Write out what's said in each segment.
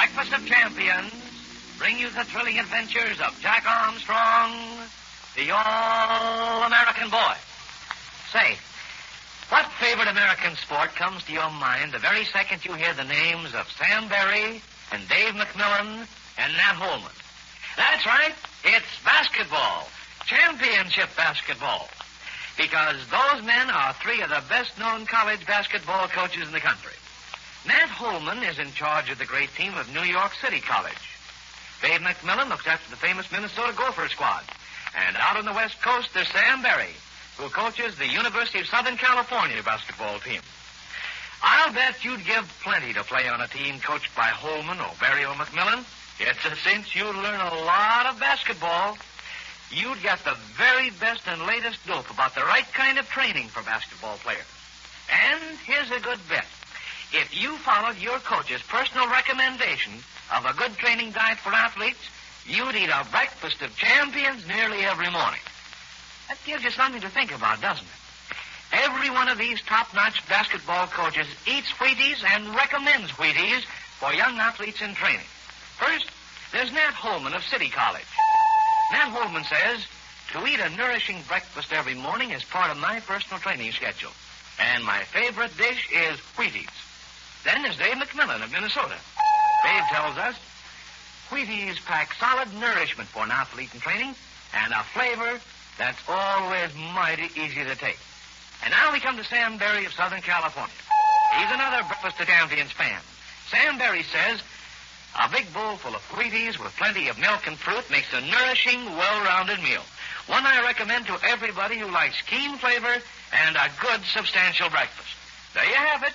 Breakfast of Champions bring you the thrilling adventures of Jack Armstrong, the all-American boy. Say, what favorite American sport comes to your mind the very second you hear the names of Sam Berry and Dave McMillan and Nat Holman? That's right, it's basketball, championship basketball. Because those men are three of the best-known college basketball coaches in the country. Nat Holman is in charge of the great team of New York City College. Dave McMillan looks after the famous Minnesota Gopher squad. And out on the West Coast, there's Sam Berry, who coaches the University of Southern California basketball team. I'll bet you'd give plenty to play on a team coached by Holman or Berry or McMillan. It's a cinch you'd learn a lot of basketball. You'd get the very best and latest dope about the right kind of training for basketball players. And here's a good bet. If you followed your coach's personal recommendation of a good training diet for athletes, you'd eat a breakfast of champions nearly every morning. That gives you something to think about, doesn't it? Every one of these top-notch basketball coaches eats Wheaties and recommends Wheaties for young athletes in training. First, there's Nat Holman of City College. Nat Holman says, to eat a nourishing breakfast every morning is part of my personal training schedule. And my favorite dish is Wheaties. Then there's Dave McMillan of Minnesota. Dave tells us, Wheaties pack solid nourishment for an athlete in training and a flavor that's always mighty easy to take. And now we come to Sam Berry of Southern California. He's another Breakfast of Champions fan. Sam Berry says, a big bowl full of Wheaties with plenty of milk and fruit makes a nourishing, well-rounded meal. One I recommend to everybody who likes keen flavor and a good, substantial breakfast. There you have it.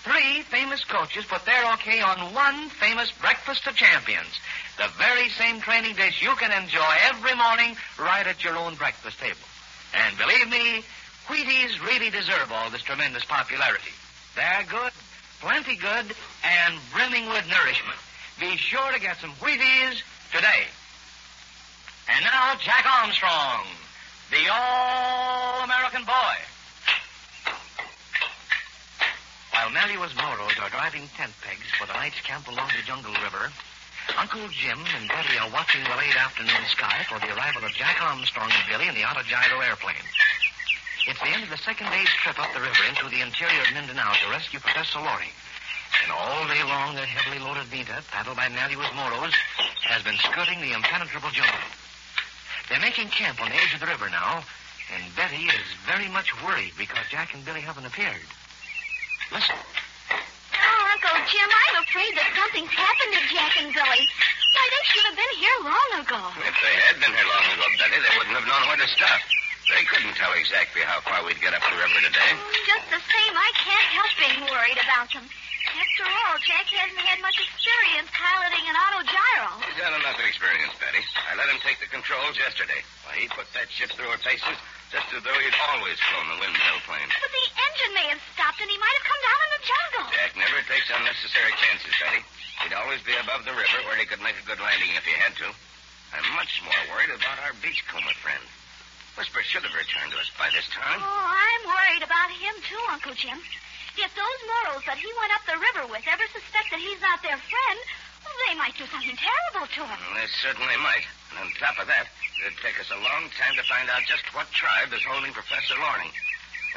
Three famous coaches put their okay on one famous Breakfast of Champions. The very same training dish you can enjoy every morning right at your own breakfast table. And believe me, Wheaties really deserve all this tremendous popularity. They're good, plenty good, and brimming with nourishment. Be sure to get some Wheaties today. And now, Jack Armstrong, the all-American boy. While Malleus Moros are driving tent pegs for the night's camp along the Jungle River, Uncle Jim and Betty are watching the late afternoon sky for the arrival of Jack Armstrong and Billy in the autogyro airplane. It's the end of the second day's trip up the river into the interior of Mindanao to rescue Professor Loring. And all day long, their heavily loaded Vita, paddled by Malleus Moros, has been skirting the impenetrable jungle. They're making camp on the edge of the river now, and Betty is very much worried because Jack and Billy haven't appeared. Listen. Oh, Uncle Jim, I'm afraid that something's happened to Jack and Billy. Why, they should have been here long ago. If they had been here long ago, Betty, they wouldn't have known where to stop. They couldn't tell exactly how far we'd get up the river today. Just the same, I can't help being worried about them. After all, Jack hasn't had much experience piloting an autogyro. He's had enough experience, Betty. I let him take the controls yesterday. Why, he put that ship through her paces just as though he'd always flown the windmill plane. But the engine may have stopped and he might have come down in the jungle. Jack never takes unnecessary chances, Betty. He'd always be above the river where he could make a good landing if he had to. I'm much more worried about our beachcomber friend. Whisper should have returned to us by this time. Oh, I'm worried about him, too, Uncle Jim. If those Moros that he went up the river with ever suspect that he's not their friend, well, they might do something terrible to him. Well, they certainly might. And on top of that, it'd take us a long time to find out just what tribe is holding Professor Loring.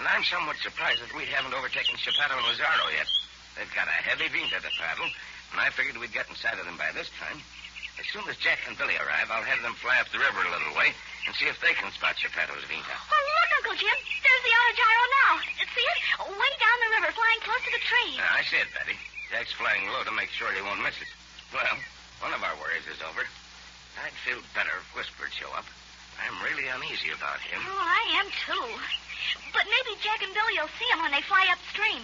And I'm somewhat surprised that we haven't overtaken Chesterton and Lazaro yet. They've got a heavy Vita to paddle, and I figured we'd get inside of them by this time. As soon as Jack and Billy arrive, I'll have them fly up the river a little way and see if they can spot Chesterton's Vita. Oh, look, Uncle Jim. There's the autogyro now. See it? Way down the river, flying close to the tree. I see it, Betty. Jack's flying low to make sure he won't miss it. Well, one of our worries is over. I'd feel better if Whisper'd show up. I'm really uneasy about him. Oh, I am, too. But maybe Jack and Billy will see him when they fly upstream.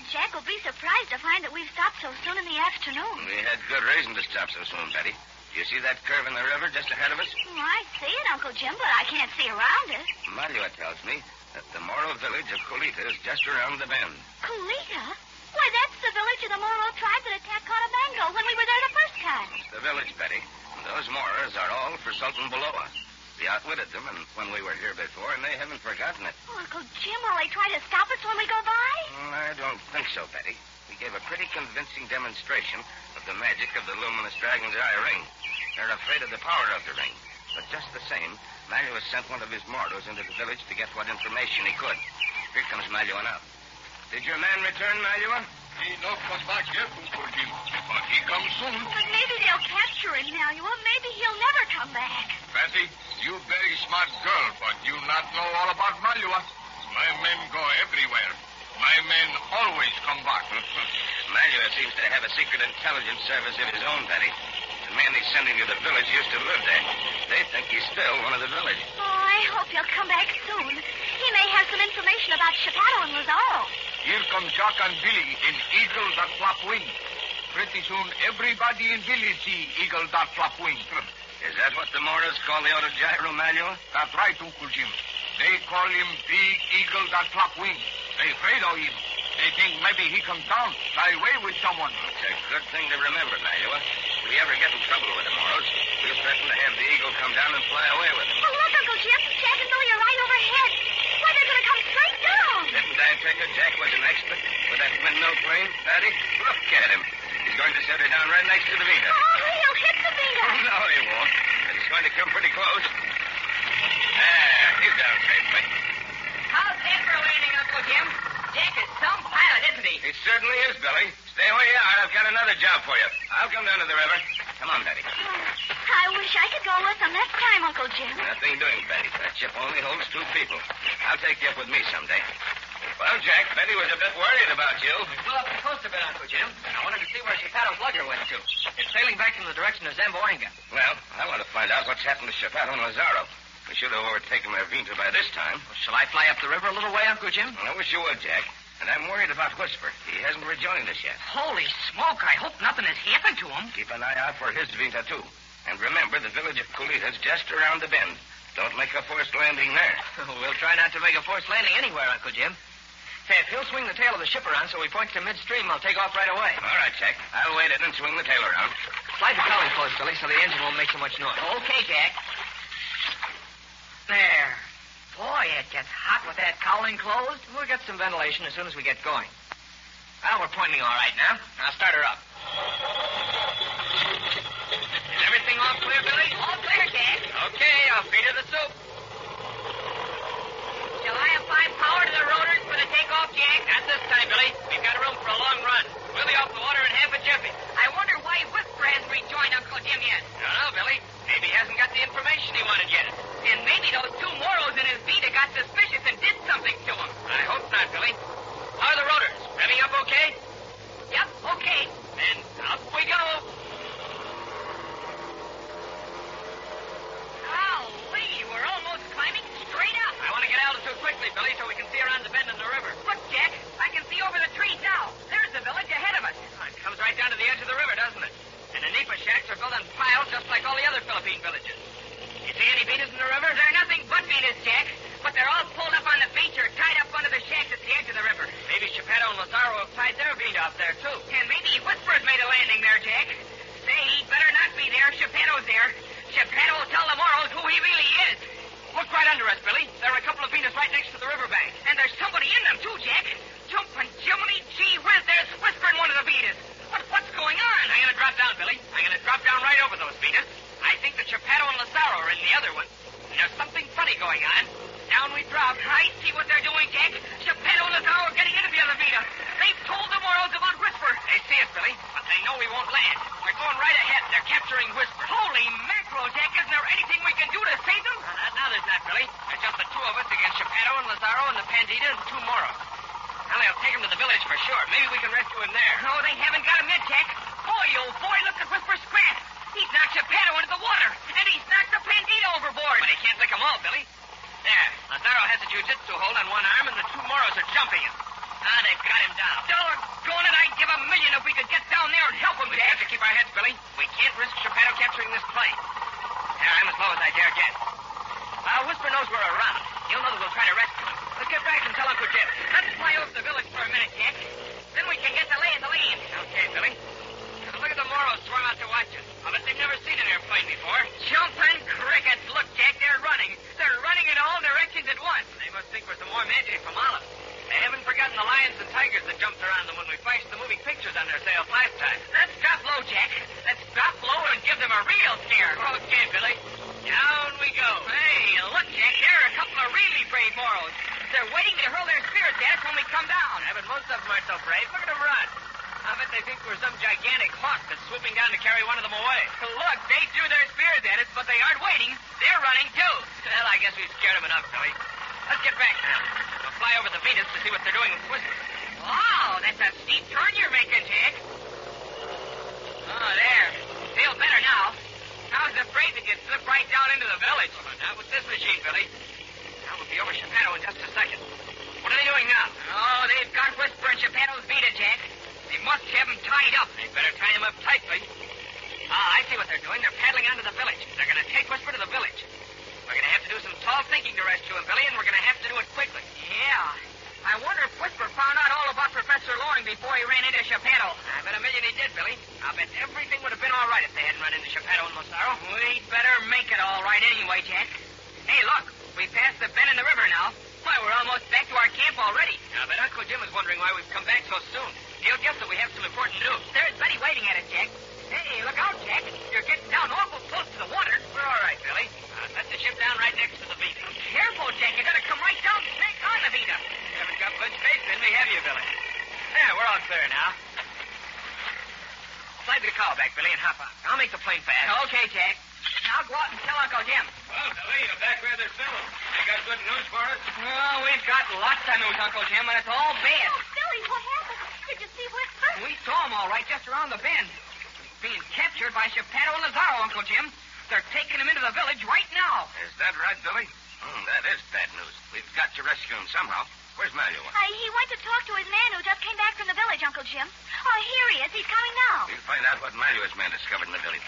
Jack will be surprised to find that we've stopped so soon in the afternoon. We had good reason to stop so soon, Betty. Do you see that curve in the river just ahead of us? Oh, I see it, Uncle Jim, but I can't see around it. Malua tells me that the Moro village of Colita is just around the bend. Colita? Why, that's the village of the Moro tribe that attacked Cotabango when we were there the first time. It's the village, Betty. And those Moros are all for Sultan Baloa. We outwitted them when we were here before, and they haven't forgotten it. Oh, Uncle Jim, will they try to stop us when we go by? I don't think so, Betty. We gave a pretty convincing demonstration of the magic of the luminous dragon's eye ring. They're afraid of the power of the ring. But just the same, Malua sent one of his mortals into the village to get what information he could. Here comes Malua now. Did your man return, Malua? He not come back yet, Uncle Jim. But he comes soon. But maybe they'll capture him, Malua. Maybe he'll never come back. Patty, you very smart girl, but you not know all about Malua. My men go everywhere. My men always come back. Malua seems to have a secret intelligence service of his own, Betty. The man he's sending to the village used to live there. They think he's still one of the village. Oh, I hope he'll come back soon. He may have some information about Geppetto and Lazaro. Here come Jack and Billy in Eagle that flap wing. Pretty soon, everybody in village see Eagle that flap wing. Is that what the Moras call the autogyro, Malua? That's right, Uncle Jim. They call him Big Eagle that flap wing. They afraid of him. They think maybe he comes down, fly away with someone. It's a good thing to remember, Malua. If we ever get in trouble with the Moros, we'll threaten to have the eagle come down and fly away with him. Oh, look, Uncle Jim. Jack and Billy are right overhead. Why, they're going to come straight down. Didn't I take it Jack was an expert with that windmill plane, Patty? Look at him. He's going to set her down right next to the Vita. Oh, he'll hit the Vita. No, he won't. But he's going to come pretty close. He's down safely. How's that for landing, Uncle Jim? Jack is some pilot, isn't he? He certainly is, Billy. Stay where you are. I've got another job for you. I'll come down to the river. Come on, Betty. I wish I could go with them this time, Uncle Jim. Nothing doing, Betty. That ship only holds 2 people. I'll take you up with me someday. Well, Jack, Betty was a bit worried about you. We flew up the coast a bit, Uncle Jim. I wanted to see where Geppetto's lugger went to. It's sailing back in the direction of Zamboanga. Well, I want to find out what's happened to Geppetto and Lazaro. We should have overtaken their Vita by this time. Well, shall I fly up the river a little way, Uncle Jim? Well, I wish you would, Jack. And I'm worried about Whisper. He hasn't rejoined us yet. Holy smoke, I hope nothing has happened to him. Keep an eye out for his Vita, too. And remember, the village of Culita's just around the bend. Don't make a forced landing there. We'll try not to make a forced landing anywhere, Uncle Jim. Say, if he'll swing the tail of the ship around so he points to midstream, I'll take off right away. All right, Jack. I'll wait it and swing the tail around. Slide the cowling closed, Billy, so the engine won't make so much noise. Okay, Jack. There. Boy, it gets hot with that cowling closed. We'll get some ventilation as soon as we get going. Well, we're pointing all right now. I'll start her up. Is everything all clear, Billy? All clear, Jack. Okay, I'll feed her the soup. Shall I apply power to the rotors for the takeoff, Jack? Not this time, Billy. We've got room for a long run. We'll be off the water in half a jiffy. I wonder why Whisper hasn't rejoined Uncle Jim yet. I don't know, Billy. Maybe he hasn't got the information he wanted yet. And maybe those 2 Moros in his Vita got suspicious and did something to him. I hope not, Billy. How are the rotors? Revving up okay? Yep, okay. Then up we go. Golly, we're almost climbing straight up. I want to get altitude quickly, Billy, so we can see around the bend in the river. Look, Jack, I can see over the trees now. There's the village ahead of us. Oh, it comes right down to the edge of the river, doesn't it? And the nipa shacks are built on piles just like all the other Philippine villages. You see any Vitas in the river? They're nothing but Vitas, Jack. But they're all pulled up on the beach or tied up under the shacks at the edge of the river. Maybe Geppetto and Lazaro have tied their Vita up there, too. And maybe Whisper's made a landing there, Jack. Say, he'd better not be there. Geppetto's there. Geppetto will tell the Moros who he really is. Look right under us, Billy. There are a couple of Vitas right next to the riverbank. And there's somebody in them, too, Jack. Jumping Jiminy, gee whiz, there's Whisper in one of the Vitas. What's going on? I'm going to drop down, Billy. I'm going to drop down right over those Vitas. I think that Geppetto and Lazaro are in the other one. And there's something funny going on. Down we drop. I see what they're doing, Jack. Geppetto and Lazaro are getting into the other Vita. They've told the Moros about Whisper. They see us, Billy, but they know we won't land. They're going right ahead. They're capturing Whisper. Holy mackerel, Jack. Isn't there anything we can do to save them? Now there's not, Billy. There's just the 2 of us against Geppetto and Lazaro and the Pandita and 2 Moros. Well, they'll take him to the village for sure. Maybe we can rescue him there. No, they haven't got him yet, Jack. Boy, oh boy, look at Whisper's scratch. He's knocked Geppetto into the water, and he's knocked the Pandita overboard. But he can't lick them all, Billy. There, Lazaro has a jiu-jitsu hold on one arm, and the 2 Moros are jumping him. Ah, they've got him down. Doggone it, I'd give $1 million if we could get down there and help him, Jack. We have to keep our heads, Billy. We can't risk Geppetto capturing this plane. There, I'm as low as I dare get. Whisper knows we're around. He'll know that we'll try to rescue him. Let's get back and tell Uncle Jim. Let's fly over the village for a minute, Jack. Then we can get the lay of the land. Okay, Billy. Look at the Moros swarm out to watch us. I bet they've never seen an airplane before. Jumping crickets. Look, Jack, they're running. They're running in all directions at once. They must think we're some more magic from Olive. They haven't forgotten the line lions and tigers that jumped around them when we flashed the moving pictures on their sails last time. Let's drop low, Jack. Let's drop low and give them a real scare. Okay, Billy. Down we go. Hey, look, Jack. There are a couple of really brave morals. They're waiting to hurl their spears at us when we come down. Yeah, but most of them aren't so brave. Look at them run. I bet they think we're some gigantic hawk that's swooping down to carry one of them away. Look, they threw their spears at us, but they aren't waiting. They're running, too. Well, I guess we've scared them enough, Billy. Let's get back now. We'll fly over the Venus to see what they're doing with Whisper. Wow, that's a steep turn you're making, Jack. Oh, there. Feel better now. I was afraid that you'd slip right down into the village. Not with this machine, Billy. Now we'll be over Chapato in just a second. What are they doing now? Oh, they've got Whisper and Chapato's Vita, Jack. They must have him tied up. They better tie him up tightly. Ah, I see what they're doing. They're paddling onto the village. They're going to take Whisper to the village. We're going to have to do some tall thinking to rescue him, Billy, and we're going to have to do it quickly. Yeah. I wonder if Whisper found out all about Professor Loring before he ran into Chapato. I bet $1 million he did, Billy. I'll bet everything would have been all right if they hadn't run into Chapato and Massaro. We'd better make it all right anyway, Jack. Hey, look. We passed the bend in the river now. Why, we're almost back to our camp already. I bet Uncle Jim is wondering why we've come back so soon. He'll guess that we have some important news. There's Betty waiting at us, Jack. Hey, look out, Jack. You're getting down awful close to the water. We're all right, Billy. Set the ship down right next to the Vita. Careful, Jack. You're going to come right down snake on the Vita. You haven't got much faith in me, have you, Billy? Yeah, we're all clear now. Slide the car back, Billy, and hop on. I'll make the plane fast. Okay, Jack. Now go out and tell Uncle Jim. Well, Billy, you're back rather soon. You got good news for us? Well, we've got lots of news, Uncle Jim, and it's all bad. Oh, Billy, what happened? Did you see Whisper? We saw him all right just around the bend. He's being captured by Chapato and Lazaro, Uncle Jim. They're taking him into the village right now. Is that right, Billy? That is bad news. We've got to rescue him somehow. Where's Manuel? He went to talk to his man who just came back from the village, Uncle Jim. Oh, here he is. He's coming now. We'll find out what Manuel's man discovered in the village.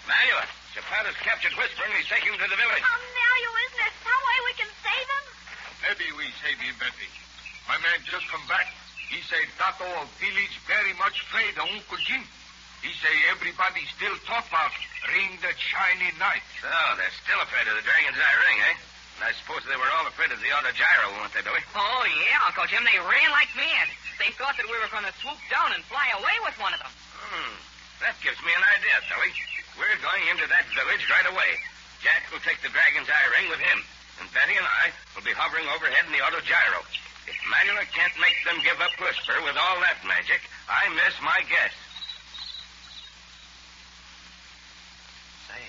Manuel, Chapato's captured Whisper and he's taking him to the village. Oh, Manuel, isn't there some way we can save him? Maybe we save him, Betty. My man just come back. He say that all village very much afraid of Uncle Jim. He say everybody still talk about ring that shiny night. So, they're still afraid of the Dragon's Eye ring, eh? And I suppose they were all afraid of the auto gyro, weren't they, Billy? Oh, yeah, Uncle Jim. They ran like mad. They thought that we were going to swoop down and fly away with one of them. That gives me an idea, Billy. We're going into that village right away. Jack will take the Dragon's Eye ring with him. And Betty and I will be hovering overhead in the auto gyro. If Manuel can't make them give up Whisper with all that magic, I miss my guess. Say,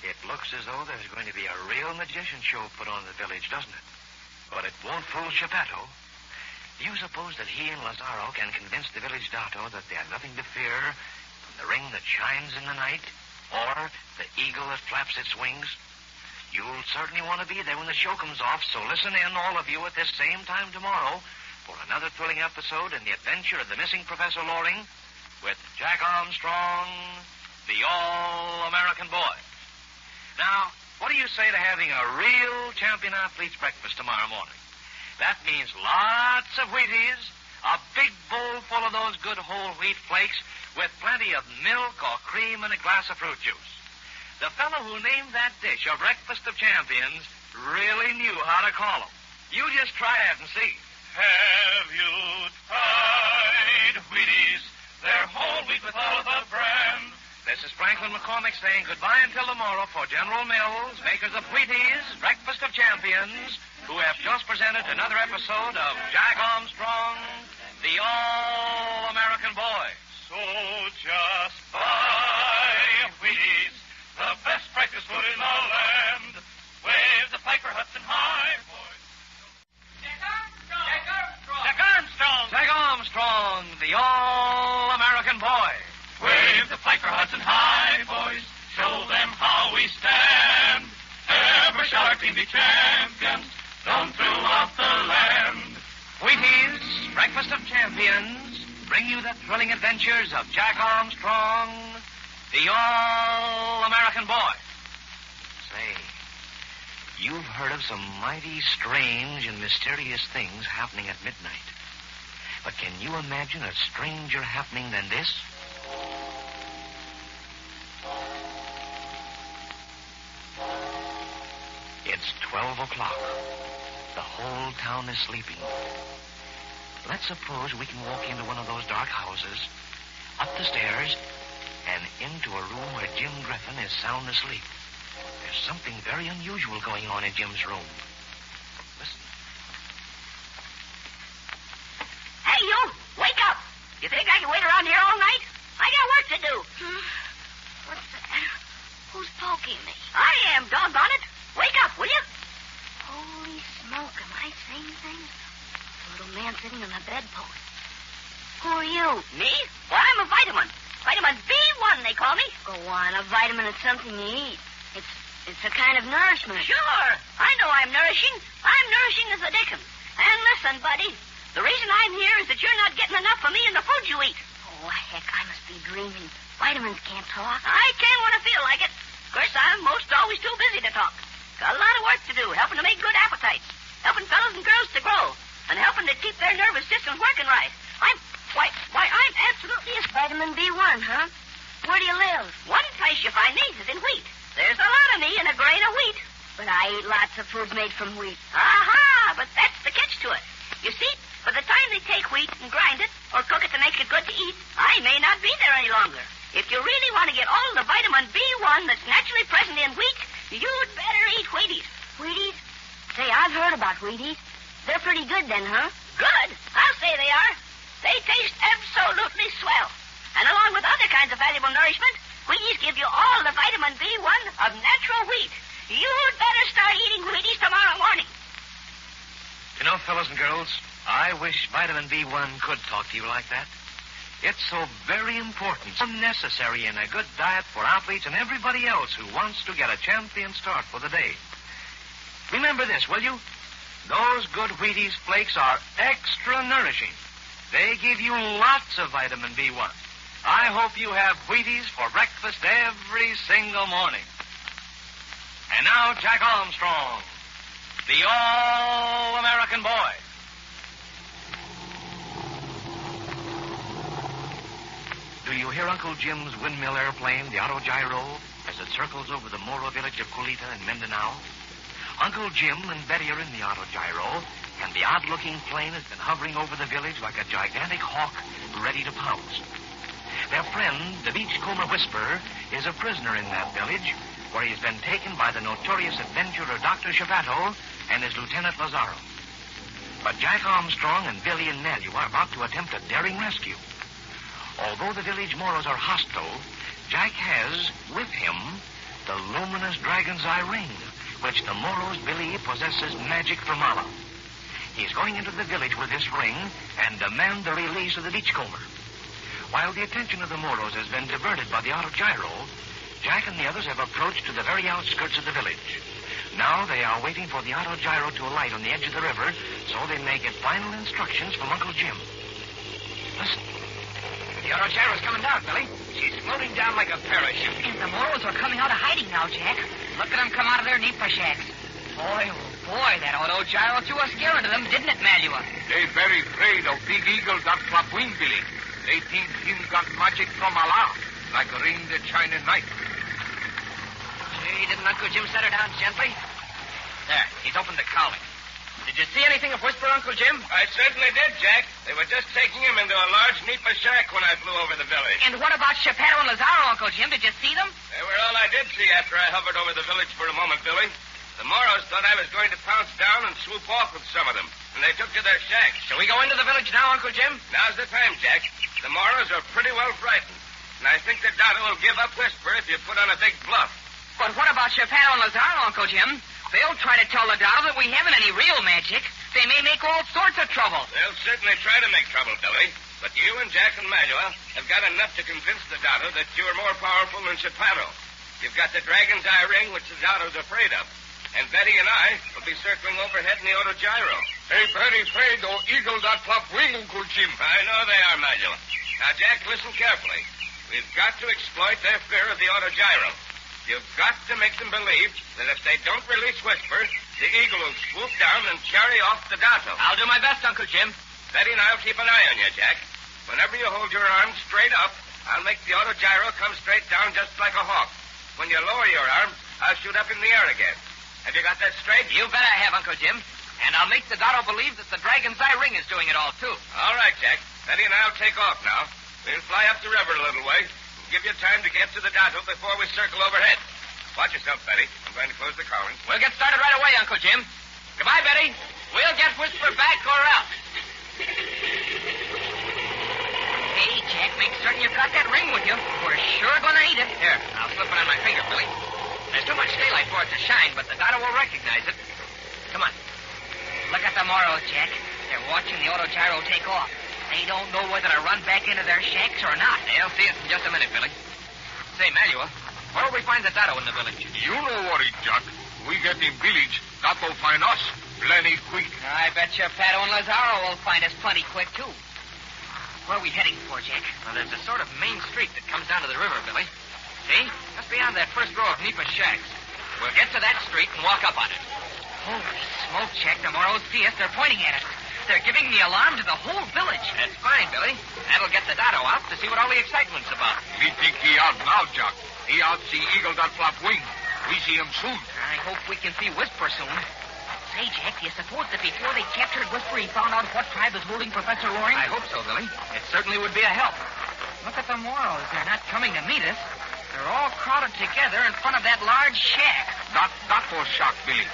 it looks as though there's going to be a real magician show put on in the village, doesn't it? But it won't fool Chapato. Do you suppose that he and Lazaro can convince the village dato that they have nothing to fear from the ring that shines in the night or the eagle that flaps its wings? You'll certainly want to be there when the show comes off, so listen in, all of you, at this same time tomorrow for another thrilling episode in the adventure of the missing Professor Loring with Jack Armstrong, the All-American Boy. Now, what do you say to having a real champion athlete's breakfast tomorrow morning? That means lots of Wheaties, a big bowl full of those good whole wheat flakes with plenty of milk or cream and a glass of fruit juice. The fellow who named that dish a breakfast of champions really knew how to call them. You just try it and see. Have you tried Wheaties? They're whole wheat with all the bran. This is Franklin McCormick saying goodbye until tomorrow for General Mills, makers of Wheaties, breakfast of champions, who have just presented another episode of Jack Armstrong, the All-American Boy. So just buy Wheaties, the best breakfast food in the land. Wave the flag for Hudson High, boys. Jack Armstrong! Jack Armstrong! Jack Armstrong! Jack Armstrong, the All-American Boy. Wave the flag for Hudson High, boys. Show them how we stand. Ever shall our team be champions, known throughout the land. Wheaties, breakfast of champions, bring you the thrilling adventures of Jack Armstrong, the All-American Boy. Say, you've heard of some mighty strange and mysterious things happening at midnight. But can you imagine a stranger happening than this? It's 12 o'clock. The whole town is sleeping. let's suppose we can walk into one of those dark houses, up the stairs, and into a room where Jim Griffin is sound asleep. There's something very unusual going on in Jim's room. Listen. Hey, you! Wake up! You think I can wait around here all night? I got work to do. What's that? Who's poking me? I am, doggone it. Wake up, will you? Holy smoke, am I seeing things? The little man sitting on the bedpost. Who are you? Me? Well, I'm a vitamin. Vitamin B1, they call me. Go on, a vitamin is something you eat. It's a kind of nourishment. Sure. I know I'm nourishing. I'm nourishing as the dickens. And listen, buddy, the reason I'm here is that you're not getting enough of me in the food you eat. Oh, heck, I must be dreaming. Vitamins can't talk. I can when I feel like it. Of course, I'm most always too busy to talk. Got a lot of work to do, helping to make good appetites, helping fellows and girls to grow, and helping to keep their nervous systems working right. I'm absolutely a... Vitamin B1, huh? Where do you live? One place you find me is in wheat. There's a lot of me in a grain of wheat. But I eat lots of foods made from wheat. Aha! But that's the catch to it. You see, by the time they take wheat and grind it, or cook it to make it good to eat, I may not be there any longer. If you really want to get all the vitamin B1 that's naturally present in wheat, you'd better eat Wheaties. Wheaties? Say, I've heard about Wheaties. They're pretty good then, huh? Good. I'll say they are. They taste absolutely swell. And along with other kinds of valuable nourishment, Wheaties give you all the vitamin B1 of natural wheat. You'd better start eating Wheaties tomorrow morning. You know, fellas and girls, I wish vitamin B1 could talk to you like that. It's so very important, so necessary in a good diet for athletes and everybody else who wants to get a champion start for the day. Remember this, will you? Those good Wheaties flakes are extra nourishing. They give you lots of vitamin B1. I hope you have Wheaties for breakfast every single morning. And now, Jack Armstrong, the All-American Boy. Do you hear Uncle Jim's windmill airplane, the autogyro, as it circles over the Moro village of Colita in Mindanao? Uncle Jim and Betty are in the autogyro, and the odd-looking plane has been hovering over the village like a gigantic hawk ready to pounce. Their friend, the beachcomber Whisperer, is a prisoner in that village, where he's been taken by the notorious adventurer Dr. Shapato and his Lieutenant Lazaro. But Jack Armstrong and Billy and Nellie are about to attempt a daring rescue. Although the village Moros are hostile, Jack has, with him, the luminous dragon's eye ring, which the Moros believe possesses magic from Allah. He's going into the village with this ring and demand the release of the beachcomber. While the attention of the Moros has been diverted by the autogyro, Jack and the others have approached to the very outskirts of the village. Now they are waiting for the autogyro to alight on the edge of the river so they may get final instructions from Uncle Jim. Listen. The autogyro's coming down, Billy. She's floating down like a parachute. And the Moros are coming out of hiding now, Jack. Look at them come out of their nipa shacks. Boy, oh boy, that autogyro threw a scare into them, didn't it, Malua? They very afraid of Big Eagle that flap wing, Billy. They think him got magic from Allah, like ring the China night. Gee, didn't Uncle Jim set her down gently? There, he's opened the cowling. Did you see anything of Whisper, Uncle Jim? I certainly did, Jack. They were just taking him into a large nipa shack when I flew over the village. And what about Chaparro and Lazaro, Uncle Jim? Did you see them? They were all I did see after I hovered over the village for a moment, Billy. The Moros thought I was going to pounce down and swoop off with some of them, and they took to their shacks. Shall we go into the village now, Uncle Jim? Now's the time, Jack. The Moros are pretty well frightened, and I think that Dada will give up Whisper if you put on a big bluff. But what about Chaparro and Lazaro, Uncle Jim? They'll try to tell the Dada that we haven't any real magic. They may make all sorts of trouble. They'll certainly try to make trouble, Billy. But you and Jack and Malua have got enough to convince the Dada that you're more powerful than Chaparro. You've got the dragon's eye ring, which the Dada's afraid of. And Betty and I will be circling overhead in the autogyro. They very afraid of Eagle that flap wing, Uncle Jim. I know they are, Malua. Now, Jack, listen carefully. We've got to exploit their fear of the autogyro. You've got to make them believe that if they don't release Whisper, the Eagle will swoop down and carry off the Dato. I'll do my best, Uncle Jim. Betty and I'll keep an eye on you, Jack. Whenever you hold your arm straight up, I'll make the autogyro come straight down just like a hawk. When you lower your arm, I'll shoot up in the air again. Have you got that straight? You bet I have, Uncle Jim. And I'll make the Dotto believe that the Dragon's Eye ring is doing it all, too. All right, Jack. Betty and I'll take off now. We'll fly up the river a little way. Give you time to get to the Dotto before we circle overhead. Watch yourself, Betty. I'm going to close the cowling. We'll get started right away, Uncle Jim. Goodbye, Betty. We'll get Whisper back or else. Hey, Jack, make certain you've got that ring with you. We're sure going to need it. Here, I'll slip it on my finger, Billy. There's too much daylight for it to shine, but the Dotto will recognize it. Come on. Look at the Moros, Jack. They're watching the autogyro take off. They don't know whether to run back into their shacks or not. They'll see us in just a minute, Billy. Say, Manuel, where will we find the Dotto in the village? You no worry, Jack. We get in village, Dotto find us plenty quick. I bet your Pato and Lazaro will find us plenty quick, too. Where are we heading for, Jack? Well, there's a sort of main street that comes down to the river, Billy. See? Just beyond that first row of Nipa shacks. We'll get to that street and walk up on it. Holy smoke, Jack. The Moros see us. They're pointing at us. They're giving the alarm to the whole village. That's fine, Billy. That'll get the Dotto out to see what all the excitement's about. Me think he out now, Jack. He out see eagle that flap wing. We see him soon. I hope we can see Whisper soon. Say, Jack, do you suppose that before they captured Whisper, he found out what tribe is ruling Professor Loring? I hope so, Billy. It certainly would be a help. Look at the Moros. They're not coming to meet us. They're all crowded together in front of that large shack. That was shock, Billy.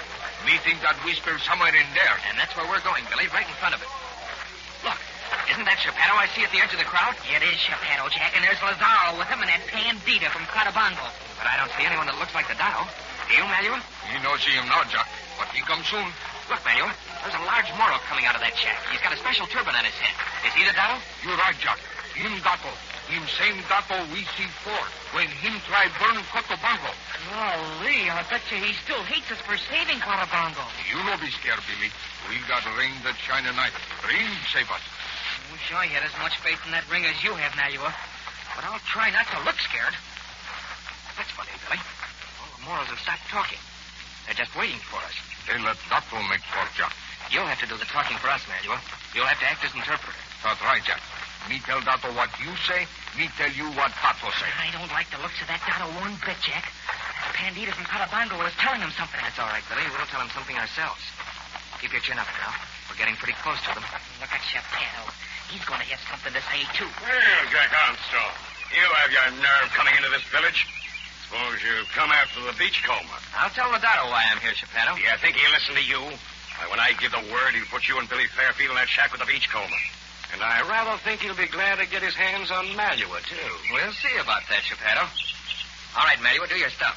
Me think that Whisper's somewhere in there. And that's where we're going, Billy, right in front of it. Look, isn't that Chapato I see at the edge of the crowd? It is Chapato, Jack, and there's Lazaro with him and that Pandita from Catabango. But I don't see anyone that looks like the Dotto. Do you, Manuel? You no see him now, Jack, but he come soon. Look, Manuel, there's a large Moro coming out of that shack. He's got a special turban on his head. Is he the Dotto? You're right, Jack. Him Dotto. Him same Dotto we see for when him try burn Cotobango. Golly, I bet you he still hates us for saving Cotobango. You no be scared, Billy. We got a ring that shine a night. Ring save us. I wish I had as much faith in that ring as you have, Manuel. But I'll try not to look scared. That's funny, Billy. All the Moros have stopped talking. They're just waiting for us. They let Dotto make talk, Jack. You'll have to do the talking for us, Manuel. You'll have to act as interpreter. That's right, Jack. Me tell Dotto what you say, me tell you what Dotto say. I don't like the looks of that Dotto one bit, Jack. Pandita from Catabango was telling him something. That's all right, Billy. We'll tell him something ourselves. Keep your chin up now. We're getting pretty close to them. Look at Chapato. He's going to have something to say, too. Well, Jack Armstrong, you have your nerve coming into this village. Suppose you come after the beachcomber. I'll tell the Dotto why I'm here, Chapato. Do you think he'll listen to you? Why, when I give the word, he'll put you and Billy Fairfield in that shack with the beachcomber. And I rather think he'll be glad to get his hands on Malua, too. We'll see about that, Chapato. All right, Malua, do your stuff.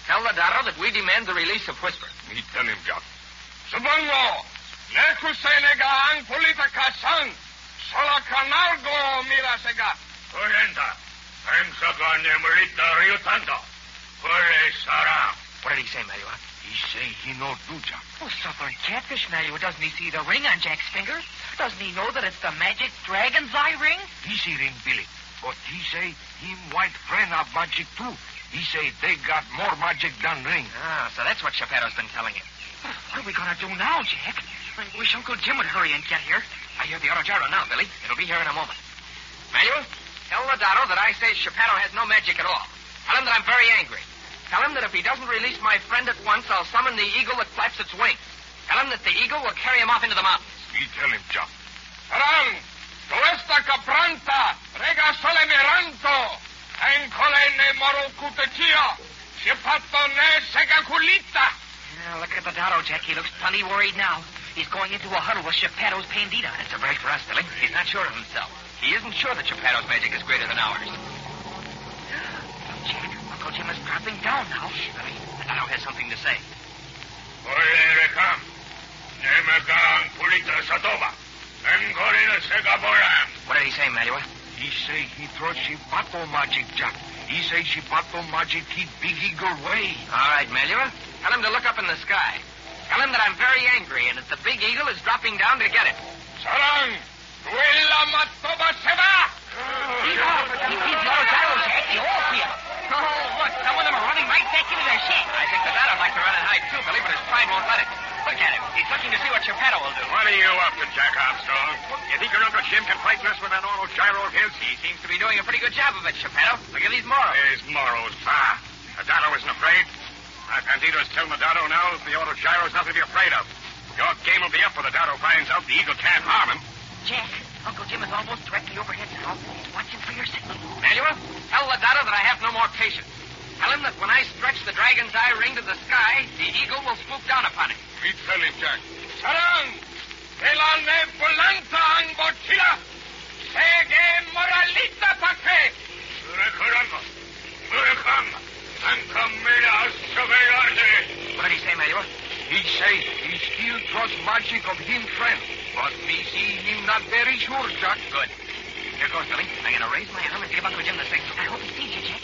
Tell the Dotto that we demand the release of Whisper. Me tell him, Jack. Subango, nekusenegaan politika sang, sola canalgo mirasega. Orienta, pensagane merita riotando. Pure sara. What did he say, Malua? He say he no do, Jack. Oh, suffering catfish, Malua. Doesn't he see the ring on Jack's finger? Doesn't he know that it's the magic dragon's eye ring? He see ring, Billy. But he say him white friend have magic, too. He say they got more magic than ring. Ah, so that's what Chapato's been telling him. What are we going to do now, Jack? I wish Uncle Jim would hurry and get here. I hear the autogyro now, Billy. It'll be here in a moment. Manuel, tell the Dotto that I say Chapato has no magic at all. Tell him that I'm very angry. Tell him that if he doesn't release my friend at once, I'll summon the eagle that flaps its wings. Tell him that the eagle will carry him off into the mountains. He tell him, Jack. Sarang, tuesta capranta, rega sole miranto, en colene morocutechia, Chapato ne segaculita. Now, look at the Dotto, Jack. He looks plenty worried now. He's going into a huddle with Chapato's Pandita. It's a break for us, Billy. He's not sure of himself. He isn't sure that Chapato's magic is greater than ours. Jack, Uncle Jim is dropping down now. Billy, the Dotto has something to say. Oyerekam. Nemegan pulita satova. Engorina segaboram. What did he say, Malua? He say he throw Chipato magic, Jack. He say Chipato magic keep Big Eagle way. All right, Malua. Tell him to look up in the sky. Tell him that I'm very angry and that the big eagle is dropping down to get it. Sarang, duela matoba seba. He's off. He's the autogyro, Jack. They all see him. Oh, look, some of them are running right back into their shack. I think the Dotto'd like to run and hide, too, Billy, but his pride won't let it. Look at him. He's looking to see what Chapato will do. What are you up to, Jack Armstrong? You think your Uncle Jim can fight us with that autogyro of his? He seems to be doing a pretty good job of it, Chapato. Look at these Moros. These Moros, bah. The Dotto isn't afraid. My Pandito's telling the Dotto now that the autogyro's nothing to be afraid of. Your game will be up before the Dado finds out the eagle can't harm him. Jack, Uncle Jim is almost directly overhead now. Watching for your signal. Manuel, tell Ladado that I have no more patience. Tell him that when I stretch the dragon's eye ring to the sky, the eagle will swoop down upon him. We tell him, Jack. Sarang! Elane volanta ang bochila! Sege moralita paque! Recorando! Murekan! And Camila Surveyarde! What did he say, Manuel? He say he still trust magic of him friend. But me see him not very sure, Jack. Good. Here goes, Billy. I'm going to raise my arm and give Uncle Jim the signal. I hope he sees you, Jack.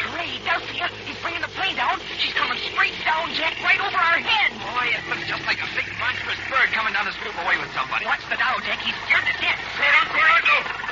Hooray, Dulcia. He's bringing the plane down. She's coming straight down, Jack, right over our head. Boy, it looks just like a big monstrous bird coming down to swoop away with somebody. Watch the Dow, Jack. He's scared to death. Recorando! What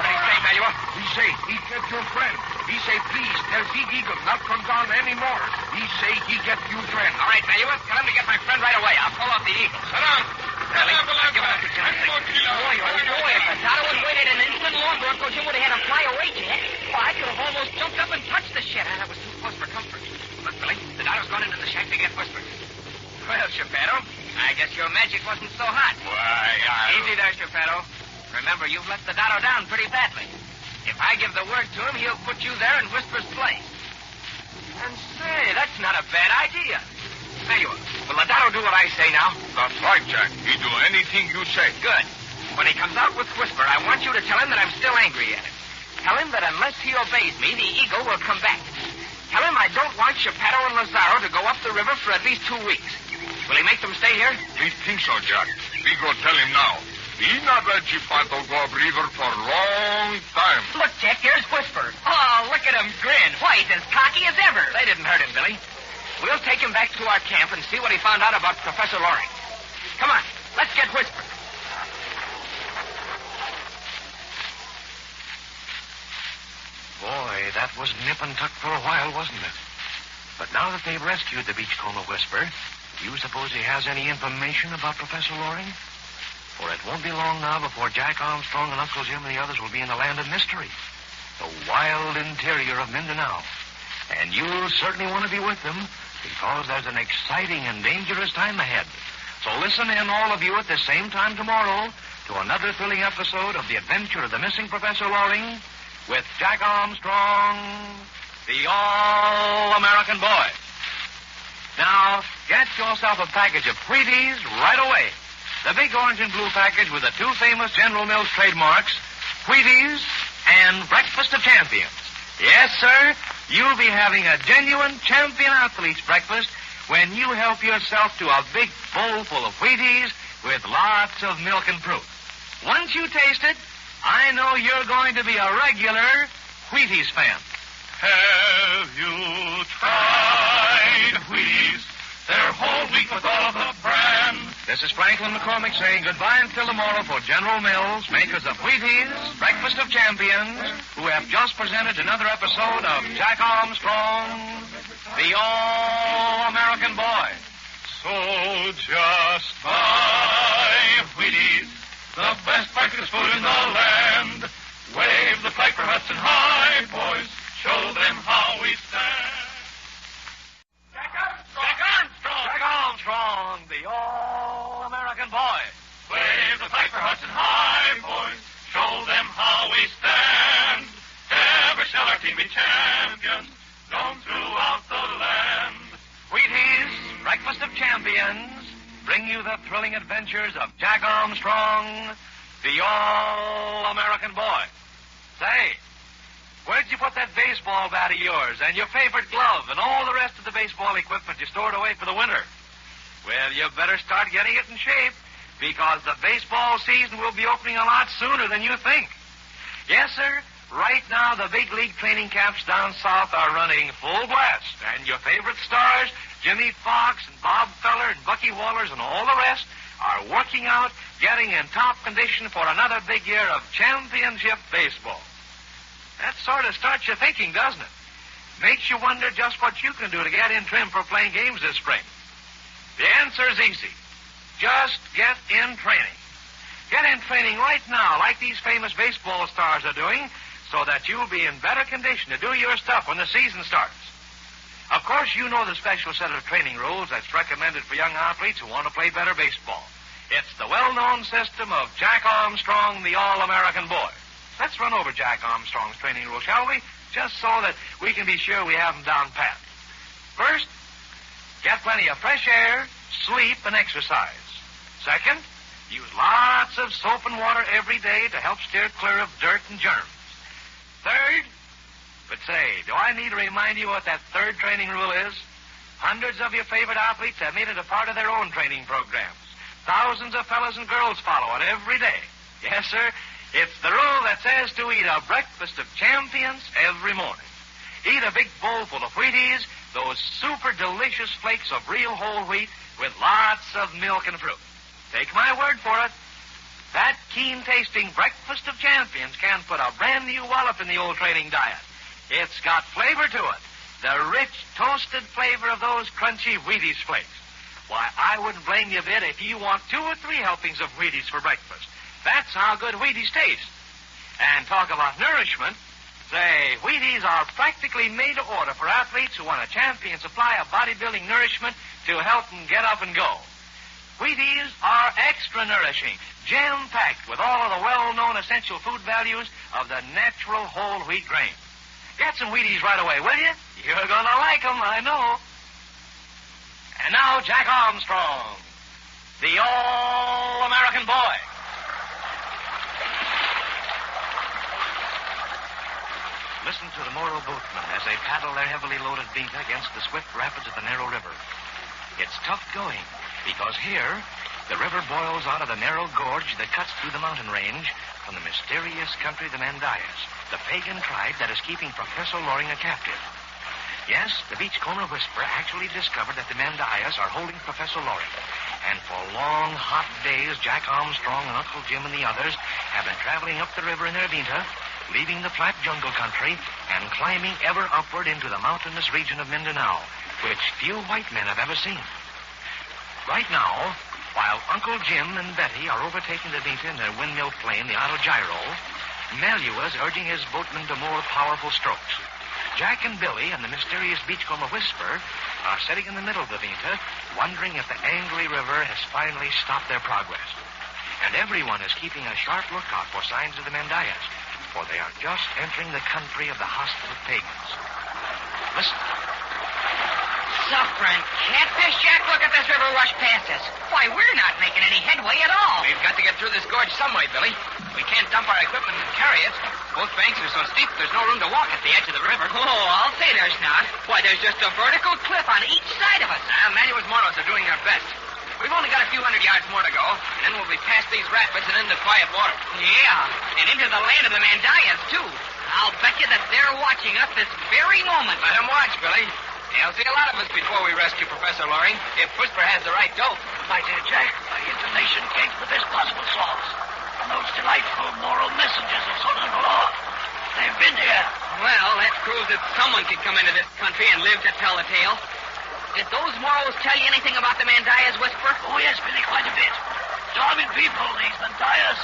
did he say, Manuel? He say he get your friend. He say please tell Big Eagle not come down anymore. He say he get you friend. All right, Manuel. Tell him to get my friend right away. I'll call off the eagle. Sarang! Billy, give it up to Jim. Boy, oh boy, if the Dado had waited an instant longer, Uncle Jim would have had him fly away, Jack. Well, I could have almost jumped up and touched the ship. That was too close for comfort. Look, Billy, the Dado's gone into the shack to get Whisper. Well, Geppetto, I guess your magic wasn't so hot. Why, Easy there, Geppetto. Remember, you've let the Dado down pretty badly. If I give the word to him, he'll put you there in Whisper's place. And say, that's not a bad idea. Manuel, will the Dado do what I say now? That's right, Jack. He do anything you say. Good. When he comes out with Whisper, I want you to tell him that I'm still angry at him. Tell him that unless he obeys me, the eagle will come back. Tell him I don't want Geppetto and Lazaro to go up the river for at least 2 weeks. Will he make them stay here? We think so, Jack. We go tell him now. He not let Geppetto go up river for a long time. Look, Jack, here's Whisper. Oh, look at him grin. White, as cocky as ever. They didn't hurt him, Billy. We'll take him back to our camp and see what he found out about Professor Loring. Come on, let's get Whisper. Boy, that was nip and tuck for a while, wasn't it? But now that they've rescued the beachcomber Whisper, do you suppose he has any information about Professor Loring? For it won't be long now before Jack Armstrong and Uncle Jim and the others will be in the land of mystery, the wild interior of Mindanao. And you'll certainly want to be with them, because there's an exciting and dangerous time ahead. So listen in, all of you, at the same time tomorrow to another thrilling episode of The Adventure of the Missing Professor Loring with Jack Armstrong, the All-American Boy. Now, get yourself a package of Wheaties right away. The big orange and blue package with the 2 famous General Mills trademarks, Wheaties and Breakfast of Champions. Yes, sir, you'll be having a genuine champion athlete's breakfast when you help yourself to a big bowl full of Wheaties with lots of milk and fruit. Once you taste it, I know you're going to be a regular Wheaties fan. Have you tried Wheaties? They're whole wheat with all the bran. This is Franklin McCormick saying goodbye until tomorrow for General Mills, makers of Wheaties, Breakfast of Champions, who have just presented another episode of Jack Armstrong, the All-American Boy. So just buy Wheaties, the best breakfast food in the land. Wave the flag for Hudson High, boys. Show them how we stand. Jack Armstrong, the All-American Boy. Wave the flag for Hudson High, boys. Show them how we stand. Ever shall our team be champions, known throughout the land. Wheaties, Breakfast of Champions, bring you the thrilling adventures of Jack Armstrong, the All-American Boy. Say, where'd you put that baseball bat of yours and your favorite glove and all the rest of the baseball equipment you stored away for the winter? Well, you better start getting it in shape, because the baseball season will be opening a lot sooner than you think. Yes, sir. Right now, the big league training camps down south are running full blast, and your favorite stars, Jimmy Fox and Bob Feller and Bucky Wallers and all the rest, are working out, getting in top condition for another big year of championship baseball. That sort of starts you thinking, doesn't it? Makes you wonder just what you can do to get in trim for playing games this spring. The answer's easy. Just get in training. Get in training right now, like these famous baseball stars are doing, so that you'll be in better condition to do your stuff when the season starts. Of course, you know the special set of training rules that's recommended for young athletes who want to play better baseball. It's the well-known system of Jack Armstrong, the All-American Boy. Let's run over Jack Armstrong's training rules, shall we? Just so that we can be sure we have them down pat. First, get plenty of fresh air, sleep, and exercise. Second, use lots of soap and water every day to help steer clear of dirt and germs. Third, but say, do I need to remind you what that third training rule is? Hundreds of your favorite athletes have made it a part of their own training programs. Thousands of fellas and girls follow it every day. Yes, sir, it's the rule that says to eat a breakfast of champions every morning. Eat a big bowl full of Wheaties, those super delicious flakes of real whole wheat with lots of milk and fruit. Take my word for it. That keen-tasting breakfast of champions can put a brand new wallop in the old training diet. It's got flavor to it. The rich, toasted flavor of those crunchy Wheaties flakes. Why, I wouldn't blame you a bit if you want 2 or 3 helpings of Wheaties for breakfast. That's how good Wheaties taste. And talk about nourishment. Say, Wheaties are practically made to order for athletes who want a champion supply of bodybuilding nourishment to help them get up and go. Wheaties are extra nourishing, jam-packed with all of the well-known essential food values of the natural whole wheat grain. Get some Wheaties right away, will you? You're going to like them, I know. And now, Jack Armstrong, the All-American Boy. Listen to the Moro boatmen as they paddle their heavily loaded Vita against the swift rapids of the narrow river. It's tough going, because here, the river boils out of the narrow gorge that cuts through the mountain range from the mysterious country of the Mandayas, the pagan tribe that is keeping Professor Loring a captive. Yes, the Beachcomber Whisperer actually discovered that the Mandayas are holding Professor Loring. And for long, hot days, Jack Armstrong and Uncle Jim and the others have been traveling up the river in their Vita, leaving the flat jungle country and climbing ever upward into the mountainous region of Mindanao, which few white men have ever seen. Right now, while Uncle Jim and Betty are overtaking the Vita in their windmill plane, the auto gyro, Malua is urging his boatmen to more powerful strokes. Jack and Billy and the mysterious Beachcomber Whisperer are sitting in the middle of the Vita, wondering if the angry river has finally stopped their progress. And everyone is keeping a sharp lookout for signs of the Mandayas, for they are just entering the country of the hostile pagans. Listen. Suffering catfish, Jack. Look at this river rush past us. Why, we're not making any headway at all. We've got to get through this gorge some way, Billy. We can't dump our equipment and carry it. Both banks are so steep, there's no room to walk at the edge of the river. Oh, I'll say there's not. Why, there's just a vertical cliff on each side of us. Manuel's Moros are doing their best. We've only got a few hundred yards more to go, and then we'll be past these rapids and into quiet water. Yeah, and into the land of the Mandayas, too. I'll bet you that they're watching us this very moment. Let them watch, Billy. They'll see a lot of us before we rescue Professor Loring, if Whisper has the right dope. My dear Jack, my information came from the best possible source. From those delightful moral messengers of Southern law. They've been here. Well, that proves that someone could come into this country and live to tell the tale. Did those Moros tell you anything about the Mandayas, Whisper? Oh, yes, Billy, quite a bit. Charming people, these Mandayas.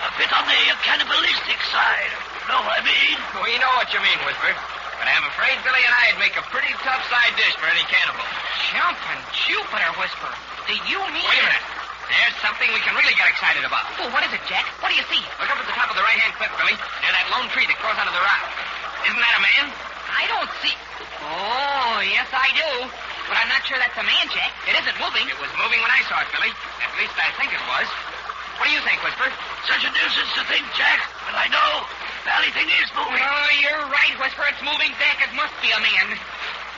A bit on the cannibalistic side. You know what I mean? We know what you mean, Whisper. But I'm afraid Billy and I'd make a pretty tough side dish for any cannibal. Jumping Jupiter, Whisper. Do you mean... Wait a minute. There's something we can really get excited about. Oh, what is it, Jack? What do you see? Look up at the top of the right-hand cliff, Billy, near that lone tree that grows out of the rock. Isn't that a man? I don't see... Oh, yes, I do. But I'm not sure that's a man, Jack. It isn't moving. It was moving when I saw it, Billy. At least I think it was. What do you think, Whisper? Such a nuisance to think, Jack. But I know. The valley thing is moving. Oh, you're right, Whisper. It's moving back. It must be a man.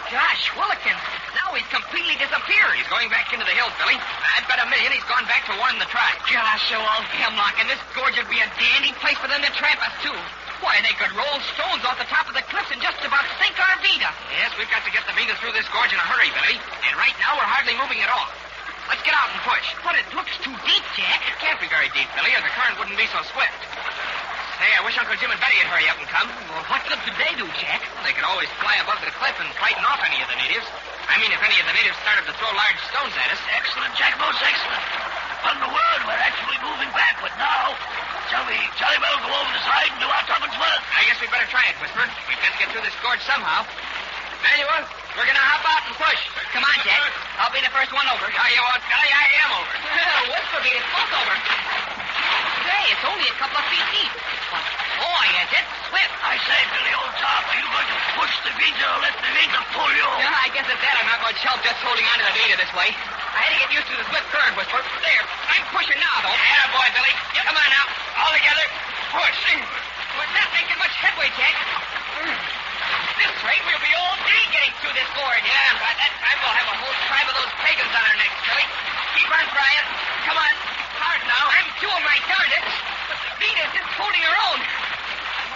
Gosh, Willikins. Now he's completely disappeared. He's going back into the hills, Billy. I've bet $1 million he's gone back to warn the tribe. Gosh, so all hemlock, and this gorge would be a dandy place for them to trap us, too. Why, they could roll stones off the top of the cliffs and just about sink our Vita. Yes, we've got to get the Vita through this gorge in a hurry, Billy. And right now, we're hardly moving at all. Let's get out and push. But it looks too deep, Jack. It can't be very deep, Billy, or the current wouldn't be so swift. Say, I wish Uncle Jim and Betty would hurry up and come. Well, what good could they do, Jack? They could always fly above the cliff and frighten off any of the natives. I mean, if any of the natives started to throw large stones at us. Excellent, Jack, most excellent. On the word, we're actually moving backward now. Shall we jolly well go over the side and do our tuppence work? I guess we'd better try it, Whisper. We've got to get through this gorge somehow. Manuel, We're going to hop out and push. Come on, Jack. I'll be the first one over. Now you want, Billy? I am over. Whisper beat us both over. Say, it's only a couple of feet deep. But, boy, is it swift. I say, Billy, old top, are you going to push the Vita or let the Vita pull you? Yeah, I guess at that I'm not much help just holding on to the Vita this way. I had to get used to the swift current, Whisper. There. I'm pushing now, though. Yeah, boy, Billy. Yep. Come on now. All together. Push. We're not making much headway, Jack. This rate, we'll be all day getting through this gorge. Yeah, and by that time we'll have a whole tribe of those pagans on our necks, Billy. Keep on trying. Come on. Hard now. I'm doing my darndest. But the Vita's just holding her own.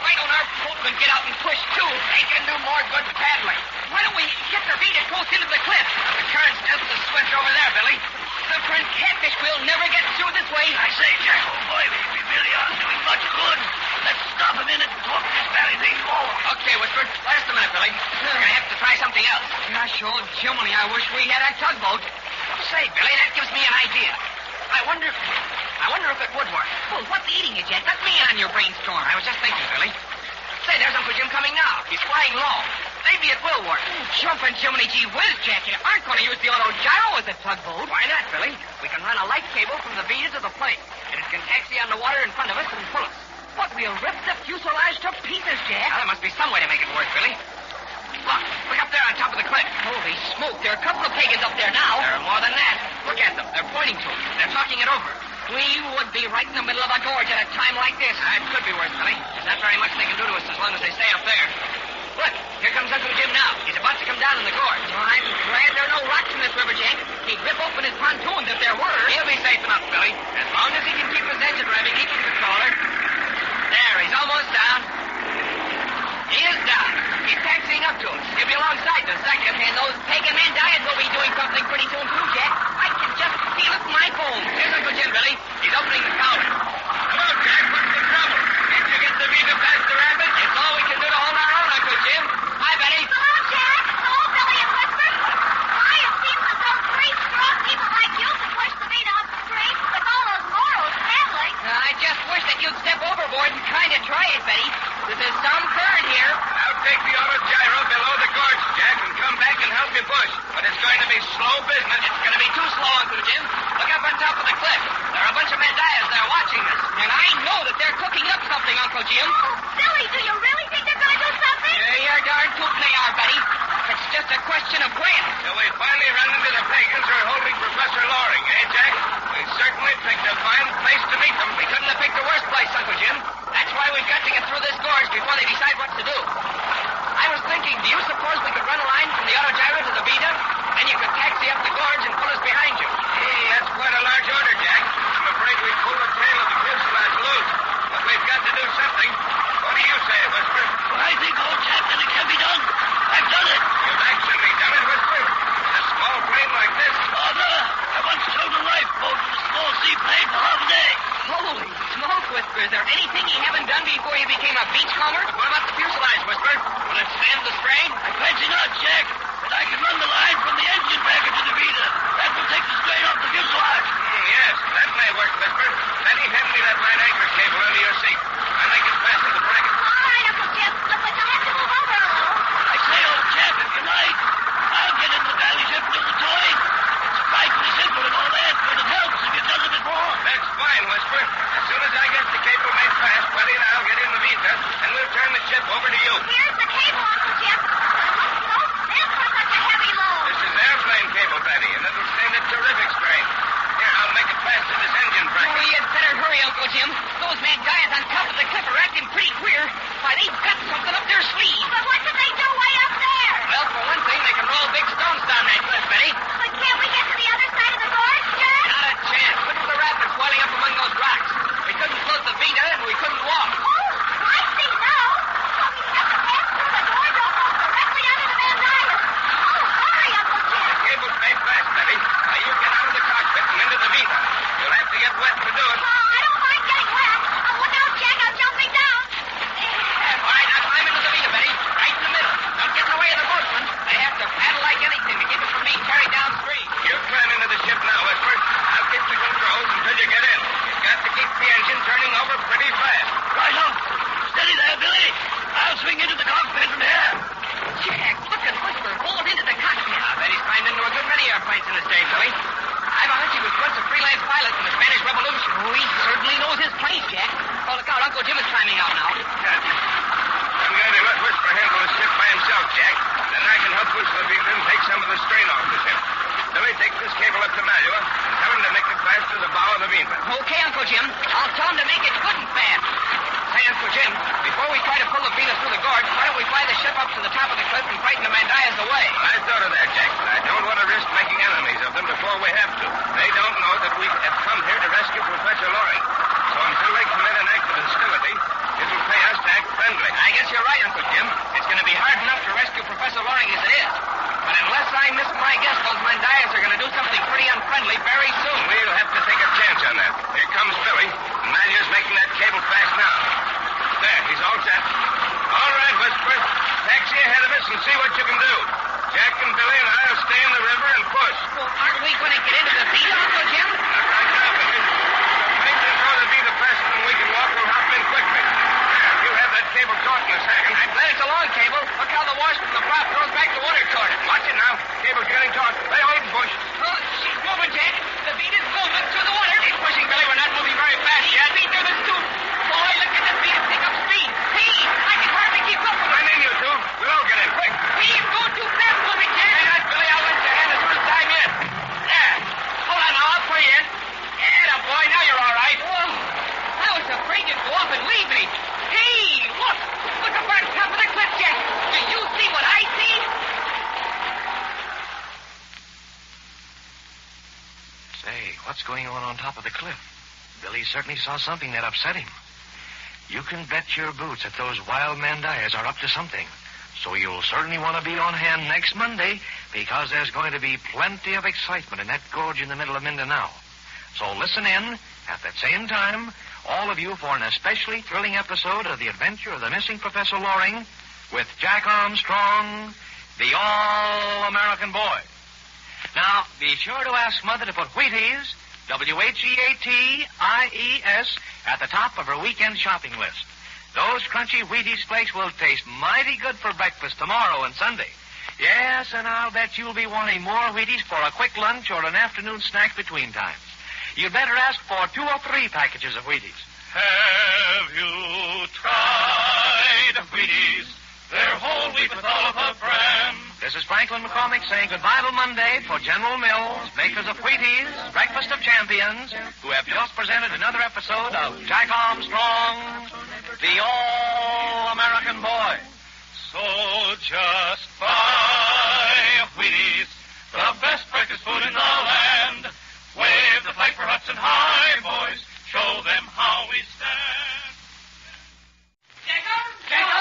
Why don't our boatmen get out and push, too? They can do more good paddling. Why don't we get the Vita close into the cliff? The current's just as swift over there, Billy. The current catfish will never get through this way. I say, Jack, old boy, we really aren't doing much good. Let's stop a minute and talk this valley thing over. Okay, Whisper. Last a minute, Billy. We're going to have to try something else. Gosh, old Jiminy, I wish we had a tugboat. Say, Billy, that gives me an idea. I wonder if it would work. Well, what's eating you, Jack? Let me in on your brainstorm. I was just thinking, Billy. Say, there's Uncle Jim coming now. He's flying low. Maybe it will work. Jumping Jiminy gee whiz, Jack. You aren't going to use the auto gyro as a tugboat. Why not, Billy? We can run a light cable from the Vita to the plane, and it can taxi on the water in front of us and pull us. But we'll rip the fuselage to pieces, Jack. Now, there must be some way to make it work, Billy. Look up there on top of the cliff. Holy smoke, there are a couple of pagans up there now. There are more than that. Look at them. They're pointing to us. They're talking it over. We would be right in the middle of a gorge at a time like this. It could be worse, Billy. There's not very much they can do to us as long as they stay up there. Look, here comes Uncle Jim now. He's about to come down in the gorge. Oh, I'm glad there are no rocks in this river, Jack. He'd rip open his pontoons if there were. He'll be safe enough, Billy. As long as he can keep his engine revving, he can control her. There, he's almost down. He is down. He's taxiing up to us. He'll be alongside in a second. And those pagan mandias will be doing something pretty soon, too, Jack. I can just feel it in my bones. Here's Uncle Jim, Billy. He's opening the counter. Hello, Jack. What's the trouble? Can't you get the Vita past the rapids? It's all we can do to hold our own, Uncle Jim. Hi, Betty. Hello, Jack. Hello, Billy and Whisper. Why, it seems as though three strong people like you could push the Vita up the stream with all those morals paddling. I just wish that you'd step overboard and kind of try it, Betty. This is some current here. I'll take the auto gyro below the gorge, Jack, and come back and help you push. But it's going to be slow business. It's going to be too slow, Uncle Jim. Look up on top of the cliff. There are a bunch of mandias there watching us. And I know that they're cooking up something, Uncle Jim. Oh, Billy, do you really think they're going to do something? You're darn tootin' they are, Betty. It's just a question of when. So we finally run into the pagans who are holding Professor Loring, eh, Jack? We certainly picked a fine place to meet them. We couldn't have picked a worse place, Uncle Jim. That's why we've got to get through this gorge before they decide what to do. I was thinking, do you suppose we could run a line from the auto gyro to the Vita? Then you could taxi up the gorge and pull us behind you. Hey, that's quite a large order, Jack. I'm afraid we pulled the tail of the fuselage loose. But we've got to do something. What do you say, Whisper? Well, I think, old chap, that it can be done. I've done it. You've actually done it, Whisper? In a small plane like this? Oh, no. I once towed a lifeboat with a small seaplane for half a day. Holy smoke, Whisper. Is there anything you haven't done before you became a beachcomber? What about the fuselage, Whisper? Will it stand the strain? I fancy not, Jack. But I can run the line from the engine back into the Vita. That will take the strain off the fuselage. Yes, that may work, Whisper. Betty, hand me that right anchor cable under your seat. I'll make it fast to the bracket. All right, Uncle Jim. But you'll have to move over a little. I say, old chap, if you like, I'll get in the valley ship and do the towing. It's frightfully simple and all that, but it helps if you've done it before. That's fine, Whisper. As soon as I get the cable made fast, Betty and I'll get in the Vita, and we'll turn the ship over to you. Here's the cable, Uncle Jim. This for such a heavy load. This is airplane cable, Betty, and it'll stand a terrific strain. Here, I'll make it fast to this engine bracket. Oh, you'd better hurry, Uncle Jim. Those mandias on top of the cliff are acting pretty queer. Why, they've got something up their sleeve. But what can they do way up there? Well, for one thing, they can roll big stones down that cliff, Betty. But can't we get to the other side of the gorge, Jack? Not a chance. Look at the rapids boiling up among those rocks. We couldn't float the Vita, and we couldn't walk. Oh, I see now. So we have to pass through the gorge almost directly under the mandias. Oh, hurry, Uncle Jim. The cable's made fast, Betty. Now you get out of the cockpit and into the Vita. You'll have to get wet to do it. Oh, I don't mind getting wet. Look out, Jack. I'm jumping down. All right, now climb into the Vita, Betty. Right in the middle. Don't get in the way of the boatman. They have to paddle like anything to keep us from being carried down ropes to the top of the cliff and frighten the Mandayas away. I thought of that, Jack, but I don't want to risk making enemies of them before we have to. They don't know that we have come here to rescue Professor Loring. So until they commit an act of hostility, it'll pay us to act friendly. I guess you're right, Uncle Jim. It's going to be hard enough to rescue Professor Loring as it is. But unless I miss my guess, those Mandayas are going to do something pretty unfriendly very soon. We'll have to take a chance on that. Here comes Billy. And Malier's making that cable fast now. There, he's all set. All right, Whisper. Taxi ahead of us and see what you can do. Jack and Billy and I'll stay in the river and push. Well, aren't we going to get into the beat, Uncle Jim? Not right now, Billy. The thing is going to be the best and we can walk. We'll hop in quickly. There, you have that cable taut in a second. I'm glad it's a long cable. Look how the wash from the prop throws back the water toward it. Watch it now. Cable's getting taut. Lay hold and push. Oh, she's moving, Jack. The beat is moving through the water. Keep pushing, Billy. We're not moving very fast yet. Beat through the scoop. Boy, look at the beat. Pick up speed. Speed. I can hardly keep up with I'm in, you two. We'll all get in. Quick. He's going too fast for me, Jack. Hey, that's Billy. I'll lend you a hand as soon as I'm in. There. Hold on now. I'll pull you in. Yeah, boy. Now you're all right. Oh, I was afraid you'd go off and leave me. Hey, look. Look up on top of the cliff, Jack. Do you see what I see? Say, what's going on top of the cliff? Billy certainly saw something that upset him. You can bet your boots that those wild Mandayas are up to something. So you'll certainly want to be on hand next Monday because there's going to be plenty of excitement in that gorge in the middle of Mindanao. So listen in at that same time, all of you, for an especially thrilling episode of The Adventure of the Missing Professor Loring with Jack Armstrong, the All-American Boy. Now, be sure to ask Mother to put Wheaties, Wheaties, at the top of her weekend shopping list. Those crunchy Wheaties flakes will taste mighty good for breakfast tomorrow and Sunday. Yes, and I'll bet you'll be wanting more Wheaties for a quick lunch or an afternoon snack between times. You'd better ask for 2 or 3 packages of Wheaties. Have you tried Wheaties? They're whole wheat with all of a brand. This is Franklin McCormick saying goodbye till Monday for General Mills, makers of Wheaties, Breakfast of Champions, who have just presented another episode of Jack Armstrong, the All-American Boy. So just buy Wheaties, the best breakfast food in the land. Wave the flag for Hudson High, boys. Show them how we stand. Jack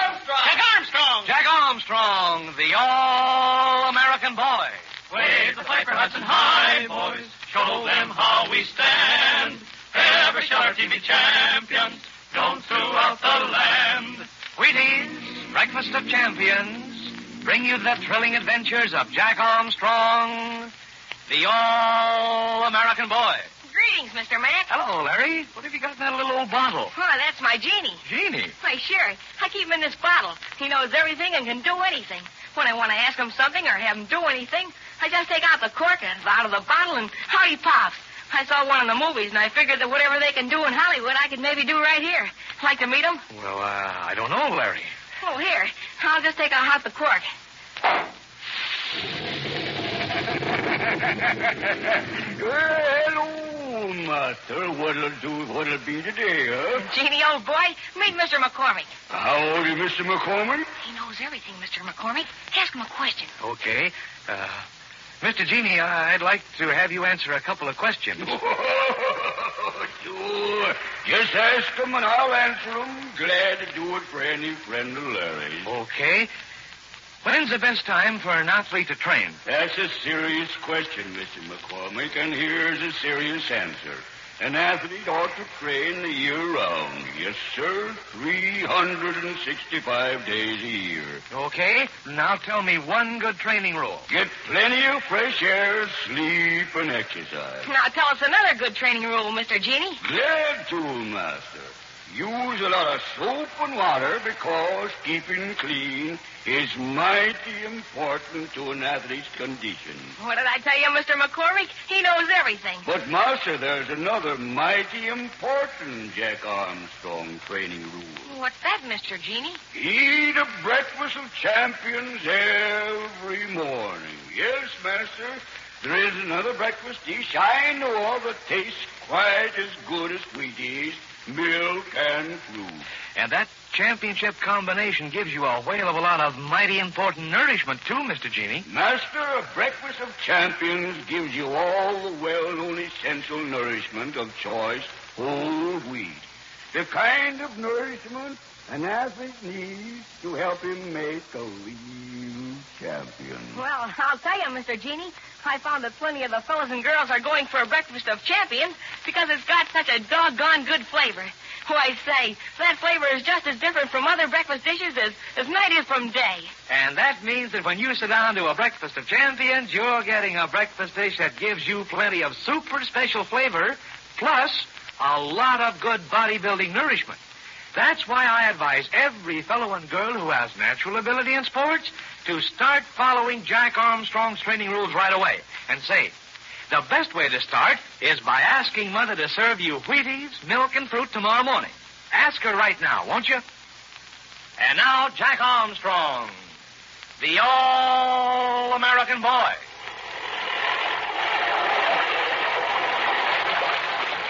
Armstrong! Jack Armstrong! Jack Armstrong, the All-American Boy. Wave the flag for Hudson High, boys. Show them how we stand. Ever shall our team be champions, known throughout the land. Wheaties, Breakfast of Champions, bring you the thrilling adventures of Jack Armstrong, the All-American Boy. Greetings, Mr. Mac. Hello, Larry. What have you got in that little old bottle? Oh, that's my genie. Genie? Why, sure. I keep him in this bottle. He knows everything and can do anything. When I want to ask him something or have him do anything, I just take out the cork out of the bottle and out he pops. I saw one in the movies, and I figured that whatever they can do in Hollywood, I could maybe do right here. Like to meet him? Well, I don't know, Larry. Oh, here. I'll just take out the cork. Hello, Master. What'll be today, huh? Genie, old boy, meet Mr. McCormick. How old is Mr. McCormick? He knows everything, Mr. McCormick. Ask him a question. Okay. Mr. Genie, I'd like to have you answer a couple of questions. Sure. Just ask him and I'll answer them. Glad to do it for any friend of Larry's. Okay. When's the best time for an athlete to train? That's a serious question, Mr. McCormick, and here's a serious answer. An athlete ought to train the year round. Yes, sir. 365 days a year. Okay. Now tell me one good training rule. Get plenty of fresh air, sleep, and exercise. Now tell us another good training rule, Mr. Genie. Glad to, Master. Use a lot of soap and water because keeping clean is mighty important to an athlete's condition. What did I tell you, Mr. McCormick? He knows everything. But, Master, there's another mighty important Jack Armstrong training rule. What's that, Mr. Genie? Eat a breakfast of champions every morning. Yes, Master. There is another breakfast dish I know of that tastes quite as good as Wheaties, milk, and fruit. And that championship combination gives you a whale of a lot of mighty important nourishment, too, Mr. Genie. Master, a breakfast of champions gives you all the well-known essential nourishment of choice whole wheat. The kind of nourishment an athlete needs to help him make a real champion. Well, I'll tell you, Mr. Genie, I found that plenty of the fellas and girls are going for a breakfast of champions because it's got such a doggone good flavor. Why, say, that flavor is just as different from other breakfast dishes as night is from day. And that means that when you sit down to a breakfast of champions, you're getting a breakfast dish that gives you plenty of super special flavor, plus a lot of good bodybuilding nourishment. That's why I advise every fellow and girl who has natural ability in sports to start following Jack Armstrong's training rules right away. And say, the best way to start is by asking Mother to serve you Wheaties, milk, and fruit tomorrow morning. Ask her right now, won't you? And now, Jack Armstrong, the All-American boy.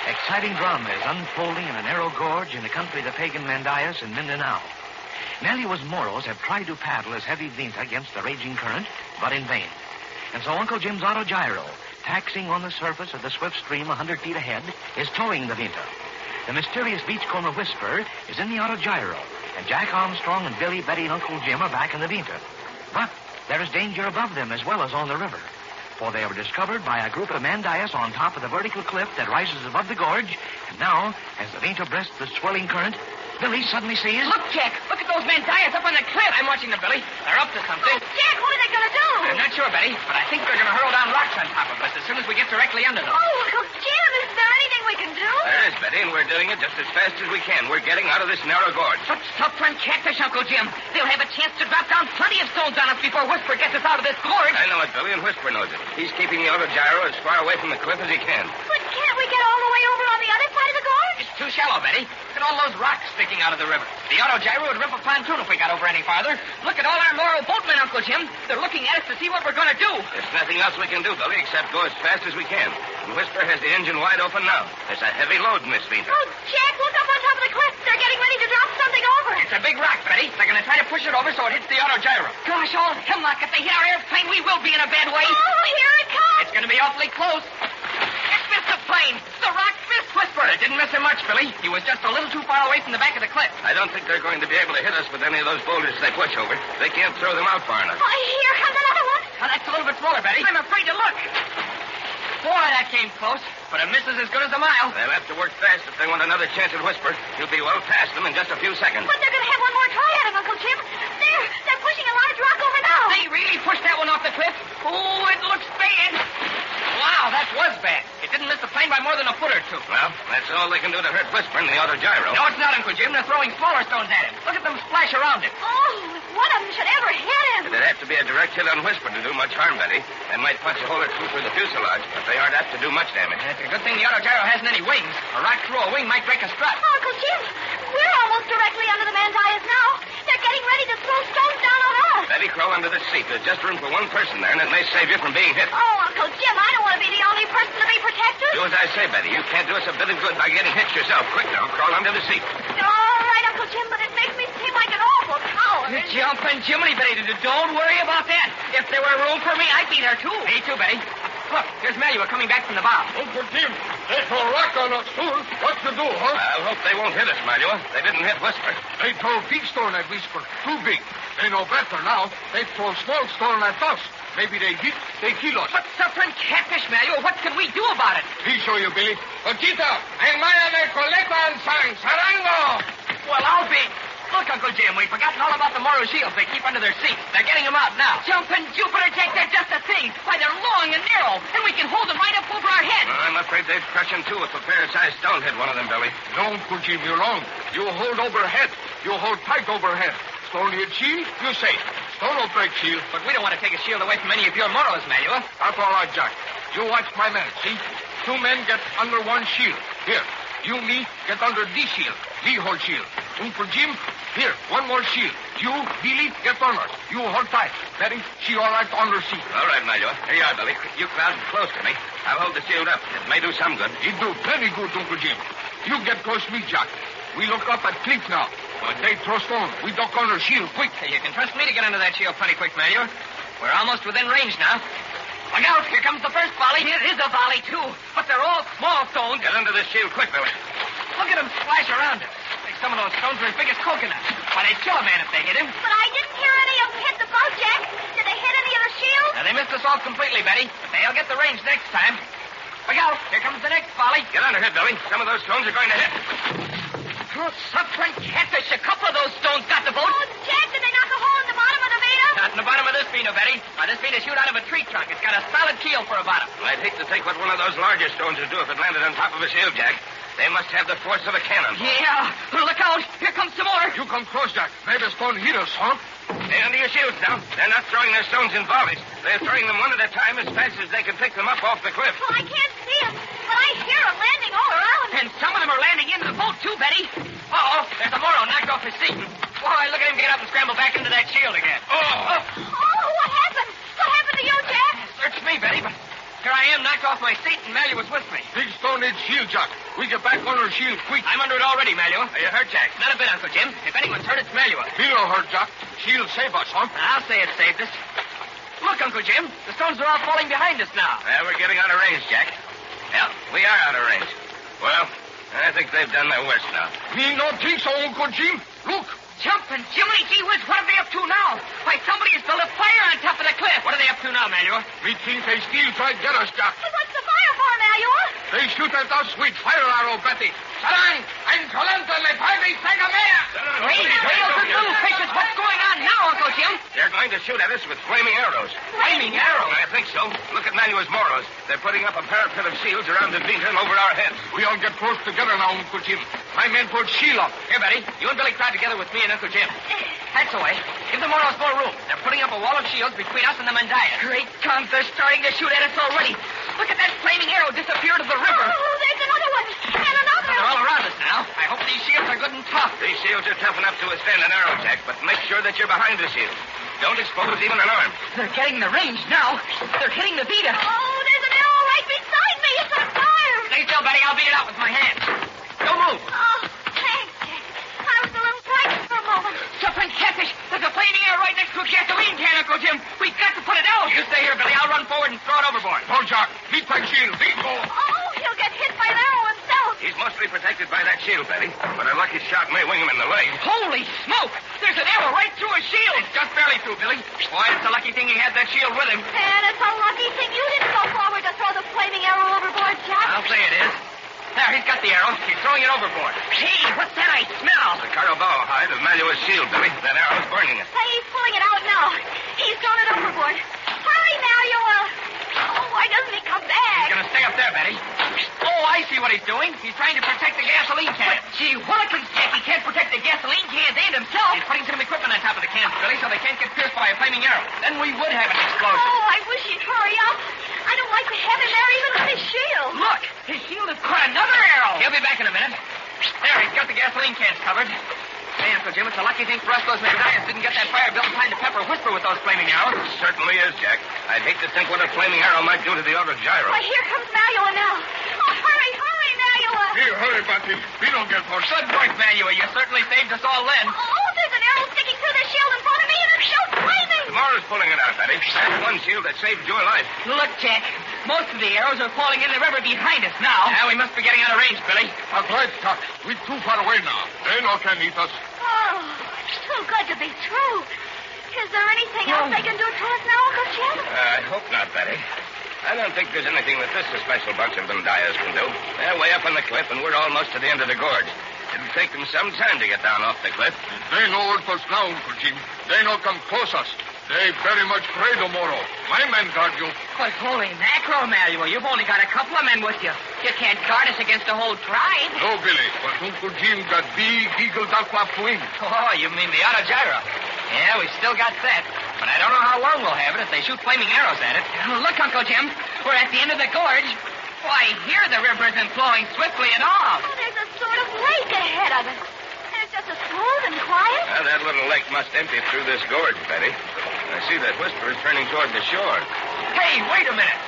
Exciting drama is unfolding in a narrow gorge in the country of the pagan Mandias and Mindanao. Melio's Moros have tried to paddle his heavy Vinta against the raging current, but in vain. And so Uncle Jim's autogyro, taxing on the surface of the swift stream 100 feet ahead, is towing the Vinta. The mysterious beachcomber Whisper is in the autogyro, and Jack Armstrong and Billy, Betty, and Uncle Jim are back in the Vinta. But there is danger above them as well as on the river. For they were discovered by a group of Mandias on top of the vertical cliff that rises above the gorge. And now, as the Vinta breasts the swirling current, Billy suddenly sees... Look, Jack. Look at those Mandias up on the cliff. I'm watching them, Billy. They're up to something. Oh, Jack, what are they going to do? I'm not sure, Betty, but I think they're going to hurl down rocks on top of us as soon as we get directly under them. Oh, Uncle Jim, is there anything we can do? There is, Betty, and we're doing it just as fast as we can. We're getting out of this narrow gorge. Such tough-front catfish, Uncle Jim. They'll have a chance to drop down plenty of stones on us before Whisper gets us out of this gorge. I know it, Billy, and Whisper knows it. He's keeping the autogyro as far away from the cliff as he can. But can't we get all the way over on the other side of the gorge? It's too shallow, Betty. Look at all those rocks sticking out of the river. The autogyro would rip a pontoon if we got over any farther. Look at all our Moro boatmen, Uncle Jim. They're looking at us to see what we're going to do. There's nothing else we can do, Billy, except go as fast as we can. And Whisper has the engine wide open now. There's a heavy load in this Vinta. Oh, Jack, look up on top of the cliff. They're getting ready to drop something over. It's a big rock, Betty. They're going to try to push it over so it hits the autogyro. Gosh, all hemlock, if they hit our airplane, we will be in a bad way. Oh, here it comes. It's going to be awfully close. It missed the plane. The rock missed Whisper. It didn't miss him much, Billy. He was just a little too far away from the back of the cliff. I don't think they're going to be able to hit us with any of those boulders they push over. They can't throw them out far enough. Oh, here comes another one. Now, that's a little bit smaller, Betty. I'm afraid to look. Boy, that came close. But a miss is as good as a mile. They'll have to work fast if they want another chance at Whisper. He'll be well past them in just a few seconds. But they're going to have one more try at him, Uncle Jim. They're pushing a large rock over now. They really pushed that one off the cliff. Oh, it looks bad. Wow, that was bad. It didn't miss the plane by more than a foot or two. Well, that's all they can do to hurt Whisper in the autogyro. No, it's not, Uncle Jim. They're throwing smaller stones at him. Look at them splash around it. Oh, if one of them should ever hit him. It'd have to be a direct hit on Whisper to do much harm, Betty. They might punch a hole or two through the fuselage, but they aren't apt to do much damage. It's a good thing the autogyro hasn't any wings. A rock through a wing might break a strut. Oh, Uncle Jim, we're almost directly under the Mandias now. They're getting ready to throw stones down on us. Betty, crawl under the seat. There's just room for one person there, and it may save you from being hit. Oh, Uncle Jim, I don't want to be the only person to be protected. Do as I say, Betty. You can't do us a bit of good by getting hit yourself. Quick now, crawl under the seat. All right, Uncle Jim, but it makes me seem like an awful coward. Jumping Jiminy, Betty. Don't worry about that. If there were room for me, I'd be there, too. Me too, Betty. Look, here's Melua coming back from the bow. Uncle Jim, they throw a rock on us soon. What to do, huh? I'll hope they won't hit us, Melua. They didn't hit Whisper. They throw big stone at Whisper. Too big. They know better now. They throw small stone at us. Maybe they hit, they kill us. But suffering catfish, Melua, what can we do about it? He show you, Billy. Ochita, en maya de coleta and sang, sarango. Well, I'll be... Look, Uncle Jim, we've forgotten all about the Moro shields they keep under their seats. They're getting them out now. Jumping Jupiter, Jack, they're just the thing. Why, they're long and narrow, and we can hold them right up over our heads. I'm afraid they'd crush him, too, if a fair-sized stone hit one of them, Billy. No, Uncle Jim, you're wrong. You hold overhead. You hold tight overhead. Stone hit shield, you say. Stone will break shield. But we don't want to take a shield away from any of your Moros, Melua. That's all right, Jack. You watch my men, see? 2 men get under one shield. Here. You, me, get under this shield. Me hold shield. Uncle Jim, here, one more shield. You, Billy, get on us. You hold tight. Betty, she all right on her seat. All right, Melua. Here you are, Billy. You crowd close to me. I'll hold the shield up. It may do some good. It do plenty good, Uncle Jim. You get close to me, Jack. We look up at cliff now. When they throw stone, we duck under shield quick. Hey, you can trust me to get under that shield pretty quick, Malio. We're almost within range now. Look out, here comes the first volley. It is a volley, too. But they're all small stones. Get under the shield quick, Billy. Look at them splash around it. Like some of those stones are as big as coconuts. Why, they'd kill a man if they hit him. But I didn't hear any of them hit the boat, Jack. Did they hit any of the shield? Now, they missed us all completely, Betty. But they'll get the range next time. Look out, here comes the next volley. Get under here, Billy. Some of those stones are going to hit. Oh, suffering catfish. A couple of those stones got the boat. Oh, Jack, did they knock a hole in the bottom of the Veda? Not in the bottom of this Veda, Betty. Now, this Veda shoot out of a tree trunk. It's got a solid keel for a bottom. I'd hate to think what one of those larger stones would do if it landed on top of a shield, Jack. They must have the force of a cannon. Yeah. Look out. Here comes some more. You come close, Jack. Maybe a stone hit us, huh? Stay under your shields now. They're not throwing their stones in volleys. They're throwing them one at a time as fast as they can pick them up off the cliff. Well, I can't see them, but I hear them landing all around. And some of them are landing into the boat, too, Betty. Uh-oh, there's a Moro knocked off his seat. Boy, look at him get up and scramble back into that shield again. Oh, what happened? What happened to you, Jack? Search me, Betty, but here I am knocked off my seat and Malio was with me. Big stone needs shield, Jack. We get back under shield quick. I'm under it already, Malio. Are you hurt, Jack? Not a bit, Uncle Jim. If anyone's hurt, it's Malio. Feel no hurt, Jack. Shield save us, huh? I'll say it saved us. Look, Uncle Jim, the stones are all falling behind us now. Well, we're getting out of range, Jack. Yeah, we are out of range. Well, I think they've done their worst now. Me not think so, Uncle Jim. Look. Jumping Jiminy gee whiz, what are they up to now? Why, somebody has built a fire on top of the cliff. What are they up to now, Malio? Me think they still try to get us, Jack. But what's the fire for, Malio? They shoot at us with fire arrow, Betty. Sarang! And Colanta le Pavi Sagamea! Hey, whales and little fishes, what's going on now, Uncle Jim? They're going to shoot at us with flaming arrows. Flaming arrows? I think so. Look at Manuel's Moros. They're putting up a parapet of shields around the Vita and over our heads. We all get close together now, Uncle Jim. My men put shield up. Here, Betty, you and Billy crowd together with me and Uncle Jim. That's the way. Give the Moros more room. They're putting up a wall of shields between us and the Mandaya. Great guns, they're starting to shoot at us already. Look at that flaming arrow disappear to the river. Oh, there's another one. And another. They're all around us now. I hope these shields are good and tough. These shields are tough enough to withstand an arrow, Jack, but make sure that you're behind the shield. Don't expose even an arm. They're getting the range now. They're hitting the Vita. Oh, there's an arrow right beside me. It's on fire. Stay still, Betty. I'll beat it out with my hands. Don't move. Oh, thanks, Jack. I was a little frightened for a moment. Suffering catfish. There's a flaming arrow right next to a gasoline can, Uncle Jim. We've got to put it out. You stay here, Billy. I'll run forward and throw it overboard. No, Jack. Lead my shield. Lead go. Oh, he'll get hit by an arrow himself. He's mostly protected by that shield, Betty, but a lucky shot may wing him in the leg. Holy smoke! There's an arrow right through his shield. It's just barely through, Billy. Boy, it's a lucky thing he had that shield with him. And it's a lucky thing you didn't go forward to throw the flaming arrow overboard, Jack. I'll say it is. There, he's got the arrow. He's throwing it overboard. Hey, what's that I smell? The carabao hide of Manuel's shield, Billy. That arrow's burning it. He's pulling it out now. He's thrown it overboard. Hurry, Manuel. Oh, why doesn't he come back? He's going to stay up there, Betty. Oh, I see what he's doing. He's trying to protect the gasoline can. But, gee whillikins, Jack, he can't protect the gasoline cans and himself. He's putting some equipment on top of the cans, Billy, so they can't get pierced by a flaming arrow. Then we would have an explosion. Oh, I wish he'd hurry up. I don't like to have him there even with his shield. Look, his shield has caught another arrow. He'll be back in a minute. There, he's got the gasoline cans covered. Hey, Uncle Jim, it's a lucky thing for us those Mandayas didn't get that fire built behind the pepper whisper with those flaming arrows. It certainly is, Jack. I'd hate to think what a flaming arrow might do to the auto gyro. Why, here comes Manuel now. Oh, hurry, Manuel. Here, hurry, Betty. We don't get more. Good work, Manuel. You certainly saved us all then. Oh, there's an arrow sticking through the shield in front of me, and it's still flaming. Tomorrow's pulling it out, Betty. That's one shield that saved your life. Look, Jack. Most of the arrows are falling in the river behind us now. Yeah, we must be getting out of range, Billy. That's right, Chuck. We're too far away now. They no can eat us. Oh, it's too good to be true. Is there anything else they can do to us now, Uncle Jim? I hope not, Betty. I don't think there's anything that this special bunch of Mandayas can do. They're way up on the cliff, and we're almost to the end of the gorge. It'll take them some time to get down off the cliff. They know what us now, Uncle Jim. They no come close us. They very much afraid of Moro. My men guard you. But holy mackerel, Manuel, you've only got a couple of men with you. You can't guard us against the whole tribe. No, Billy, but Uncle Jim got big eagle duck-flap wings. Oh, you mean the auto gyro? Yeah, we still got that. But I don't know how long we'll have it if they shoot flaming arrows at it. Look, Uncle Jim, we're at the end of the gorge. Why, here the river isn't flowing swiftly at all. Oh, there's a sort of lake ahead of us. And it's just as smooth and quiet. Well, that little lake must empty through this gorge, Betty. I see that whisper is turning toward the shore. Hey, wait a minute.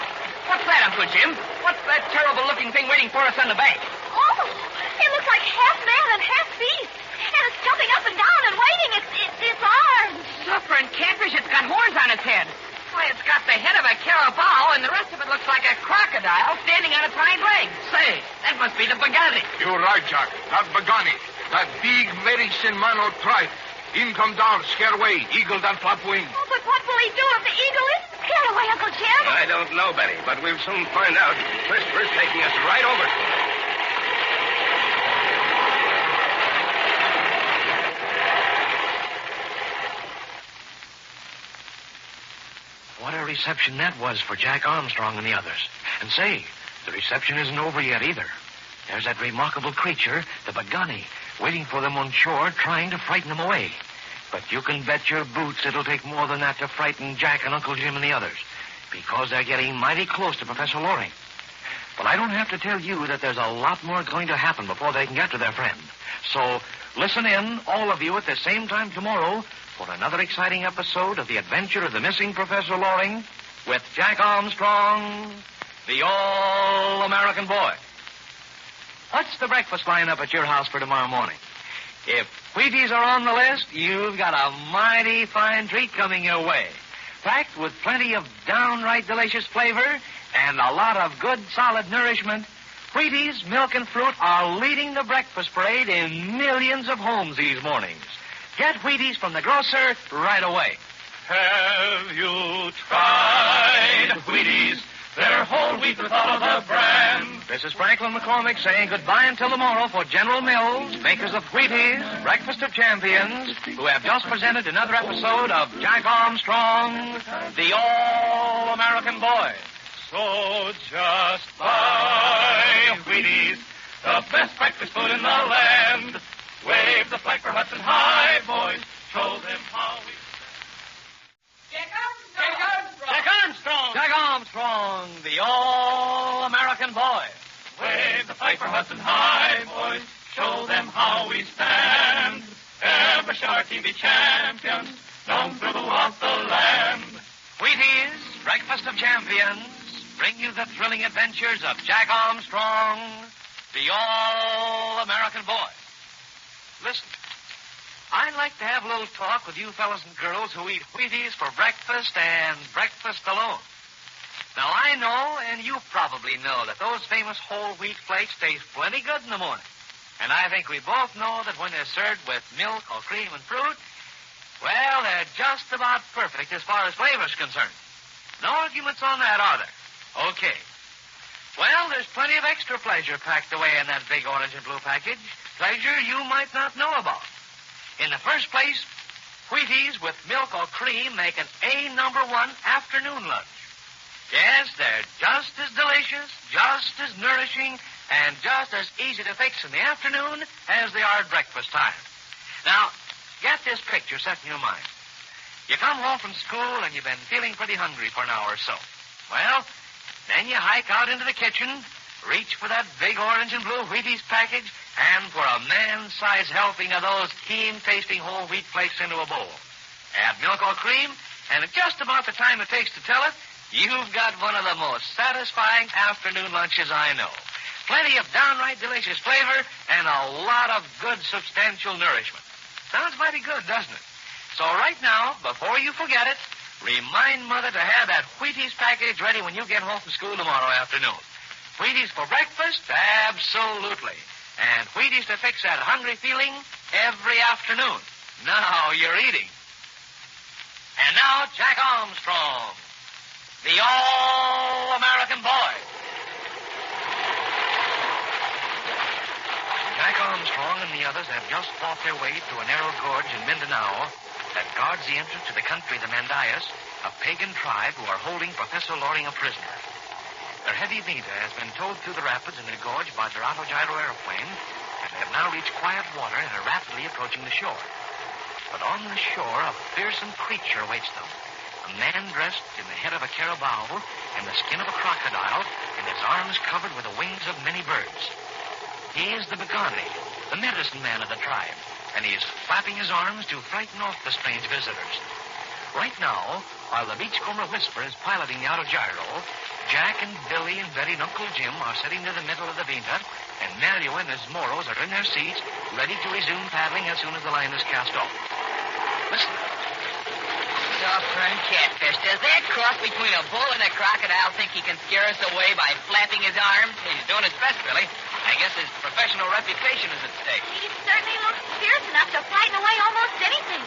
What's that, Uncle Jim? What's that terrible-looking thing waiting for us on the bank? Oh, It looks like half man and half beast. And it's jumping up and down and waving its arms. Suffering catfish, it's got horns on its head. Why, it's got the head of a carabao, and the rest of it looks like a crocodile standing on its hind legs. Say, that must be the Pagani. You're right, Jack. That Pagani. That big medicine man or tribe. Him come down, scare away, eagle that flap wing. Oh, but what will he do if the eagle is scared away, Uncle Jim? I don't know, Betty, but we'll soon find out. Whisper's taking us right over. What a reception that was for Jack Armstrong and the others. And say, the reception isn't over yet either. There's that remarkable creature, the Pagani, waiting for them on shore, trying to frighten them away. But you can bet your boots it'll take more than that to frighten Jack and Uncle Jim and the others, because they're getting mighty close to Professor Loring. But I don't have to tell you that there's a lot more going to happen before they can get to their friend. So listen in, all of you, at the same time tomorrow for another exciting episode of The Adventure of the Missing Professor Loring with Jack Armstrong, the All-American Boy. What's the breakfast lineup at your house for tomorrow morning? If Wheaties are on the list, you've got a mighty fine treat coming your way. Packed with plenty of downright delicious flavor and a lot of good, solid nourishment, Wheaties, milk, and fruit are leading the breakfast parade in millions of homes these mornings. Get Wheaties from the grocer right away. Have you tried Wheaties? They're whole wheat with all of the brand. This is Franklin McCormick saying goodbye until tomorrow for General Mills, makers of Wheaties, Breakfast of Champions, who have just presented another episode of Jack Armstrong, the All-American Boy. So just buy Wheaties, the best breakfast food in the land. Wave the flag for Hudson High, boys. Show them how we... Jack Armstrong! Jack Armstrong! Jack Armstrong, the All-American Boy. Wave the flag for Hudson High, boys. Show them how we stand. Ever shall our team be champions, known throughout the land. Wheaties, Breakfast of Champions, bring you the thrilling adventures of Jack Armstrong, the All-American Boy. Listen, I'd like to have a little talk with you fellas and girls who eat Wheaties for breakfast and breakfast alone. Now, I know, and you probably know, that those famous whole wheat flakes taste plenty good in the morning. And I think we both know that when they're served with milk or cream and fruit, well, they're just about perfect as far as flavor's concerned. No arguments on that, are there? Okay. Well, there's plenty of extra pleasure packed away in that big orange and blue package. Pleasure you might not know about. In the first place, Wheaties with milk or cream make an A #1 afternoon lunch. Yes, they're just as delicious, just as nourishing, and just as easy to fix in the afternoon as they are at breakfast time. Now, get this picture set in your mind. You come home from school and you've been feeling pretty hungry for an hour or so. Well, then you hike out into the kitchen, reach for that big orange and blue Wheaties package, and pour a man-sized helping of those keen-tasting whole wheat flakes into a bowl. Add milk or cream, and at just about the time it takes to tell it, you've got one of the most satisfying afternoon lunches I know. Plenty of downright delicious flavor and a lot of good, substantial nourishment. Sounds mighty good, doesn't it? So right now, before you forget it, remind Mother to have that Wheaties package ready when you get home from school tomorrow afternoon. Wheaties for breakfast? Absolutely. And Wheaties to fix that hungry feeling every afternoon. Now you're eating. And now, Jack Armstrong, the All-American Boy. Jack Armstrong and the others have just fought their way through a narrow gorge in Mindanao that guards the entrance to the country of the Mandayas, a pagan tribe who are holding Professor Loring a prisoner. Their heavy meter has been towed through the rapids in the gorge by their autogyro airplane, and they have now reached quiet water and are rapidly approaching the shore. But on the shore, a fearsome creature awaits them. A man dressed in the head of a carabao and the skin of a crocodile, and his arms covered with the wings of many birds. He is the Pagani, the medicine man of the tribe, and he is flapping his arms to frighten off the strange visitors. Right now, while the beachcomber Whisper is piloting the autogyro, Jack and Billy and Betty and Uncle Jim are sitting near the middle of the Vinta and Malua and his Moros are in their seats, ready to resume paddling as soon as the line is cast off. Listen. Suffering catfish. Does that cross between a bull and a crocodile think he can scare us away by flapping his arms? He's doing his best, Billy. I guess his professional reputation is at stake. He certainly looks fierce enough to frighten away almost anything.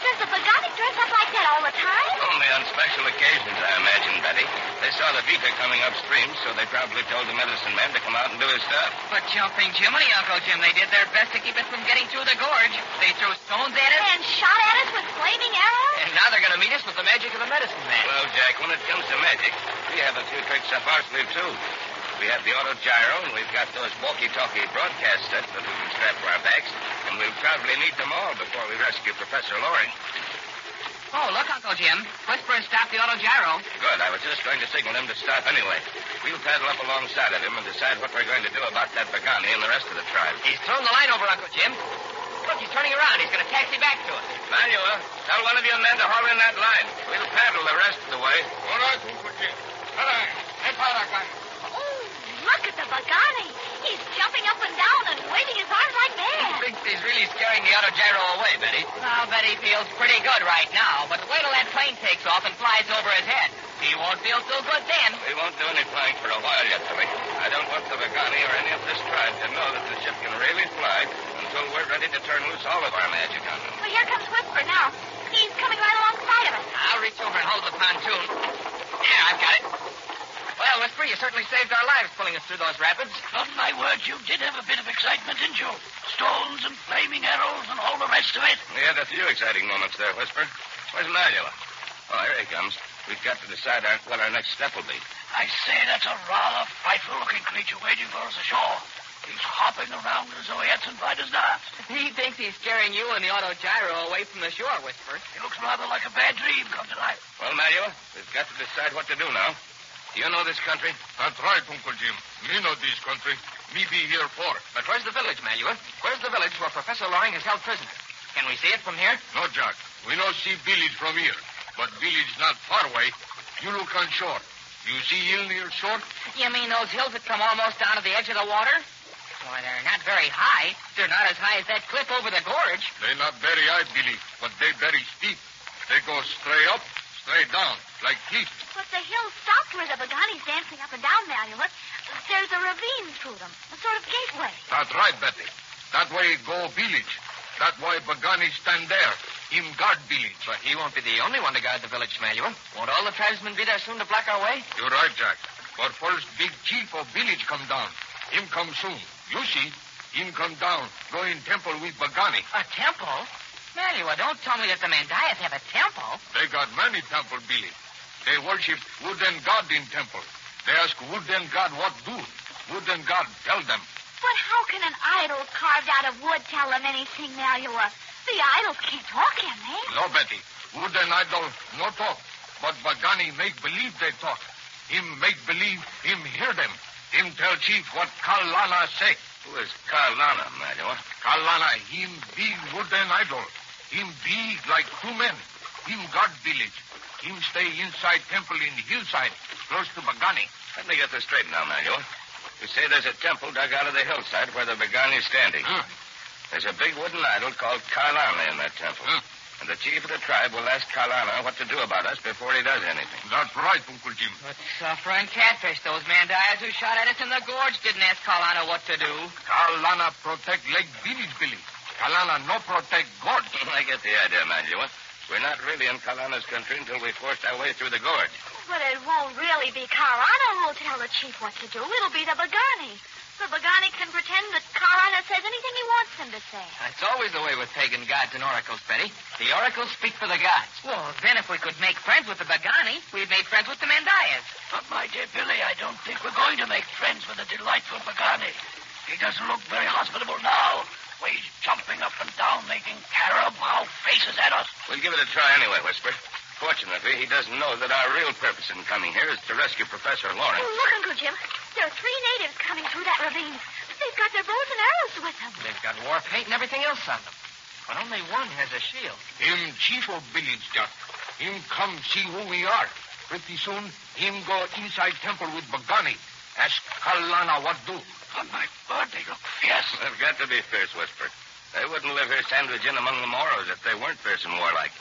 Does the Pagani dress up like that all the time? Only on special occasions, I imagine, Betty. They saw the beaker coming upstream, so they probably told the medicine man to come out and do his stuff. But jumping Jiminy, Uncle Jim, they did their best to keep us from getting through the gorge. They threw stones at us. And shot at us with flaming arrows? And now they're going to meet us with the magic of the medicine man. Well, Jack, when it comes to magic, we have a few tricks up our sleeve, too. We have the auto gyro, and we've got those walkie-talkie broadcast sets that we can strap to our backs, and we'll probably need them all before we rescue Professor Loring. Oh, look, Uncle Jim. Whisper and stop the auto gyro. Good. I was just going to signal him to stop anyway. We'll paddle up alongside of him and decide what we're going to do about that Pagani and the rest of the tribe. He's thrown the line over, Uncle Jim. Look, he's turning around. He's going to taxi back to us. Manuel, tell one of your men to haul in that line. We'll paddle the rest of the way. All right, Uncle Jim. All right. Hey, Paragon. Look at the Pagani. He's jumping up and down and waving his arms like He mad. thinks he's really scaring the auto gyro away, Betty. I'll bet he feels pretty good right now, but wait till that plane takes off and flies over his head. He won't feel so good then. We won't do any flying for a while yet, Billy. I don't want the Pagani or any of this tribe to know that the ship can really fly until we're ready to turn loose all of our magic on them. Well, here comes Whisper now. He's coming right alongside of us. I'll reach over and hold the pontoon. There, I've got it. Well, Whisper, you certainly saved our lives pulling us through those rapids. On my word, you did have a bit of excitement, didn't you? Stones and flaming arrows and all the rest of it. We had a few exciting moments there, Whisper. Where's Manuel? Oh, here he comes. We've got to decide what our next step will be. I say that's a rather frightful-looking creature waiting for us ashore. He's hopping around as though he had some fighters dance. He thinks he's scaring you and the auto gyro away from the shore, Whisper. He looks rather like a bad dream come to life. Well, Manuel, we've got to decide what to do now. Do you know this country? That's right, Uncle Jim. Me know this country. Me be here for. But where's the village, Manuel? Where's the village where Professor Loring is held prisoner? Can we see it from here? No, Jack. We no see village from here. But village not far away. You look on shore. You see hill near shore? You mean those hills that come almost down to the edge of the water? Why, they're not very high. They're not as high as that cliff over the gorge. They not very high, Billy, but they very steep. They go straight up, straight down, like cliff. But the hills stop where the Pagani's dancing up and down, Manuel. There's a ravine through them, a sort of gateway. That's right, Betty. That way go village. That why Pagani stand there. Him guard village. But he won't be the only one to guard the village, Manuel. Won't all the tribesmen be there soon to block our way? You're right, Jack. But first, big chief of village come down. Him come soon. You see, him come down, go in temple with Pagani. A temple? Manuel, don't tell me that the Mandayas have a temple. They got many temple, Billy. They worship wooden god in temple. They ask wooden god what do. Wooden god tell them. But how can an idol carved out of wood tell them anything, Manuel? The idols can't talk, can they? No, Betty. Wooden idol no talk. But Pagani make believe they talk. Him make believe him hear them. Him tell chief what Kalana say. Who is Kalana, Manuel? Kalana, him big wooden idol. Him big like two men. Him guard village. Him stay inside temple in hillside, close to Pagani. Let me get this straight now, Manuel. You say there's a temple dug out of the hillside where the Pagani is standing. There's a big wooden idol called Kalana in that temple. And the chief of the tribe will ask Kalana what to do about us before he does anything. That's right, Uncle Jim. But suffering catfish, those Mandayas who shot at us in the gorge didn't ask Kalana what to do. Kalana protect Lake Village, Billy. Kalana no protect God. I get the idea, Manuel. We're not really in Kalana's country until we forced our way through the gorge. But it won't really be Kalana who'll tell the chief what to do. It'll be the Pagani. The Pagani can pretend that Kalana says anything he wants him to say. That's always the way with pagan gods and oracles, Betty. The oracles speak for the gods. Well, then if we could make friends with the Pagani, we'd make friends with the Mandayas. But, my dear Billy, I don't think we're going to make friends with the delightful Pagani. He doesn't look very hospitable now. He's jumping up and down, making carabao faces at us. We'll give it a try anyway, Whisper. Fortunately, he doesn't know that our real purpose in coming here is to rescue Professor Loring. Oh, look, Uncle Jim. There are 3 natives coming through that ravine. They've got their bows and arrows with them. They've got war paint and everything else on them. But only one has a shield. Him chief of village, Jack. Him come see who we are. Pretty soon, him go inside temple with Pagani. Ask Kalana what do. On my God, they look fierce. They've got to be fierce, Whisper. They wouldn't live here sandwiched in among the Moros if they weren't fierce and warlike.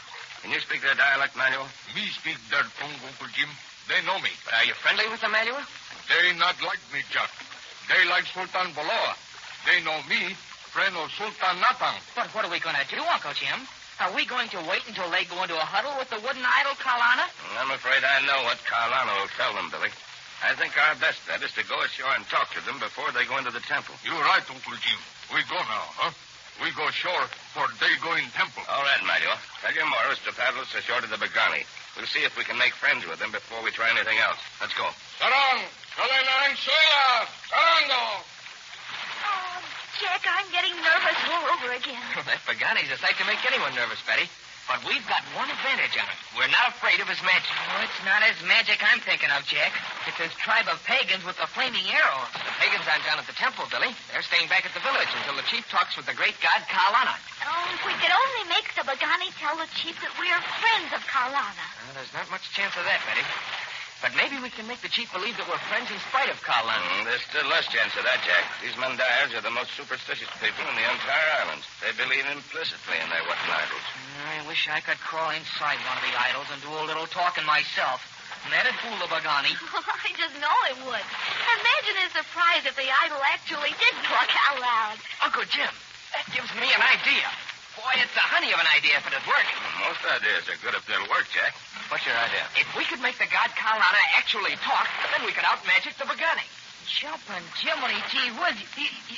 Can you speak their dialect, Manuel? Me speak their tongue, Uncle Jim. They know me. But are you friendly with them, Manuel? They not like me, Jack. They like Sultan Baloa. They know me, friend of Sultan Natang. But what are we going to do, Uncle Jim? Are we going to wait until they go into a huddle with the wooden idol, Kalana? I'm afraid I know what Kalana will tell them, Billy. I think our best bet is to go ashore and talk to them before they go into the temple. You're right, Uncle Jim. We go now, huh? We go ashore, for they go in temple. All right, Manuel. Tell your Moros to paddle us ashore to the Bagani. We'll see if we can make friends with them before we try anything else. Let's go. Sarang! Sarango! Oh, Jack, I'm getting nervous all over again. That Pagani's a sight to make anyone nervous, Betty. But we've got one advantage on him. We're not afraid of his magic. Oh, it's not his magic I'm thinking of, Jack. It's his tribe of pagans with the flaming arrows. The pagans aren't down at the temple, Billy. They're staying back at the village until the chief talks with the great god Kalana. Oh, if we could only make the Bagani tell the chief that we're friends of Kalana. There's not much chance of that, Betty. But maybe we can make the chief believe that we're friends in spite of Kalana. There's still less chance of that, Jack. These Mandayas are the most superstitious people in the entire islands. They believe implicitly in their wooden idols. I wish I could crawl inside one of the idols and do a little talking myself. And that'd fool the Bagani. Oh, I just know it would. Imagine his surprise if the idol actually did talk out loud. Uncle Jim, that gives me an idea. Boy, it's a honey of an idea if it'd work. Most ideas are good if they'll work, Jack. What's your idea? If we could make the god Kalana actually talk, then we could out-magic the Bagani. Jumping Jiminy gee whiz.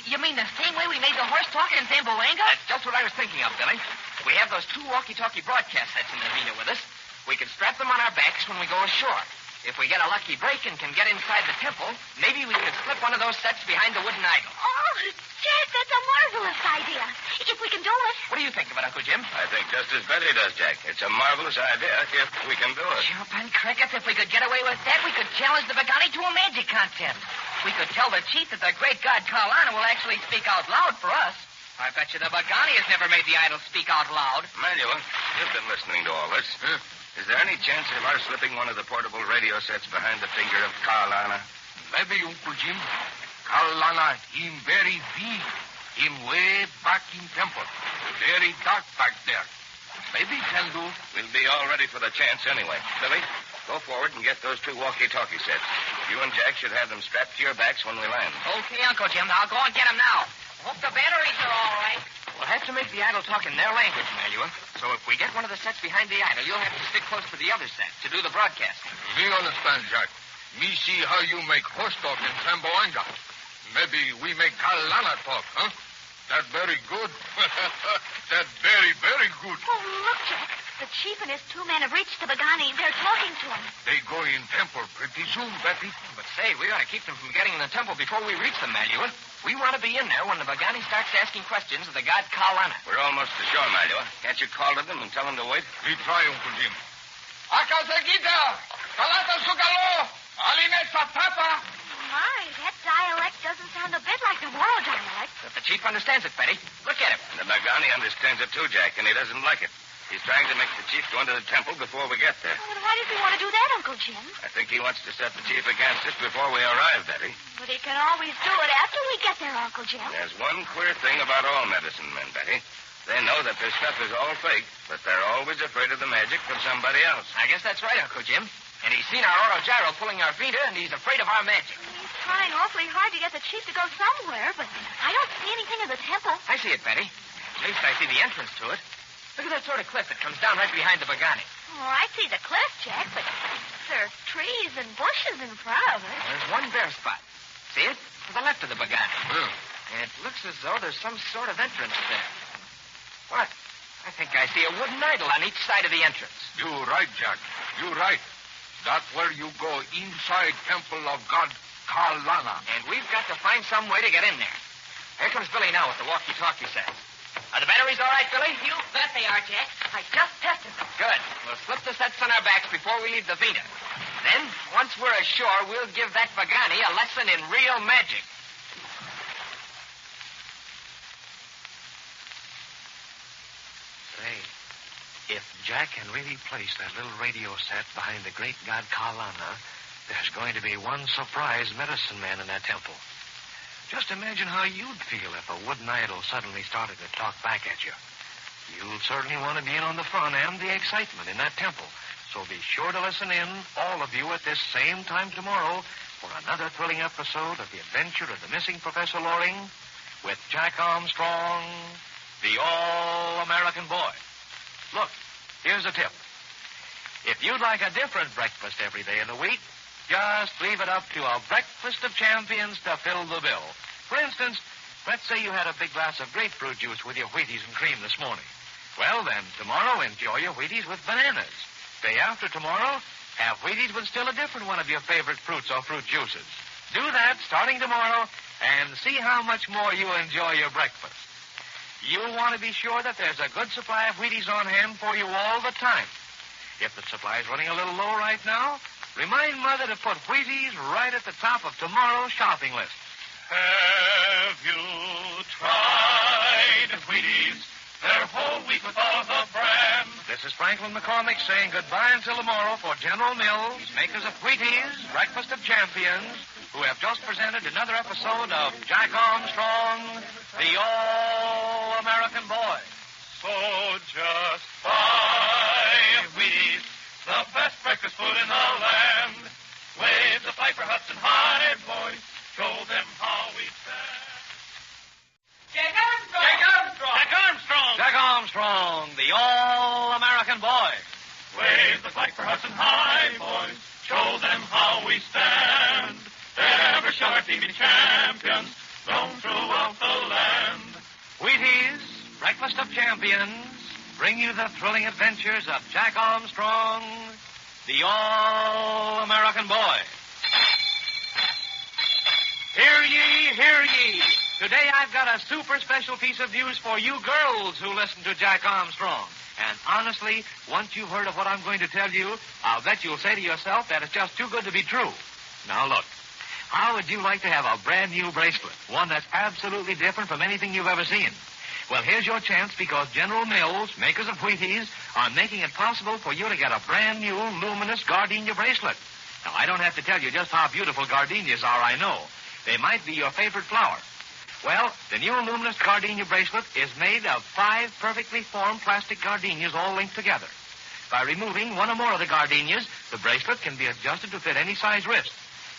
You mean the same way we made the horse talk in Zamboanga? That's just what I was thinking of, Billy. We have those 2 walkie-talkie broadcast sets in the arena with us. We can strap them on our backs when we go ashore. If we get a lucky break and can get inside the temple, maybe we could slip one of those sets behind the wooden idol. Oh, Jack, that's a marvelous idea. If we can do it. What do you think of it, Uncle Jim? I think just as Betty does, Jack. It's a marvelous idea if we can do it. Jumping crickets, if we could get away with that, we could challenge the Bagani to a magic contest. We could tell the chief that the great god Kalana will actually speak out loud for us. I bet you the Bagani has never made the idol speak out loud. Manuel, you've been listening to all this. Is there any chance of our slipping one of the portable radio sets behind the figure of Kalana? Maybe, Uncle Jim. Kalana, him very big. Him way back in temple. Very dark back there. Maybe can do. We'll be all ready for the chance anyway. Billy, go forward and get those 2 walkie-talkie sets. You and Jack should have them strapped to your backs when we land. Okay, Uncle Jim. I'll go and get them now. Hope the batteries are all right. We'll have to make the idol talk in their language, Manuel. So if we get one of the sets behind the idol, you'll have to stick close to the other set to do the broadcasting. Me understand, Jack. Me see how you make horse talk in Zamboanga. Maybe we make Kalana talk, huh? That very good. That very, very good. Oh, look, Jack. The chief and his 2 men have reached the Bagani. They're talking to him. They go in temple pretty soon, Betty. But say, we ought to keep them from getting in the temple before we reach them, Manuel. We want to be in there when the Bagani starts asking questions of the god Kalana. We're almost ashore, Manuel. Can't you call to them and tell them to wait? We try, Uncle Jim. Akasegita! Kalata Sugalo! Aline Satapa! My, that dialect doesn't sound a bit like the Moro dialect. But the chief understands it, Betty. Look at him. And the Bagani understands it too, Jack, and he doesn't like it. He's trying to make the chief go into the temple before we get there. Well, why does he want to do that, Uncle Jim? I think he wants to set the chief against us before we arrive, Betty. But he can always do it after we get there, Uncle Jim. There's one queer thing about all medicine men, Betty. They know that this stuff is all fake, but they're always afraid of the magic from somebody else. I guess that's right, Uncle Jim. And he's seen our Oro Gyro pulling our Vita, and he's afraid of our magic. He's trying awfully hard to get the chief to go somewhere, but I don't see anything of the temple. I see it, Betty. At least I see the entrance to it. Look at that sort of cliff that comes down right behind the Bagani. Oh, I see the cliff, Jack, but there are trees and bushes in front of it. There's one bare spot. See it? To the left of the Bagani. And it looks as though there's some sort of entrance there. What? I think I see a wooden idol on each side of the entrance. You're right, Jack. You're right. That's where you go inside temple of God Kalana. And we've got to find some way to get in there. Here comes Billy now with the walkie-talkie set. Are the batteries all right, Billy? You bet they are, Jack. I just tested them. Good. We'll slip the sets on our backs before we leave the Vita. Then, once we're ashore, we'll give that Bagani a lesson in real magic. Say, if Jack can really place that little radio set behind the great god Kalana, there's going to be one surprise medicine man in that temple. Just imagine how you'd feel if a wooden idol suddenly started to talk back at you. You'll certainly want to be in on the fun and the excitement in that temple. So be sure to listen in, all of you, at this same time tomorrow for another thrilling episode of The Adventure of the Missing Professor Loring with Jack Armstrong, the All-American Boy. Look, here's a tip. If you'd like a different breakfast every day of the week, just leave it up to a breakfast of champions to fill the bill. For instance, let's say you had a big glass of grapefruit juice with your Wheaties and cream this morning. Well, then, tomorrow, enjoy your Wheaties with bananas. Day after tomorrow, have Wheaties with still a different one of your favorite fruits or fruit juices. Do that starting tomorrow and see how much more you enjoy your breakfast. You'll want to be sure that there's a good supply of Wheaties on hand for you all the time. If the supply is running a little low right now, remind Mother to put Wheaties right at the top of tomorrow's shopping list. Have you tried Wheaties? They're whole wheat with all the bran. This is Franklin McCormick saying goodbye until tomorrow for General Mills, makers of Wheaties, Breakfast of Champions, who have just presented another episode of Jack Armstrong, the All-American Boy. So just buy Wheaties, the best breakfast food in the land. Wave the piper Hudson High, boys. Show them how we stand. Jack Armstrong! Jack Armstrong! Jack Armstrong! Jack Armstrong, the All-American Boy. Wave the flag for Hudson High, boys. Show them how we stand. Ever shall our team be champions, known throughout the land. Wheaties, Breakfast of Champions, bring you the thrilling adventures of Jack Armstrong, the All-American Boy. Hear ye, hear ye. Today I've got a super special piece of news for you girls who listen to Jack Armstrong. And honestly, once you've heard of what I'm going to tell you, I'll bet you'll say to yourself that it's just too good to be true. Now look, how would you like to have a brand new bracelet? One that's absolutely different from anything you've ever seen. Well, here's your chance because General Mills, makers of Wheaties, are making it possible for you to get a brand new luminous gardenia bracelet. Now, I don't have to tell you just how beautiful gardenias are, I know. They might be your favorite flower. Well, the new luminous gardenia bracelet is made of 5 perfectly formed plastic gardenias all linked together. By removing one or more of the gardenias, the bracelet can be adjusted to fit any size wrist.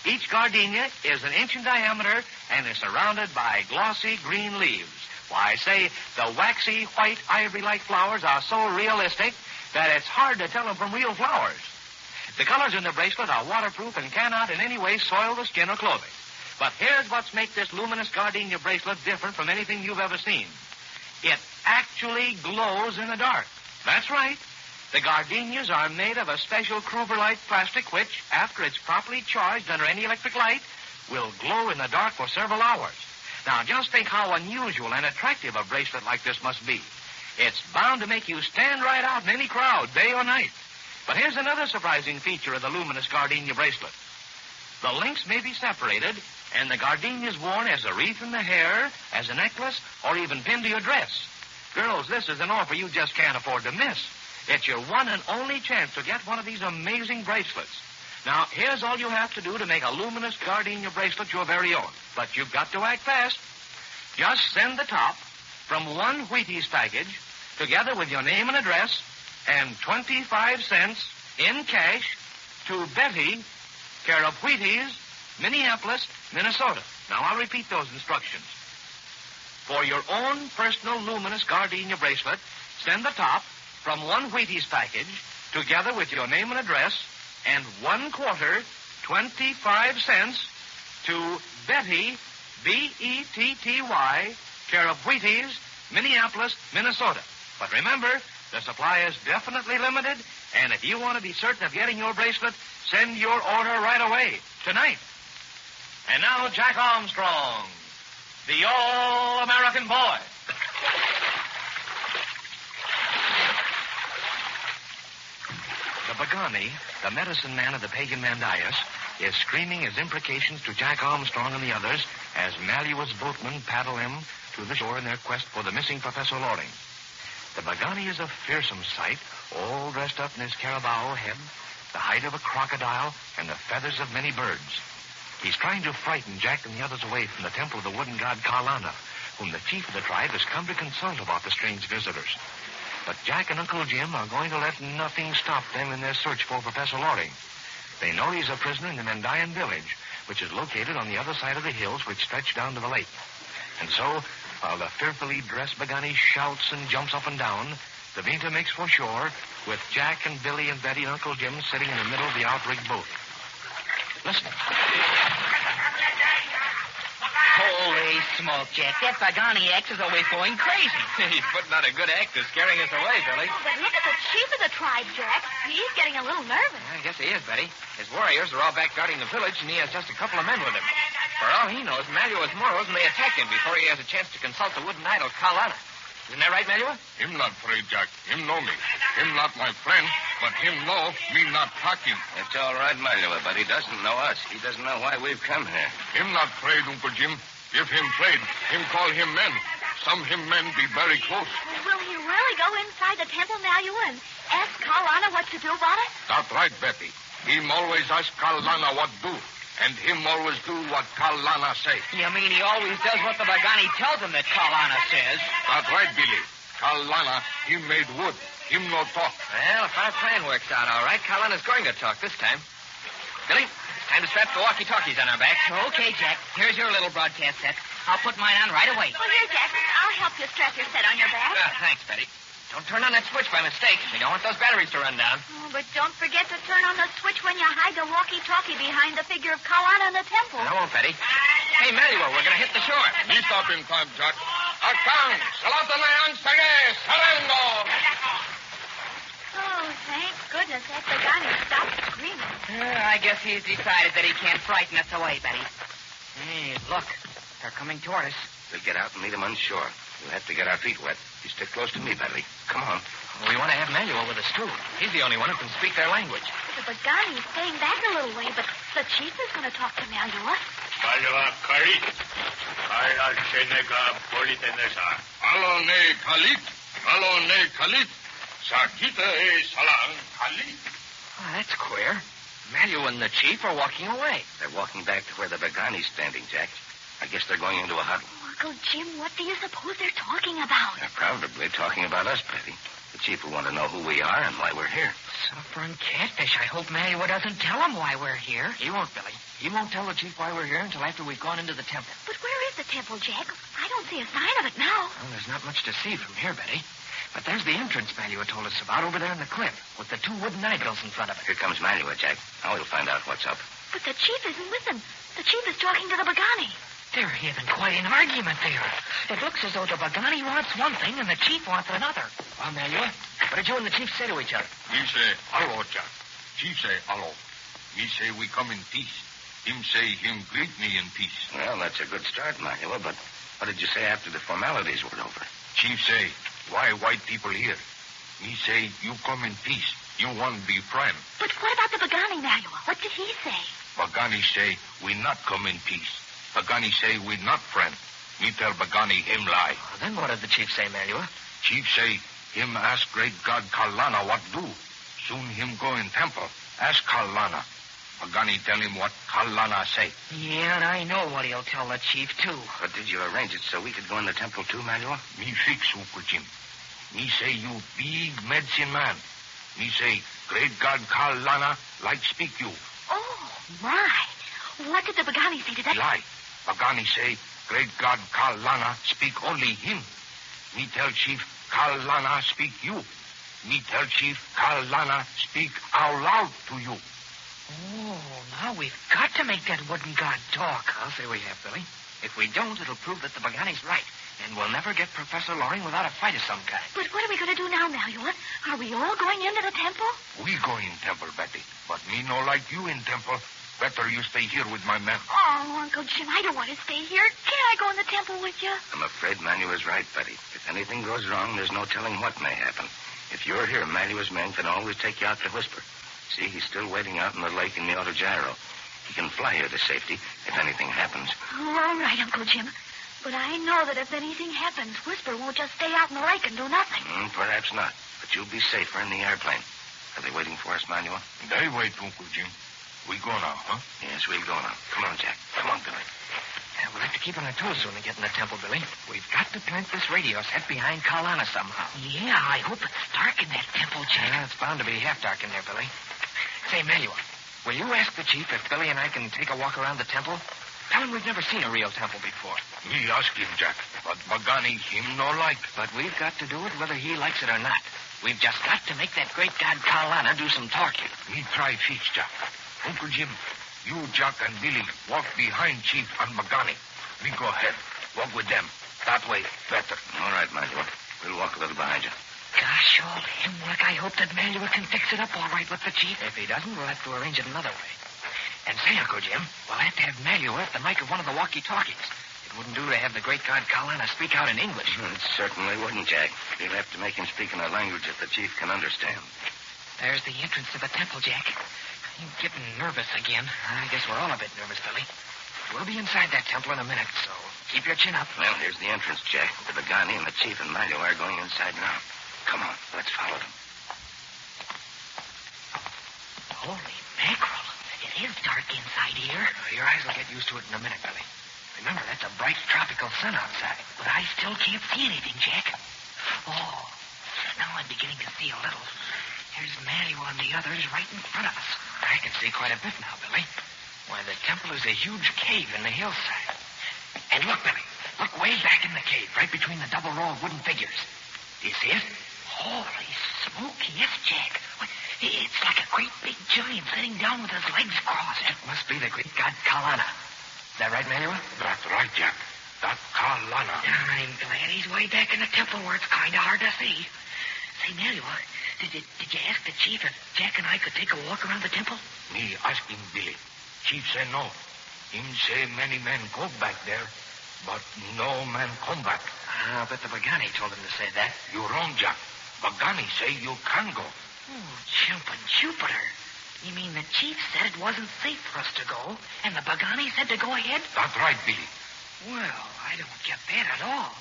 Each gardenia is an inch in diameter and is surrounded by glossy green leaves. Why, say, the waxy, white, ivory-like flowers are so realistic that it's hard to tell them from real flowers. The colors in the bracelet are waterproof and cannot in any way soil the skin or clothing. But here's what's made this luminous gardenia bracelet different from anything you've ever seen. It actually glows in the dark. That's right. The gardenias are made of a special Krugerlite plastic which, after it's properly charged under any electric light, will glow in the dark for several hours. Now, just think how unusual and attractive a bracelet like this must be. It's bound to make you stand right out in any crowd, day or night. But here's another surprising feature of the luminous gardenia bracelet. The links may be separated, and the gardenias worn as a wreath in the hair, as a necklace, or even pinned to your dress. Girls, this is an offer you just can't afford to miss. It's your one and only chance to get one of these amazing bracelets. Now, here's all you have to do to make a luminous gardenia bracelet your very own. But you've got to act fast. Just send the top from one Wheaties package, together with your name and address, and 25 cents in cash to Betty, care of Wheaties, Minneapolis, Minnesota. Now, I'll repeat those instructions. For your own personal luminous gardenia bracelet, send the top from one Wheaties package, together with your name and address, and 1/4, 25 cents, to Betty, Betty, care of Wheaties, Minneapolis, Minnesota. But remember, the supply is definitely limited, and if you want to be certain of getting your bracelet, send your order right away, tonight. And now, Jack Armstrong, the All-American Boy. The Bagani, the medicine man of the pagan Mandaeus, is screaming his imprecations to Jack Armstrong and the others as malleous boatmen paddle him to the shore in their quest for the missing Professor Loring. The Bagani is a fearsome sight, all dressed up in his carabao head, the hide of a crocodile, and the feathers of many birds. He's trying to frighten Jack and the others away from the temple of the wooden god Kalana, whom the chief of the tribe has come to consult about the strange visitors. But Jack and Uncle Jim are going to let nothing stop them in their search for Professor Loring. They know he's a prisoner in the Mendayan village, which is located on the other side of the hills which stretch down to the lake. And so, while the fearfully dressed Bagani shouts and jumps up and down, the Vinta makes for shore with Jack and Billy and Betty and Uncle Jim sitting in the middle of the outrigged boat. Listen. Holy smoke, Jack. That Pagani X is always going crazy. He's putting on a good act of scaring us away, Billy. Oh, but look at the chief of the tribe, Jack. He's getting a little nervous. I guess he is, Betty. His warriors are all back guarding the village, and he has just a couple of men with him. For all he knows, Malua's Moros may attack him before he has a chance to consult the wooden idol, Kalana. Isn't that right, Malua? Him not afraid, Jack. Him know me. Him not my friend, but him know me not talking. It's all right, Malua, but he doesn't know us. He doesn't know why we've come here. Him not afraid, Uncle Jim. If him afraid, him call him men. Some him men be very close. Will he really go inside the temple, Malua, and ask Kalana what to do about it? That's right, Betty. Him always ask Kalana what do. And him always do what Kalana say. You mean he always does what the Bagani tells him that Kalana says? That's right, Billy. Kalana, he made wood. Him no talk. Well, if our plan works out all right, Kalana's going to talk this time. Billy, it's time to strap the walkie-talkies on our backs. Okay, Jack. Here's your little broadcast set. I'll put mine on right away. Well, here, Jack. I'll help you strap your set on your back. Thanks, Betty. Don't turn on that switch by mistake. We don't want those batteries to run down. Oh, but don't forget to turn on the switch when you hide the walkie-talkie behind the figure of Kalana in the temple. I won't, Betty. Hey, Malua, we're going to hit the shore. We stop in time, Jack. Akang, Salatanayang Sage, Sarendo! Oh, thank goodness that Bagani stopped screaming. I guess he's decided that he can't frighten us away, Betty. Hey, look. They're coming toward us. We'll get out and meet him on shore. We'll have to get our feet wet. You stick close to me, Betty. Come on. We want to have Malua with us, too. He's the only one who can speak their language. The Bagani is staying back a little way, but the chief is going to talk to Malua. Malua Kalit. Kaya Senega Politenesa. Alo ne Kalit. Alo ne Kalit. Sakita e Salang Kalit. Oh, that's queer. Malua and the chief are walking away. They're walking back to where the Bagani's standing, Jack. I guess they're going into a huddle. Uncle Jim, what do you suppose they're talking about? They're probably talking about us, Betty. The chief will want to know who we are and why we're here. Suffering catfish. I hope Malua doesn't tell him why we're here. He won't, Billy. He won't tell the chief why we're here until after we've gone into the temple. But where is the temple, Jack? I don't see a sign of it now. Well, there's not much to see from here, Betty. But there's the entrance Malua told us about over there in the cliff with the two wooden idols in front of it. Here comes Malua, Jack. Now we'll find out what's up. But the chief isn't with them. The chief is talking to the Bagani. They're having quite an argument there. It looks as though the Bagani wants one thing and the chief wants another. Well, Malua, what did you and the chief say to each other? We say, hello, Jack. Chief say, hello. Me say, we come in peace. Him say, him greet me in peace. Well, that's a good start, Malua, but what did you say after the formalities were over? Chief say, why white people here? Me say, you come in peace. You want be friend. But what about the Bagani, Malua? What did he say? Bagani say, we not come in peace. Bagani say, we not friend. Me tell Bagani, him lie. Well, then what did the chief say, Malua? Chief say, him ask great God Kalana what do. Soon him go in temple. Ask Kalana. Bagani tell him what Kalana say. Yeah, and I know what he'll tell the chief, too. But did you arrange it so we could go in the temple too, Malua? Me fix, Uncle Jim. Me say you big medicine man. Me say, great God Kalana like speak you. Oh, my. What did the Bagani say to that? Lie. Bagani say, great God Kalana speak only him. Me tell Chief, Kalana speak you. Me tell Chief, Kalana speak out loud to you. Oh, now we've got to make that wooden god talk. I'll say we have, Billy. If we don't, it'll prove that the Bagani's right. And we'll never get Professor Loring without a fight of some kind. But what are we going to do now, Malua? Are we all going into the temple? We go in temple, Betty. But me no like you in temple. Better you stay here with my men. Oh, Uncle Jim, I don't want to stay here. Can't I go in the temple with you? I'm afraid Manua's right, Betty. If anything goes wrong, there's no telling what may happen. If you're here, Manua's men can always take you out to Whisper. See, he's still waiting out in the lake in the auto gyro. He can fly you to safety if anything happens. Oh, all right, Uncle Jim. But I know that if anything happens, Whisper won't just stay out in the lake and do nothing. Perhaps not. But you'll be safer in the airplane. Are they waiting for us, Manua? They wait, Uncle Jim. We go now, huh? Yes, we'll go now. Come on, Jack. Come on, Billy. We'll have to keep on our toes when we get in the temple, Billy. We've got to plant this radio set behind Kalana somehow. Yeah, I hope it's dark in that temple, Jack. Yeah, it's bound to be half dark in there, Billy. Say, Manuel, will you ask the chief if Billy and I can take a walk around the temple? Tell him we've never seen a real temple before. Me ask him, Jack. But Bagani, him no like. But we've got to do it whether he likes it or not. We've just got to make that great god Kalana do some talking. Me try fix, Jack. Uncle Jim, you, Jack, and Billy walk behind Chief and Bagani. We go ahead. Walk with them. That way, better. All right, Manuel. We'll walk a little behind you. Gosh, all hemlock, I hope that Manuel can fix it up all right with the chief. If he doesn't, we'll have to arrange it another way. And say, Uncle Jim, we'll have to have Manuel at the mic of one of the walkie-talkies. It wouldn't do to have the great god Kalana speak out in English. It certainly wouldn't, Jack. We'll have to make him speak in a language that the chief can understand. There's the entrance to the temple, Jack. I'm getting nervous again. I guess we're all a bit nervous, Billy. We'll be inside that temple in a minute, so keep your chin up. Well, here's the entrance, Jack. The Bagani and the chief and Manuel are going inside now. Come on, let's follow them. Holy mackerel. It is dark inside here. Your eyes will get used to it in a minute, Billy. Remember, that's a bright tropical sun outside. But I still can't see anything, Jack. Oh, now I'm beginning to see a little. There's Manuel and the others right in front of us. I can see quite a bit now, Billy. Why, the temple is a huge cave in the hillside. And look, Billy. Look way back in the cave, right between the double row of wooden figures. Do you see it? Holy smoke, yes, Jack. It's like a great big giant sitting down with his legs crossed. It must be the great god Kalana. Is that right, Manuel? That's right, Jack. That Kalana. I'm glad he's way back in the temple where it's kind of hard to see. Say, Manuel, did you ask the chief if Jack and I could take a walk around the temple? Me ask him, Billy. Chief say no. Him say many men go back there, but no man come back. I'll bet the Bagani told him to say that. You're wrong, Jack. Bagani say you can go. Oh, jumping Jupiter. You mean the chief said it wasn't safe for us to go, and the Bagani said to go ahead? That's right, Billy. Well, I don't get that at all.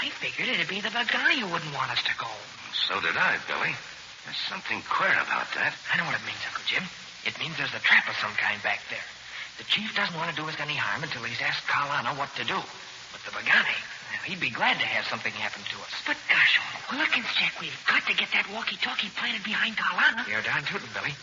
I figured it'd be the Bagani who wouldn't want us to go. So did I, Billy. There's something queer about that. I know what it means, Uncle Jim. It means there's a trap of some kind back there. The chief doesn't want to do us any harm until he's asked Kalana what to do. But the Bagani, he'd be glad to have something happen to us. But gosh, Wilkins, Jack, we've got to get that walkie-talkie planted behind Kalana. You're darn tootin', Billy.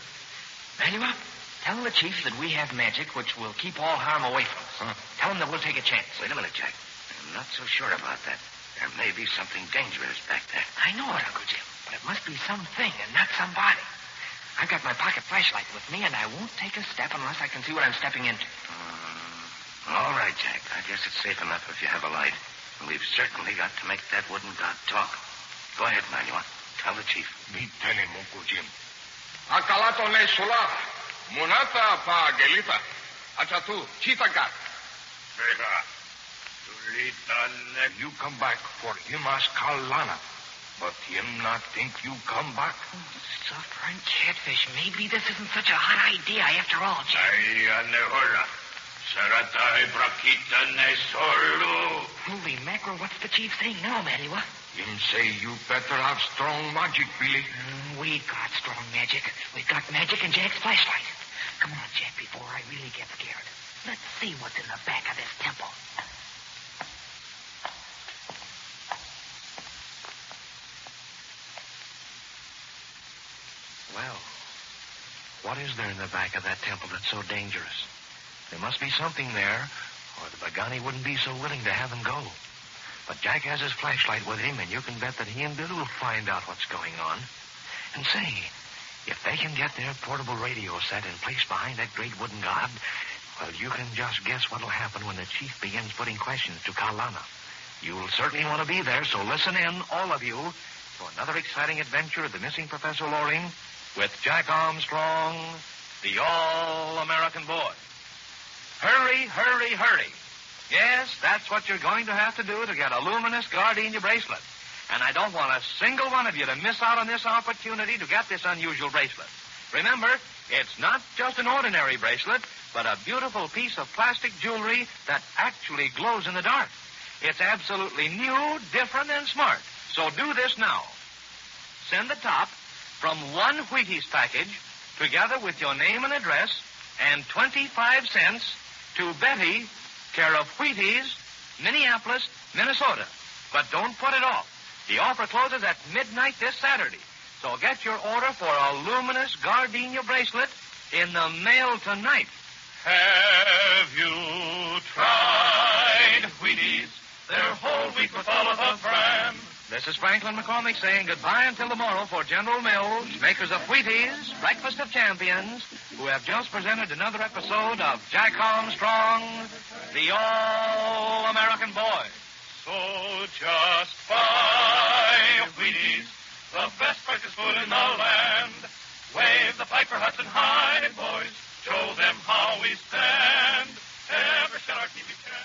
Manuel, tell the chief that we have magic which will keep all harm away from us. Huh? Tell him that we'll take a chance. Wait a minute, Jack. I'm not so sure about that. There may be something dangerous back there. I know it, Uncle Jim, but it must be something and not somebody. I've got my pocket flashlight with me, and I won't take a step unless I can see what I'm stepping into. All right, Jack. I guess it's safe enough if you have a light. And we've certainly got to make that wooden god talk. Go ahead, Manuel. Tell the chief. Me tell him, Uncle Jim. Akalato ne sula. Munata pa gelita. Achatu, chita gat. You come back for him ask Kalana. But him not think you come back. Suffering catfish. Maybe this isn't such a hot idea after all, Jack. Holy mackerel, what's the chief saying now, Manuel? Him say you better have strong magic, Billy. We got strong magic. We've got magic and Jack's flashlight. Come on, Jack, before I really get scared. Let's see what's in the back of this temple. Well, what is there in the back of that temple that's so dangerous? There must be something there, or the Bagani wouldn't be so willing to have him go. But Jack has his flashlight with him, and you can bet that he and Billy will find out what's going on. And say, if they can get their portable radio set in place behind that great wooden god, well, you can just guess what'll happen when the chief begins putting questions to Kalana. You'll certainly want to be there, so listen in, all of you, to another exciting adventure of the missing Professor Loring with Jack Armstrong, the All-American Boy. Hurry, hurry, hurry. Yes, that's what you're going to have to do to get a luminous gardenia bracelet. And I don't want a single one of you to miss out on this opportunity to get this unusual bracelet. Remember, it's not just an ordinary bracelet, but a beautiful piece of plastic jewelry that actually glows in the dark. It's absolutely new, different, and smart. So do this now. Send the top from one Wheaties package, together with your name and address, and 25 cents to Betty, care of Wheaties, Minneapolis, Minnesota. But don't put it off. The offer closes at midnight this Saturday. So get your order for a luminous gardenia bracelet in the mail tonight. Have you tried Wheaties? They're whole wheat with all of the bran. This is Franklin McCormick saying goodbye until tomorrow for General Mills, makers of Wheaties, Breakfast of Champions, who have just presented another episode of Jack Armstrong, the All-American Boy. So just buy Wheaties, the best breakfast food in the land. Wave the flag for Hudson High, boys. Show them how we stand. Ever shall our TV stand.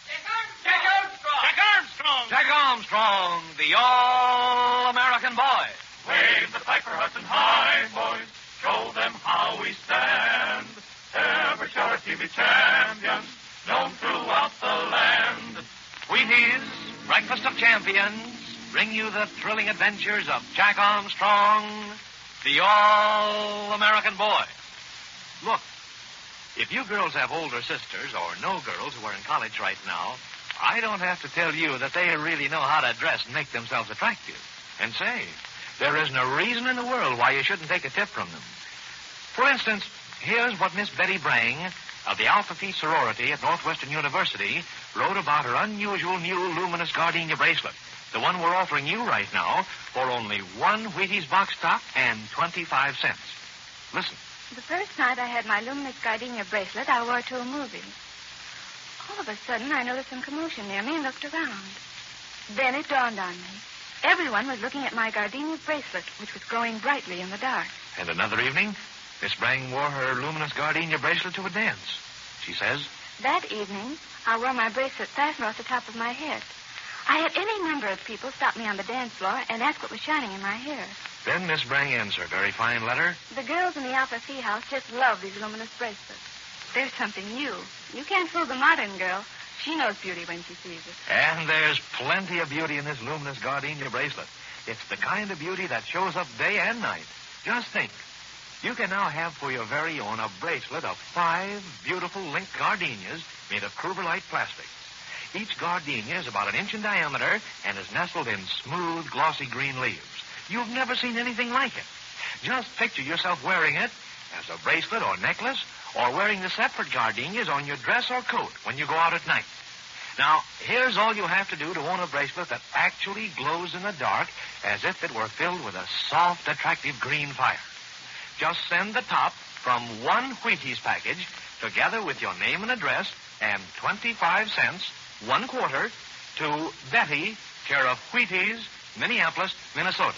Jack Armstrong! Jack Armstrong! Jack Armstrong, the All-American Boy. Wave the flag for Hudson High, boys. Show them how we stand. Ever shall our TV champions, known throughout the land. Wheaties, Breakfast of Champions, bring you the thrilling adventures of Jack Armstrong, the All-American Boy. Look, if you girls have older sisters or know girls who are in college right now, I don't have to tell you that they really know how to dress and make themselves attractive. And say, there isn't a reason in the world why you shouldn't take a tip from them. For instance, here's what Miss Betty Brang of the Alpha Phi sorority at Northwestern University wrote about her unusual new luminous gardenia bracelet, the one we're offering you right now for only one Wheaties box top and 25 cents. Listen. The first night I had my luminous gardenia bracelet, I wore it to a movie. All of a sudden, I noticed some commotion near me and looked around. Then it dawned on me. Everyone was looking at my gardenia bracelet, which was glowing brightly in the dark. And another evening, Miss Brang wore her luminous gardenia bracelet to a dance. She says, That evening, I wore my bracelet fastened off the top of my head. I had any number of people stop me on the dance floor and ask what was shining in my hair. Then Miss Brang ends her very fine letter. The girls in the Alpha Phi house just love these luminous bracelets. There's something new. You can't fool the modern girl. She knows beauty when she sees it. And there's plenty of beauty in this luminous gardenia bracelet. It's the kind of beauty that shows up day and night. Just think. You can now have for your very own a bracelet of 5 beautiful linked gardenias made of Kruberlite plastic. Each gardenia is about 1 inch in diameter and is nestled in smooth, glossy green leaves. You've never seen anything like it. Just picture yourself wearing it as a bracelet or necklace, or wearing the separate gardenias on your dress or coat when you go out at night. Now, here's all you have to do to own a bracelet that actually glows in the dark as if it were filled with a soft, attractive green fire. Just send the top from one Wheaties package together with your name and address and 25 cents, 1/4, to Betty, care of Wheaties, Minneapolis, Minnesota.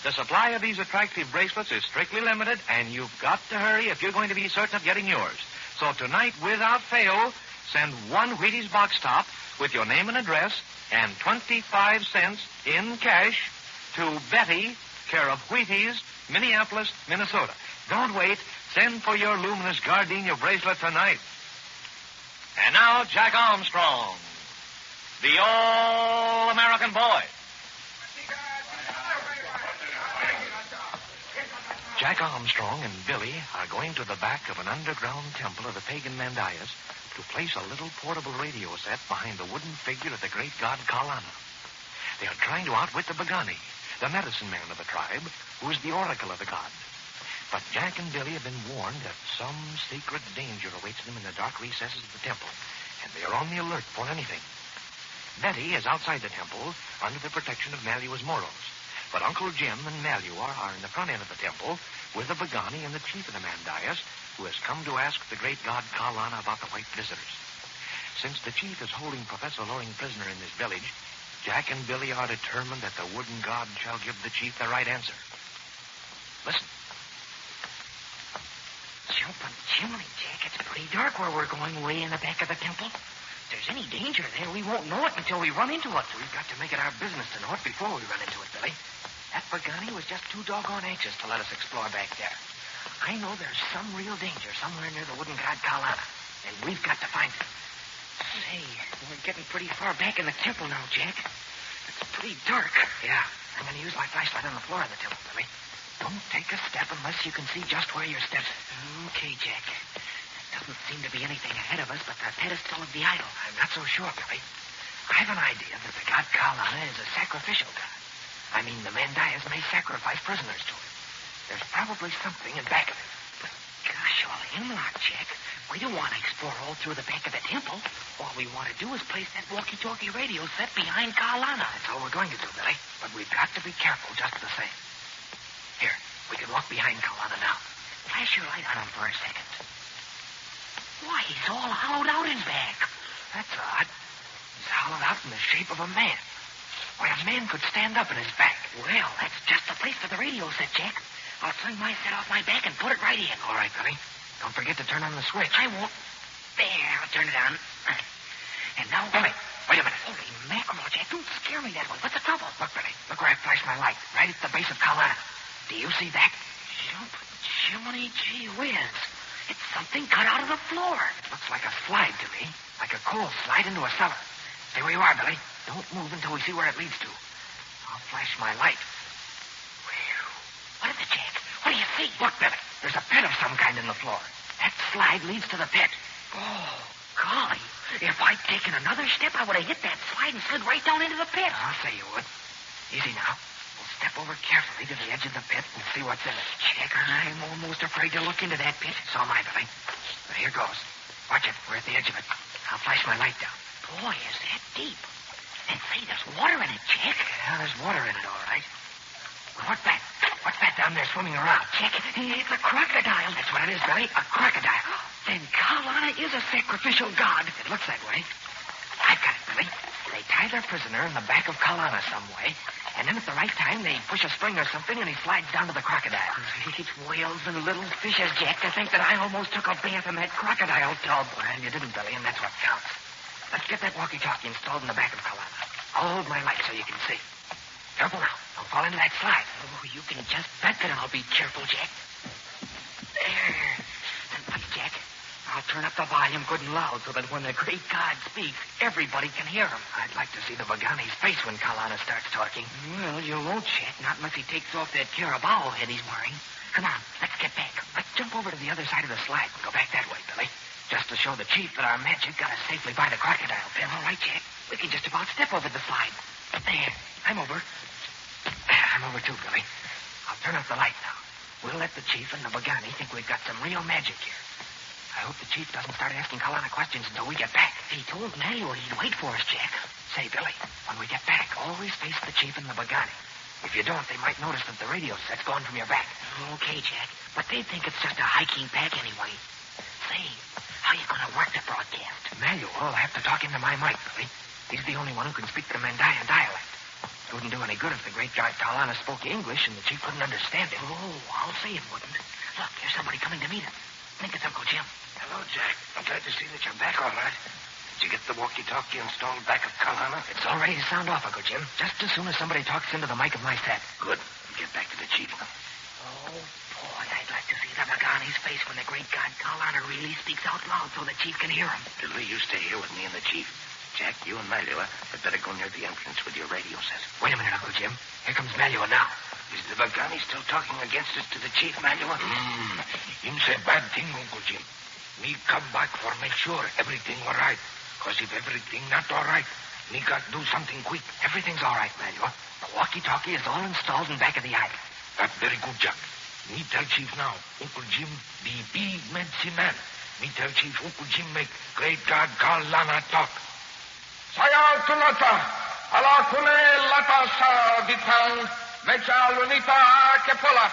The supply of these attractive bracelets is strictly limited, and you've got to hurry if you're going to be certain of getting yours. So tonight, without fail, send one Wheaties box top with your name and address and 25 cents in cash to Betty, care of Wheaties, Minneapolis, Minnesota. Don't wait. Send for your luminous gardenia bracelet tonight. And now, Jack Armstrong, the All-American Boy. Jack Armstrong and Billy are going to the back of an underground temple of the pagan Mandyas to place a little portable radio set behind the wooden figure of the great god Kalana. They are trying to outwit the Bagani, the medicine man of the tribe, who is the oracle of the god. But Jack and Billy have been warned that some secret danger awaits them in the dark recesses of the temple, and they are on the alert for anything. Betty is outside the temple under the protection of Malua's Moros. But Uncle Jim and Malua are in the front end of the temple with the Bagani and the chief of the Mandayas, who has come to ask the great god Kalana about the white visitors. Since the chief is holding Professor Loring prisoner in this village, Jack and Billy are determined that the wooden god shall give the chief the right answer. Listen. Jumping chimney, Jack. It's pretty dark where we're going, way in the back of the temple. If there's any danger there, we won't know it until we run into it. We've got to make it our business to know it before we run into it, Billy. That Bagani was just too doggone anxious to let us explore back there. I know there's some real danger somewhere near the wooden god Kalana, and we've got to find it. Say, we're getting pretty far back in the temple now, Jack. It's pretty dark. Yeah. I'm going to use my flashlight on the floor of the temple, Billy. Don't take a step unless you can see just where you're stepping. Okay, Jack. Doesn't seem to be anything ahead of us but the pedestal of the idol. I'm not so sure, Billy. I have an idea that the god Kalana is a sacrificial god. I mean, the Mandayas may sacrifice prisoners to him. There's probably something in back of it. But gosh, all hemlock, Jack. We don't want to explore all through the back of the temple. All we want to do is place that walkie-talkie radio set behind Kalana. That's all we're going to do, Billy. But we've got to be careful just the same. Here, we can walk behind Kalana now. Flash your light on him for a second. Why, he's all hollowed out in back. That's odd. He's hollowed out in the shape of a man. Why, a man could stand up in his back. Well, that's just the place for the radio set, Jack. I'll swing my set off my back and put it right in. All right, Billy. Don't forget to turn on the switch. I won't. There, I'll turn it on. And now... Billy, wait a minute. Holy mackerel, Jack. Don't scare me that way. What's the trouble? Look, Billy. Look where I flashed my light. Right at the base of Kalana. Do you see that? Jiminy gee whiz. It's something cut out of the floor. Looks like a slide to me. Like a coal slide into a cellar. Stay where you are, Billy. Don't move until we see where it leads to. I'll flash my light. Whew. What is it, Jack? What do you see? Look, Billy. There's a pit of some kind in the floor. That slide leads to the pit. Oh, golly. If I'd taken another step, I would have hit that slide and slid right down into the pit. I'll say you would. Easy now. We'll step over carefully to the edge of the pit and see what's in it. Jack, I'm almost afraid to look into that pit. So am I, Billy. But here goes. Watch it. We're at the edge of it. I'll flash my light down. Boy, is that deep. And say, there's water in it, Jack. Yeah, there's water in it, all right. Well, what's that? What's that down there swimming around? Jack, it's a crocodile. That's what it is, Billy. A crocodile. Then Kalana is a sacrificial god. It looks that way. I've got it, Billy. They tie their prisoner in the back of Kalana some way, and then at the right time, they push a spring or something, and he slides down to the crocodile. Great whales and little fishes, Jack, to think that I almost took a bath in that crocodile tub. Well, you didn't, Billy, and that's what counts. Let's get that walkie-talkie installed in the back of Kalana. I'll hold my light so you can see. Careful now. Don't fall into that slide. Oh, you can just bet that I'll be careful, Jack. There. And wait, Jack. I'll turn up the volume good and loud so that when the great god speaks, everybody can hear him. I'd like to see the Bagani's face when Kalana starts talking. Well, you won't, Jack. Not unless he takes off that carabao head he's wearing. Come on, let's get back. Let's jump over to the other side of the slide and go back that way, Billy. Just to show the chief that our magic got us safely by the crocodile pit. All right, Jack. We can just about step over the slide. There. I'm over. I'm over too, Billy. I'll turn off the light now. We'll let the chief and the Bagani think we've got some real magic here. I hope the chief doesn't start asking Kalana questions until we get back. He told Manuel he'd wait for us, Jack. Say, Billy, when we get back, always face the chief and the Bagani. If you don't, they might notice that the radio set's gone from your back. Okay, Jack. But they'd think it's just a hiking pack anyway. Say, how you going to work the broadcast? Manuel will have to talk into my mic, Billy. He's the only one who can speak the Mandayan dialect. It wouldn't do any good if the great god Kalana spoke English and the chief couldn't understand it. Oh, I'll say it wouldn't. Look, there's somebody coming to meet us. I think it's Uncle Jim. Hello, Jack. I'm glad to see that you're back all right. Did you get the walkie-talkie installed back of Kalana? It's all ready to sound off, Uncle Jim. Just as soon as somebody talks into the mic of my set. Good. We'll get back to the chief now. Oh, boy, I'd like to see the Bagani's face when the great god Kalana really speaks out loud so the chief can hear him. Billy, you stay here with me and the chief. Jack, you and Malua had better go near the entrance with your radio set. Wait a minute, Uncle Jim. Here comes Malua now. Is the Bagani still talking against us to the chief, Malua? Him say bad thing, Uncle Jim. Me come back for make sure everything all right. Because if everything not all right, me got do something quick. Everything's all right, Malua. The walkie-talkie is all installed in back of the island. That's very good, Jack. Me tell chief now, Uncle Jim, the big medicine man. Me tell chief, Uncle Jim make great god Kalana talk. Saya tunata, ala tune lata sa bitang, mecha lunita kepola.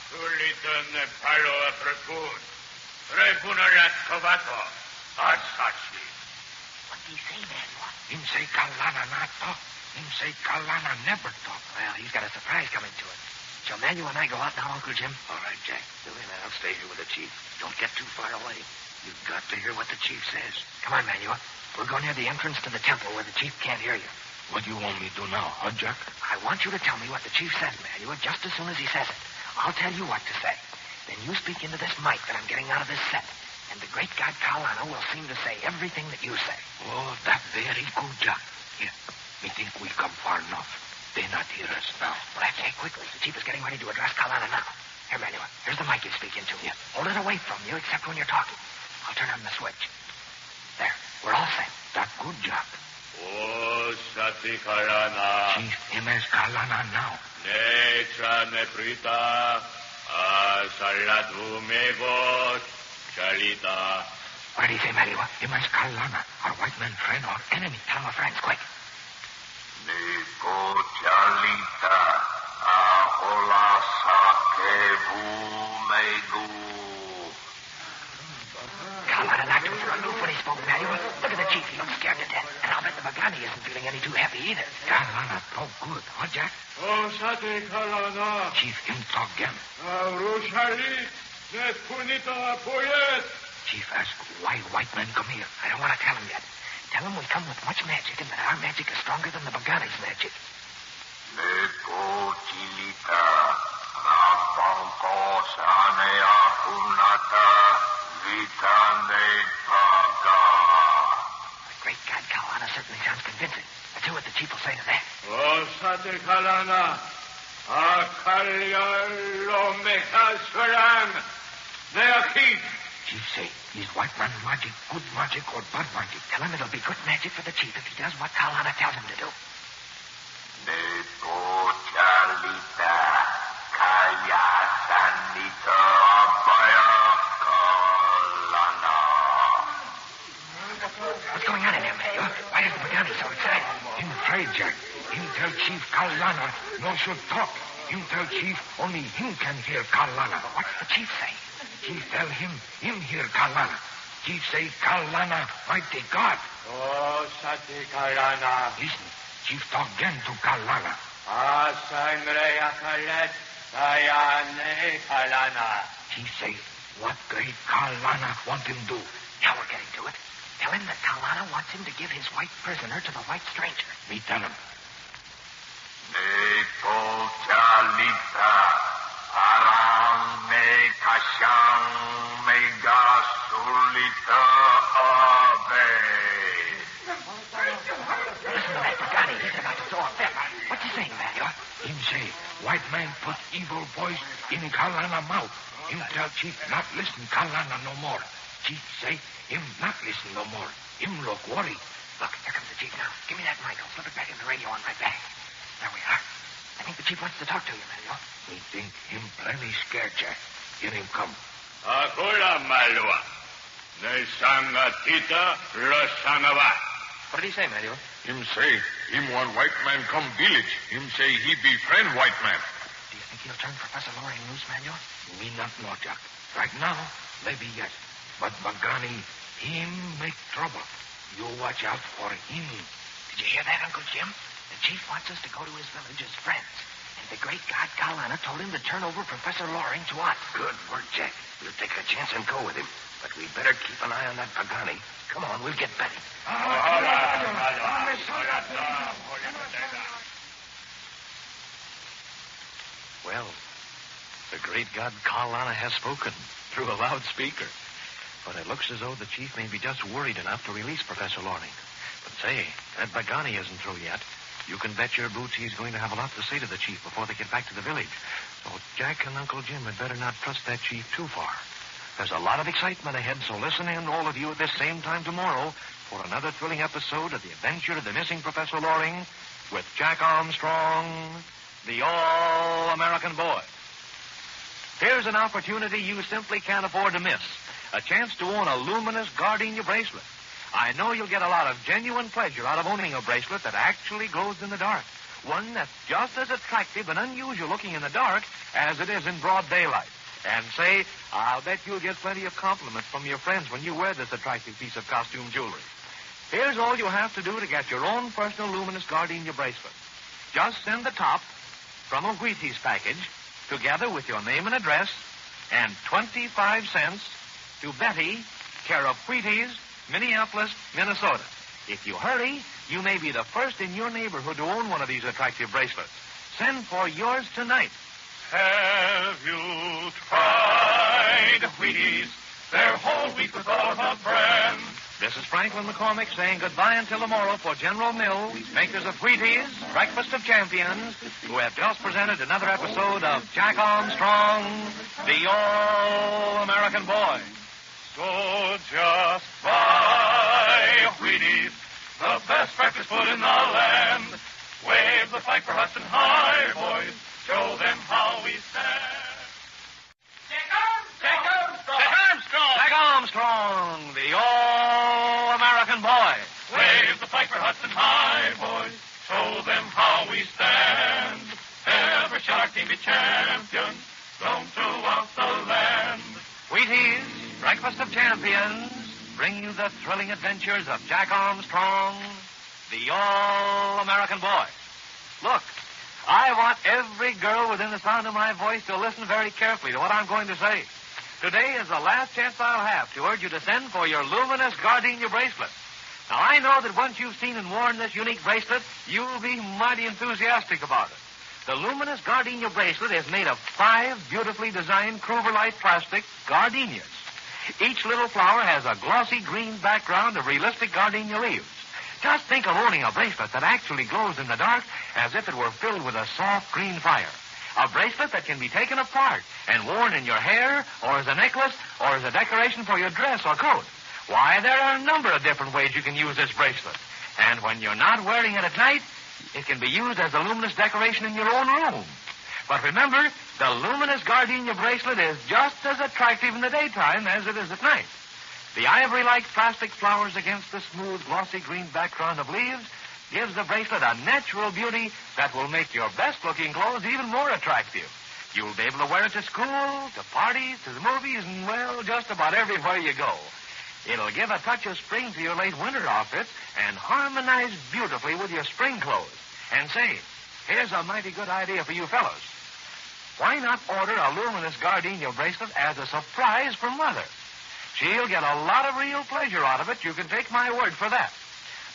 Tulitan palo prepun, prepunarat kovato, asachi. What did he say, Manuel? Him say Kalana not talk. Him say Kalana never talk. Well, he's got a surprise coming to him. Shall Manuel and I go out now, Uncle Jim? All right, Jack. Billy and I'll stay here with the chief. Don't get too far away. You've got to hear what the chief says. Come on, Manuel. We'll go near the entrance to the temple where the chief can't hear you. What do you want me to do now, huh, Jack? I want you to tell me what the chief says, Manuel, just as soon as he says it. I'll tell you what to say. Then you speak into this mic that I'm getting out of this set. And the great god Kalana will seem to say everything that you say. Oh, that's very good, Jack. Here, me think we come far enough. Then I not hear us now. Well, that's it. Quickly. The chief is getting ready to address Kalana now. Here, Manuel. Here's the mic he's speaking to you. Hold it away from you, except when you're talking. I'll turn on the switch. There. We're all set. That's good job. Oh, Sati Kalana. Chief, him as Kalana now. Necha neprita. Salatu mevos. Chalita. What did he say, Manuel? Him as Kalana. Our white man friend or enemy? Tell him we're friends, quick. Nico Chalita. Ahola sakevu megu. Kalana knocked him for a loop when he spoke, Manuel. Look at the chief. He looks scared to death. And I'll bet the Bagani isn't feeling any too happy either. Kalana talk good, huh, Jack? Oh, Sati Kalana. Chief, him talk again. Rushali. Net punita poyet. Chief, ask why white men come here. I don't want to tell him yet. Tell him we come with much magic and that our magic is stronger than the Bagani's magic. Neko chilita. Rapanko sanea punata. Vitane paga. The great God, Kalana certainly sounds convincing. Let's hear what the chief will say to that. Oh, Sate Kalana. Akalya lo mekaswaran. Neakit. Chief say he's white man magic, good magic, or bad magic. Tell him it'll be good magic for the chief if he does what Kalana tells him to do. Neko chalita. Kaya sanita abaya Kalana. What's going on in there, Manuel? Why is the Bagani so excited? Him afraid, Jack. Him tell Chief Kalana no should talk. Him tell Chief only him can hear Kalana. What's the chief say? Chief tell him hear Kalana. Chief say Kalana mighty God. Oh, Sati Kalana. Listen, Chief talk again to Kalana. Asanre akalet. Sayane Kalana. Chief say, what great Kalana want him do? Now we're getting to it. Tell him that Kalana wants him to give his white prisoner to the white stranger. Me tell him. Neko chalita. Arang me kashang me gasulita ave. Listen to that Bagani. He's about to throw a fit. What's he saying, Manuel? Him say, white man put evil voice in Kalana mouth. Him tell Chief not listen Kalana no more. Chief say, him not listen no more. Him look worried. Look, here comes the chief now. Give me that mic. I'll slip it back in the radio on my back. There we are. I think the chief wants to talk to you, Manuel. Me think him plenty scared, Jack. Here him come. Akula malua. Nesangatita losanava. What did he say, Manuel? Him say, him one white man come village. Him say he be friend white man. Do you think he'll turn Professor Loring loose, Manuel? Me not know, Jack. Right now, maybe yes. But Bagani, him make trouble. You watch out for him. Did you hear that, Uncle Jim? The chief wants us to go to his village as friends. And the great god Kalana told him to turn over Professor Loring to us. Good work, Jack. We'll take a chance and go with him. But we better keep an eye on that Pagani. Come on, we'll get Betty. Well, the great god Kalana has spoken through a loudspeaker. But it looks as though the chief may be just worried enough to release Professor Loring. But say, that Bagani isn't through yet. You can bet your boots he's going to have a lot to say to the chief before they get back to the village. So Jack and Uncle Jim had better not trust that chief too far. There's a lot of excitement ahead, so listen in, all of you, at this same time tomorrow for another thrilling episode of The Adventure of the Missing Professor Loring with Jack Armstrong, the All-American Boy. Here's an opportunity you simply can't afford to miss. A chance to own a luminous gardenia bracelet. I know you'll get a lot of genuine pleasure out of owning a bracelet that actually glows in the dark. One that's just as attractive and unusual looking in the dark as it is in broad daylight. And say, I'll bet you'll get plenty of compliments from your friends when you wear this attractive piece of costume jewelry. Here's all you have to do to get your own personal luminous gardenia bracelet. Just send the top from a Wheaties package together with your name and address and 25 cents to Betty, care of Wheaties, Minneapolis, Minnesota. If you hurry, you may be the first in your neighborhood to own one of these attractive bracelets. Send for yours tonight. Have you tried Wheaties? They're whole wheat with all the bran. This is Franklin McCormick saying goodbye until tomorrow for General Mills, makers of Wheaties, Breakfast of Champions, who have just presented another episode of Jack Armstrong, the All-American Boy. So just buy Wheaties, the best breakfast food in the land. Wave the flag for Hudson High, boys. Show them how we stand. Jack Armstrong! Jack Armstrong, the All-American Boy. Wave the flag for Hudson High, boys. Show them how we stand. Ever shall our team be champions. Roam throughout the land. Wheaties, Breakfast of Champions, bring you the thrilling adventures of Jack Armstrong, the All-American Boy. Look, I want every girl within the sound of my voice to listen very carefully to what I'm going to say. Today is the last chance I'll have to urge you to send for your luminous gardenia bracelet. Now, I know that once you've seen and worn this unique bracelet, you'll be mighty enthusiastic about it. The luminous gardenia bracelet is made of 5 beautifully designed Krugerlite plastic gardenias. Each little flower has a glossy green background of realistic gardenia leaves. Just think of owning a bracelet that actually glows in the dark as if it were filled with a soft green fire. A bracelet that can be taken apart and worn in your hair or as a necklace or as a decoration for your dress or coat. Why, there are a number of different ways you can use this bracelet. And when you're not wearing it at night, it can be used as a luminous decoration in your own room. But remember, the luminous gardenia bracelet is just as attractive in the daytime as it is at night. The ivory-like plastic flowers against the smooth, glossy green background of leaves gives the bracelet a natural beauty that will make your best-looking clothes even more attractive. You'll be able to wear it to school, to parties, to the movies, and, well, just about everywhere you go. It'll give a touch of spring to your late winter outfits and harmonize beautifully with your spring clothes. And say, here's a mighty good idea for you fellows. Why not order a luminous gardenia bracelet as a surprise for Mother? She'll get a lot of real pleasure out of it. You can take my word for that.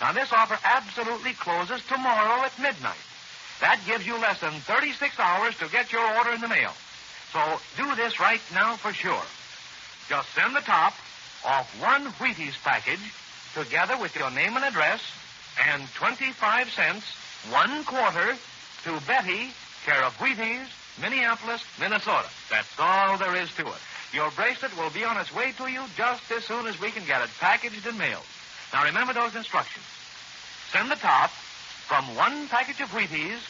Now, this offer absolutely closes tomorrow at midnight. That gives you less than 36 hours to get your order in the mail. So do this right now for sure. Just send the top off one Wheaties package together with your name and address and 25 cents, 1 quarter, to Betty, care of Wheaties, Minneapolis, Minnesota. That's all there is to it. Your bracelet will be on its way to you just as soon as we can get it packaged and mailed. Now, remember those instructions. Send the top from 1 package of Wheaties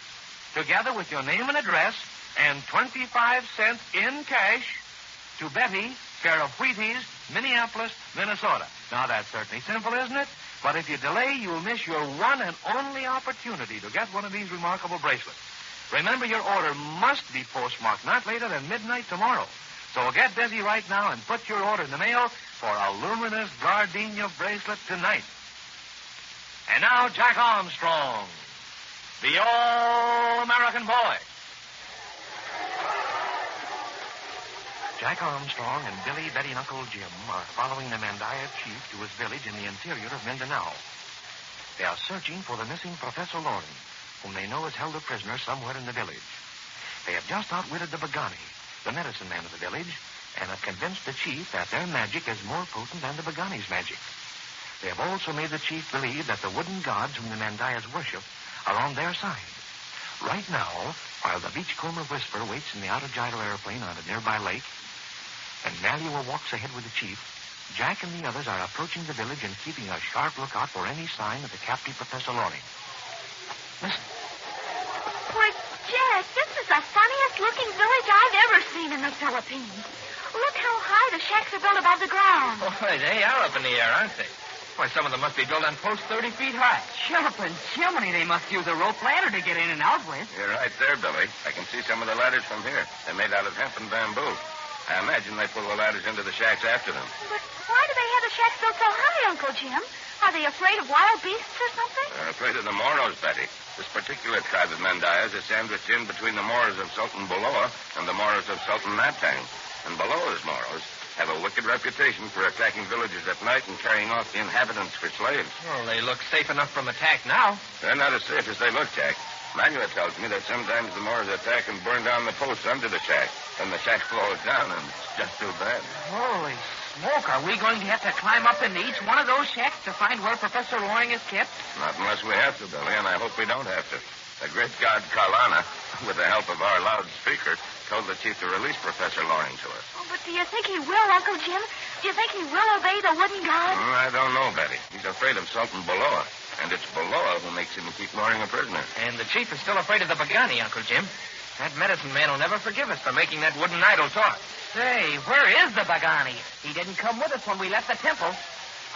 together with your name and address and 25 cents in cash to Betty, care of Wheaties, Minneapolis, Minnesota. Now, that's certainly simple, isn't it? But if you delay, you'll miss your one and only opportunity to get one of these remarkable bracelets. Remember, your order must be postmarked not later than midnight tomorrow. So get busy right now and put your order in the mail for a luminous gardenia bracelet tonight. And now, Jack Armstrong, the All-American Boy. Jack Armstrong and Billy, Betty, and Uncle Jim are following the Mandaya chief to his village in the interior of Mindanao. They are searching for the missing Professor Loring, whom they know is held a prisoner somewhere in the village. They have just outwitted the Bagani, the medicine man of the village, and have convinced the chief that their magic is more potent than the Bagani's magic. They have also made the chief believe that the wooden gods whom the Mandayas worship are on their side. Right now, while the beachcomber Whisper waits in the outer gyro airplane on a nearby lake, and Malua walks ahead with the chief, Jack and the others are approaching the village and keeping a sharp lookout for any sign of the captive Professor Loring. Listen. Why, Jack, this is the funniest-looking village I've ever seen in the Philippines. Look how high the shacks are built above the ground. Boy, they are up in the air, aren't they? Why, some of them must be built on posts 30 feet high. Jumping chimney, they must use a rope ladder to get in and out with. You're right there, Billy. I can see some of the ladders from here. They're made out of hemp and bamboo. I imagine they pull the ladders into the shacks after them. But why do they have the shacks built so high, Uncle Jim? Are they afraid of wild beasts or something? They're afraid of the Moros, Betty. This particular tribe of Mandayas is sandwiched in between the Moros of Sultan Boloa and the Moros of Sultan Naptang. And Boloa's Moros have a wicked reputation for attacking villages at night and carrying off the inhabitants for slaves. Well, they look safe enough from attack now. They're not as safe as they look, Jack. Manua tells me that sometimes the Moors attack and burn down the posts under the shack. Then the shack falls down, and it's just too bad. Holy smoke, are we going to have to climb up into each one of those shacks to find where Professor Loring is kept? Not unless we have to, Billy, and I hope we don't have to. The great god Kalana, with the help of our loudspeaker, told the chief to release Professor Loring to us. Oh, but do you think he will, Uncle Jim? Do you think he will obey the wooden god? I don't know, Betty. He's afraid of Sultan Baloa, and it's Baloa who makes him keep Loring a prisoner. And the chief is still afraid of the Bagani, Uncle Jim. That medicine man will never forgive us for making that wooden idol talk. Say, where is the Bagani? He didn't come with us when we left the temple.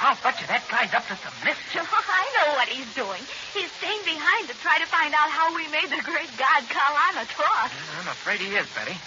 I'll bet you that guy's up to some mischief. I know what he's doing. He's staying behind to try to find out how we made the great god Kalana talk. I'm afraid he is, Betty.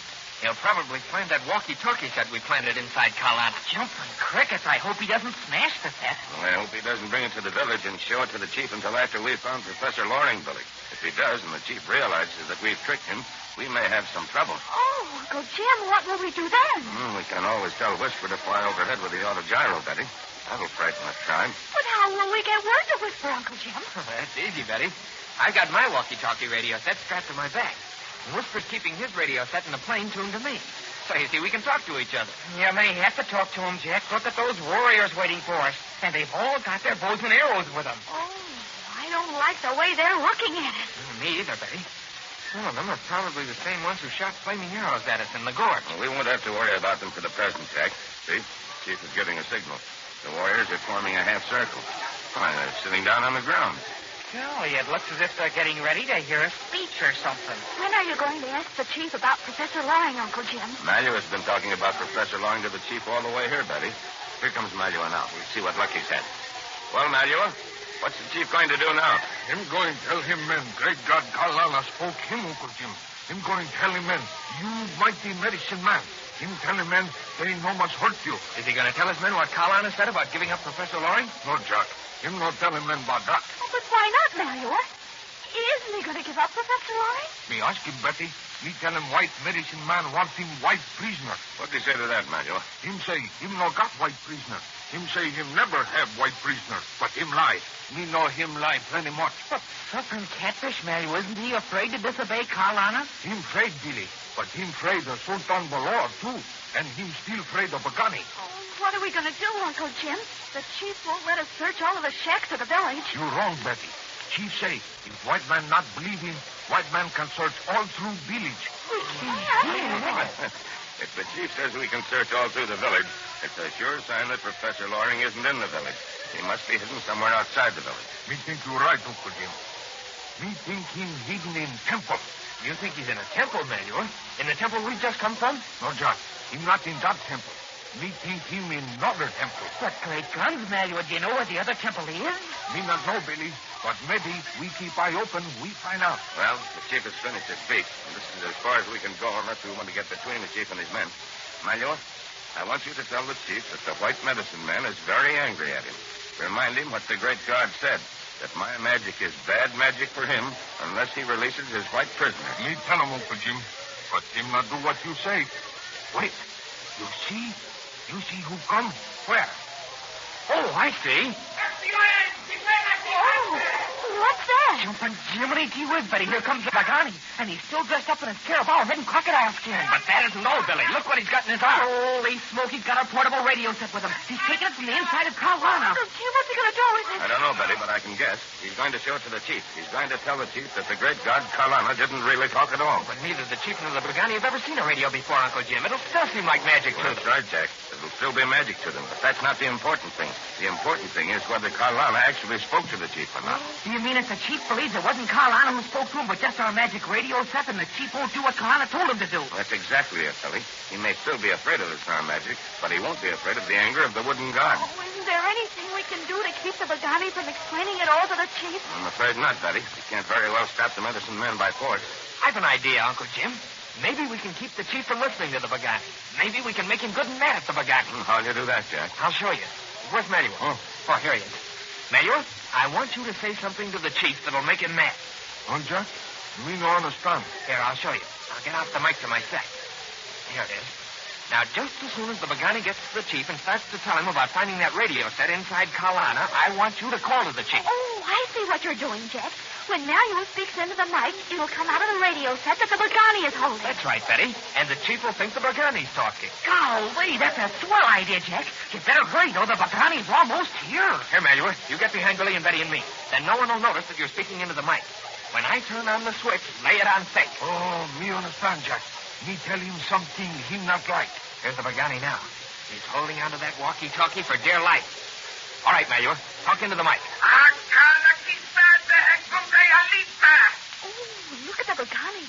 He'll probably find that walkie-talkie set we planted inside Kalana. Jumping crickets, I hope he doesn't smash the set. Well, I hope he doesn't bring it to the village and show it to the chief until after we've found Professor Loring, Billy. If he does, and the chief realizes that we've tricked him, we may have some trouble. Oh, Uncle Jim, what will we do then? We can always tell Whisper to fly overhead with the autogyro, Betty. That'll frighten the tribe. But how will we get word to Whisper, Uncle Jim? That's easy, Betty. I've got my walkie-talkie radio set strapped to my back. And Whisper's keeping his radio set in the plane tuned to me. So you see, we can talk to each other. You may have to talk to him, Jack. Look at those warriors waiting for us. And they've all got their bows and arrows with them. Oh, I don't like the way they're looking at us. Me either, Betty. Some of them are probably the same ones who shot flaming arrows at us in the gorge. Well, we won't have to worry about them for the present, Jack. See? Chief is giving a signal. The warriors are forming a half circle. Why, they're sitting down on the ground. Golly, it looks as if they're getting ready to hear a speech or something. When are you going to ask the chief about Professor Loring, Uncle Jim? Malua's been talking about Professor Loring to the chief all the way here, Betty. Here comes Malua now. We'll see what luck he's had. Well, Malua, what's the chief going to do now? Him going tell him men, great God Kalana spoke him, Uncle Jim. Him going tell him men, you mighty medicine man. Him tell him men, they no must hurt you. Is he going to tell his men what Kalana said about giving up Professor Loring? No, Jack. Him not tell him men about that. Oh, but why not, Malua? Isn't he going to give up Professor Loring? Me ask him, Betty. Me tell him white medicine man wants him white prisoner. What'd he say to that, Malua? Him say him no got white prisoner. Him say him never have white prisoner, but him lie. Me know him lie plenty much. But suffering catfish, Malua, isn't he afraid to disobey Kalana? Him afraid, Billy. But him afraid of Sultan Balor, too. And him still afraid of Bagani. Oh, what are we going to do, Uncle Jim? The chief won't let us search all of the shacks of the village. You're wrong, Betty. Chief say, if white man not believe him, white man can search all through village. If the chief says we can search all through the village, it's a sure sign that Professor Loring isn't in the village. He must be hidden somewhere outside the village. Me think you're right, Uncle Jim. Me think him hidden in temple. You think he's in a temple, Malua? In the temple we just come from? No, John. Him not in that temple. Me think him in another temple. But great guns, Malua, do you know where the other temple is? Me not know, Billy. But maybe we keep eye open, we find out. Well, the chief has finished his speech, and this is as far as we can go unless we want to get between the chief and his men. Malua, I want you to tell the chief that the white medicine man is very angry at him. Remind him what the great god said, that my magic is bad magic for him unless he releases his white prisoner. Me tell him, Uncle Jim, but him not do what you say. Wait, you see? You see who come? Where? Oh, I see. Oh, what's that? Jumping Jiminy gee whiz, Betty. Here comes the Bagani. And he's still dressed up in his carabao head and crocodile skin. But that isn't all, Billy. Look what he's got in his arm. Holy smoke, he's got a portable radio set with him. He's taking it from the inside of Kalana. Oh, Jim, what's he going to do with it? I don't know, Betty, but I can guess. He's going to show it to the chief. He's going to tell the chief that the great god Kalana didn't really talk at all. But neither the chief nor the Bagani have ever seen a radio before, Uncle Jim. It'll still seem like magic to them. That's right, Jack. It'll still be magic to them, but that's not the important thing. The important thing is whether Kalana actually spoke to the chief or not. Do you mean if the chief believes it wasn't Kalana who spoke to him, but just our magic radio set, and the chief won't do what Kalana told him to do? That's exactly it, Billy. He may still be afraid of the sound magic, but he won't be afraid of the anger of the wooden god. Oh, isn't there anything we can do to keep the Bagani from explaining it all to the chief? I'm afraid not, Betty. We can't very well stop the medicine men by force. I've an idea, Uncle Jim. Maybe we can keep the chief from listening to the Bagani. Maybe we can make him good and mad at the Bagani. How'll you do that, Jack? I'll show you. Where's Manuel? Oh, here he is. Manuel, I want you to say something to the chief that'll make him mad. Jack? Me no understand. Here, I'll show you. I'll get out the mic to my set. Here it is. Now, just as soon as the Bagani gets to the chief and starts to tell him about finding that radio set inside Kalana, I want you to call to the chief. Oh, I see what you're doing, Jack. When Manuel speaks into the mic, it'll come out of the radio set that the Bagani is told him. That's right, Betty. And the chief will think the Burgani's talking. Golly, that's a swell idea, Jack. You better hurry, though. The Baccani's almost here. Here, Manuel, you get behind Billy and Betty and me. Then no one will notice that you're speaking into the mic. When I turn on the switch, lay it on thick. Oh, me understand, Jack. Me tell him something he not like. Here's the Burgani now. He's holding onto that walkie-talkie for dear life. All right, Manuel, talk into the mic. Oh, look at the Burgani.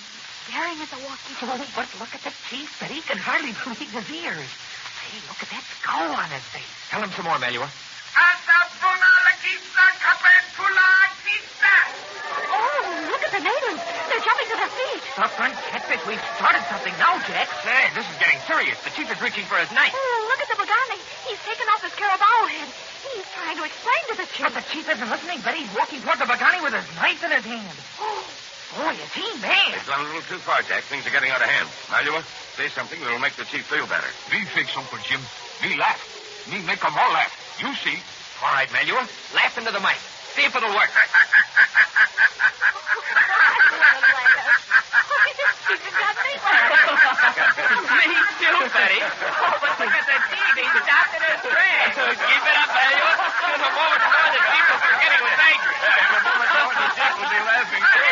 Staring at the walkie-talkie. Oh, but look at the chief, but he can hardly believe his ears. Say, look at that scowl on his face. Tell him some more, Manuel. Oh, look at the natives. They're jumping to their feet. Stop front catfish. We've started something now, Jack. Say, this is getting serious. The chief is reaching for his knife. Oh, look at the Burgani. He's taken off his carabao head. He's trying to explain to the chief. But the chief isn't listening, but he's walking toward the Baccani with his knife in his hand. Oh, boy, is he mad. They've gone a little too far, Jack. Things are getting out of hand. Manuel, say something that'll make the chief feel better. Me fix, Uncle Jim. Me laugh. Me make 'em all laugh. You see. All right, Manuel. Laugh into the mic. See if it'll work. Me too, Betty. Oh, but look at the chief. He stopped in his tracks. Keep it up, Manuel. In a moment more, the chief will forget he was angry. In a moment more, the chief will be laughing, too.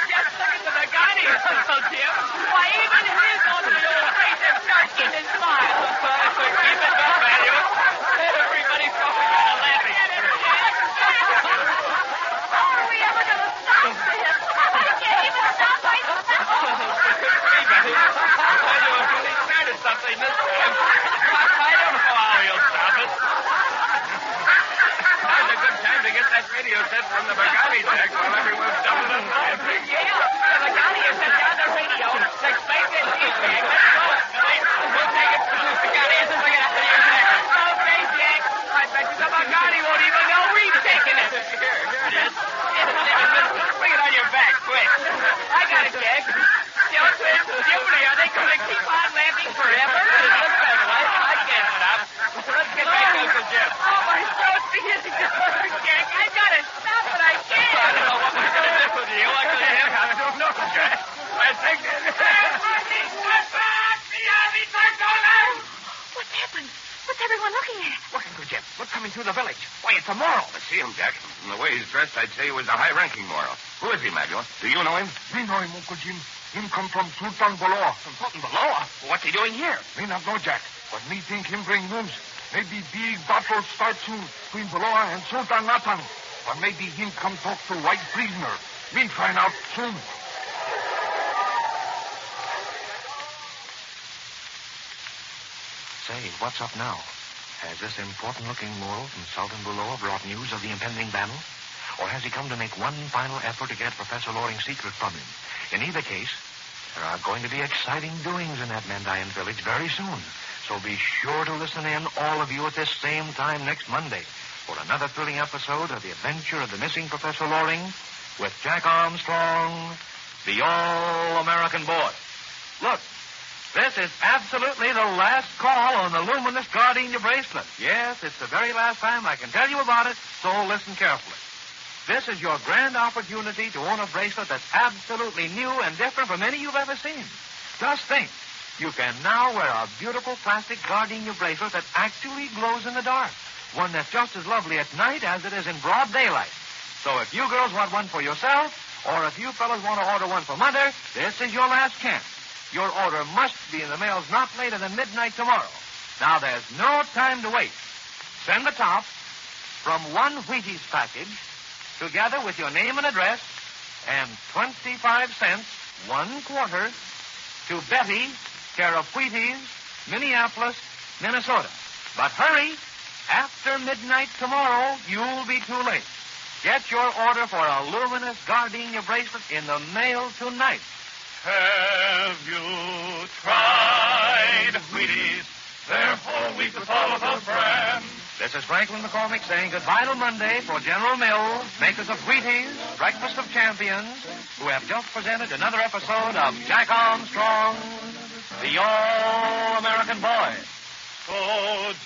Just look at the Baccani, Uncle Jim. Why, even his own little face is starting to smile. So keep it up, Manuel. Everybody's going to laughing. How are we ever going to stop this? I can't even stop myself. Manuel really started something this time. I don't know how he'll stop it. Now's a good time to get that radio set from the Burgani, Jack, while everyone's doubled up laughing. Yeah, the Baccani has set down the radio. Let's make this easy. Let's go, Billy. We'll take it to the Baccani and bring it up to your back. Okay, Jack. I bet you the Baccani won't even know we've taken it. Here it is. Bring it on your back, quick. I got it, Jack. Julie, are they going to keep on laughing forever? I can't stop. Let's get back to Uncle Jim. Oh, my throat's beginning to hurt, Jack. I got to stop, but I can't. I don't know what we're going to do with you. I don't know, Jack. I think... What's happened? What's everyone looking at? Look, Uncle Jim. Look coming through the village. Why, it's a Moro. I see him, Jack. From the way he's dressed, I'd say he was a high-ranking Moro. Who is he, Manuel? Do you know him? Me know him, Uncle Jim. Him come from Sultan Boloa. From Sultan Boloa? What's he doing here? Me not know, Jack. But me think him bring news. Maybe big battle start soon between Boloa and Sultan Nathan. Or maybe him come talk to white prisoner. Me find out soon. Say, what's up now? Has this important-looking Moro from Sultan Boloa brought news of the impending battle? Or has he come to make one final effort to get Professor Loring's secret from him? In either case, there are going to be exciting doings in that Mandayan village very soon. So be sure to listen in, all of you, at this same time next Monday for another thrilling episode of The Adventure of the Missing Professor Loring with Jack Armstrong, the All-American Boy. Look, this is absolutely the last call on the luminous gardenia bracelet. Yes, it's the very last time I can tell you about it, so listen carefully. This is your grand opportunity to own a bracelet that's absolutely new and different from any you've ever seen. Just think, you can now wear a beautiful plastic gardenia bracelet that actually glows in the dark. One that's just as lovely at night as it is in broad daylight. So if you girls want one for yourself, or if you fellas want to order one for Mother, this is your last chance. Your order must be in the mails not later than midnight tomorrow. Now, there's no time to wait. Send the top from one Wheaties package, together with your name and address, and 25 cents, 1 quarter, to Betty, care of Wheaties, Minneapolis, Minnesota. But hurry, after midnight tomorrow, you'll be too late. Get your order for a luminous gardenia bracelet in the mail tonight. Have you tried Wheaties? They're whole wheat with all of the brands. This is Franklin McCormick saying goodbye till Monday for General Mills, makers of Wheaties, Breakfast of Champions, who have just presented another episode of Jack Armstrong, the All-American Boy. So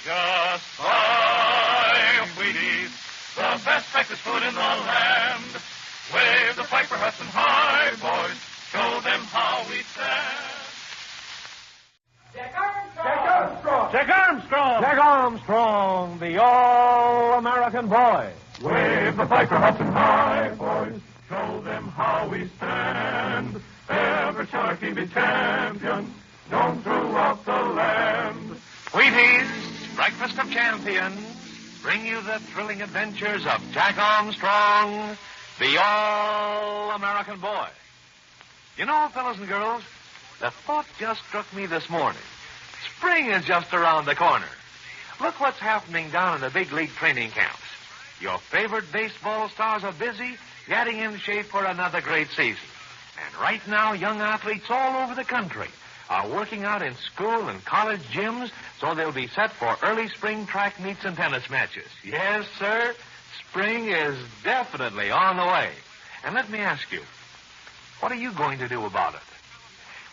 just buy Wheaties, the best breakfast food in the land. Wave the flag for Hudson High, boys. Show them how we stand. Armstrong! Jack Armstrong, the all-American boy. Wave the flag for Hudson High, boys. Show them how we stand. Ever shall our team be champions, known throughout the land. Wheaties, Breakfast of Champions, bring you the thrilling adventures of Jack Armstrong, the all-American boy. You know, fellas and girls, the thought just struck me this morning. Spring is just around the corner. Look what's happening down in the big league training camps. Your favorite baseball stars are busy getting in shape for another great season. And right now, young athletes all over the country are working out in school and college gyms so they'll be set for early spring track meets and tennis matches. Yes, sir, spring is definitely on the way. And let me ask you, what are you going to do about it?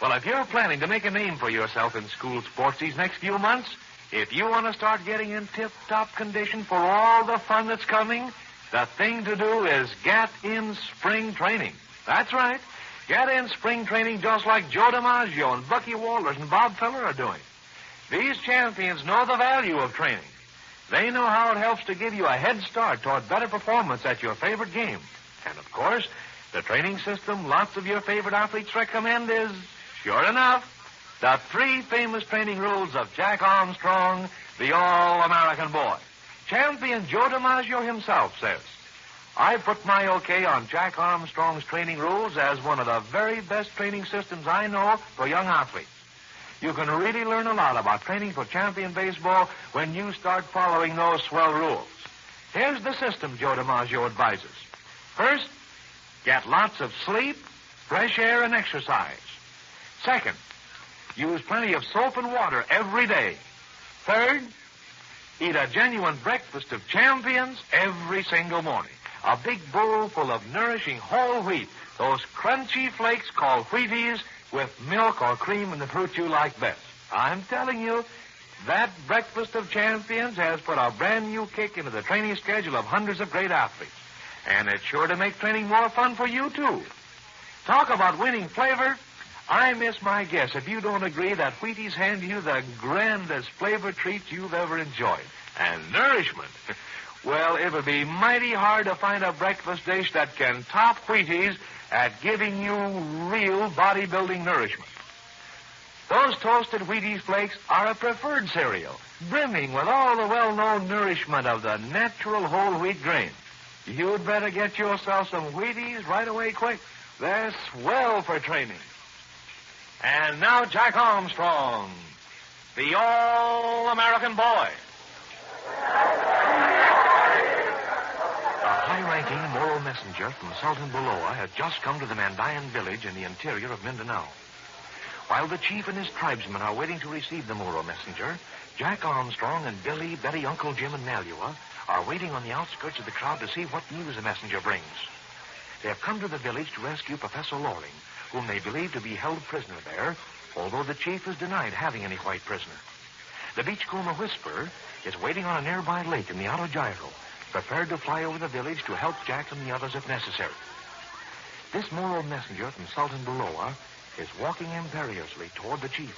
Well, if you're planning to make a name for yourself in school sports these next few months, if you want to start getting in tip-top condition for all the fun that's coming, the thing to do is get in spring training. That's right. Get in spring training just like Joe DiMaggio and Bucky Walters and Bob Feller are doing. These champions know the value of training. They know how it helps to give you a head start toward better performance at your favorite game. And, of course, the training system lots of your favorite athletes recommend is, sure enough, the 3 famous training rules of Jack Armstrong, the all-American boy. Champion Joe DiMaggio himself says, I put my okay on Jack Armstrong's training rules as one of the very best training systems I know for young athletes. You can really learn a lot about training for champion baseball when you start following those swell rules. Here's the system Joe DiMaggio advises. First, get lots of sleep, fresh air, and exercise. Second, use plenty of soap and water every day. Third, eat a genuine breakfast of champions every single morning. A big bowl full of nourishing whole wheat, those crunchy flakes called Wheaties with milk or cream and the fruit you like best. I'm telling you, that breakfast of champions has put a brand new kick into the training schedule of hundreds of great athletes. And it's sure to make training more fun for you, too. Talk about winning flavor. I miss my guess if you don't agree that Wheaties hand you the grandest flavor treat you've ever enjoyed. And nourishment. Well, it would be mighty hard to find a breakfast dish that can top Wheaties at giving you real bodybuilding nourishment. Those toasted Wheaties flakes are a preferred cereal, brimming with all the well-known nourishment of the natural whole wheat grain. You'd better get yourself some Wheaties right away quick. They're swell for training. And now Jack Armstrong, the all-American boy. A high-ranking Moro messenger from Sultan Buloa had just come to the Mandayan village in the interior of Mindanao. While the chief and his tribesmen are waiting to receive the Moro messenger, Jack Armstrong and Billy, Betty, Uncle Jim, and Malua are waiting on the outskirts of the crowd to see what news the messenger brings. They have come to the village to rescue Professor Loring, whom they believe to be held prisoner there, although the chief has denied having any white prisoner. The Beachcomber Whisperer is waiting on a nearby lake in the Outer Gyro, prepared to fly over the village to help Jack and the others if necessary. This Moro messenger from Sultan Buloa is walking imperiously toward the chief.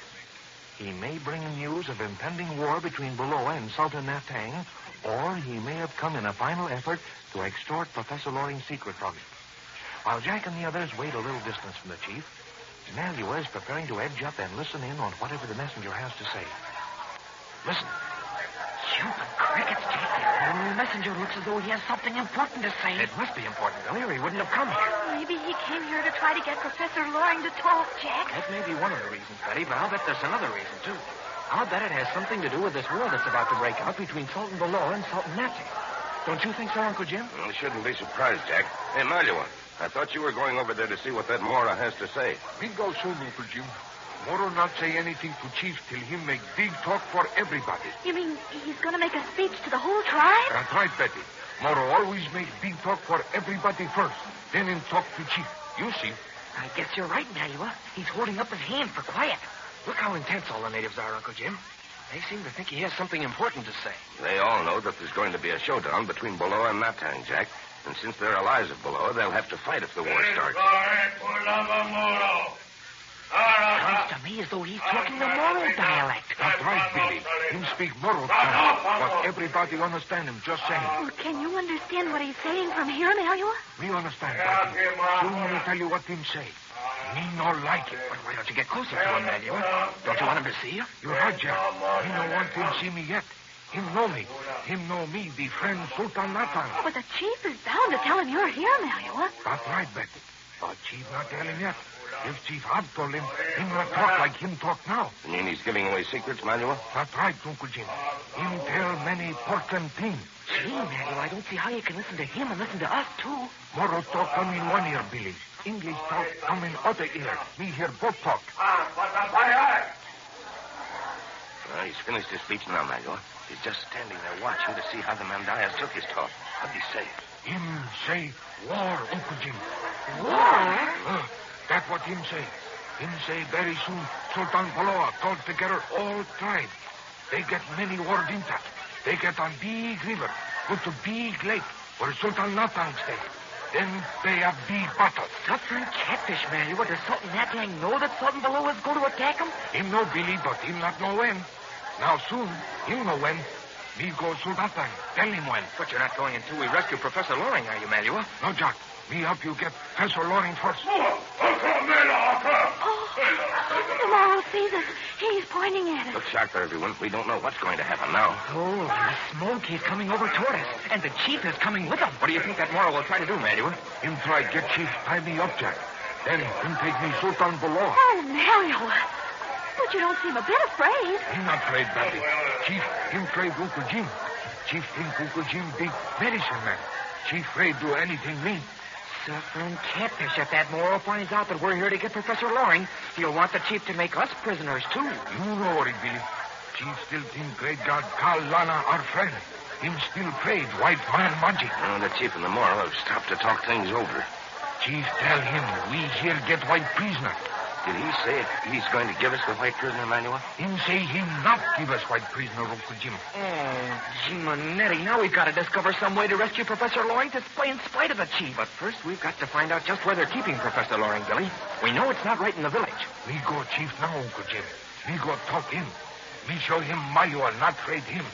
He may bring him news of impending war between Buloa and Sultan Natang, or he may have come in a final effort to extort Professor Loring's secret from him. While Jack and the others wait a little distance from the chief, Malua is preparing to edge up and listen in on whatever the messenger has to say. Listen. Jumping crickets, Jack. The messenger looks as though he has something important to say. It must be important, Billy, or he wouldn't have come here. Maybe he came here to try to get Professor Loring to talk, Jack. That may be one of the reasons, Betty, but I'll bet there's another reason, too. I'll bet it has something to do with this war that's about to break out between Sultan Buloa and Sultan Natang. Don't you think so, Uncle Jim? Well, shouldn't be surprised, Jack. Hey, Malua, I thought you were going over there to see what that Mora has to say. Me go soon, Uncle Jim. Moro not say anything to Chief till he make big talk for everybody. You mean he's going to make a speech to the whole tribe? That's right, Betty. Moro always make big talk for everybody first, then him talk to Chief. You see. I guess you're right, Malua. He's holding up his hand for quiet. Look how intense all the natives are, Uncle Jim. They seem to think he has something important to say. They all know that there's going to be a showdown between Buloa and Natang, Jack. And since they're allies of Buloa, they'll have to fight if the war starts. Sounds to me as though he's talking the Moro dialect. That's right, Billy. Him speak Moro tongue, but everybody understand him just same. Well, can you understand what he's saying from here, Melua? We understand, Daddy. Soon me tell you what him say. Me no like it. But why don't you get closer to him, Melua? Don't you want him to see you? You're right, Jack. Me no want him see me yet. Him know me. Him know me, be friend Sultan Natang. Oh, but the chief is bound to tell him you're here, Melua. That's right, Betty. But Chief not tell him yet. If Chief had told him not talk like him talk now. You mean he's giving away secrets, Manuel? That's right, Uncle Jim. Him tell many important things. Gee, Melua, I don't see how you can listen to him and listen to us, too. Moro talk come in one ear, Billy. English talk come in other ear. Me hear both talk. He's finished his speech now, Manuel. He's just standing there watching to see how the Mandayas took his talk. What'd he say? Him say war, Uncle Jim. War? That's what him say. Him say very soon Sultan Paloa called together all tribes. They get many word in that. They get on big river, go to big lake where Sultan Natang stay. Then they have big battle. Suffering catfish, Melua. Does Sultan Natang know that Sultan Paloa is going to attack him? Him know Billy, but him not know when. Now soon, him know when. Me go Sultan Natang. Tell him when. But you're not going until we rescue Professor Loring, are you, Melua? No, Jack. Me help you get Professor Loring first. The Moro sees us. He's pointing at us. Look sharp there, everyone. We don't know what's going to happen now. Oh, the smoke. He's coming over toward us. And the chief is coming with him. What do you think that Moro will try to do, Melua? Him try get Chief tie me up, Jack. Then him take me Sultan Paloa. Oh, Melua. But you don't seem a bit afraid. Him not afraid, Daddy. Chief, him afraid Uncle Jim. Chief think Uncle Jim big medicine man. Chief afraid do anything me. Suffering catfish. If that Moro finds out that we're here to get Professor Loring, he'll want the chief to make us prisoners, too. You know it, Billy. Chief still think great God Kal Lana our friend. Him still afraid white man magic. The chief and the Moro have stopped to talk things over. Chief tell him we here get white prisoner. Did he say he's going to give us the white prisoner, Manuel? Him say he not give us white prisoner, Uncle Jim. Oh, Jimonetti, now we've got to discover some way to rescue Professor Loring in spite of the chief. But first, we've got to find out just where they're keeping Professor Loring, Billy. We know it's not right in the village. Me go chief now, Uncle Jim. Me go talk him. Me show him Manuel, not afraid him.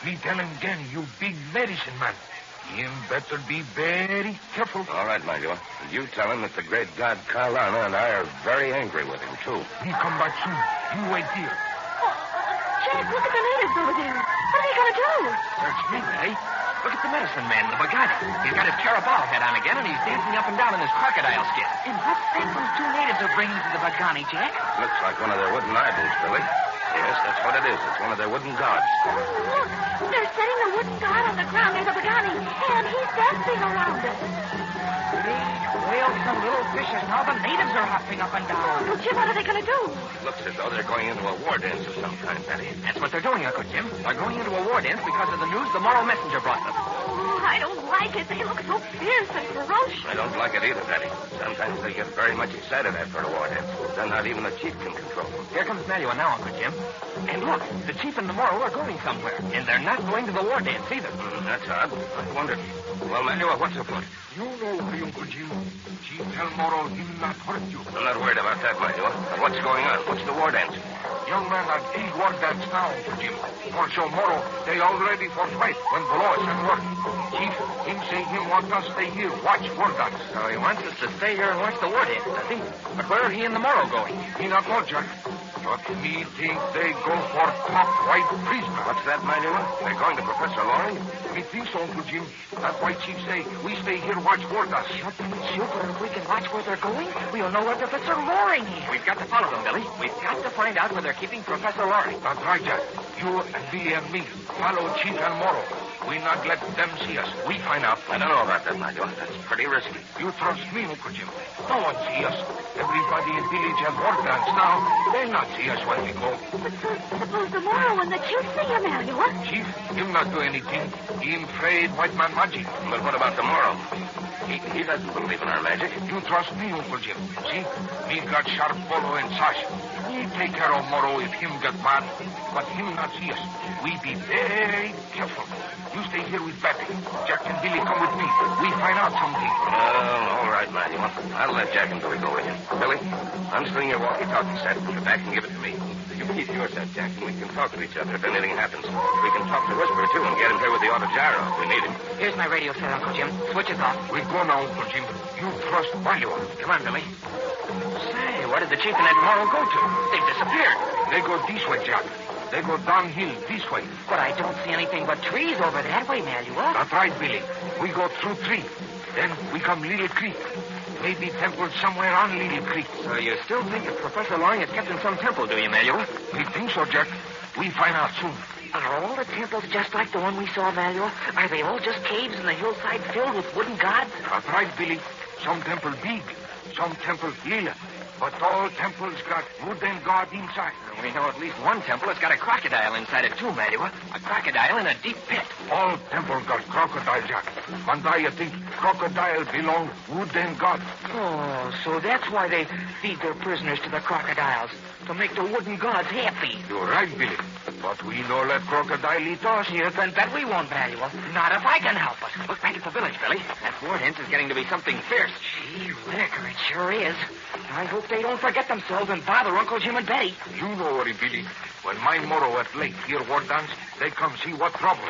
Me tell him again, you big medicine man. Him better be very careful. All right, Manuel. You tell him that the great god Kalana and I are very angry with him, too. Me come back soon. You wait here. Jack, look at the natives over there. What are they going to do? Search me, Billy. Look at the medicine man, the Bagani. He's got his carabao head on again, and he's dancing up and down in his crocodile skin. And what's that those two natives are bringing to the Bagani, Jack? Looks like one of their wooden idols, Billy. Yes, that's what it is. It's one of their wooden gods. Oh, look. They're setting the wooden god on the ground near the Bagani, and he's dancing around it. Big whales and little fishes. Now the natives are hopping up and down. Well, Jim, what are they going to do? It looks as though they're going into a war dance of some kind, Betty. That's what they're doing, Uncle Jim. They're going into a war dance because of the news the Moro messenger brought them. Oh, I don't like it. They look so fierce and ferocious. I don't like it either, Betty. Sometimes they get very much excited after a war dance. Then not even the chief can control them. Here comes Melua now, Uncle Jim. And look, the chief and the Moro are going somewhere. And they're not going to the war dance either. That's odd. I wonder. Well, Melua, what's afoot? You know why, Uncle Jim. Chief tell Moro him not hurt you. I'm not worried about that, Melua. But what's going on? What's the war dance? Young man at big war dance now, Uncle Jim. For show Moro, they all ready for fight when below us and work. Chief, him say him want us stay here, watch war dance. So he wants us to stay here and watch the war dance, does he? But where are he and the Moro going? He not know, Jack. But me think they go for top white prisoner. What's that, Melua? They're going to Professor Loring? Me think so, Uncle Jim. That's why Chief say we stay here watch war dance. Super, if we can watch where they're going, we'll know where Professor Loring is. We've got to follow them, Billy. We've got to find out where they're keeping Professor Loring. That's right, Jack. You and Billy and me follow Chief and Moro. We not let them see us. We find out. I don't know about that, Melua. That's pretty risky. You trust me, Uncle Jim. No one see us. Everybody in village have war dance now. They'll not see us when we go. But suppose the Moro and the chief see him, Melua. Chief, him not do anything. Him afraid white man magic. But what about the Moro? He doesn't believe in our magic. You trust me, Uncle Jim. See? Me got sharp polo and sash. We take care of Moro if him get bad, but him not see us. We be very careful. You stay here with Pappy. Jack and Billy come with me. We find out something. Well, all right, Manuel. I'll let Jack and Billy go with you. Billy, unstring your walkie-talkie set, put it back and give it to me. You keep your set, Jack, and we can talk to each other if anything happens. We can talk to Whisper, too, and get him here with the auto gyro if we need him. Here's my radio set, Uncle Jim. Switch it off. We go now, Uncle Jim. You trust Value. Come on, Billy. Say, where did the chief and that Moro go to? They've disappeared. They go this way, Jack. They go downhill this way. But I don't see anything but trees over that way, Manuel. That's right, Billy. We go through tree. Then we come Little Creek. Maybe temple somewhere on Little Creek. So you still think that Professor Loring is kept in some temple, do you, Manuel? We think so, Jack. We find out soon. Are all the temples just like the one we saw, Manuel? Are they all just caves in the hillside filled with wooden gods? That's right, Billy. Some temple big, some temple little. But all temples got wooden god inside. We know at least one temple has got a crocodile inside it, too, Manuel. A crocodile in a deep pit. All temple got crocodile, Jack. Mandaya think crocodile belong wooden god. Oh, so that's why they feed their prisoners to the crocodiles. To make the wooden gods happy. You're right, Billy. But we no let crocodile eat us. You can bet we won't, Manuel. Not if I can help it. Look back at the village, Billy. That ward hens is getting to be something fierce. Gee, whittaker, it sure is. I hope they don't forget themselves and bother Uncle Jim and Betty. You know worry, Billy. When my Moro at lake hear war dance, they come see what trouble.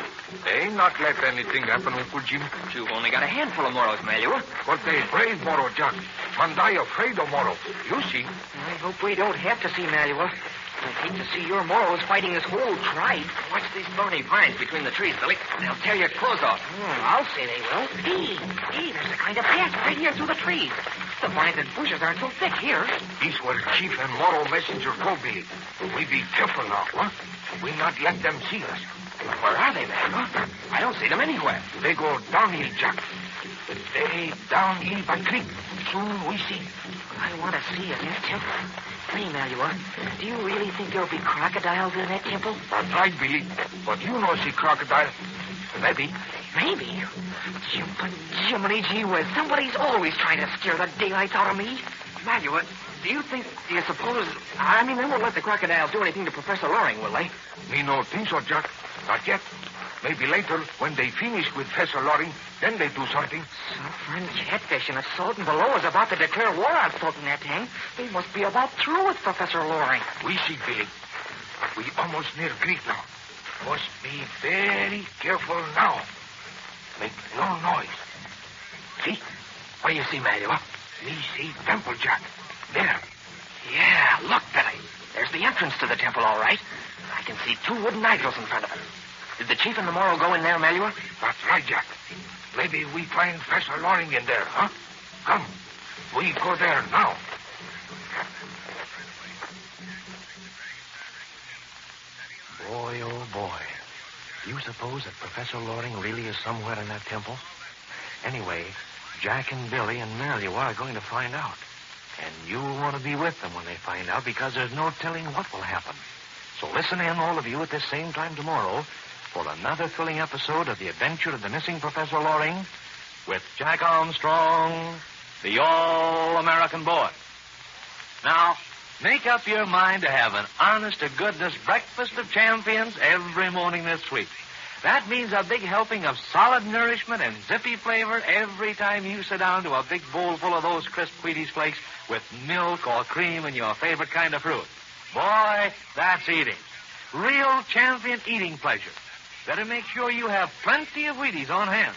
They ain't not let anything happen, Uncle Jim. You've only got a handful of Moros, Manuel. But they brave Moro, Jack. Mandai afraid of Moro. You see. I hope we don't have to see Manuel. I'd hate to see your Moros fighting this whole tribe. Watch these thorny pines between the trees, Billy. They'll tear your clothes off. I'll say they will. Hey, there's a kind of path right here through the trees. The vines and bushes aren't so thick here. This where Chief and Moro messenger go, Billy. We be careful now, huh? We not let them see us. Where are they, Manuel? I don't see them anywhere. They go downhill, Jack. They downhill by creek. Soon we see. I want to see in that temple. Hey, Manuel, do you really think there'll be crocodiles in that temple? That's right, Billy. But you know see crocodile. Maybe. Maybe? Jiminy gee whiz. Somebody's always trying to scare the daylights out of me. Manuel, do you suppose... I mean, they won't let the crocodiles do anything to Professor Loring, will they? Me no think so, Jack. Not yet. Maybe later, when they finish with Professor Loring, then they do something. Suffering catfish and assault and below is about to declare war on Sultan Atang. They must be about through with Professor Loring. We see, Billy. We almost near creek now. Must be very careful now. Make no noise. See? What do you see, Manuel? Me see temple, Jack. There. Yeah, look, Billy. There's the entrance to the temple, all right. I can see two wooden idols in front of it. Did the chief and the Moro go in there, Manuel? That's right, Jack. Maybe we find Professor Loring in there, huh? Come. We go there now. Boy, oh boy. Do you suppose that Professor Loring really is somewhere in that temple? Anyway, Jack and Billy and Manuel are going to find out. And you'll want to be with them when they find out because there's no telling what will happen. So listen in, all of you, at this same time tomorrow for another thrilling episode of The Adventure of the Missing Professor Loring with Jack Armstrong, the All-American Boy. Now, make up your mind to have an honest-to-goodness breakfast of champions every morning this week. That means a big helping of solid nourishment and zippy flavor every time you sit down to a big bowl full of those crisp Wheaties flakes with milk or cream and your favorite kind of fruit. Boy, that's eating. Real champion eating pleasure. Better make sure you have plenty of Wheaties on hand.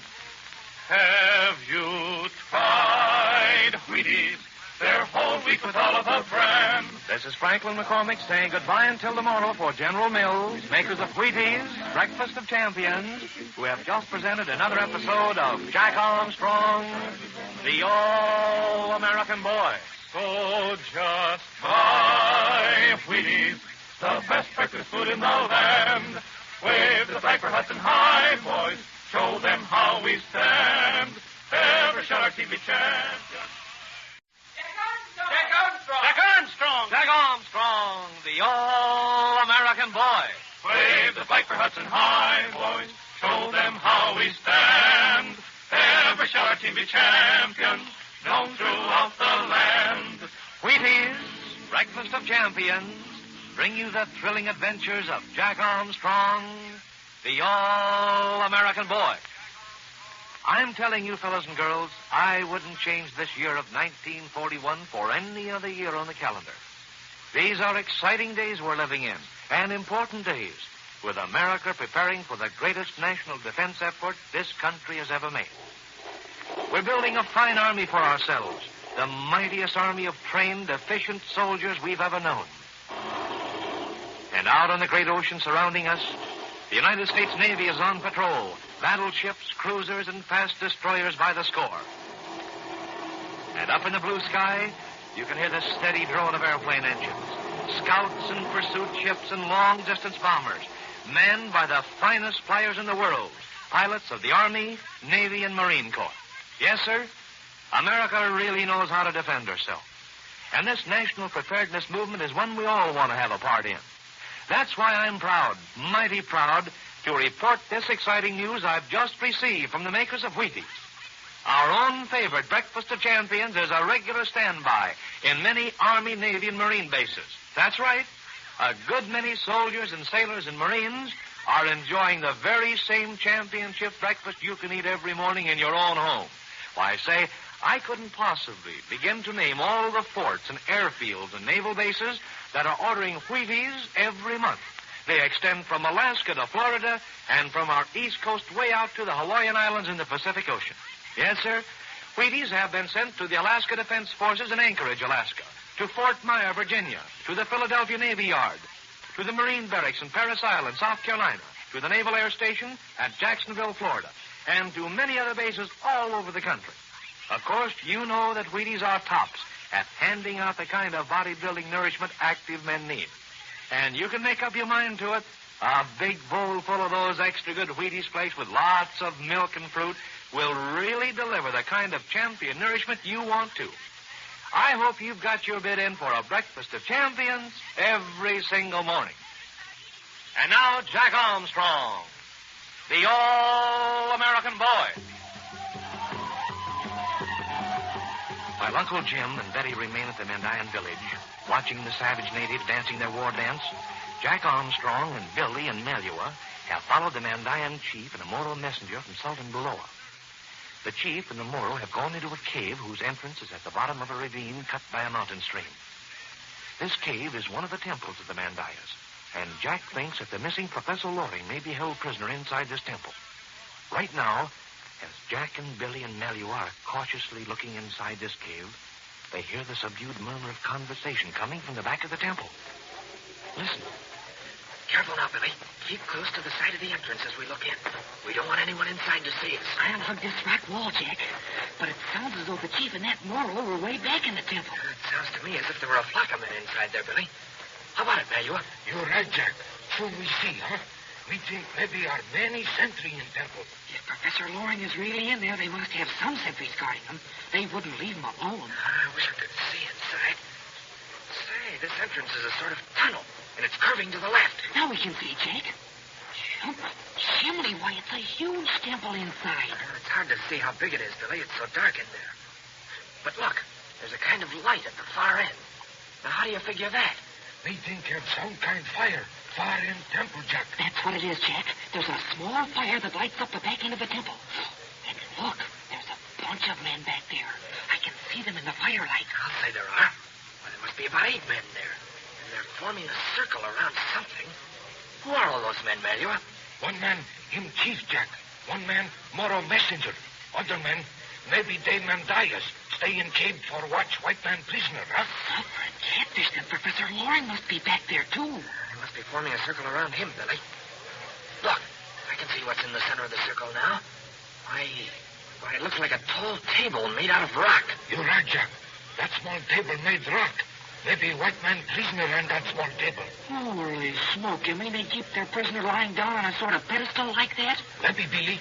Have you tried Wheaties? They're whole wheat with Oliver brand. This is Franklin McCormick saying goodbye until tomorrow for General Mills, makers of Wheaties, Breakfast of Champions, who have just presented another episode of Jack Armstrong, the All-American Boy. So just try Wheaties, the best breakfast food in the land. Wave the flag for Hudson High, boys. Show them how we stand. Ever shall our team be champions. Jack Armstrong! Jack Armstrong, the All-American Boy. Wave the flag for Hudson High, boys. Show them how we stand. Ever shall our team be champions, known throughout the land. Wheaties, Breakfast of Champions bring you the thrilling adventures of Jack Armstrong, the all-American boy. I'm telling you, fellas and girls, I wouldn't change this year of 1941 for any other year on the calendar. These are exciting days we're living in, and important days, with America preparing for the greatest national defense effort this country has ever made. We're building a fine army for ourselves, the mightiest army of trained, efficient soldiers we've ever known. And out on the great ocean surrounding us, the United States Navy is on patrol. Battleships, cruisers, and fast destroyers by the score. And up in the blue sky, you can hear the steady drone of airplane engines. Scouts and pursuit ships and long-distance bombers, manned by the finest flyers in the world, pilots of the Army, Navy, and Marine Corps. Yes, sir, America really knows how to defend herself. And this national preparedness movement is one we all want to have a part in. That's why I'm proud, mighty proud, to report this exciting news I've just received from the makers of Wheaties. Our own favorite Breakfast of Champions is a regular standby in many Army, Navy, and Marine bases. That's right. A good many soldiers and sailors and Marines are enjoying the very same championship breakfast you can eat every morning in your own home. Why, say, I couldn't possibly begin to name all the forts and airfields and naval bases that are ordering Wheaties every month. They extend from Alaska to Florida and from our East Coast way out to the Hawaiian Islands in the Pacific Ocean. Yes, sir, Wheaties have been sent to the Alaska Defense Forces in Anchorage, Alaska, to Fort Myer, Virginia, to the Philadelphia Navy Yard, to the Marine Barracks in Parris Island, South Carolina, to the Naval Air Station at Jacksonville, Florida, and to many other bases all over the country. Of course, you know that Wheaties are tops at handing out the kind of bodybuilding nourishment active men need. And you can make up your mind to it. A big bowl full of those extra good Wheaties flakes with lots of milk and fruit will really deliver the kind of champion nourishment you want to. I hope you've got your bid in for a Breakfast of Champions every single morning. And now, Jack Armstrong, the all-American boy. While Uncle Jim and Betty remain at the Mandayan village, watching the savage natives dancing their war dance, Jack Armstrong and Billy and Melua have followed the Mandayan chief and a Moro messenger from Sultan Buloa. The chief and the Moro have gone into a cave whose entrance is at the bottom of a ravine cut by a mountain stream. This cave is one of the temples of the Mandayas, and Jack thinks that the missing Professor Loring may be held prisoner inside this temple. Right now, as Jack and Billy and Melua are cautiously looking inside this cave, they hear the subdued murmur of conversation coming from the back of the temple. Listen. Careful now, Billy. Keep close to the side of the entrance as we look in. We don't want anyone inside to see us. I'll hug this rock wall, Jack. But it sounds as though the chief and that Moro were way back in the temple. It sounds to me as if there were a flock of men inside there, Billy. How about it, Melua? You're right, Jack. So we see, huh? We think maybe our many sentry in temple. If Professor Loring is really in there, they must have some sentries guarding him. They wouldn't leave him alone. I wish I could see inside. Say, this entrance is a sort of tunnel, and it's curving to the left. Now we can see, Jake. Chimney, why, it's a huge temple inside. It's hard to see how big it is, Billy. It's so dark in there. But look, there's a kind of light at the far end. Now, how do you figure that? We think it's some kind of fire. Far in temple, Jack. That's what it is, Jack. There's a small fire that lights up the back end of the temple. And look, there's a bunch of men back there. I can see them in the firelight. I'll say there are. Well, there must be about 8 men there. And they're forming a circle around something. Who are all those men, Melua? One man, him chief, Jack. One man, Moro messenger. Other men, maybe they Mandayas. Stay in cave for watch white man prisoner, huh? Suffering catfish, then Professor Loring must be back there, too. They must be forming a circle around him, Billy. Look, I can see what's in the center of the circle now. Why, it looks like a tall table made out of rock. You're right, Jack. That small table made rock. Maybe white man prisoner on that small table. Holy smoke, you mean they keep their prisoner lying down on a sort of pedestal like that? Maybe, Billy.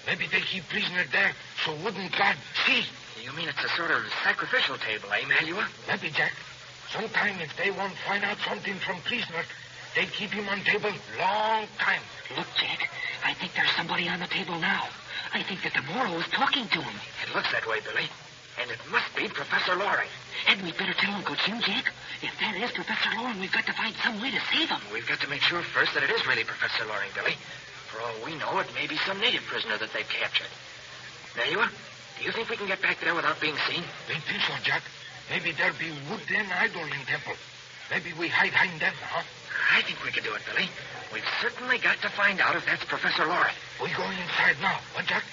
Maybe they keep prisoner there so wouldn't God see. You mean it's a sort of sacrificial table, eh, Melua? Maybe, Jack. Sometime if they won't find out something from prisoner, they keep him on table long time. Look, Jack, I think there's somebody on the table now. I think that the Moro is talking to him. It looks that way, Billy. And it must be Professor Loring. Hadn't we better tell Uncle Jim, Jack? If that is Professor Loring, we've got to find some way to save him. We've got to make sure first that it is really Professor Loring, Billy. For all we know, it may be some native prisoner that they've captured. There you are. Do you think we can get back there without being seen? Don't think so, Jack. Maybe there be wooden idol in temple. Maybe we hide behind them, huh? I think we can do it, Billy. We've certainly got to find out if that's Professor Loring. We go inside now, huh, Jack?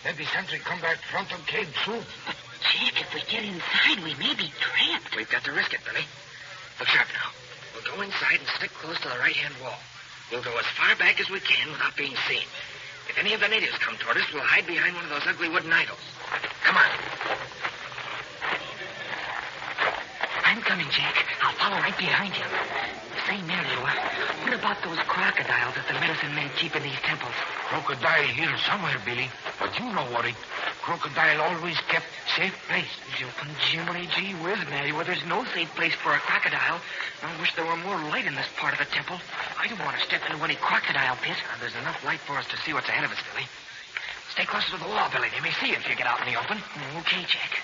Maybe sentry come back front of cave soon. But, Jack, if we get inside, we may be trapped. We've got to risk it, Billy. Look sharp now. We'll go inside and stick close to the right-hand wall. We'll go as far back as we can without being seen. If any of the natives come toward us, we'll hide behind one of those ugly wooden idols. Come on. I'm coming, Jack. I'll follow right behind you. Say, Mario, what about those crocodiles that the medicine men keep in these temples? Crocodile here somewhere, Billy. But you know what it. Crocodile always kept safe place. Jiminy gee whiz, Mario. There's no safe place for a crocodile. I wish there were more light in this part of the temple. I don't want to step into any crocodile pit. There's enough light for us to see what's ahead of us, Billy. Stay closer to the wall, Billy. They may see you if you get out in the open. Okay, Jack.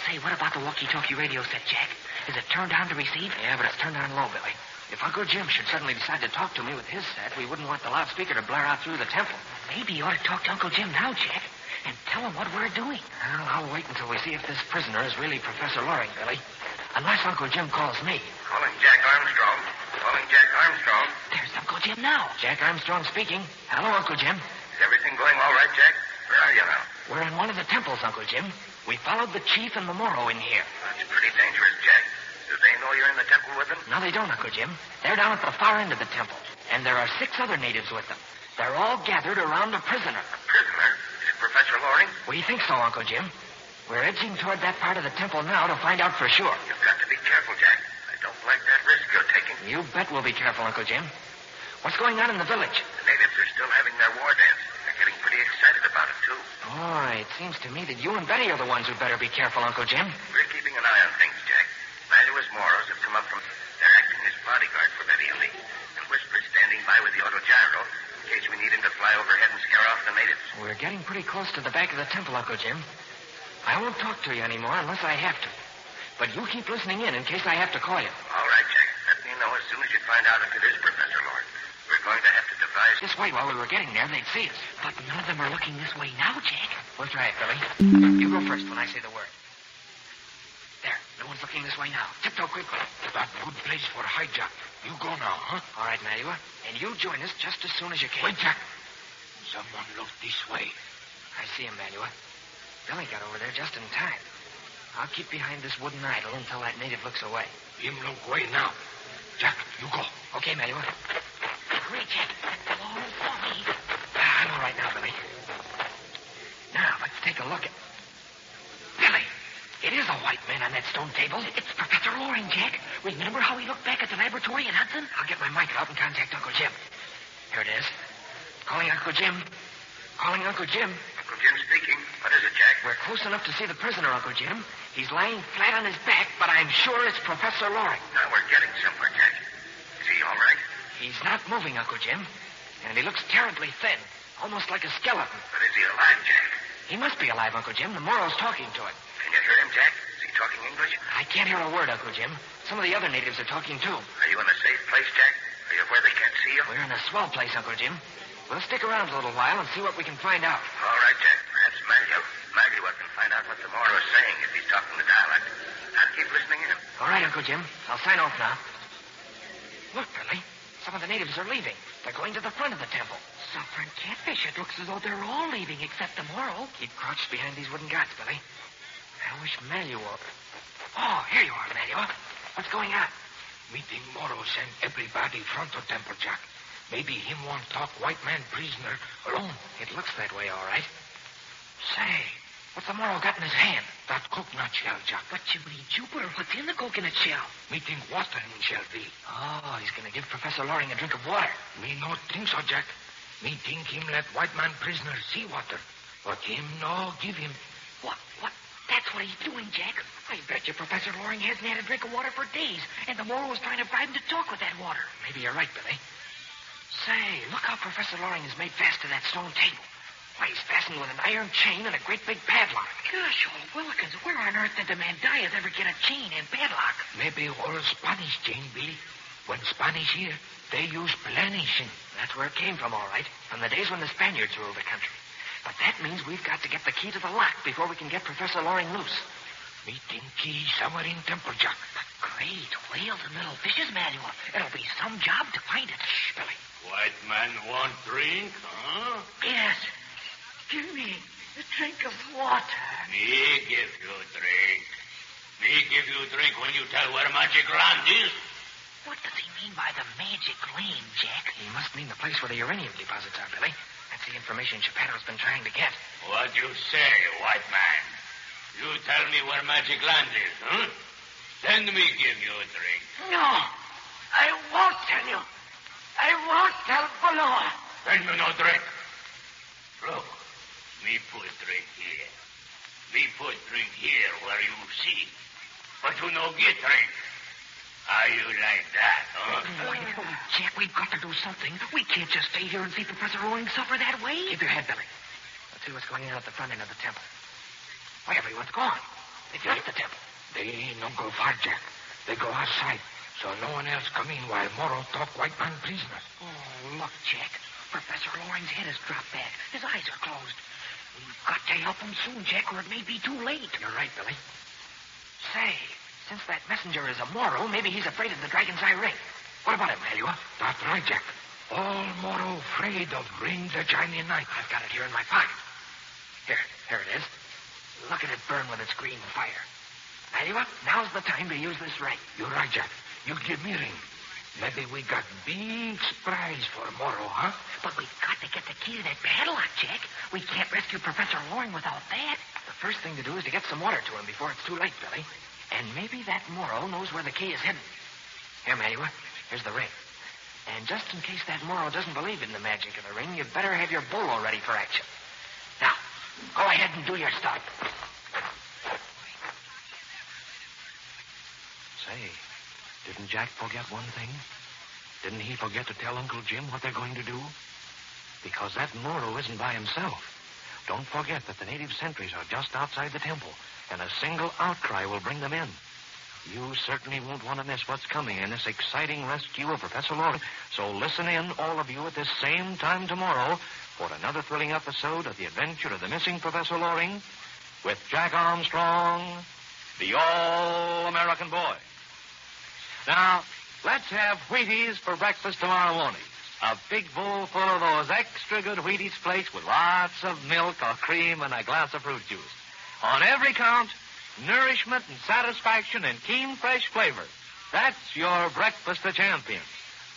Say, what about the walkie-talkie radio set, Jack? Is it turned on to receive? Yeah, but it's turned on low, Billy. If Uncle Jim should suddenly decide to talk to me with his set, we wouldn't want the loudspeaker to blare out through the temple. Maybe you ought to talk to Uncle Jim now, Jack, and tell him what we're doing. Well, I'll wait until we see if this prisoner is really Professor Loring, Billy. Unless Uncle Jim calls me. Calling Jack Armstrong. Calling Jack Armstrong. There's Uncle Jim now. Jack Armstrong speaking. Hello, Uncle Jim. Is everything going all right, Jack? Where are you now? We're in one of the temples, Uncle Jim. We followed the chief and the Moro in here. That's pretty dangerous, Jack. Do they know you're in the temple with them? No, they don't, Uncle Jim. They're down at the far end of the temple. And there are 6 other natives with them. They're all gathered around a prisoner. A prisoner? Is it Professor Loring? We think so, Uncle Jim. We're edging toward that part of the temple now to find out for sure. You've got to be careful, Jack. I don't like that risk you're taking. You bet we'll be careful, Uncle Jim. What's going on in the village? The natives are still having their war dance. They're getting pretty excited about it, too. Oh, it seems to me that you and Betty are the ones who'd better be careful, Uncle Jim. We're keeping an eye on things, Jack. Valuous Moros have come up from... They're acting as bodyguard for Betty and me. And Whisper's standing by with the autogyro in case we need him to fly overhead and scare off the natives. We're getting pretty close to the back of the temple, Uncle Jim. I won't talk to you anymore unless I have to. But you keep listening in case I have to call you. All right, Jack. Let me know as soon as you find out if it is Professor Loring. We're going to have to devise... This way, while we were getting there, they'd see us. But none of them are looking this way now, Jack. We'll try it, Billy. You go first when I say the word. There. No one's looking this way now. Tiptoe quickly. That good place for hijack. You go now, huh? All right, Malua. And you join us just as soon as you can. Wait, Jack. Someone look this way. I see him, Malua. Billy got over there just in time. I'll keep behind this wooden idol until that native looks away. Him look away now. Jack, you go. Okay, Malua. Hurry, Jack. That's all sorry. I'm all right now, Billy. Now, let's take a look at... Billy, it is a white man on that stone table. It's Professor Loring, Jack. Remember how he looked back at the laboratory in Hudson? I'll get my mic out and contact Uncle Jim. Here it is. Calling Uncle Jim. Calling Uncle Jim. Uncle Jim speaking. What is it, Jack? We're close enough to see the prisoner, Uncle Jim. He's lying flat on his back, but I'm sure it's Professor Loring. Now we're getting somewhere, Jack. Is he all right? He's not moving, Uncle Jim. And he looks terribly thin, almost like a skeleton. But is he alive, Jack? He must be alive, Uncle Jim. The Moro's talking to him. Can you hear him, Jack? Is he talking English? I can't hear a word, Uncle Jim. Some of the other natives are talking, too. Are you in a safe place, Jack? Are you where they can't see you? We're in a swell place, Uncle Jim. We'll stick around a little while and see what we can find out. All right, Jack. Perhaps Maggie can find out what the Moro is saying if he's talking the dialect. I'll keep listening in. All right, Uncle Jim. I'll sign off now. Look, Billy. Some of the natives are leaving. They're going to the front of the temple. Suffering catfish. It looks as though they're all leaving except the Moro. Keep crouched behind these wooden gods, Billy. I wish Malua... Oh, here you are, Malua. What's going on? Meeting Moro send everybody front of temple, Jack. Maybe him want talk white man prisoner alone. It looks that way, all right. Say, what's the Moro got in his hand? That coconut shell, Jack. But Jiminy Jupiter, what's in the coconut shell? Meeting water in shell, be. Oh, he's going to give Professor Loring a drink of water. Me not think so, Jack. Me think him let white man prisoner see water. But him no give him. What? That's what he's doing, Jack. I bet you Professor Loring hasn't had a drink of water for days, and the Moro was trying to bribe him to talk with that water. Maybe you're right, Billy. Say, look how Professor Loring is made fast to that stone table. Why, he's fastened with an iron chain and a great big padlock. Gosh, old Willikins, where on earth did the Mandayas ever get a chain and padlock? Maybe all Spanish chain, Billy. When Spanish here, they use planishing. That's where it came from, all right. From the days when the Spaniards ruled the country. But that means we've got to get the key to the lock before we can get Professor Loring loose. Me think key somewhere in Temple, Jack. Great whales and little fishes manual. It'll be some job to find it. Shh, Billy. White man want drink, huh? Yes. Give me a drink of water. Me give you drink. Me give you drink when you tell where Magic Land is. What does he mean by the magic lane, Jack? He must mean the place where the uranium deposits are, Billy. That's the information Geppetto's been trying to get. What you say, white man? You tell me where Magic Land is, huh? Then me give you a drink. No, I won't tell you. I won't tell Balloa. Then you no drink. Look, me put drink here. Me put drink here where you see. But you no get drink. How you like that, huh? Jack, we've got to do something. We can't just stay here and see Professor Loring suffer that way. Keep your head, Billy. Let's see what's going on at the front end of the temple. Why, everyone's gone. They've left the temple. They don't go far, Jack. They go outside, so no one else come in while Moro talk white man prisoners. Oh, look, Jack. Professor Loring's head has dropped back. His eyes are closed. We've got to help him soon, Jack, or it may be too late. You're right, Billy. Say, since that messenger is a Moro, maybe he's afraid of the dragon's eye ring. What about it, Malua? That's right, Jack. All Moro afraid of ring the Chinese knife. I've got it here in my pocket. Here it is. Look at it burn with its green fire. Malua, now's the time to use this ring. You're right, Jack. You give me ring. Maybe we got big surprise for Moro, huh? But we've got to get the key to that padlock, Jack. We can't rescue Professor Loring without that. The first thing to do is to get some water to him before it's too late, Billy. And maybe that Moro knows where the key is hidden. Here, Malua, here's the ring. And just in case that Moro doesn't believe in the magic of the ring, you'd better have your bolo ready for action. Now, go ahead and do your stuff. Say, didn't Jack forget one thing? Didn't he forget to tell Uncle Jim what they're going to do? Because that Moro isn't by himself. Don't forget that the native sentries are just outside the temple, and a single outcry will bring them in. You certainly won't want to miss what's coming in this exciting rescue of Professor Loring. So listen in, all of you, at this same time tomorrow for another thrilling episode of The Adventure of the Missing Professor Loring with Jack Armstrong, the All-American Boy. Now, let's have Wheaties for breakfast tomorrow morning. A big bowl full of those extra good Wheaties flakes with lots of milk or cream and a glass of fruit juice. On every count, nourishment and satisfaction and keen, fresh flavor. That's your breakfast of champions.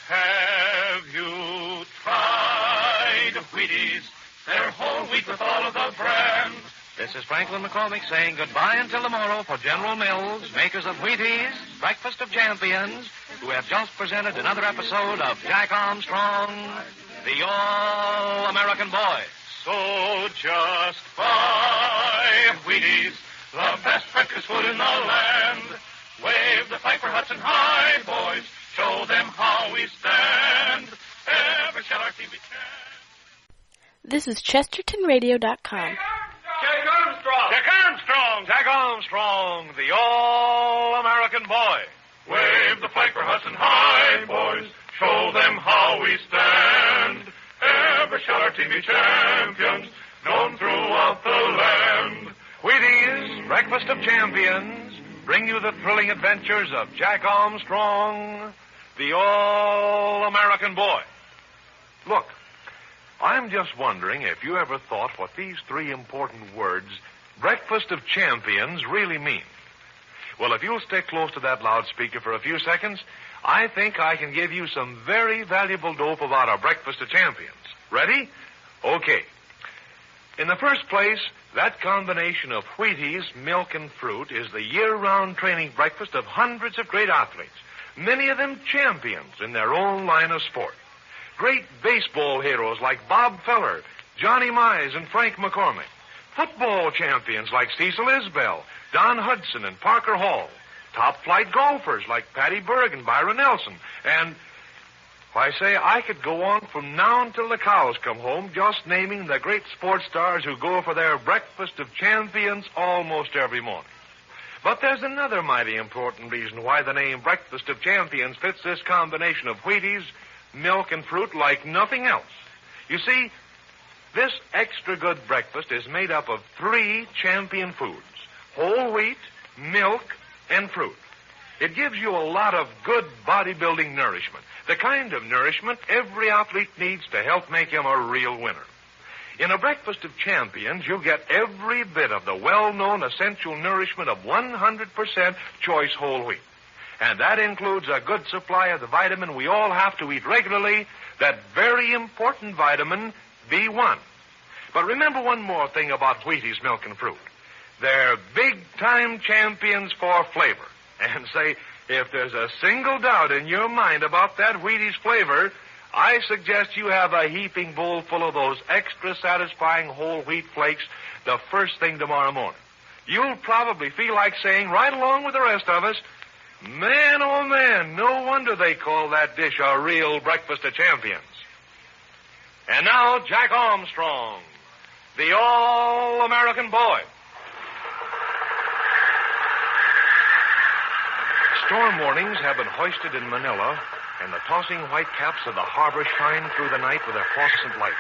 Have you tried Wheaties? They're whole wheat with all of the brands. This is Franklin McCormick saying goodbye until tomorrow for General Mills, makers of Wheaties, Breakfast of Champions, who have just presented another episode of Jack Armstrong, the All-American Boy. So just buy Wheaties, the best breakfast food in the land. Wave the flag for Hudson High, boys. Show them how we stand. Ever shall our team be champions. This is ChestertonRadio.com. Jack Armstrong! Jack Armstrong! Jack Armstrong, the All-American Boy. Wave the flag for Hudson High, boys. Show them how we stand. Ever shall our team be champions, known throughout the land. Wheaties, Breakfast of Champions, bring you the thrilling adventures of Jack Armstrong, the All-American Boy. Look, I'm just wondering if you ever thought what these three important words, Breakfast of Champions, really mean. Well, if you'll stay close to that loudspeaker for a few seconds, I think I can give you some very valuable dope about our Breakfast of Champions. Ready? Okay. In the first place, that combination of Wheaties, milk, and fruit is the year-round training breakfast of hundreds of great athletes, many of them champions in their own line of sport. Great baseball heroes like Bob Feller, Johnny Mize, and Frank McCormick. Football champions like Cecil Isbell, Don Hudson, and Parker Hall. Top-flight golfers like Patty Berg and Byron Nelson. And, Why, say, I could go on from now until the cows come home just naming the great sports stars who go for their breakfast of champions almost every morning. But there's another mighty important reason why the name Breakfast of Champions fits this combination of Wheaties, milk, and fruit like nothing else. You see, this extra good breakfast is made up of 3 champion foods: whole wheat, milk, and fruit. It gives you a lot of good bodybuilding nourishment, the kind of nourishment every athlete needs to help make him a real winner. In a Breakfast of Champions, you get every bit of the well-known essential nourishment of 100% choice whole wheat. And that includes a good supply of the vitamin we all have to eat regularly, that very important vitamin B1. But remember one more thing about Wheaties, milk, and fruit. They're big-time champions for flavor. And say, if there's a single doubt in your mind about that Wheaties flavor, I suggest you have a heaping bowl full of those extra satisfying whole wheat flakes the first thing tomorrow morning. You'll probably feel like saying, right along with the rest of us, man, oh man, no wonder they call that dish a real Breakfast of Champions. And now, Jack Armstrong, the All-American Boy. Storm warnings have been hoisted in Manila, and the tossing white caps of the harbor shine through the night with their phosphorescent light.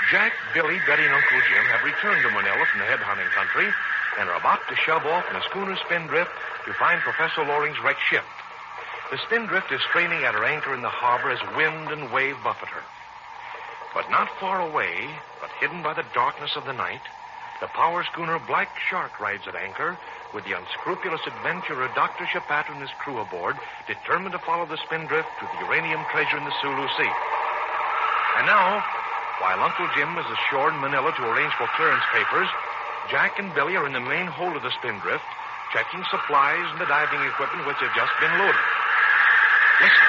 Jack, Billy, Betty, and Uncle Jim have returned to Manila from the headhunting country and are about to shove off in a schooner spindrift to find Professor Loring's wrecked ship. The spindrift is straining at her anchor in the harbor as wind and wave buffet her. But not far away, but hidden by the darkness of the night, the power schooner Black Shark rides at anchor with the unscrupulous adventurer Dr. Chesterton and his crew aboard, determined to follow the spindrift to the uranium treasure in the Sulu Sea. And now, while Uncle Jim is ashore in Manila to arrange for clearance papers, Jack and Billy are in the main hold of the spindrift, checking supplies and the diving equipment which have just been loaded. Listen.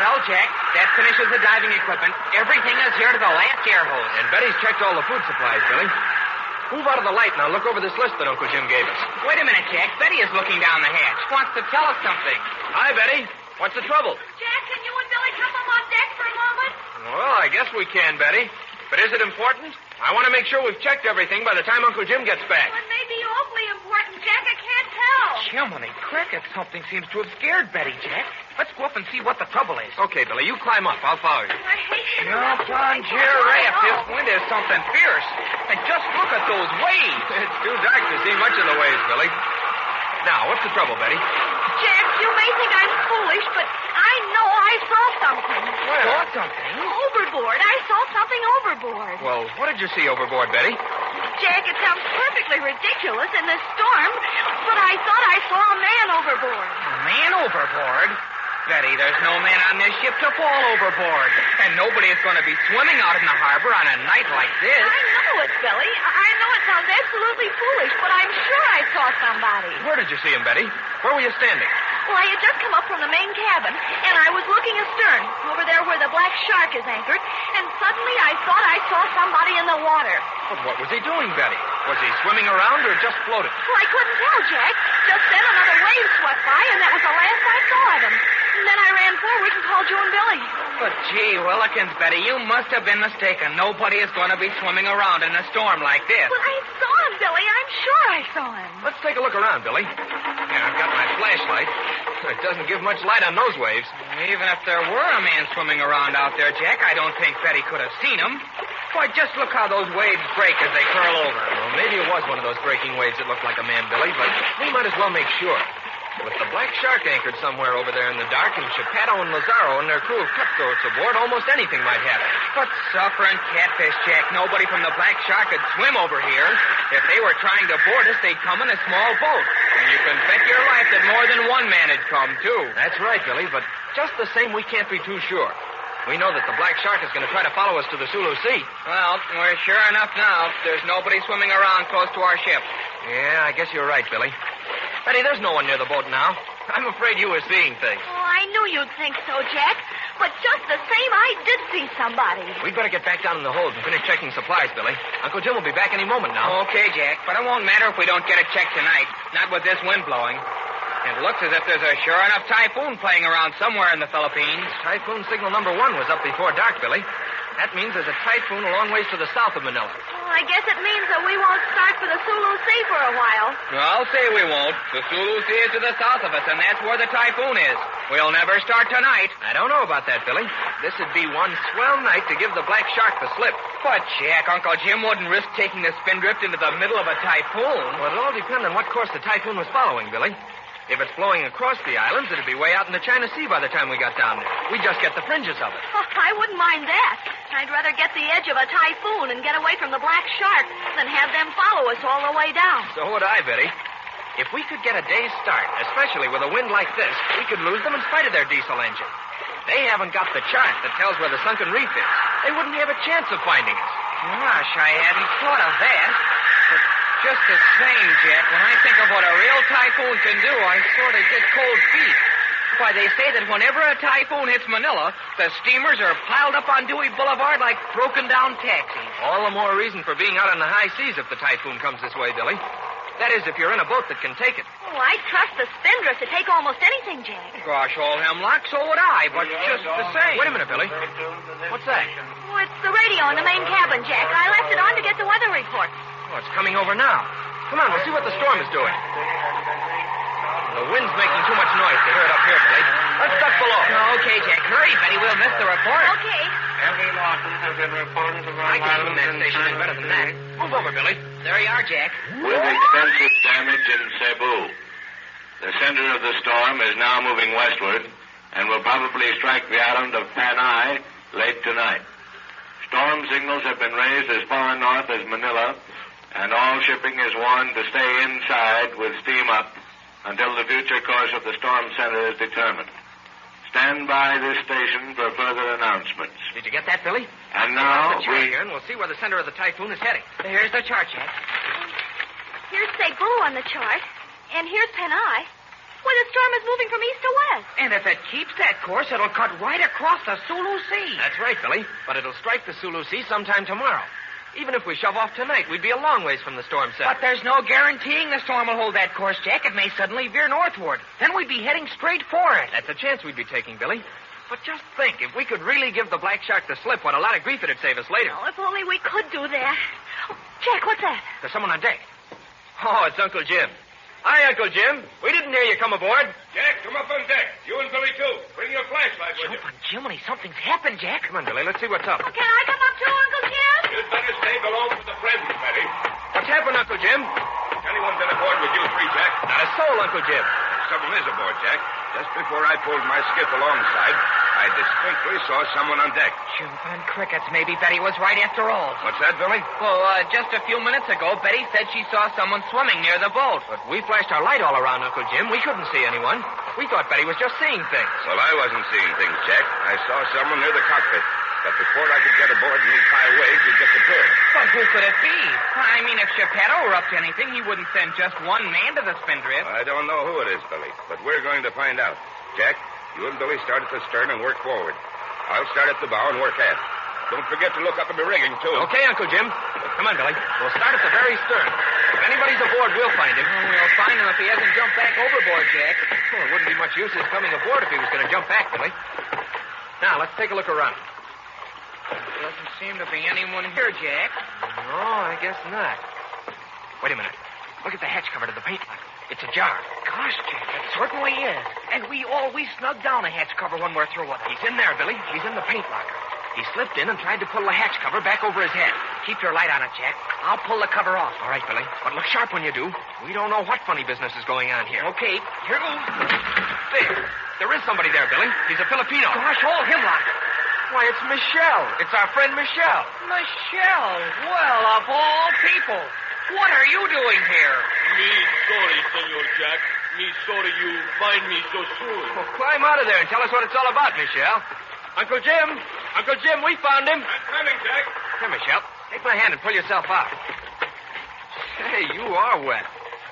Well, Jack, that finishes the diving equipment. Everything is here to the last air hose. And Betty's checked all the food supplies, Billy. Move out of the light now. Look over this list that Uncle Jim gave us. Wait a minute, Jack. Betty is looking down the hatch. Wants to tell us something. Hi, Betty. What's the trouble? Jack, can you and Billy come up on deck for a moment? Well, I guess we can, Betty. But is it important? I want to make sure we've checked everything by the time Uncle Jim gets back. Well, it may be awfully important, Jack. I can't tell. Jiminy cricket, something seems to have scared Betty, Jack. Let's go up and see what the trouble is. Okay, Billy, you climb up. I'll follow you. I hate to... Jump on giraffe. This wind is something fierce. And just look at those waves. It's too dark to see much of the waves, Billy. Now, what's the trouble, Betty? Jack, you may think I'm foolish, but I know I saw something. Where? Saw something? Overboard. I saw something overboard. Well, what did you see overboard, Betty? Jack, it sounds perfectly ridiculous in this storm, but I thought I saw a man overboard. A man overboard? Betty, there's no man on this ship to fall overboard. And nobody is going to be swimming out in the harbor on a night like this. I know it, Billy. I know it sounds absolutely foolish, but I'm sure I saw somebody. Where did you see him, Betty? Where were you standing? Well, I had just come up from the main cabin, and I was looking astern, over there where the Black Shark is anchored, and suddenly I thought I saw somebody in the water. But what was he doing, Betty? Was he swimming around or just floating? Well, I couldn't tell, Jack. Just then another wave swept by, and that was the last I saw of him. And then I ran forward and called you and Billy. But gee willikins, Betty, you must have been mistaken. Nobody is going to be swimming around in a storm like this. Well, I saw him, Billy. I'm sure I saw him. Let's take a look around, Billy. Yeah, I've got my flashlight. It doesn't give much light on those waves. Even if there were a man swimming around out there, Jack, I don't think Betty could have seen him. Why, just look how those waves break as they curl over. Well, maybe it was one of those breaking waves that looked like a man, Billy, but we might as well make sure. With the Black Shark anchored somewhere over there in the dark, and Chesterton and Lazaro and their crew of cutthroats aboard, almost anything might happen. But suffering catfish, Jack, nobody from the Black Shark could swim over here. If they were trying to board us, they'd come in a small boat. And you can bet your life that more than one man had come, too. That's right, Billy, but just the same, we can't be too sure. We know that the Black Shark is going to try to follow us to the Sulu Sea. Well, we're sure enough now. There's nobody swimming around close to our ship. Yeah, I guess you're right, Billy. Betty, there's no one near the boat now. I'm afraid you were seeing things. Oh, I knew you'd think so, Jack. But just the same, I did see somebody. We'd better get back down in the hold and finish checking supplies, Billy. Uncle Jim will be back any moment now. Okay, Jack, but it won't matter if we don't get a check tonight. Not with this wind blowing. It looks as if there's a sure enough typhoon playing around somewhere in the Philippines. Typhoon signal number 1 was up before dark, Billy. That means there's a typhoon a long ways to the south of Manila. Well, I guess it means that we won't start for the Sulu Sea for a while. Well, I'll say we won't. The Sulu Sea is to the south of us, and that's where the typhoon is. We'll never start tonight. I don't know about that, Billy. This would be one swell night to give the Black Shark the slip. But, Jack, Uncle Jim wouldn't risk taking the spindrift into the middle of a typhoon. Well, it'll all depend on what course the typhoon was following, Billy. If it's blowing across the islands, it'd be way out in the China Sea by the time we got down there. We'd just get the fringes of it. Oh, I wouldn't mind that. I'd rather get the edge of a typhoon and get away from the Black Shark than have them follow us all the way down. So would I, Betty. If we could get a day's start, especially with a wind like this, we could lose them in spite of their diesel engine. They haven't got the chart that tells where the sunken reef is. They wouldn't have a chance of finding us. Gosh, I hadn't thought of that. But just the same, Jack, when I think of what a real typhoon can do, I sort of get cold feet. Why, they say that whenever a typhoon hits Manila, the steamers are piled up on Dewey Boulevard like broken-down taxis. All the more reason for being out on the high seas if the typhoon comes this way, Billy. That is, if you're in a boat that can take it. Oh, I trust the spindrift to take almost anything, Jack. Gosh, old Hemlock, so would I, but just the same. Wait a minute, Billy. What's that? Oh, it's the radio in the main cabin, Jack. I left it on to get the weather report. Oh, it's coming over now. Come on, we'll see what the storm is doing. The wind's making too much noise to hear it up here, Billy. Let's duck below. Okay, Jack. Hurry, Betty. We'll miss the report. Okay. Heavy losses have been reported around I can tune that station in better than that. Move over, Billy. There you are, Jack. With extensive damage in Cebu. The center of the storm is now moving westward and will probably strike the island of Panay late tonight. Storm signals have been raised as far north as Manila, and all shipping is warned to stay inside with steam up until the future course of the storm center is determined. Stand by this station for further announcements. Did you get that, Billy? And now we're here, and we'll see where the center of the typhoon is heading. Here's the chart, Jack. Here's Cebu on the chart, and here's Panay. Well, the storm is moving from east to west. And if it keeps that course, it'll cut right across the Sulu Sea. That's right, Billy. But it'll strike the Sulu Sea sometime tomorrow. Even if we shove off tonight, we'd be a long ways from the storm center. But there's no guaranteeing the storm will hold that course, Jack. It may suddenly veer northward. Then we'd be heading straight for it. That's a chance we'd be taking, Billy. But just think, if we could really give the Black Shark the slip, what a lot of grief it'd save us later. Oh, if only we could do that. Oh, Jack, what's that? There's someone on deck. Oh, it's Uncle Jim. Hi, Uncle Jim. We didn't hear you come aboard. Jack, come up on deck. You and Billy, too. Bring your flashlight with you. Jump on Jiminy. Something's happened, Jack. Come on, Billy. Let's see what's up. Can I come up too, Uncle Jim? You'd better stay below for the present, Betty. What's happened, Uncle Jim? Anyone been aboard with you three, Jack? Not a soul, Uncle Jim. Someone is aboard, Jack. Just before I pulled my skiff alongside, I distinctly saw someone on deck. Jumping crickets. Maybe Betty was right after all. What's that, Billy? Well, just a few minutes ago, Betty said she saw someone swimming near the boat. But we flashed our light all around, Uncle Jim. We couldn't see anyone. We thought Betty was just seeing things. Well, I wasn't seeing things, Jack. I saw someone near the cockpit. But before I could get aboard and move high waves, it disappeared. But who could it be? I mean, if Geppetto were up to anything, he wouldn't send just one man to the spindrift. I don't know who it is, Billy, but we're going to find out. Jack, you and Billy start at the stern and work forward. I'll start at the bow and work aft. Don't forget to look up at the rigging, too. Okay, Uncle Jim. Come on, Billy. We'll start at the very stern. If anybody's aboard, we'll find him. Well, we'll find him if he hasn't jumped back overboard, Jack. Well, it wouldn't be much use his coming aboard if he was going to jump back, Billy. Now, let's take a look around. There doesn't seem to be anyone here, Jack. No, I guess not. Wait a minute. Look at the hatch cover to the paint locker. It's ajar. Gosh, Jack, it certainly is. And we always snug down the hatch cover when we're through with it. He's in there, Billy. He's in the paint locker. He slipped in and tried to pull the hatch cover back over his head. Keep your light on it, Jack. I'll pull the cover off. All right, Billy. But look sharp when you do. We don't know what funny business is going on here. Okay, here goes. There is somebody there, Billy. He's a Filipino. Gosh, all hemlock. Why, it's Michelle. It's our friend Michelle. Michelle? Well, of all people. What are you doing here? Me sorry, Senor Jack. Me sorry you find me so soon. Well, climb out of there and tell us what it's all about, Michelle. Uncle Jim, we found him. I'm coming, Jack. Here, Michelle. Take my hand and pull yourself out. Say, you are wet.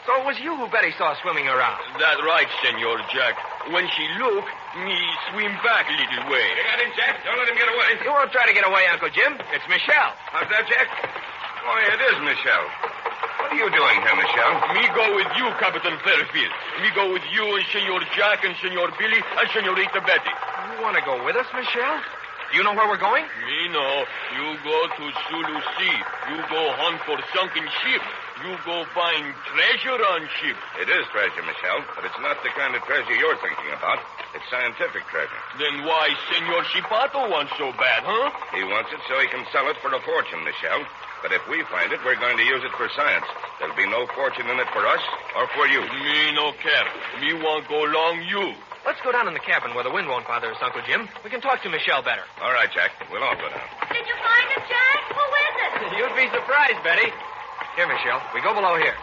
So it was you who Betty saw swimming around. That's right, Senor Jack. When she look, me swim back a little way. You got him, Jack. Don't let him get away. You won't try to get away, Uncle Jim. It's Michelle. How's that, Jack? Oh, it is Michelle. What are you doing here, Michelle? Me go with you, Captain Fairfield. Me go with you and Senor Jack and Senor Billy and Senorita Betty. You want to go with us, Michelle? Do you know where we're going? Me know. You go to Sulu Sea. You go hunt for sunken ship. You go find treasure on ship. It is treasure, Michelle, but it's not the kind of treasure you're thinking about. It's scientific treasure. Then why Senor Chipato wants so bad, huh? He wants it so he can sell it for a fortune, Michelle. But if we find it, we're going to use it for science. There'll be no fortune in it for us or for you. Me no care. Me want go along you. Let's go down in the cabin where the wind won't bother us, Uncle Jim. We can talk to Michelle better. All right, Jack. We'll all go down. Did you find it, Jack? Who is it? You'd be surprised, Betty. Here, Michelle. We go below here.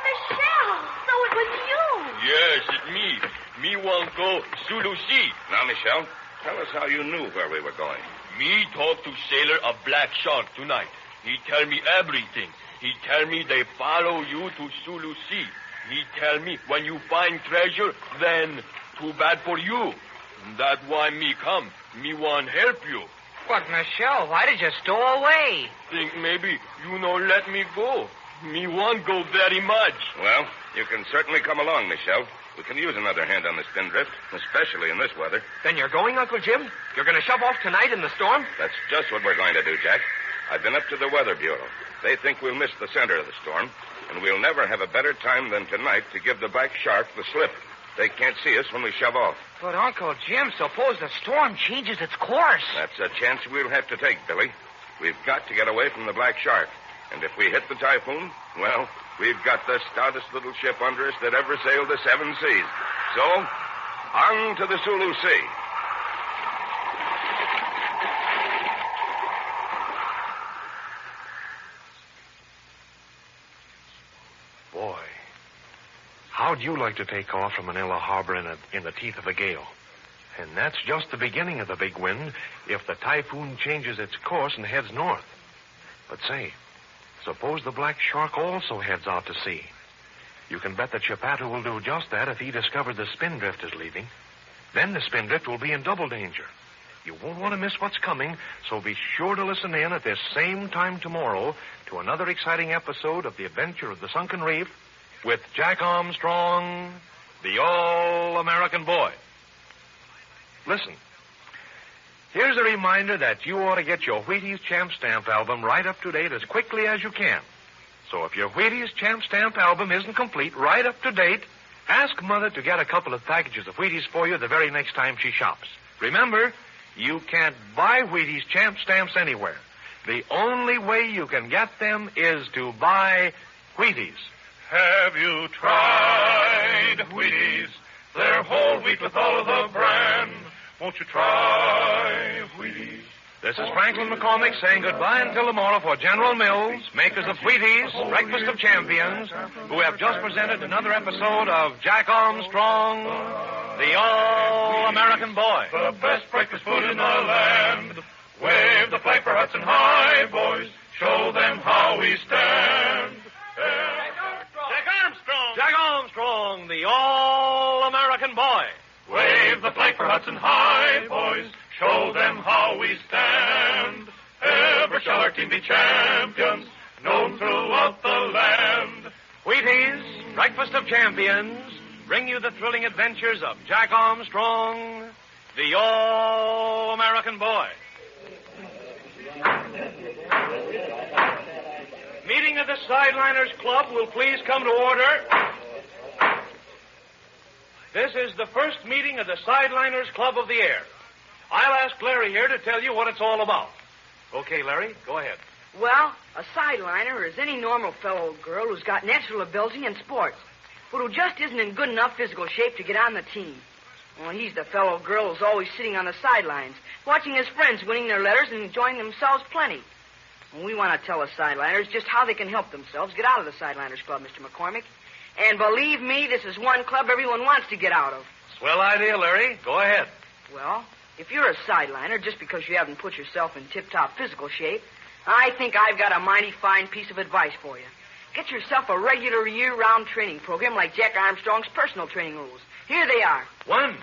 Michelle, so it was you. Yes, it's me. Me want go Sulu Sea. Now, Michelle, tell us how you knew where we were going. Me talk to sailor a black shark tonight. He tell me everything. He tell me they follow you to Sulu Sea. He tell me when you find treasure, then too bad for you. That why me come. Me want help you. But, Michelle, why did you stow away? Think maybe you no let me go. Me want go very much. Well, you can certainly come along, Michelle. We can use another hand on the spindrift, especially in this weather. Then you're going, Uncle Jim? You're going to shove off tonight in the storm? That's just what we're going to do, Jack. I've been up to the Weather Bureau. They think we'll miss the center of the storm, and we'll never have a better time than tonight to give the black shark the slip. They can't see us when we shove off. But, Uncle Jim, suppose the storm changes its course. That's a chance we'll have to take, Billy. We've got to get away from the black shark. And if we hit the typhoon, well, we've got the stoutest little ship under us that ever sailed the seven seas. So, on to the Sulu Sea. Boy, how'd you like to take off from Manila Harbor in the teeth of a gale? And that's just the beginning of the big wind if the typhoon changes its course and heads north. But say, suppose the black shark also heads out to sea. You can bet that Chipato will do just that if he discovered the spindrift is leaving. Then the spindrift will be in double danger. You won't want to miss what's coming, so be sure to listen in at this same time tomorrow to another exciting episode of The Adventure of the Sunken Reef with Jack Armstrong, the All-American Boy. Listen, here's a reminder that you ought to get your Wheaties Champ Stamp album right up to date as quickly as you can. So if your Wheaties Champ Stamp album isn't complete, right up to date, ask Mother to get a couple of packages of Wheaties for you the very next time she shops. Remember, you can't buy Wheaties Champ Stamps anywhere. The only way you can get them is to buy Wheaties. Have you tried Wheaties? They're whole wheat with all of the bran. Won't you try Wheaties? This is Franklin McCormick saying goodbye until tomorrow for General Mills, makers of Wheaties, Breakfast of Champions, who have just presented another episode of Jack Armstrong, the All-American Boy. The best breakfast food in the land. Wave the flag for Hudson High, boys. Show them how we stand. Jack Armstrong! Jack Armstrong, the All-American Boy. Wave the flag for Hudson High, boys. Show them how we stand. Ever shall our team be champions, known throughout the land. Wheaties, Breakfast of Champions, bring you the thrilling adventures of Jack Armstrong, the All-American Boy. Meeting of the Sideliners Club will please come to order. This is the first meeting of the Sideliners Club of the Air. I'll ask Larry here to tell you what it's all about. Okay, Larry, go ahead. Well, a sideliner is any normal fellow girl who's got natural ability in sports, but who just isn't in good enough physical shape to get on the team. Well, he's the fellow girl who's always sitting on the sidelines, watching his friends winning their letters and enjoying themselves plenty. And we want to tell the sideliners just how they can help themselves get out of the Sideliners Club, Mr. McCormick. And believe me, this is one club everyone wants to get out of. Swell idea, Larry. Go ahead. Well, if you're a sideliner, just because you haven't put yourself in tip-top physical shape, I think I've got a mighty fine piece of advice for you. Get yourself a regular year-round training program like Jack Armstrong's personal training rules. Here they are. 1,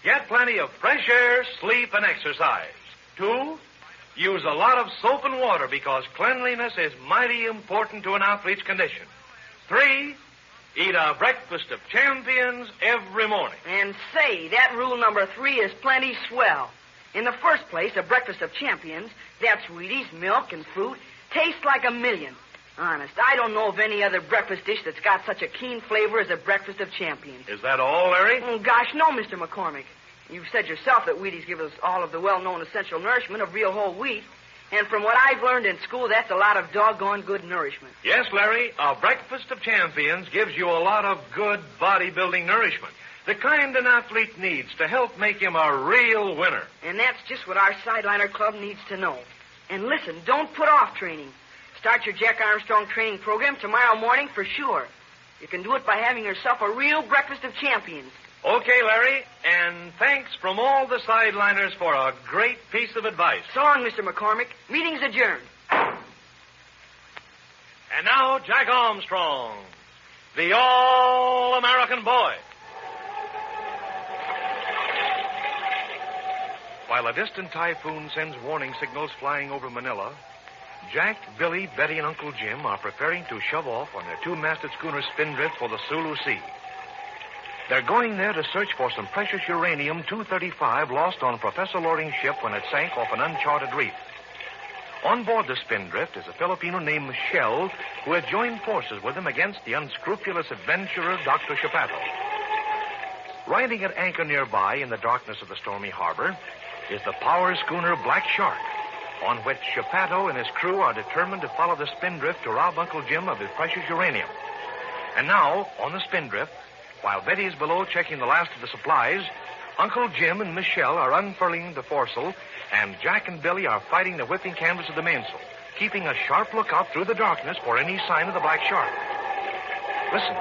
get plenty of fresh air, sleep, and exercise. 2, use a lot of soap and water because cleanliness is mighty important to an athlete's condition. 3, eat a breakfast of champions every morning. And say, that rule number 3 is plenty swell. In the first place, a breakfast of champions, that's Wheaties, milk, and fruit, tastes like a million. Honest, I don't know of any other breakfast dish that's got such a keen flavor as a breakfast of champions. Is that all, Larry? Oh, gosh, no, Mr. McCormick. You've said yourself that Wheaties give us all of the well-known essential nourishment of real whole wheat. And from what I've learned in school, that's a lot of doggone good nourishment. Yes, Larry, a breakfast of champions gives you a lot of good bodybuilding nourishment. The kind an athlete needs to help make him a real winner. And that's just what our Sideliner Club needs to know. And listen, don't put off training. Start your Jack Armstrong training program tomorrow morning for sure. You can do it by having yourself a real breakfast of champions. Okay, Larry, and thanks from all the Sideliners for a great piece of advice. So long, Mr. McCormick. Meeting's adjourned. And now, Jack Armstrong, the All-American Boy. While a distant typhoon sends warning signals flying over Manila, Jack, Billy, Betty, and Uncle Jim are preparing to shove off on their two-masted schooner Spindrift for the Sulu Sea. They're going there to search for some precious uranium-235 lost on Professor Loring's ship when it sank off an uncharted reef. On board the Spindrift is a Filipino named Michelle who had joined forces with him against the unscrupulous adventurer Dr. Chapato. Riding at anchor nearby in the darkness of the stormy harbor is the power schooner Black Shark, on which Chapato and his crew are determined to follow the Spindrift to rob Uncle Jim of his precious uranium. And now, on the Spindrift, while Betty is below checking the last of the supplies, Uncle Jim and Michelle are unfurling the foresail, and Jack and Billy are fighting the whipping canvas of the mainsail, keeping a sharp lookout through the darkness for any sign of the Black Shark. Listen.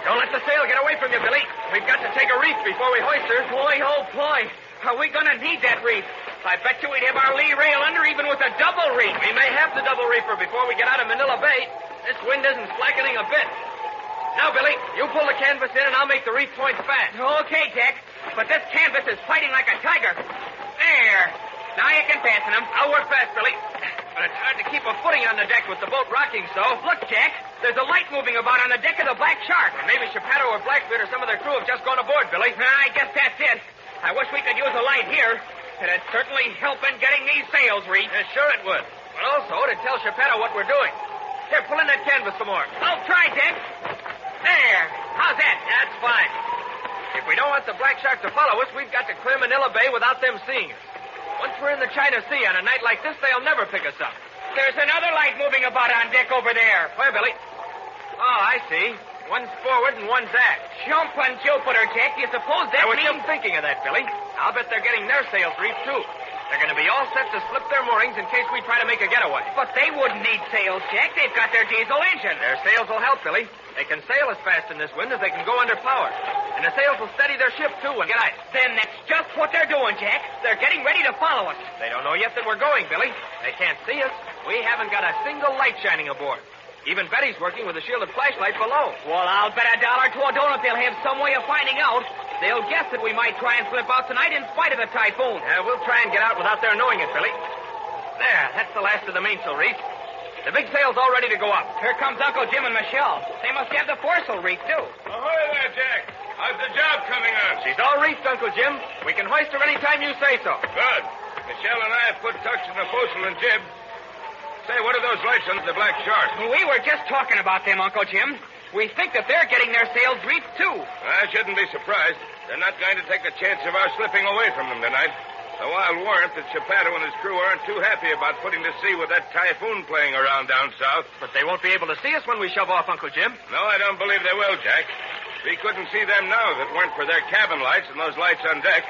Don't let the sail get away from you, Billy. We've got to take a reef before we hoist her. Boy, oh, boy. Are we going to need that reef? I bet you we'd have our lee rail under even with a double reef. We may have the double reefer before we get out of Manila Bay. This wind isn't slackening a bit. Now, Billy, you pull the canvas in and I'll make the reef points fast. Okay, Jack. But this canvas is fighting like a tiger. There. Now you can fasten them. I'll work fast, Billy. But it's hard to keep a footing on the deck with the boat rocking so. Look, Jack. There's a light moving about on the deck of the Black Shark. And maybe Chapato or Blackbeard or some of their crew have just gone aboard, Billy. I guess that's it. I wish we could use a light here. It'd certainly help in getting these sails reefed. Sure it would. But also, it'd tell Chapato what we're doing. Here, pull in that canvas some more. I'll try, Dick. There. How's that? That's fine. If we don't want the Black Shark to follow us, we've got to clear Manila Bay without them seeing us. Once we're in the China Sea on a night like this, they'll never pick us up. There's another light moving about on deck over there. Where, Billy? Oh, I see. One's forward and one's aft. Jumpin' Jupiter, Jack. Do you suppose that means... I was just thinking of that, Billy. I'll bet they're getting their sails reefed, too. They're going to be all set to slip their moorings in case we try to make a getaway. But they wouldn't need sails, Jack. They've got their diesel engine. Their sails will help, Billy. They can sail as fast in this wind as they can go under power. And the sails will steady their ship, too, when get ice. Then that's just what they're doing, Jack. They're getting ready to follow us. They don't know yet that we're going, Billy. They can't see us. We haven't got a single light shining aboard. Even Betty's working with a shielded flashlight below. Well, I'll bet $1 to a donut they'll have some way of finding out. They'll guess that we might try and slip out tonight in spite of the typhoon. We'll try and get out without their knowing it, Billy. There, that's the last of the mainsail reef. The big sail's all ready to go up. Here comes Uncle Jim and Michelle. They must have the foresail reefed, too. Ahoy there, Jack. How's the job coming on? She's all reefed, Uncle Jim. We can hoist her any time you say so. Good. Michelle and I have put tucks in the foresail and jib. Say, what are those lights on the Black Shark? We were just talking about them, Uncle Jim. We think that they're getting their sails reefed, too. I shouldn't be surprised. They're not going to take the chance of our slipping away from them tonight. Though I'll warrant that Chapato and his crew aren't too happy about putting to sea with that typhoon playing around down south. But they won't be able to see us when we shove off, Uncle Jim. No, I don't believe they will, Jack. We couldn't see them now if it weren't for their cabin lights and those lights on deck.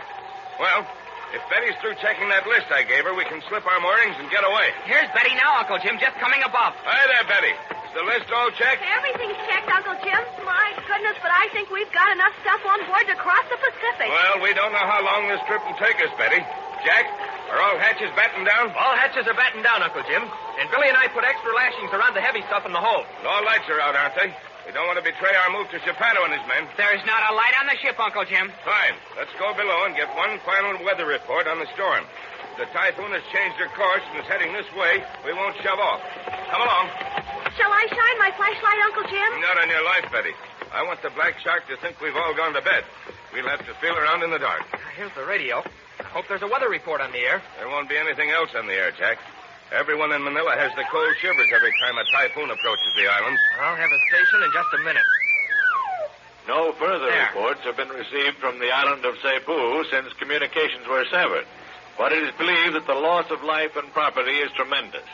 Well, if Betty's through checking that list I gave her, we can slip our moorings and get away. Here's Betty now, Uncle Jim, just coming above. Hi there, Betty. Is the list all checked? Everything's checked, Uncle Jim. My goodness, but I think we've got enough stuff on board to cross the Pacific. Well, we don't know how long this trip will take us, Betty. Jack, are all hatches battened down? All hatches are battened down, Uncle Jim. And Billy and I put extra lashings around the heavy stuff in the hold. And all lights are out, aren't they? We don't want to betray our move to Chapato and his men. There's not a light on the ship, Uncle Jim. Fine. Let's go below and get one final weather report on the storm. the typhoon has changed her course and is heading this way, we won't shove off. Come along. Shall I shine my flashlight, Uncle Jim? Not on your life, Betty. I want the black shark to think we've all gone to bed. We'll have to feel around in the dark. Here's the radio. I hope there's a weather report on the air. There won't be anything else on the air, Jack. Everyone in Manila has the cold shivers every time a typhoon approaches the islands. I'll have a station in just a minute. No further reports have been received from the island of Cebu since communications were severed. But it is believed that the loss of life and property is tremendous.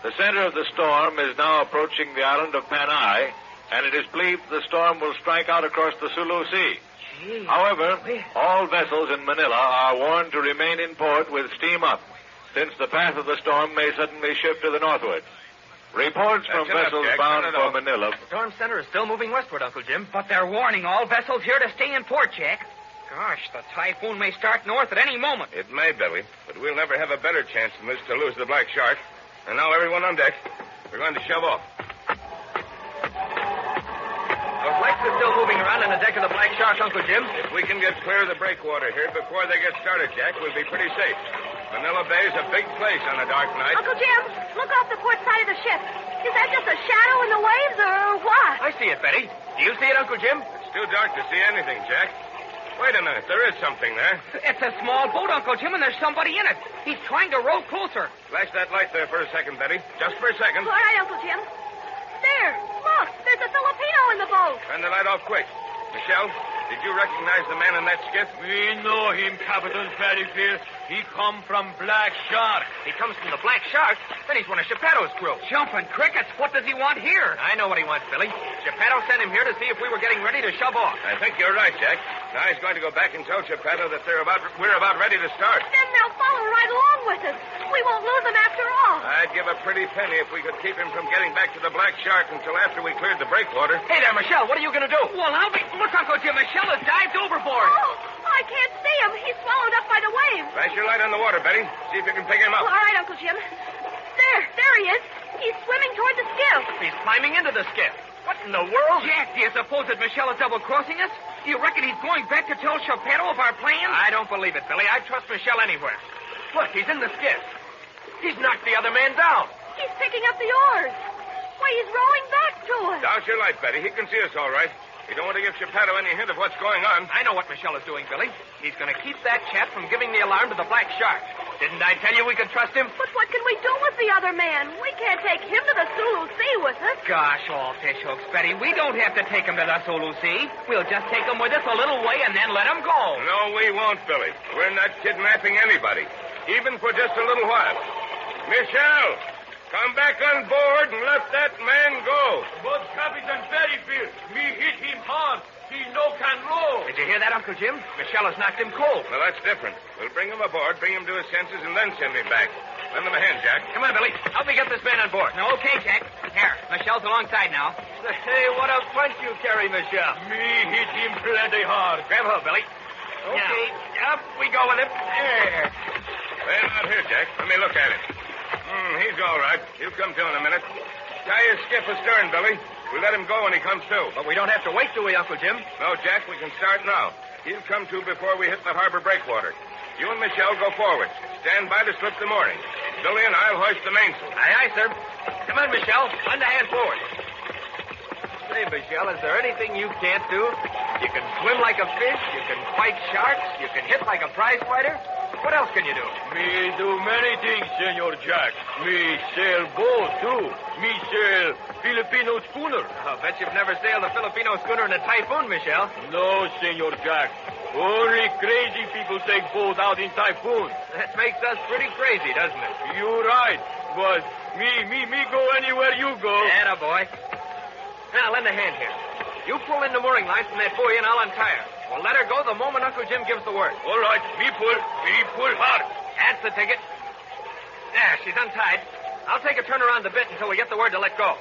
The center of the storm is now approaching the island of Panay, and it is believed the storm will strike out across the Sulu Sea. Gee. However, all vessels in Manila are warned to remain in port with steam up, since the path of the storm may suddenly shift to the northward. Reports from vessels bound for Manila. The storm center is still moving westward, Uncle Jim. But they're warning all vessels here to stay in port, Jack. Gosh, the typhoon may start north at any moment. It may, Billy, but we'll never have a better chance than this to lose the black shark. And now everyone on deck. We're going to shove off. Those lights are still moving around on the deck of the black shark, Uncle Jim. If we can get clear of the breakwater here before they get started, Jack, we'll be pretty safe. Manila Bay's a big place on a dark night. Uncle Jim, look off the port side of the ship. Is that just a shadow in the waves, or what? I see it, Betty. Do you see it, Uncle Jim? It's too dark to see anything, Jack. Wait a minute. There is something there. It's a small boat, Uncle Jim, and there's somebody in it. He's trying to row closer. Flash that light there for a second, Betty. Just for a second. All right, Uncle Jim. There. Look, there's a Filipino in the boat. Turn the light off quick. Michelle, did you recognize the man in that skiff? We know him, Captain Fairfield. He come from Black Shark. He comes from the Black Shark? Then he's one of Geppetto's crew. Jumping crickets. What does he want here? I know what he wants, Billy. Geppetto sent him here to see if we were getting ready to shove off. I think you're right, Jack. Now he's going to go back and tell Geppetto that we're about ready to start. Then they'll follow right along with us. We won't lose them after all. I'd give a pretty penny if we could keep him from getting back to the Black Shark until after we cleared the breakwater. Hey there, Michelle. What are you going to do? Well, I'll be... Look, Uncle Jim. Michelle has dived overboard. Oh, I can't see him. He's swallowed up by the waves. Flash your light on the water, Betty. See if you can pick him up. All right, Uncle Jim. There he is. He's swimming toward the skiff. He's climbing into the skiff. What in the world? Jack, do you suppose that Michelle is double-crossing us? Do you reckon he's going back to tell Geppetto of our plans? I don't believe it, Billy. I'd trust Michelle anywhere. Look, he's in the skiff. He's knocked the other man down. He's picking up the oars. Why, he's rowing back to us. Douse your light, Betty. He can see us all right. You don't want to give Geppetto any hint of what's going on. I know what Michelle is doing, Billy. He's going to keep that chap from giving the alarm to the Black Shark. Didn't I tell you we could trust him? But what can we do with the other man? We can't take him to the Sulu Sea with us. Gosh, all fish hooks, Betty. We don't have to take him to the Sulu Sea. We'll just take him with us a little way and then let him go. No, we won't, Billy. We're not kidnapping anybody, even for just a little while. Michelle, come back on board and let that man go. But Captain Fairfield, me hit him hard. He no can row. Did you hear that, Uncle Jim? Michelle has knocked him cold. Well, that's different. We'll bring him aboard, bring him to his senses, and then send him back. Lend him a hand, Jack. Come on, Billy. Help me get this man on board. No, okay, Jack. Here, Michelle's alongside now. Hey, what a punch you carry, Michelle. Me hit him plenty hard. Grab hold, Billy. Okay, up we go with him. There. Well, not here, Jack. Let me look at him. He's all right. He'll come to in a minute. Tie his skiff astern, Billy. We'll let him go when he comes to. But we don't have to wait, do we, Uncle Jim? No, Jack, we can start now. He'll come to before we hit the harbor breakwater. You and Michelle go forward. Stand by to slip the mooring. Billy and I'll hoist the mainsail. Aye, aye, sir. Come on, Michelle. Lend a hand forward. Say, Michelle, is there anything you can't do? You can swim like a fish. You can fight sharks. You can hit like a prize fighter. What else can you do? Me do many things, Senor Jack. Me sail boat, too. Me sail Filipino schooner. I'll bet you've never sailed a Filipino schooner in a typhoon, Michelle. No, Senor Jack. Only crazy people take boat out in typhoon. That makes us pretty crazy, doesn't it? You're right. But me go anywhere you go. Atta boy. Now, lend a hand here. You pull in the mooring lines from that buoy and I'll untie her. We'll let her go the moment Uncle Jim gives the word. All right, me pull hard. That's the ticket. There, she's untied. I'll take a turn around the bit until we get the word to let go.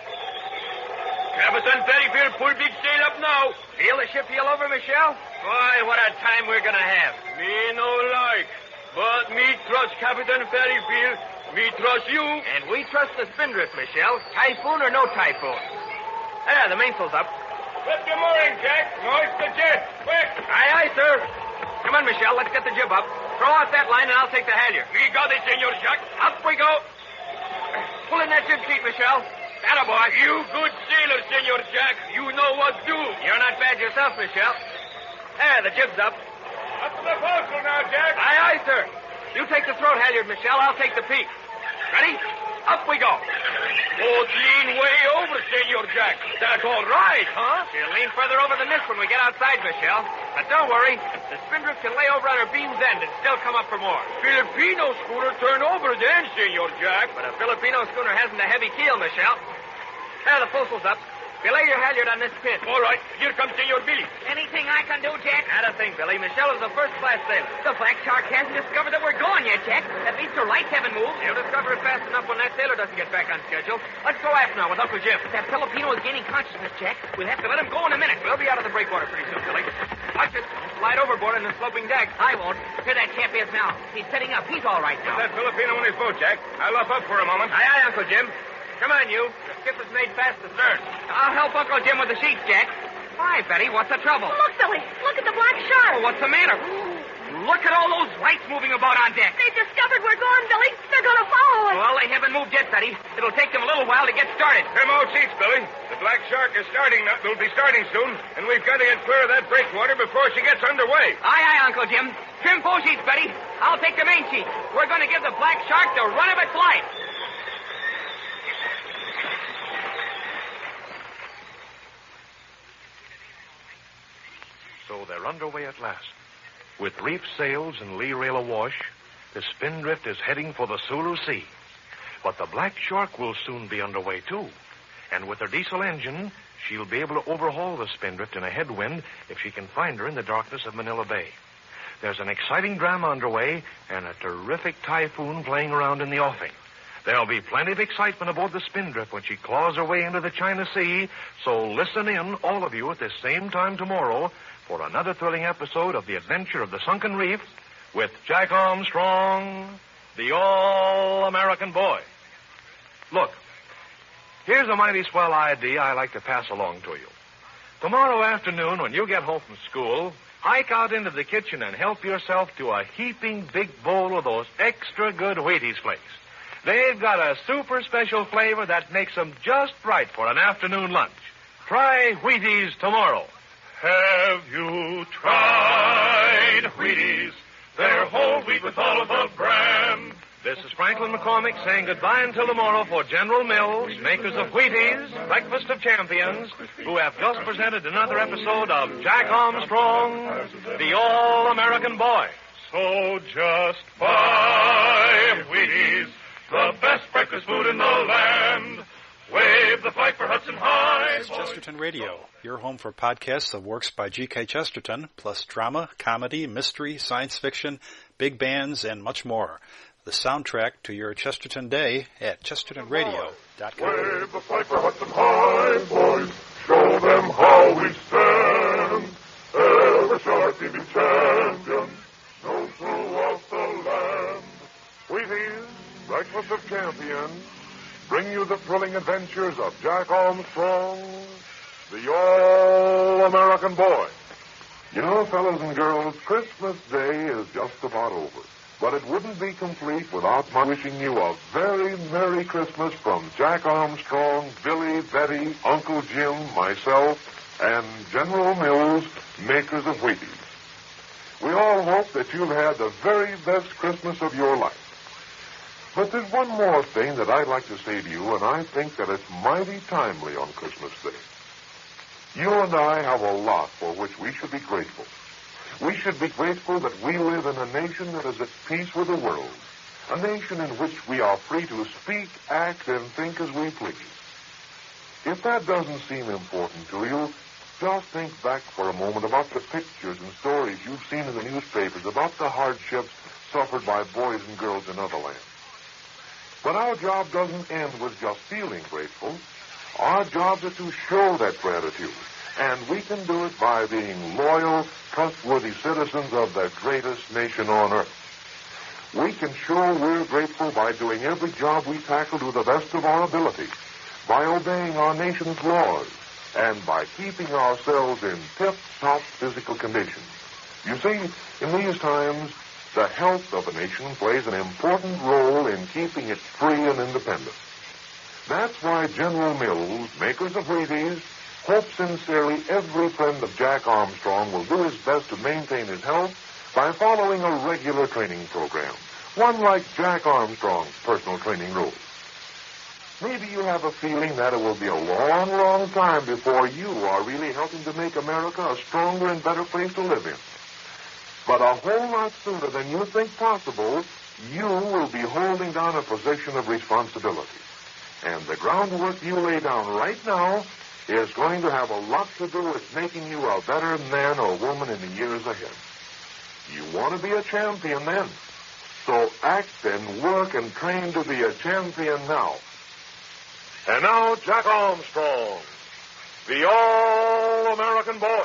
Captain Fairfield, pull big sail up now. Feel the ship heel over, Michelle? Boy, what a time we're going to have. Me no like. But me trust Captain Fairfield. Me trust you. And we trust the spindrift, Michelle. Typhoon or no typhoon. There, the mainsail's up. Slip the mooring, Jack. Hoist the jet. Quick. Aye, aye, sir. Come on, Michelle. Let's get the jib up. Throw out that line and I'll take the halyard. We got it, Senor Jack. Up we go. Pull in that jib sheet, Michelle. Attaboy. You good sailor, Senor Jack. You know what to do. You're not bad yourself, Michelle. There, the jib's up. Up to the forecastle now, Jack. Aye, aye, sir. You take the throat halyard, Michelle. I'll take the peak. Ready? Up we go. Boat lean way over, Senor Jack. That's all right, huh? She'll lean further over than this when we get outside, Michelle. But don't worry. The spindrift can lay over on her beam's end and still come up for more. Filipino schooner turn over then, Senor Jack. But a Filipino schooner hasn't a heavy keel, Michelle. There, the forecastle's up. Belay your halyard on this pin. All right. Here comes Senor Billy. Anything I can do, Jack? Not a thing, Billy. Michelle is a first-class sailor. The Black Shark hasn't discovered that we're going yet, Jack. At least her lights haven't moved. She'll discover it fast enough when that sailor doesn't get back on schedule. Let's go aft now with Uncle Jim. That Filipino is gaining consciousness, Jack. We'll have to let him go in a minute. We'll be out of the breakwater pretty soon, Billy. Watch it. Slide overboard in the sloping deck. I won't. Here that chap is now. He's setting up. He's all right now. That Filipino in his boat, Jack. I'll luff up for a moment. Aye, aye, Uncle Jim. Come on, you. The skip is made fast astern. I'll help Uncle Jim with the sheets, Jack. Why, Betty? What's the trouble? Look, Billy. Look at the black shark. Oh, what's the matter? Look at all those lights moving about on deck. They've discovered we're gone, Billy. They're going to follow us. Well, they haven't moved yet, Betty. It'll take them a little while to get started. Trim out sheets, Billy. The Black Shark is starting now. Will be starting soon, and we've got to get clear of that breakwater before she gets underway. Aye, aye, Uncle Jim. Trim full sheets, Betty. I'll take the main sheet. We're going to give the Black Shark the run of its life. So they're underway at last. With reef sails and lee rail awash, the Spindrift is heading for the Sulu Sea. But the Black Shark will soon be underway, too. And with her diesel engine, she'll be able to overhaul the Spindrift in a headwind if she can find her in the darkness of Manila Bay. There's an exciting drama underway and a terrific typhoon playing around in the offing. There'll be plenty of excitement aboard the Spindrift when she claws her way into the China Sea, so listen in, all of you, at this same time tomorrow for another thrilling episode of The Adventure of the Sunken Reef with Jack Armstrong, the All-American Boy. Look, here's a mighty swell idea I like to pass along to you. Tomorrow afternoon, when you get home from school, hike out into the kitchen and help yourself to a heaping big bowl of those extra good Wheaties flakes. They've got a super special flavor that makes them just right for an afternoon lunch. Try Wheaties tomorrow. Have you tried Wheaties? They're whole wheat with all of the bran. This is Franklin McCormick saying goodbye until tomorrow for General Mills, makers of Wheaties, Breakfast of Champions, who have just presented another episode of Jack Armstrong, the All-American Boy. So just buy Wheaties, the best breakfast food in the land. Wave the flag for Hudson High. It's Chesterton Radio, your home for podcasts of works by G.K. Chesterton, plus drama, comedy, mystery, science fiction, big bands, and much more. The soundtrack to your Chesterton day at chestertonradio.com. Wave the flag for Hudson High, boys. Show them how we stand. Ever sharp-beaming champions known throughout the land. Wheaties, Breakfast of Champions, bring you the thrilling adventures of Jack Armstrong, the All-American Boy. You know, fellas and girls, Christmas Day is just about over. But it wouldn't be complete without my wishing you a very Merry Christmas from Jack Armstrong, Billy, Betty, Uncle Jim, myself, and General Mills, makers of Wheaties. We all hope that you've had the very best Christmas of your life. But there's one more thing that I'd like to say to you, and I think that it's mighty timely on Christmas Day. You and I have a lot for which we should be grateful. We should be grateful that we live in a nation that is at peace with the world, a nation in which we are free to speak, act, and think as we please. If that doesn't seem important to you, just think back for a moment about the pictures and stories you've seen in the newspapers about the hardships suffered by boys and girls in other lands. But our job doesn't end with just feeling grateful. Our jobs are to show that gratitude. And we can do it by being loyal, trustworthy citizens of the greatest nation on earth. We can show we're grateful by doing every job we tackle to the best of our ability, by obeying our nation's laws, and by keeping ourselves in tip-top physical condition. You see, in these times, the health of a nation plays an important role in keeping it free and independent. That's why General Mills, makers of Wheaties, hope sincerely every friend of Jack Armstrong will do his best to maintain his health by following a regular training program, one like Jack Armstrong's personal training rules. Maybe you have a feeling that it will be a long, long time before you are really helping to make America a stronger and better place to live in. But a whole lot sooner than you think possible, you will be holding down a position of responsibility. And the groundwork you lay down right now is going to have a lot to do with making you a better man or woman in the years ahead. You want to be a champion then. So act and work and train to be a champion now. And now, Jack Armstrong, the All-American Boy.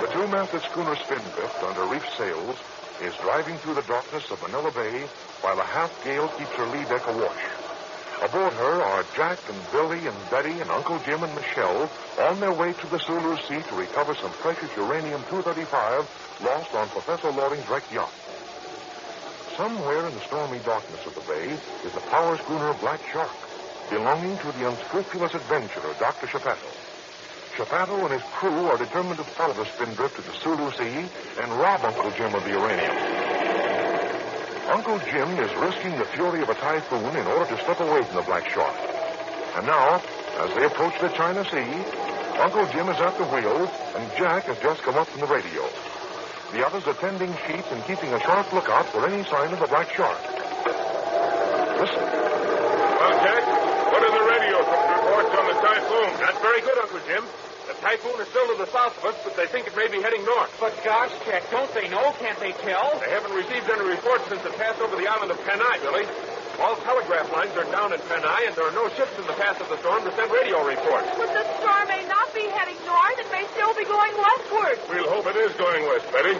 The two-masted schooner Spindrift, under reefed sails, is driving through the darkness of Manila Bay while a half-gale keeps her lee deck awash. Aboard her are Jack and Billy and Betty and Uncle Jim and Michelle on their way to the Sulu Sea to recover some precious uranium-235 lost on Professor Loring's wrecked yacht. Somewhere in the stormy darkness of the bay is the power schooner Black Shark, belonging to the unscrupulous adventurer, Dr. Chesterton. Chesterton and his crew are determined to follow the Spindrift to the Sulu Sea and rob Uncle Jim of the uranium. Uncle Jim is risking the fury of a typhoon in order to slip away from the Black Shark. And now, as they approach the China Sea, Uncle Jim is at the wheel, and Jack has just come up from the radio. The others are tending sheets and keeping a sharp lookout for any sign of the Black Shark. Listen. Well, Jack, what are the radio reports on the typhoon? Not very good, Uncle Jim. The typhoon is still to the south of us, but they think it may be heading north. But gosh, Jack, don't they know? Can't they tell? They haven't received any reports since it passed over the island of Panay, Billy. All telegraph lines are down in Panay, and there are no ships in the path of the storm to send radio reports. But the storm may not be heading north. It may still be going westward. We'll hope it is going west, Betty.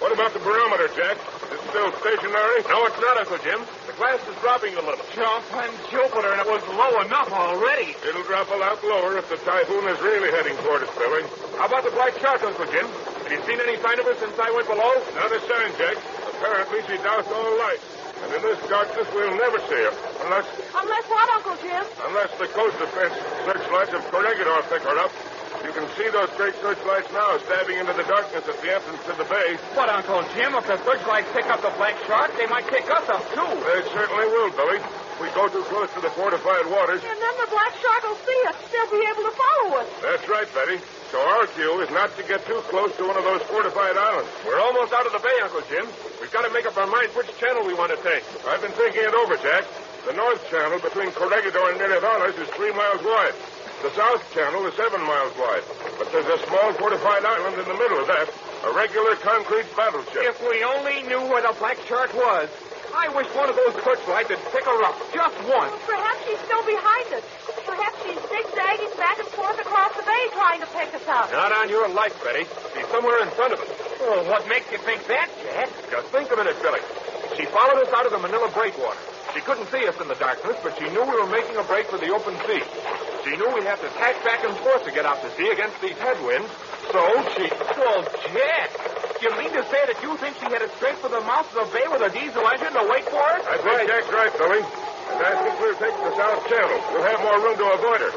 What about the barometer, Jack? Is it still stationary? No, it's not, Uncle Jim. The glass is dropping a little. Jumping Jupiter, and it was low enough already. It'll drop a lot lower if the typhoon is really heading toward us, Billy. How about the Black Shark, Uncle Jim? Have you seen any sign of her since I went below? Not a sign, Jack. Apparently she doused all light. And in this darkness, we'll never see her. Unless what, Uncle Jim? Unless the coast defense searchlights of Corregidor pick her up. You can see those great searchlights now stabbing into the darkness at the entrance to the bay. But, Uncle Jim, if the searchlights pick up the Black Shark, they might pick us up, too. They certainly will, Billy. If we go too close to the fortified waters. And then the Black Shark will see us. They'll be able to follow us. That's right, Betty. So our cue is not to get too close to one of those fortified islands. We're almost out of the bay, Uncle Jim. We've got to make up our mind which channel we want to take. I've been thinking it over, Jack. The north channel between Corregidor and Miradones is 3 miles wide. The south channel is 7 miles wide. But there's a small fortified island in the middle of that, a regular concrete battleship. If we only knew where the Black Shark was. I wish one of those searchlights would pick her up just once. Perhaps she's still behind us. Perhaps she's zigzagging back and forth across the bay trying to pick us up. Not on your life, Betty. She's somewhere in front of us. Oh, what makes you think that, Jack? Just think a minute, Billy. She followed us out of the Manila breakwater. She couldn't see us in the darkness, but she knew we were making a break for the open sea. She knew we'd have to tack back and forth to get out to sea against these headwinds. So she... Well, Jack, you mean to say that you think she headed straight for the mouth of the bay with a diesel engine to wait for us? I think Jack's right, Billy. And I think we'll take the south channel. We'll have more room to avoid her.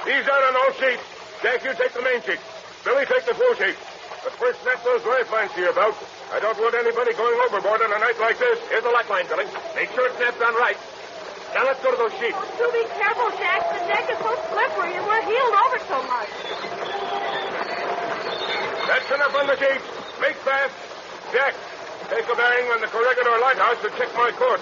Ease out on all sheets. Jack, you take the main sheet. Billy, take the full sheet. But first, snap those lifelines to your belt. I don't want anybody going overboard on a night like this. Here's the lifeline, Billy. Make sure it snaps on right. Now let's go to those sheets. Oh, do be careful, Jack. The deck is so slippery and we're heeled over so much. That's enough on the sheets. Make fast. Jack, take a bearing on the Corregidor lighthouse to check my course.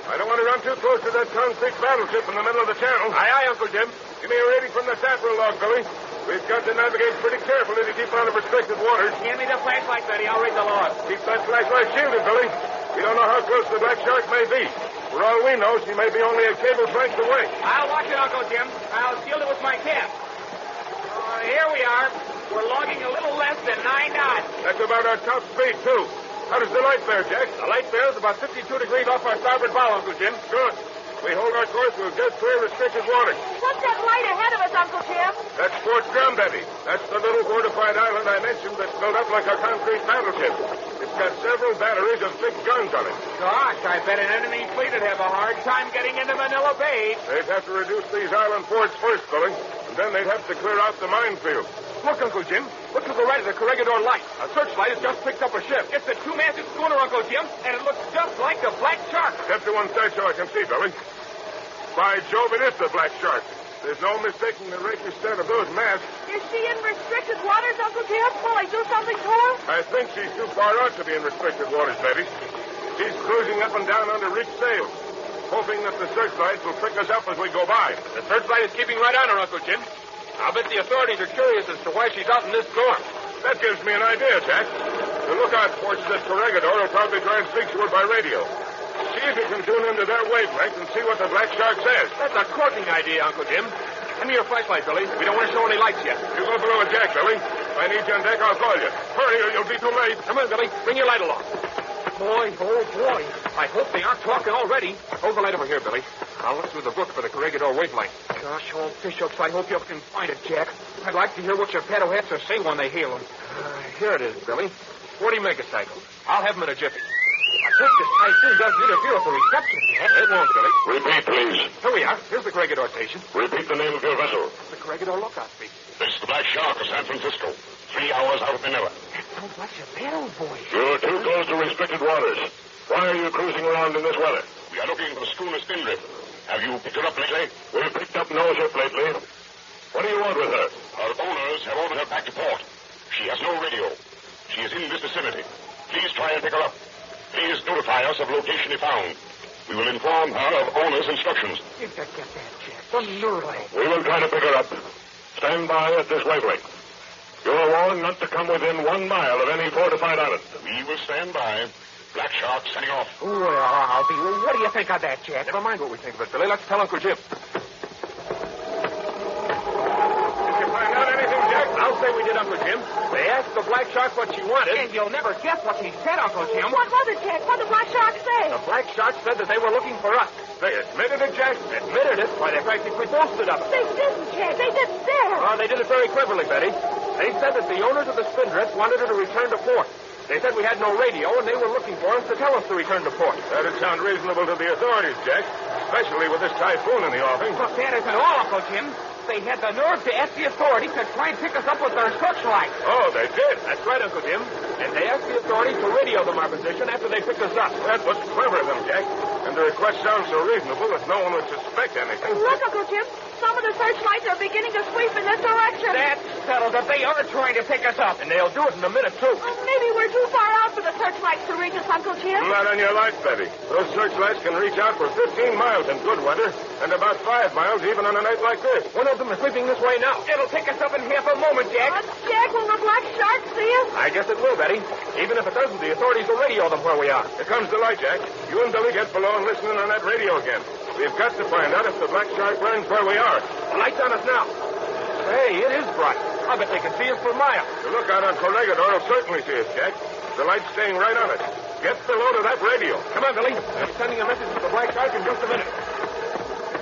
I don't want to run too close to that concrete battleship in the middle of the channel. Aye, aye, Uncle Jim. Give me a reading from the travelogue, Billy. We've got to navigate pretty carefully to keep out of restricted waters. Hand me the flashlight, Betty. I'll read the log. Keep that flashlight shielded, Billy. We don't know how close the Black Shark may be. For all we know, she may be only a cable's length away. I'll watch it, Uncle Jim. I'll shield it with my cap. Here we are. We're logging a little less than 9 knots. That's about our top speed, too. How does the light bear, Jack? The light bear is about 52 degrees off our starboard bow, Uncle Jim. Good. We hold our course, we'll just clear restricted waters. What's that light ahead of us, Uncle Jim? That's Fort Drum, Betty. That's the little fortified island I mentioned that's built up like a concrete battleship. It's got several batteries of big guns on it. Gosh, I bet an enemy fleet would have a hard time getting into Manila Bay. They'd have to reduce these island forts first, Billy, and then they'd have to clear out the minefield. Look, Uncle Jim. Look to the right of the Corregidor light. A searchlight has just picked up a ship. It's a two-masted schooner, Uncle Jim, and it looks just like the Black Shark. Step to one side so I can see, Billy. By Jove, it is the Black Shark. There's no mistaking the rakish set of those masts. Is she in restricted waters, Uncle Jim? Will I do something to her? I think she's too far out to be in restricted waters, Betty. She's cruising up and down under reefed sails, hoping that the searchlights will pick us up as we go by. The searchlight is keeping right on her, Uncle Jim. I'll bet the authorities are curious as to why she's out in this storm. That gives me an idea, Jack. The lookout forces at Corregidor will probably try and speak to her by radio. See if you can tune into their wavelength and see what the Black Shark says. That's a corking idea, Uncle Jim. Hand me your flashlight, Billy. We don't want to show any lights yet. You go below with Jack, Billy. If I need you on deck, I'll call you. Hurry or you'll be too late. Come on, Billy. Bring your light along. Boy, oh, boy. I hope they aren't talking already. Hold the light over here, Billy. I'll look through the book for the Corregidor wavelength. Gosh, old fishhooks, I hope you can find it, Jack. I'd like to hear what your pedo has to say when they hail him. Here it is, Billy. 40 megacycles. I'll have them in a jiffy. I hope this typhoon doesn't interfere with the reception, Jack. It won't, Billy. Repeat, please. Here we are. Here's the Corregidor station. Repeat the name of your vessel. The Corregidor lookout speaking. This is the Black Shark of San Francisco. 3 hours out of Manila. That sounds like your pedo voice. You're too close to restricted waters. Why are you cruising around in this weather? We are looking for the schooner Spindrift. Have you picked her up lately? We've picked up no ship lately. What do you want with her? Our owners have ordered her back to port. She has no radio. She is in this vicinity. Please try and pick her up. Please notify us of location if found. We will inform her of owner's instructions. Get that, Jack. The nerve. We will try to pick her up. Stand by at this wavelength. You're warned not to come within 1 mile of any fortified island. We will stand by. Black Shark setting off. Well, I'll be. What do you think of that, Jack? Never mind what we think of it, Billy. Let's tell Uncle Jim. Did you find out anything, Jack? I'll say we did, Uncle Jim. They asked the Black Shark what she wanted. And you'll never guess what she said, Uncle Jim. What was it, Jack? What did the Black Shark say? The Black Shark said that they were looking for us. They admitted it, Jack? Admitted it? Why, they practically boasted of it. They didn't, Jack. They didn't dare. Oh, they did it very cleverly, Betty. They said that the owners of the Spindrift wanted her to return to port. They said we had no radio, and they were looking for us to tell us to return to port. That'd sound reasonable to the authorities, Jack. Especially with this typhoon in the offing. But that isn't all, Uncle Jim. They had the nerve to ask the authorities to try and pick us up with their searchlights. Oh, they did? That's right, Uncle Jim. And they asked the authorities to radio them our position after they picked us up. That was clever of them, Jack. And the request sounds so reasonable that no one would suspect anything. Look, Uncle Jim. Some of the searchlights are beginning to sweep in this direction. That settles it. They are trying to pick us up. And they'll do it in a minute, too. Maybe we're too far out for the searchlights to reach us, Uncle Jim. Not on your life, Betty. Those searchlights can reach out for 15 miles in good weather and about 5 miles even on a night like this. One of them is sweeping this way now. It'll pick us up in half a moment, Jack. Jack, will the Black Shark see us? I guess it will, Betty. Even if it doesn't, the authorities will radio them where we are. Here comes the light, Jack. You and Billy get below and listen in on that radio again. We've got to find out if the Black Shark learns where we are. The light's on us now. Hey, it is bright. I bet they can see us for miles. The lookout on Corregidor will certainly see us, Jack. The light's staying right on it. Get below to that radio. Come on, Billy. I'm sending a message to the Black Shark in just a minute.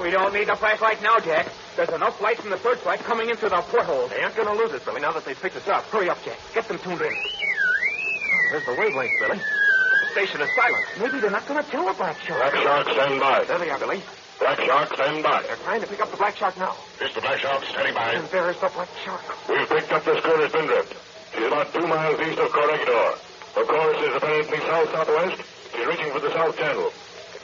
We don't need the flashlight now, Jack. There's enough light from the searchlight coming in through the porthole. They aren't going to lose it, Billy, now that they've picked us up. Hurry up, Jack. Get them tuned in. There's the wavelength, Billy. The station is silent. Maybe they're not going to tell the Black Shark. Black Shark, stand by. There they are, Billy. Black Shark, stand by. They're trying to pick up the Black Shark now. Is the Black Shark standing by? And there is the Black Shark. We've picked up the schooner Spindrift. She's about 2 miles east of Corregidor. Her course is apparently south-southwest. She's reaching for the South Channel.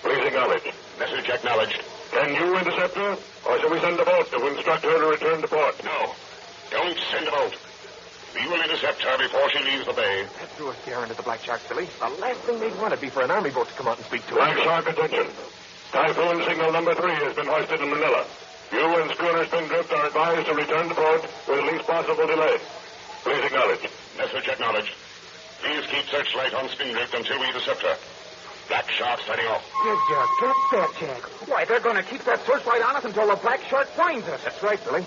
Please acknowledge. Message acknowledged. Can you intercept her? Or shall we send a boat to instruct her to return to port? No. Don't send a boat. We will intercept her before she leaves the bay. That threw a scare into the Black Shark, Billy. The last thing they'd want would be for an army boat to come out and speak to her. Black Shark, attention. Typhoon signal number 3 has been hoisted in Manila. You and schooner Spindrift are advised to return to port with least possible delay. Please acknowledge. Message acknowledged. Please keep searchlight on Spindrift until we intercept her. Black Shark setting off. Get that, Jack. Why, they're going to keep that searchlight on us until the Black Shark finds us. That's right, Billy.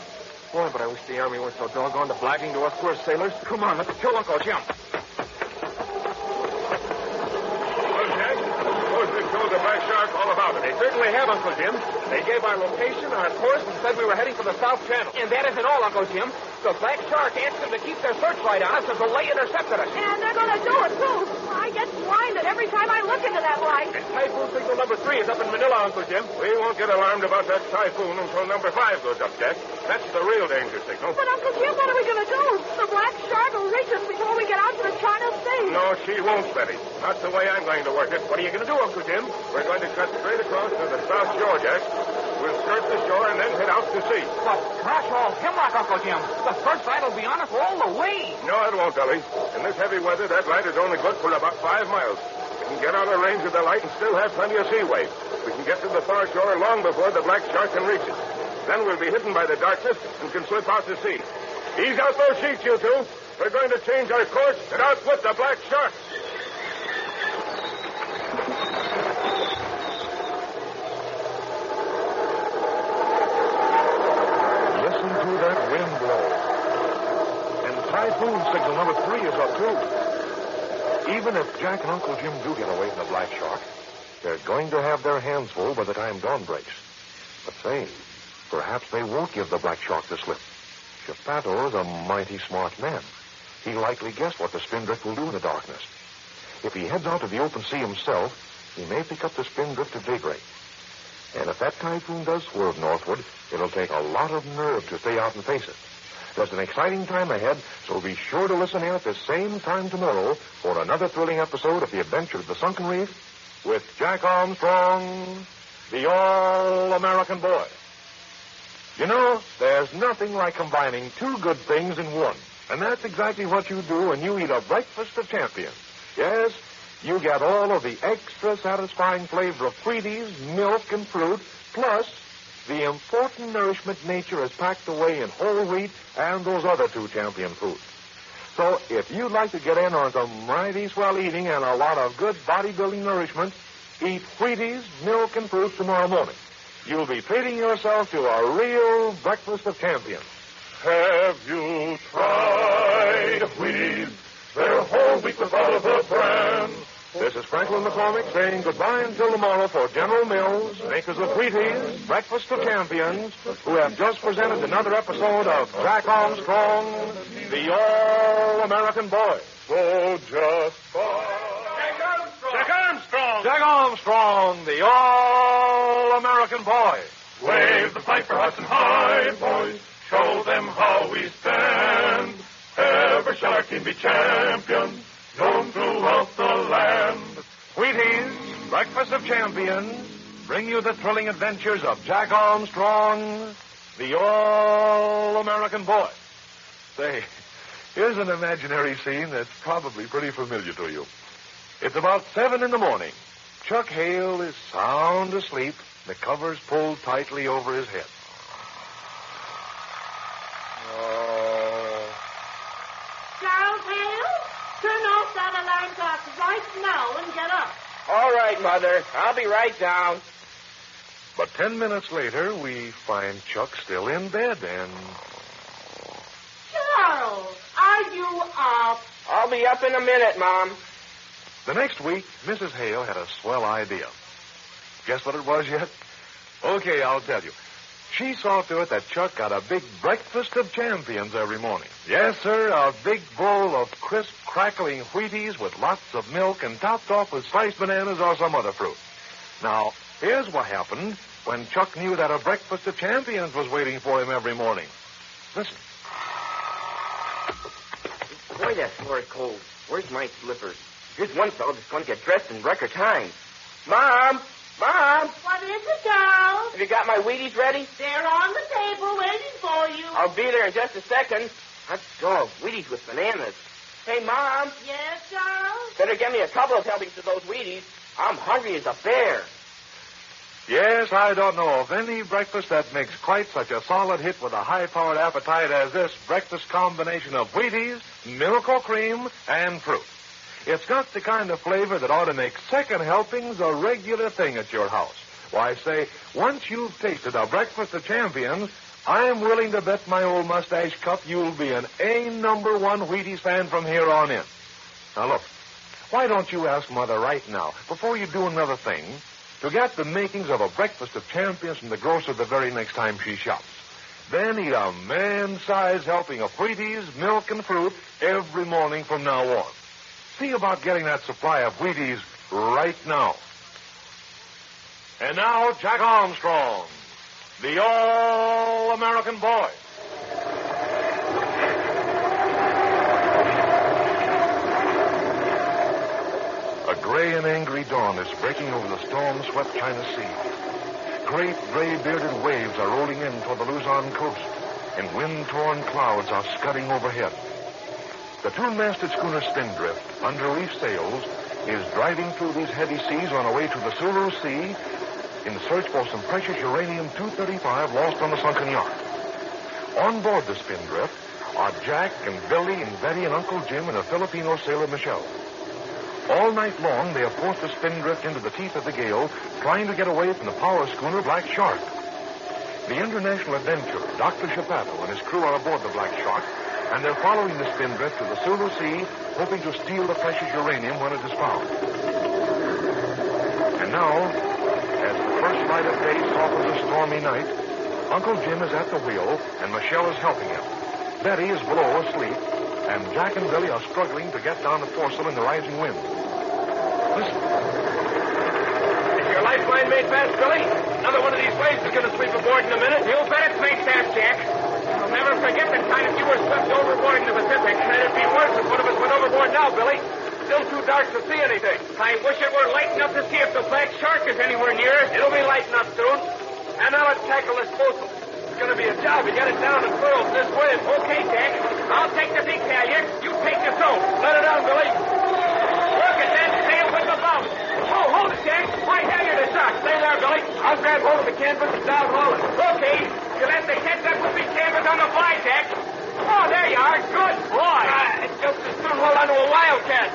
Boy, but I wish the Army weren't so doggone obliging to us poor sailors. Come on, let's kill Uncle Jim. Well, Jack, suppose we told the Black Shark all about it. They certainly they have, Uncle Jim. They gave our location, our course, and said we were heading for the South Channel. And that isn't all, Uncle Jim. The Black Shark asked them to keep their searchlight on us until they intercepted us. And they're going to do it, too. I get blinded every time I look into that light. And typhoon signal number 3 is up in Manila, Uncle Jim. We won't get alarmed about that typhoon until number 5 goes up, Jack. That's the real danger signal. But, Uncle Jim, what are we going to do? The Black Shark will reach us before we get out to the China Sea. No, she won't, Betty. Not the way I'm going to work it. What are you going to do, Uncle Jim? We're going to cut straight across to the South Shore, Jack. We'll skirt the shore and then head out to sea. But gosh, all hemlock, Uncle Jim. The searchlight will be on us all the way. No, it won't, Billy. In this heavy weather, that light is only good for about 5 miles. We can get out of range of the light and still have plenty of seaway. We can get to the far shore long before the Black Shark can reach us. Then we'll be hidden by the darkness and can slip out to sea. Ease out those sheets, you two. We're going to change our course and outwit the Black Shark. Listen to that wind blow. And typhoon signal number 3 is up, too. Even if Jack and Uncle Jim do get away from the Black Shark, they're going to have their hands full by the time dawn breaks. But say, perhaps they won't give the Black Shark the slip. Geppetto is a mighty smart man. He likely guessed what the spindrift will do in the darkness. If he heads out to the open sea himself, he may pick up the spindrift at daybreak. And if that typhoon does swerve northward, it'll take a lot of nerve to stay out and face it. There's an exciting time ahead, so be sure to listen in at the same time tomorrow for another thrilling episode of The Adventure of the Sunken Reef with Jack Armstrong, the All-American Boy. You know, there's nothing like combining 2 good things in one. And that's exactly what you do when you eat a breakfast of champions. Yes, you get all of the extra satisfying flavor of Wheaties, milk, and fruit, plus the important nourishment nature has packed away in whole wheat and those other 2 champion foods. So if you'd like to get in on some mighty swell eating and a lot of good bodybuilding nourishment, eat Wheaties, milk, and fruit tomorrow morning. You'll be treating yourself to a real breakfast of champions. Have you tried Wheaties? They're whole wheat without a brand. This is Franklin McCormick saying goodbye until tomorrow for General Mills, makers of Wheaties, Breakfast of Champions, who have just presented another episode of Jack Armstrong, the All-American Boy. So just Jack Armstrong! Jack Armstrong, the All-American Boy. Wave the flag for Hudson High, boys. Show them how we stand. Ever shall our team be champions, known throughout the land. Wheaties, Breakfast of Champions, bring you the thrilling adventures of Jack Armstrong, the All-American Boy. Say, here's an imaginary scene that's probably pretty familiar to you. It's about 7 in the morning. Chuck Hale is sound asleep, the covers pulled tightly over his head. Charles Hale, turn off that alarm clock right now and get up. All right, Mother. I'll be right down. But 10 minutes later, we find Chuck still in bed and... Charles, are you up? I'll be up in a minute, Mom. The next week, Mrs. Hale had a swell idea. Guess what it was yet? Okay, I'll tell you. She saw to it that Chuck got a big breakfast of champions every morning. Yes, sir, a big bowl of crisp, crackling Wheaties with lots of milk and topped off with sliced bananas or some other fruit. Now, here's what happened when Chuck knew that a breakfast of champions was waiting for him every morning. Listen. Boy, that floor is cold. Where's my slippers? Here's one fellow that's going to get dressed in record time. Mom! Mom! What is it, Charles? Have you got my Wheaties ready? They're on the table waiting for you. I'll be there in just a second. Hot dog, Wheaties with bananas. Hey, Mom. Yes, Charles? Better get me a couple of helpings of those Wheaties. I'm hungry as a bear. Yes, I don't know of any breakfast that makes quite such a solid hit with a high-powered appetite as this breakfast combination of Wheaties, milk or cream, and fruit. It's got the kind of flavor that ought to make second helpings a regular thing at your house. Why, say, once you've tasted a breakfast of champions, I'm willing to bet my old mustache cup you'll be an A-number-1 Wheaties fan from here on in. Now, look, why don't you ask Mother right now, before you do another thing, to get the makings of a breakfast of champions from the grocer the very next time she shops. Then eat a man-sized helping of Wheaties, milk, and fruit every morning from now on. See about getting that supply of Wheaties right now. And now, Jack Armstrong, the All-American Boy. A gray and angry dawn is breaking over the storm-swept China Sea. Great gray-bearded waves are rolling in toward the Luzon coast, and wind-torn clouds are scudding overhead. The two-masted schooner Spindrift, under reef sails, is driving through these heavy seas on her way to the Sulu Sea in search for some precious uranium-235 lost on the sunken yacht. On board the Spindrift are Jack and Billy and Betty and Uncle Jim and a Filipino sailor, Michelle. All night long, they have forced the Spindrift into the teeth of the gale, trying to get away from the power schooner Black Shark. The international adventurer, Dr. Chapato, and his crew are aboard the Black Shark, and they're following the Spindrift to the Sulu Sea, hoping to steal the precious uranium when it is found. And now, as the first light of day softens a stormy night, Uncle Jim is at the wheel, and Michelle is helping him. Betty is below asleep, and Jack and Billy are struggling to get down the foresail in the rising wind. Listen. Is your lifeline made fast, Billy? Another one of these waves is going to sweep aboard in a minute. You bet it's made fast, Jack. I'll never forget the time if you were swept overboard in the Pacific. And it'd be worse if one of us went overboard now, Billy. Still too dark to see anything. I wish it were light enough to see if the Black Shark is anywhere near us. It'll be light enough soon. And now let's tackle this forecastle. It's going to be a job to get it down and furled this way. Okay, Jack. I'll take the big halyard. You take the tow. Let it down, Billy. Look at that sail with the bump. Oh, hold it, Jack. My halyard is shot. Stay there, Billy. I'll grab hold of the canvas and downhaul it. Okay. You'll have to catch that with big canvas on the fly, Jack. Oh, there you are. Good boy. It's just as soon hold on to a wildcat.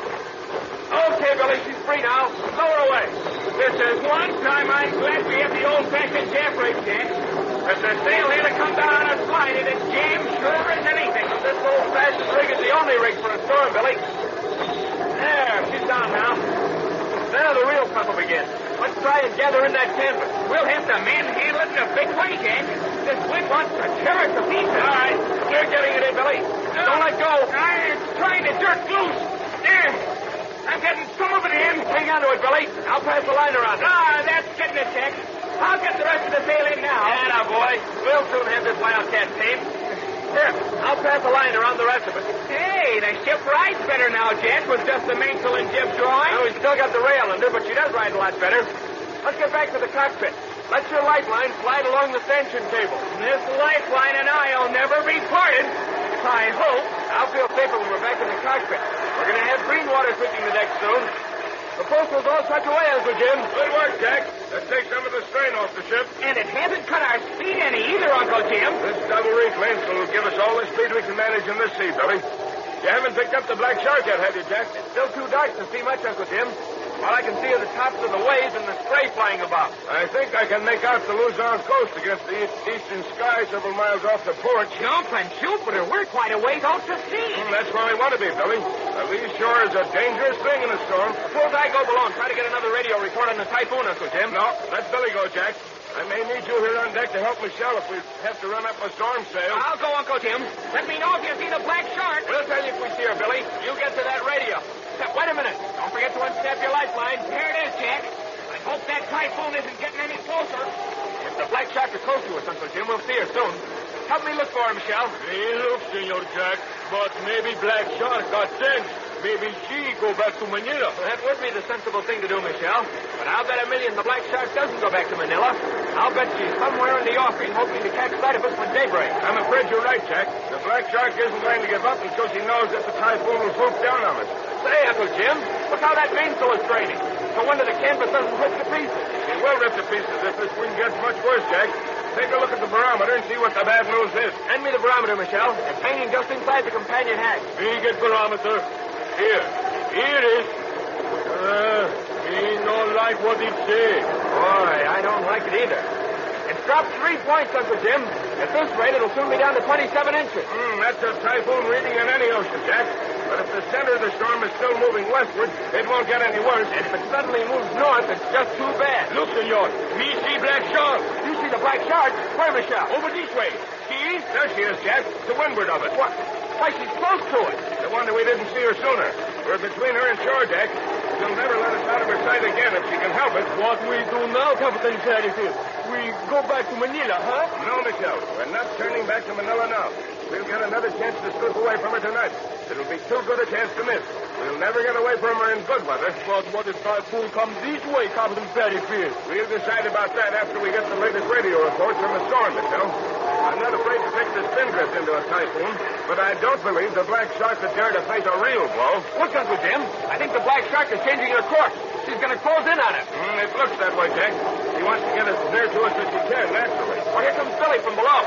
Okay, Billy. She's free now. Lower away. This is one time I'm glad we have the old-fashioned jam rig, Jack. If the sail here to come down on a slide, it'd jam sure as anything. This old-fashioned rig is the only rig for a storm, Billy. There, she's down now. Now the real fun will begin. Let's try and gather in that canvas. We'll have to manhandle it in a big way, Jack. This wind wants to tear us to pieces. All right, you're getting it in, Billy. Don't let go. I'm trying to jerk loose. There. I'm getting some of it in. Hang on to it, Billy. I'll pass the line around. That's getting it, Jack. I'll get the rest of the sail in now. Yeah, boy. We'll soon have this wildcat tamed. Here, I'll pass the line around the rest of it. Hey, the ship rides better now, Jack, with just the mainsail and jib drawing. Well, we still got the rail under, but she does ride a lot better. Let's get back to the cockpit. Let your lifeline slide along the stanchion cable. This lifeline and I'll never be parted. I hope. I'll feel safer when we're back in the cockpit. We're going to have green water sweeping the deck soon. The postal's all tucked away, Uncle Jim. Good work, Jack. That takes some of the strain off the ship. And it hasn't cut our speed any either, Uncle Jim. This double reef mainsail will give us all the speed we can manage in this sea, Billy. You haven't picked up the Black Shark yet, have you, Jack? It's still too dark to see much, Uncle Jim. All I can see are the tops of the waves and the spray flying about. I think I can make out the Luzon coast against the eastern sky several miles off the port. Jumping Jupiter, we're quite a ways out to sea. That's where we want to be, Billy. The lee shore is a dangerous thing in a storm. Suppose I go below and try to get another radio report on the typhoon, Uncle Jim. No, let Billy go, Jack. I may need you here on deck to help Michelle if we have to run up a storm sail. I'll go, Uncle Jim. Let me know if you see the Black Shark. We'll tell you if we see her, Billy. You get to that radio. Wait a minute. Don't forget to unsnap your lifeline. Here it is, Jack. I hope that typhoon isn't getting any closer. If the Black Shark is close to us, Uncle Jim, we'll see her soon. Help me look for her, Michelle. Hey, look, Senor Jack. But maybe Black Shark got sense. Maybe she go back to Manila. Well, that would be the sensible thing to do, Michelle. But I'll bet $1 million the Black Shark doesn't go back to Manila. I'll bet she's somewhere in the offing hoping to catch sight of us when daybreak. I'm afraid you're right, Jack. The Black Shark isn't going to give up until she knows that the typhoon will swoop down on us. Say, Uncle Jim, look how that mainsail is straining. No wonder the canvas doesn't rip to pieces. It will rip to pieces if this wind gets much worse, Jack. Take a look at the barometer and see what the bad news is. Hand me the barometer, Michelle. It's hanging just inside the companion hatch. We get barometer. Here it is. Me don't like what it say. Boy, I don't like it either. It's dropped 3 points, Uncle Jim. At this rate, it'll soon be down to 27 inches. That's a typhoon reading in any ocean, Jack. But if the center of the storm is still moving westward, it won't get any worse. And if it suddenly moves north, it's just too bad. Look, senor. Me see black shark. You see the black shark? Where, Michelle? Over this way. See? There she is, Jack. To windward of it. What? Why, she's close to it. The wonder we didn't see her sooner. We're between her and shore, Jack. She'll never let us out of her sight again if she can help it. What we do now, Captain Fairfield? We go back to Manila, huh? No, Michelle. We're not turning back to Manila now. We'll get another chance to slip away from her tonight. It'll be too good a chance to miss. We'll never get away from her in good weather. But what if typhoon comes this way, Captain Fairfield? We'll decide about that after we get the latest radio reports from the storm, Michelle. I'm not afraid to take the Spindrift into a typhoon, but I don't believe the black shark would dare to face a real blow. Look, Uncle Jim. I think the black shark is changing her course. She's going to close in on us. It looks that way, Jack. She wants to get as near to us as she can, naturally. Well, here comes Billy from below.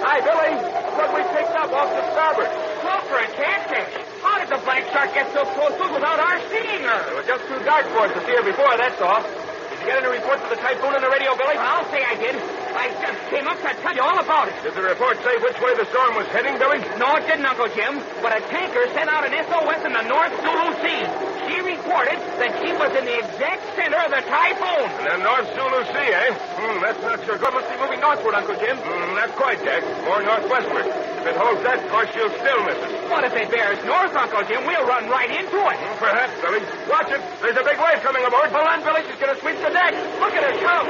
Hi, Billy. What we picked up off the starboard. Well, for a catfish. How did the black shark get so close to us without our seeing her? It was just too dark for us to see her before, that's all. Did you get any reports of the typhoon on the radio, Billy? I'll say I did. I just came up to tell you all about it. Did the report say which way the storm was heading, Billy? No, it didn't, Uncle Jim. But a tanker sent out an SOS in the North Sulu Sea. She reported that she was in the exact center of the typhoon. In the North Sulu Sea, eh? That's not so good. Must be moving northward, Uncle Jim. Not quite, Jack. More northwestward. If it holds that course, she'll still miss us. What if it bears north, Uncle Jim? We'll run right into it. Perhaps, Billy. Watch it. There's a big wave coming aboard. Hold on, Billy. She's going to sweep the deck. Look at her come.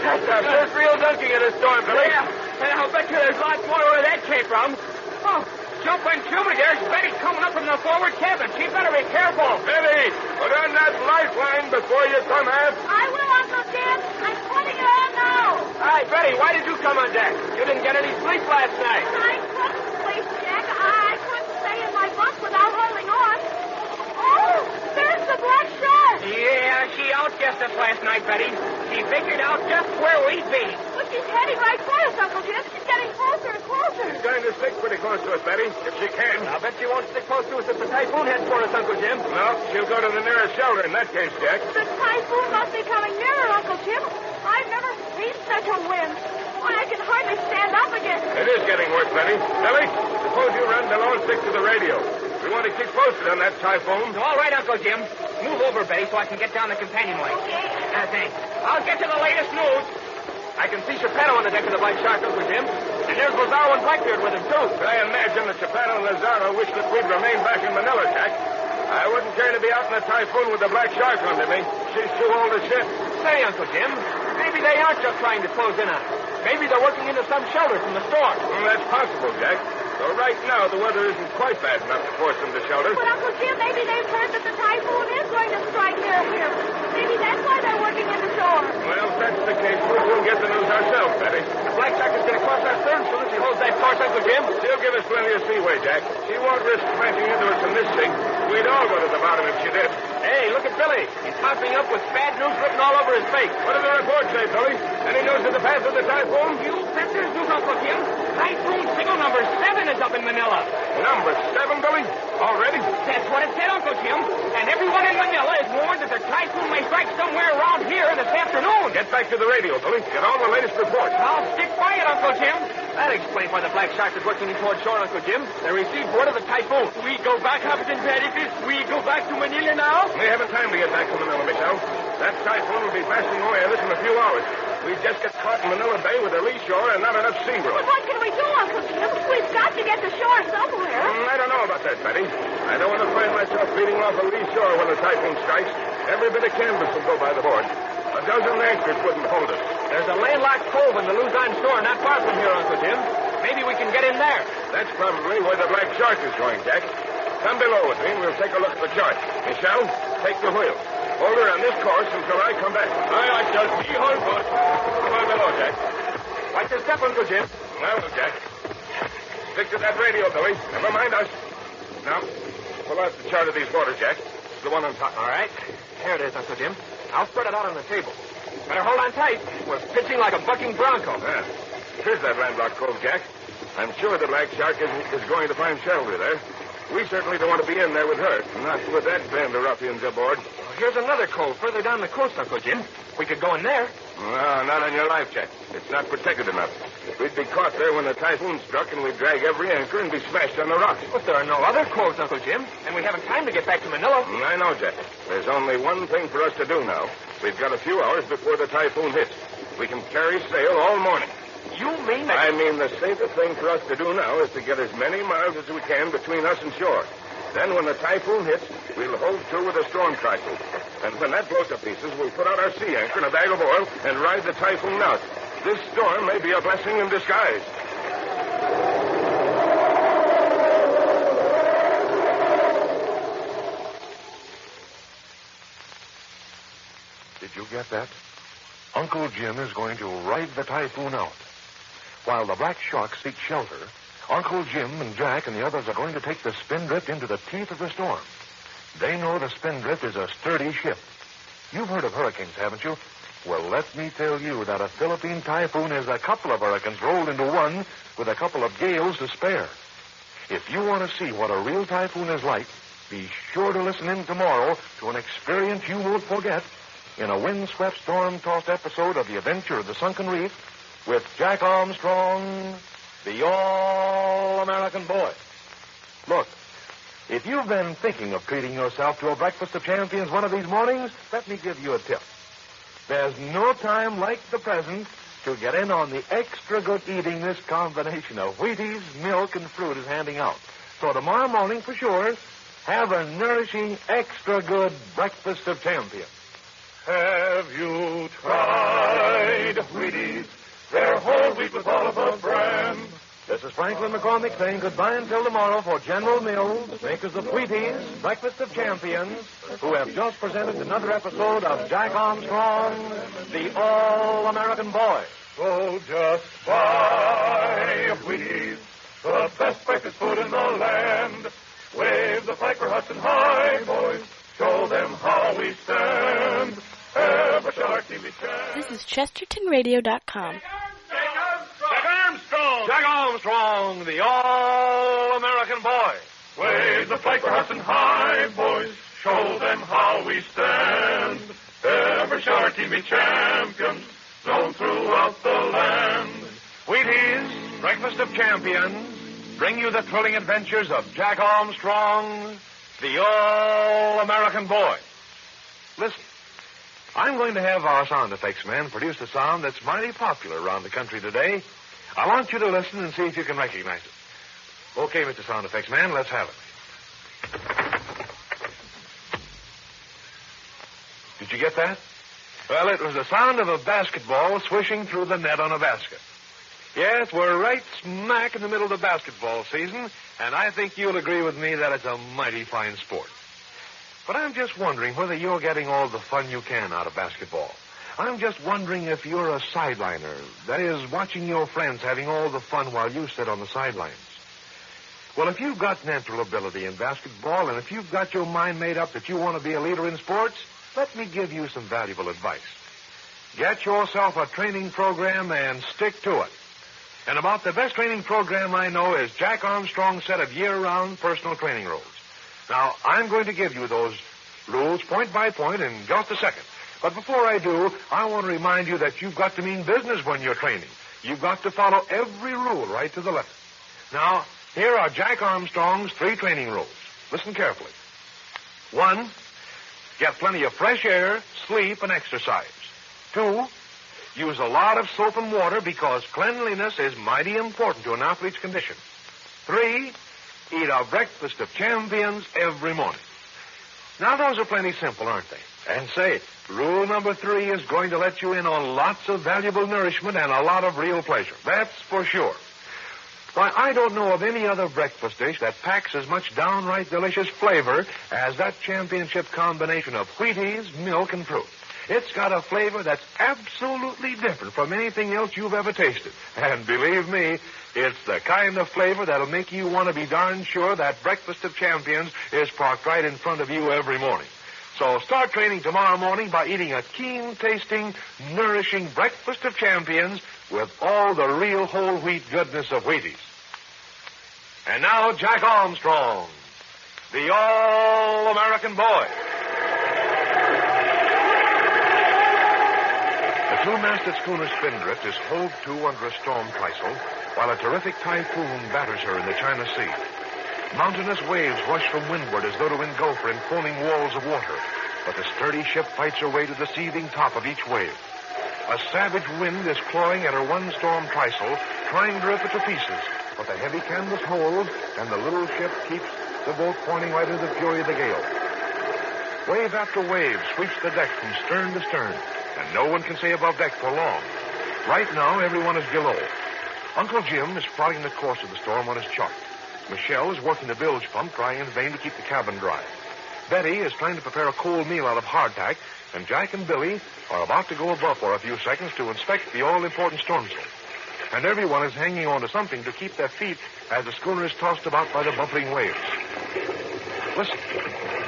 That's our first real dunking in a storm, Billy. Yeah, and I'll bet you there's lots more where that came from. Oh, jumping to me. There's Betty coming up from the forward cabin. She better be careful. Betty, put on that lifeline before you come aft. I will, Uncle Jim. I'm putting it on now. Hi, Betty. Why did you come on deck? You didn't get any sleep last night. I couldn't sleep, Jack. I couldn't stay in my bunk without holding on. Oh, there's the black shark. Yeah, she outguessed us last night, Betty. She figured out just where we'd be. But she's heading right for us, Uncle Jim. She's getting closer and closer. She's going to stick pretty close to us, Betty, if she can. I'll bet she won't stick close to us if the typhoon heads for us, Uncle Jim. No, she'll go to the nearest shelter in that case, Jack. The typhoon must be coming nearer, Uncle Jim. I've never seen such a wind. Why, I can hardly stand up again. It is getting worse, Betty. Billy, suppose you run below and stick to the radio. We want to keep posted on that typhoon. All right, Uncle Jim. Move over, Betty, so I can get down the companionway. Okay. Thanks. I'll get you the latest news. I can see Geppetto on the deck of the Black Shark, Uncle Jim. And there's Lazaro and Blackbeard with him, too. I imagine that Geppetto and Lazaro wish that we'd remain back in Manila, Jack. I wouldn't care to be out in a typhoon with the Black Shark under me. She's too old to ship. Say, Uncle Jim, maybe they aren't just trying to close in on us. Maybe they're working into some shelter from the storm. That's possible, Jack. Though right now the weather isn't quite bad enough to force them to shelter. But, Uncle Jim, maybe they've heard that the typhoon is going to strike near here. Maybe that's why they're working in the shore. Well, if that's the case, we'll get the news ourselves, Betty. The Black Shark is going to cross our stern soon as she holds that course, Uncle Jim. She'll give us plenty of seaway, Jack. She won't risk smashing into us in this thing. We'd all go to the bottom if she did. Hey, look at Billy. He's popping up with bad news written all over his face. What did the report say, Billy? Any news of the path of the typhoon? You bet there's news, Uncle Jim. Typhoon signal number 7 is up in Manila. Number 7, Billy? Already? That's what it said, Uncle Jim. And everyone in Manila is warned that the typhoon may strike somewhere around here this afternoon. Get back to the radio, Billy. Get all the latest reports. I'll stick by it, Uncle Jim. That explains why the Black Shark is working toward shore, Uncle Jim. They received word of the typhoon. We go back, Captain Fairfield. We go back to Manila now? We haven't time to get back to Manila, Michelle. That typhoon will be passing away at us in a few hours. We just get caught in Manila Bay with a lee shore and not enough steam room. But what can we do, Uncle Jim? We've got to get to shore somewhere. I don't know about that, Betty. I don't want to find myself beating off a lee shore when the typhoon strikes. Every bit of canvas will go by the board. A dozen anchors wouldn't hold us. There's a landlocked cove in the Luzon shore not far from here, Uncle Jim. Maybe we can get in there. That's probably where the Black Shark is going, Jack. Come below with me and we'll take a look at the chart. Michelle, take the wheel. Hold her on this course until I come back. I shall be on board. Come on below, Jack. Watch your step, Uncle Jim. Well, Jack. Stick to that radio, Billy. Never mind us. Now, pull out the chart of these waters, Jack. It's the one on top. All right. Here it is, Uncle Jim. I'll spread it out on the table. Better hold on tight. We're pitching like a bucking bronco. Yeah. Here's that landlocked cove, Jack. I'm sure the Black Shark is going to find shelter there. We certainly don't want to be in there with her. Not with that band of ruffians aboard. Well, here's another cove further down the coast, Uncle Jim. We could go in there. No, not on your life, Jack. It's not protected enough. We'd be caught there when the typhoon struck, and we'd drag every anchor and be smashed on the rocks. But there are no other coves, Uncle Jim, and we haven't time to get back to Manila. I know, Jack. There's only one thing for us to do now. We've got a few hours before the typhoon hits. We can carry sail all morning. You mean that... I mean the safest thing for us to do now is to get as many miles as we can between us and shore. Then when the typhoon hits, we'll hold to with a storm trysail. And when that blows to pieces, we'll put out our sea anchor in a bag of oil and ride the typhoon out. This storm may be a blessing in disguise. Did you get that? Uncle Jim is going to ride the typhoon out. While the black sharks seek shelter, Uncle Jim and Jack and the others are going to take the Spindrift into the teeth of the storm. They know the Spindrift is a sturdy ship. You've heard of hurricanes, haven't you? Well, let me tell you that a Philippine typhoon is a couple of hurricanes rolled into one with a couple of gales to spare. If you want to see what a real typhoon is like, be sure to listen in tomorrow to an experience you won't forget in a windswept, storm-tossed episode of The Adventure of the Sunken Reef with Jack Armstrong, the All-American Boy. Look, if you've been thinking of treating yourself to a breakfast of champions one of these mornings, let me give you a tip. There's no time like the present to get in on the extra good eating this combination of Wheaties, milk, and fruit is handing out. So tomorrow morning, for sure, have a nourishing, extra good breakfast of champions. Have you tried Wheaties? They're whole wheat with all of the bran. This is Franklin McCormick saying goodbye until tomorrow for General Mills, makers of Wheaties, Breakfast of Champions, who have just presented another episode of Jack Armstrong, the All-American Boy. So just buy Wheaties, the best breakfast food in the land. Wave the flag for Hudson High, boys. Show them how we stand. Ever shall our team be champions. This is ChestertonRadio.com. Jack Armstrong, the All-American Boy. Wave the flag for Hudson High, boys. Show them how we stand. Ever shall our team be champions, known throughout the land. Wheaties, Breakfast of Champions, bring you the thrilling adventures of Jack Armstrong, the All-American Boy. Listen, I'm going to have our sound effects man produce a sound that's mighty popular around the country today. I want you to listen and see if you can recognize it. Okay, Mr. Sound Effects Man, let's have it. Did you get that? Well, it was the sound of a basketball swishing through the net on a basket. Yes, we're right smack in the middle of the basketball season, and I think you'll agree with me that it's a mighty fine sport. But I'm just wondering whether you're getting all the fun you can out of basketball. I'm just wondering if you're a sideliner, that is, watching your friends having all the fun while you sit on the sidelines. Well, if you've got natural ability in basketball, and if you've got your mind made up that you want to be a leader in sports, let me give you some valuable advice. Get yourself a training program and stick to it. And about the best training program I know is Jack Armstrong's set of year-round personal training rules. Now, I'm going to give you those rules point by point in just a second. But before I do, I want to remind you that you've got to mean business when you're training. You've got to follow every rule right to the letter. Now, here are Jack Armstrong's 3 training rules. Listen carefully. 1, get plenty of fresh air, sleep, and exercise. 2, use a lot of soap and water because cleanliness is mighty important to an athlete's condition. 3, eat a breakfast of champions every morning. Now, those are plenty simple, aren't they? And say, rule number 3 is going to let you in on lots of valuable nourishment and a lot of real pleasure. That's for sure. Why, I don't know of any other breakfast dish that packs as much downright delicious flavor as that championship combination of Wheaties, milk, and fruit. It's got a flavor that's absolutely different from anything else you've ever tasted. And believe me, it's the kind of flavor that'll make you want to be darn sure that breakfast of champions is parked right in front of you every morning. So start training tomorrow morning by eating a keen-tasting, nourishing breakfast of champions with all the real whole wheat goodness of Wheaties. And now, Jack Armstrong, the All-American Boy. two-masted schooner Spindrift is hove to under a storm trysail while a terrific typhoon batters her in the China Sea. Mountainous waves rush from windward as though to engulf her in foaming walls of water, but the sturdy ship fights her way to the seething top of each wave. A savage wind is clawing at her one storm trysail, trying to rip it to pieces, but the heavy canvas holds, and the little ship keeps the boat pointing right into the fury of the gale. Wave after wave sweeps the deck from stern to stern, and no one can stay above deck for long. Right now, everyone is below. Uncle Jim is plotting the course of the storm on his chart. Michelle is working the bilge pump, trying in vain to keep the cabin dry. Betty is trying to prepare a cold meal out of hardtack, and Jack and Billy are about to go above for a few seconds to inspect the all-important storm zone. And everyone is hanging on to something to keep their feet as the schooner is tossed about by the buffeting waves. Listen.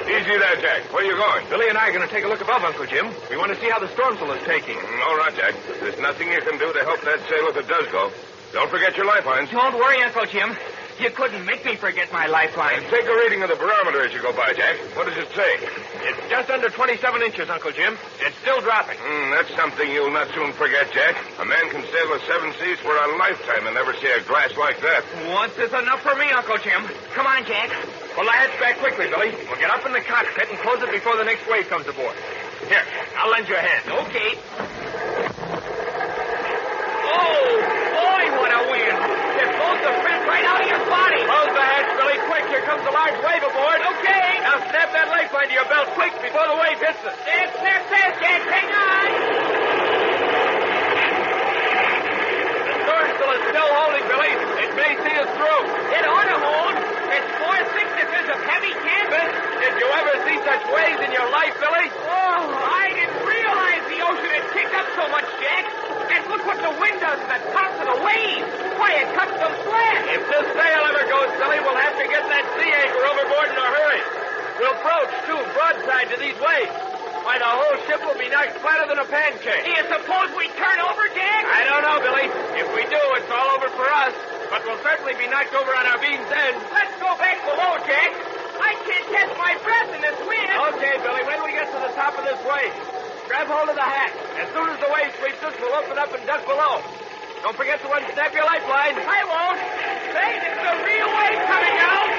Easy there, Jack. Where are you going? Billy and I are going to take a look above, Uncle Jim. We want to see how the storm sail is taking. All right, Jack. There's nothing you can do to help that sail if it does go. Don't forget your lifelines. Don't worry, Uncle Jim. You couldn't make me forget my lifeline. Take a reading of the barometer as you go by, Jack. What does it say? It's just under 27 inches, Uncle Jim. It's still dropping. That's something you'll not soon forget, Jack. A man can sail the seven seas for a lifetime and never see a glass like that. Once is enough for me, Uncle Jim. Come on, Jack. Pull the hatch back quickly, Billy. We'll get up in the cockpit and close it before the next wave comes aboard. Here, I'll lend you a hand. Okay. Oh, boy, what a wind. It blows the print right out of your body. Close the hatch, Billy. Quick, here comes a large wave aboard. Okay. Now snap that lifeline to your belt quick before the wave hits us. Snap, Jack. Hang on. The storm sail is still holding, Billy. It may see us through. It ought to hold. It's 4 thicknesses of heavy canvas. Did you ever see such waves in your life, Billy? Oh, I didn't realize the ocean had kicked up so much, Jack. And look what the wind does to the tops of the waves. Why, it cuts them flat. If this sail ever goes, Billy, we'll have to get that sea anchor overboard in a hurry. We'll broach, too, broadside to these waves. Why, the whole ship will be knocked flatter than a pancake. Do you suppose we turn over, Jack? I don't know, Billy. If we do, it's all over for us. But we'll certainly be knocked over on our beam's end. Let's go back below, Jack. I can't catch my breath in this wind. Okay, Billy, wait till we get to the top of this wave. Grab hold of the hatch. As soon as the wave sweeps us, we'll open up and duck below. Don't forget to unsnap your lifeline. I won't. Say, there's a real wave coming out.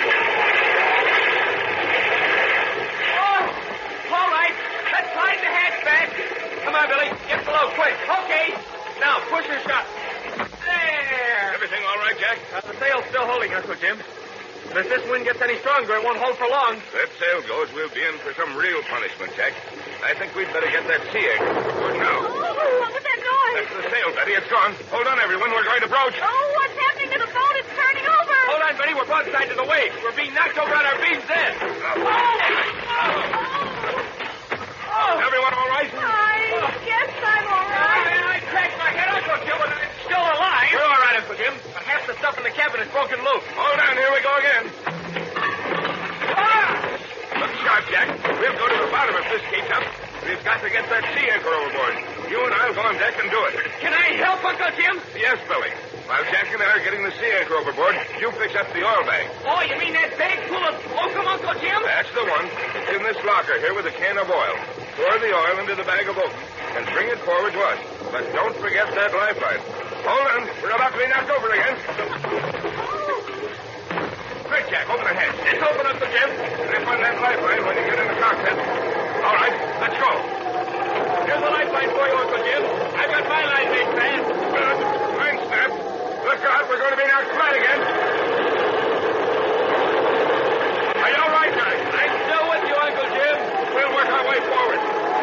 Oh, all right. Let's slide the hatch back. Come on, Billy. Get below, quick. Okay. Now, push her shut. There. Everything all right, Jack? The sail's still holding, Uncle Jim. But if this wind gets any stronger, it won't hold for long. If that sail goes, we'll be in for some real punishment, Jack. I think we'd better get that sea anchor overboard now. Oh, what was that noise? That's the sail, Betty. It's gone. Hold on, everyone. We're going to broach. Oh, what's happening to the boat? It's turning over. Hold on, Betty. We're broadside to the waves. We're being knocked over on our beam's end. Everyone all right? I guess I'm all right. I cracked my head, Uncle Jim, but it's still alive. We're all right, Uncle Jim. But half the stuff in the cabin is broken loose. Hold on. Here we go again. Look sharp, Jack. We'll go to the bottom if this keeps up. We've got to get that sea anchor overboard. You and I'll go on deck and do it. Can I help, Uncle Jim? Yes, Billy. While Jack and I are getting the sea anchor overboard, you fix up the oil bag. Oh, you mean that bag full of oakum, Uncle Jim? That's the one. It's in this locker here with a can of oil. Pour the oil into the bag of oakum and bring it forward to us. But don't forget that lifeline. Hold on. We're about to be knocked over again. Quick, Jack. Open the hatch. It's open, Uncle Jim. Grip on that lifeline when you get in the cockpit. All right. Let's go. Here's the lifeline for you, Uncle Jim. I've got my line made fast. Good. Line snap. Look out. We're going to be knocked flat again. Are you all right, guys? I'm still with you, Uncle Jim. We'll work our way forward.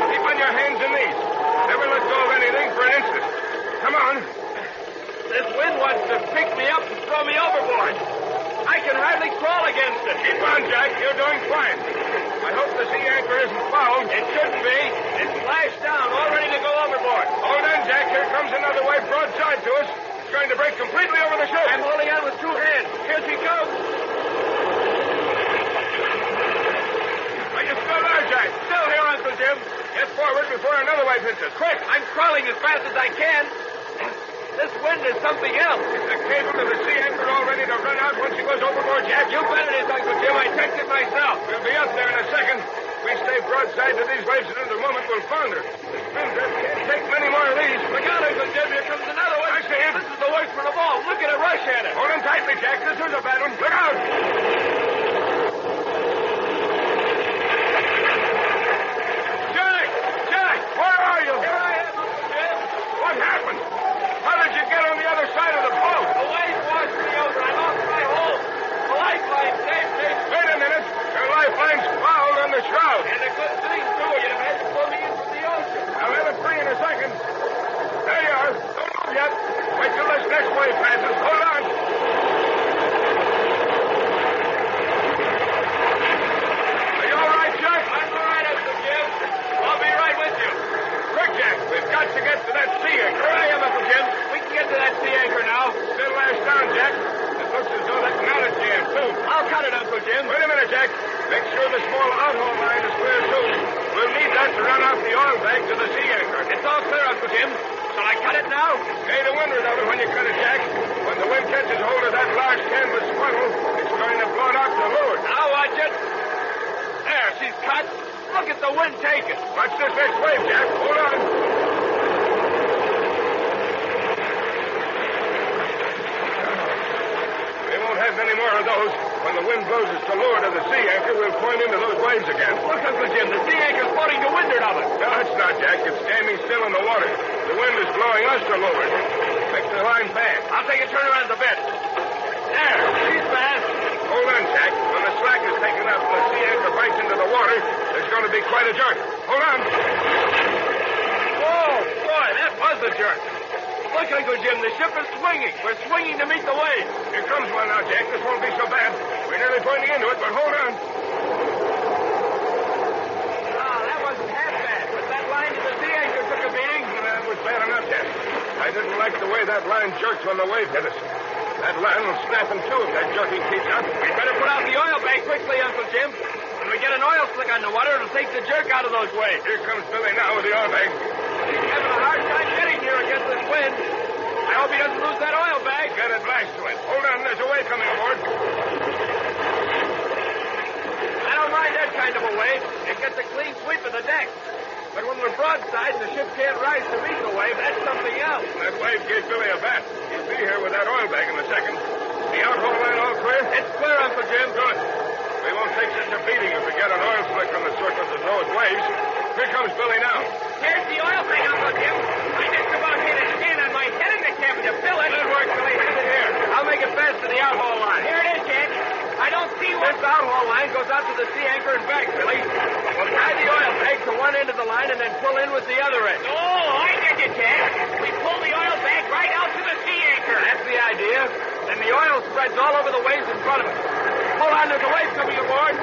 Keep on your hands and knees. Never let go of anything for an instant. Come on. This wind wants to pick me up and throw me overboard. I can hardly crawl against it. Keep on, Jack. You're doing fine. I hope the sea anchor isn't fouled. It shouldn't be. It's lashed down, all ready to go overboard. Hold on, Jack. Here comes another wave broadside to us. It's going to break completely over the ship. I'm holding on with two hands. Here she comes. Are you still there, Jack? Still here, Uncle Jim. Get forward before another wave hits us. Quick! I'm crawling as fast as I can. This wind is something else. Is the cable to the sea anchor all ready to run out once she goes overboard, Jack? You bet it is, Uncle Jim. I checked it myself. We'll be up there in a second. If we stay broadside to these waves, in another moment we'll founder. The Spindrift can't take many more of these. got it, Uncle Jim. Wait a minute, Jack. Make sure the small out-haul line is clear, too. We'll need that to run off the oil bag to the sea anchor. It's all clear, Uncle Jim. Shall I cut it now? Stay to windward of it when you cut it, Jack. When the wind catches hold of that large canvas funnel, it's going to blow it out to leeward. I'll watch it. There, she's cut. Look at the wind take it. Watch this next wave, Jack. Hold on. We won't have many more of those. When the wind blows us to leeward of the sea anchor, we'll point into those waves again. Look, Uncle Jim, the sea anchor's floating to windward of it. No, it's not, Jack. It's standing still in the water. The wind is blowing us to leeward. Makes the line fast. I'll take a turn around the bit. There, she's fast. Hold on, Jack. When the slack is taken up and the sea anchor bites into the water, there's going to be quite a jerk. Hold on. Oh, boy, that was a jerk. Look, Uncle Jim, the ship is swinging. We're swinging to meet the waves. Here comes one now, Jack. This won't be so bad. We're nearly pointing into it, but hold on. Oh, that wasn't half bad. But that line to the sea anchor took a beating. That was bad enough, Jack. I didn't like the way that line jerked when the wave hit us. That line will snap in two if that jerking keeps up. We'd better put out the oil bag quickly, Uncle Jim. When we get an oil slick on the water, it'll take the jerk out of those waves. Here comes Billy now with the oil bag. He's having a hard time getting here against this wind. I hope he doesn't lose that oil bag. Get it lashed to it. Hold on, there's a wave coming aboard. I don't mind that kind of a wave. It gets a clean sweep of the deck. But when we're broadside and the ship can't rise to meet the wave, that's something else. That wave gave Billy a bat. He'll be here with that oil bag in a second. The out-haul line all clear? It's clear, Uncle Jim. Good. We won't take such a beating if we get an oil slick on the surface of those waves. Here comes Billy now. Here's the oil thing, Uncle Jim. I just about hit his hand on my head in the cabin to fill it. Good work, Billy. Hand it here. I'll make it fast to the out-haul line. Here it is, Jack. I don't see what... This out-haul line goes out to the sea anchor and back, Billy. We'll tie the oil bag to one end of the line and then pull in with the other end. Oh, I get you, Jack. We pull the oil bag right out to the sea anchor. That's the idea. Then the oil spreads all over the waves in front of us. Hold on, there's a wave coming aboard.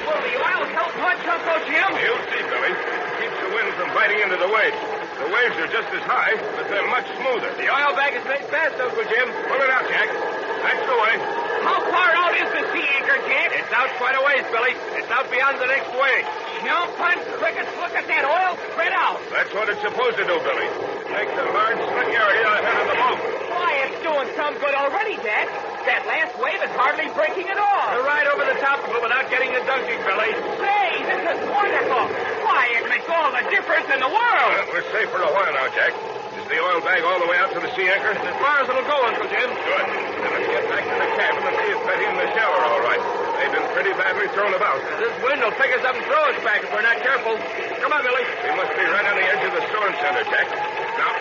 Will the oil help much, Uncle Jim? You'll see, Billy. Keeps the wind from biting into the waves. The waves are just as high, but they're much smoother. The oil bag is made fast, Uncle Jim. Pull it out, Jack. That's the way. How far out is the sea anchor, Jack? It's out quite a ways, Billy. It's out beyond the next wave. No punch, crickets, look at that oil spread out. That's what it's supposed to do, Billy. Makes a large slick area ahead of the boat. Why, it's doing some good already, Jack. That last wave is hardly breaking at all. You're right over the top of it without getting the dunking, Billy. Say, this is wonderful. Why, it makes all the difference in the world. We're safe for a while now, Jack. Is the oil bag all the way out to the sea anchor? As far as it'll go, Uncle Jim. Good. Then let's get back to the cabin and see if Betty and Michelle are all right. They've been pretty badly thrown about. This wind will pick us up and throw us back if we're not careful. Come on, Billy. We must be right on the edge of the storm center, Jack. Now,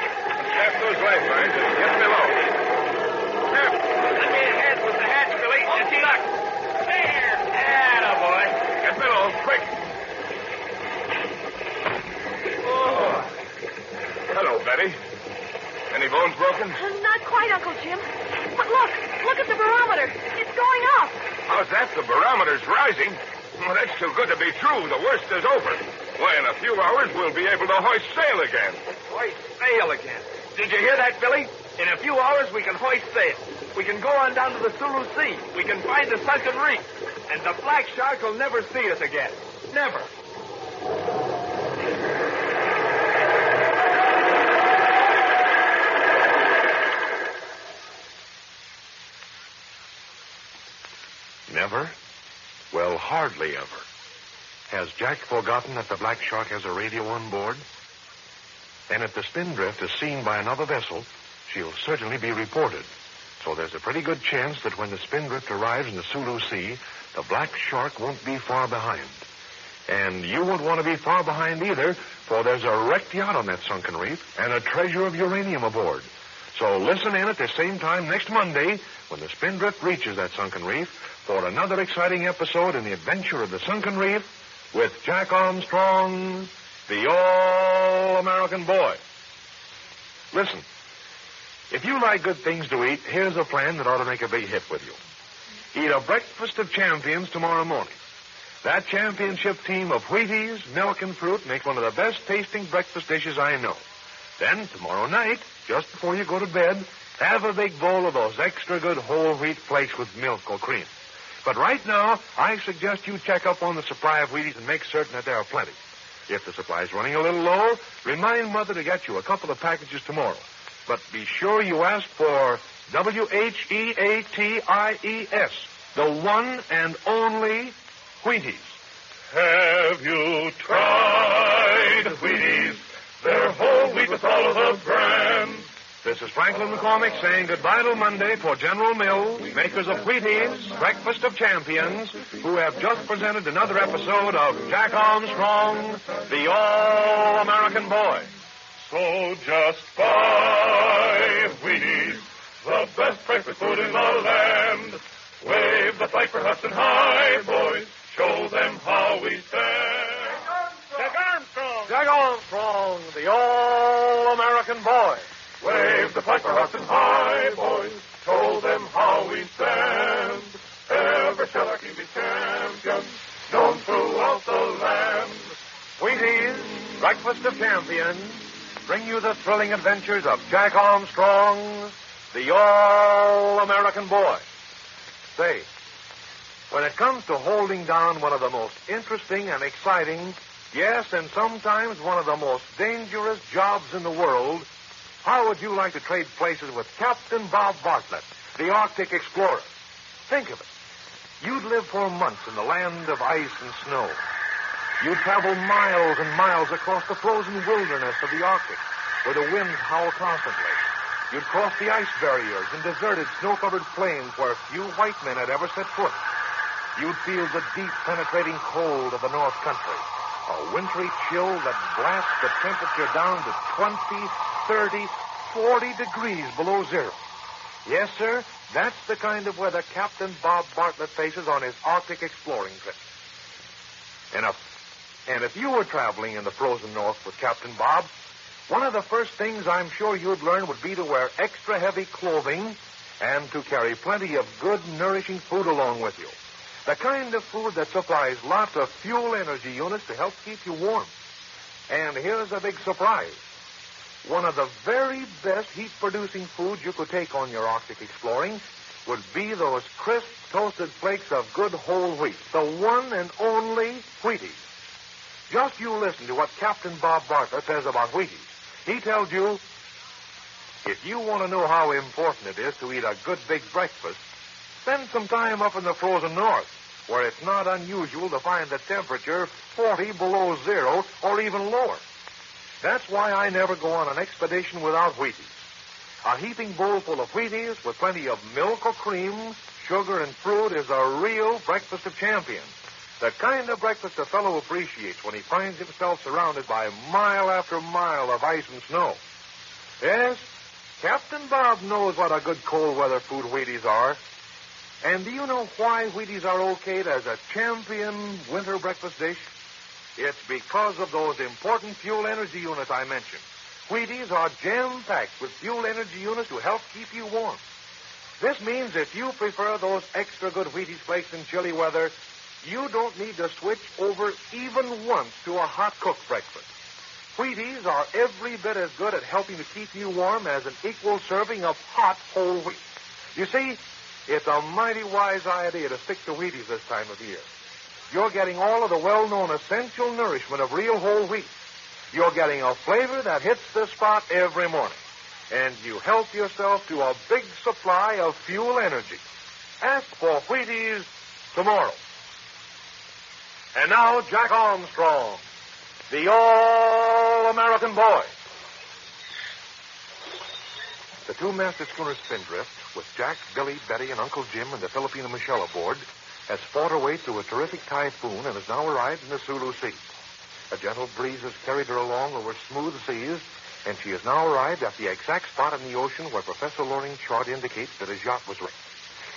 snap those lifelines and get below. There. Let me ahead with the hatch, Billy. And see luck. There. Attaboy. Get below, quick. Oh. Hello, Betty. Any bones broken? Not quite, Uncle Jim. But look at the barometer. It's going up. How's that? The barometer's rising. Well, that's too good to be true. The worst is over. Why, in a few hours, we'll be able to hoist sail again. Hoist sail again? Did you hear that, Billy? In a few hours, we can hoist sail. We can go on down to the Sulu Sea. We can find the sunken reef. And the black shark will never see us again. Never. Never? Well, hardly ever. Has Jack forgotten that the Black Shark has a radio on board? And if the Spindrift is seen by another vessel, she'll certainly be reported. So there's a pretty good chance that when the Spindrift arrives in the Sulu Sea, the Black Shark won't be far behind. And you won't want to be far behind either, for there's a wrecked yacht on that sunken reef and a treasure of uranium aboard. So listen in at the same time next Monday when the Spindrift reaches that sunken reef for another exciting episode in the adventure of the sunken reef with Jack Armstrong, the All-American Boy. Listen, if you like good things to eat, here's a plan that ought to make a big hit with you. Eat a breakfast of champions tomorrow morning. That championship team of Wheaties, milk, and fruit make one of the best tasting breakfast dishes I know. Then, tomorrow night, just before you go to bed, have a big bowl of those extra good whole wheat flakes with milk or cream. But right now, I suggest you check up on the supply of Wheaties and make certain that there are plenty. If the supply is running a little low, remind Mother to get you a couple of packages tomorrow. But be sure you ask for Wheaties, the one and only Wheaties. Have you tried Wheaties? They're whole wheat with all of the brands. This is Franklin McCormick saying goodbye till Monday for General Mills, makers of Wheaties, Breakfast of Champions, who have just presented another episode of Jack Armstrong, the All-American Boy. So just buy Wheaties, the best breakfast food in the land. Wave the flag for Hudson High, boys. Show them how we stand. Jack Armstrong! Jack Armstrong, the All-American Boy. Wave the flag for Hudson High, boys. Show them how we stand. Ever shall our team be champions, known throughout the land. Wheaties, Breakfast of Champions, bring you the thrilling adventures of Jack Armstrong, the All-American Boy. Say, when it comes to holding down one of the most interesting and exciting, yes, and sometimes one of the most dangerous jobs in the world, how would you like to trade places with Captain Bob Bartlett, the Arctic explorer? Think of it. You'd live for months in the land of ice and snow. You'd travel miles and miles across the frozen wilderness of the Arctic, where the winds howl constantly. You'd cross the ice barriers and deserted, snow-covered plains where few white men had ever set foot. You'd feel the deep, penetrating cold of the North Country, a wintry chill that blasts the temperature down to 20, 30, 40 degrees below zero. Yes, sir, that's the kind of weather Captain Bob Bartlett faces on his Arctic exploring trip. And if you were traveling in the frozen North with Captain Bob, one of the first things I'm sure you'd learn would be to wear extra heavy clothing and to carry plenty of good, nourishing food along with you. The kind of food that supplies lots of fuel energy units to help keep you warm. And here's a big surprise. One of the very best heat-producing foods you could take on your Arctic exploring would be those crisp, toasted flakes of good whole wheat, the one and only Wheaties. Just you listen to what Captain Bob Bartlett says about Wheaties. He tells you, if you want to know how important it is to eat a good big breakfast, spend some time up in the frozen North, where it's not unusual to find the temperature 40 below zero or even lower. That's why I never go on an expedition without Wheaties. A heaping bowl full of Wheaties with plenty of milk or cream, sugar, and fruit is a real breakfast of champions. The kind of breakfast a fellow appreciates when he finds himself surrounded by mile after mile of ice and snow. Yes, Captain Bob knows what a good cold weather food Wheaties are. And do you know why Wheaties are okayed as a champion winter breakfast dish? It's because of those important fuel energy units I mentioned. Wheaties are jam-packed with fuel energy units to help keep you warm. This means if you prefer those extra good Wheaties flakes in chilly weather, you don't need to switch over even once to a hot-cooked breakfast. Wheaties are every bit as good at helping to keep you warm as an equal serving of hot whole wheat. You see, it's a mighty wise idea to stick to Wheaties this time of year. You're getting all of the well-known essential nourishment of real whole wheat. You're getting a flavor that hits the spot every morning. And you help yourself to a big supply of fuel energy. Ask for Wheaties tomorrow. And now, Jack Armstrong, the All-American Boy. The two-masted schooner Spindrift, with Jack, Billy, Betty, and Uncle Jim and the Filipino Michelle aboard, has fought her way through a terrific typhoon and has now arrived in the Sulu Sea. A gentle breeze has carried her along over smooth seas, and she has now arrived at the exact spot in the ocean where Professor Loring's chart indicates that his yacht was wrecked.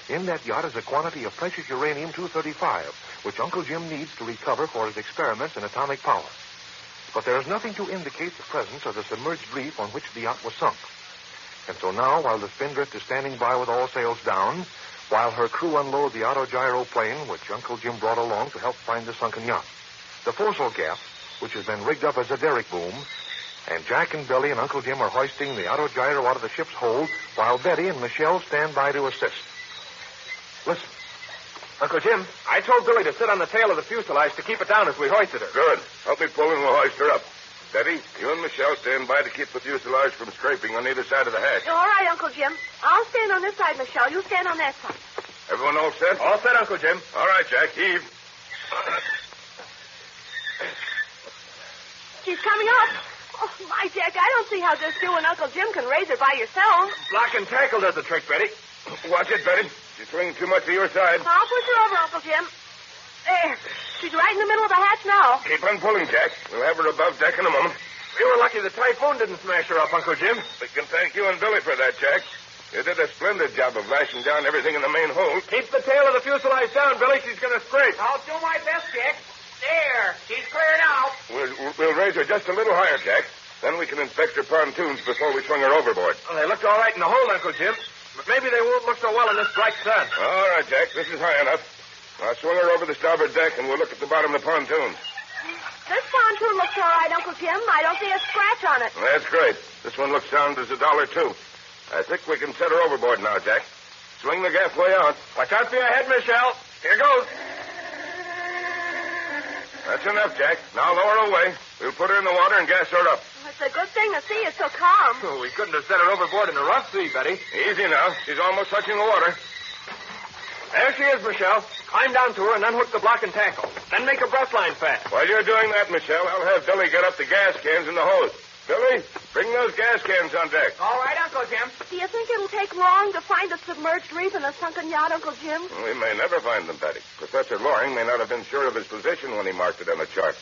In that yacht is a quantity of precious uranium-235, which Uncle Jim needs to recover for his experiments in atomic power. But there is nothing to indicate the presence of the submerged reef on which the yacht was sunk. And so now, while the Spindrift is standing by with all sails down, while her crew unload the autogyro plane, which Uncle Jim brought along to help find the sunken yacht, the foresail gap, which has been rigged up as a derrick boom, And Jack and Billy and Uncle Jim are hoisting the autogyro out of the ship's hold while Betty and Michelle stand by to assist. Listen. Uncle Jim, I told Billy to sit on the tail of the fuselage to keep it down as we hoisted her. Good. Help me pull and we'll hoist her up. Betty, you and Michelle stand by to keep the fuselage from scraping on either side of the hatch. All right, Uncle Jim. I'll stand on this side, Michelle. You stand on that side. Everyone all set? All set, Uncle Jim. All right, Jack. Heave. She's coming up. Oh, my, Jack, I don't see how just you and Uncle Jim can raise her by yourselves. Block and tackle does the trick, Betty. Watch it, Betty. She's swinging too much to your side. I'll push her over, Uncle Jim. There. She's right in the middle of the hatch now. Keep on pulling, Jack. We'll have her above deck in a moment. We were lucky the typhoon didn't smash her up, Uncle Jim. We can thank you and Billy for that, Jack. You did a splendid job of lashing down everything in the main hold. Keep the tail of the fuselage down, Billy. She's going to scrape. I'll do my best, Jack. There. She's clear now. We'll raise her just a little higher, Jack. Then we can inspect her pontoons before we swing her overboard. Well, they looked all right in the hold, Uncle Jim. But maybe they won't look so well in this bright sun. All right, Jack. This is high enough. I'll swing her over the starboard deck, and we'll look at the bottom of the pontoons. This pontoon looks all right, Uncle Jim. I don't see a scratch on it. That's great. This one looks sound as $1, too. I think we can set her overboard now, Jack. Swing the gaffway out. Watch out for your head, Michelle. Here goes. That's enough, Jack. Now lower her away. We'll put her in the water and gas her up. It's a good thing the sea is so calm. Oh, we couldn't have set her overboard in a rough sea, Betty. Easy now. She's almost touching the water. There she is, Michelle. Climb down to her and unhook the block and tackle. Then make a breastline fast. While you're doing that, Michelle, I'll have Billy get up the gas cans in the hose. Billy, bring those gas cans on deck. All right, Uncle Jim. Do you think it'll take long to find the submerged reef in the sunken yacht, Uncle Jim? We may never find them, Betty. Professor Loring may not have been sure of his position when he marked it on the chart.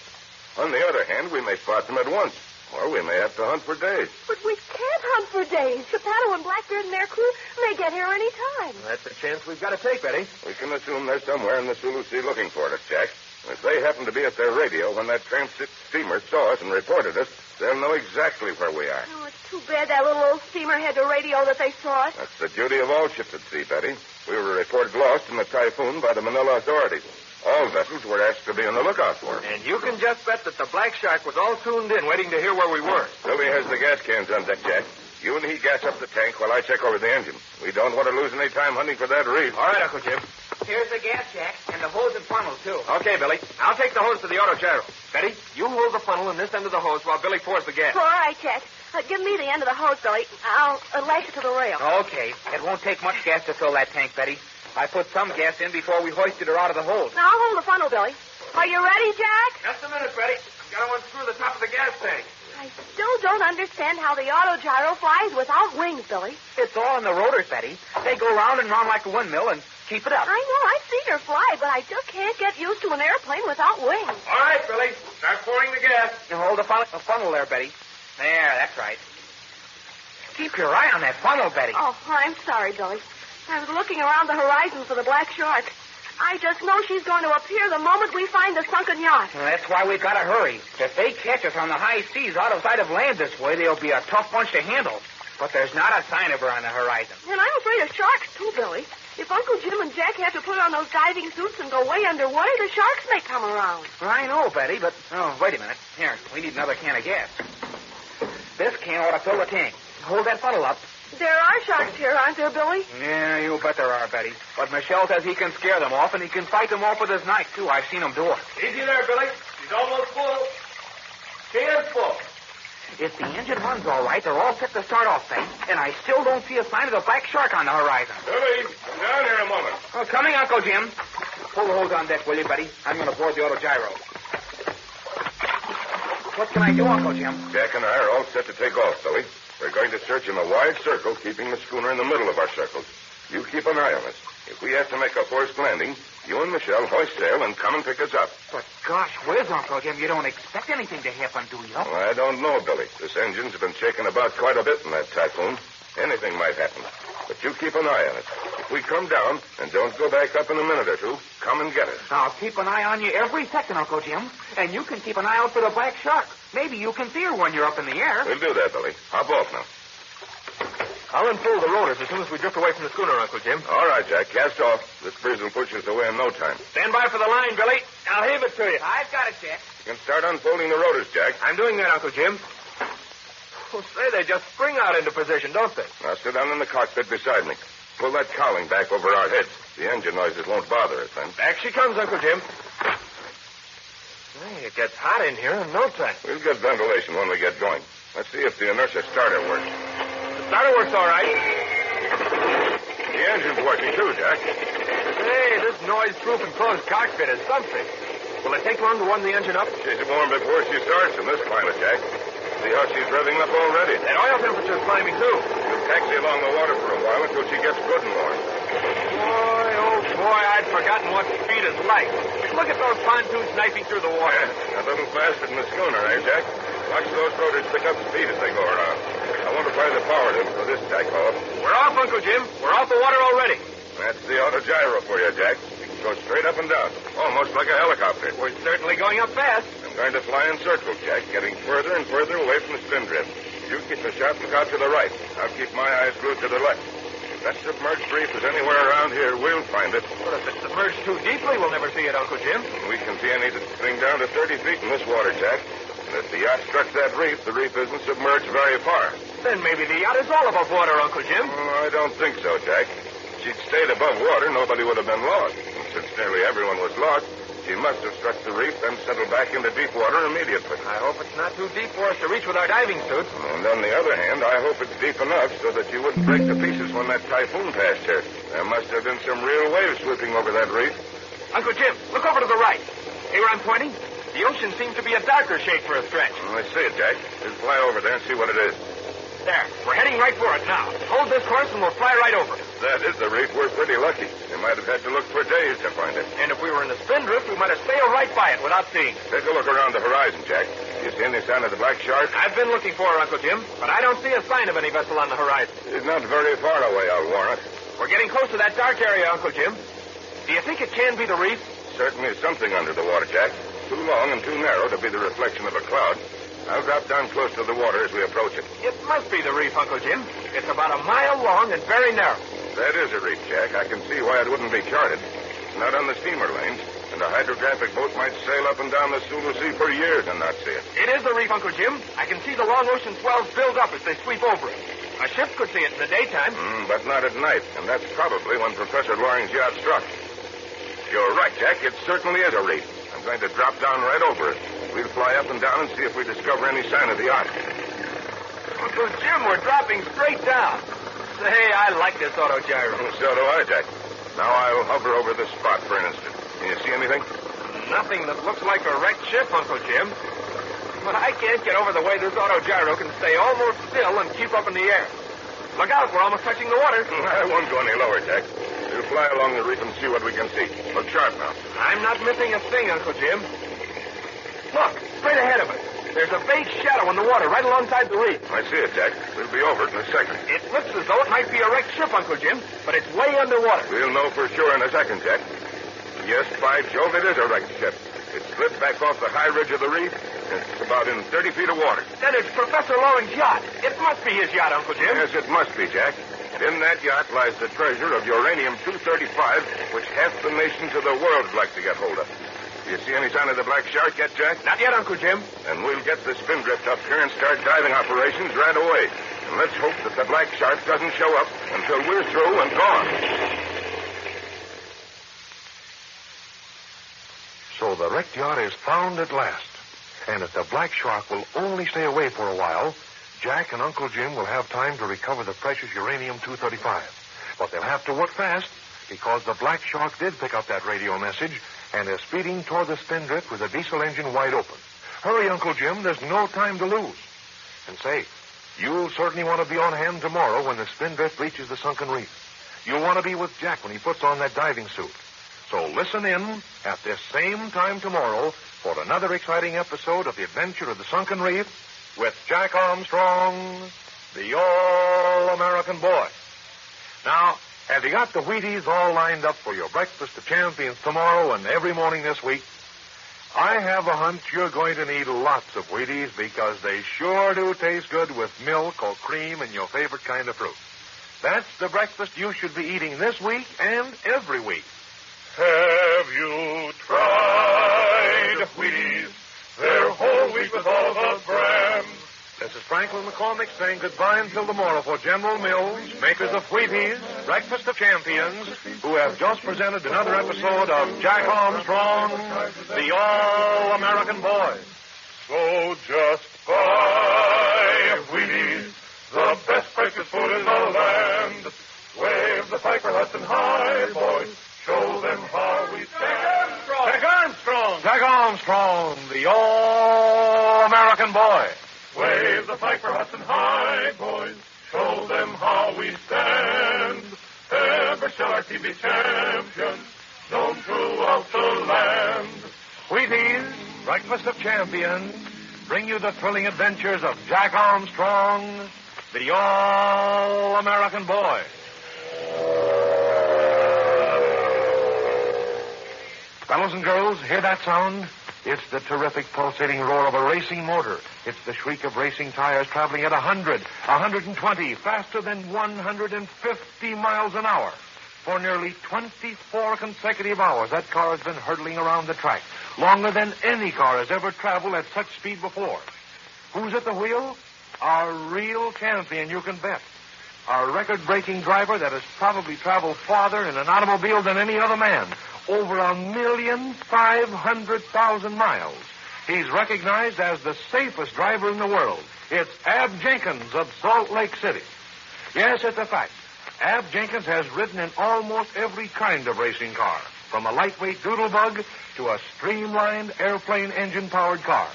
On the other hand, we may spot them at once. Or we may have to hunt for days. But we can't hunt for days. Chapato and Blackbeard and their crew may get here any time. That's a chance we've got to take, Betty. We can assume they're somewhere in the Sulu Sea looking for us, Jack. If they happen to be at their radio when that transit steamer saw us and reported us, they'll know exactly where we are. Oh, it's too bad that little old steamer had to radio that they saw us. That's the duty of all ships at sea, Betty. We were reported lost in the typhoon by the Manila authorities. All vessels were asked to be on the lookout for us. And you can just bet that the Black Shark was all tuned in, waiting to hear where we were. Billy has the gas cans on deck, Jack. You and he gas up the tank while I check over the engine. We don't want to lose any time hunting for that reef. All right, Uncle Jim. Here's the gas, Jack, and the hose and funnel, too. Okay, Billy. I'll take the hose to the autogyro. Betty, you hold the funnel in this end of the hose while Billy pours the gas. All right, Jack. Give me the end of the hose, Billy. I'll lash it to the rail. Okay. It won't take much gas to fill that tank, Betty. I put some gas in before we hoisted her out of the hose. Now, I'll hold the funnel, Billy. Are you ready, Jack? Just a minute, Betty. Got to unscrew the top of the gas tank. I still don't understand how the autogyro flies without wings, Billy. It's all in the rotors, Betty. They go round and round like a windmill and keep it up. I know. I've seen her fly, but I just can't get used to an airplane without wings. All right, Billy. Start pouring the gas. You hold the funnel there, Betty. There, that's right. Keep your eye on that funnel, Betty. Oh, I'm sorry, Billy. I was looking around the horizon for the black shark. I just know she's going to appear the moment we find the sunken yacht. Well, that's why we've got to hurry. If they catch us on the high seas out of sight of land this way, they'll be a tough bunch to handle. But there's not a sign of her on the horizon. And I'm afraid of sharks, too, Billy. If Uncle Jim and Jack have to put on those diving suits and go way underwater, the sharks may come around. Well, I know, Betty, but... Oh, wait a minute. Here, we need another can of gas. This can ought to fill the tank. Hold that funnel up. There are sharks here, aren't there, Billy? Yeah, you bet there are, Betty. But Michelle says he can scare them off, and he can fight them off with his knife, too. I've seen him do it. Easy there, Billy. She's almost full. She is full. If the engine runs all right, they're all set to start off, Betty. And I still don't see a sign of the black shark on the horizon. Billy, come down here a moment. Oh, coming, Uncle Jim. Pull the hose on deck, will you, Betty? I'm going to board the autogyro. What can I do, Uncle Jim? Jack and I are all set to take off, Billy. We're going to search in a wide circle, keeping the schooner in the middle of our circles. You keep an eye on us. If we have to make a forced landing, you and Michelle hoist sail and come and pick us up. But gosh whiz, Uncle Jim, you don't expect anything to happen, do you? Well, I don't know, Billy. This engine's been shaken about quite a bit in that typhoon. Anything might happen. But you keep an eye on us. If we come down and don't go back up in a minute or two, come and get us. I'll keep an eye on you every second, Uncle Jim. And you can keep an eye out for the black shark. Maybe you can see her when you're up in the air. We'll do that, Billy. Hop off now. I'll unfold the rotors as soon as we drift away from the schooner, Uncle Jim. All right, Jack. Cast off. This breeze will push us away in no time. Stand by for the line, Billy. I'll heave it to you. I've got it, Jack. You can start unfolding the rotors, Jack. I'm doing that, Uncle Jim. Oh, say, they just spring out into position, don't they? Now sit down in the cockpit beside me. Pull that cowling back over our heads. The engine noises won't bother us then. Back she comes, Uncle Jim. Hey, it gets hot in here in no time. We'll get ventilation when we get going. Let's see if the inertia starter works. The starter works all right. The engine's working too, Jack. Hey, this noise-proof enclosed cockpit is something. Will it take long to warm the engine up? She's warm before she starts in this climate, Jack. See how she's revving up already. That oil temperature's climbing, too. We'll taxi along the water for a while until she gets good and warm. Boy, oh boy, I'd forgotten what speed is like. Look at those pontoons knifing through the water. A little faster than the schooner, eh, Jack? Watch those rotors pick up speed as they go around. I won't apply the power to for this tack off. We're off, Uncle Jim. We're off the water already. That's the auto gyro for you, Jack. You can go straight up and down, almost like a helicopter. We're certainly going up fast. I'm going to fly in circles, Jack, getting further and further away from the spindrift. You keep a sharp lookout to the right. I'll keep my eyes glued to the left. If that submerged reef is anywhere around here, we'll find it. But if it's submerged too deeply, we'll never see it, Uncle Jim. We can see anything down to 30 feet in this water, Jack. And if the yacht struck that reef, the reef isn't submerged very far. Then maybe the yacht is all above water, Uncle Jim. Oh, I don't think so, Jack. If she'd stayed above water, nobody would have been lost. And since nearly everyone was lost, she must have struck the reef, then settled back into deep water immediately. I hope it's not too deep for us to reach with our diving suits. And on the other hand, I hope it's deep enough so that you wouldn't break to pieces when that typhoon passed here. There must have been some real waves sweeping over that reef. Uncle Jim, look over to the right. See where I'm pointing? The ocean seems to be a darker shade for a stretch. I see it, Jack. Just fly over there and see what it is. There. We're heading right for it now. Hold this course and we'll fly right over it. If that is the reef, we're pretty lucky. We might have had to look for days to find it. And if we were in the spindrift, we might have sailed right by it without seeing it. Take a look around the horizon, Jack. You see any sign of the black shark? I've been looking for her, Uncle Jim, but I don't see a sign of any vessel on the horizon. She's not very far away, I'll warrant. We're getting close to that dark area, Uncle Jim. Do you think it can be the reef? Certainly something under the water, Jack. Too long and too narrow to be the reflection of a cloud. I'll drop down close to the water as we approach it. It must be the reef, Uncle Jim. It's about a mile long and very narrow. That is a reef, Jack. I can see why it wouldn't be charted. It's not on the steamer lanes, and a hydrographic boat might sail up and down the Sulu Sea for years and not see it. It is the reef, Uncle Jim. I can see the long ocean swells build up as they sweep over it. A ship could see it in the daytime. But not at night, and that's probably when Professor Loring's yacht struck. You're right, Jack. It certainly is a reef. I'm going to drop down right over it. We'll fly up and down and see if we discover any sign of the yacht. Uncle Jim, we're dropping straight down. Say, I like this auto gyro. So do I, Jack. Now I'll hover over the spot for an instant. Can you see anything? Nothing that looks like a wrecked ship, Uncle Jim. But I can't get over the way this auto gyro can stay almost still and keep up in the air. Look out, we're almost touching the water. I won't go any lower, Jack. We'll fly along the reef and see what we can see. Look sharp now. I'm not missing a thing, Uncle Jim. Look, straight ahead of us. There's a vague shadow in the water right alongside the reef. I see it, Jack. We'll be over it in a second. It looks as though it might be a wrecked ship, Uncle Jim, but it's way underwater. We'll know for sure in a second, Jack. Yes, by Jove, it is a wrecked ship. It slid back off the high ridge of the reef. It's about in 30 feet of water. Then it's Professor Loring's yacht. It must be his yacht, Uncle Jim. Yes, it must be, Jack. And in that yacht lies the treasure of uranium-235, which half the nations of the world would like to get hold of. Do you see any sign of the black shark yet, Jack? Not yet, Uncle Jim. Then we'll get the spindrift up here and start diving operations right away. And let's hope that the black shark doesn't show up until we're through and gone. So the wrecked yacht is found at last. And if the black shark will only stay away for a while, Jack and Uncle Jim will have time to recover the precious uranium-235. But they'll have to work fast, because the black shark did pick up that radio message and is speeding toward the spindrift with the diesel engine wide open. Hurry, Uncle Jim. There's no time to lose. And say, you'll certainly want to be on hand tomorrow when the spindrift reaches the sunken reef. You'll want to be with Jack when he puts on that diving suit. So listen in at this same time tomorrow for another exciting episode of The Adventure of the Sunken Reef with Jack Armstrong, the All-American Boy. Now, have you got the Wheaties all lined up for your breakfast of champions tomorrow and every morning this week? I have a hunch you're going to need lots of Wheaties because they sure do taste good with milk or cream and your favorite kind of fruit. That's the breakfast you should be eating this week and every week. Have you tried Wheaties? They're whole wheat with all the bran. The This is Franklin McCormick saying goodbye until tomorrow for General Mills, makers of Wheaties, Breakfast of Champions, who have just presented another episode of Jack Armstrong, the All-American Boy. So just buy Wheaties, the best breakfast food in the land. Wave the pipe for Hudson High, boys. Show them how we stand. Jack Armstrong! Jack Armstrong, the All-American Boy. Wave the pipe for Hudson High, boys. Show them how we stand. Ever shall our team be champions, known throughout the land. Wheaties, Breakfast of Champions, bring you the thrilling adventures of Jack Armstrong, the All-American Boy. Fellows and girls, hear that sound? It's the terrific pulsating roar of a racing motor. It's the shriek of racing tires traveling at 100, 120, faster than 150 miles an hour. For nearly 24 consecutive hours, that car has been hurtling around the track, longer than any car has ever traveled at such speed before. Who's at the wheel? Our real champion, you can bet. Our record-breaking driver that has probably traveled farther in an automobile than any other man. Over 1,500,000 miles. He's recognized as the safest driver in the world. It's Ab Jenkins of Salt Lake City. Yes, it's a fact. Ab Jenkins has ridden in almost every kind of racing car, from a lightweight doodlebug to a streamlined airplane engine-powered car.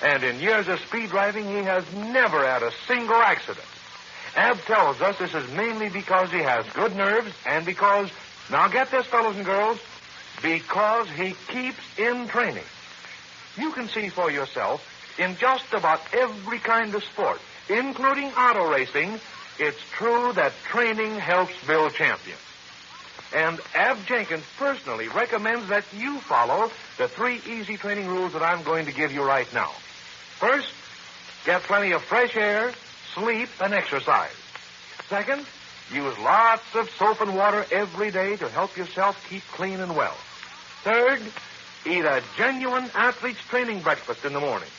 And in years of speed driving, he has never had a single accident. Ab tells us this is mainly because he has good nerves and because, now get this, fellows and girls, because he keeps in training. You can see for yourself, in just about every kind of sport, including auto racing, it's true that training helps build champions. And Ab Jenkins personally recommends that you follow the 3 easy training rules that I'm going to give you right now. First, get plenty of fresh air, sleep, and exercise. Second, use lots of soap and water every day to help yourself keep clean and well. Third, eat a genuine athlete's training breakfast in the morning.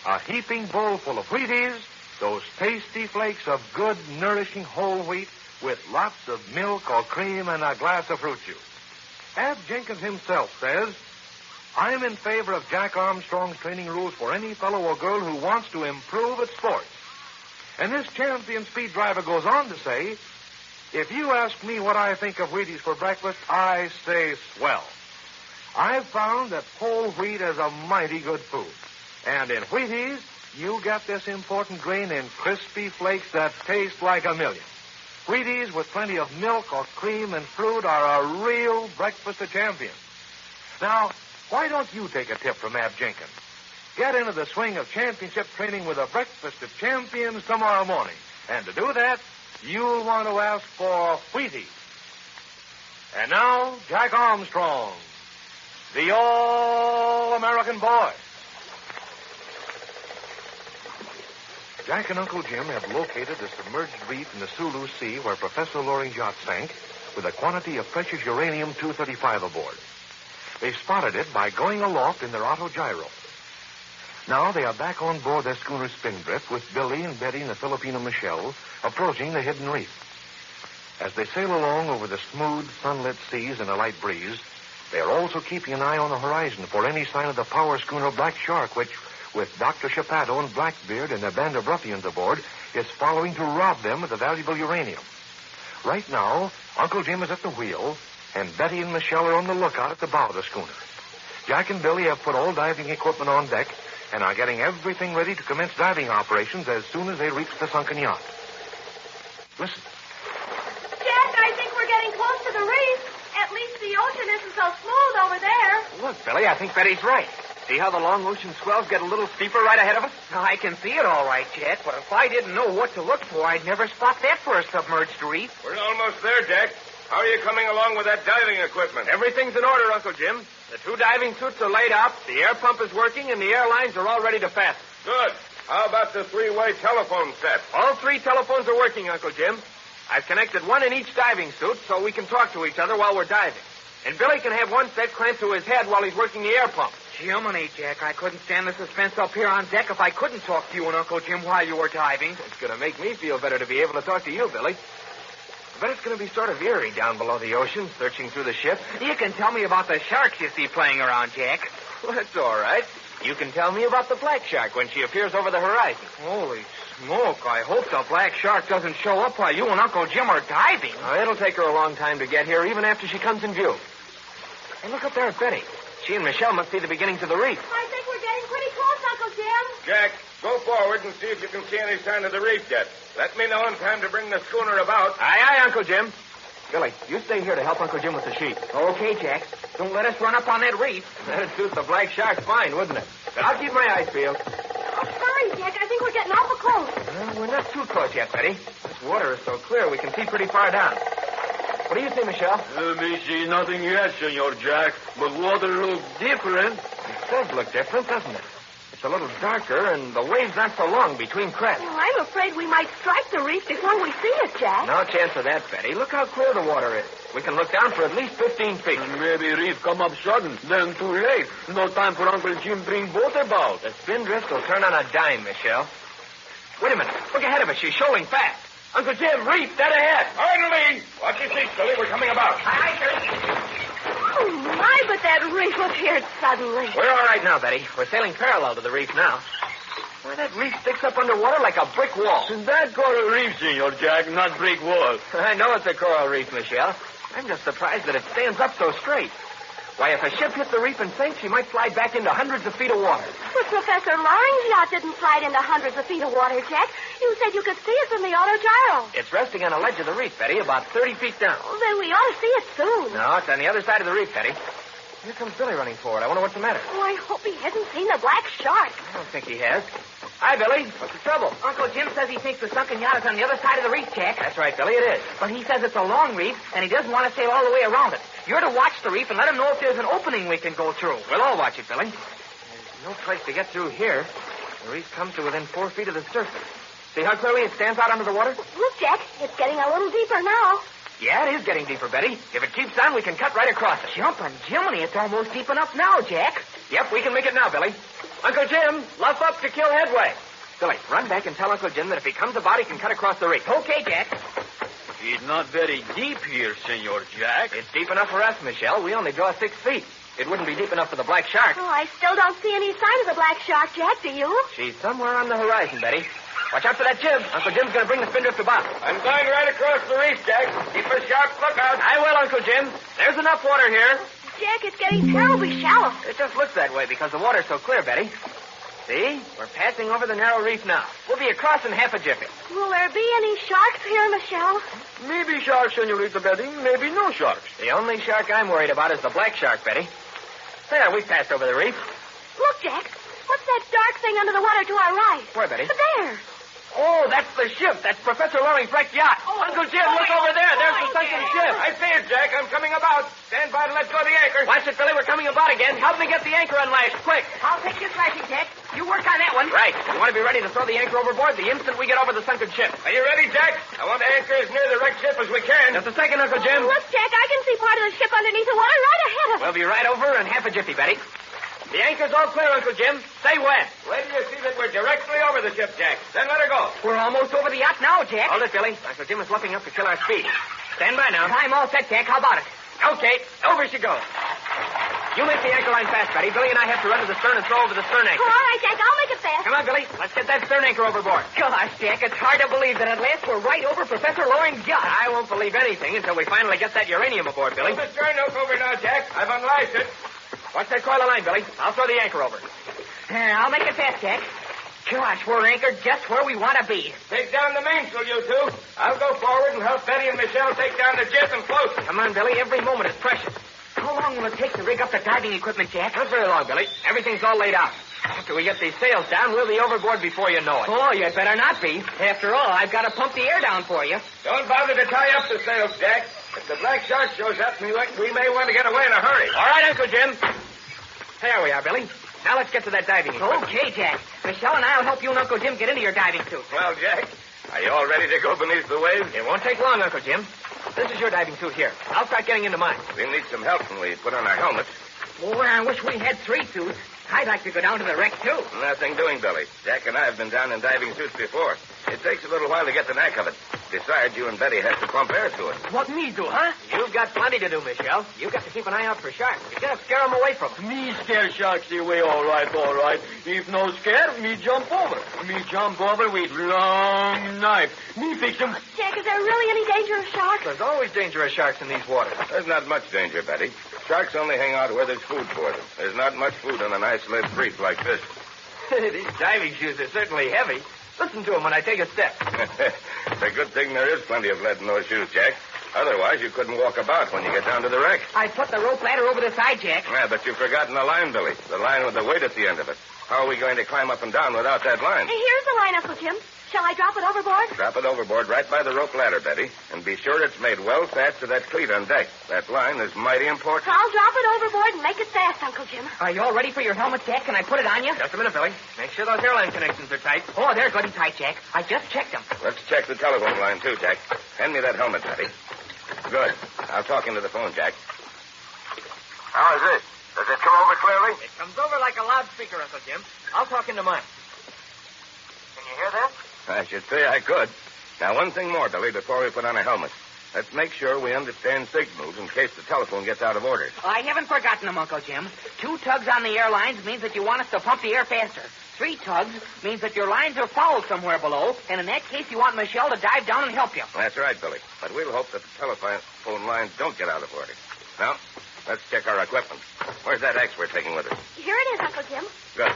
A heaping bowl full of Wheaties, those tasty flakes of good, nourishing whole wheat with lots of milk or cream and a glass of fruit juice. Ab Jenkins himself says, I'm in favor of Jack Armstrong's training rules for any fellow or girl who wants to improve at sports. And this champion speed driver goes on to say, if you ask me what I think of Wheaties for breakfast, I say swell. I've found that whole wheat is a mighty good food. And in Wheaties, you get this important grain in crispy flakes that taste like a million. Wheaties with plenty of milk or cream and fruit are a real breakfast of champions. Now, why don't you take a tip from Ab Jenkins? Get into the swing of championship training with a breakfast of champions tomorrow morning. And to do that, you'll want to ask for Wheaties. And now, Jack Armstrong, the All-American Boy. Jack and Uncle Jim have located the submerged reef in the Sulu Sea where Professor Loring's yacht sank with a quantity of precious uranium-235 aboard. They spotted it by going aloft in their autogyro. Now they are back on board their schooner Spindrift with Billy and Betty and the Filipino Michelle approaching the hidden reef. As they sail along over the smooth, sunlit seas in a light breeze, they are also keeping an eye on the horizon for any sign of the power schooner Black Shark, which, with Dr. Chapato and Blackbeard and a band of ruffians aboard, is following to rob them of the valuable uranium. Right now, Uncle Jim is at the wheel, and Betty and Michelle are on the lookout at the bow of the schooner. Jack and Billy have put all diving equipment on deck and are getting everything ready to commence diving operations as soon as they reach the sunken yacht. Listen. Jack, I think we're getting close to the reef. At least the ocean isn't so smooth over there. Look, Billy, I think Betty's right. See how the long ocean swells get a little steeper right ahead of us? I can see it all right, Jack, but if I didn't know what to look for, I'd never spot that for a submerged reef. We're almost there, Jack. How are you coming along with that diving equipment? Everything's in order, Uncle Jim. The 2 diving suits are laid out, the air pump is working, and the air lines are all ready to fasten. Good. How about the 3-way telephone set? All 3 telephones are working, Uncle Jim. I've connected one in each diving suit so we can talk to each other while we're diving. And Billy can have one set clamped to his head while he's working the air pump. Jiminy, Jack, I couldn't stand the suspense up here on deck if I couldn't talk to you and Uncle Jim while you were diving. It's going to make me feel better to be able to talk to you, Billy. I bet it's going to be sort of eerie down below the ocean, searching through the ship. You can tell me about the sharks you see playing around, Jack. Well, that's all right. You can tell me about the black shark when she appears over the horizon. Holy smoke, I hope the black shark doesn't show up while you and Uncle Jim are diving. Oh, it'll take her a long time to get here, even after she comes in view. Hey, look up there at Betty. She and Michelle must see the beginnings of the reef. I think we're getting pretty close, Uncle Jim. Jack, go forward and see if you can see any sign of the reef yet. Let me know in time to bring the schooner about. Aye, aye, Uncle Jim. Billy, you stay here to help Uncle Jim with the sheet. Okay, Jack. Don't let us run up on that reef. That'd suit the black shark fine, wouldn't it? But I'll keep my eyes peeled. Oh, hurry, Jack. I think we're getting awful close. Well, we're not too close yet, Betty. This water is so clear we can see pretty far down. What do you see, Michelle? Me see nothing yet, Senor Jack, but water looks different. It does look different, doesn't it? It's a little darker, and the waves aren't so long between crests. Well, I'm afraid we might strike the reef before we see it, Jack. No chance of that, Betty. Look how clear the water is. We can look down for at least 15 feet. Maybe reef come up sudden, then too late. No time for Uncle Jim bring boat about. The spindrift will turn on a dime, Michelle. Wait a minute. Look ahead of us. She's shoaling fast. Uncle Jim, reef, dead ahead. Finally! Watch your seat, Billy. We're coming about. Aye, oh, my, but that reef appeared suddenly. We're all right now, Betty. We're sailing parallel to the reef now. Why, that reef sticks up underwater like a brick wall. That coral reef, Senor Jack, not brick wall. I know it's a coral reef, Michelle. I'm just surprised that it stands up so straight. Why, if a ship hit the reef and sank, she might slide back into hundreds of feet of water. But Professor Loring's yacht didn't slide into hundreds of feet of water, Jack. You said you could see it from the autogyro. It's resting on a ledge of the reef, Betty, about 30 feet down. Well, then we ought to see it soon. No, it's on the other side of the reef, Betty. Here comes Billy running forward. I wonder what's the matter. Oh, I hope he hasn't seen the black shark. I don't think he has. Hi, Billy. What's the trouble? Uncle Jim says he thinks the sunken yacht is on the other side of the reef, Jack. That's right, Billy, it is. But he says it's a long reef, and he doesn't want to sail all the way around it. You're to watch the reef and let him know if there's an opening we can go through. We'll all watch it, Billy. There's no place to get through here. The reef comes to within 4 feet of the surface. See how clearly it stands out under the water? Look, Jack, it's getting a little deeper now. Yeah, it is getting deeper, Betty. If it keeps on, we can cut right across it. Jumping Jiminy, it's almost deep enough now, Jack. Yep, we can make it now, Billy. Uncle Jim, luff up to kill headway. Billy, run back and tell Uncle Jim that if he comes about, he can cut across the reef. Okay, Jack. It's not very deep here, Senor Jack. It's deep enough for us, Michelle. We only draw 6 feet. It wouldn't be deep enough for the black shark. Oh, I still don't see any sign of the black shark, Jack, do you? She's somewhere on the horizon, Betty. Watch out for that jib. Uncle Jim's going to bring the spindrift about. I'm going right across the reef, Jack. Keep a sharp lookout. I will, Uncle Jim. There's enough water here. Jack, it's getting terribly shallow. It just looks that way because the water's so clear, Betty. See? We're passing over the narrow reef now. We'll be across in half a jiffy. Will there be any sharks here, Michelle? Maybe sharks, Senorita Betty. Maybe no sharks. The only shark I'm worried about is the black shark, Betty. There, we've passed over the reef. Look, Jack. What's that dark thing under the water to our right? Where, Betty? There. Oh, that's the ship. That's Professor Loring's wrecked yacht. Oh, Uncle Jim, look over there. There's the sunken ship. I see it, Jack. I'm coming about. Stand by to let go of the anchor. Watch it, Billy. We're coming about again. Help me get the anchor unlashed. Quick. I'll take this lashing, Jack. You work on that one. Right. You want to be ready to throw the anchor overboard the instant we get over the sunken ship. Are you ready, Jack? I want to anchor as near the wrecked ship as we can. Just a second, Uncle Jim. Look, Jack, I can see part of the ship underneath the water right ahead of us. We'll be right over in half a jiffy, Betty. The anchor's all clear, Uncle Jim. Say when. Wait till you see that we're directly over the ship, Jack. Then let her go. We're almost over the yacht now, Jack. Hold it, Billy. Uncle Jim is luffing up to kill our speed. Stand by now. Time all set, Jack. How about it? Okay. Over she goes. You make the anchor line fast, Betty. Billy and I have to run to the stern and throw over the stern anchor. All right, Jack. I'll make it fast. Come on, Billy. Let's get that stern anchor overboard. Gosh, Jack, it's hard to believe that at last we're right over Professor Loring's yacht. I won't believe anything until we finally get that uranium aboard, Billy. Put the stern hook over now, Jack. I've unlashed it. Watch that coil of line, Billy. I'll throw the anchor over. I'll make it fast, Jack. Gosh, we're anchored just where we want to be. Take down the mainsail, you two. I'll go forward and help Betty and Michelle take down the jib and float. Come on, Billy. Every moment is precious. How long will it take to rig up the diving equipment, Jack? Not very long, Billy. Everything's all laid out. After we get these sails down, we'll be overboard before you know it. Oh, you'd better not be. After all, I've got to pump the air down for you. Don't bother to tie up the sails, Jack. If the black shark shows up, we may want to get away in a hurry. All right, Uncle Jim. There we are, Billy. Now let's get to that diving equipment. Okay, Jack. Michelle and I'll help you and Uncle Jim get into your diving suit. Well, Jack, are you all ready to go beneath the waves? It won't take long, Uncle Jim. This is your diving suit here. I'll start getting into mine. We'll need some help when we put on our helmets. Boy, I wish we had 3 suits. I'd like to go down to the wreck, too. Nothing doing, Billy. Jack and I have been down in diving suits before. It takes a little while to get the knack of it. Besides, you and Betty have to pump air to it. What me do, huh? You've got plenty to do, Michelle. You've got to keep an eye out for sharks. You gotta scare them away from us. Me scare sharks away, all right. If no scare, me jump over. Me jump over with long knife. Me fix them. Jack, is there really any danger of sharks? There's always danger of sharks in these waters. There's not much danger, Betty. Sharks only hang out where there's food for them. There's not much food on an isolated reef like this. These diving shoes are certainly heavy. Listen to them when I take a step. It's a good thing there is plenty of lead in those shoes, Jack. Otherwise, you couldn't walk about when you get down to the wreck. I put the rope ladder over the side, Jack. Yeah, but you've forgotten the line, Billy. The line with the weight at the end of it. How are we going to climb up and down without that line? Here's the line, Uncle Jim. Shall I drop it overboard? Drop it overboard right by the rope ladder, Betty. And be sure it's made well fast to that cleat on deck. That line is mighty important. I'll drop it overboard and make it fast, Uncle Jim. Are you all ready for your helmet, Jack? Can I put it on you? Just a minute, Billy. Make sure those airline connections are tight. Oh, they're good and tight, Jack. I just checked them. Let's check the telephone line, too, Jack. Hand me that helmet, Betty. Good. I'll talk into the phone, Jack. How is this? Does it come over clearly? It comes over like a loudspeaker, Uncle Jim. I'll talk into mine. Can you hear that? I should say I could. Now, one thing more, Billy, before we put on a helmet. Let's make sure we understand signals in case the telephone gets out of order. I haven't forgotten them, Uncle Jim. 2 tugs on the airlines means that you want us to pump the air faster. 3 tugs means that your lines are fouled somewhere below, and in that case, you want Michelle to dive down and help you. That's right, Billy. But we'll hope that the telephone lines don't get out of order. Now, let's check our equipment. Where's that axe we're taking with us? Here it is, Uncle Jim. Good.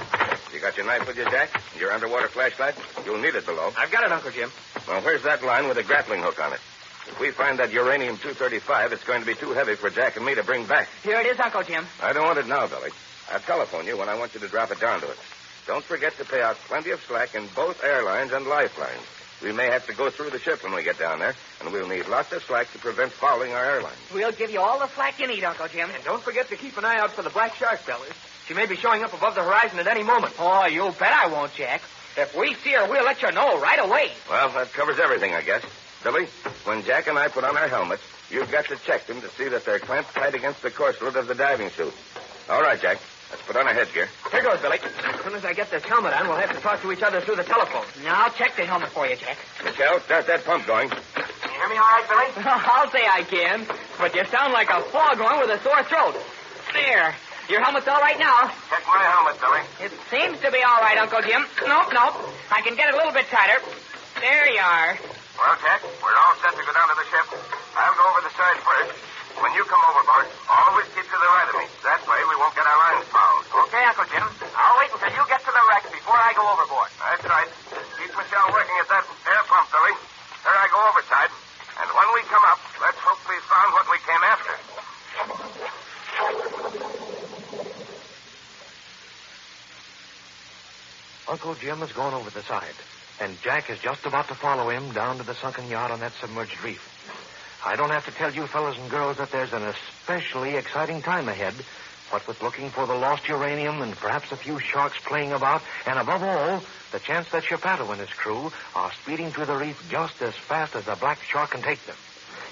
You got your knife with you, Jack? And your underwater flashlight? You'll need it below. I've got it, Uncle Jim. Well, where's that line with a grappling hook on it? If we find that uranium-235, it's going to be too heavy for Jack and me to bring back. Here it is, Uncle Jim. I don't want it now, Billy. I'll telephone you when I want you to drop it down to it. Don't forget to pay out plenty of slack in both airlines and lifelines. We may have to go through the ship when we get down there, and we'll need lots of slack to prevent fouling our airlines. We'll give you all the slack you need, Uncle Jim. And don't forget to keep an eye out for the black shark, fellas. She may be showing up above the horizon at any moment. Oh, you bet I won't, Jack. If we see her, we'll let you know right away. Well, that covers everything, I guess. Billy, when Jack and I put on our helmets, you've got to check them to see that they're clamped tight against the corselet of the diving suit. All right, Jack. Let's put on our headgear. Here goes, Billy. As soon as I get this helmet on, we'll have to talk to each other through the telephone. Now, I'll check the helmet for you, Jack. Michelle, start that pump going. Can you hear me all right, Billy? I'll say I can, but you sound like a foghorn with a sore throat. There. Your helmet's all right now. Check my helmet, Billy. It seems to be all right, Uncle Jim. Nope. I can get it a little bit tighter. There you are. Well, Jack, we're all set to go down to the ship. I'll go over the side first. When you come overboard, always keep to the right of me. That way we won't get our lines fouled. Okay, Uncle Jim. I'll wait until you get to the wreck before I go overboard. That's right. Keep Michelle working at that air pump, Billy. There I go overside. And when we come up, let's hope we found what we came after. Uncle Jim has gone over the side, and Jack is just about to follow him down to the sunken yacht on that submerged reef. I don't have to tell you fellas and girls that there's an especially exciting time ahead, what with looking for the lost uranium and perhaps a few sharks playing about, and above all, the chance that Chepato and his crew are speeding through the reef just as fast as a black shark can take them.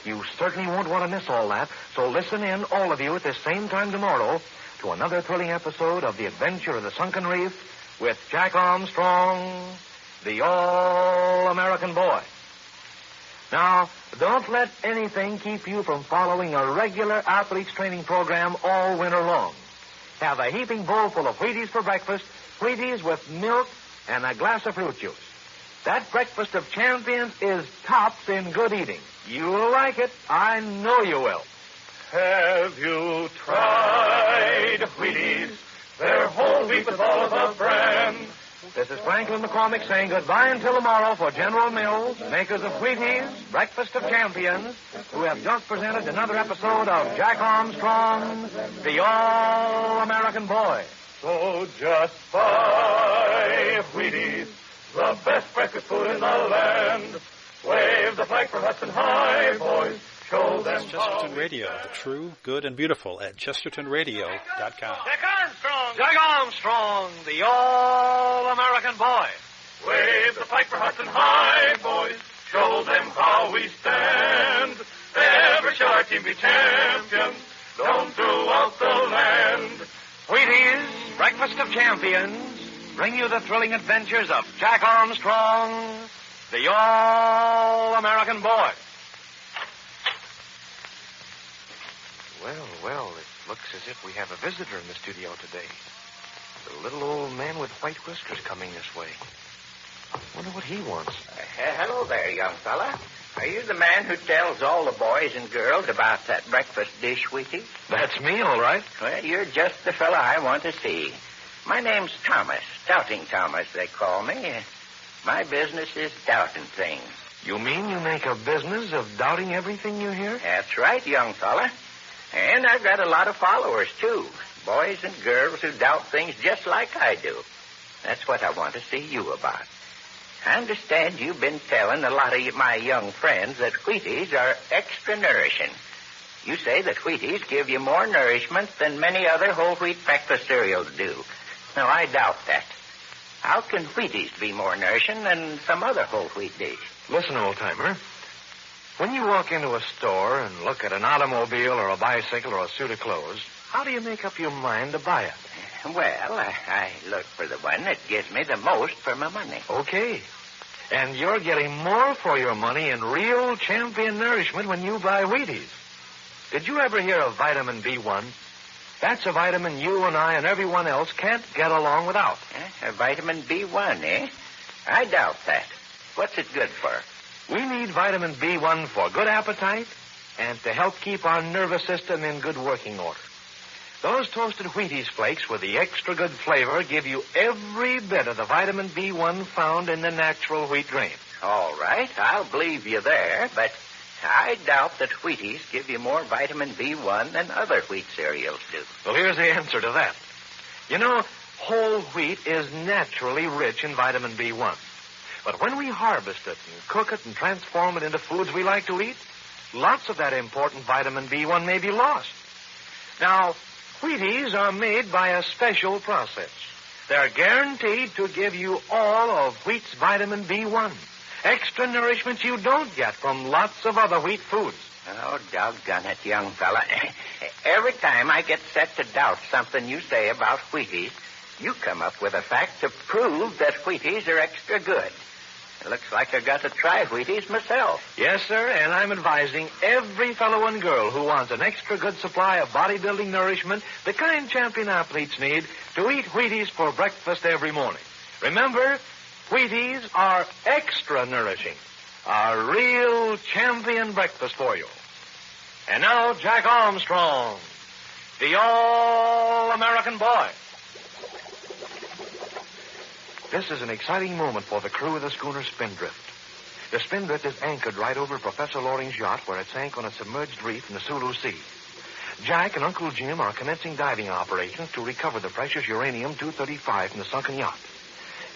You certainly won't want to miss all that, so listen in, all of you, at this same time tomorrow to another thrilling episode of The Adventure of the Sunken Reef with Jack Armstrong, the All-American Boy. Now, don't let anything keep you from following a regular athlete's training program all winter long. Have a heaping bowl full of Wheaties for breakfast, Wheaties with milk and a glass of fruit juice. That breakfast of champions is tops in good eating. You'll like it. I know you will. Have you tried Wheaties? They're whole wheat with all of the bran. This is Franklin McCormick saying goodbye until tomorrow for General Mills, makers of Wheaties, Breakfast of Champions, who have just presented another episode of Jack Armstrong, the All-American Boy. So just buy Wheaties, the best breakfast food in the land. Wave the flag for Hudson High, boys. Show them Chesterton Radio, the true, good, and beautiful at chestertonradio.com. Jack Armstrong! Jack Armstrong, the All-American Boy. Wave the flag for Hudson High, boys. Show them how we stand. Every shark team be champions. Known throughout the land. champions bring you the thrilling adventures of Jack Armstrong, the All-American Boy. Well, it looks as if we have a visitor in the studio today. The little old man with white whiskers coming this way. Wonder what he wants. Hello there, young fella. Are you the man who tells all the boys and girls about that breakfast dish, Wheaties? That's me, all right. Well, you're just the fella I want to see. My name's Thomas. Doubting Thomas, they call me. My business is doubting things. You mean you make a business of doubting everything you hear? That's right, young fella. And I've got a lot of followers, too. Boys and girls who doubt things just like I do. That's what I want to see you about. I understand you've been telling a lot of my young friends that Wheaties are extra nourishing. You say that Wheaties give you more nourishment than many other whole wheat breakfast cereals do. Now, I doubt that. How can Wheaties be more nourishing than some other whole wheat dish? Listen, old-timer. When you walk into a store and look at an automobile or a bicycle or a suit of clothes, how do you make up your mind to buy it? Well, I look for the one that gives me the most for my money. Okay. And you're getting more for your money in real champion nourishment when you buy Wheaties. Did you ever hear of vitamin B1? That's a vitamin you and I and everyone else can't get along without. Vitamin B1, eh? I doubt that. What's it good for? We need vitamin B1 for good appetite and to help keep our nervous system in good working order. Those toasted Wheaties flakes with the extra good flavor give you every bit of the vitamin B1 found in the natural wheat grain. All right, I'll believe you there, but I doubt that Wheaties give you more vitamin B1 than other wheat cereals do. Well, here's the answer to that. You know, whole wheat is naturally rich in vitamin B1. But when we harvest it and cook it and transform it into foods we like to eat, lots of that important vitamin B1 may be lost. Now, Wheaties are made by a special process. They're guaranteed to give you all of wheat's vitamin B1. Extra nourishment you don't get from lots of other wheat foods. Oh, doggone it, young fella. Every time I get set to doubt something you say about Wheaties, you come up with a fact to prove that Wheaties are extra good. It looks like I've got to try Wheaties myself. Yes, sir, and I'm advising every fellow and girl who wants an extra good supply of bodybuilding nourishment, the kind champion athletes need, to eat Wheaties for breakfast every morning. Remember, Wheaties are extra nourishing. A real champion breakfast for you. And now, Jack Armstrong, the All-American Boy. This is an exciting moment for the crew of the schooner Spindrift. The Spindrift is anchored right over Professor Loring's yacht where it sank on a submerged reef in the Sulu Sea. Jack and Uncle Jim are commencing diving operations to recover the precious uranium-235 from the sunken yacht.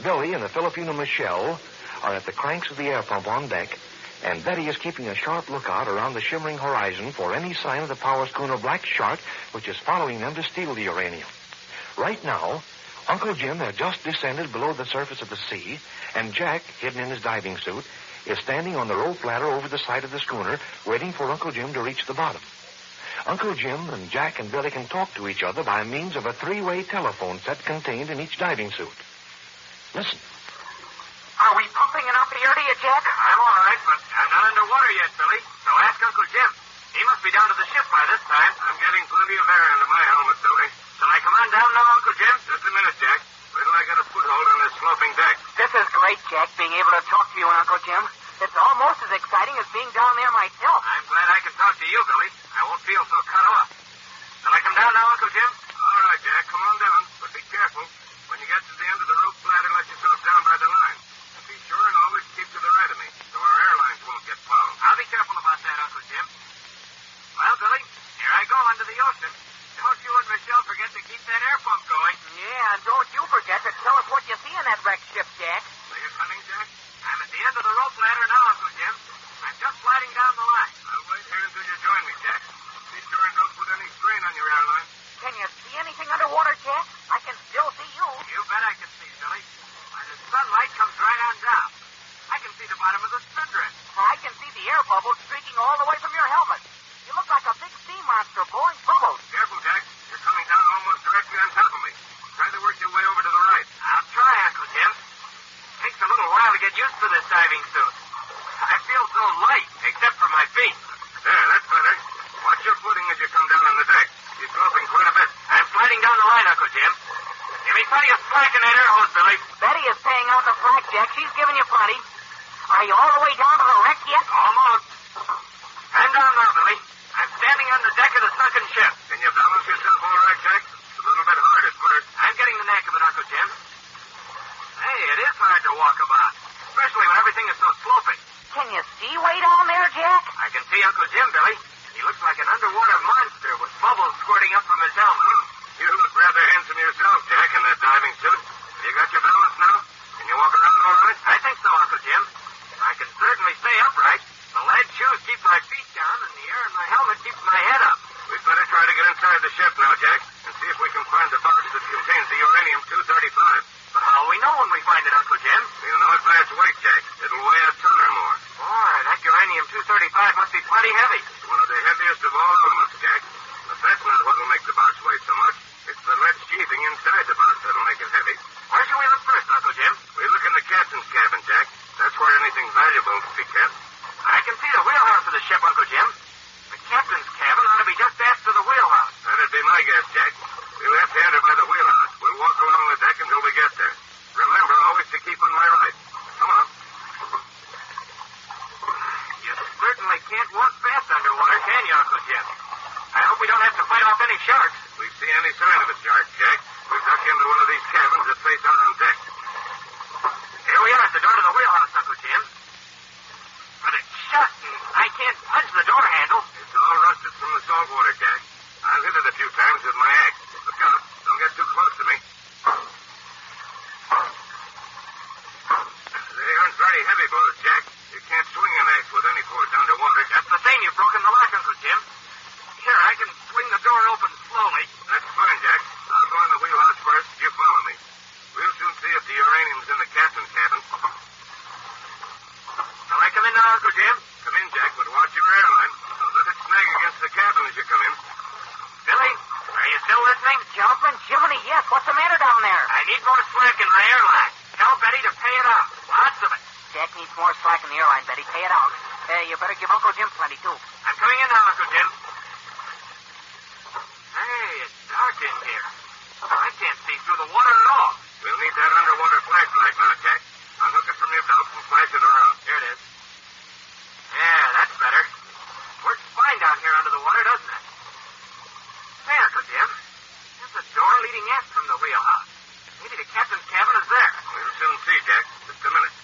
Billy and the Filipino Michelle are at the cranks of the air pump on deck, and Betty is keeping a sharp lookout around the shimmering horizon for any sign of the power schooner Black Shark, which is following them to steal the uranium. Right now, Uncle Jim has just descended below the surface of the sea, and Jack, hidden in his diving suit, is standing on the rope ladder over the side of the schooner, waiting for Uncle Jim to reach the bottom. Uncle Jim and Jack and Billy can talk to each other by means of a three-way telephone set contained in each diving suit. Listen. Are we pumping enough air to you, Jack? I'm all right, but I'm not underwater yet, Billy. So ask Uncle Jim. He must be down to the ship by this time. I'm getting plenty of air into my helmet, Billy. Shall I come on down now, Uncle Jim? Just a minute, Jack. Wait till I get a foothold on this sloping deck. This is great, Jack, being able to talk to you, Uncle Jim. It's almost as exciting as being down there myself. I'm glad I can talk to you, Billy. I won't feel so cut off. Shall I come down now, Uncle Jim? All right, Jack, come on down. But be careful. When you get to the end of the rope ladder, let yourself down by the line. And be sure and always keep to the right of me, so our airlines won't get fouled. I'll be careful about that, Uncle Jim. Well, Billy, here I go under the ocean. Don't you and Michelle forget to keep that air pump going. Yeah, and don't you forget to tell us what you see in that wrecked ship, Jack. Are you coming, Jack? I'm at the end of the rope ladder now, Uncle Jim. I'm just sliding down the line. I'll wait here until you join me, Jack. Be sure and don't put any strain on your airline. Can you see anything underwater, Jack? I can still see you. You bet I can see, Billy. Why, the sunlight comes right on down. I can see the bottom of the Spindrift. I can see the air bubbles streaking all the way from your helmet. You look like a big sea monster blowing bubbles. Careful, Jack. You're coming down almost directly on top of me. Try to work your way over plenty of slack in that air hose, Billy. Betty is paying out the slack, Jack. She's giving you plenty. Are you all the way down to the wreck yet? Almost. I'm down now, Billy. I'm standing on the deck of the sunken ship. Can you balance yourself all right, Jack? It's a little bit hard at first. I'm getting the knack of it, Uncle Jim. Hey, it is hard to walk about, especially when everything is so sloping. Can you see way down there, Jack? I can see Uncle Jim, Billy. He looks like an underwater monster with bubbles squirting up from his helmet. You look rather handsome yourself, Jack, in that diving suit. You got your balance now? Can you walk around all right? I think so, Uncle Jim. I can certainly stay upright. The lead shoes keep my feet down, and the air in my helmet keeps my head up. We'd better try to get inside the ship now, Jack, and see if we can find the box that contains the uranium-235. But how will we know when we find it, Uncle Jim? We'll know it by its weight, Jack. It'll weigh a ton or more. Boy, that uranium-235 must be plenty heavy. It's one of the heaviest of all elements, Jack. But that's not what will make the box weigh so much. It's the lead sheathing inside the box that'll make it heavy. Where should we look first, Uncle Jim? We look in the captain's cabin, Jack. That's where anything valuable can be kept. I can see the wheelhouse of the ship, Uncle Jim. The captain's cabin ought to be just after the wheelhouse. That'd be my guess, Jack. We'll have to enter by the wheelhouse. We'll walk along the deck until we get there. Remember always to keep on my right. Come on. You certainly can't walk fast underwater, can you, Uncle Jim? I hope we don't have to fight off any sharks. If we see any sign of a shark, Jack, we'll duck into one of these cabins that face out on deck. Here we are at the door to the wheelhouse, Uncle Jim. But it's shut, and I can't punch the door handle. It's all rusted from the salt water, Jack. I've hit it a few times with my axe. Look out. Don't get too close to me. They aren't very heavy bullets, Jack. You can't swing an axe with any force underwater. Just the same, you've broken the lock, Uncle Jim. Here, I can swing the door open slowly. That's fine, Jack. I'll go in the wheelhouse first. You follow me. We'll soon see if the uranium's in the captain's cabin. Shall I come in now, Uncle Jim? Come in, Jack, but watch your airline. Don't let it snag against the cabin as you come in. Billy, are you still listening? Jumping Jiminy, yes. What's the matter down there? I need more slack in my airline. Tell Betty to pay it out. Lots of it. Jack needs more slack in the airline, Betty. Pay it out. You better give Uncle Jim plenty, too. I'm coming in now, Uncle Jim. Hey, it's dark in here. I can't see through the water at all. We'll need that underwater flashlight now, Jack. Unhook it from your belt and flash it around. Here it is. Yeah, that's better. Works fine down here under the water, doesn't it? Hey, Uncle Jim. There's a door leading aft from the wheelhouse. Maybe the captain's cabin is there. We'll soon see, Jack. Just a minute.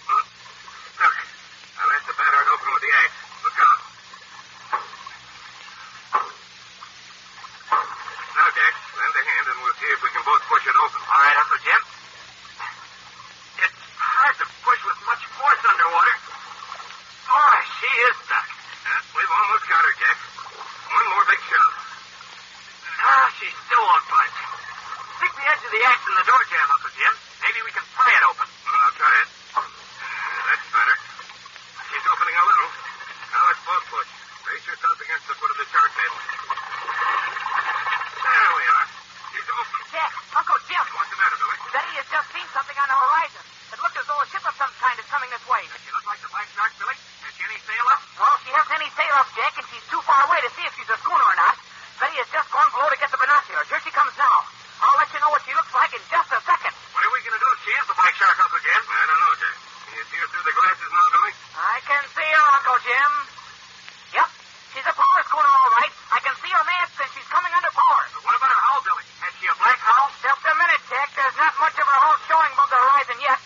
Look, I'll have the batter open with the axe. Look out. Now, Jack, lend a hand and we'll see if we can both push it open. All right, Uncle Jim. It's hard to push with much force underwater. Boy, she is stuck. We've almost got her, Jack. One more big shot. She still won't budge. Stick the edge of the axe in the door jamb, Uncle Jim. Maybe we can pry it open. I'll try it. That's better. She's opening a little. Now let's both push. Brace yourself against the foot of the shark net. There we are. She's open. Jack, Uncle Jim. What's the matter, Billy? Betty has just seen something on the horizon. It looked as though a ship of some kind is coming this way. Does she look like the black shark, Billy? Has she any sail up? Well, she hasn't any sail up, Jack, and she's too far away to see if she's a schooner or not. Betty has just gone below to get the binoculars. Here she comes now. I'll let you know what she looks like in just a second. What are we going to do if she is the black shark, Uncle Jim? I don't know, Jack. Can you see her through the glasses now, Billy? I can see her, Uncle Jim. Yep, she's a power schooner, all right. I can see her masts, and she's coming under power. But what about her hull, Billy? Has she a black hull? Just a minute, Jack. There's not much of her hull showing above the horizon yet.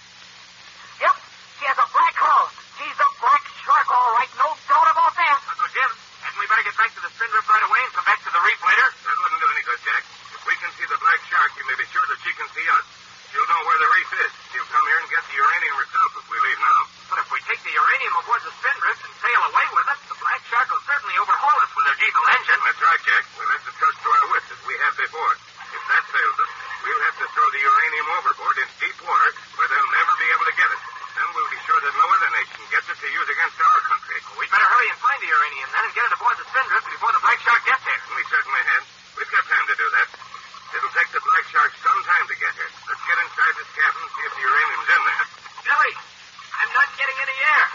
Yep, she has a black hull. She's a black shark, all right. No doubt about that. Uncle Jim, hadn't we better get back to the spindrift right away and come back to the reef later? That wouldn't do any good, Jack. If we can see the black shark, you may be sure that she can see us. She'll know where the reef is. She'll come here and get the uranium herself if we leave now. But if we take the uranium aboard the spindrift and sail away with it, the black shark will certainly overhaul us with her diesel engine. That's right, Jack. We'll have to trust to our wits as we have before. If that fails us, we'll have to throw the uranium overboard in deep water where they'll never be able to get it. Then we'll be sure that no other nation gets it to use against our country. Well, we'd better hurry and find the uranium then and get it aboard the spindrift before the black shark gets here. We certainly have. We've got time to do that. It'll take the black shark some time to get here. Let's get inside this cabin and see if the uranium's in there. Billy, I'm not getting any air.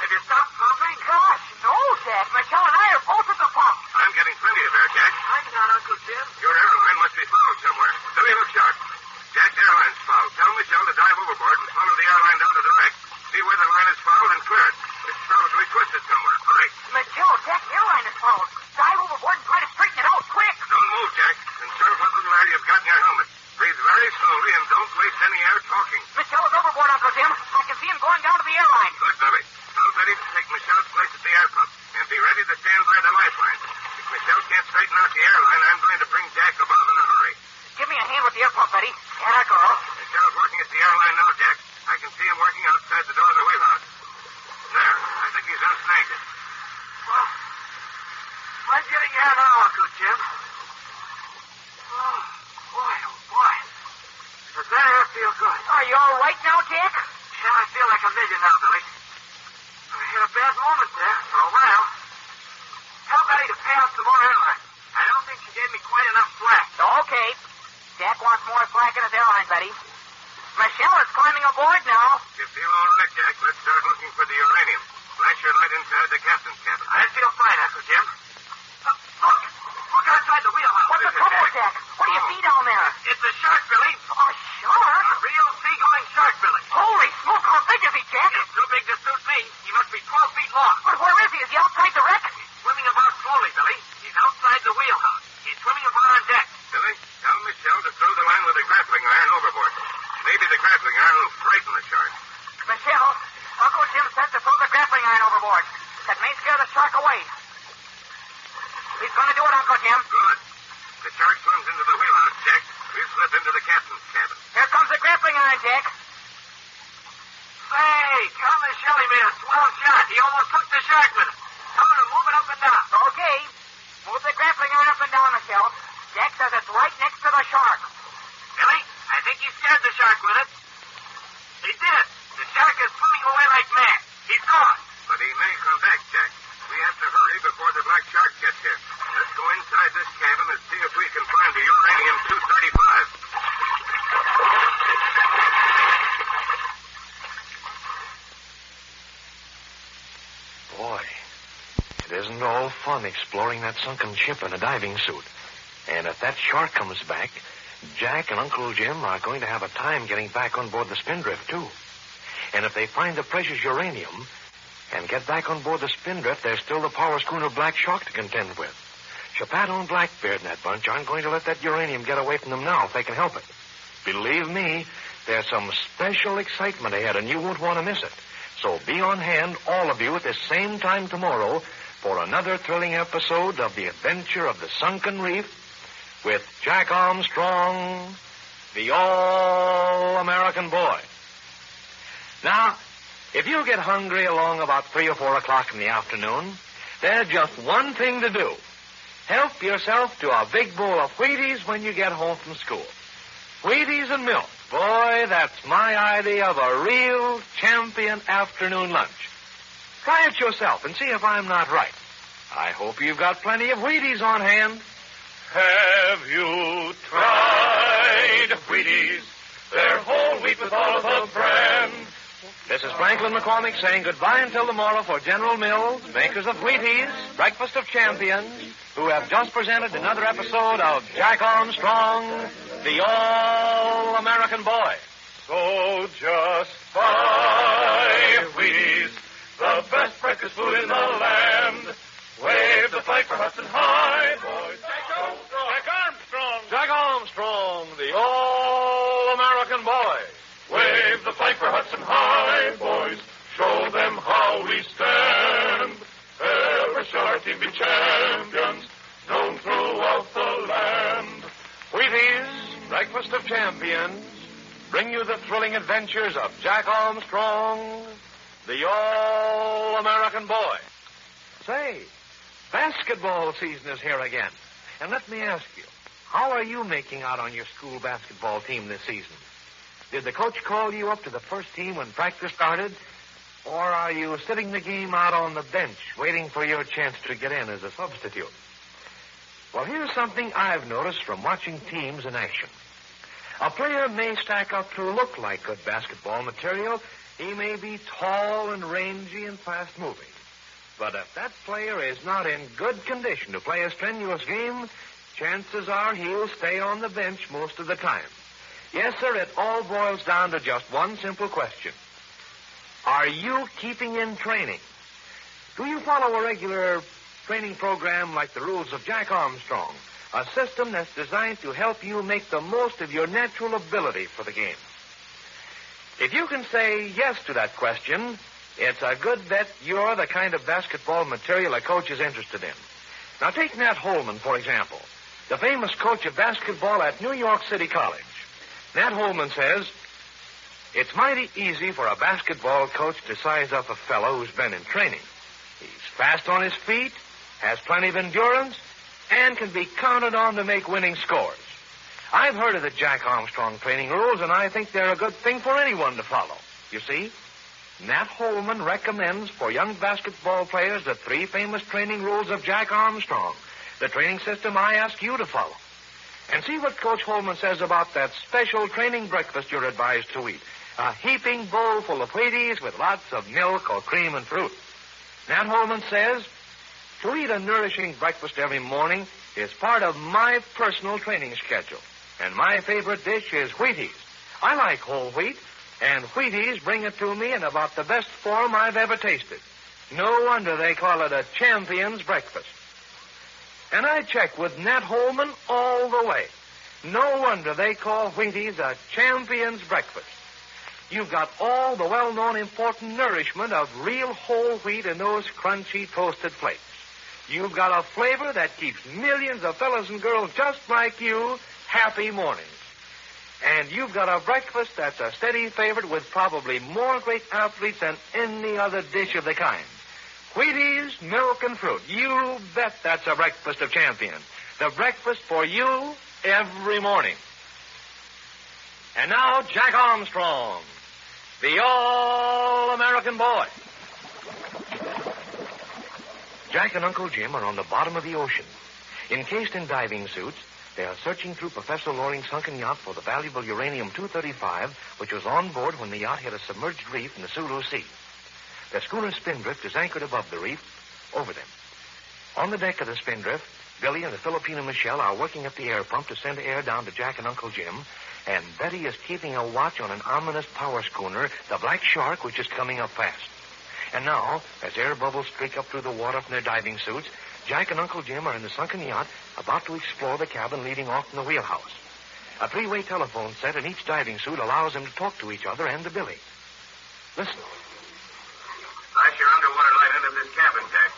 Have you stopped pumping? Gosh, no, Jack. Michelle and I are both at the pump. I'm getting plenty of air, Yeah, now, Uncle Jim. Oh, boy. Does that air feel good? Are you all right now, Jack? Yeah, I feel like a million now, Billy. I had a bad moment there for a while. Tell Betty to pay out some more airline. I don't think she gave me quite enough slack. Okay. Jack wants more slack in his airline, Betty. Michelle is climbing aboard now. You feel all right, Jack? Let's start looking for the uranium. Flash your light inside the captain's cabin. I feel fine, Uncle Jim. Look outside the wheelhouse. What's the trouble, Jack? What do you see down there? It's a shark, Billy. A shark? A real seagoing shark, Billy. Holy smoke, how big is he, Jack? He's too big to suit me. He must be 12 feet long. But where is he? Is he outside the wreck? He's swimming about slowly, Billy. He's outside the wheelhouse. He's swimming about on deck. Billy, tell Michelle to throw the line with a grappling iron overboard. Maybe the grappling iron will frighten the shark. Michelle, Uncle Jim said to throw the grappling iron overboard. That may scare the shark away. He's going to do it, Uncle Jim. Good. The shark swims into the wheelhouse, Jack. We'll slip into the captain's cabin. Here comes the grappling iron, Jack. Say, tell Michelle he made a swell shot. He almost took the shark with him. Tell her to move it up and down. Okay. Move the grappling iron up and down, Michelle. Jack says it's right next to the shark. Billy, I think he scared the shark with it. He did. The shark is swimming away like mad. He's gone. But he may come back, Jack. We have to hurry before the black shark gets here. Let's go inside this cabin and see if we can find the uranium-235. Boy, it isn't all fun exploring that sunken ship in a diving suit. And if that shark comes back, Jack and Uncle Jim are going to have a time getting back on board the Spindrift, too. And if they find the precious uranium and get back on board the Spindrift, there's still the power schooner Black Shark to contend with. Chapato and Blackbeard and that bunch aren't going to let that uranium get away from them now if they can help it. Believe me, there's some special excitement ahead, and you won't want to miss it. So be on hand, all of you, at the same time tomorrow for another thrilling episode of The Adventure of the Sunken Reef with Jack Armstrong, the All-American Boy. Now, if you get hungry along about 3 or 4 o'clock in the afternoon, there's just one thing to do. Help yourself to a big bowl of Wheaties when you get home from school. Wheaties and milk. Boy, that's my idea of a real champion afternoon lunch. Try it yourself and see if I'm not right. I hope you've got plenty of Wheaties on hand. Have you tried Wheaties? They're whole wheat with all of the bran. This is Franklin McCormick saying goodbye until tomorrow for General Mills, makers of Wheaties, Breakfast of Champions, who have just presented another episode of Jack Armstrong, the All-American Boy. So just buy Wheaties, the best breakfast food in the land. Wave the flag for Hudson High, boys. Jack Armstrong. Jack Armstrong. Jack Armstrong, the All-American Boy. Wave the flag for Hudson High, boys. Show them how we stand. Ever shall our team be champions, known throughout the land. Wheaties, Breakfast of Champions, bring you the thrilling adventures of Jack Armstrong, the All-American Boy. Say, basketball season is here again. And let me ask you, how are you making out on your school basketball team this season? Did the coach call you up to the first team when practice started? Or are you sitting the game out on the bench, waiting for your chance to get in as a substitute? Well, here's something I've noticed from watching teams in action. A player may stack up to look like good basketball material. He may be tall and rangy and fast-moving. But if that player is not in good condition to play a strenuous game, chances are he'll stay on the bench most of the time. Yes, sir, it all boils down to just one simple question. Are you keeping in training? Do you follow a regular training program like the rules of Jack Armstrong, a system that's designed to help you make the most of your natural ability for the game? If you can say yes to that question, it's a good bet you're the kind of basketball material a coach is interested in. Now, take Nat Holman, for example, the famous coach of basketball at New York City College. Nat Holman says, it's mighty easy for a basketball coach to size up a fellow who's been in training. He's fast on his feet, has plenty of endurance, and can be counted on to make winning scores. I've heard of the Jack Armstrong training rules, and I think they're a good thing for anyone to follow. You see, Nat Holman recommends for young basketball players the 3 famous training rules of Jack Armstrong, the training system I ask you to follow. And see what Coach Holman says about that special training breakfast you're advised to eat. A heaping bowl full of Wheaties with lots of milk or cream and fruit. Nat Holman says, to eat a nourishing breakfast every morning is part of my personal training schedule. And my favorite dish is Wheaties. I like whole wheat, and Wheaties bring it to me in about the best form I've ever tasted. No wonder they call it a champion's breakfast. And I check with Nat Holman all the way. No wonder they call Wheaties a champion's breakfast. You've got all the well-known important nourishment of real whole wheat in those crunchy toasted flakes. You've got a flavor that keeps millions of fellas and girls just like you happy mornings. And you've got a breakfast that's a steady favorite with probably more great athletes than any other dish of the kind. Wheaties, milk, and fruit. You bet that's a breakfast of champions. The breakfast for you every morning. And now, Jack Armstrong, the All-American Boy. Jack and Uncle Jim are on the bottom of the ocean. Encased in diving suits, they are searching through Professor Loring's sunken yacht for the valuable uranium-235, which was on board when the yacht hit a submerged reef in the Sulu Sea. The schooner Spindrift is anchored above the reef, over them. On the deck of the Spindrift, Billy and the Filipino Michelle are working at the air pump to send air down to Jack and Uncle Jim, and Betty is keeping a watch on an ominous power schooner, the Black Shark, which is coming up fast. And now, as air bubbles streak up through the water from their diving suits, Jack and Uncle Jim are in the sunken yacht, about to explore the cabin leading off from the wheelhouse. A 3-way telephone set in each diving suit allows them to talk to each other and to Billy. Listen. Flash your underwater light into this cabin, Jack.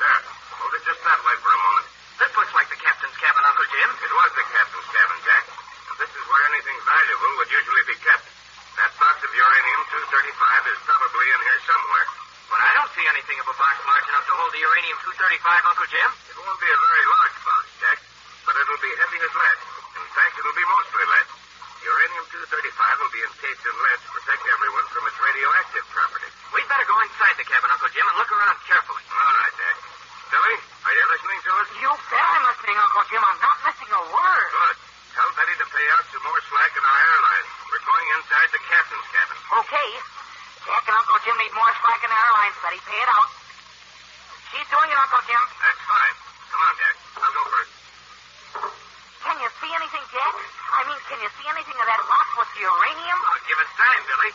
There. Hold it just that way for a moment. This looks like the captain's cabin, Uncle Jim. It was the captain's cabin, Jack. And this is where anything valuable would usually be kept. That box of uranium-235 is probably in here somewhere. But I don't see anything of a box large enough to hold the uranium-235, Uncle Jim. It won't be a very large box, Jack, but it'll be heavy as lead. In fact, it'll be mostly lead. Uranium-235 will be encased in lead to protect everyone from its radioactive properties. We'd better go inside the cabin, Uncle Jim, and look around carefully. All right, Jack. Billy, are you listening to us? You bet I'm listening, Uncle Jim. I'm not missing a word. Good. Tell Betty to pay out some more slack in our airline. We're going inside the captain's cabin. Okay. Jack and Uncle Jim need more slack in the airlines, Betty. Pay it out. She's doing it, Uncle Jim. That's fine. Come on, Jack. I'll go first. Can you see anything, Jack? I mean, can you see anything of that box with the uranium? Oh, give us time, Billy.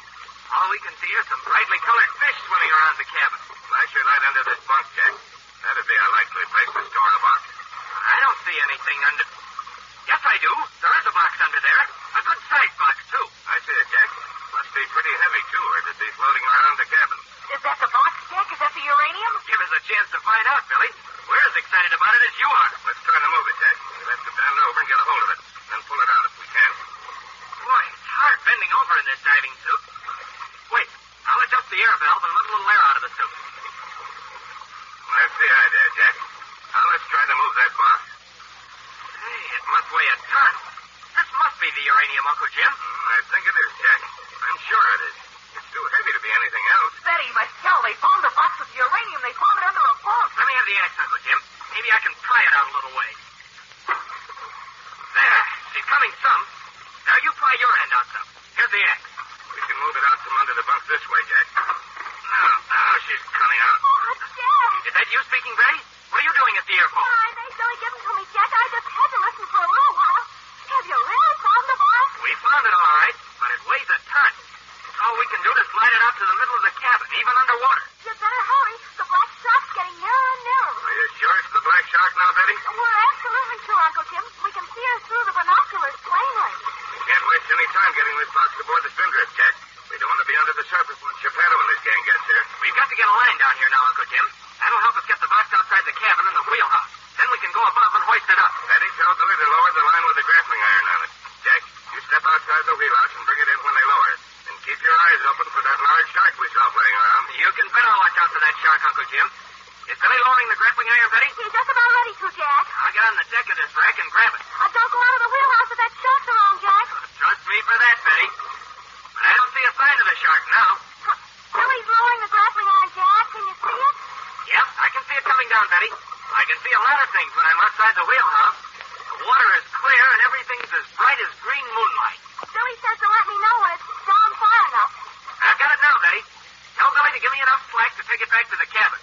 All we can see is some brightly colored fish swimming around the cabin. Flash your light under this bunk, Jack. That'd be a likely place to store a box. I don't see anything under... Yes, I do. There is a box under there. A good-sized box, too. I see it, Jack. Must be pretty heavy, too, or it'd be floating around the cabin. Is that the box, Jack? Is that the uranium? Give us a chance to find out, Billy. We're as excited about it as you are. Let's try to move it, Jack. We'll have to bend over and get a hold of it. Then pull it out if we can. Boy, it's hard bending over in this diving suit. Wait, I'll adjust the air valve and let a little air out of the suit. That's the idea, Jack. Now let's try to move that box. Hey, it must weigh a ton. This must be the uranium, Uncle Jim. I think it is, Jack. I'm sure it is. It's too heavy to be anything else. Betty, Michelle, they found the box with uranium. They found it under a bunk. Let me have the axe, Uncle Jim. Maybe I can pry it out a little way. There. She's coming some. Now you pry your end out some. Here's the axe. We can move it out from under the bunk this way, Jack. Now she's coming out. Oh, Jack. Is that you speaking, Betty? What are you doing at the airport? I made Billy give them to me, Jack. I just had to listen for a little while. Have you really found the box? We found it all right, but it weighs a ton. It's all we can do to slide it out to the middle of the cabin, even underwater. You better hurry. The Black Shark's getting nearer and nearer. Are you sure it's the Black Shark now, Betty? We're absolutely sure, Uncle Jim. We can see her through the binoculars plainly. We can't waste any time getting this box aboard the Spindrift, Jack. We don't want to be under the surface once Geppetto and this gang gets here. We've got to get a line down here now, Uncle Jim. That'll help us get the box outside the cabin in the wheelhouse. Then we can go above and hoist it up. Betty, tell Billy to lower the line with the grappling iron on it. Jack, you step outside the wheelhouse and bring it in when they lower it. And keep your eyes open for that large shark we saw playing around. You can bet I'll watch out for that shark, Uncle Jim. Is Billy lowering the grappling iron, Betty? He's just about ready to, Jack. I'll get on the deck of this wreck and grab it. Don't go out of the wheelhouse with that shark around, Jack. Trust me for that, Betty. But I don't see a sign of the shark now. Billy's lowering the grappling iron, Jack. Can you see it? Yep, I can see it coming down, Betty. I can see a lot of things when I'm outside the wheelhouse. The water is clear and everything's as bright as green moonlight. Billy says to let me know when it's down far enough. I've got it now, Betty. Tell Billy to give me enough slack to take it back to the cabin.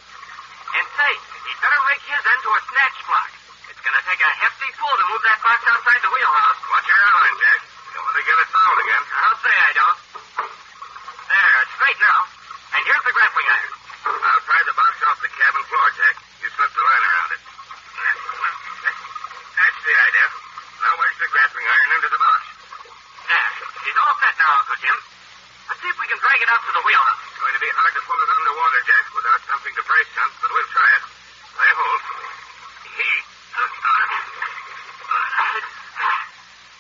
And say, he'd better rig his end to a snatch block. It's going to take a hefty pull to move that box outside the wheelhouse. Watch your airline, Jack. Don't want to get it fouled again. I'll say I don't. There, it's straight now. And here's the grappling iron. I'll pry the box off the cabin floor, Jack. You slip the line around it. That's the idea. Now wedge the grappling iron into the box. There. He's all set now, Uncle Jim. Let's see if we can drag it out to the wheelhouse. It's going to be hard to pull it underwater, Jack, without something to brace on, but we'll try it. Lay hold.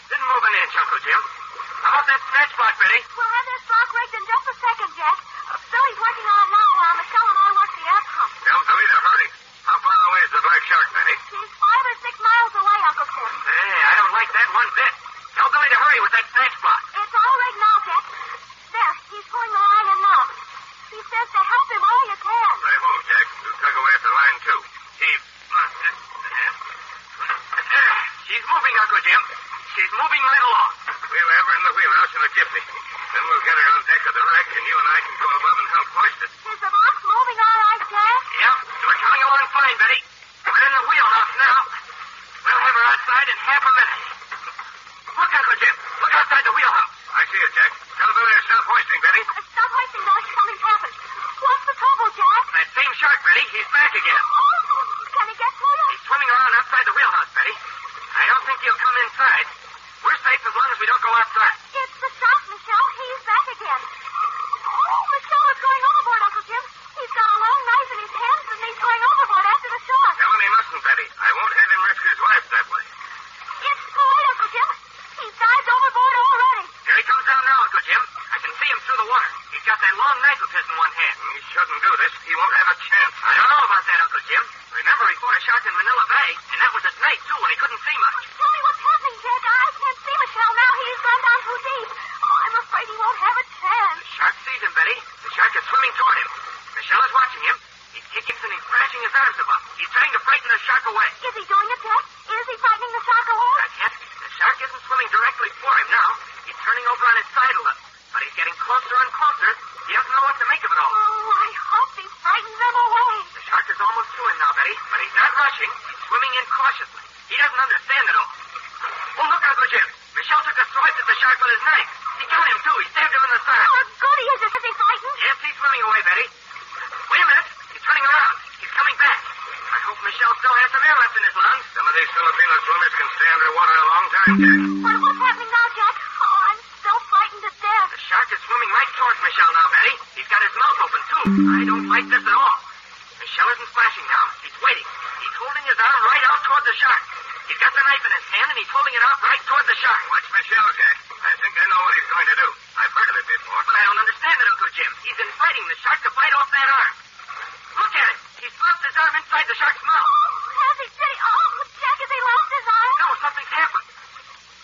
Didn't move an inch, Uncle Jim. How about that snatch block, Betty? We'll have this block rigged in just a second, Jack. Billy's working on it now while Michelle and I work the air pump. Tell Billy to hurry. How far away is the black shark, Betty? He's 5 or 6 miles away, Uncle Jim. Hey, I don't like that one bit. Tell Billy to hurry with that snatch block. It's all rigged now, Jack. There, he's pulling the line in now. He says to help him all you can. Lay hold, Jack. You tug away at the line, too. She's moving, Uncle Jim. She's moving right along. We'll have her in the wheelhouse in a jiffy. Then we'll get her on deck of the wreck, and you and I can go above and help hoist it. Is the box moving all right, Jack? Yep, we're coming along fine, Betty. We're in the wheelhouse now. We'll have her outside in half a minute. Look, Uncle Jim. Look outside the wheelhouse. I see it, Jack. Tell Billy to stop hoisting, Betty. Stop hoisting, Billy. Something's happened. What's the trouble, Jack? That same shark, Betty. He's back again. Oh, can he get to you? He's swimming around outside the wheelhouse, Betty. I don't think he'll come inside. We're safe as long as we don't go outside. It's the shark, Michelle. He's back again. Oh, Michelle is going overboard, Uncle Jim. He's got a long knife in his hands, and he's going overboard after the shark. Tell him he mustn't, Betty. I won't have him risk his life that way. It's too late, Uncle Jim. He's dived overboard already. Here he comes down now, Uncle Jim. I can see him through the water. He's got that long knife of his in one hand. He shouldn't do this. He won't have a chance. I don't know about that, Uncle Jim. Remember, he fought a shark in Manila Bay, and that was at night, too, when he couldn't see much. Tell me what's happening, Jack. I can't see Michelle now. He's gone down too deep. Oh, I'm afraid he won't have a chance. The shark sees him, Betty. The shark is swimming toward him. Michelle is watching him. He's kicking and he's thrashing his arms about. He's trying to frighten the shark away. Is he doing it, Jack? Is he frightening the shark away? Not yet. The shark isn't swimming directly for him now. He's turning over on his side a little. But he's getting closer and closer. He doesn't know what to make of it all. Oh, I hope he frightens them away. The shark is almost to him now, Betty. But he's not rushing. He's swimming in cautiously. He doesn't understand it all. Oh, look, Uncle Jim. Michelle took a swipe at the shark with his knife. He got him, too. He stabbed him in the side. Oh, goody. Is he frightened? Yes, he's swimming away, Betty. Wait a minute. He's turning around. He's coming back. I hope Michelle still has some air left in his lungs. Some of these Filipino swimmers can stay underwater a long time, Jack. What's happening now, Jack? Oh, I'm still frightened to death. The shark is swimming right towards Michelle now, Betty. He's got his mouth open, too. I don't like this at all. Michelle isn't splashing now. He's waiting. He's holding his arm right out toward the shark. He's got the knife in his hand, and he's holding it out right toward the shark. Watch Michelle, Jack. I think I know what he's going to do. I've heard of it before. But I don't understand it, Uncle Jim. He's inviting the shark to bite off that arm. Look at him. He's slipped his arm inside the shark's mouth. Has he? Oh, Jack, has he lost his arm? No, something's happened.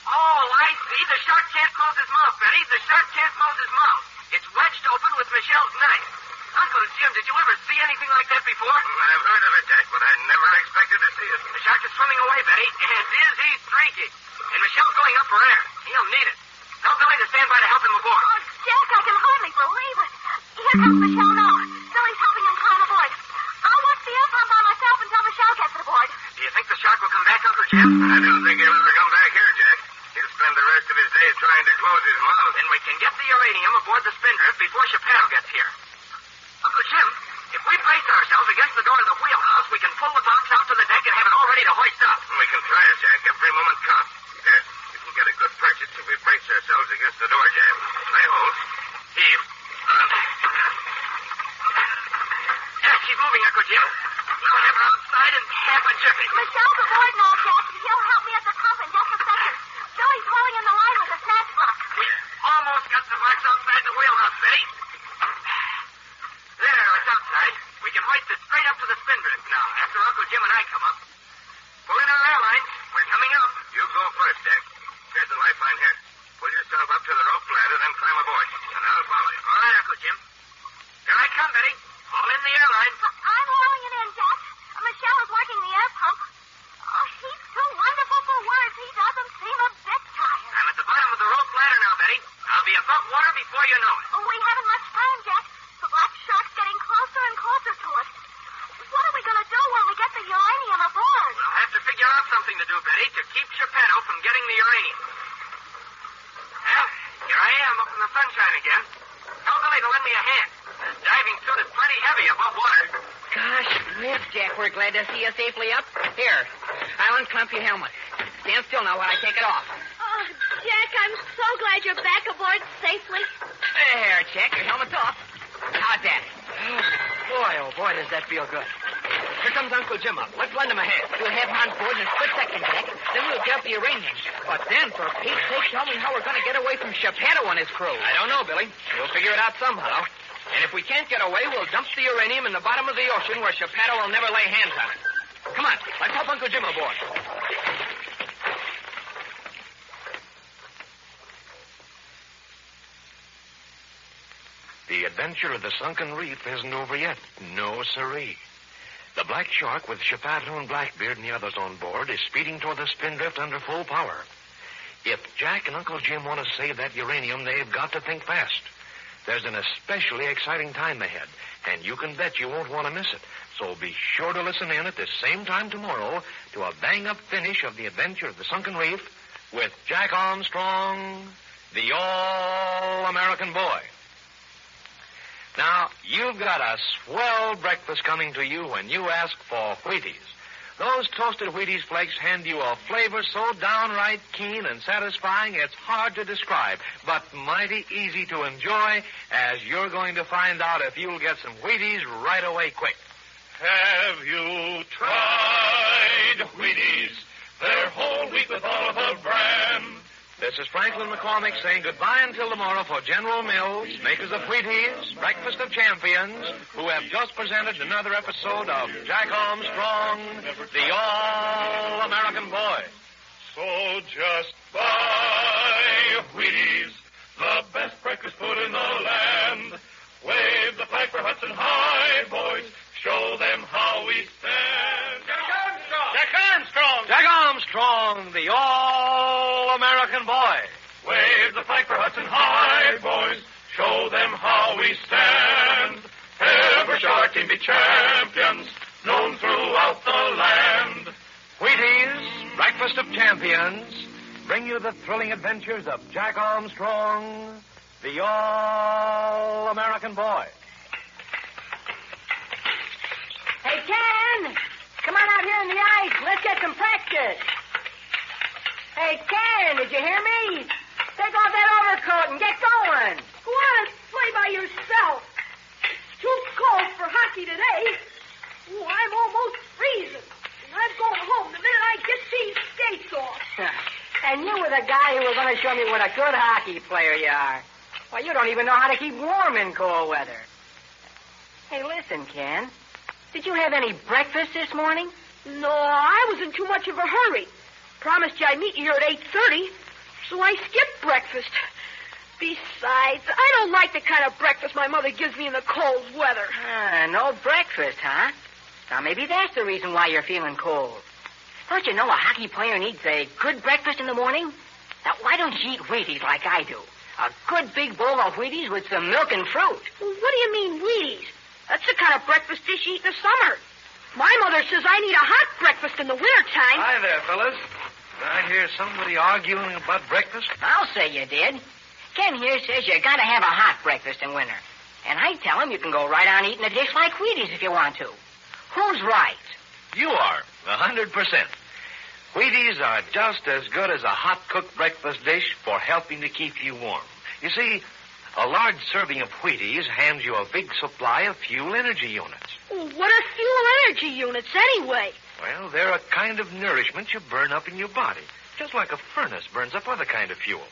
Oh, I see. The shark can't close his mouth, Betty. The shark can't close his mouth. It's wedged open with Michelle's knife. Uncle Jim, did you ever see anything like that before? I've heard of it, Jack, but I never expected to see it. The shark is swimming away, Betty, and he's streaky. And Michelle's going up for air. He'll need it. Tell Billy to stand by to help him aboard. Oh, Jack, I can hardly believe it. Here comes Michelle now. Billy's helping him climb aboard. I'll watch the air pump by myself until Michelle gets aboard. Do you think the shark will come back, Uncle Jim? I don't think he'll ever come back here, Jack. He'll spend the rest of his days trying to close his mouth. Then we can get the uranium aboard the spindrift before Chappelle gets here. Uncle Jim, if we brace ourselves against the door of the wheelhouse, we can pull the box out to the deck and have it all ready to hoist up. We can try it, Jack. Every moment counts. Here, we can get a good purchase if we brace ourselves against the door jam. Lay hold. Heave. She's moving, Uncle Jim. We'll have her outside in half a jiffy. Michelle's aboard now, Jack. He'll help me at the pump in just a second. Billy's holding in the line with the snatch block. We almost got the box outside the wheelhouse, Betty. There, it's outside. We can hoist it straight up to the spindrift. before you know it. Oh, we haven't much time, Jack. The black shark's getting closer and closer to us. What are we going to do when we get the uranium aboard? We'll have to figure out something to do, Betty, to keep Geppetto from getting the uranium. Well, here I am up in the sunshine again. Tell Billy to lend me a hand. This diving suit is plenty heavy above water. Gosh, Miss Jack, we're glad to see you safely up. Here, I'll unclamp your helmet. Stand still now while I take it off. Oh, Jack, I'm so glad you're back aboard safely. There, Jack, your helmet's off. How's that? Oh, boy, does that feel good. Here comes Uncle Jim up. Let's lend him a hand. We'll have him on board in a split second, Jack. Then we'll get the uranium. But then, for Pete's sake, tell me how we're going to get away from Geppetto and his crew. I don't know, Billy. We'll figure it out somehow. And if we can't get away, we'll dump the uranium in the bottom of the ocean where Geppetto will never lay hands on it. Come on, let's help Uncle Jim aboard. The adventure of the sunken reef isn't over yet. No, siree. The black shark with Geppetto and Blackbeard and the others on board is speeding toward the spindrift under full power. If Jack and Uncle Jim want to save that uranium, they've got to think fast. There's an especially exciting time ahead, and you can bet you won't want to miss it. So be sure to listen in at the same time tomorrow to a bang-up finish of the adventure of the sunken reef with Jack Armstrong, the all-American boy. Now, you've got a swell breakfast coming to you when you ask for Wheaties. Those toasted Wheaties flakes hand you a flavor so downright keen and satisfying it's hard to describe, but mighty easy to enjoy, as you're going to find out if you'll get some Wheaties right away quick. Have you tried Wheaties? They're whole wheat with Oliver brand. This is Franklin McCormick saying goodbye until tomorrow for General Mills, makers of Wheaties, Breakfast of Champions, who have just presented another episode of Jack Armstrong, the All-American Boy. So just buy Wheaties, the best breakfast food in the land. Wave the flag for Hudson High, boys. Show them how we stand. Jack Armstrong! Jack Armstrong, the All-American Boy. Wave the flag for Hudson High, boys. Show them how we stand. Ever shall our team be champions, known throughout the land. Wheaties, Breakfast of Champions, bring you the thrilling adventures of Jack Armstrong, the All-American Boy. Hey, Ken! Come on out here in the ice. Let's get some practice. Hey, Ken, did you hear me? Take off that overcoat and get going. Go on and play by yourself. It's too cold for hockey today. Ooh, I'm almost freezing. And I'm going home the minute I get these skates off. And you were the guy who was going to show me what a good hockey player you are. Why, you don't even know how to keep warm in cold weather. Hey, listen, Ken. Did you have any breakfast this morning? No, I was in too much of a hurry. Promised you I'd meet you here at 8:30, so I skipped breakfast. Besides, I don't like the kind of breakfast my mother gives me in the cold weather. No breakfast, huh? Now, maybe that's the reason why you're feeling cold. Don't you know a hockey player needs a good breakfast in the morning? Now, why don't you eat Wheaties like I do? A good big bowl of Wheaties with some milk and fruit. Well, what do you mean, Wheaties? That's the kind of breakfast dish you eat in the summer. My mother says I need a hot breakfast in the wintertime. Hi there, fellas. Did I hear somebody arguing about breakfast? I'll say you did. Ken here says you got to have a hot breakfast in winter. And I tell him you can go right on eating a dish like Wheaties if you want to. Who's right? You are, 100%. Wheaties are just as good as a hot-cooked breakfast dish for helping to keep you warm. You see, a large serving of Wheaties hands you a big supply of fuel energy units. Well, what are fuel energy units anyway? Well, they're a kind of nourishment you burn up in your body, just like a furnace burns up other kind of fuel.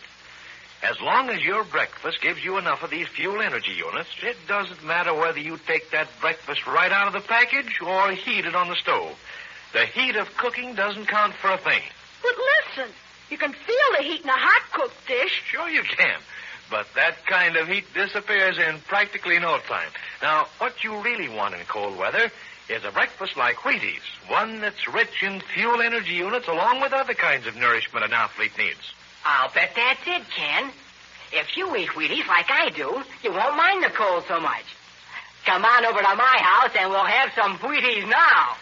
As long as your breakfast gives you enough of these fuel energy units, it doesn't matter whether you take that breakfast right out of the package or heat it on the stove. The heat of cooking doesn't count for a thing. But listen, you can feel the heat in a hot-cooked dish. Sure you can. But that kind of heat disappears in practically no time. Now, what you really want in cold weather is a breakfast like Wheaties, one that's rich in fuel energy units along with other kinds of nourishment an athlete needs. I'll bet that's it, Ken. if you eat Wheaties like I do, you won't mind the cold so much. Come on over to my house and we'll have some Wheaties now.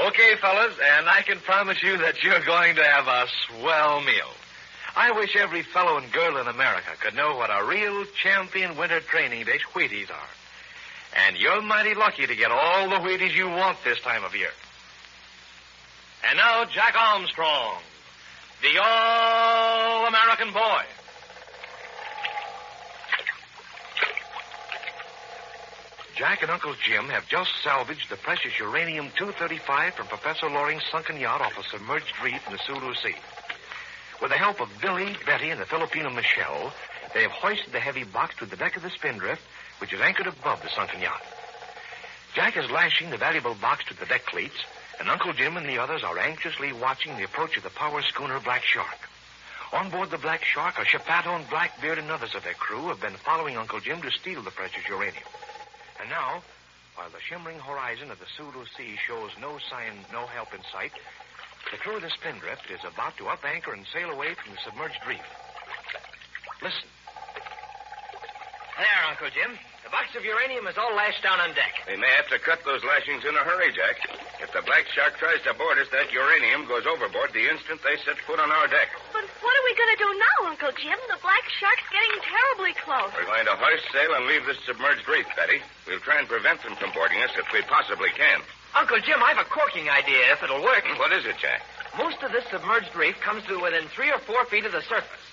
Okay, fellas, and I can promise you that you're going to have a swell meal. I wish every fellow and girl in America could know what a real champion winter training dish Wheaties are. And you're mighty lucky to get all the Wheaties you want this time of year. And now, Jack Armstrong, the All-American Boy. Jack and Uncle Jim have just salvaged the precious uranium-235 from Professor Loring's sunken yacht off a submerged reef in the Sulu Sea. With the help of Billy, Betty, and the Filipino Michelle, they have hoisted the heavy box to the deck of the Spindrift, which is anchored above the sunken yacht. Jack is lashing the valuable box to the deck cleats, and Uncle Jim and the others are anxiously watching the approach of the power schooner Black Shark. On board the Black Shark are Chapato and Blackbeard and others of their crew have been following Uncle Jim to steal the precious uranium. And now, while the shimmering horizon of the Sulu Sea shows no sign, no help in sight, the crew of the Spindrift is about to up anchor and sail away from the submerged reef. Listen. There, Uncle Jim. The box of uranium is all lashed down on deck. We may have to cut those lashings in a hurry, Jack. If the Black Shark tries to board us, that uranium goes overboard the instant they set foot on our deck. But what are we going to do now, Uncle Jim? The Black Shark's getting terribly close. We're going to hoist sail and leave this submerged reef, Betty. We'll try and prevent them from boarding us if we possibly can. Uncle Jim, I have a corking idea, if it'll work. What is it, Jack? Most of this submerged reef comes to within 3 or 4 feet of the surface.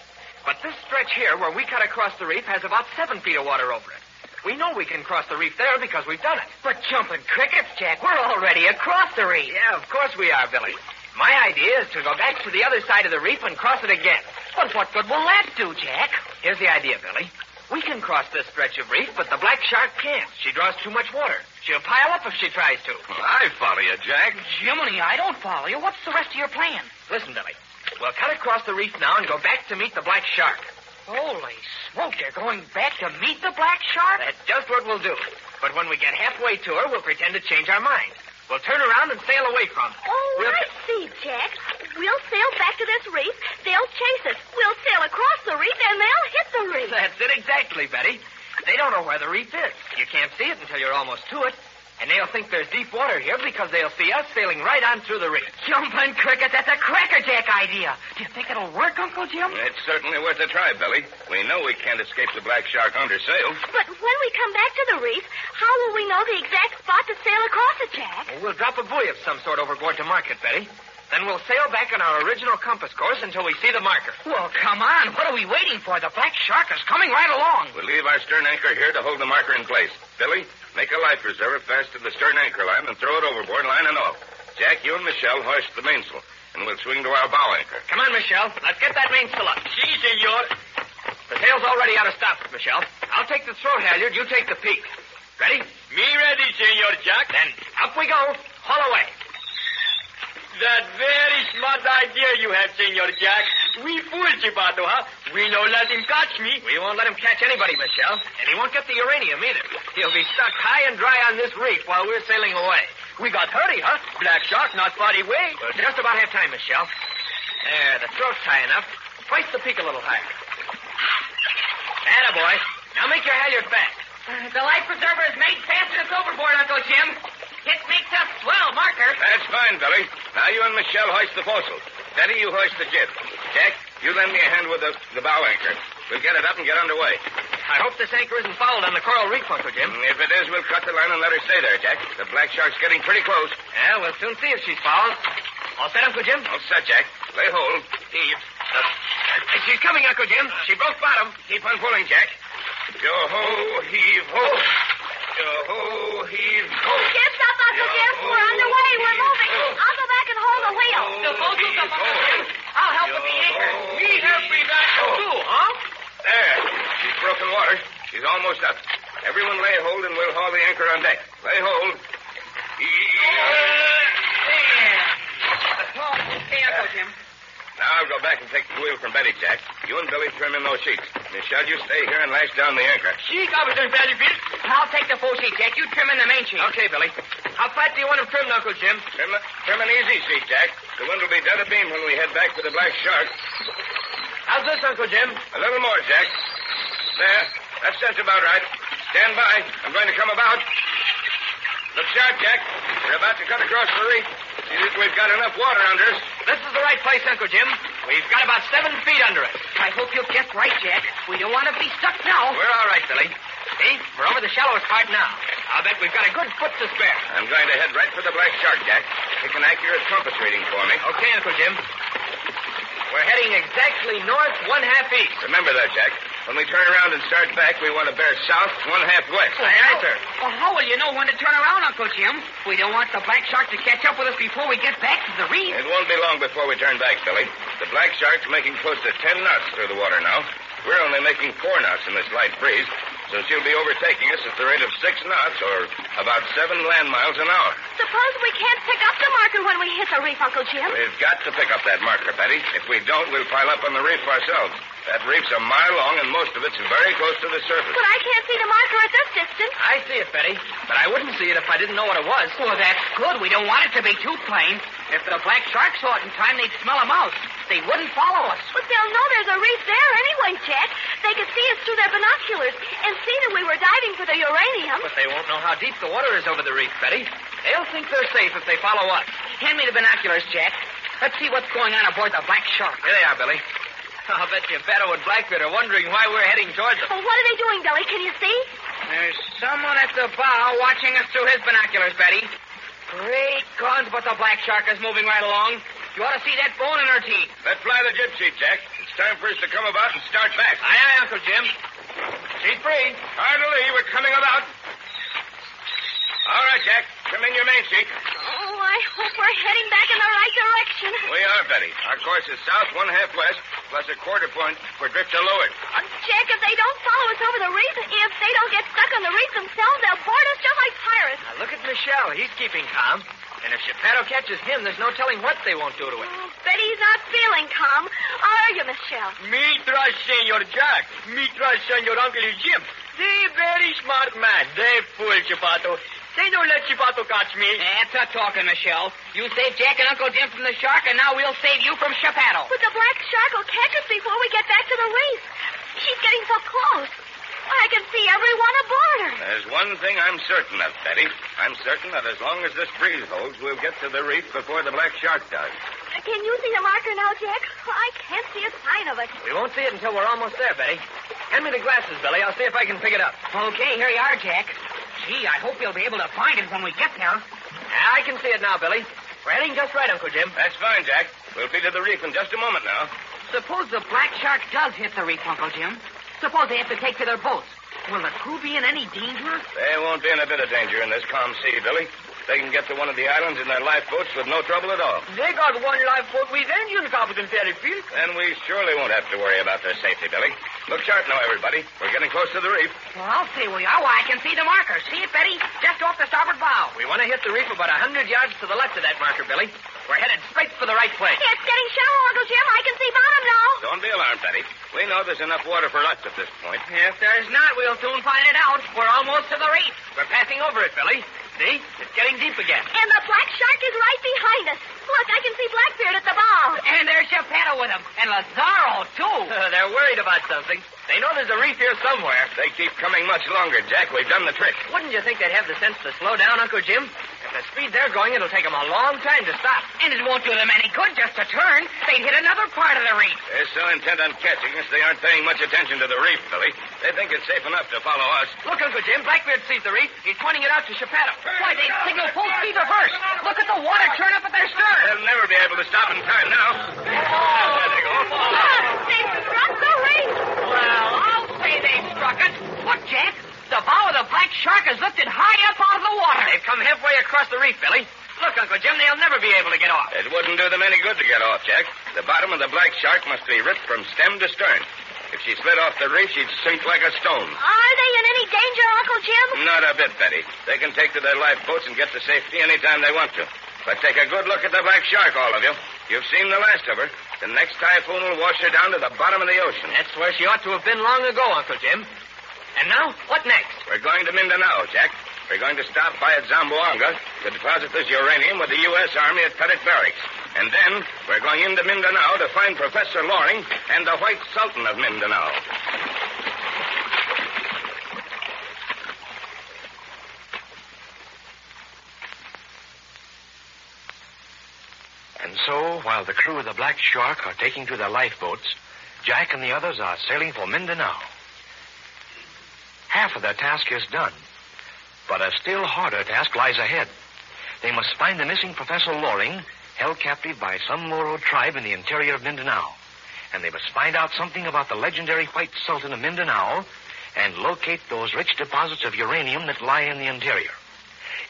But this stretch here, where we cut across the reef, has about 7 feet of water over it. We know we can cross the reef there because we've done it. But jumping crickets, Jack, we're already across the reef. Yeah, of course we are, Billy. My idea is to go back to the other side of the reef and cross it again. But what good will that do, Jack? Here's the idea, Billy. We can cross this stretch of reef, but the Black Shark can't. She draws too much water. She'll pile up if she tries to. I follow you, Jack. Jiminy, I don't follow you. What's the rest of your plan? Listen, Billy. We'll cut across the reef now and go back to meet the Black Shark. Holy smoke, you're going back to meet the Black Shark? That's just what we'll do. But when we get halfway to her, we'll pretend to change our minds. We'll turn around and sail away from her. Oh, I see, Jack. We'll sail back to this reef. They'll chase us. We'll sail across the reef, and they'll hit the reef. That's it exactly, Betty. They don't know where the reef is. You can't see it until you're almost to it. And they'll think there's deep water here because they'll see us sailing right on through the reef. Jumping cricket, that's a crackerjack idea. Do you think it'll work, Uncle Jim? It's certainly worth a try, Billy. We know we can't escape the Black Shark under sail. But when we come back to the reef, how will we know the exact spot to sail across it, Jack? Well, we'll drop a buoy of some sort overboard to mark it, Betty. Then we'll sail back on our original compass course until we see the marker. Well, come on. What are we waiting for? The Black Shark is coming right along. We'll leave our stern anchor here to hold the marker in place. Billy, make a life preserver fast to the stern anchor line and throw it overboard, line and all. Jack, you and Michelle hoist the mainsail, and we'll swing to our bow anchor. Come on, Michelle. Let's get that mainsail up. Si, senor. The sail's already out of starboard, Michelle. I'll take the throat halyard. You take the peak. Ready? Me ready, Senor Jack. Then up we go. Haul away. That very smart idea you have, Senor Jack. We fool Chipato, huh? We no let him catch me. We won't let him catch anybody, Michelle. And he won't get the uranium either. He'll be stuck high and dry on this reef while we're sailing away. We got hurry, huh? Black Shark not far away. Well, just about have time, Michelle. There, the throat's high enough. Hoist the peak a little higher. Atta boy. Now make your halyard fast. The life preserver is made fast and it's overboard, Uncle Jim. It makes a swell marker. That's fine, Billy. Now you and Michelle hoist the foresail. Betty, you hoist the jib. Jack, you lend me a hand with the bow anchor. We'll get it up and get underway. I hope this anchor isn't fouled on the coral reef, Uncle Jim. If it is, we'll cut the line and let her stay there, Jack. The Black Shark's getting pretty close. Yeah, we'll soon see if she's fouled. All set, Uncle Jim? All set, Jack. Lay hold. Heave. She's coming, Uncle Jim. She broke bottom. Keep on pulling, Jack. Yo-ho, heave, ho. Yo-ho, heave, ho. Ships up, Uncle Jim. We're underway. We're moving. I'll go back and hold the wheel. The boat's up, Uncle Jim. I'll help with the anchor. Me help with that too, huh? There. She's broken water. She's almost up. Everyone lay hold and we'll haul the anchor on deck. Lay hold. Okay, Uncle Jim. Now I'll go back and take the wheel from Betty, Jack. You and Billy trim in those sheets. Michelle, you stay here and lash down the anchor. Sheet, Officer Fairfield. I'll take the full sheet, Jack. You trim in the main sheet. Okay, Billy. How flat do you want him trimmed, Uncle Jim? Trim an easy sheet, Jack. The wind will be dead abeam when we head back for the Black Shark. How's this, Uncle Jim? A little more, Jack. There. That sounds about right. Stand by. I'm going to come about. Look sharp, Jack. We're about to cut across the reef. See that we've got enough water under us. This is the right place, Uncle Jim. We've got about 7 feet under it. I hope you'll get right, Jack. We don't want to be stuck now. We're all right, Billy. See, we're over the shallowest part now. I'll bet we've got a good foot to spare. I'm going to head right for the black shark, Jack. Take an accurate compass reading for me. Okay, Uncle Jim. We're heading exactly north 1/2 east. Remember that, Jack. When we turn around and start back, we want to bear south 1/2 west. Aye, aye, sir. Well, how will you know when to turn around, Uncle Jim? We don't want the black shark to catch up with us before we get back to the reef. It won't be long before we turn back, Billy. The black shark's making close to 10 knots through the water now. We're only making 4 knots in this light breeze, so she'll be overtaking us at the rate of 6 knots, or about 7 land miles an hour. Suppose we can't pick up the marker when we hit the reef, Uncle Jim. We've got to pick up that marker, Betty. If we don't, we'll pile up on the reef ourselves. That reef's a mile long, and most of it's very close to the surface. But I can't see the marker at this distance. I see it, Betty, but I wouldn't see it if I didn't know what it was. Well, that's good. We don't want it to be too plain. If the black shark saw it in time, they'd smell them out. They wouldn't follow us. But they'll know there's a reef there anyway, Jack. They could see us through their binoculars and see that we were diving for the uranium. But they won't know how deep the water is over the reef, Betty. They'll think they're safe if they follow us. Hand me the binoculars, Jack. Let's see what's going on aboard the black shark. Here they are, Billy. I'll bet you Beto and Blackbeard are wondering why we're heading towards them. Well, what are they doing, Billy? Can you see? There's someone at the bow watching us through his binoculars, Betty. Great guns, but the black shark is moving right along. You ought to see that bone in her teeth. Let's fly the jib sheet, Jack. It's time for us to come about and start back. Aye, aye, Uncle Jim. She's free. Hard to lee. We're coming about. All right, Jack. Come in your main sheet. Oh, I hope we're heading back in the right direction. We are, Betty. Our course is south 1/2 west, plus a quarter point for drift to leeward. Jack, if they don't follow us over the reef, if they don't get stuck on the reef themselves, they'll board us just like pirates. Now, look at Michelle. He's keeping calm. And if Geppetto catches him, there's no telling what they won't do to him. Oh, Betty's not feeling calm. Are you, Michelle? Me trust Senor Jack. Me trust Senor Uncle Jim. They very smart man. They fool Chipato. They don't let Chipato catch me. That's a talking, Michelle. You saved Jack and Uncle Jim from the shark, and now we'll save you from Chipato. But the black shark will catch us before we get back to the reef. She's getting so close. I can see everyone aboard her. There's one thing I'm certain of, Betty. I'm certain that as long as this breeze holds, we'll get to the reef before the black shark does. Can you see the marker now, Jack? I can't see a sign of it. We won't see it until we're almost there, Betty. Hand me the glasses, Billy. I'll see if I can pick it up. Okay, here you are, Jack. Gee, I hope you'll be able to find it when we get there. I can see it now, Billy. We're heading just right, Uncle Jim. That's fine, Jack. We'll be to the reef in just a moment now. Suppose the black shark does hit the reef, Uncle Jim. Suppose they have to take to their boats. Will the crew be in any danger? They won't be in a bit of danger in this calm sea, Billy. They can get to one of the islands in their lifeboats with no trouble at all. They got one lifeboat with engine, Captain Fairfield. Then we surely won't have to worry about their safety, Billy. Look sharp now, everybody. We're getting close to the reef. Well, I'll say we are. Why, I can see the marker. See it, Betty? Just off the starboard bow. We want to hit the reef about 100 yards to the left of that marker, Billy. We're headed straight for the right place. It's getting shallow, Uncle Jim. I can see bottom now. Don't be alarmed, Betty. We know there's enough water for us at this point. If there's not, we'll soon find it out. We're almost to the reef. We're passing over it, Billy. See? It's getting deep again. And the black shark is right behind us. Look, I can see Blackbeard at the bow. And there's Geppetto with him. And Lazaro, too. They're worried about something. They know there's a reef here somewhere. They keep coming much longer, Jack. We've done the trick. Wouldn't you think they'd have the sense to slow down, Uncle Jim? At the speed they're going, it'll take them a long time to stop. And it won't do them any good just to turn. They'd hit another part of the reef. They're so intent on catching us, they aren't paying much attention to the reef, Billy. They think it's safe enough to follow us. Look, Uncle Jim, Blackbeard sees the reef. He's pointing it out to Geppetto. Why, they signal full speed reverse. Look at the water turn up at their stern. They'll never be able to stop in time now. There they go. They've struck the reef. Well, I'll say they struck it. Look, Jack. The bow of the black shark is lifted high up out of the water. They've come halfway across the reef, Billy. Look, Uncle Jim, they'll never be able to get off. It wouldn't do them any good to get off, Jack. The bottom of the black shark must be ripped from stem to stern. If she slid off the reef, she'd sink like a stone. Are they in any danger, Uncle Jim? Not a bit, Betty. They can take to their lifeboats and get to safety any time they want to. But take a good look at the black shark, all of you. You've seen the last of her. The next typhoon will wash her down to the bottom of the ocean. That's where she ought to have been long ago, Uncle Jim. And now, what next? We're going to Mindanao, Jack. We're going to stop by at Zamboanga to deposit this uranium with the U.S. Army at Petit Barracks. And then we're going into Mindanao to find Professor Loring and the White Sultan of Mindanao. so, while the crew of the Black Shark are taking to their lifeboats, Jack and the others are sailing for Mindanao. Half of their task is done, but a still harder task lies ahead. They must find the missing Professor Loring, held captive by some Moro tribe in the interior of Mindanao. And they must find out something about the legendary White Sultan of Mindanao and locate those rich deposits of uranium that lie in the interior.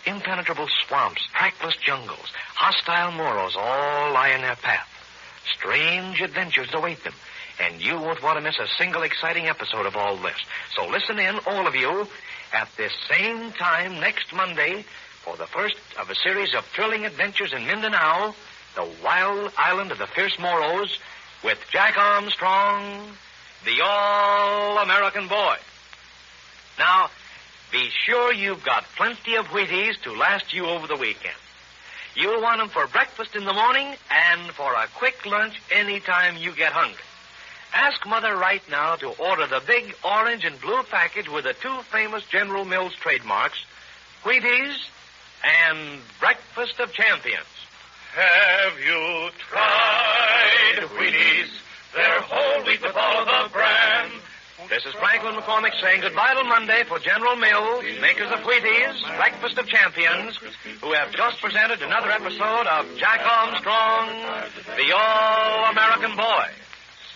Impenetrable swamps, trackless jungles, hostile Moros all lie in their path. Strange adventures await them, and you won't want to miss a single exciting episode of all this. So listen in, all of you, at this same time next Monday for the first of a series of thrilling adventures in Mindanao, the wild island of the fierce Moros, with Jack Armstrong, the all-American boy. Now, be sure you've got plenty of Wheaties to last you over the weekend. You'll want them for breakfast in the morning and for a quick lunch anytime you get hungry. Ask Mother right now to order the big orange and blue package with the two famous General Mills trademarks, Wheaties and Breakfast of Champions. Have you tried Wheaties? They're whole wheat with all of the bran. This is Franklin McCormick saying goodbye till Monday for General Mills, makers of Wheaties, Breakfast of Champions, who have just presented another episode of Jack Armstrong, the All-American Boy.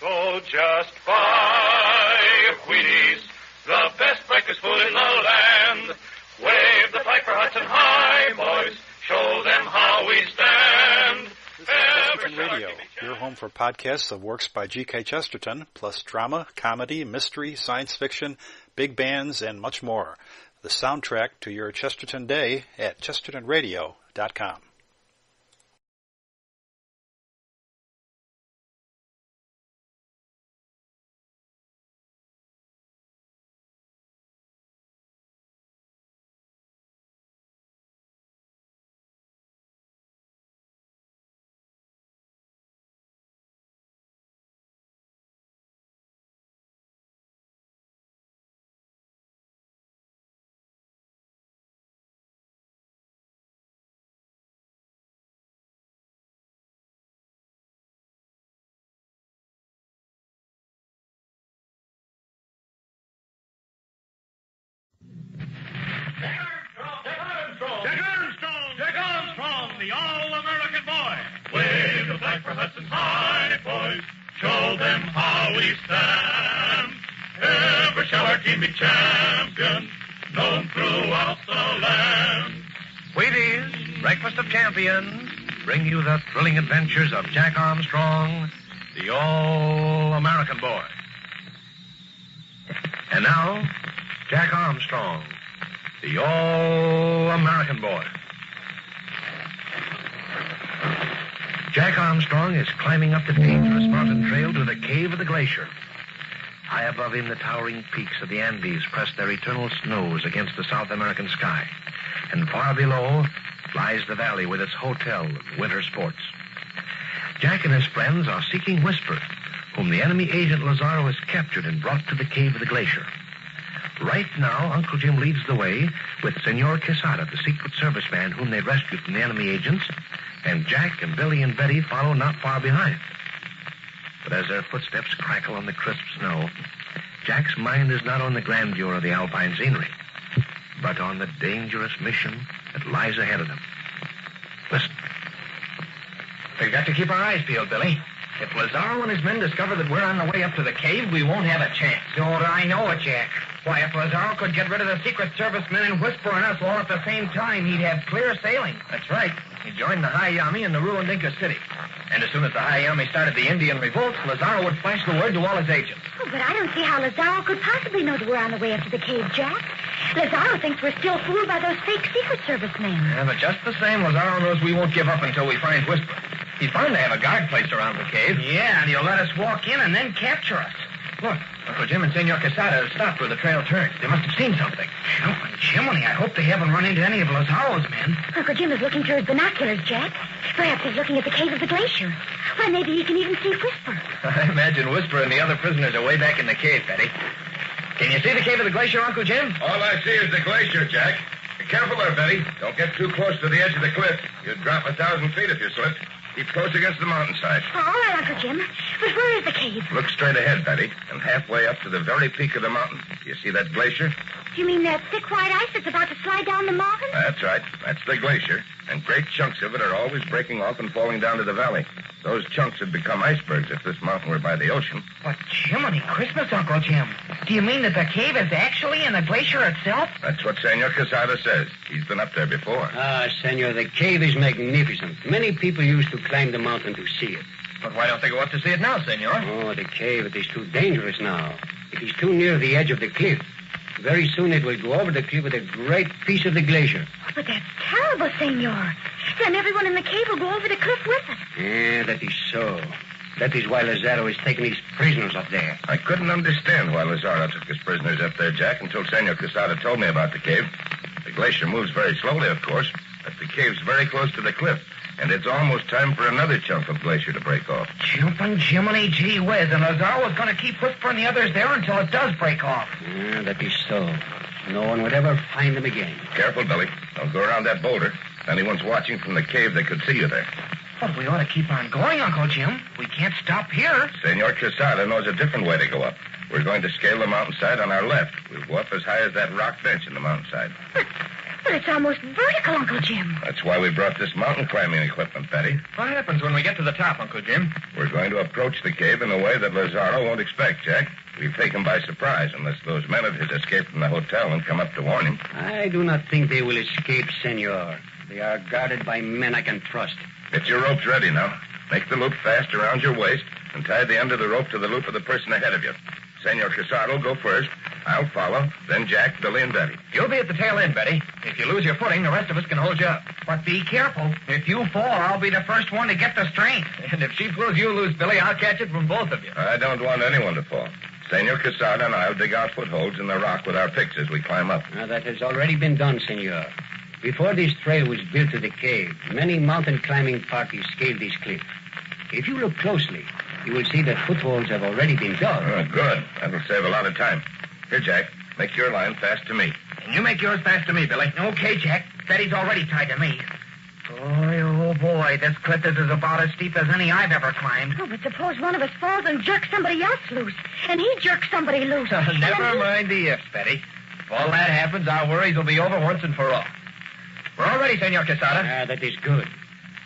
So just buy Wheaties, the best breakfast food in the land. Wave the flag for Hudson High, boys. Show them how we stand. This is Chesterton Radio, your home for podcasts of works by G.K. Chesterton, plus drama, comedy, mystery, science fiction, big bands, and much more. The soundtrack to your Chesterton day at chestertonradio.com. Jack Armstrong, the all-American boy. Wave the flag for Hudson High, boys. Show them how we stand. Ever shall our team be champions, known throughout the land. Wheaties, Breakfast of Champions, bring you the thrilling adventures of Jack Armstrong, the all-American boy. And now, Jack Armstrong, the all-American boy. Jack Armstrong is climbing up the dangerous mountain trail to the cave of the glacier. High above him, the towering peaks of the Andes press their eternal snows against the South American sky. And far below lies the valley with its hotel of winter sports. Jack and his friends are seeking Whisper, whom the enemy agent Lazaro has captured and brought to the cave of the glacier. Right now, Uncle Jim leads the way with Senor Quesada, the Secret Service man whom they rescued from the enemy agents, and Jack and Billy and Betty follow not far behind. But as their footsteps crackle on the crisp snow, Jack's mind is not on the grandeur of the alpine scenery, but on the dangerous mission that lies ahead of them. Listen. We've got to keep our eyes peeled, Billy. If Lazaro and his men discover that we're on the way up to the cave, we won't have a chance. Don't I know it, Jack? Why, if Lazaro could get rid of the Secret Service men and Whisper and us all at the same time, he'd have clear sailing. That's right. He joined the Hayami in the ruined Inca city. And as soon as the Hayami started the Indian revolt, Lazaro would flash the word to all his agents. Oh, but I don't see how Lazaro could possibly know that we're on the way up to the cave, Jack. Lazaro thinks we're still fooled by those fake Secret Service men. Yeah, but just the same, Lazaro knows we won't give up until we find Whisper. He's bound to have a guard placed around the cave. Yeah, and he'll let us walk in and then capture us. Look, Uncle Jim and Senor Quesada have stopped where the trail turns. They must have seen something. Oh, Jiminy, I hope they haven't run into any of Lazaro's men. Uncle Jim is looking through his binoculars, Jack. Perhaps he's looking at the cave of the glacier. Why, maybe he can even see Whisper. I imagine Whisper and the other prisoners are way back in the cave, Betty. Can you see the cave of the glacier, Uncle Jim? All I see is the glacier, Jack. Be careful there, Betty. Don't get too close to the edge of the cliff. You'd drop 1,000 feet if you slipped. Keep close against the mountainside. All right, Uncle Jim. But where is the cave? Look straight ahead, Betty, and halfway up to the very peak of the mountain. You see that glacier? You mean that thick white ice that's about to slide down the mountain? That's right. That's the glacier. And great chunks of it are always breaking off and falling down to the valley. Those chunks would become icebergs if this mountain were by the ocean. But Jiminy Christmas, Uncle Jim. Do you mean that the cave is actually in the glacier itself? That's what Senor Quesada says. He's been up there before. Ah, Senor, the cave is magnificent. Many people used to climb the mountain to see it. But why don't they go up to see it now, Senor? Oh, the cave, it is too dangerous now. It is too near the edge of the cliff. Very soon it will go over the cliff with a great piece of the glacier. But that's terrible, Senor. Then everyone in the cave will go over the cliff with it. Yeah, that is so. That is why Lazaro is taking his prisoners up there. I couldn't understand why Lazaro took his prisoners up there, Jack, until Senor Quesada told me about the cave. The glacier moves very slowly, of course, but the cave's very close to the cliff, and it's almost time for another chunk of glacier to break off. Jumping Jiminy gee whiz, and Lazaro is going to keep whispering the others there until it does break off. Yeah, that is so. No one would ever find them again. Careful, Billy. Don't go around that boulder. If anyone's watching from the cave, they could see you there. But we ought to keep on going, Uncle Jim. We can't stop here. Senor Quesada knows a different way to go up. We're going to scale the mountainside on our left. We'll go up as high as that rock bench in the mountainside. But it's almost vertical, Uncle Jim. That's why we brought this mountain climbing equipment, Betty. What happens when we get to the top, Uncle Jim? We're going to approach the cave in a way that Lazaro won't expect, Jack. We'll take him by surprise unless those men of his escape from the hotel and come up to warn him. I do not think they will escape, Senor. They are guarded by men I can trust. Get your ropes ready now. Make the loop fast around your waist and tie the end of the rope to the loop of the person ahead of you. Senor Quesada will go first. I'll follow. Then Jack, Billy, and Betty. You'll be at the tail end, Betty. If you lose your footing, the rest of us can hold you up. But be careful. If you fall, I'll be the first one to get the strength. And if she pulls, you lose, Billy. I'll catch it from both of you. I don't want anyone to fall. Senor Quesada and I'll dig out footholds in the rock with our picks as we climb up. Now, that has already been done, Senor. Before this trail was built to the cave, many mountain climbing parties scaled this cliff. If you look closely, you will see that footholds have already been dug. Oh, good. That'll save a lot of time. Here, Jack, make your line fast to me. And you make yours fast to me, Billy. Okay, Jack. Betty's already tied to me. Boy, oh, boy, this cliff is about as steep as any I've ever climbed. Oh, but suppose one of us falls and jerks somebody else loose, and he jerks somebody loose. Never mind the ifs, Betty. If all that happens, our worries will be over once and for all. We're all ready, Senor Quesada. That is good.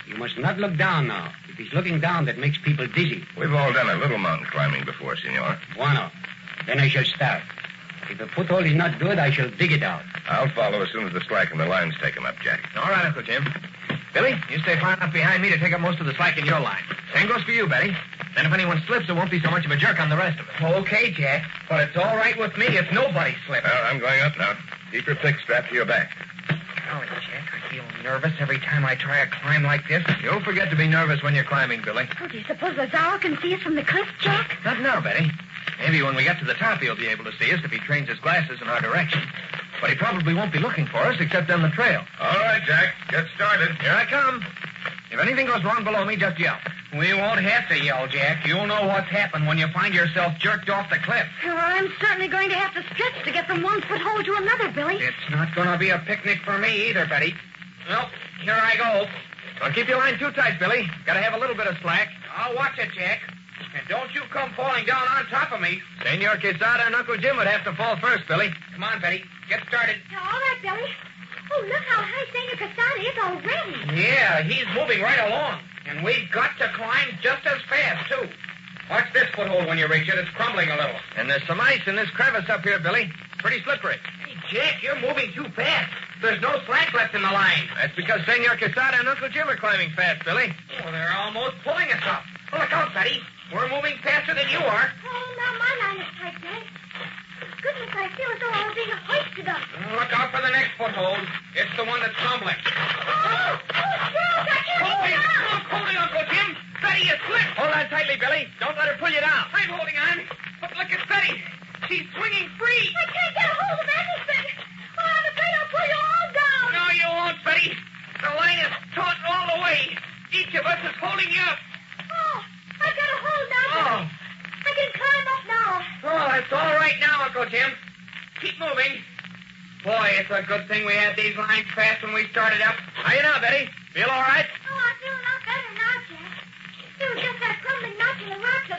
You must not look down now. It is looking down that makes people dizzy. We've all done a little mountain climbing before, Senor. Bueno. Then I shall start. If the foothold is not good, I shall dig it out. I'll follow as soon as the slack in the line's taken up, Jack. All right, Uncle Jim. Billy, you stay far enough behind me to take up most of the slack in your line. Same goes for you, Betty. Then if anyone slips, it won't be so much of a jerk on the rest of us. Okay, Jack. But it's all right with me if nobody slips. Well, I'm going up now. Keep your pick strapped to your back. Golly, Jack, I feel nervous every time I try a climb like this. You'll forget to be nervous when you're climbing, Billy. Oh, do you suppose Lazaro can see us from the cliff, Jack? Not now, Betty. Maybe when we get to the top, he'll be able to see us if he trains his glasses in our direction. But he probably won't be looking for us except on the trail. All right, Jack. Get started. Here I come. If anything goes wrong below me, just yell. We won't have to yell, Jack. You'll know what's happened when you find yourself jerked off the cliff. Well, I'm certainly going to have to stretch to get from one foothold to another, Billy. It's not going to be a picnic for me either, Betty. Well, here I go. Don't keep your line too tight, Billy. Got to have a little bit of slack. I'll watch it, Jack. And don't you come falling down on top of me. Senor Quesada and Uncle Jim would have to fall first, Billy. Come on, Betty. Get started. All right, Billy. Oh, look how high Senor Quesada is already. Yeah, he's moving right along. And we've got to climb just as fast, too. Watch this foothold when you reach it. It's crumbling a little. And there's some ice in this crevice up here, Billy. Pretty slippery. Hey, Jack, you're moving too fast. There's no slack left in the line. That's because Senor Quesada and Uncle Jim are climbing fast, Billy. Oh, they're almost pulling us up. Oh, look out, Betty. We're moving faster than you are. Oh, now my line is tight, Billy. Goodness, I feel as though I was being hoisted up. Look out for the next foothold. It's the one that's crumbling. Oh, Jack, I can't hold it down. Hold it, Uncle Jim. Betty, you slipped. Hold on tightly, Billy. Don't let her pull you down. I'm holding on. But look at Betty. She's swinging free. I can't get a hold of anything. Oh, I'm afraid I'll pull you all down. No, you won't, Betty. The line is taut all the way. Each of us is holding you up. Oh, I've got a hold now. Oh. I can climb up now. Oh, it's all right now, Uncle Jim. Keep moving. Boy, it's a good thing we had these lines fast when we started up. How you now, Betty? Feel all right? Oh, I feel a lot better now, Jack.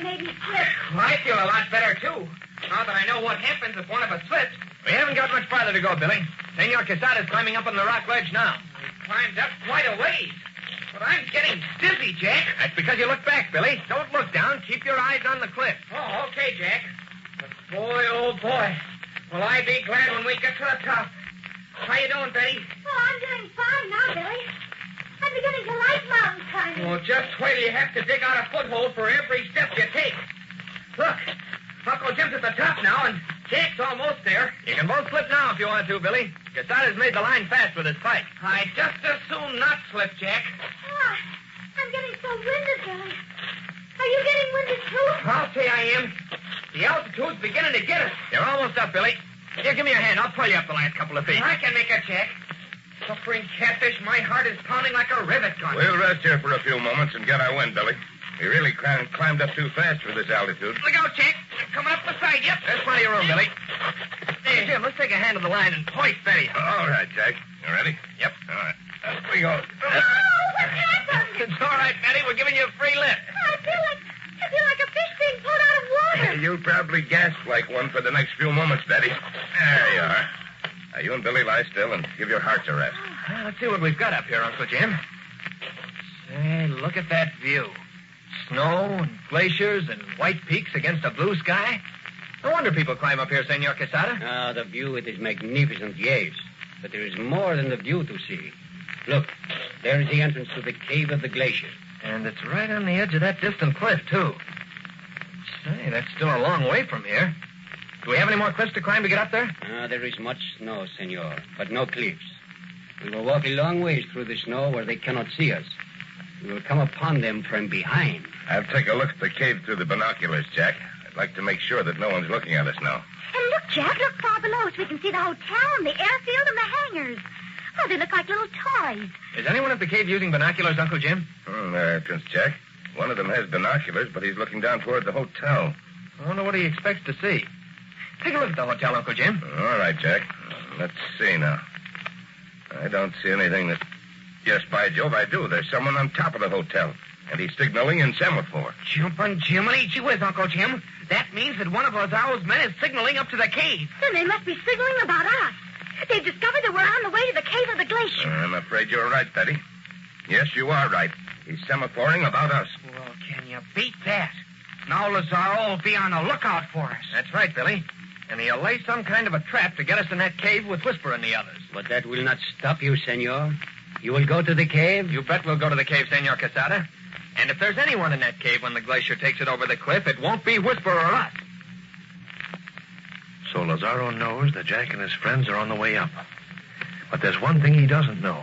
that made me slip. Well, I feel a lot better, too. Now that I know what happens if one of us slips. We haven't got much farther to go, Billy. Senor Quesada's climbing up on the rock ledge now. He climbed up quite a ways. But I'm getting dizzy, Jack. That's because you look back, Billy. Don't look down. Keep your eyes on the cliff. Oh, okay, Jack. But boy, oh, boy. Will I be glad when we get to the top. How you doing, Betty? Oh, I'm doing fine now, Billy. I'm beginning to like mountain climbing. Well, just wait till you have to dig out a foothold for every step you take. Look, Uncle Jim's at the top now, and Jack's almost there. You can both slip now if you want to, Billy. Quesada's made the line fast with his pike. I'd just as soon not slip, Jack. Oh, I'm getting so winded, Billy. Are you getting winded, too? I'll say I am. The altitude's beginning to get us. You're almost up, Billy. Here, give me your hand. I'll pull you up the last couple of feet. I can make it, Jack. Suffering catfish, my heart is pounding like a rivet gun. We'll rest here for a few moments and get our wind, Billy. We really climbed up too fast for this altitude. Look out, Jack. I'm coming up beside you. There's plenty of room, Billy. Hey, Jim, let's take a hand of the line and hoist Betty. All right, Jack. You ready? Yep. All right. Up we go. Oh, what happened? It's all right, Betty. We're giving you a free lift. I feel like a fish being pulled out of water. You'll probably gasp like one for the next few moments, Betty. There you are. Now, you and Billy lie still and give your hearts a rest. Well, let's see what we've got up here, Uncle Jim. Say, look at that view. Snow and glaciers and white peaks against a blue sky. No wonder people climb up here, Senor Quesada. Ah, the view, it is magnificent, yes. But there is more than the view to see. Look, there is the entrance to the cave of the glacier. And it's right on the edge of that distant cliff, too. Say, that's still a long way from here. Do we have any more cliffs to climb to get up there? Ah, there is much snow, senor, but no cliffs. We will walk a long ways through the snow where they cannot see us. We will come upon them from behind. I'll take a look at the cave through the binoculars, Jack. I'd like to make sure that no one's looking at us now. And look, Jack, look far below so we can see the hotel and the airfield and the hangars. Oh, they look like little toys. Is anyone at the cave using binoculars, Uncle Jim? Entrance, Jack. One of them has binoculars, but he's looking down toward the hotel. I wonder what he expects to see. Take a look at the hotel, Uncle Jim. All right, Jack. Let's see now. I don't see anything that... Yes, by Jove, I do. There's someone on top of the hotel, and he's signaling in semaphore. Jumping Jiminy, gee whiz, Uncle Jim. That means that one of Lazzaro's men is signaling up to the cave. Then they must be signaling about us. They've discovered that we're on the way to the cave of the glacier. I'm afraid you're right, Betty. Yes, you are right. He's semaphoring about us. Well, can you beat that? Now Lazzaro will be on the lookout for us. That's right, Billy. And he'll lay some kind of a trap to get us in that cave with Whisper and the others. But that will not stop you, senor. You will go to the cave? You bet we'll go to the cave, Senor Quesada. And if there's anyone in that cave when the glacier takes it over the cliff, it won't be Whisper or us. So Lazzaro knows that Jack and his friends are on the way up. But there's one thing he doesn't know.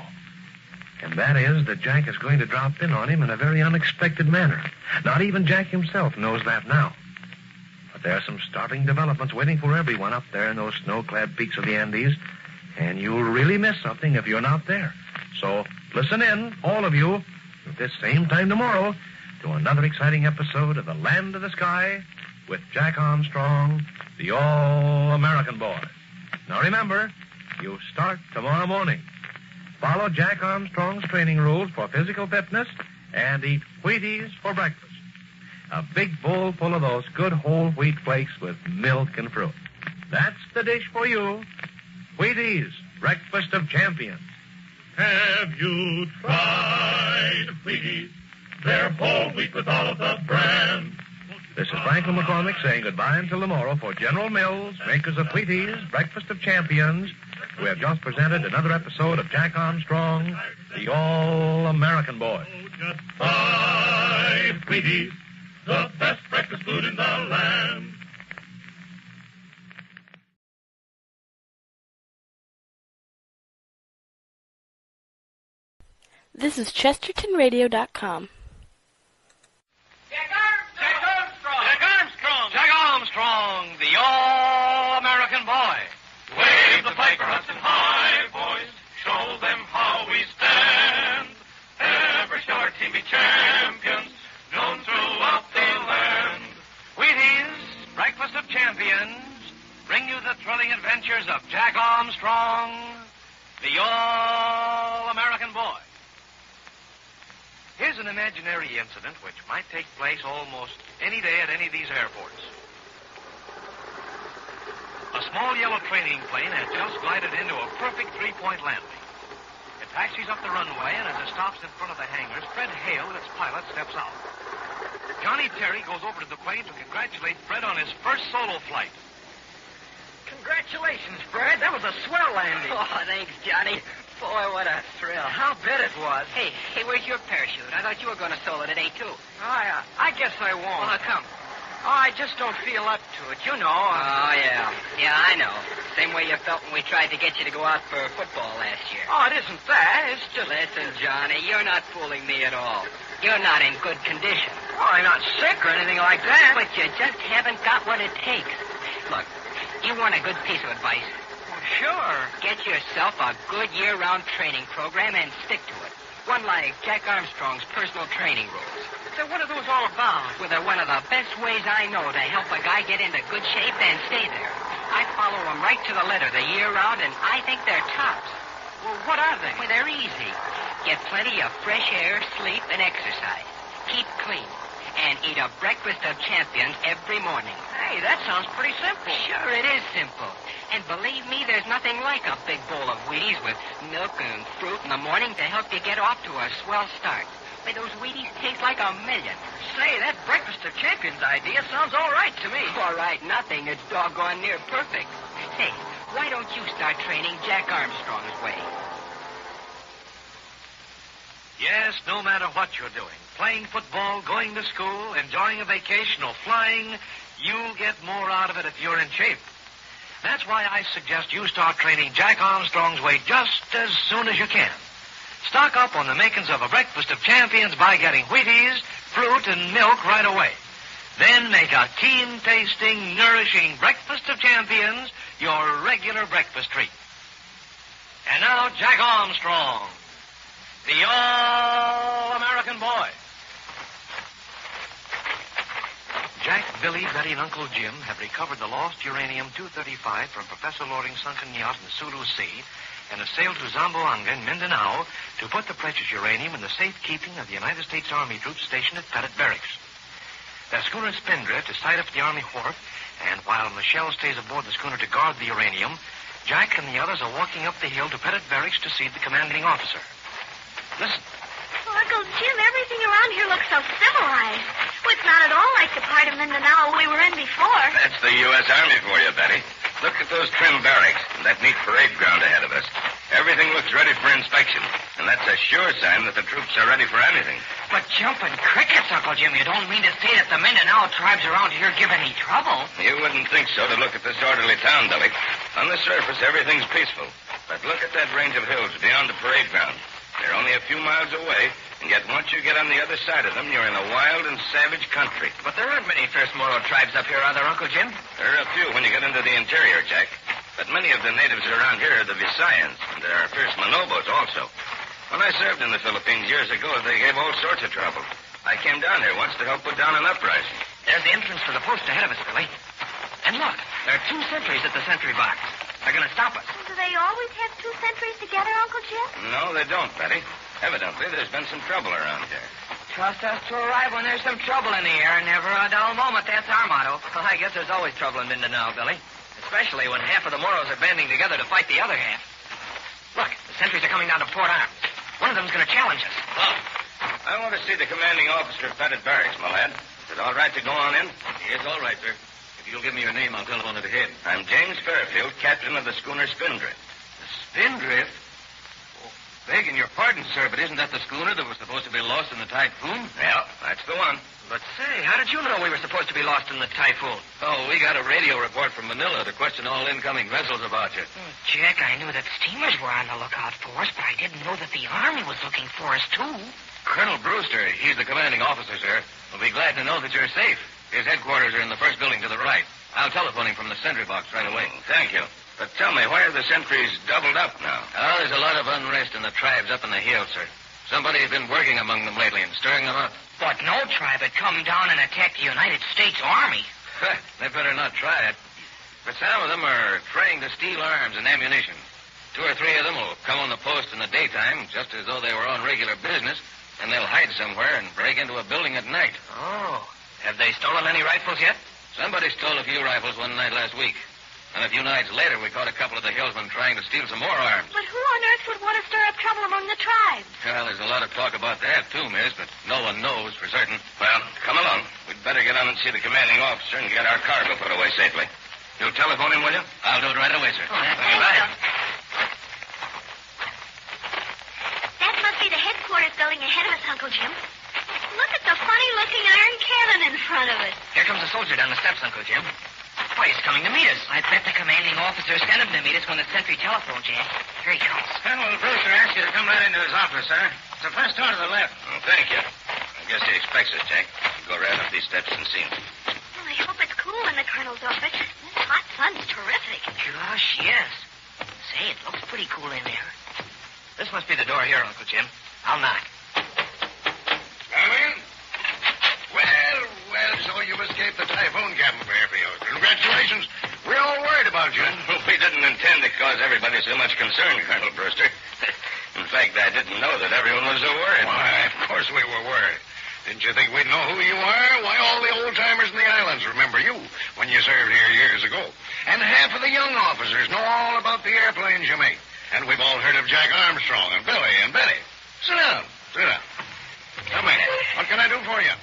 And that is that Jack is going to drop in on him in a very unexpected manner. Not even Jack himself knows that now. But there are some startling developments waiting for everyone up there in those snow-clad peaks of the Andes. And you'll really miss something if you're not there. So listen in, all of you, at this same time tomorrow, to another exciting episode of The Land of the Sky with Jack Armstrong, the All-American Boy. Now remember, you start tomorrow morning. Follow Jack Armstrong's training rules for physical fitness and eat Wheaties for breakfast. A big bowl full of those good whole wheat flakes with milk and fruit. That's the dish for you. Wheaties, breakfast of champions. Have you tried Wheaties? They're whole wheat with all of the bran. This is Franklin McCormick saying goodbye until tomorrow for General Mills, makers of Wheaties, breakfast of champions. We have just presented another episode of Jack Armstrong, the All-American Boy. Just buy Wheaties, the best breakfast food in the land. This is ChestertonRadio.com. Jack Armstrong! Jack Armstrong! Jack Armstrong, the All-American Boy. Wave the flag for Hudson High, boys. Show them how we stand. Ever shall our team be champions, known throughout the land. Wheaties, breakfast of champions, bring you the thrilling adventures of Jack Armstrong, the All-American Boy. Here's an imaginary incident which might take place almost any day at any of these airports. A small yellow training plane has just glided into a perfect three-point landing. It taxis up the runway, and as it stops in front of the hangars, Fred Hale, its pilot, steps out. Johnny Terry goes over to the plane to congratulate Fred on his first solo flight. Congratulations, Fred. That was a swell landing. Oh, thanks, Johnny. Boy, what a thrill. How bet it was. Hey, where's your parachute? I thought you were going to solo today, too. I guess I won't. Well, how come? I just don't feel up to it, you know. Oh, yeah. Yeah, I know. Same way you felt when we tried to get you to go out for football last year. Oh, it isn't that. It's just... Listen, Johnny, you're not fooling me at all. You're not in good condition. Oh, I'm not sick or anything like that. But you just haven't got what it takes. Look, you want a good piece of advice? Sure. Get yourself a good year-round training program and stick to it. One like Jack Armstrong's personal training rules. So what are those all about? Well, they're one of the best ways I know to help a guy get into good shape and stay there. I follow them right to the letter the year round, and I think they're tops. Well, what are they? Well, they're easy. Get plenty of fresh air, sleep, and exercise. Keep clean. And eat a breakfast of champions every morning. Hey, that sounds pretty simple. Sure, it is simple. And believe me, there's nothing like a big bowl of Wheaties with milk and fruit in the morning to help you get off to a swell start. Why, those Wheaties taste like $1 million. Say, that breakfast of champions idea sounds all right to me. All right, nothing. It's doggone near perfect. Say, why don't you start training Jack Armstrong's way? Yes, no matter what you're doing, playing football, going to school, enjoying a vacation, or flying, you'll get more out of it if you're in shape. That's why I suggest you start training Jack Armstrong's way just as soon as you can. Stock up on the makings of a breakfast of champions by getting Wheaties, fruit, and milk right away. Then make a keen-tasting, nourishing breakfast of champions your regular breakfast treat. And now, Jack Armstrong, the All-American Boy. Jack, Billy, Betty, and Uncle Jim have recovered the lost uranium-235 from Professor Loring's sunken yacht in the Sulu Sea and have sailed to Zamboanga in Mindanao to put the precious uranium in the safekeeping of the United States Army troops stationed at Pettit Barracks. Their schooner Spindrift is tied up at the Army wharf, and while Michelle stays aboard the schooner to guard the uranium, Jack and the others are walking up the hill to Pettit Barracks to see the commanding officer. Listen. Oh, Uncle Jim, everything around here looks so civilized. Well, it's not at all like the part of Mindanao we were in before. That's the U.S. Army for you, Betty. Look at those trim barracks and that neat parade ground ahead of us. Everything looks ready for inspection, and that's a sure sign that the troops are ready for anything. But jumping crickets, Uncle Jim, you don't mean to say that the Mindanao tribes around here give any trouble? You wouldn't think so to look at this orderly town, Billy. On the surface, everything's peaceful. But look at that range of hills beyond the parade ground. They're only a few miles away, and yet once you get on the other side of them, you're in a wild and savage country. But there aren't many First Moro tribes up here, are there, Uncle Jim? There are a few when you get into the interior, Jack. But many of the natives around here are the Visayans, and there are fierce Manobos also. When I served in the Philippines years ago, they gave all sorts of trouble. I came down here once to help put down an uprising. There's the entrance to the post ahead of us, Billy. And look, there are 2 sentries at the sentry box. They're going to stop us. Do they always have 2 sentries together, Uncle Jim? No, they don't, Betty. Evidently, there's been some trouble around here. Trust us to arrive when there's some trouble in the air. Never a dull moment. That's our motto. Well, I guess there's always trouble in Mindanao, Billy. Especially when half of the Moros are banding together to fight the other half. Look, the sentries are coming down to Port Arms. One of them's going to challenge us. Oh, I want to see the commanding officer of Pettit Barracks, my lad. Is it all right to go on in? Yes, all right, sir. If you'll give me your name, I'll telephone it ahead. I'm James Fairfield, captain of the schooner Spindrift. The Spindrift? Oh, begging your pardon, sir, but isn't that the schooner that was supposed to be lost in the typhoon? Yeah, that's the one. But say, how did you know we were supposed to be lost in the typhoon? Oh, we got a radio report from Manila to question all incoming vessels about you. Jack, I knew that steamers were on the lookout for us, but I didn't know that the Army was looking for us, too. Colonel Brewster, he's the commanding officer, sir. We'll be glad to know that you're safe. His headquarters are in the first building to the right. I'll telephone him from the sentry box right away. Thank you. But tell me, why are the sentries doubled up now? Oh, there's a lot of unrest in the tribes up in the hills, sir. Somebody's been working among them lately and stirring them up. But no tribe had come down and attacked the United States Army. They better not try it. But some of them are trained to steal arms and ammunition. 2 or 3 of them will come on the post in the daytime, just as though they were on regular business, and they'll hide somewhere and break into a building at night. Oh. Have they stolen any rifles yet? Somebody stole a few rifles one night last week. And a few nights later, we caught a couple of the hillsmen trying to steal some more arms. But who on earth would want to stir up trouble among the tribes? Well, there's a lot of talk about that, too, miss, but no one knows for certain. Well, come along. We'd better get on and see the commanding officer and get our cargo put away safely. You'll telephone him, will you? I'll do it right away, sir. Oh, right. That must be the headquarters building ahead of us, Uncle Jim. Look at the funny-looking iron cannon in front of it. Here comes a soldier down the steps, Uncle Jim. Why, he's coming to meet us. I bet the commanding officer sent him to meet us when the sentry telephoned, Jack. Here he comes. Colonel Brewster asked you to come right into his office, sir. It's the first door to the left. Oh, thank you. I guess he expects us, Jack. We'll go right up these steps and see him. Well, I hope it's cool in the colonel's office. This hot sun's terrific. Gosh, yes. Say, it looks pretty cool in there. This must be the door here, Uncle Jim. I'll knock. Come in. Well, so you've escaped the typhoon, Captain Fairfield. Congratulations. We're all worried about you. We didn't intend to cause everybody so much concern, Colonel Brewster. In fact, I didn't know that everyone was so worried. Why, of course we were worried. Didn't you think we'd know who you are? Why, all the old-timers in the islands remember you when you served here years ago. And half of the young officers know all about the airplanes you make. And we've all heard of Jack Armstrong and Billy and Betty. Sit down. Come in. What can I do for you?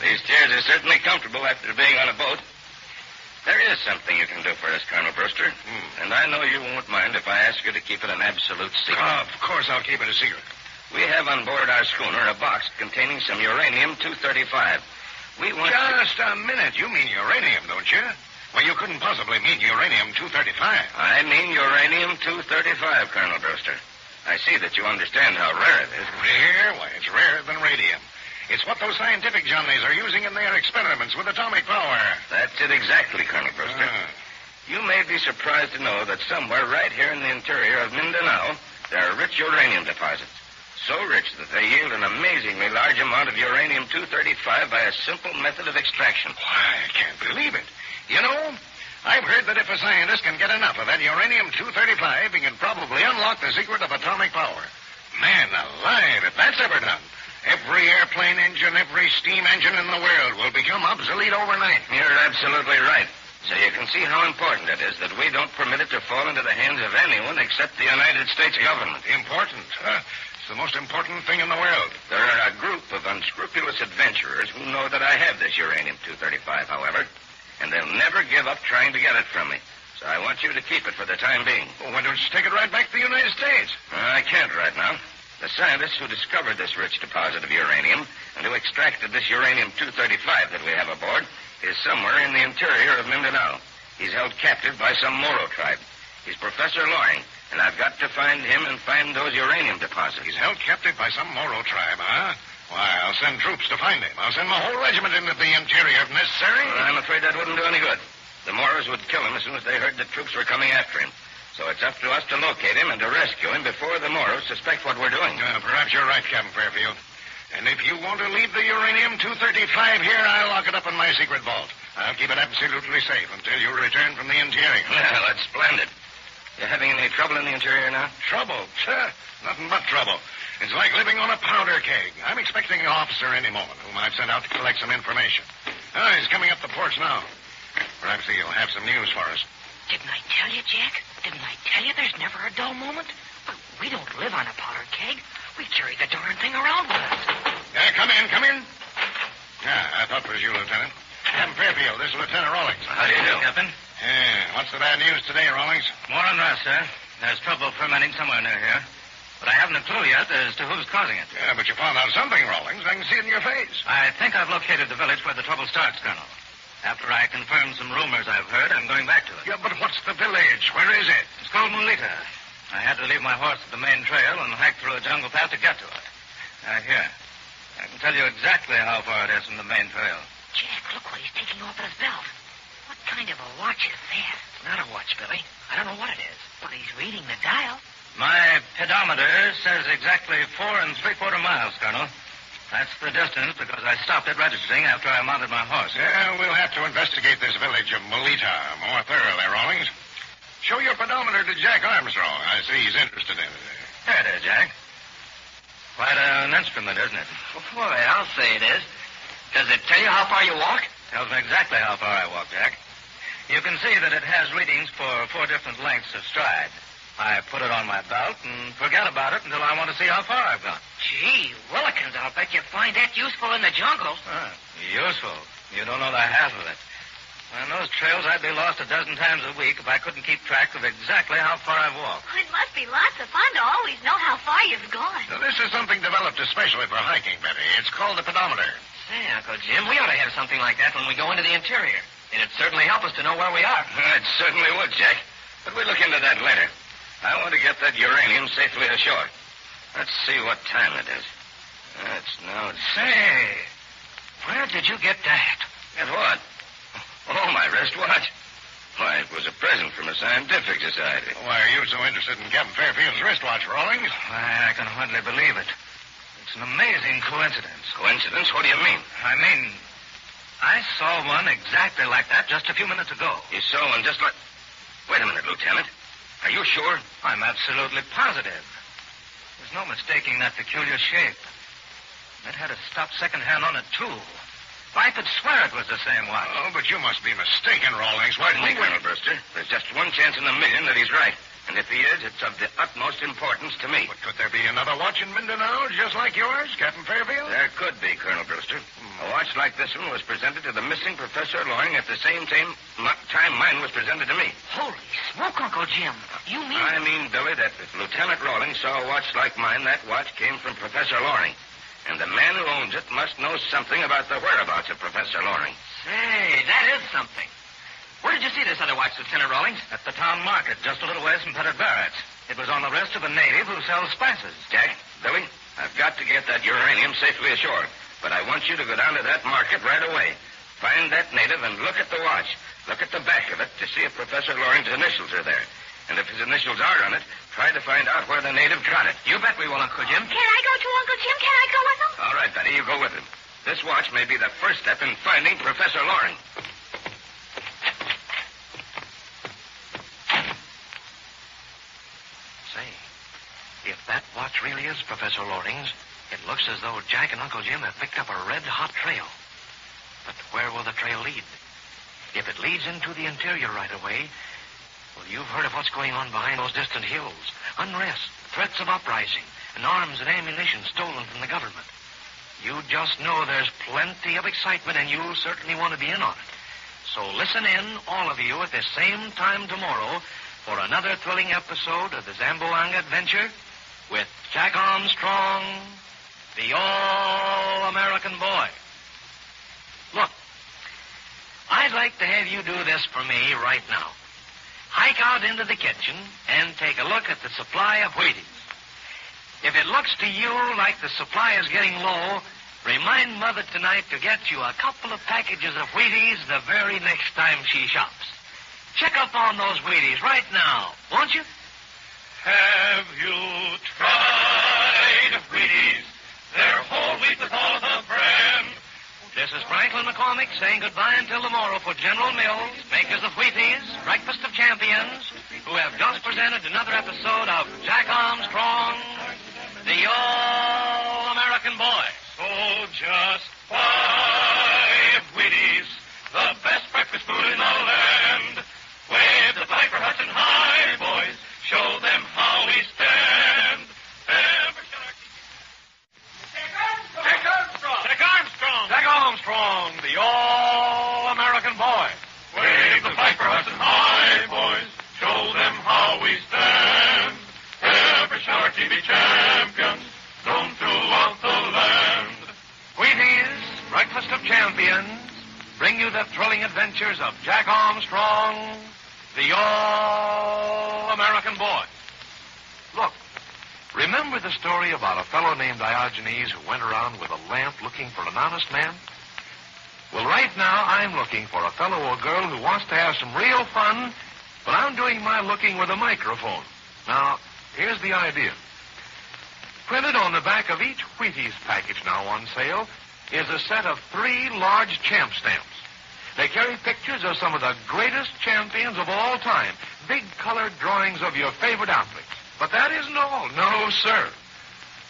These chairs are certainly comfortable after being on a boat. There is something you can do for us, Colonel Brewster. And I know you won't mind if I ask you to keep it an absolute secret. Oh, of course I'll keep it a secret. We have on board our schooner a box containing some uranium-235. We want Just a minute. You mean uranium, don't you? Well, you couldn't possibly mean uranium-235. I mean uranium-235, Colonel Brewster. I see that you understand how rare it is. Rare? Why, it's rarer than radium. It's what those scientific Johnnies are using in their experiments with atomic power. That's it exactly, Colonel Brewster. You may be surprised to know that somewhere right here in the interior of Mindanao, there are rich uranium deposits. So rich that they yield an amazingly large amount of uranium-235 by a simple method of extraction. Why, I can't believe it. You know, I've heard that if a scientist can get enough of that uranium-235, he can probably unlock the secret of atomic power. Man alive, if that's ever done, every airplane engine, every steam engine in the world will become obsolete overnight. You're absolutely right. So you can see how important it is that we don't permit it to fall into the hands of anyone except the United States government. Important? It's the most important thing in the world. There are a group of unscrupulous adventurers who know that I have this uranium-235, however, and they'll never give up trying to get it from me. So I want you to keep it for the time being. Well, why don't you take it right back to the United States? I can't right now. The scientists who discovered this rich deposit of uranium and who extracted this uranium-235 that we have aboard is somewhere in the interior of Mindanao. He's held captive by some Moro tribe. He's Professor Loring, and I've got to find him and find those uranium deposits. He's held captive by some Moro tribe, huh? Why, I'll send troops to find him. I'll send my whole regiment into the interior if necessary. Well, I'm afraid that wouldn't do any good. The Moros would kill him as soon as they heard that troops were coming after him. So it's up to us to locate him and to rescue him before the Moros suspect what we're doing. Perhaps you're right, Captain Fairfield. And if you want to leave the uranium-235 here, I'll lock it up in my secret vault. I'll keep it absolutely safe until you return from the interior. Well, that's splendid. You having any trouble in the interior now? Trouble? Nothing but trouble. It's like living on a powder keg. I'm expecting an officer any moment whom I've sent out to collect some information. He's coming up the porch now. Perhaps he'll have some news for us. Didn't I tell you, Jack? Didn't I tell you there's never a dull moment? We don't live on a powder keg. We carry the darn thing around with us. Come in. I thought it was you, Lieutenant. Captain Fairfield, this is Lieutenant Rawlings. How do you do, Captain? What's the bad news today, Rawlings? More unrest, sir. There's trouble fermenting somewhere near here. But I haven't a clue yet as to who's causing it. Yeah, but you found out something, Rawlings. I can see it in your face. I think I've located the village where the trouble starts, Colonel. After I confirm some rumors I've heard, I'm going back to it. Yeah, but what's the village? Where is it? It's called Mulita. I had to leave my horse at the main trail and hike through a jungle path to get to it. Here. I can tell you exactly how far it is from the main trail. Jack, look what he's taking off at his belt. What kind of a watch is that? It's not a watch, Billy. I don't know what it is. But he's reading the dial. My pedometer says exactly 4 3/4 miles, Colonel. That's the distance because I stopped it registering after I mounted my horse. Yeah, we'll have to investigate this village of Mulita more thoroughly, Rawlings. Show your pedometer to Jack Armstrong. I see he's interested in it. There it is, Jack. Quite an instrument, isn't it? Boy, I'll say it is. Does it tell you how far you walk? Tells me exactly how far I walk, Jack. You can see that it has readings for 4 different lengths of stride. I put it on my belt and forget about it until I want to see how far I've gone. Gee, Willikins, I'll bet you find that useful in the jungle. Useful. You don't know the half of it. On those trails, I'd be lost a dozen times a week if I couldn't keep track of exactly how far I've walked. It must be lots of fun to always know how far you've gone. Now, this is something developed especially for hiking, Betty. It's called the pedometer. Say, Uncle Jim, we ought to have something like that when we go into the interior. It'd certainly help us to know where we are. It certainly would, Jack. But we'll look into that later. I want to get that uranium safely ashore. Let's see what time it is. It's now... Say, where did you get that? Get what? Oh, my wristwatch. Why, it was a present from a scientific society. Why are you so interested in Captain Fairfield's wristwatch, Rawlings? Why, I can hardly believe it. It's an amazing coincidence. Coincidence? What do you mean? I saw one exactly like that just a few minutes ago. You saw one just like... Wait a minute, Lieutenant. Are you sure? I'm absolutely positive. There's no mistaking that peculiar shape. It had a stop second hand on it, too. I could swear it was the same watch. Oh, but you must be mistaken, Rawlings. Why didn't you... Colonel Brewster, there's just one chance in a million that he's right. And if he is, it's of the utmost importance to me. But could there be another watch in Mindanao just like yours, Captain Fairfield? There could be, Colonel Brewster. A watch like this one was presented to the missing Professor Loring at the same time mine was presented to me. Holy smoke, Uncle Jim. You mean... I mean, Billy, that if Lieutenant Rawlings saw a watch like mine, that watch came from Professor Loring. And the man who owns it must know something about the whereabouts of Professor Loring. Say, that is something. Where did you see this other watch, Lieutenant Rawlings? At the town market, just a little ways from Pettit Barrett's. It was on the wrist of a native who sells spices. Jack, Billy, I've got to get that uranium safely ashore. But I want you to go down to that market right away. Find that native and look at the watch. Look at the back of it to see if Professor Loring's initials are there. And if his initials are on it, try to find out where the native got it. You bet we will, Uncle Jim. Can I go too, Uncle Jim? Can I go with him? All right, Betty, you go with him. This watch may be the first step in finding Professor Loring. Say, if that watch really is Professor Loring's, it looks as though Jack and Uncle Jim have picked up a red-hot trail. But where will the trail lead? If it leads into the interior right away, well, you've heard of what's going on behind those distant hills. Unrest, threats of uprising, and arms and ammunition stolen from the government. You just know there's plenty of excitement, and you'll certainly want to be in on it. So listen in, all of you, at the same time tomorrow for another thrilling episode of the Zamboanga Adventure with Jack Armstrong, the All-American Boy. Look, I'd like to have you do this for me right now. Hike out into the kitchen and take a look at the supply of Wheaties. If it looks to you like the supply is getting low, remind Mother tonight to get you a couple of packages of Wheaties the very next time she shops. Check up on those Wheaties right now, won't you? Have you tried Wheaties? They're whole wheat with all the bran. This is Franklin McCormick saying goodbye until tomorrow for General Mills, makers of Wheaties, Breakfast of Champions, who have just presented another episode of Jack Armstrong, the All-American Boy. So just 5 Wheaties, the best breakfast food in the land. Wave the flag for Hudson High, boys. Show them how we stand. Jack Armstrong, the All-American Boy. Wave the flag for Hudson High, boys. Show them how we stand. Ever sure to be champions, known throughout the land. Wheaties, Breakfast of Champions, bring you the thrilling adventures of Jack Armstrong, the All-American Boy. Look, remember the story about a fellow named Diogenes who went around with a lamp looking for an honest man? Well, right now, I'm looking for a fellow or girl who wants to have some real fun, but I'm doing my looking with a microphone. Now, here's the idea. Printed on the back of each Wheaties package now on sale is a set of 3 large champ stamps. They carry pictures of some of the greatest champions of all time, big colored drawings of your favorite athletes. But that isn't all. No, sir.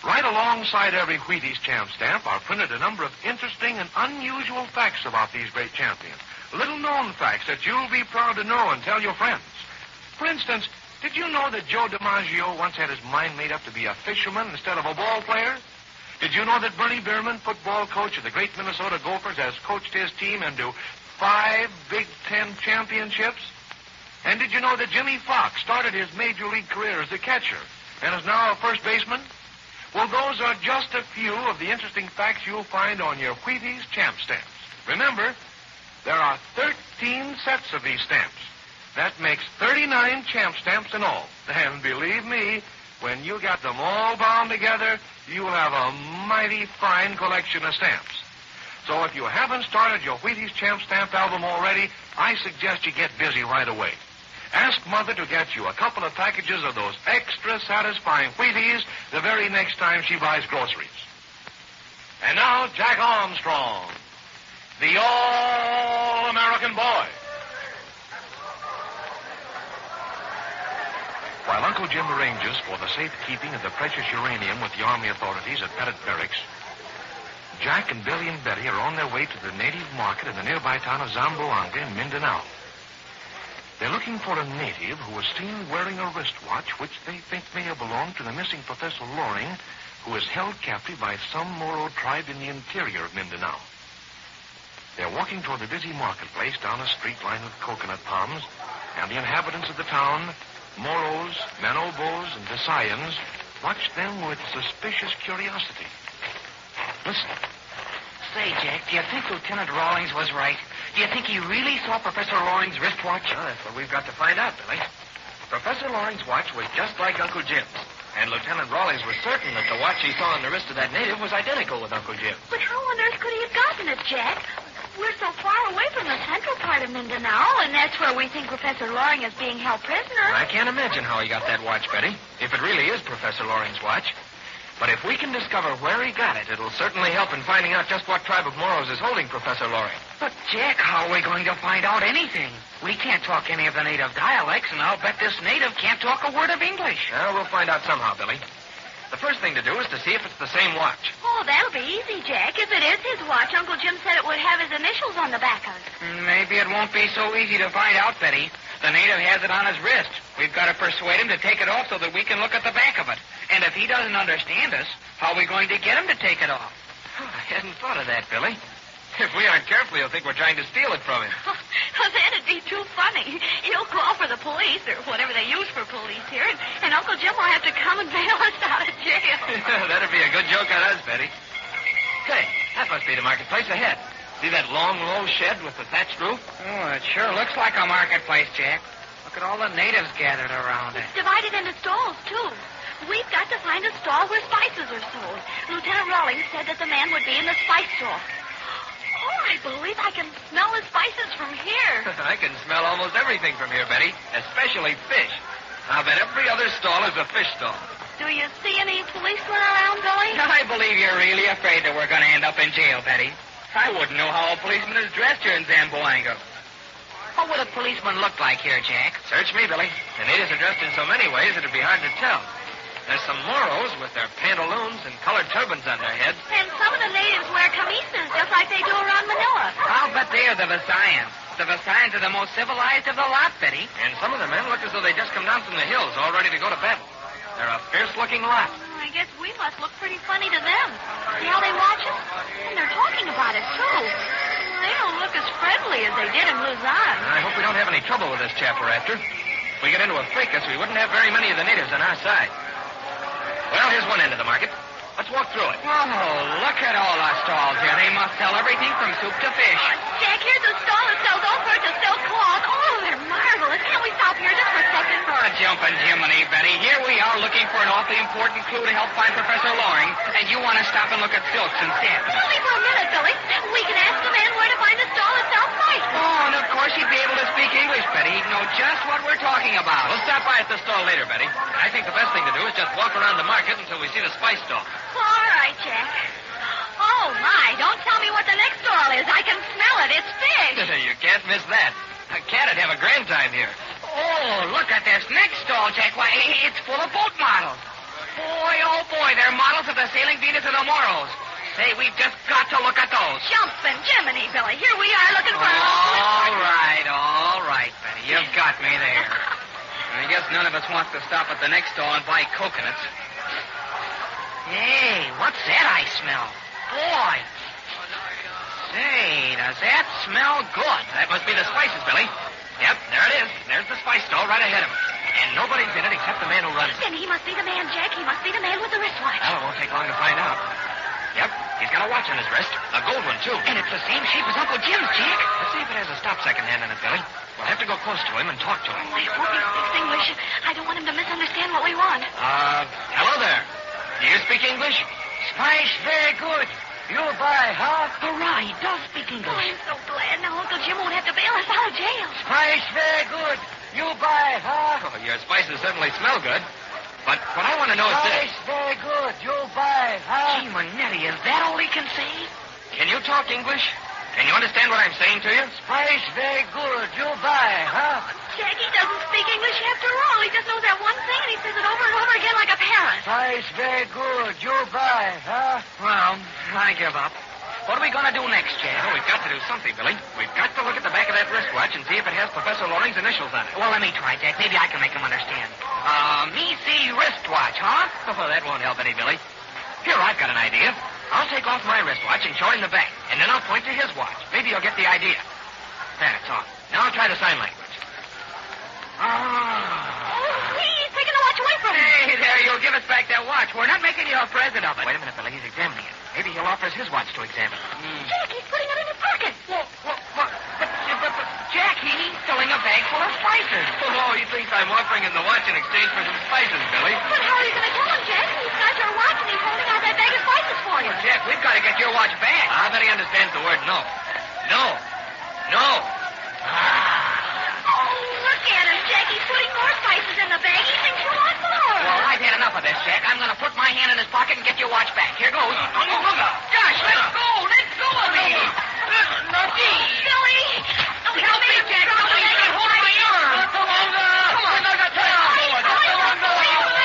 Right alongside every Wheaties champ stamp are printed a number of interesting and unusual facts about these great champions. Little-known facts that you'll be proud to know and tell your friends. For instance, did you know that Joe DiMaggio once had his mind made up to be a fisherman instead of a ball player? Did you know that Bernie Bierman, football coach of the great Minnesota Gophers, has coached his team into 5 Big Ten championships? And did you know that Jimmy Fox started his major league career as a catcher and is now a first baseman? Well, those are just a few of the interesting facts you'll find on your Wheaties champ stamps. Remember, there are 13 sets of these stamps. That makes 39 champ stamps in all. And believe me, when you get them all bound together, you'll have a mighty fine collection of stamps. So if you haven't started your Wheaties champ stamp album already, I suggest you get busy right away. Ask Mother to get you a couple of packages of those extra satisfying Wheaties the very next time she buys groceries. And now, Jack Armstrong, the All-American Boy. While Uncle Jim arranges for the safekeeping of the precious uranium with the Army authorities at Pettit Barracks, Jack and Billy and Betty are on their way to the native market in the nearby town of Zamboanga in Mindanao. They're looking for a native who was seen wearing a wristwatch which they think may have belonged to the missing Professor Loring, who is held captive by some Moro tribe in the interior of Mindanao. They're walking toward the busy marketplace down a street lined with coconut palms, and the inhabitants of the town, Moros, Manobos, and Visayans, watch them with suspicious curiosity. Listen. Say, Jack, do you think Lieutenant Rawlings was right? Do you think he really saw Professor Loring's wristwatch? Well, that's what we've got to find out, Billy. Professor Loring's watch was just like Uncle Jim's. And Lieutenant Rawlings was certain that the watch he saw on the wrist of that native was identical with Uncle Jim's. But how on earth could he have gotten it, Jack? We're so far away from the central part of Mindanao, and that's where we think Professor Loring is being held prisoner. I can't imagine how he got that watch, Betty, if it really is Professor Loring's watch. But if we can discover where he got it, it'll certainly help in finding out just what tribe of Moros is holding Professor Loring. But, Jack, how are we going to find out anything? We can't talk any of the native dialects, and I'll bet this native can't talk a word of English. Well, we'll find out somehow, Billy. The first thing to do is to see if it's the same watch. Oh, that'll be easy, Jack. If it is his watch, Uncle Jim said it would have his initials on the back of it. Maybe it won't be so easy to find out, Betty. The native has it on his wrist. We've got to persuade him to take it off so that we can look at the back of it. And if he doesn't understand us, how are we going to get him to take it off? I hadn't thought of that, Billy. If we aren't careful, he'll think we're trying to steal it from him. Well, that'd be too funny. He'll call for the police, or whatever they use for police here, and Uncle Jim will have to come and bail us out of jail. That'd be a good joke on us, Betty. Say, that must be the marketplace ahead. See that long, low shed with the thatched roof? Oh, it sure looks like a marketplace, Jack. Look at all the natives gathered around it. It's divided into stalls, too. We've got to find a stall where spices are sold. Lieutenant Rawlings said that the man would be in the spice store. Oh, I believe I can smell the spices from here. I can smell almost everything from here, Betty, especially fish. I'll bet every other stall is a fish stall. Do you see any policemen around, Billy? I believe you're really afraid that we're going to end up in jail, Betty. I wouldn't know how a policeman is dressed here in Zamboanga. What would a policeman look like here, Jack? Search me, Billy. The natives are dressed in so many ways it'd be hard to tell. There's some Moros with their pantaloons and colored turbans on their heads. And some of the natives wear camisas, just like they do around Manila. I'll bet they are the Visayans. The Visayans are the most civilized of the lot, Betty. And some of the men look as though they just come down from the hills, all ready to go to battle. They're a fierce-looking lot. I guess we must look pretty funny to them. See how they watch us? And they're talking about it, too. They don't look as friendly as they did in Luzon. I hope we don't have any trouble with this chap we're after. If we get into a fracas, we wouldn't have very many of the natives on our side. Well, here's one end of the market. Let's walk through it. Oh, look at all our stalls here. They must sell everything from soup to fish. Jack, here's a stall that sells all sorts of silk cloth. Oh, they're marvelous. Can't we stop here just for a second? Oh, jumping Jiminy, Betty. Here we are looking for an awfully important clue to help find Professor Loring, and you want to stop and look at silks and satins. Only for a minute, Billy. We can ask the man where to find the stall that sells spice. Oh, and of course he'd be able to speak English, Betty. He'd know just what we're talking about. We'll stop by at the stall later, Betty. I think the best thing to do is just walk around the market until we see the spice stall. All right, Jack. Oh, my. Don't tell me what the next stall is. I can smell it. It's fish. You can't miss that. A cat'd have a grand time here. Oh, look at this next stall, Jack. Why, it's full of boat models. Boy, oh boy, they're models of the sailing Venus and the Moros. Say, we've just got to look at those. Jumping Jiminy, Billy. Here we are looking for... All right, Betty. You've got me there. I guess none of us wants to stop at the next stall and buy coconuts. Hey, what's that I smell? Boy. Say, does that smell good? That must be the spices, Billy. Yep, there it is. There's the spice stall right ahead of us. And nobody's in it except the man who runs it. Then he must be the man, Jack. He must be the man with the wristwatch. Well, it won't take long to find out. Yep, he's got a watch on his wrist. A gold one, too. And it's the same shape as Uncle Jim's, Jack. Let's see if it has a stop second hand in it, Billy. We'll have to go close to him and talk to him. Oh, I hope he speaks English. I don't want him to misunderstand what we want. Hello there. Do you speak English? Spice very good. You buy, huh? Hurrah, he does speak English. Oh, I'm so glad. Now Uncle Jim won't have to bail us out of jail. Spice very good. You buy, huh? Oh, your spices certainly smell good. But what I want to know is this. Spice very good. You buy, huh? Gee, Manetti, is that all he can say? Can you talk English? Can you understand what I'm saying to you? Spice very good. You buy, huh? Jack, he doesn't speak English after all. He just knows that one thing, and he says it over and over again like a parrot. Spice very good. You buy, huh? Well, I give up. What are we going to do next, Jack? Well, we've got to do something, Billy. We've got to look at the back of that wristwatch and see if it has Professor Loring's initials on it. Well, let me try, Jack. Maybe I can make him understand. Me see wristwatch, huh? Oh, that won't help any, Billy. Here, I've got an idea. I'll take off my wristwatch and show him the back, and then I'll point to his watch. Maybe he'll get the idea. That's all. Now I'll try the sign language. Oh, he's taking the watch away from me. Hey, there, you'll give us back that watch. We're not making you a present of it. Wait a minute, Billy. He's examining it. Maybe he'll offer us his watch to examine. Jack, he's putting it in his pocket. But, Jack, he's filling a bag full of spices. Oh, he thinks I'm offering him the watch in exchange for some spices, Billy. But how are you going to tell him, Jack? He's got your watch and he's holding out that bag of spices for you. Well, Jack, we've got to get your watch back. I bet he understands the word no. No. Oh, look at him, Jack. He's putting more spices in the bag. He thinks you want more. Well, I've had enough of this, Jack. I'm going to put my hand in his pocket and get your watch back. Here goes. Gosh, let go. Let go of me. Billy. Help me, Jack. Help me. Hold my arm. Come on. I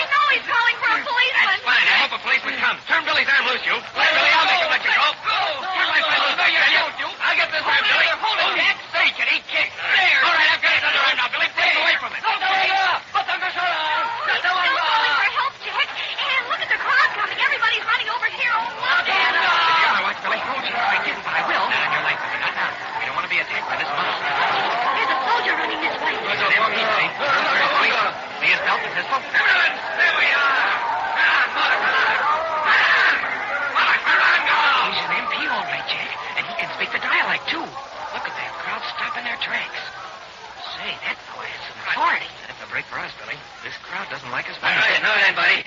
know he's calling for a policeman. That's fine. I hope a policeman comes. Turn Billy's arm loose, you. Billy, I'll make him let you go. Turn my arm loose. I'll get this arm, Billy. Hold it, Jack. Stay, kid. He kicked. There. All right, I've got his other arm now, Billy. Break away from it. Calling for help, Jack. And look at the crowd coming. Everybody's running over here. Oh, look at him. Watch, Billy. Oh, gee, I didn't, but I will. Not on your life, Billy. Not now. We don't want to be attacked by this monster. There's a soldier running this way. There's an MP, see his belt and pistol? There we are. He's an MP, all right, Jack. And he can speak the dialect, too. Look at that crowd stopping their tracks. Say, that boy has some authority. That's a break for us, Billy. This crowd doesn't like us. All right, now then, buddy.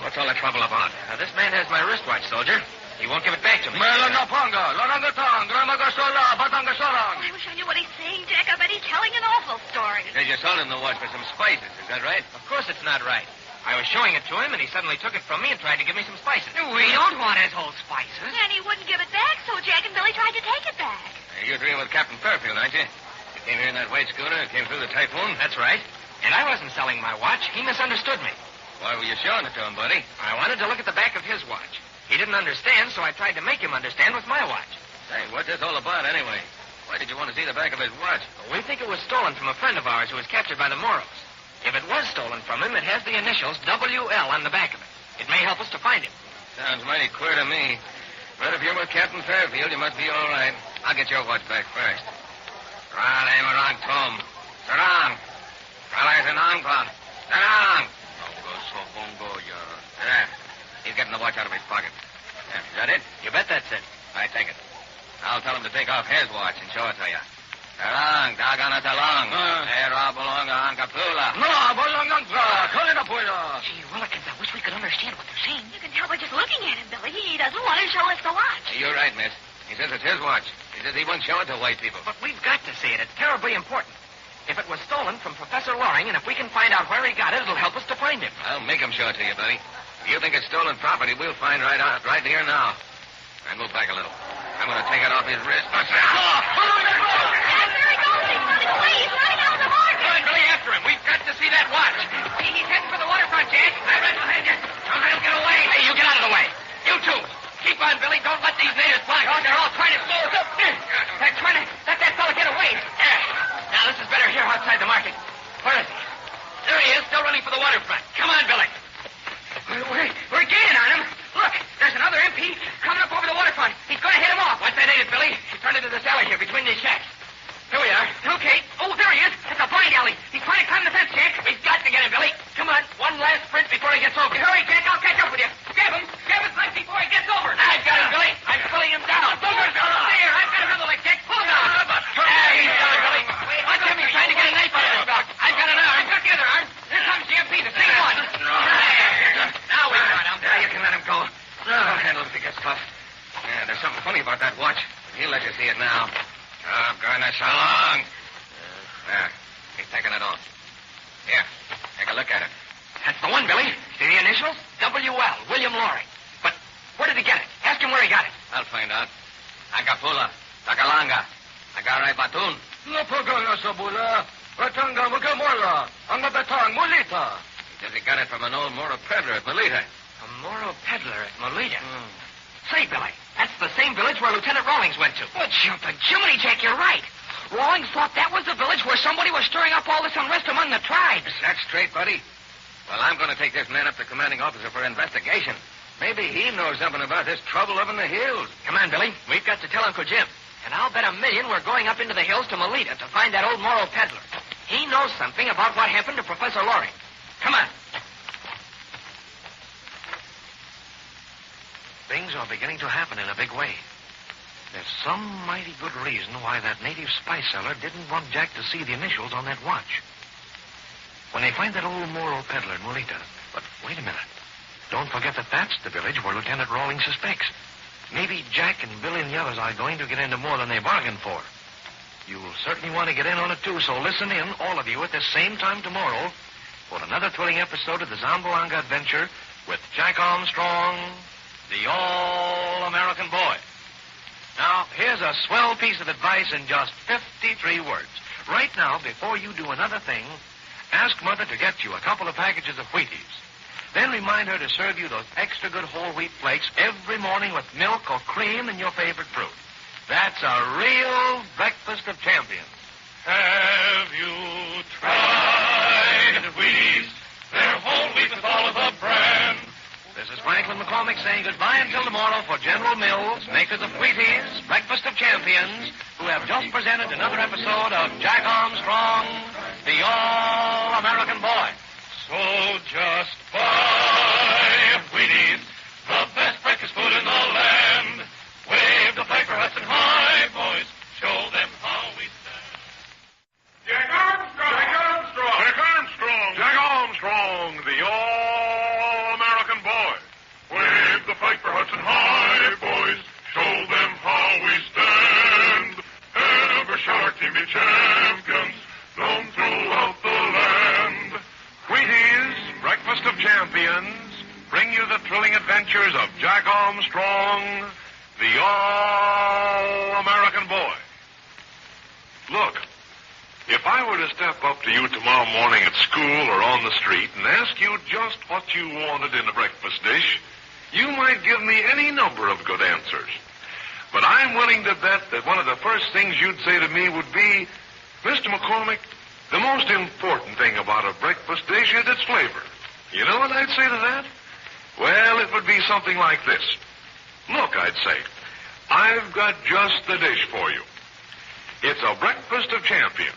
What's all the trouble about? This man has my wristwatch, soldier. He won't give it back to me. I wish I knew what he's saying, Jack. I bet he's telling an awful story. Because you sold him the watch for some spices. Is that right? Of course it's not right. I was showing it to him, and he suddenly took it from me and tried to give me some spices. We don't want his whole spices. And he wouldn't give it back, so Jack and Billy tried to take it back. You're dealing with Captain Fairfield, aren't you? You came here in that white schooner and came through the typhoon? That's right. And I wasn't selling my watch. He misunderstood me. Why were you showing it to him, buddy? I wanted to look at the back of his watch. He didn't understand, so I tried to make him understand with my watch. Hey, what's this all about, anyway? Why did you want to see the back of his watch? We think it was stolen from a friend of ours who was captured by the Moros. If it was stolen from him, it has the initials WL on the back of it. It may help us to find him. Sounds mighty queer to me. But if you're with Captain Fairfield, you must be all right. I'll get your watch back first. Raleigh Marang Tom. Sarang. Raleigh Zanangpa. Sarang. There. He's getting the watch out of his pocket. There, is that it? You bet that's it. I take it. I'll tell him to take off his watch and show it to you. Sarang, Dagana Talang. Era Bolonga Ankapula. No, Bolonga. Gee, Willikins, I wish we could understand what they're saying. You can tell by just looking at him, Billy. He doesn't want to show us the watch. You're right, miss. He says it's his watch. He says he won't show it to white people. But we've got to see it. It's terribly important. If it was stolen from Professor Loring, and if we can find out where he got it, it'll help us to find him. I'll make him show it to you, buddy. If you think it's stolen property, we'll find right out, right here now. Now move back a little. I'm going to take it off his wrist. There he goes. He's running away. He's running out of the market. Come on, Billy, after him. We've got to see that watch. He's heading for the waterfront, Jack. I right behind you. There. He's taking it off. Here, take a look at it. That's the one, Billy. See the initials? W.L., William Loring. But where did he get it? Ask him where he got it. I'll find out. Agapula, Tagalanga, Agaray Batun. No pagana sabula. Batanga magamola. Ang betang mulita. He says he got it from an old Moro peddler at Melita. A Moro peddler at Melita. Say, Billy, that's the same village where Lieutenant Rawlings went to. Oh, jumping Jiminy, Jack, you're right. Rawlings thought that was the village where somebody was stirring up all this unrest among the tribes. That's straight, buddy. Well, I'm going to take this man up to commanding officer for investigation. Maybe he knows something about this trouble up in the hills. Come on, Billy. We've got to tell Uncle Jim. And I'll bet $1 million we're going up into the hills to Melita to find that old Moro peddler. He knows something about what happened to Professor Loring. Come on. Things are beginning to happen in a big way. There's some mighty good reason why that native spice seller didn't want Jack to see the initials on that watch. When they find that old Moro peddler in Melita. But wait a minute. Don't forget that that's the village where Lieutenant Rawlings suspects. Maybe Jack and Billy and the others are going to get into more than they bargained for. You'll certainly want to get in on it, too, so listen in, all of you, at the same time tomorrow for another thrilling episode of the Zamboanga Adventure with Jack Armstrong, the All-American Boy. Now, here's a swell piece of advice in just 53 words. Right now, before you do another thing, ask Mother to get you a couple of packages of Wheaties. Then remind her to serve you those extra good whole wheat flakes every morning with milk or cream and your favorite fruit. That's a real breakfast of champions. Have you tried Wheaties? They're whole wheat with all of the bran. This is Franklin McCormick saying goodbye until tomorrow for General Mills, makers of Wheaties, Breakfast of Champions, who have just presented another episode of Jack Armstrong, the All-American Boy. So just buy Wheaties, the best breakfast food in the land. Wave the flag for Hudson High, boys. Show them how we stand. Jack Armstrong! Jack Armstrong! Jack Armstrong! Jack Armstrong, the All-American Boy. Wave the flag for Hudson High, boys. Show them how we stand. Ever shall our team be champions, known throughout the land. Wheaties, Breakfast of Champions, bring you the thrilling adventures of Jack Armstrong, the All-American Boy. Look, if I were to step up to you tomorrow morning at school or on the street and ask you just what you wanted in a breakfast dish, you might give me any number of good answers. But I'm willing to bet that one of the first things you'd say to me would be, Mr. McCormick, the most important thing about a breakfast dish is its flavor. You know what I'd say to that? Well, it would be something like this. Look, I'd say, I've got just the dish for you. It's a breakfast of champions.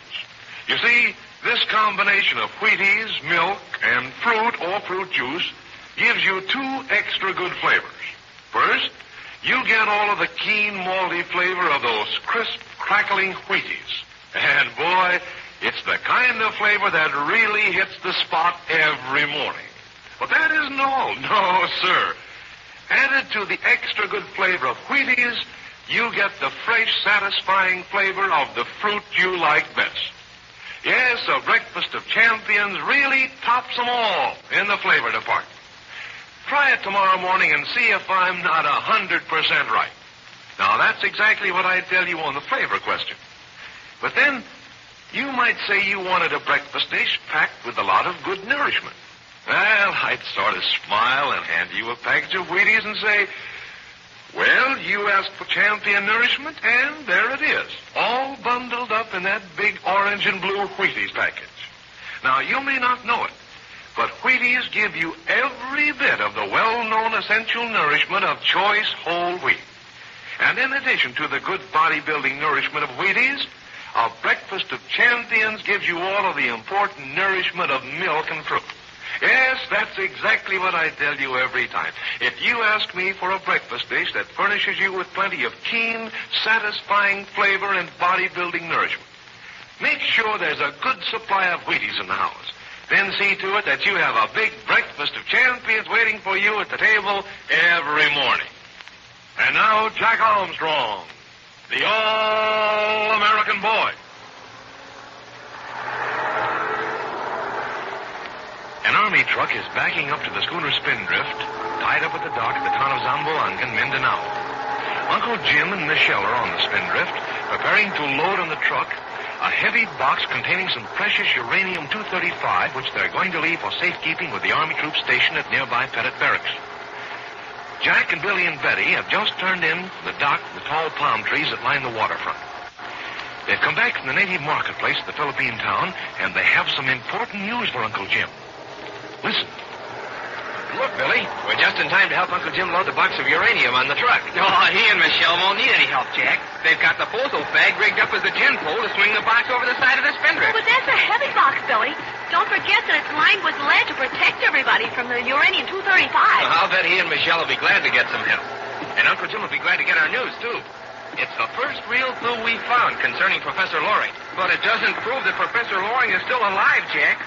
You see, this combination of Wheaties, milk, and fruit or fruit juice gives you two extra good flavors. First, you get all of the keen, malty flavor of those crisp, crackling Wheaties. And, boy, it's the kind of flavor that really hits the spot every morning. But that isn't all. No, sir. Added to the extra good flavor of Wheaties, you get the fresh, satisfying flavor of the fruit you like best. Yes, a breakfast of champions really tops them all in the flavor department. Try it tomorrow morning and see if I'm not 100% right. Now, that's exactly what I tell you on the flavor question. But then, you might say you wanted a breakfast dish packed with a lot of good nourishment. Well, I'd sort of smile and hand you a package of Wheaties and say, well, you asked for champion nourishment, and there it is, all bundled up in that big orange and blue Wheaties package. Now, you may not know it, but Wheaties give you every bit of the well-known essential nourishment of choice whole wheat. And in addition to the good bodybuilding nourishment of Wheaties, a breakfast of champions gives you all of the important nourishment of milk and fruit. Yes, that's exactly what I tell you every time. If you ask me for a breakfast dish that furnishes you with plenty of keen, satisfying flavor and bodybuilding nourishment, make sure there's a good supply of Wheaties in the house. Then see to it that you have a big breakfast of champions waiting for you at the table every morning. And now, Jack Armstrong, the All-American Boy. army truck is backing up to the schooner Spindrift, tied up at the dock at the town of Zamboanga, Mindanao. Uncle Jim and Michelle are on the Spindrift, preparing to load on the truck a heavy box containing some precious uranium-235, which they're going to leave for safekeeping with the Army troops stationed at nearby Pettit Barracks. Jack and Billy and Betty have just turned in the dock the tall palm trees that line the waterfront. They've come back from the native marketplace at the Philippine town, and they have some important news for Uncle Jim. Listen. Look, Billy, we're just in time to help Uncle Jim load the box of uranium on the truck. Oh, he and Michelle won't need any help, Jack. They've got the photo fag rigged up as a gin pole to swing the box over the side of the Spindrift. But that's a heavy box, Billy. Don't forget that it's lined with lead to protect everybody from the uranium-235. I'll bet he and Michelle will be glad to get some help. And Uncle Jim will be glad to get our news, too. It's the first real clue we found concerning Professor Loring. But it doesn't prove that Professor Loring is still alive, Jack.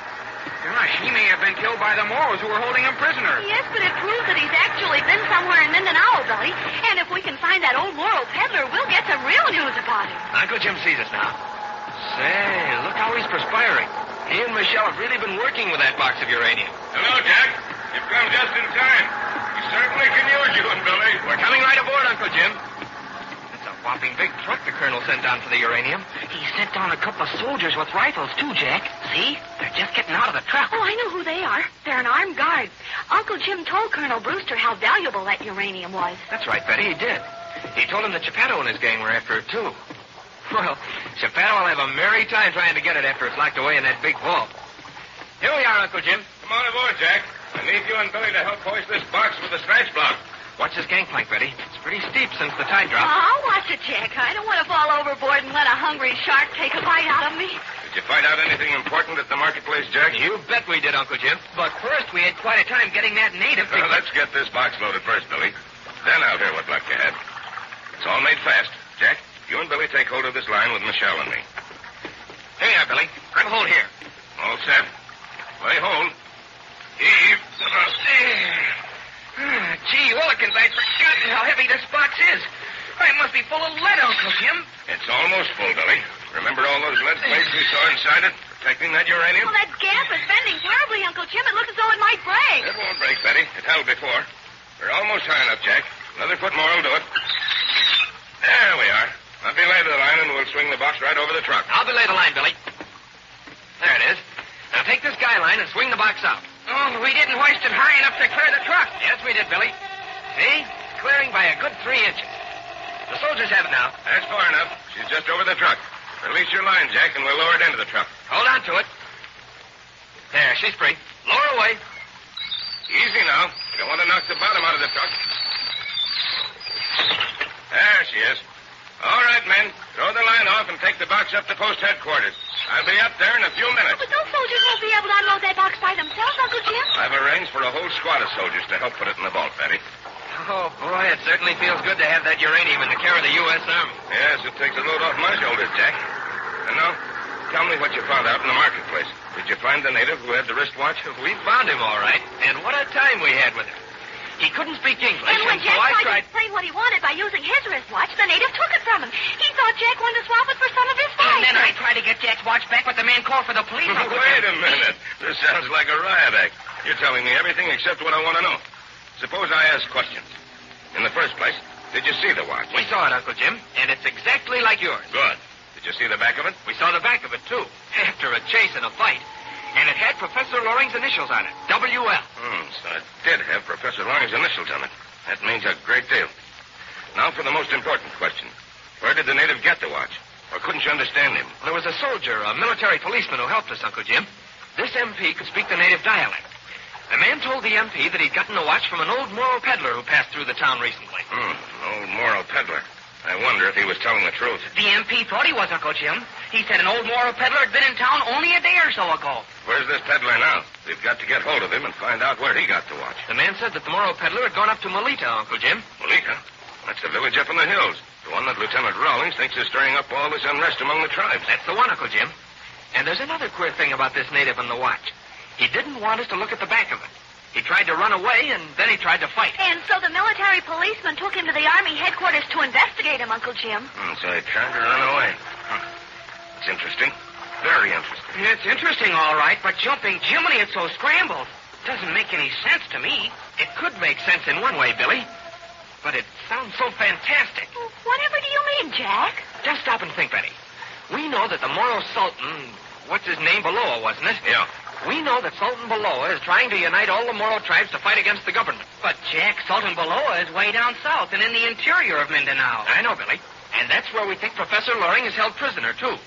Gosh, he may have been killed by the Moros who were holding him prisoner. Yes, but it proves that he's actually been somewhere in Mindanao, Billy. And if we can find that old Moro peddler, we'll get some real news about him. Uncle Jim sees us now. Say, look how he's perspiring. He and Michelle have really been working with that box of uranium. Hello, Jack. You've come just in time. We certainly can use you and Billy. We're coming right aboard, Uncle Jim. That's a whopping big truck the Colonel sent down for the uranium. He sent down a couple of soldiers with rifles, too, Jack. See? They're just getting out of the truck. Oh, I know who they are. They're an armed guard. Uncle Jim told Colonel Brewster how valuable that uranium was. That's right, Betty, he did. He told him that Geppetto and his gang were after it, too. Well, Geppetto will have a merry time trying to get it after it's locked away in that big vault. Here we are, Uncle Jim. Come on aboard, Jack. I need you and Billy to help hoist this box with the snatch block. Watch this gangplank, Betty. It's pretty steep since the tide dropped. I'll watch it, Jack. I don't want to fall overboard and let a hungry shark take a bite out of me. Did you find out anything important at the marketplace, Jack? You bet we did, Uncle Jim. But first, we had quite a time getting that native... Well, let's get this box loaded first, Billy. Then I'll hear what luck you had. It's all made fast. Jack, you and Billy take hold of this line with Michelle and me. Here you are, Billy. Grab a hold here. All set. Lay hold. Heave. Gee whillikins, I'd forgotten how heavy this box is. It must be full of lead, Uncle Jim. It's almost full, Billy. Remember all those lead plates we saw inside it, protecting that uranium? Well, that gap is bending terribly, Uncle Jim. It looks as though it might break. It won't break, Betty. It held before. We're almost high enough, Jack. Another foot more will do it. There we are. Now belay the line, and we'll swing the box right over the truck. I'll belay the line, Billy. There it is. Now take this guy line and swing the box out. Oh, we didn't hoist it high enough to clear the truck. Yes, we did, Billy. See? Clearing by a good 3 inches. The soldiers have it now. That's far enough. She's just over the truck. Release your line, Jack, and we'll lower it into the truck. Hold on to it. There, she's free. Lower away. Easy now. You don't want to knock the bottom out of the truck. There she is. All right, men. Throw the line off and take the box up to post headquarters. I'll be up there in a few minutes. But those soldiers won't be able to unload that box by themselves, Uncle Jim. I've arranged for a whole squad of soldiers to help put it in the vault, Betty. Oh, boy, it certainly feels good to have that uranium in the care of the U.S. Army. Yes, it takes a load off my shoulders, Jack. And now, tell me what you found out in the marketplace. Did you find the native who had the wristwatch? We found him, all right. And what a time we had with him. He couldn't speak English, and when Jack so I tried to explain what he wanted by using his wristwatch, the native took it from him. He thought Jack wanted to swap it for some of his spices. And then I tried to get Jack's watch back, but the man called for the police. Wait a minute. This sounds like a riot act. You're telling me everything except what I want to know. Suppose I ask questions. In the first place, did you see the watch? We saw it, Uncle Jim, and it's exactly like yours. Good. Did you see the back of it? We saw the back of it, too, after a chase and a fight. And it had Professor Loring's initials on it, W.L. So it did have Professor Loring's initials on it. That means a great deal. Now for the most important question. Where did the native get the watch? Or couldn't you understand him? There was a soldier, a military policeman who helped us, Uncle Jim. This MP could speak the native dialect. The man told the MP that he'd gotten the watch from an old Moro peddler who passed through the town recently. An old Moro peddler. I wonder if he was telling the truth. The MP thought he was, Uncle Jim. He said an old Moro peddler had been in town only a day or so ago. Where's this peddler now? We've got to get hold of him and find out where he got the watch. The man said that the Moro peddler had gone up to Melita, Uncle Jim. Melita? That's the village up in the hills. The one that Lieutenant Rawlings thinks is stirring up all this unrest among the tribes. That's the one, Uncle Jim. And there's another queer thing about this native and the watch. He didn't want us to look at the back of it. He tried to run away, and then he tried to fight. And so the military policeman took him to the Army headquarters to investigate him, Uncle Jim. So he tried to run away. It's interesting. Very interesting. It's interesting, all right, but jumping Jiminy, it's so scrambled. Doesn't make any sense to me. It could make sense in one way, Billy. But it sounds so fantastic. Whatever do you mean, Jack? Just stop and think, Betty. We know that the Moro Sultan, what's his name, Balboa, wasn't it? Yeah. We know that Sultan Balboa is trying to unite all the Moro tribes to fight against the government. But, Jack, Sultan Balboa is way down south and in the interior of Mindanao. I know, Billy. And that's where we think Professor Loring is held prisoner, too.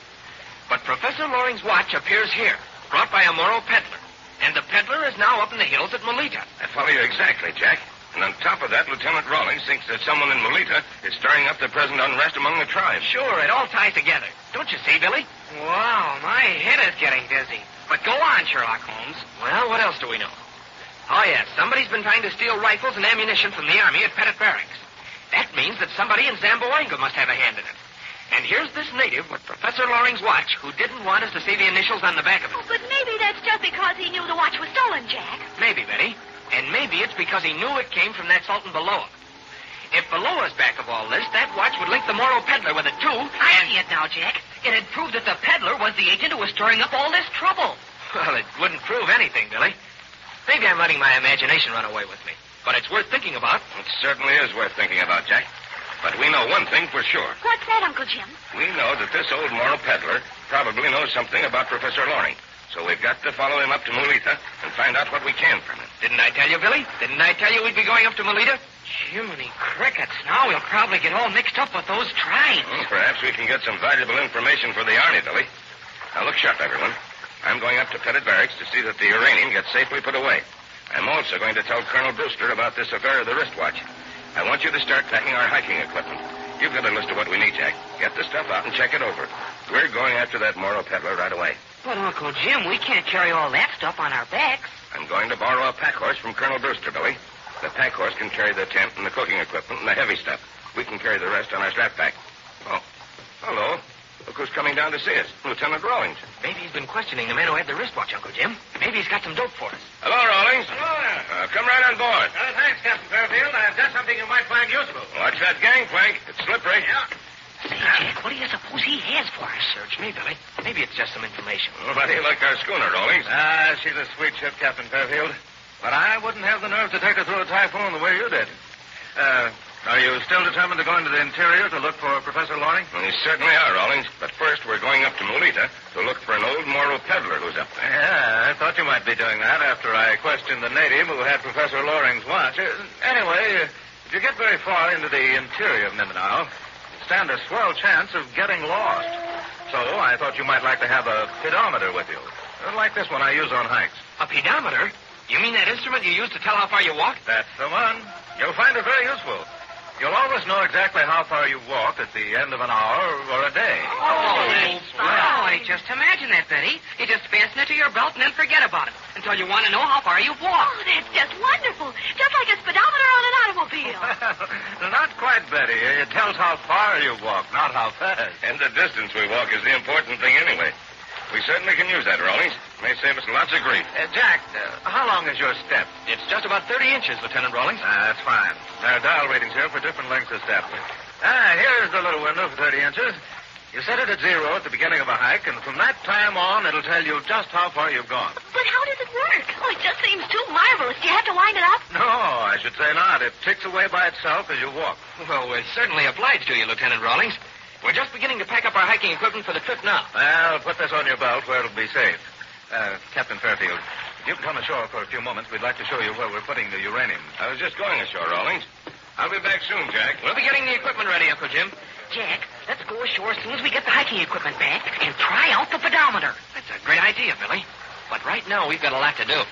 But Professor Loring's watch appears here, brought by a Moro peddler. And the peddler is now up in the hills at Melita. I follow you exactly, Jack. And on top of that, Lieutenant Rawlings thinks that someone in Melita is stirring up the present unrest among the tribes. Sure, it all ties together. Don't you see, Billy? Wow, my head is getting dizzy. But go on, Sherlock Holmes. Well, what else do we know? Oh, yes, somebody's been trying to steal rifles and ammunition from the Army at Pettit Barracks. That means that somebody in Zamboanga must have a hand in it. And here's this native with Professor Loring's watch who didn't want us to see the initials on the back of it. Oh, but maybe that's just because he knew the watch was stolen, Jack. Maybe, Betty. And maybe it's because he knew it came from that Sultan Balboa. If Balboa's back of all this, that watch would link the Moro peddler with it, too. I see it now, Jack. It had proved that the peddler was the agent who was stirring up all this trouble. Well, it wouldn't prove anything, Billy. Maybe I'm letting my imagination run away with me. But it's worth thinking about. It certainly is worth thinking about, Jack. But we know one thing for sure. What's that, Uncle Jim? We know that this old Moro peddler probably knows something about Professor Loring. So we've got to follow him up to Melita and find out what we can from him. Didn't I tell you, Billy? Didn't I tell you we'd be going up to Melita? Jiminy crickets. Now we'll probably get all mixed up with those tribes. Well, perhaps we can get some valuable information for the Army, Billy. Now look sharp, everyone. I'm going up to Pettit Barracks to see that the uranium gets safely put away. I'm also going to tell Colonel Brewster about this affair of the wristwatch. I want you to start packing our hiking equipment. You've got a list of what we need, Jack. Get the stuff out and check it over. We're going after that Moro peddler right away. But, Uncle Jim, we can't carry all that stuff on our backs. I'm going to borrow a pack horse from Colonel Brewster, Billy. The pack horse can carry the tent and the cooking equipment and the heavy stuff. We can carry the rest on our strap pack. Oh, hello. Look who's coming down to see us. Lieutenant Rawlings. Maybe he's been questioning the man who had the wristwatch, Uncle Jim. Maybe he's got some dope for us. Hello, Rawlings. Hello there. Come right on board. Thanks, Captain Fairfield. I've got something you might find useful. Watch that gangplank. It's slippery. Yeah. Say, Jack, what do you suppose he has for us? Search me, Billy. Maybe it's just some information. Well, how do you like our schooner, Rawlings? She's a sweet ship, Captain Fairfield. But I wouldn't have the nerve to take her through a typhoon the way you did. Are you still determined to go into the interior to look for Professor Loring? Well, you certainly are, Rawlings. But first, we're going up to Melita to look for an old Moro peddler who's up there. Yeah, I thought you might be doing that after I questioned the native who had Professor Loring's watch. Anyway, if you get very far into the interior of Mindanao, you stand a swell chance of getting lost. So I thought you might like to have a pedometer with you. Like this one I use on hikes. A pedometer? You mean that instrument you use to tell how far you walk? That's the one. You'll find it very useful. You'll always know exactly how far you've walked at the end of an hour or a day. Just imagine that, Betty. You just fasten it to your belt and then forget about it until you want to know how far you've walked. Oh, that's just wonderful. Just like a speedometer on an automobile. Not quite, Betty. It tells how far you've walked, not how fast. And the distance we walk is the important thing anyway. We certainly can use that, Rawlings. May save us lots of grief. Jack, how long is your step? It's just about 30 inches, Lieutenant Rawlings. That's fine. There are dial ratings here for different lengths of step. Here's the little window for 30 inches. You set it at 0 at the beginning of a hike, and from that time on, it'll tell you just how far you've gone. But how does it work? Oh, it just seems too marvelous. Do you have to wind it up? No, I should say not. It ticks away by itself as you walk. Well, we're certainly obliged to you, Lieutenant Rawlings. We're just beginning to pack up our hiking equipment for the trip now. Well, put this on your belt where it'll be safe. Captain Fairfield, if you can come ashore for a few moments, we'd like to show you where we're putting the uranium. I was just going ashore, Rawlings. I'll be back soon, Jack. We'll be getting the equipment ready, Uncle Jim. Jack, let's go ashore as soon as we get the hiking equipment back and try out the pedometer. That's a great idea, Billy. But right now, we've got a lot to do.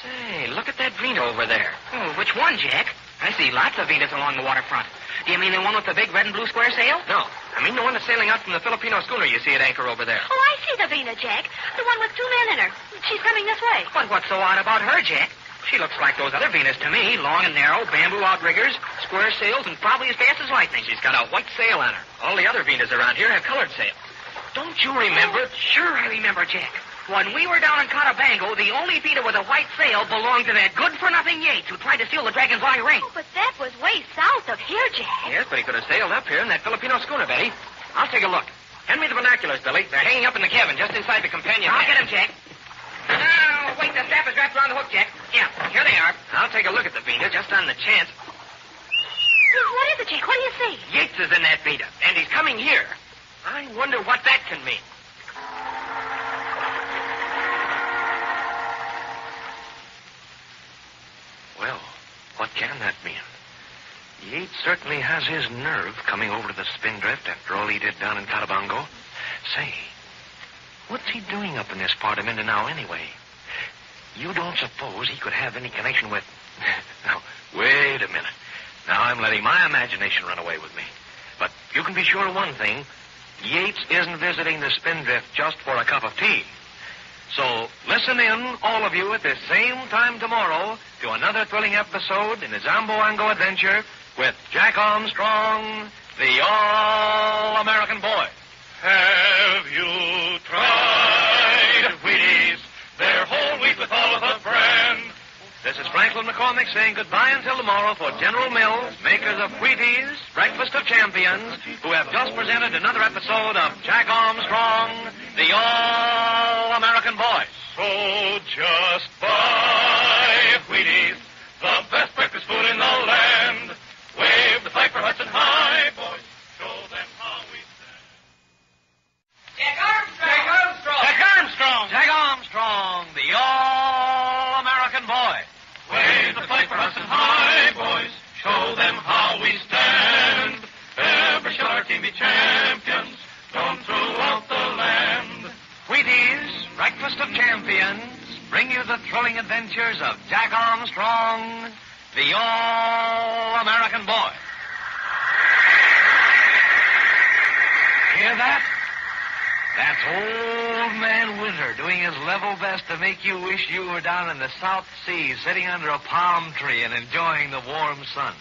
Say, look at that Vina over there. Oh, which one, Jack? I see lots of Venus along the waterfront. Do you mean the one with the big red and blue square sail? No. I mean the one that's sailing out from the Filipino schooner you see at anchor over there. Oh, I see the Vina, Jack. The one with 2 men in her. She's coming this way. But what's so odd about her, Jack? She looks like those other Venus to me. Long and narrow, bamboo outriggers, square sails, and probably as fast as lightning. She's got a white sail on her. All the other Venas around here have colored sails. Don't you remember? Sure I remember, Jack. When we were down in Cotabango, the only Vina with a white sail belonged to that good-for-nothing Yates who tried to steal the Dragonfly ring. Oh, but that was way south of here, Jack. Yes, but he could have sailed up here in that Filipino schooner, Betty. I'll take a look. Hand me the binoculars, Billy. They're hanging up in the cabin just inside the companion. I'll get him, Jack. Oh, wait, the strap is wrapped around take a look at the beater just on the chance. What is it, Jack? What do you see? Yates is in that beater, and he's coming here. I wonder what that can mean. Well, what can that mean? Yates certainly has his nerve coming over to the Spindrift after all he did down in Catabango. Say, what's he doing up in this part of Mindanao anyway? You don't suppose he could have any connection with... Now, wait a minute. Now I'm letting my imagination run away with me. But you can be sure of one thing. Yates isn't visiting the Spindrift just for a cup of tea. So listen in, all of you, at this same time tomorrow to another thrilling episode in the Zamboango Adventure with Jack Armstrong, the All-American Boy. Have you tried Wheaties? They're whole wheat with all of the bran. This is Franklin McCormick saying goodbye until tomorrow for General Mills, makers of Wheaties, Breakfast of Champions, who have just presented another episode of Jack Armstrong, the All-American Boy. So just buy Wheaties, the best breakfast food in the land. Wave the flag for Hudson High, boys. Show them how we stand. Jack Armstrong! Jack Armstrong! Jack Armstrong! Jack Armstrong, the All-American Boy. Wave the flag for Hudson High, boys. Show them how we stand. Ever shall our team be champions. Don't throw out the land. Wheaties, Breakfast of Champions, bring you the thrilling adventures of Jack Armstrong, the All-American Boy. Hear that? That's Old Man Winter doing his level best to make you wish you were down in the South Sea, sitting under a palm tree and enjoying the warm sun.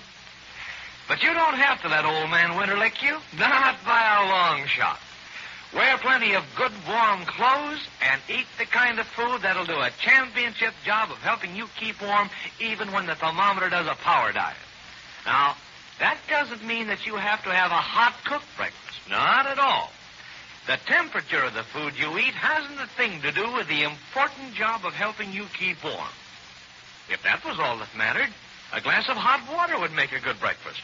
But you don't have to let Old Man Winter lick you. Not by a long shot. Wear plenty of good warm clothes and eat the kind of food that'll do a championship job of helping you keep warm even when the thermometer does a power dive. Now, that doesn't mean that you have to have a hot-cooked breakfast. Not at all. The temperature of the food you eat hasn't a thing to do with the important job of helping you keep warm. If that was all that mattered, a glass of hot water would make a good breakfast.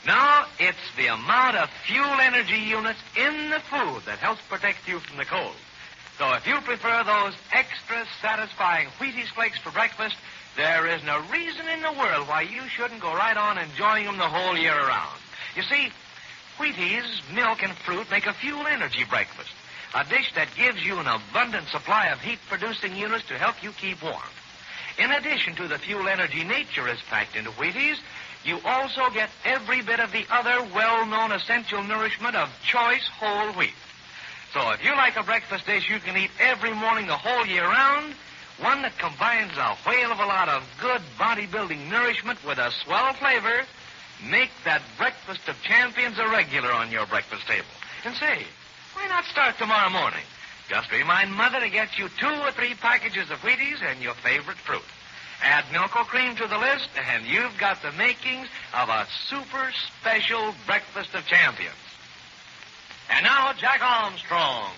Now, it's the amount of fuel energy units in the food that helps protect you from the cold. So if you prefer those extra satisfying Wheaties flakes for breakfast, there is no reason in the world why you shouldn't go right on enjoying them the whole year around. You see, Wheaties, milk, and fruit make a fuel energy breakfast, a dish that gives you an abundant supply of heat-producing units to help you keep warm. In addition to the fuel energy nature is packed into Wheaties, you also get every bit of the other well-known essential nourishment of choice whole wheat. So if you like a breakfast dish you can eat every morning the whole year round, one that combines a whale of a lot of good bodybuilding nourishment with a swell flavor, make that Breakfast of Champions a regular on your breakfast table. And say, why not start tomorrow morning? Just remind Mother to get you 2 or 3 packages of Wheaties and your favorite fruit. Add milk or cream to the list, and you've got the makings of a super special Breakfast of Champions. And now, Jack Armstrong,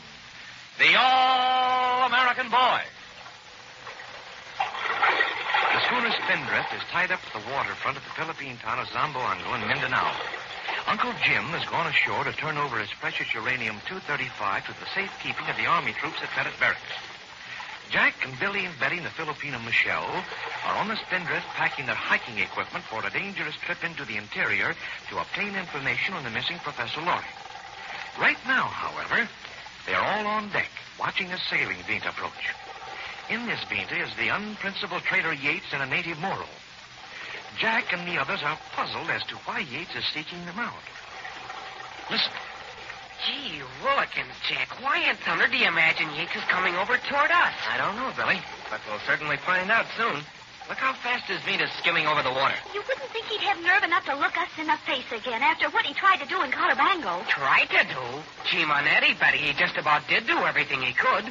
the All-American Boy. The schooner Spindrift is tied up at the waterfront of the Philippine town of Zamboango in Mindanao. Uncle Jim has gone ashore to turn over his precious uranium-235 to the safekeeping of the Army troops at Pettit Barracks. Jack and Billy and Betty and the Filipino Michelle are on the Spindrift packing their hiking equipment for a dangerous trip into the interior to obtain information on the missing Professor Loring. Right now, however, they are all on deck, watching a sailing beat approach. In this beat is the unprincipled trader Yates and a native Moro. Jack and the others are puzzled as to why Yates is seeking them out. Listen. Gee, Willikins, Jack, why in thunder do you imagine Yates is coming over toward us? I don't know, Billy, but we'll certainly find out soon. Look how fast his beat is skimming over the water. You wouldn't think he'd have nerve enough to look us in the face again after what he tried to do in Catabango. Tried to do? Gee, Monetti, Betty, he just about did do everything he could.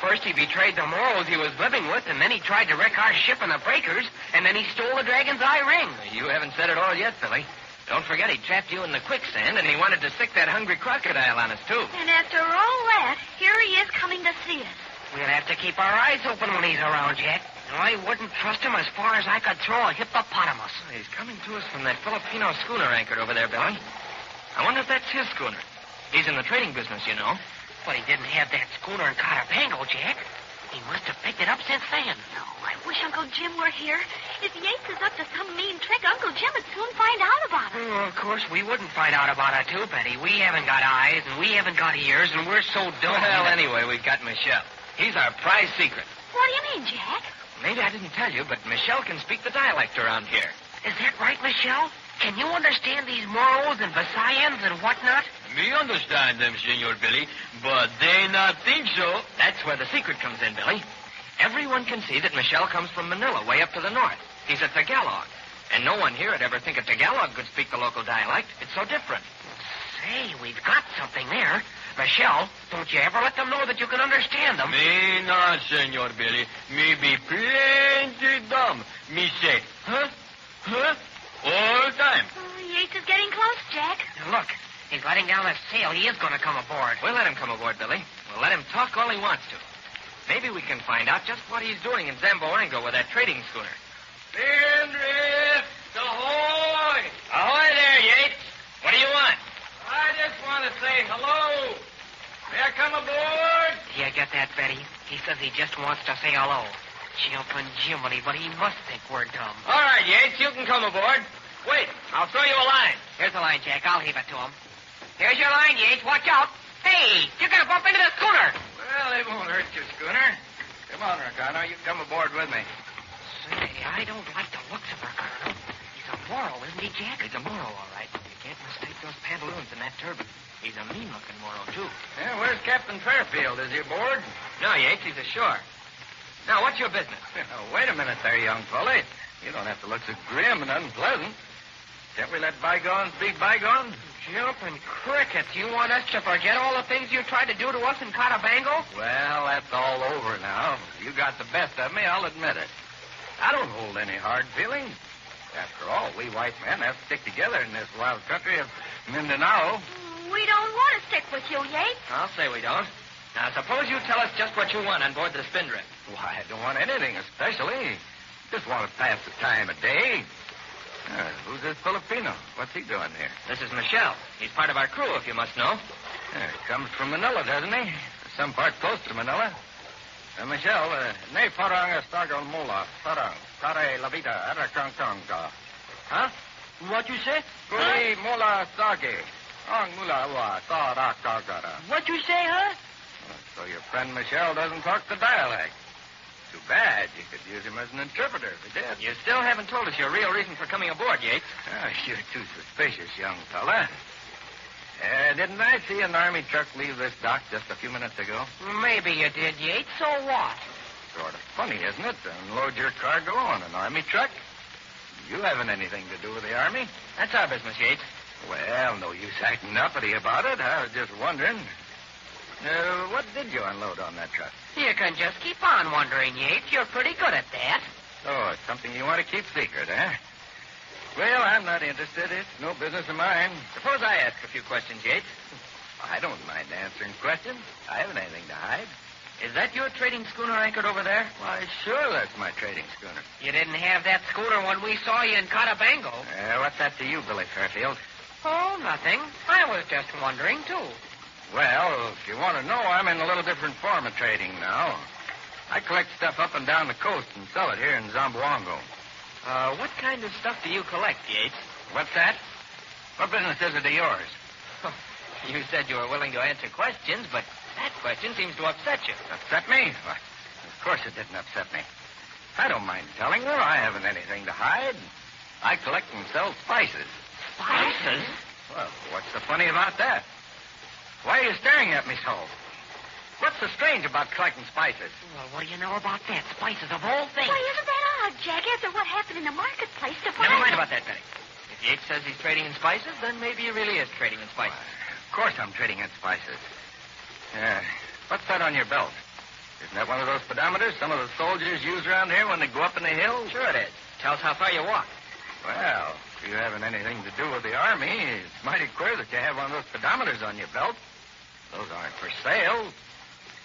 First he betrayed the morals he was living with, and then he tried to wreck our ship in the breakers, and then he stole the Dragon's Eye ring. You haven't said it all yet, Billy. Don't forget he trapped you in the quicksand, and he wanted to stick that hungry crocodile on us, too. And after all that, here he is coming to see us. We'll have to keep our eyes open when he's around, Jack. I wouldn't trust him as far as I could throw a hippopotamus. He's coming to us from that Filipino schooner anchored over there, Billy. I wonder if that's his schooner. He's in the trading business, you know. But he didn't have that schooner in Cotabango, Jack. He must have picked it up since then. Oh, I wish Uncle Jim were here. If Yates is up to some mean trick, Uncle Jim would soon find out about it. Oh, of course, we wouldn't find out about it, too, Betty. We haven't got eyes, and we haven't got ears, and we're so dumb. Well, anyway, we've got Michelle. He's our prize secret. What do you mean, Jack? Maybe I didn't tell you, but Michelle can speak the dialect around here. Is that right, Michelle? Can you understand these Moros and Visayans and whatnot? Me understand them, Senor Billy, but they not think so. That's where the secret comes in, Billy. Everyone can see that Michelle comes from Manila, way up to the north. He's a Tagalog. And no one here would ever think a Tagalog could speak the local dialect. It's so different. Say, we've got something there. Michelle, don't you ever let them know that you can understand them. Me not, Senor Billy. Me be plenty dumb. Me say, huh? Huh? All time. Yates is getting close, Jack. Now look, he's letting down that sail. He is going to come aboard. We'll let him come aboard, Billy. We'll let him talk all he wants to. Maybe we can find out just what he's doing in Zamboanga with that trading schooner. Spindrift, ahoy! Ahoy there, Yates. What do you want? I just want to say hello. May I come aboard? Do you get that, Betty? He says he just wants to say hello. Jumping Jiminy, but he must think we're dumb. All right, Yates, you can come aboard. Wait, I'll throw you a line. Here's the line, Jack. I'll heave it to him. Here's your line, Yates. Watch out. Hey, you're going to bump into the schooner. Well, it won't hurt you, Schooner. Come on, Ricano. You come aboard with me. Say, I don't like the looks of Ricano. He's a Moro, isn't he, Jack? He's a Moro, all right. You can't mistake those pantaloons and that turban. He's a mean-looking Moro, too. Yeah, where's Captain Fairfield? Is he aboard? No, Yates, he's ashore. Now, what's your business? Oh, wait a minute there, young fella. You don't have to look so grim and unpleasant. Can't we let bygones be bygones? Jumping crickets. You want us to forget all the things you tried to do to us in Cotabango? Well, that's all over now. You got the best of me, I'll admit it. I don't hold any hard feelings. After all, we white men have to stick together in this wild country of Mindanao. We don't want to stick with you, Yates. I'll say we don't. Now, suppose you tell us just what you want on board the Spindrift. Why, I don't want anything especially. Just want to pass the time of day. Who's this Filipino? What's he doing here? This is Michelle. He's part of our crew, if you must know. He comes from Manila, doesn't he? Some part close to Manila. Michelle, ne parang estagal mula, parang, tare la vida, arakangkangka. Huh? What you say? Kuli mula sage. Ang mula wa, tarakagara. What you say, huh? So your friend Michelle doesn't talk the dialect. Too bad. You could use him as an interpreter if he did. You still haven't told us your real reason for coming aboard, Yates. Oh, you're too suspicious, young fella. Didn't I see an army truck leave this dock just a few minutes ago? Maybe you did, Yates. So what? Sort of funny, isn't it, to unload your cargo on an army truck? You haven't anything to do with the army. That's our business, Yates. Well, no use acting uppity about it. I was just wondering. What did you unload on that truck? You can just keep on wondering, Yates. You're pretty good at that. Oh, it's something you want to keep secret, eh? Well, I'm not interested. It's no business of mine. Suppose I ask a few questions, Yates. I don't mind answering questions. I haven't anything to hide. Is that your trading schooner anchored over there? Why, sure, that's my trading schooner. You didn't have that schooner when we saw you in Cotabango. What's that to you, Billy Fairfield? Oh, nothing. I was just wondering, too. Well, if you want to know, I'm in a little different form of trading now. I collect stuff up and down the coast and sell it here in Zamboanga. What kind of stuff do you collect, Yates? What's that? What business is it of yours? You said you were willing to answer questions, but that question seems to upset you. Upset me? Well, of course it didn't upset me. I don't mind telling you. I haven't anything to hide. I collect and sell spices. Spices? Well, what's so funny about that? Why are you staring at me so? What's so strange about collecting spices? Well, what do you know about that? Spices of all things. Why, isn't that odd, Jack, after what happened in the marketplace to find... Never mind about that, Betty. If Yates says he's trading in spices, then maybe he really is trading in spices. Of course I'm trading in spices. What's that on your belt? Isn't that one of those pedometers some of the soldiers use around here when they go up in the hills? Sure it is. Tells how far you walk. Well, if you haven't anything to do with the Army, it's mighty queer that you have one of those pedometers on your belt. Those aren't for sale.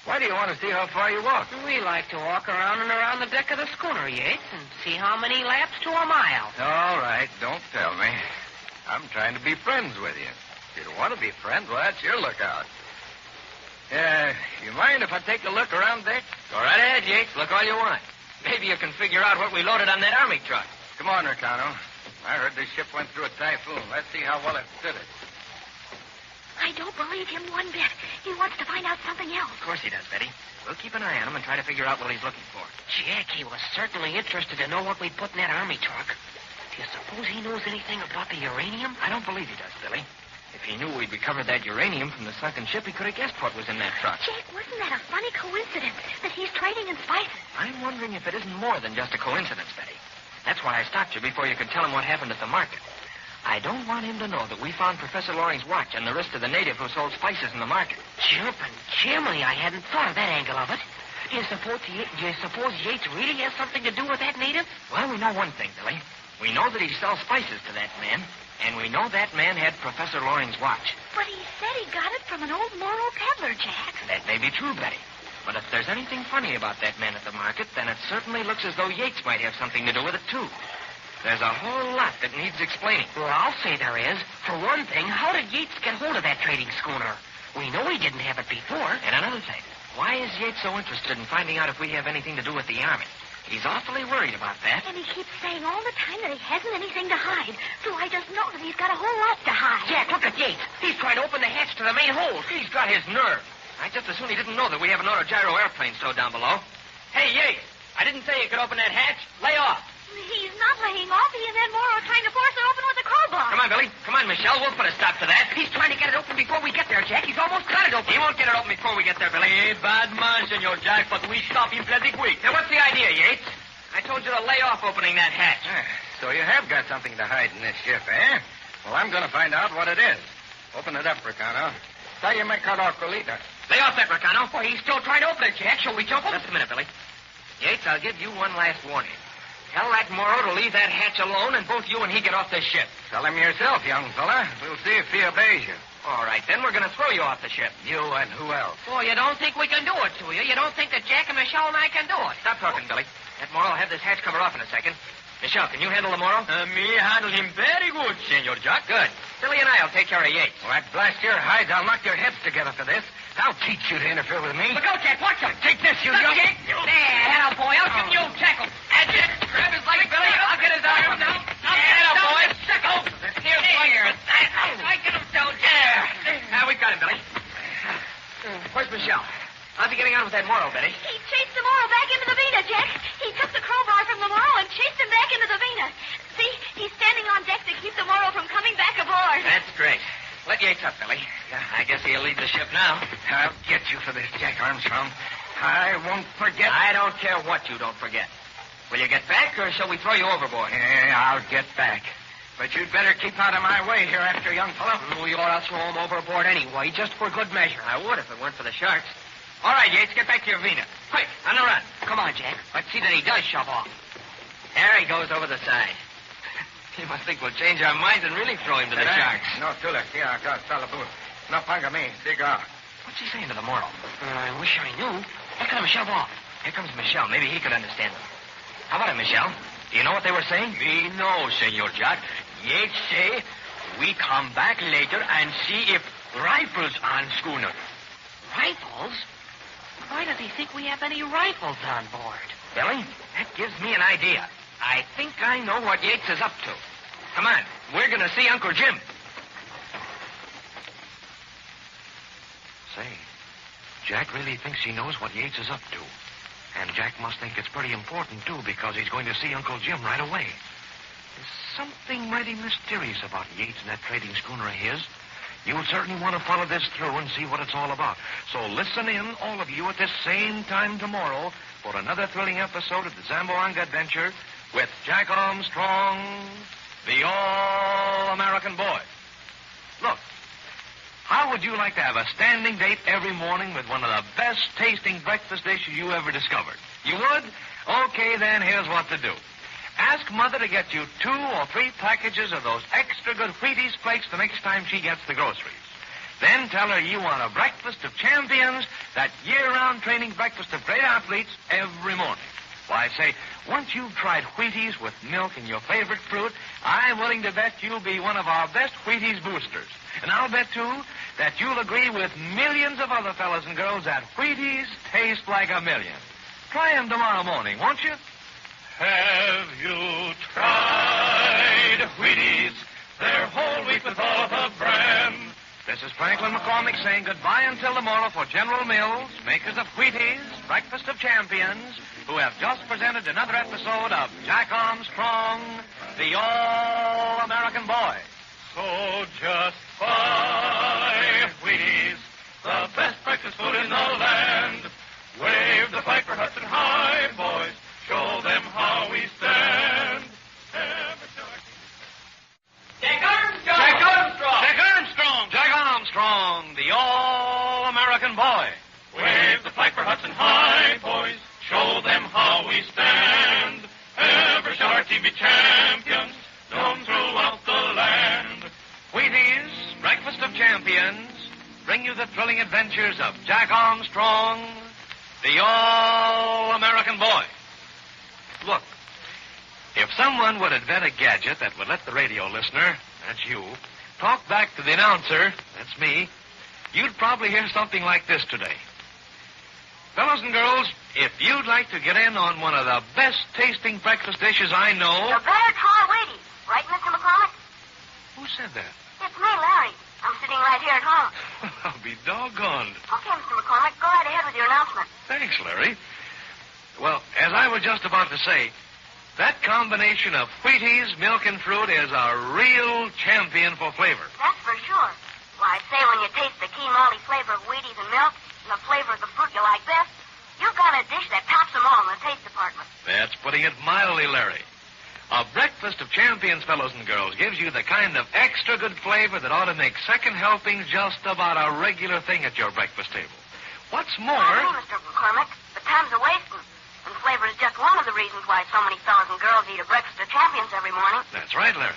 Why do you want to see how far you walk? We like to walk around and around the deck of the schooner, Yates, and see how many laps to a mile. All right, don't tell me. I'm trying to be friends with you. If you want to be friends, well, that's your lookout. You mind if I take a look around deck? Go right ahead, Yates. Look all you want. Maybe you can figure out what we loaded on that army truck. Come on, Ricano. I heard this ship went through a typhoon. Let's see how well it stood it. I don't believe him one bit. He wants to find out something else. Of course he does, Betty. We'll keep an eye on him and try to figure out what he's looking for. Jack, he was certainly interested to know what we put in that army truck. Do you suppose he knows anything about the uranium? I don't believe he does, Billy. If he knew we'd recovered that uranium from the sunken ship, he could have guessed what was in that truck. Jack, wasn't that a funny coincidence that he's trading in spices? I'm wondering if it isn't more than just a coincidence, Betty. That's why I stopped you before you could tell him what happened at the market. I don't want him to know that we found Professor Loring's watch and the wrist of the native who sold spices in the market. Jumping Jiminy, I hadn't thought of that angle of it. Do you suppose Yates really has something to do with that native? Well, we know one thing, Billy. We know that he sells spices to that man, and we know that man had Professor Loring's watch. But he said he got it from an old Moro peddler, Jack. That may be true, Betty. But if there's anything funny about that man at the market, then it certainly looks as though Yates might have something to do with it, too. There's a whole lot that needs explaining. Well, I'll say there is. For one thing, how did Yates get hold of that trading schooner? We know he didn't have it before. And another thing, why is Yates so interested in finding out if we have anything to do with the Army? He's awfully worried about that. And he keeps saying all the time that he hasn't anything to hide. So I just know that he's got a whole lot to hide. Jack, look at Yates. He's trying to open the hatch to the main hold. He's got his nerve. I just as soon he didn't know that we have an autogyro airplane stowed down below. Hey, Yates, I didn't say you could open that hatch. Lay off. He's not laying off. He and that Moro are trying to force it open with a crowbar. Come on, Billy. Come on, Michelle. We'll put a stop to that. He's trying to get it open before we get there, Jack. He's almost got it open. He won't get it open before we get there, Billy. Bad man, Senor Jack, but we stop him plenty quick. Now, what's the idea, Yates? I told you to lay off opening that hatch. So you have got something to hide in this ship, eh? Well, I'm going to find out what it is. Open it up, Ricano. Say you make out Colita. Lay off that, Ricano. Boy, he's still trying to open it, Jack. Shall we jump him? Just a minute, Billy. Yates, I'll give you one last warning. Tell that Moro to leave that hatch alone, and both you and he get off this ship. Tell him yourself, young fella. We'll see if he obeys you. All right, then we're going to throw you off the ship. You and who else? Boy, you don't think we can do it, do you? You don't think that Jack and Michelle and I can do it? Stop talking, Billy. That Moro will have this hatch cover off in a second. Michelle, can you handle the Moro? Me handle him very good, Senor Jack. Good. Billy and I will take care of Yates. Well, I'd blast your hides. I'll knock your heads together for this. I'll teach you to interfere with me. Look out, Jack. Watch him. Take this, you young... There, boy. I'll give you a tackle. That's it. Grab his leg, Billy. I'll get his arm. Now, boy. Go. Here, fire. I get him down. Now, we've got him, Billy. Where's Michelle? How's he getting on with that Moro, Betty? He chased the Moro back into the Vina, Jack. He took the crowbar from the Moro and chased him back into the Vina. See, he's standing on deck to keep the Moro from coming back aboard. That's great. Let Yates up, Billy. Yeah, I guess he'll leave the ship now. I'll get you for this, Jack Armstrong. I won't forget. I don't care what you don't forget. Will you get back, or shall we throw you overboard? Yeah, I'll get back. But you'd better keep out of my way hereafter, young fellow. We ought to throw him overboard anyway, just for good measure. I would if it weren't for the sharks. All right, Yates, get back to your Vina. Quick, on the run. Come on, Jack. Let's see that he does shove off. There he goes over the side. He must think we'll change our minds and really throw him to the sharks. No, tula, kia, salabun. No panga me, cigar. What's he saying to the Moro? I wish I knew. Look at him shove off. Here comes Michelle. Maybe he could understand them. How about it, Michelle? Do you know what they were saying? Me know, Senor Jack. Yates say we come back later and see if rifles on schooner. Rifles? Why does he think we have any rifles on board? Billy, that gives me an idea. I think I know what Yates is up to. Come on, we're going to see Uncle Jim. Say, Jack really thinks he knows what Yates is up to. And Jack must think it's pretty important, too, because he's going to see Uncle Jim right away. There's something mighty mysterious about Yates and that trading schooner of his. You'll certainly want to follow this through and see what it's all about. So listen in, all of you, at this same time tomorrow for another thrilling episode of the Zamboanga Adventure with Jack Armstrong, the All-American Boy. Look, how would you like to have a standing date every morning with one of the best-tasting breakfast dishes you ever discovered? You would? Okay, then here's what to do. Ask Mother to get you 2 or 3 packages of those extra good Wheaties flakes the next time she gets the groceries. Then tell her you want a breakfast of champions, that year-round training breakfast of great athletes every morning. Why, say, once you've tried Wheaties with milk and your favorite fruit, I'm willing to bet you'll be one of our best Wheaties boosters. And I'll bet, too, that you'll agree with millions of other fellas and girls that Wheaties taste like a million. Try them tomorrow morning, won't you? Have you tried Wheaties? They're whole wheat with all of the bran. This is Franklin McCormick saying goodbye until tomorrow for General Mills, makers of Wheaties, Breakfast of Champions, who have just presented another episode of Jack Armstrong, the All-American Boy. So just buy Wheaties, the best breakfast food in the land. Wave the flag for Hudson High, boys. Show them how we stand. Jack Armstrong! Jack Armstrong! Jack Armstrong! Jack Armstrong, the All-American Boy. Wave the flag for Hudson High, boys. Show them how we stand. Ever shall our team be champions, known throughout the land. Wheaties, Breakfast of Champions, bring you the thrilling adventures of Jack Armstrong, the All-American Boy. Look, if someone would invent a gadget that would let the radio listener, that's you, talk back to the announcer, that's me, you'd probably hear something like this today. Fellows and girls, if you'd like to get in on one of the best-tasting breakfast dishes I know... You better try Wheaties. Right, Mr. McCormick? Who said that? It's me, Larry. I'm sitting right here at home. I'll be doggoned. Okay, Mr. McCormick, go right ahead with your announcement. Thanks, Larry. Well, as I was just about to say, that combination of Wheaties, milk, and fruit is a real champion for flavor. That's for sure. Well, I'd say when you taste the key malty flavor of Wheaties and milk and the flavor of the fruit you like best, you've got a dish that tops them all in the taste department. That's putting it mildly, Larry. A breakfast of champions, fellows and girls, gives you the kind of extra good flavor that ought to make second helpings just about a regular thing at your breakfast table. What's more... I mean, Mr. McCormick, the time's a-wasting. And flavor is just one of the reasons why so many fellas and girls eat a breakfast of champions every morning. That's right, Larry.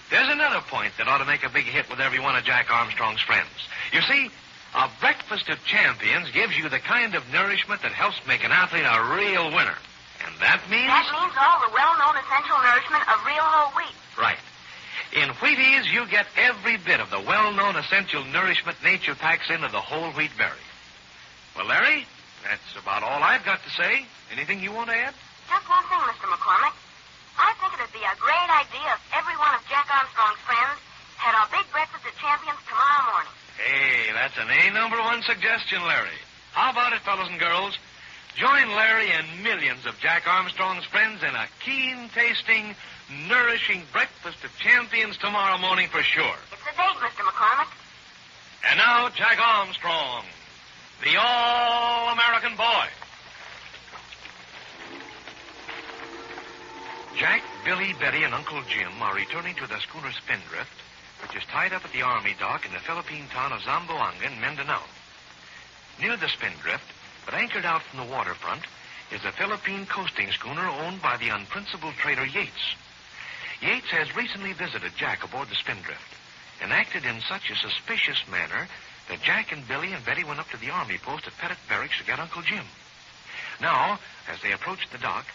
There's another point that ought to make a big hit with every one of Jack Armstrong's friends. You see, a breakfast of champions gives you the kind of nourishment that helps make an athlete a real winner. And that means... That means all the well-known essential nourishment of real whole wheat. Right. In Wheaties, you get every bit of the well-known essential nourishment nature packs into the whole wheat berry. Well, Larry, that's about all I've got to say. Anything you want to add? Just one thing, Mr. McCormick. I think it'd be a great idea if every one of Jack Armstrong's friends had a big breakfast of champions tomorrow morning. Hey, that's an A-number-1 suggestion, Larry. How about it, fellows and girls? Join Larry and millions of Jack Armstrong's friends in a keen-tasting, nourishing breakfast of champions tomorrow morning for sure. It's a date, Mr. McCormick. And now, Jack Armstrong, the All-American Boy. Jack, Billy, Betty, and Uncle Jim are returning to the schooner Spindrift, which is tied up at the Army dock in the Philippine town of Zamboanga in Mindanao. Near the Spindrift, but anchored out from the waterfront, is a Philippine coasting schooner owned by the unprincipled trader Yates. Yates has recently visited Jack aboard the Spindrift and acted in such a suspicious manner that Jack and Billy and Betty went up to the Army post at Pettit Barracks to get Uncle Jim. Now, as they approach the dock,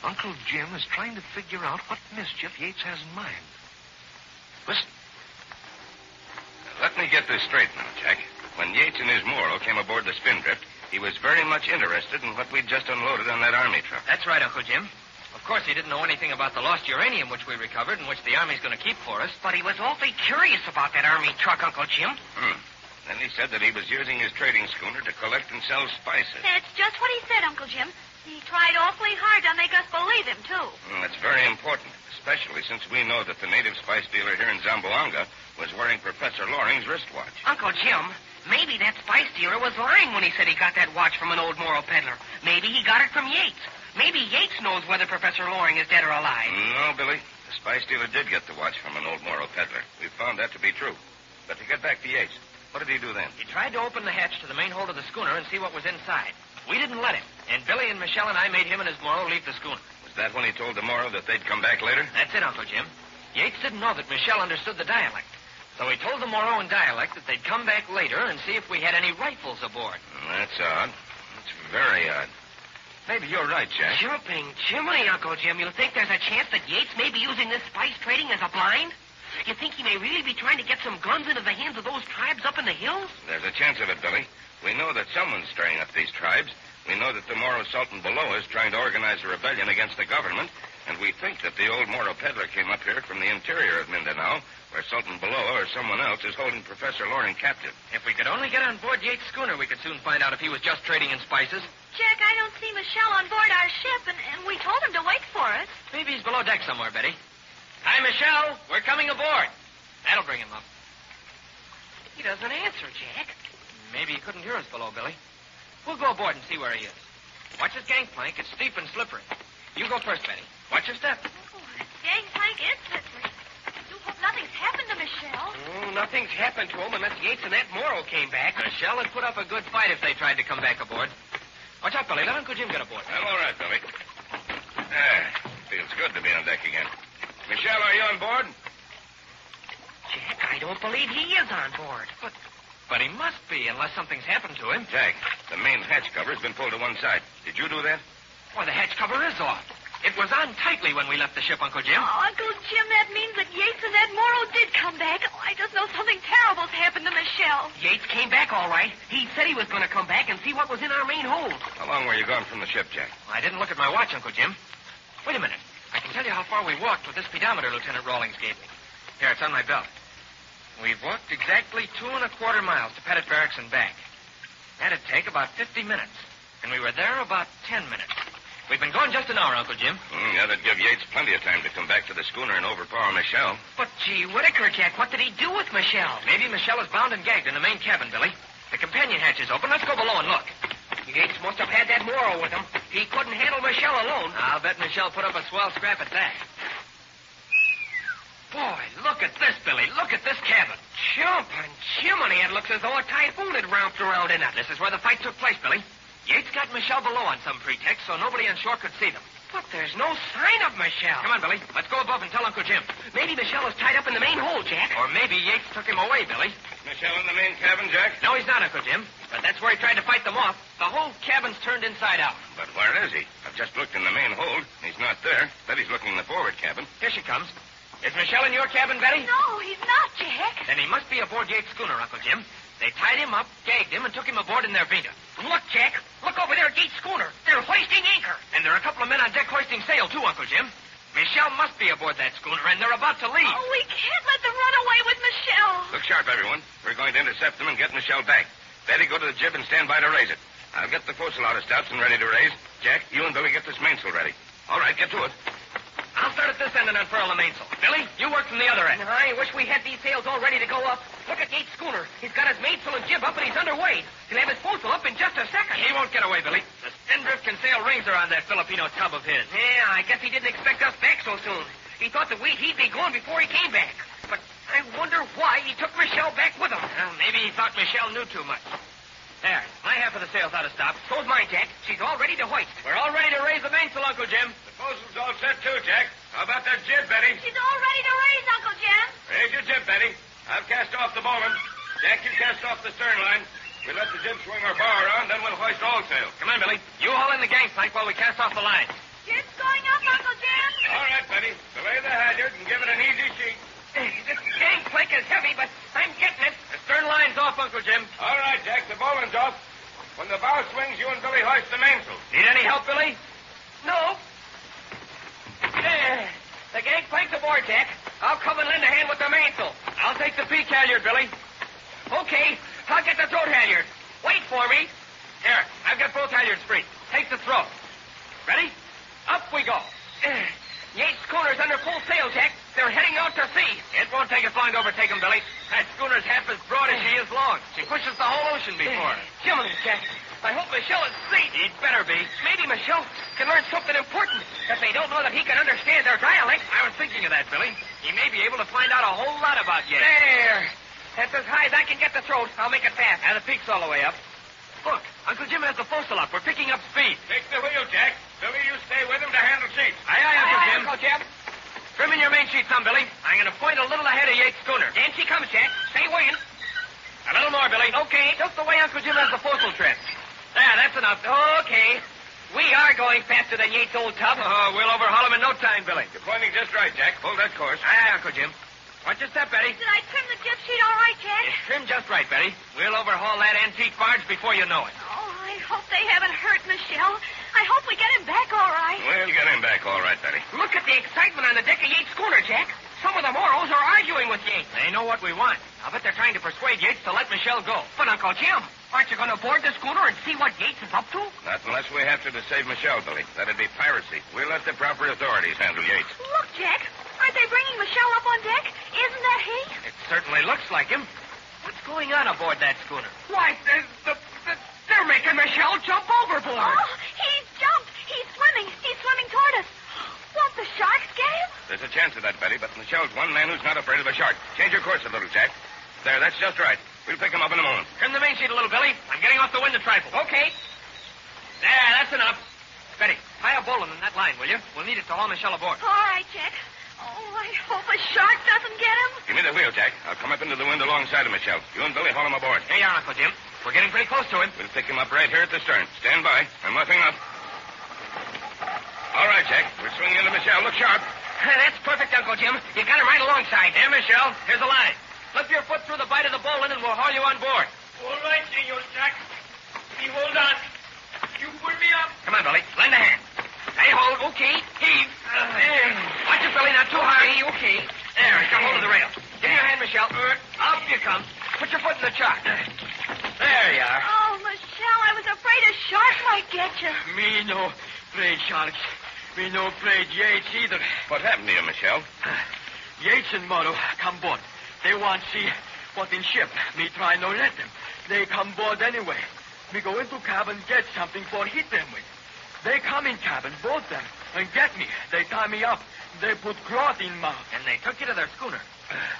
Uncle Jim is trying to figure out what mischief Yates has in mind. Listen. Let me get this straight now, Jack. When Yates and his Moro came aboard the Spindrift, he was very much interested in what we'd just unloaded on that Army truck. That's right, Uncle Jim. Of course, he didn't know anything about the lost uranium which we recovered and which the Army's going to keep for us. But he was awfully curious about that Army truck, Uncle Jim. Then he said that he was using his trading schooner to collect and sell spices. That's just what he said, Uncle Jim. He tried awfully hard to make us believe him, too. That's very important, especially since we know that the native spice dealer here in Zamboanga was wearing Professor Loring's wristwatch. Uncle Jim, maybe that spice dealer was lying when he said he got that watch from an old Moro peddler. Maybe he got it from Yates. Maybe Yates knows whether Professor Loring is dead or alive. No, Billy. The spice dealer did get the watch from an old Moro peddler. We found that to be true. But to get back to Yates, what did he do then? He tried to open the hatch to the main hold of the schooner and see what was inside. We didn't let him, and Billy and Michelle and I made him and his Moro leave the schooner. Was that when he told the Moro that they'd come back later? That's it, Uncle Jim. Yates didn't know that Michelle understood the dialect. So he told the Moro in dialect that they'd come back later and see if we had any rifles aboard. That's odd. That's very odd. Maybe you're right, Jack. Jumping Jiminy, Uncle Jim. You think there's a chance that Yates may be using this spice trading as a blind? You think he may really be trying to get some guns into the hands of those tribes up in the hills? There's a chance of it, Billy. We know that someone's stirring up these tribes. We know that the Moro Sultan below is trying to organize a rebellion against the government. And we think that the old Moro peddler came up here from the interior of Mindanao, where Sultan Beloa or someone else is holding Professor Loring captive. If we could only get on board Yates' schooner, we could soon find out if he was just trading in spices. Jack, I don't see Michelle on board our ship, and we told him to wait for us. Maybe he's below deck somewhere, Betty. Hi, Michelle. We're coming aboard. That'll bring him up. He doesn't answer, Jack. Maybe he couldn't hear us below, Billy. We'll go aboard and see where he is. Watch his gangplank. It's steep and slippery. You go first, Betty. Watch your step. Oh, gangplank is slippery. I do hope nothing's happened to Michelle. Oh, nothing's happened to him unless Yates and that Moro came back. Michelle would put up a good fight if they tried to come back aboard. Watch out, Billy. Let Uncle Jim get aboard. I'm all right, Billy. Feels good to be on deck again. Michelle, are you on board? Jack, I don't believe he is on board. But he must be, unless something's happened to him. Jack, the main hatch cover has been pulled to one side. Did you do that? Why, the hatch cover is off. It was on tightly when we left the ship, Uncle Jim. Oh, Uncle Jim, that means that Yates and that Moro did come back. Oh, I just know something terrible's happened to Michelle. Yates came back all right. He said he was going to come back and see what was in our main hold. How long were you gone from the ship, Jack? I didn't look at my watch, Uncle Jim. Wait a minute. I can tell you how far we walked with this speedometer Lieutenant Rawlings gave me. Here, it's on my belt. We've walked exactly 2.25 miles to Pettit Barracks and back. That'd take about 50 minutes. And we were there about 10 minutes. We've been going just an hour, Uncle Jim. That'd give Yates plenty of time to come back to the schooner and overpower Michelle. But, gee, Whitaker, Jack, what did he do with Michelle? Maybe Michelle is bound and gagged in the main cabin, Billy. The companion hatch is open. Let's go below and look. Yates must have had that Moro with him. He couldn't handle Michelle alone. I'll bet Michelle put up a swell scrap at that. Boy, look at this, Billy. Look at this cabin. Jumping Jiminy, it looks as though a typhoon had ramped around in it. This is where the fight took place, Billy. Yates got Michelle below on some pretext, so nobody on shore could see them. But there's no sign of Michelle. Come on, Billy. Let's go above and tell Uncle Jim. Maybe Michelle is tied up in the main hold, Jack. Or maybe Yates took him away, Billy. Michelle in the main cabin, Jack? No, he's not, Uncle Jim. But that's where he tried to fight them off. The whole cabin's turned inside out. But where is he? I've just looked in the main hold. He's not there. Bet he's looking in the forward cabin. Here she comes. Is Michelle in your cabin, Betty? No, he's not, Jack. Then he must be aboard Yates' schooner, Uncle Jim. They tied him up, gagged him, and took him aboard in their Vita. Look, Jack. Look over there at Yates' schooner. They're hoisting anchor. And there are a couple of men on deck hoisting sail, too, Uncle Jim. Michelle must be aboard that schooner, and they're about to leave. Oh, we can't let them run away with Michelle. Look sharp, everyone. We're going to intercept them and get Michelle back. Betty, go to the jib and stand by to raise it. I'll get the foresail out of stops and ready to raise. Jack, you and Billy get this mainsail ready. All right, get to it. I'll start at this end and unfurl the mainsail. Billy, you work from the other end. I wish we had these sails all ready to go up. Look at Yates' schooner. He's got his mainsail and jib up, and he's underway. He'll have his foresail up in just a second. He won't get away, Billy. The spindrift can sail rings around that Filipino tub of his. Yeah, I guess he didn't expect us back so soon. He thought that he'd be gone before he came back. But I wonder why he took Michelle back with him. Well, maybe he thought Michelle knew too much. There, my half of the sail's out of stop. So's mine, Jack. She's all ready to hoist. We're all ready to raise the mainsail, Uncle Jim. The foresail's all set, too, Jack. How about that jib, Betty? She's all ready to raise, Uncle Jim. Raise your jib, Betty. I'll cast off the bowline. Jack, you cast off the stern line. We'll let the jib swing our bow around, then we'll hoist all sail. Come on, Billy. You haul in the gangplank while we cast off the line. Jib's going up, Uncle Jim. All right, Betty. Belay the halyard and give it an easy sheet. This gangplank is heavy, but I'm getting it. The stern line's off, Uncle Jim. All right, Jack. The bowline's off. When the bow swings, you and Billy hoist the mainsail. Need any help, Billy? No. There. The gangplank's aboard, Jack. I'll come and lend a hand with the mainsail. I'll take the peak halyard, Billy. Okay. I'll get the throat halyard. Wait for me. Here, I've got both halyards free. Take the throat. Ready? Up we go. Yates' schooner's under full sail, Jack. They're heading out to sea. It won't take us long to overtake them, Billy. That schooner's half as broad as she is long. She pushes the whole ocean before her. Jiminy, Jack. I hope Michelle is safe. He'd better be. Maybe Michelle can learn something important. If they don't know that he can understand their dialect. I was thinking of that, Billy. He may be able to find out a whole lot about Yates. There. That's as high as I can get the throat. I'll make it fast. And the peak's all the way up. Look, Uncle Jim has the foresail up. We're picking up speed. Take the wheel, Jack. Billy, you stay with him to handle sheets. Aye, aye, Uncle Jim. Uncle Jim. Trim in your main sheet some, Billy. I'm going to point a little ahead of Yates' schooner. In she comes, Jack. Stay weighing. A little more, Billy. Okay, just the way Uncle Jim has the postal trip. There, that's enough. Okay. We are going faster than Yates' old tub. Oh, we'll overhaul him in no time, Billy. You're pointing just right, Jack. Hold that course. Aye, Uncle Jim. Watch your step, Betty. Did I trim the jib sheet all right, Jack? It's trimmed just right, Betty. We'll overhaul that antique barge before you know it. Oh, I hope they haven't hurt Michelle. I hope we get him back all right. We'll get him back all right, Betty. Look at the excitement on the deck of Yates' schooner, Jack. Some of the Moros are arguing with Yates. They know what we want. I bet they're trying to persuade Yates to let Michelle go. But, Uncle Jim, aren't you going to board the schooner and see what Yates is up to? Not unless we have to save Michelle, Billy. That'd be piracy. We'll let the proper authorities handle Yates. Look, Jack. Aren't they bringing Michelle up on deck? Isn't that he? It certainly looks like him. What's going on aboard that schooner? Why, they're making Michelle jump overboard. Oh, he's jumped. He's swimming. He's swimming toward us. Won't the sharks get him? There's a chance of that, Betty, but Michelle's one man who's not afraid of a shark. Change your course a little, Jack. There, that's just right. We'll pick him up in a moment. Trim the main sheet a little, Billy. I'm getting off the wind a trifle. Okay. There, that's enough. Betty, tie a bowline in that line, will you? We'll need it to haul Michelle aboard. All right, Jack. Oh, I hope a shark doesn't get him. Give me the wheel, Jack. I'll come up into the wind alongside of Michelle. You and Billy haul him aboard. Here you are, Uncle Jim. We're getting pretty close to him. We'll pick him up right here at the stern. Stand by. I'm roughing up. All right, Jack. We're swinging into Michelle. Look sharp. That's perfect, Uncle Jim. You got him right alongside. Here, Michelle. Here's a line. Slip your foot through the bite of the bowline and we'll haul you on board. All right, Senor Jack. Me hold on. You pull me up. Come on, Billy. Lend a hand. Hey, hold. Okay. Heave. Watch it, Billy. Not too hard. Okay. There. Got hold of the rail. Give me your hand, Michelle. Up you come. Put your foot in the chart. There you are. Oh, Michelle, I was afraid a shark might get you. Me no afraid sharks. Me no afraid Yates either. What happened to you, Michelle? Yates and Moro come board. They want see what in ship. Me try no let them. They come board anyway. Me go into cabin get something for hit them with. They come in cabin, both them, and get me. They tie me up. They put cloth in mouth. And they took you to their schooner.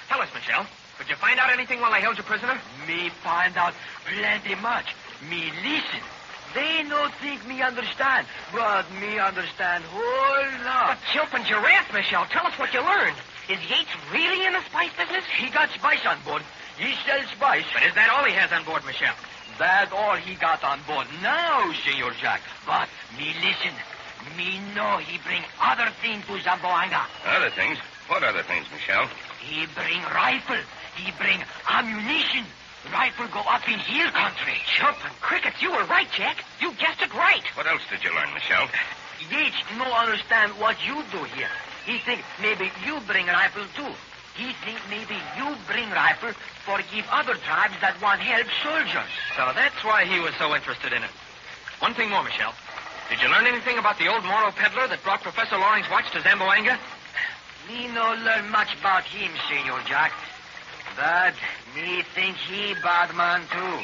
Tell us, Michelle. Did you find out anything while they held you prisoner? Me find out plenty much. Me listen. They no think me understand, but me understand whole lot. But Chilpin Giraffe, Michelle, tell us what you learned. Is Yates really in the spice business? He got spice on board. He sells spice. But is that all he has on board, Michelle? That's all he got on board now, Senor Jack. But me listen. Me know he bring other things to Zamboanga. Other things? What other things, Michelle? He bring rifle. He bring ammunition. Rifle go up in hill country. Chilpin Crickets, you were right, Jack. You guessed it right. What else did you learn, Michelle? Yates no understand what you do here. He think maybe you bring rifle too. He think maybe you bring rifle for give other tribes that want help soldiers. So that's why he was so interested in it. One thing more, Michelle. Did you learn anything about the old Moro peddler that brought Professor Loring's watch to Zamboanga? Me no learn much about him, Senor Jack. But me think he bad man too.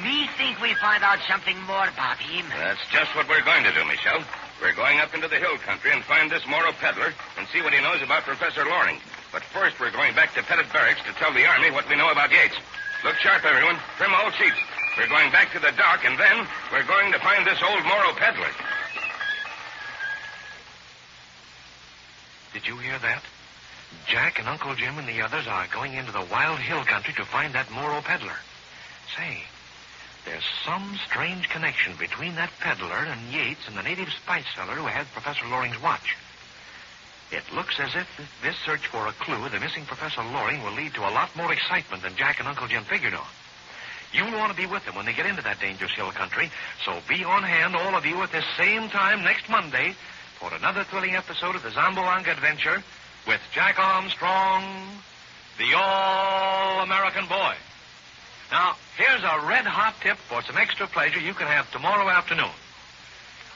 Me think we find out something more about him. That's just what we're going to do, Michelle. We're going up into the hill country and find this Moro peddler and see what he knows about Professor Loring. But first, we're going back to Pettit Barracks to tell the Army what we know about Yates. Look sharp, everyone. Trim all sheets. We're going back to the dock, and then we're going to find this old Moro peddler. Did you hear that? Jack and Uncle Jim and the others are going into the wild hill country to find that Moro peddler. Say, there's some strange connection between that peddler and Yates and the native spice seller who had Professor Loring's watch. It looks as if this search for a clue, the missing Professor Loring, will lead to a lot more excitement than Jack and Uncle Jim figured on. You'll want to be with them when they get into that dangerous hill country, so be on hand, all of you, at this same time next Monday for another thrilling episode of the Zamboanga Adventure with Jack Armstrong, the All-American Boy. Now, here's a red-hot tip for some extra pleasure you can have tomorrow afternoon.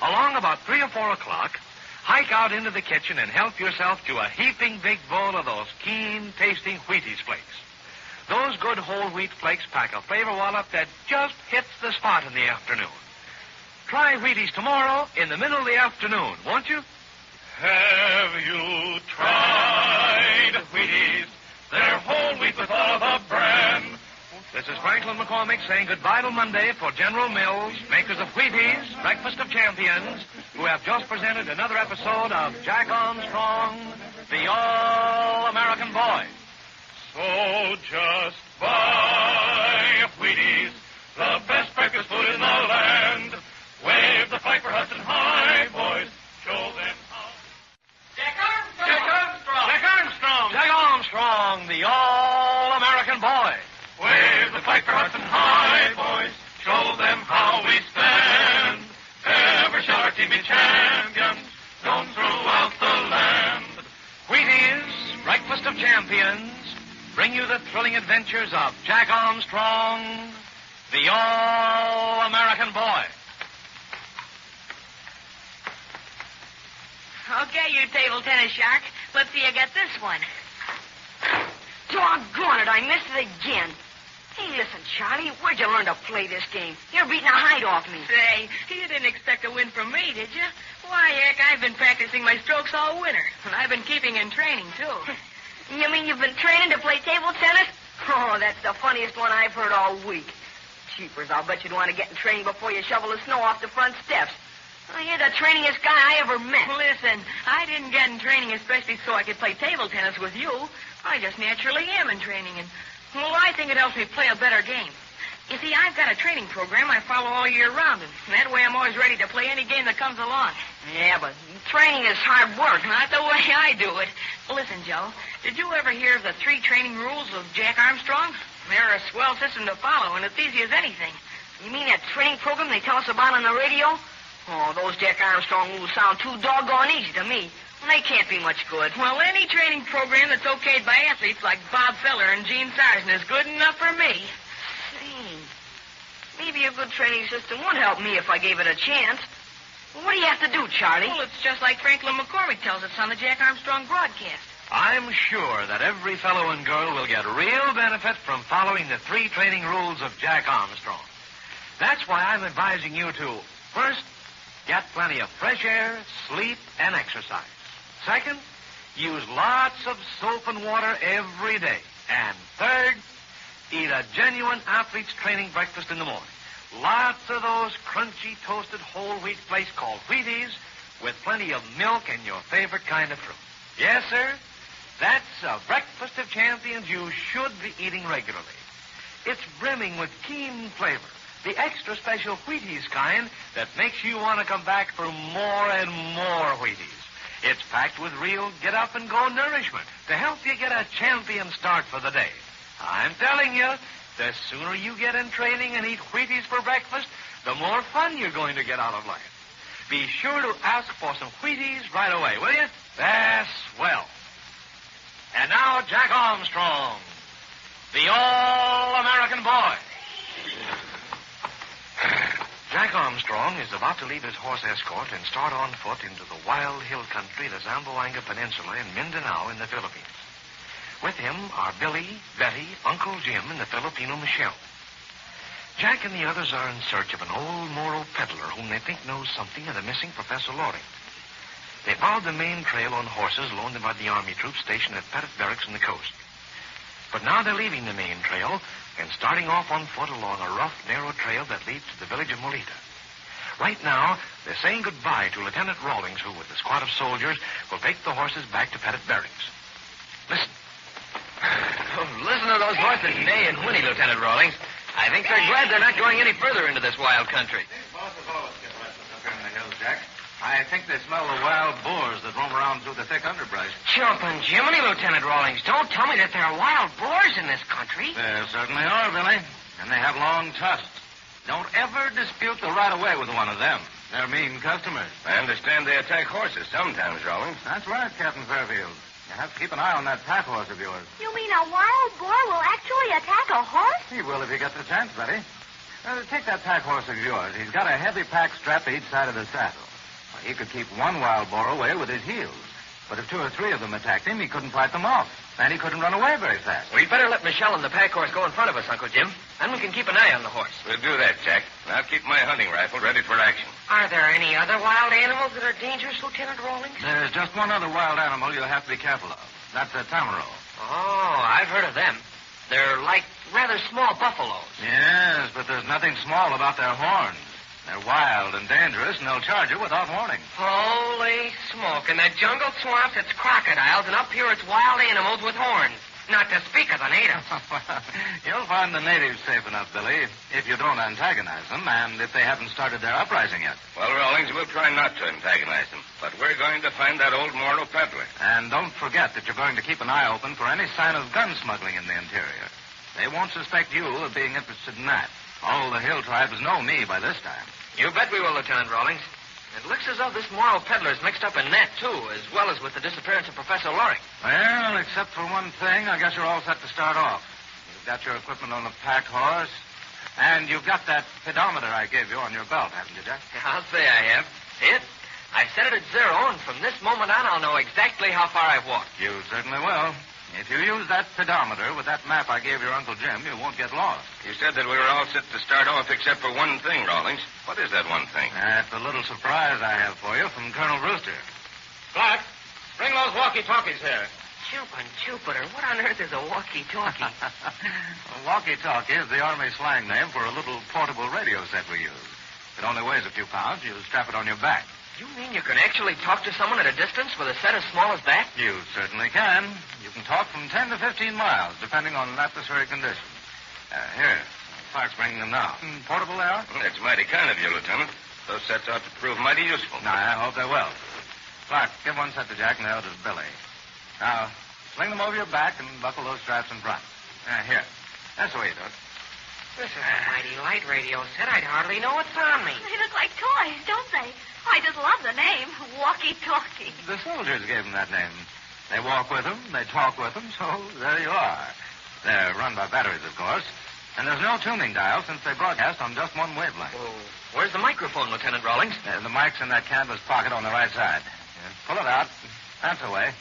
Along about 3 or 4 o'clock, hike out into the kitchen and help yourself to a heaping big bowl of those keen-tasting Wheaties flakes. Those good whole wheat flakes pack a flavor wallop that just hits the spot in the afternoon. Try Wheaties tomorrow in the middle of the afternoon, won't you? Have you tried Wheaties? They're whole wheat with all the bran. This is Franklin McCormick saying goodbye till Monday for General Mills, makers of Wheaties, Breakfast of Champions, who have just presented another episode of Jack Armstrong, the All-American Boy. So just buy Wheaties, the best breakfast food in the land. Wave the flag for Hudson High, boys. Show them how. Jack Armstrong, the All-American Boy. Wave the flag for Hudson High, boys. Show them how we stand. Ever shall our team be champions, known throughout the land. Wheaties, breakfast of champions, bring you the thrilling adventures of Jack Armstrong, the All-American Boy. Okay, you table tennis shark. Let's see you get this one. Doggone it, I missed it again. Hey, listen, Charlie, where'd you learn to play this game? You're beating a hide off me. Say, you didn't expect a win from me, did you? Why, heck, I've been practicing my strokes all winter. And I've been keeping in training, too. You mean you've been training to play table tennis? Oh, that's the funniest one I've heard all week. Cheapers, I'll bet you'd want to get in training before you shovel the snow off the front steps. Well, you're the trainingest guy I ever met. Listen, I didn't get in training especially so I could play table tennis with you. I just naturally am in training, and, well, I think it helps me play a better game. You see, I've got a training program I follow all year round, and that way I'm always ready to play any game that comes along. Yeah, but training is hard work. Not the way I do it. Listen, Joe, did you ever hear of the 3 training rules of Jack Armstrong? They're a swell system to follow, and it's easy as anything. You mean that training program they tell us about on the radio? Oh, those Jack Armstrong rules sound too doggone easy to me. Well, they can't be much good. Well, any training program that's okayed by athletes like Bob Feller and Gene Sargent is good enough for me. Maybe a good training system would help me if I gave it a chance. Well, what do you have to do, Charlie? Well, it's just like Franklin McCormick tells us on the Jack Armstrong broadcast. I'm sure that every fellow and girl will get real benefit from following the 3 training rules of Jack Armstrong. That's why I'm advising you to, first, get plenty of fresh air, sleep, and exercise. Second, use lots of soap and water every day. And third, eat a genuine athlete's training breakfast in the morning. Lots of those crunchy, toasted whole wheat flakes called Wheaties with plenty of milk and your favorite kind of fruit. Yes, sir, that's a breakfast of champions you should be eating regularly. It's brimming with keen flavor, the extra special Wheaties kind that makes you want to come back for more and more Wheaties. It's packed with real get-up-and-go nourishment to help you get a champion start for the day. I'm telling you, the sooner you get in training and eat Wheaties for breakfast, the more fun you're going to get out of life. Be sure to ask for some Wheaties right away, will you? That's swell. And now, Jack Armstrong, the All-American Boy. Jack Armstrong is about to leave his horse escort and start on foot into the wild hill country, the Zamboanga Peninsula, in Mindanao in the Philippines. With him are Billy, Betty, Uncle Jim, and the Filipino Michelle. Jack and the others are in search of an old Moro peddler whom they think knows something of the missing Professor Loring. They followed the main trail on horses loaned by the Army troops stationed at Pettit Barracks on the coast. But now they're leaving the main trail and starting off on foot along a rough, narrow trail that leads to the village of Molita. Right now, they're saying goodbye to Lieutenant Rawlings, who, with a squad of soldiers, will take the horses back to Pettit Barracks. Listen. Oh, listen to those horses neigh and whinny, Lieutenant Rawlings. I think they're glad they're not going any further into this wild country. Both of us get restless up here in the hills, Jack. I think they smell the wild boars that roam around through the thick underbrush. Jumping Jiminy, Lieutenant Rawlings. Don't tell me that there are wild boars in this country. There certainly are, Billy. And they have long tusks. Don't ever dispute the right of way with one of them. They're mean customers. I understand they attack horses sometimes, Rawlings. That's right, Captain Fairfield. You have to keep an eye on that pack horse of yours. You mean a wild boar will actually attack a horse? He will if he gets the chance, Betty. Take that pack horse of yours. He's got a heavy pack strapped to each side of the saddle. He could keep one wild boar away with his heels. But if 2 or 3 of them attacked him, he couldn't fight them off. And he couldn't run away very fast. We'd better let Michelle and the pack horse go in front of us, Uncle Jim. Then we can keep an eye on the horse. We'll do that, Jack. I'll keep my hunting rifle ready for action. Are there any other wild animals that are dangerous, Lieutenant Rawlings? There's just one other wild animal you'll have to be careful of. That's a tamaro. Oh, I've heard of them. They're like rather small buffaloes. Yes, but there's nothing small about their horns. They're wild and dangerous, and they'll charge you without warning. Holy smoke. In the jungle swamps, it's crocodiles, and up here it's wild animals with horns. Not to speak of the natives. You'll find the natives safe enough, Billy, if you don't antagonize them, and if they haven't started their uprising yet. Well, Rawlings, we'll try not to antagonize them, but we're going to find that old Moro peddler. And don't forget that you're going to keep an eye open for any sign of gun smuggling in the interior. They won't suspect you of being interested in that. All the hill tribes know me by this time. You bet we will, Lieutenant Rawlings. It looks as though this Moro peddler's mixed up in that, too, as well as with the disappearance of Professor Loring. Well, except for one thing, I guess you're all set to start off. You've got your equipment on the packed horse, and you've got that pedometer I gave you on your belt, haven't you, Jack? I'll say I have. See it? I've set it at 0, and from this moment on, I'll know exactly how far I've walked. You certainly will. If you use that pedometer with that map I gave your Uncle Jim, you won't get lost. You said that we were all set to start off except for one thing, Rawlings. What is that one thing? That's a little surprise I have for you from Colonel Brewster. Clark, bring those walkie-talkies here. Jumping Jupiter, what on earth is a walkie-talkie? A walkie-talkie is the Army slang name for a little portable radio set we use. It only weighs a few pounds. You strap it on your back. You mean you can actually talk to someone at a distance with a set as small as that? You certainly can. You can talk from 10 to 15 miles, depending on atmospheric conditions. Here, Clark's bringing them now. Portable they are? That's mighty kind of you, Lieutenant. Those sets ought to prove mighty useful. I hope they will. Clark, give one set to Jack and the other to Billy. Now, sling them over your back and buckle those straps in front. Here. That's the way you do it. This is a mighty light radio set. I'd hardly know what's on me. They look like toys, don't they? I just love the name, walkie-talkie. The soldiers gave them that name. They walk with them, they talk with them, so there you are. They're run by batteries, of course. And there's no tuning dial since they broadcast on just one wavelength. Oh, where's the microphone, Lieutenant Rawlings? The mic's in that canvas pocket on the right side. Pull it out. That's the way.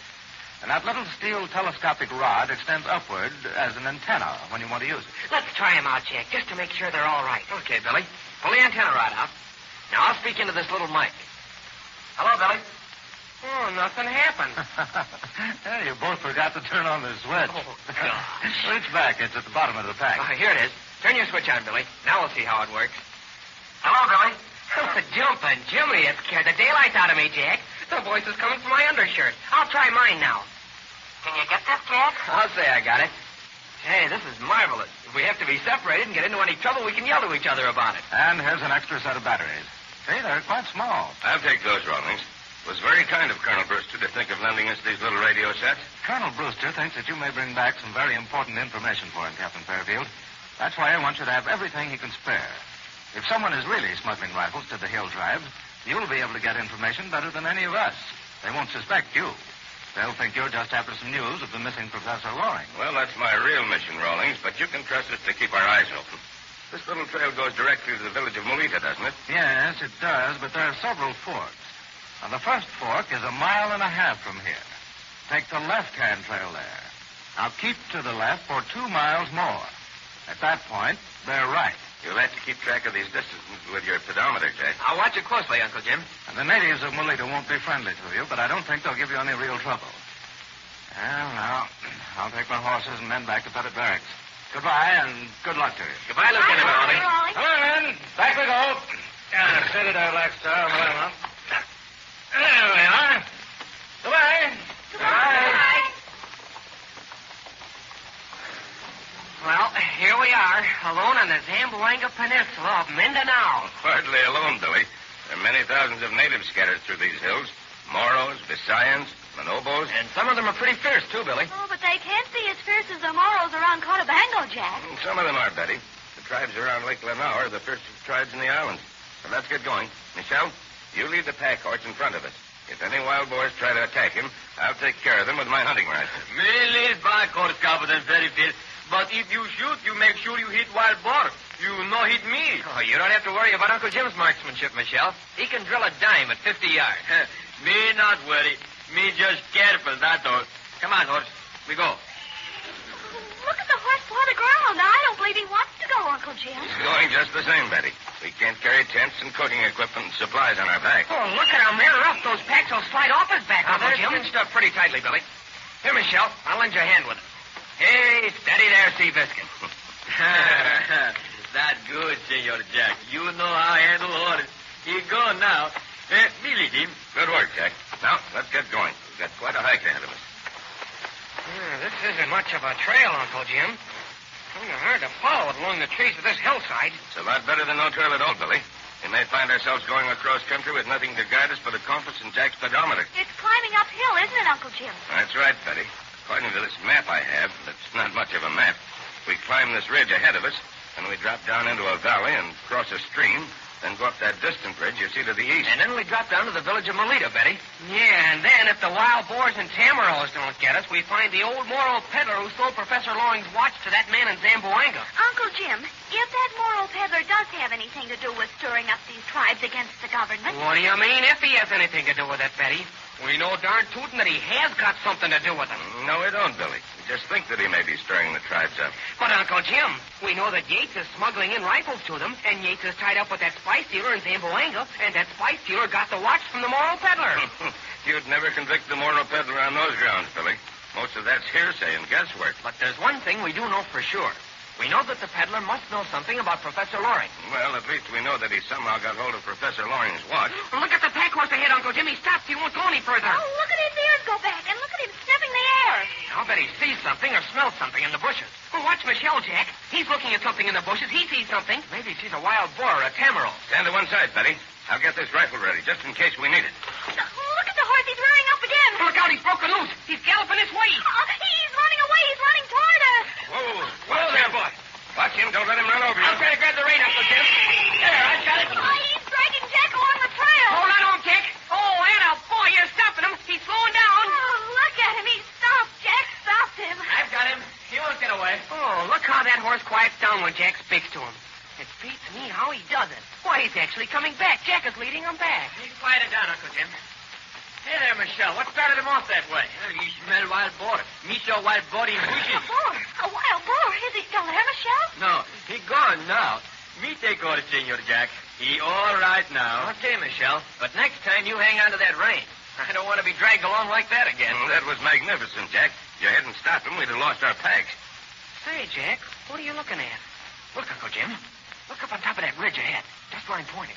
And that little steel telescopic rod extends upward as an antenna when you want to use it. Let's try them out, Jack, just to make sure they're all right. Okay, Billy. Pull the antenna rod out. Now, I'll speak into this little mic. Hello, Billy. Oh, nothing happened. Hey, you both forgot to turn on the switch. Oh, gosh. Reach back. It's at the bottom of the pack. Here it is. Turn your switch on, Billy. Now we'll see how it works. Hello, Billy. Jumping Jimmy, it scared the daylights out of me, Jack. The voice is coming from my undershirt. I'll try mine now. Can you get this, Jack? I'll say I got it. Hey, this is marvelous. If we have to be separated and get into any trouble, we can yell to each other about it. And here's an extra set of batteries. See, they're quite small. I'll take those, Rawlings. It was very kind of Colonel Brewster to think of lending us these little radio sets. Colonel Brewster thinks that you may bring back some very important information for him, Captain Fairfield. That's why I want you to have everything he can spare. If someone is really smuggling rifles to the hill tribes, you'll be able to get information better than any of us. They won't suspect you. They'll think you're just after some news of the missing Professor Loring. Well, that's my real mission, Rawlings, but you can trust us to keep our eyes open. This little trail goes directly to the village of Molita, doesn't it? Yes, it does, but there are several forks. Now, the first fork is 1.5 miles from here. Take the left-hand trail there. Now, keep to the left for 2 miles more. At that point, they're right. You'll have to keep track of these distances with your pedometer, Jack. I'll watch it closely, Uncle Jim. And the natives of Molita won't be friendly to you, but I don't think they'll give you any real trouble. Well, now, I'll take my horses and men back to Pettit Barracks. Goodbye, and good luck to you. Goodbye, Lieutenant Rawlings. Come on, men. Back we go. Steady there, Black Star. There we are. Goodbye. Goodbye. Well, here we are, alone on the Zamboanga Peninsula of Mindanao. Hardly alone, Billy. There are many thousands of natives scattered through these hills. Moros, Visayans, Manobos. And some of them are pretty fierce, too, Billy. Oh, but they can't be as fierce as the Moros around Cotabango, Jack. Some of them are, Betty. The tribes around Lake Lanao are the fiercest tribes in the islands. So let's get going. Michelle, you lead the pack horse in front of us. If any wild boys try to attack him, I'll take care of them with my hunting rifle. Me lead back horse, Captain Fairfield. But if you shoot, you make sure you hit wild boar. You no hit me. Oh, you don't have to worry about Uncle Jim's marksmanship, Michelle. He can drill a dime at 50 yards. Me not worry. Me just careful, that horse. Come on, horse. We go. Look at the horse paw the ground. I don't believe he wants to go, Uncle Jim. He's going just the same, Betty. We can't carry tents and cooking equipment and supplies on our back. Oh, look at him. They're up. Those packs will slide off his back, Uncle Jim. They're cinched up pretty tightly, Billy. Here, Michelle. I'll lend you a hand with it. Hey, steady there, Seabiscuit. That good, Senor Jack. You know how I handle orders. Here gone now. Me lead him. Good work, Jack. Now, let's get going. We've got quite a hike ahead of us. This isn't much of a trail, Uncle Jim. Kind of hard to follow it along the trees of this hillside. It's a lot better than no trail at all, Billy. We may find ourselves going across country with nothing to guide us but a compass and Jack's pedometer. It's climbing uphill, isn't it, Uncle Jim? That's right, Betty. According to this map I have, it's not much of a map. We climb this ridge ahead of us, and we drop down into a valley and cross a stream, then go up that distant ridge you see to the east. And then we drop down to the village of Melita, Betty. Yeah, and then if the wild boars and tamaros don't get us, we find the old Moro peddler who sold Professor Loring's watch to that man in Zamboanga. Uncle Jim, if that Moro peddler does have anything to do with stirring up these tribes against the government... What do you mean, if he has anything to do with it, Betty? We know darn tootin' that he has got something to do with it. No, we don't, Billy. We just think that he may be stirring the tribes up. But, Uncle Jim, we know that Yates is smuggling in rifles to them, and Yates is tied up with that spice dealer in Zamboanga, and that spice dealer got the watch from the Moro peddler. You'd never convict the Moro peddler on those grounds, Billy. Most of that's hearsay and guesswork. But there's one thing we do know for sure. We know that the peddler must know something about Professor Loring. Well, at least we know that he somehow got hold of Professor Loring's watch. Well, look at the pack horse ahead, Uncle Jim. He stopped. He won't go any further. Oh, look at his ears go back, and look at him sniffing the air. I'll bet he sees something or smells something in the bushes. Well, watch Michelle, Jack. He's looking at something in the bushes. He sees something. Maybe he sees a wild boar or a tamaro. Stand to one side, Betty. I'll get this rifle ready, just in case we need it. Look at the horse. He's rearing up again. Look out. He's broken loose. He's galloping this way. He's running away. He's running toward us. Whoa there, boy. Watch him. Don't let him run over you. I'll try to grab the rein, Uncle Jim. There, I've got it. He's dragging Jack along the trail. Hold on, Jack. Oh, Anna, boy, you're stopping him. He's slowing down. Oh, look at him. He stopped. Jack stopped him. I've got him. He won't get away. Oh, look how that horse quiets down when Jack speaks to him. It beats me how he does it. Why, he's actually coming back. Jack is leading him back. He's quieted down, Uncle Jim. Hey there, Michelle. What started him off that way? You smell wild boar. Me saw wild boar in bushes. A wild boar? Is he still there, Michelle? No, he gone now. Me take order, Senor Jack. He all right now. Okay, Michelle. But next time you hang on to that rein. I don't want to be dragged along like that again. That was magnificent, Jack. If you hadn't stopped him, we'd have lost our packs. Say, Jack, what are you looking at? Look, Uncle Jim. Look up on top of that ridge ahead. Just where I'm pointing.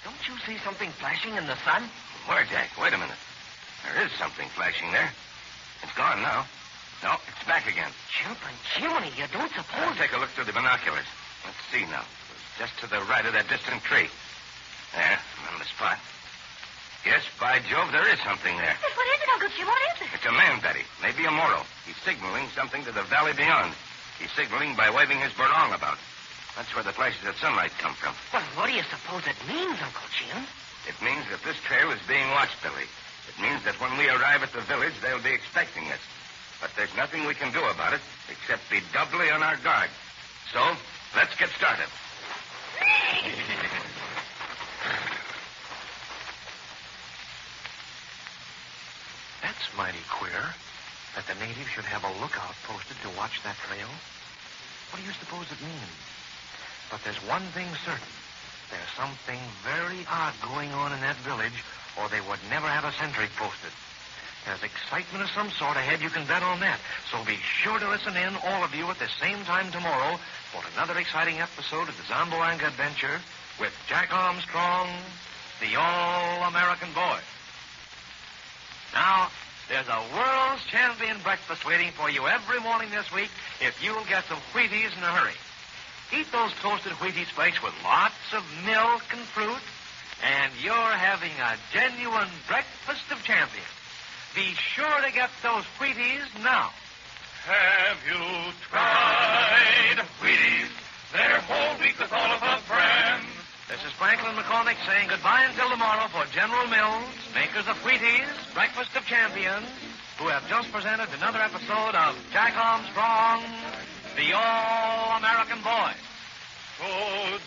Don't you see something flashing in the sun? Where, Jack? Wait a minute. There is something flashing there. It's gone now. No, it's back again. Jumping Jiminy, you don't suppose... Take a look through the binoculars. Let's see now. Just to the right of that distant tree. There, I'm on the spot. Yes, by Jove, there is something there. What is it, Uncle Jim? What is it? It's a man, Betty. Maybe a Moro. He's signaling something to the valley beyond. He's signaling by waving his barong about. That's where the flashes of sunlight come from. Well, what do you suppose it means, Uncle Jim? It means that this trail is being watched, Billy. It means that when we arrive at the village, they'll be expecting us. But there's nothing we can do about it except be doubly on our guard. So, let's get started. That's mighty queer that the natives should have a lookout posted to watch that trail. What do you suppose it means? But there's one thing certain. There's something very odd going on in that village, or they would never have a sentry posted. There's excitement of some sort ahead, you can bet on that. So be sure to listen in, all of you, at the same time tomorrow for another exciting episode of the Zamboanga Adventure with Jack Armstrong, the All-American Boy. Now, there's a world's champion breakfast waiting for you every morning this week if you'll get some Wheaties in a hurry. Eat those toasted Wheaties flakes with lots of milk and fruit, and you're having a genuine breakfast of champions. Be sure to get those Wheaties now. Have you tried Wheaties? They're whole wheat with all of our brands. This is Franklin McCormick saying goodbye until tomorrow for General Mills, makers of Wheaties, Breakfast of Champions, who have just presented another episode of Jack Armstrong, the All-American Boy. So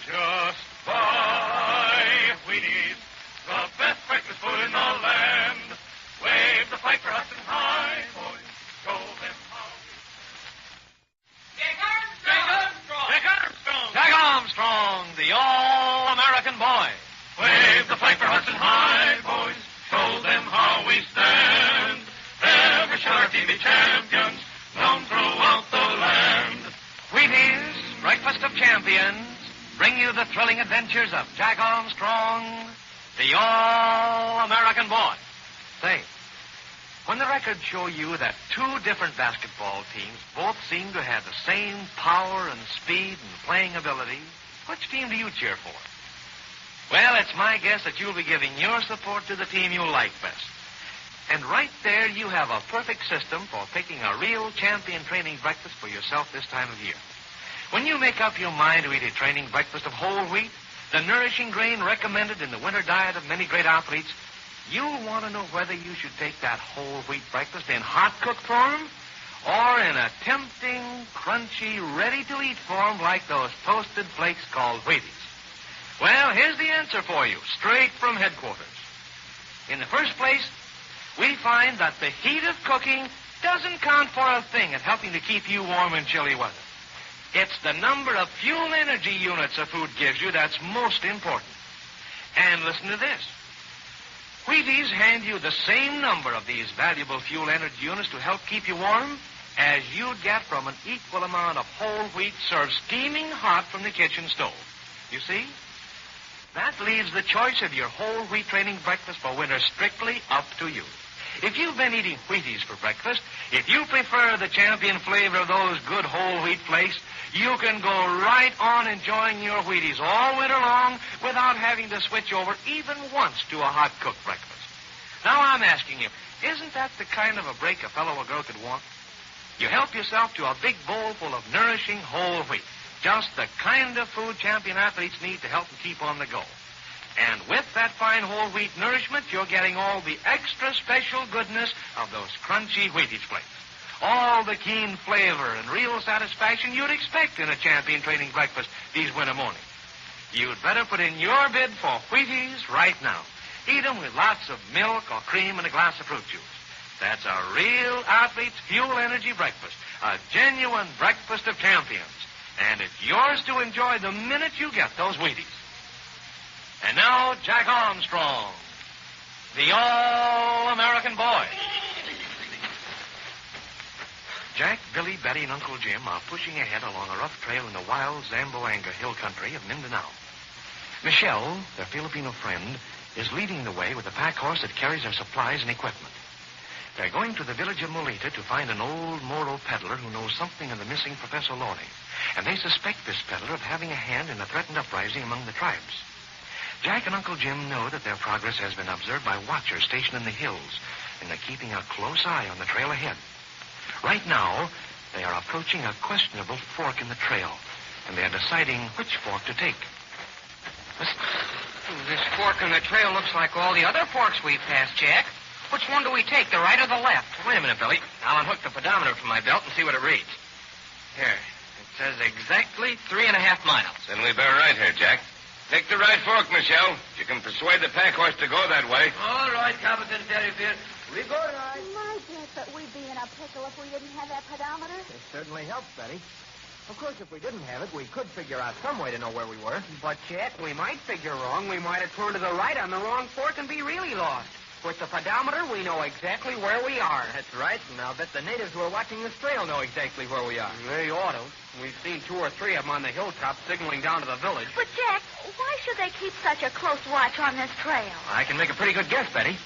just buy Wheaties, the best breakfast food in the land. Wave the flag for Hudson High, boys. Show them how. Jack Armstrong! Jack Armstrong! Jack Armstrong, the All-American Boy. Wave the flag for Hudson High, boys. Show them how we stand. Ever shall our team be champions, known throughout the land. Wheaties, Breakfast of Champions, bring you the thrilling adventures of Jack Armstrong, the All-American Boy. Say, when the records show you that two different basketball teams both seem to have the same power and speed and playing ability, which team do you cheer for? Well, it's my guess that you'll be giving your support to the team you like best. And right there you have a perfect system for picking a real champion training breakfast for yourself this time of year. When you make up your mind to eat a training breakfast of whole wheat, the nourishing grain recommended in the winter diet of many great athletes, you'll want to know whether you should take that whole wheat breakfast in hot-cooked form or in a tempting, crunchy, ready-to-eat form like those toasted flakes called Wheaties. Well, here's the answer for you, straight from headquarters. In the first place, we find that the heat of cooking doesn't count for a thing in helping to keep you warm in chilly weather. It's the number of fuel energy units a food gives you that's most important. And listen to this. Wheaties hand you the same number of these valuable fuel energy units to help keep you warm as you'd get from an equal amount of whole wheat served steaming hot from the kitchen stove. You see? That leaves the choice of your whole wheat training breakfast for winter strictly up to you. If you've been eating Wheaties for breakfast, if you prefer the champion flavor of those good whole wheat flakes, you can go right on enjoying your Wheaties all winter long without having to switch over even once to a hot-cooked breakfast. Now I'm asking you, isn't that the kind of a break a fellow or girl could want? You help yourself to a big bowl full of nourishing whole wheat, just the kind of food champion athletes need to help them keep on the go. And with that fine whole wheat nourishment, you're getting all the extra special goodness of those crunchy Wheaties flakes. All the keen flavor and real satisfaction you'd expect in a champion training breakfast these winter mornings. You'd better put in your bid for Wheaties right now. Eat them with lots of milk or cream and a glass of fruit juice. That's a real athlete's fuel energy breakfast, a genuine breakfast of champions. And it's yours to enjoy the minute you get those Wheaties. And now, Jack Armstrong, the All-American Boy. Jack, Billy, Betty, and Uncle Jim are pushing ahead along a rough trail in the wild Zamboanga hill country of Mindanao. Michelle, their Filipino friend, is leading the way with a pack horse that carries their supplies and equipment. They're going to the village of Molita to find an old Moro peddler who knows something of the missing Professor Loring, and they suspect this peddler of having a hand in a threatened uprising among the tribes. Jack and Uncle Jim know that their progress has been observed by watchers stationed in the hills, and they're keeping a close eye on the trail ahead. Right now, they are approaching a questionable fork in the trail, and they are deciding which fork to take. This fork in the trail looks like all the other forks we've passed, Jack. Which one do we take, the right or the left? Wait a minute, Billy. I'll unhook the pedometer from my belt and see what it reads. Here, it says exactly 3.5 miles. Then we bear right here, Jack. Take the right fork, Michelle. You can persuade the pack horse to go that way. All right, Captain Fairfield. We go right. My guess that we'd be in a pickle if we didn't have that pedometer. It certainly helps, Betty. Of course, if we didn't have it, we could figure out some way to know where we were. But, Chet, we might figure wrong. We might have turned to the right on the wrong fork and be really lost. With the pedometer, we know exactly where we are. That's right, and I'll bet the natives who are watching this trail know exactly where we are. They ought to. We've seen 2 or 3 of them on the hilltop signaling down to the village. But, Jack, why should they keep such a close watch on this trail? I can make a pretty good guess, Betty.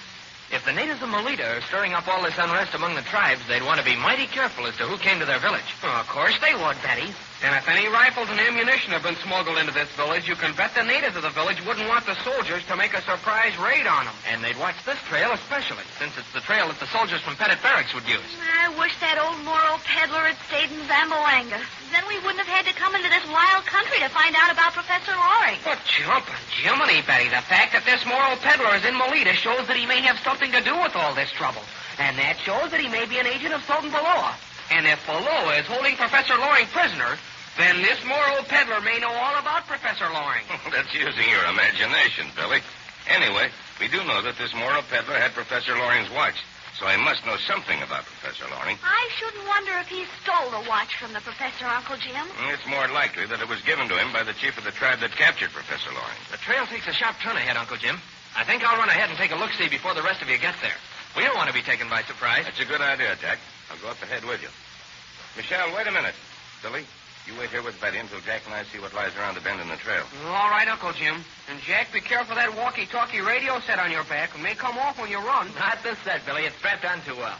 If the natives of Molita are stirring up all this unrest among the tribes, they'd want to be mighty careful as to who came to their village. Oh, of course they would, Betty. And if any rifles and ammunition have been smuggled into this village, you can bet the natives of the village wouldn't want the soldiers to make a surprise raid on them. And they'd watch this trail especially, since it's the trail that the soldiers from Pettit Barracks would use. I wish that old Moro peddler had stayed in Zamboanga. Then we wouldn't have had to come into this wild country to find out about Professor Loring. But jumping, Jiminy, Betty, the fact that this Moro peddler is in Molita shows that he may have something to do with all this trouble. And that shows that he may be an agent of Sultan Balloa. And if Balloa is holding Professor Loring prisoner, then this Moro peddler may know all about Professor Loring. That's using your imagination, Billy. Anyway, we do know that this Moro peddler had Professor Loring's watch, so he must know something about Professor Loring. I shouldn't wonder if he stole the watch from the professor, Uncle Jim. It's more likely that it was given to him by the chief of the tribe that captured Professor Loring. The trail takes a sharp turn ahead, Uncle Jim. I think I'll run ahead and take a look-see before the rest of you get there. We don't want to be taken by surprise. That's a good idea, Jack. I'll go up ahead with you. Michelle, wait a minute. Billy, You wait here with Betty until Jack and I see what lies around the bend in the trail. All right, Uncle Jim. And, Jack, be careful of that walkie-talkie radio set on your back. It may come off when you run. Not this set, Billy. It's strapped on too well.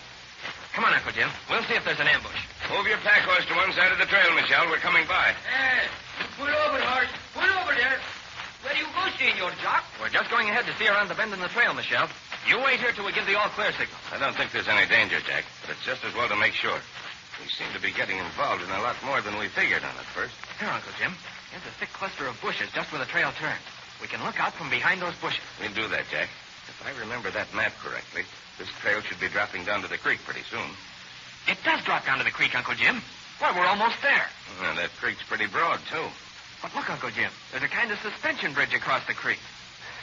Come on, Uncle Jim. We'll see if there's an ambush. Move your pack horse to one side of the trail, Michelle. We're coming by. Pull over, horse. Pull over there. Where do you go, Senor Jock? We're just going ahead to see around the bend in the trail, Michelle. You wait here till we give the all-clear signal. I don't think there's any danger, Jack, but it's just as well to make sure. We seem to be getting involved in a lot more than we figured on at first. Here, Uncle Jim. There's a thick cluster of bushes just where the trail turns. We can look out from behind those bushes. We'll do that, Jack. If I remember that map correctly, this trail should be dropping down to the creek pretty soon. It does drop down to the creek, Uncle Jim. Why, we're almost there. Well, that creek's pretty broad, too. But look, Uncle Jim, there's a kind of suspension bridge across the creek.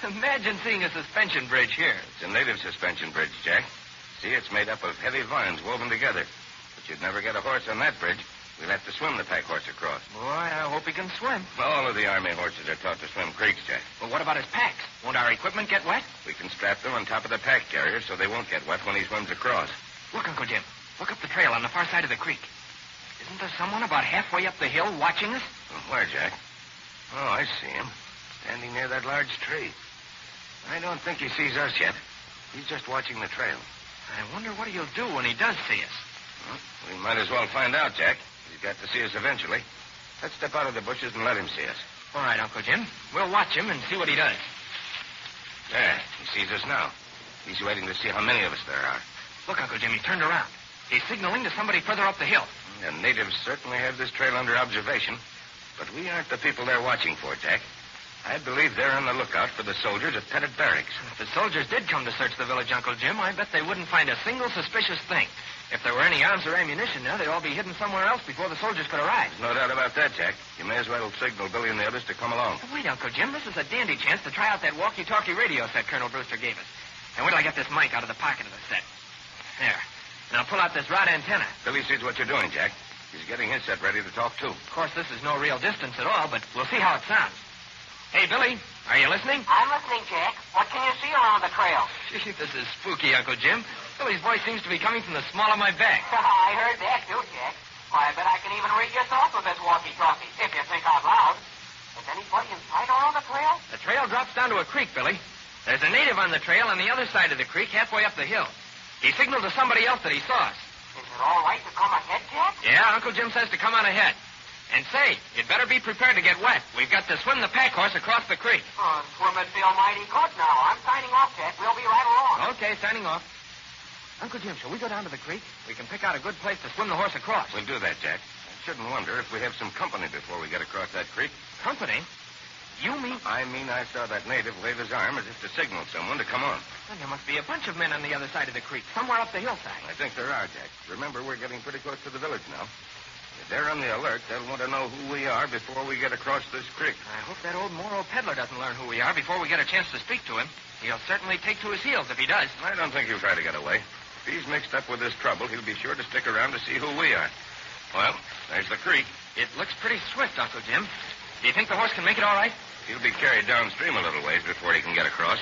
Imagine seeing a suspension bridge here. It's a native suspension bridge, Jack. See, it's made up of heavy vines woven together. But you'd never get a horse on that bridge. We'll have to swim the pack horse across. Boy, I hope he can swim. All of the Army horses are taught to swim creeks, Jack. Well, what about his packs? Won't our equipment get wet? We can strap them on top of the pack carrier so they won't get wet when he swims across. Look, Uncle Jim. Look up the trail on the far side of the creek. Isn't there someone about halfway up the hill watching us? Where, Jack? Oh, I see him. Standing near that large tree. I don't think he sees us yet. He's just watching the trail. I wonder what he'll do when he does see us. Well, we might as well find out, Jack. He's got to see us eventually. Let's step out of the bushes and let him see us. All right, Uncle Jim. We'll watch him and see what he does. There, he sees us now. He's waiting to see how many of us there are. Look, Uncle Jim, he turned around. He's signaling to somebody further up the hill. The natives certainly have this trail under observation. But we aren't the people they're watching for, Jack. I believe they're on the lookout for the soldiers at Pettit Barracks. If the soldiers did come to search the village, Uncle Jim, I bet they wouldn't find a single suspicious thing. If there were any arms or ammunition there, they'd all be hidden somewhere else before the soldiers could arrive. No doubt about that, Jack. You may as well signal Billy and the others to come along. But wait, Uncle Jim. This is a dandy chance to try out that walkie-talkie radio set Colonel Brewster gave us. And wait till I get this mic out of the pocket of the set. There. Now pull out this rod antenna. Billy sees what you're doing, Jack. He's getting his set ready to talk, too. Of course, this is no real distance at all, but we'll see how it sounds. Hey, Billy, are you listening? I'm listening, Jack. What can you see around the trail? Gee, this is spooky, Uncle Jim. Billy's voice seems to be coming from the small of my back. I heard that, too, Jack. Why, I bet I can even read your thoughts with this walkie-talkie, if you think out loud. Is anybody in sight around the trail? The trail drops down to a creek, Billy. There's a native on the trail on the other side of the creek, halfway up the hill. He signaled to somebody else that he saw us. Is it all right to come ahead, Jack? Yeah, Uncle Jim says to come on ahead. And say, you'd better be prepared to get wet. We've got to swim the pack horse across the creek. Oh, swim would feel mighty good now. I'm signing off, Jack. We'll be right along. Okay, signing off. Uncle Jim, shall we go down to the creek? We can pick out a good place to swim the horse across. We'll do that, Jack. I shouldn't wonder if we have some company before we get across that creek. Company? You mean? I mean, I saw that native wave his arm as if to signal someone to come on. Well, there must be a bunch of men on the other side of the creek, somewhere up the hillside. I think there are, Jack. Remember, we're getting pretty close to the village now. If they're on the alert, they'll want to know who we are before we get across this creek. I hope that old Moro peddler doesn't learn who we are before we get a chance to speak to him. He'll certainly take to his heels if he does. I don't think he'll try to get away. If he's mixed up with this trouble, he'll be sure to stick around to see who we are. Well, there's the creek. It looks pretty swift, Uncle Jim. Do you think the horse can make it all right? He'll be carried downstream a little ways before he can get across.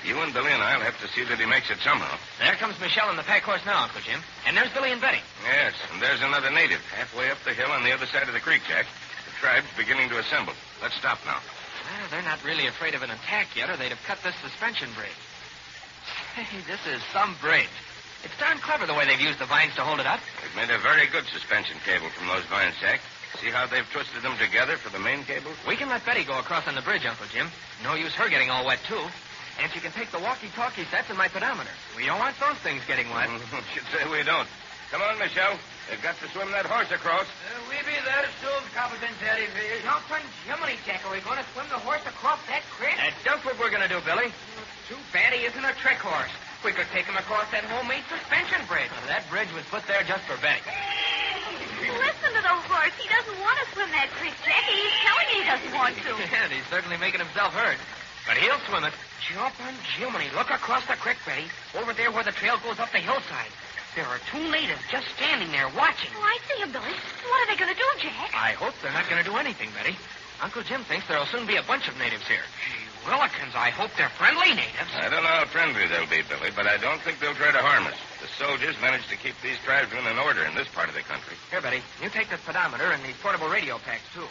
You and Billy and I'll have to see that he makes it somehow. There comes Michelle and the pack horse now, Uncle Jim. And there's Billy and Betty. Yes, and there's another native halfway up the hill on the other side of the creek, Jack. The tribe's beginning to assemble. Let's stop now. Well, they're not really afraid of an attack yet, or they'd have cut this suspension bridge. Hey, this is some bridge. It's darn clever the way they've used the vines to hold it up. They've made a very good suspension cable from those vines, Jack. See how they've twisted them together for the main cable? We can let Betty go across on the bridge, Uncle Jim. No use her getting all wet, too. And she can take the walkie-talkie sets and my pedometer. We don't want those things getting wet. Should say we don't. Come on, Michelle. They've got to swim that horse across. We be there soon, Captain Terry. Jumping Jiminy, Jack. Are we going to swim the horse across that creek? That's just what we're going to do, Billy. Too bad he isn't a trick horse. We could take him across that homemade suspension bridge. Well, that bridge was put there just for Betty. Listen to the horse. He doesn't want to swim that creek, Jackie. He's telling you he doesn't want to. Yeah, he's certainly making himself heard. But he'll swim it. Jumping Jiminy. Look across the creek, Betty. Over there where the trail goes up the hillside. There are two natives just standing there watching. Oh, I see him, Billy. What are they going to do, Jack? I hope they're not going to do anything, Betty. Uncle Jim thinks there'll soon be a bunch of natives here. Gee willikins, I hope they're friendly natives. I don't know how friendly they'll be, Billy, but I don't think they'll try to harm us. The soldiers managed to keep these tribesmen in order in this part of the country. Here, Betty, you take this pedometer and these portable radio packs, too.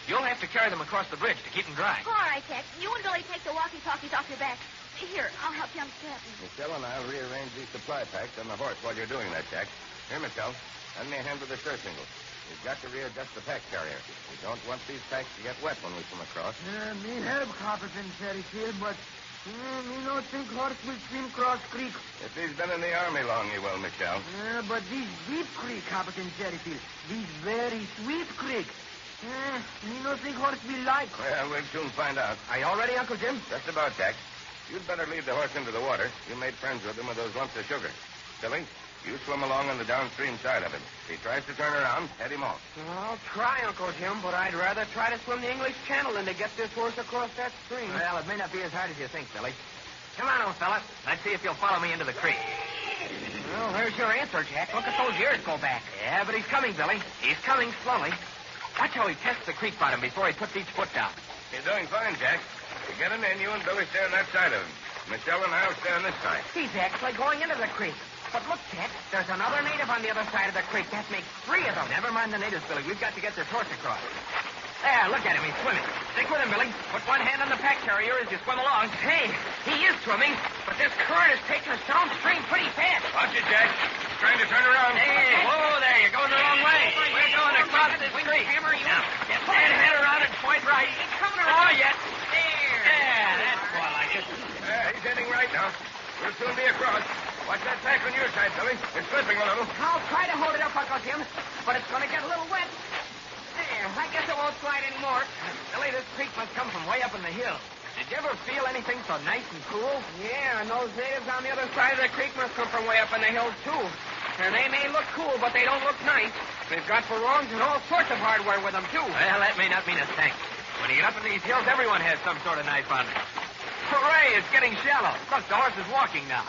You'll have to carry them across the bridge to keep them dry. All right, Jack. You and Billy take the walkie-talkies off your back. Here, I'll help you unstrap them. Michelle and I'll rearrange these supply packs on the horse while you're doing that, Jack. Here, Michelle, lend me a hand with the surcingle. We've got to readjust the pack carrier. We don't want these packs to get wet when we come across. Me help Captain Fairfield, but me no think horse will swim cross creek. If he's been in the army long, he will, Michelle. But this deep creek, Captain Fairfield, this very sweet creek. Me no think horse will like. Well, we'll soon find out. Are you all ready, Uncle Jim? Just about, Jack. You'd better lead the horse into the water. You made friends with him with those lumps of sugar. Billy, you swim along on the downstream side of him. If he tries to turn around, head him off. I'll try, Uncle Jim, but I'd rather try to swim the English Channel than to get this horse across that stream. Well, it may not be as hard as you think, Billy. Come on, old fella. Let's see if you'll follow me into the creek. Well, there's your answer, Jack. Look at those ears go back. Yeah, but he's coming, Billy. He's coming slowly. Watch how he tests the creek bottom before he puts each foot down. You're doing fine, Jack. You get him in, you and Billy stay on that side of him. Michelle and I'll stay on this side. He's actually going into the creek. But look, Jack, there's another native on the other side of the creek. That makes 3 of them. Never mind the natives, Billy. We've got to get this horse across. There, look at him. He's swimming. Stick with him, Billy. Put one hand on the pack carrier as you swim along. Hey, he is swimming, but this current is taking us downstream pretty fast. Watch it, Jack. He's trying to turn around. Hey, whoa there. You're going the wrong way. We're going across this creek. Now, get that head around and point right. He's coming around. Oh, yes. There. Yeah, that's more like it. He's heading right now. We'll soon be across. Watch that pack on your side, Billy. It's slipping a little. I'll try to hold it up, Uncle Jim, but it's going to get a little wet. There, I guess it won't slide anymore. Billy, this creek must come from way up in the hills. Did you ever feel anything so nice and cool? Yeah, and those natives on the other side of the creek must come from way up in the hills, too. And they may look cool, but they don't look nice. They've got barongs and all sorts of hardware with them, too. Well, that may not mean a thing. When you get up in these hills, everyone has some sort of knife on them. Hooray, it's getting shallow. Look, the horse is walking now.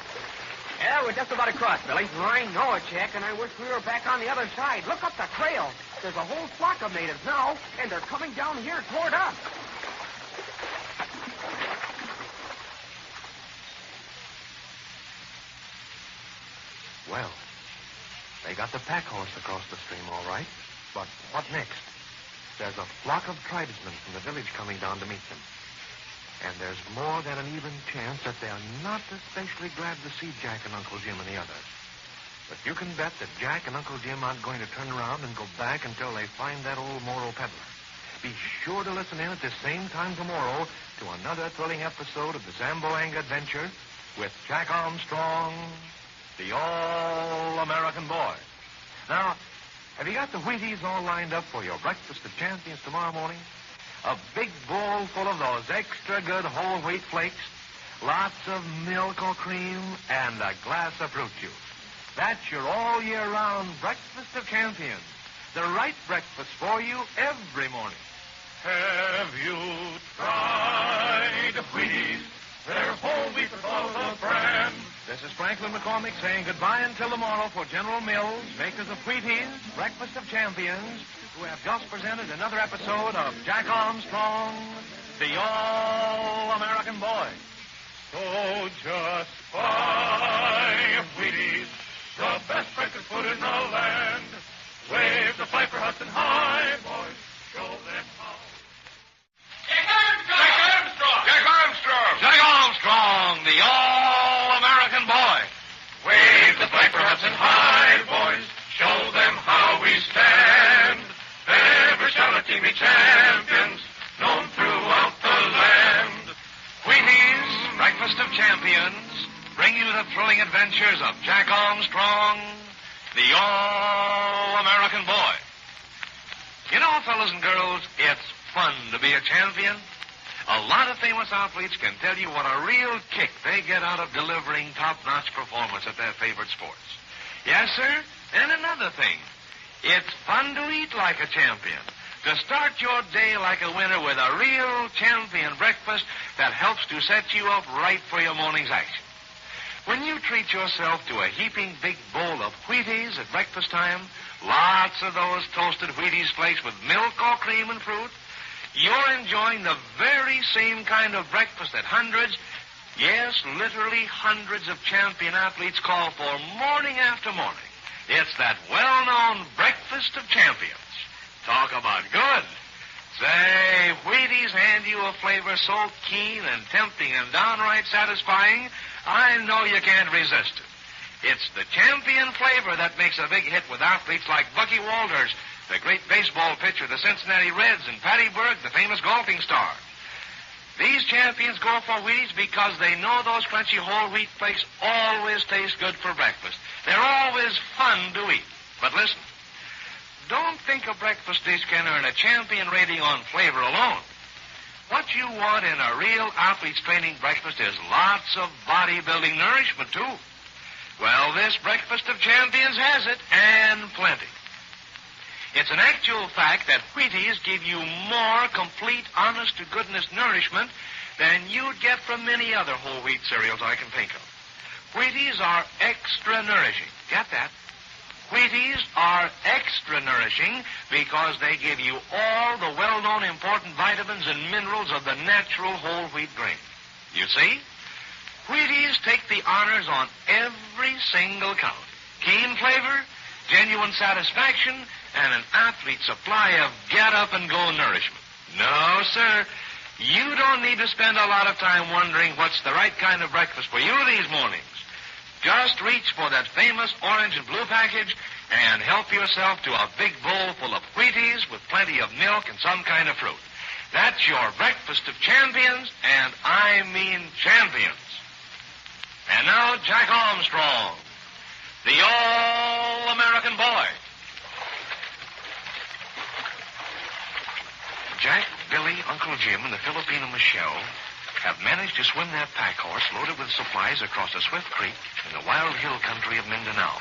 Yeah, we're just about across, Billy. I know it, Jack, and I wish we were back on the other side. Look up the trail. There's a whole flock of natives now, and they're coming down here toward us. Well, they got the pack horse across the stream all right, but what next? There's a flock of tribesmen from the village coming down to meet them. And there's more than an even chance that they're not especially glad to see Jack and Uncle Jim and the others. But you can bet that Jack and Uncle Jim aren't going to turn around and go back until they find that old Moro peddler. Be sure to listen in at this same time tomorrow to another thrilling episode of the Zamboanga Adventure with Jack Armstrong, the All-American Boy. Now, have you got the Wheaties all lined up for your breakfast of champions tomorrow morning? A big bowl full of those extra good whole wheat flakes, lots of milk or cream, and a glass of fruit juice. That's your all-year-round breakfast of champions. The right breakfast for you every morning. Have you tried Wheaties? They're whole wheat with all the brand. This is Franklin McCormick saying goodbye until tomorrow for General Mills, makers of Wheaties, Breakfast of Champions, who have just presented another episode of Jack Armstrong, the All-American Boy. So just buy Wheaties, the best breakfast food in the land. Wave the flag for Hudson High, boys. Show them how. Jack Armstrong! Jack Armstrong! Jack Armstrong, the All-American Boy. Wave the flag for Hudson High, boys. Show them how we stand. Ever shall a team be champions, known throughout the land. Wheaties, Breakfast of Champions, bring you the thrilling adventures of Jack Armstrong, the All-American Boy. You know, fellas and girls, it's fun to be a champion. A lot of famous athletes can tell you what a real kick they get out of delivering top-notch performance at their favorite sports. Yes, sir, and another thing. It's fun to eat like a champion. To start your day like a winner with a real champion breakfast that helps to set you up right for your morning's action. When you treat yourself to a heaping big bowl of Wheaties at breakfast time, lots of those toasted Wheaties flakes with milk or cream and fruit, you're enjoying the very same kind of breakfast that hundreds, Yes, literally hundreds of champion athletes call for morning after morning. It's that well-known breakfast of champions. Talk about good. Say, Wheaties hand you a flavor so keen and tempting and downright satisfying, I know you can't resist it. It's the champion flavor that makes a big hit with athletes like Bucky Walters, the great baseball pitcher, the Cincinnati Reds, and Patty Berg, the famous golfing star. These champions go for Wheaties because they know those crunchy whole wheat flakes always taste good for breakfast. They're always fun to eat. But listen, don't think a breakfast dish can earn a champion rating on flavor alone. What you want in a real athlete's training breakfast is lots of bodybuilding nourishment, too. Well, this breakfast of champions has it, and plenty. It's an actual fact that Wheaties give you more complete, honest-to-goodness nourishment than you'd get from many other whole wheat cereals I can think of. Wheaties are extra nourishing. Get that? Wheaties are extra nourishing because they give you all the well-known important vitamins and minerals of the natural whole wheat grain. You see? Wheaties take the honors on every single count. Keen flavor, genuine satisfaction, and an athlete's supply of get-up-and-go nourishment. No, sir. You don't need to spend a lot of time wondering what's the right kind of breakfast for you these mornings. Just reach for that famous orange and blue package and help yourself to a big bowl full of Wheaties with plenty of milk and some kind of fruit. That's your breakfast of champions, and I mean champions. And now, Jack Armstrong, the All-American Boy. Jack, Billy, Uncle Jim, and the Filipino Michelle have managed to swim their pack horse loaded with supplies across a swift creek in the wild hill country of Mindanao.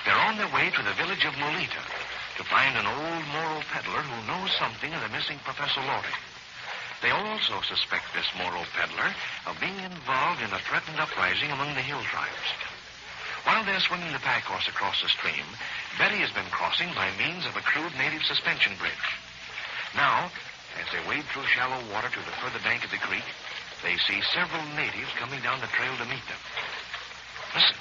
They're on their way to the village of Molita to find an old Moro peddler who knows something of the missing Professor Loring. They also suspect this Moro peddler of being involved in a threatened uprising among the hill tribes. While they're swinging the pack horse across the stream, Betty has been crossing by means of a crude native suspension bridge. Now, as they wade through shallow water to the further bank of the creek, they see several natives coming down the trail to meet them. Listen.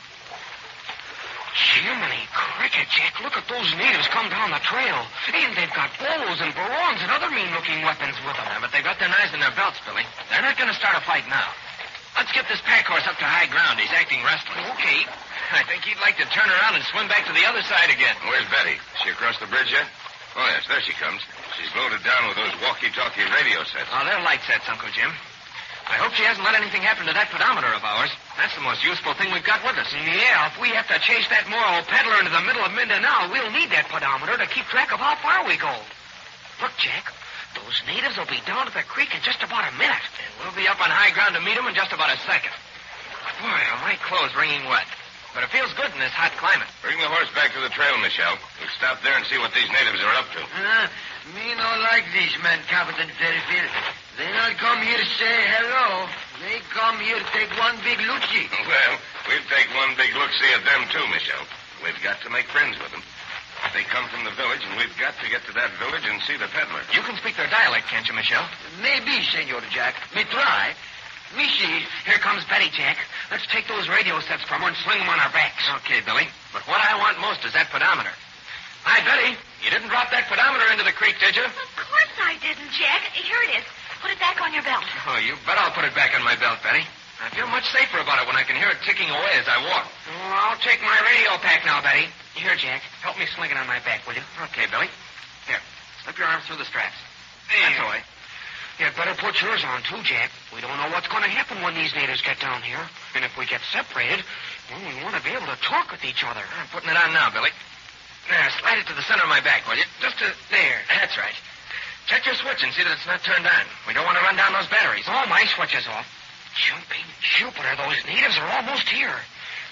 Jiminy cricket, Jack. Look at those natives come down the trail. And they've got bows and barongs and other mean-looking weapons with them. Yeah, but they've got their knives in their belts, Billy. They're not going to start a fight now. Let's get this pack horse up to high ground. He's acting restless. Okay. I think he'd like to turn around and swim back to the other side again. Where's Betty? Is she across the bridge yet? Oh, yes, there she comes. She's loaded down with those walkie-talkie radio sets. Oh, they're light sets, Uncle Jim. I hope she hasn't let anything happen to that pedometer of ours. That's the most useful thing we've got with us. Yeah, if we have to chase that Moro peddler into the middle of Mindanao, we'll need that pedometer to keep track of how far we go. Look, Jack, those natives will be down at the creek in just about a minute. And we'll be up on high ground to meet them in just about a second. Boy, are my clothes wringing wet. But it feels good in this hot climate. Bring the horse back to the trail, Michelle. We'll stop there and see what these natives are up to. Me no like these men, Captain Fairfield. They not come here to say hello. They come here to take one big look-see. Well, we'll take one big look-see at them, too, Michelle. We've got to make friends with them. They come from the village, and we've got to get to that village and see the peddler. You can speak their dialect, can't you, Michelle? Maybe, Senor Jack. Me try. Me see. Here comes Betty, Jack. Let's take those radio sets from her and sling them on our backs. Okay, Billy. But what I want most is that pedometer. Hi, Betty. You didn't drop that pedometer into the creek, did you? Of course I didn't, Jack. Here it is. Put it back on your belt. Oh, you bet I'll put it back on my belt, Betty. I feel much safer about it when I can hear it ticking away as I walk. Oh, I'll take my radio pack now, Betty. Here, Jack. Help me sling it on my back, will you? Okay, Billy. Here. Slip your arms through the straps. There. That's the way. You'd better put yours on, too, Jack. We don't know what's going to happen when these natives get down here. And if we get separated, well, we want to be able to talk with each other. I'm putting it on now, Billy. There, slide it to the center of my back, will you? Just to... There. That's right. Check your switch and see that it's not turned on. We don't want to run down those batteries. Oh, my switch is off. Jumping Jupiter, those natives are almost here.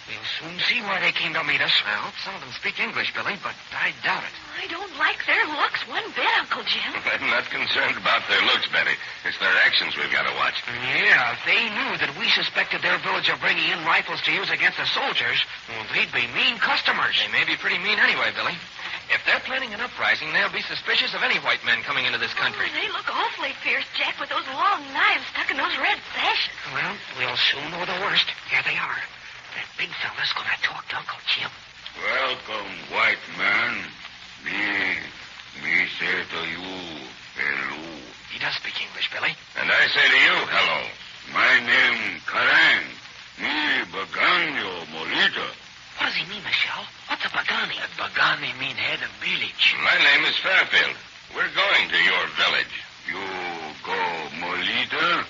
We'll soon see why they came to meet us. I hope some of them speak English, Billy, but I doubt it. I don't like their looks one bit, Uncle Jim. I'm not concerned about their looks, Betty. It's their actions we've got to watch. Yeah, if they knew that we suspected their village of bringing in rifles to use against the soldiers, well, they'd be mean customers. They may be pretty mean anyway, Billy. If they're planning an uprising, they'll be suspicious of any white men coming into this country. Oh, they look awfully fierce, Jack, with those long knives stuck in those red sashes. Well, we'll soon know the worst. Here they are. That big fella's going to talk to Uncle Jim. Welcome, white man. Me say to you, hello. He does speak English, Billy. And I say to you, hello. My name Karang. Me Baganyo Molita. What does he mean, Michelle? What's a Bagani? A Bagani mean head of village. My name is Fairfield. We're going to your village. You go Molita?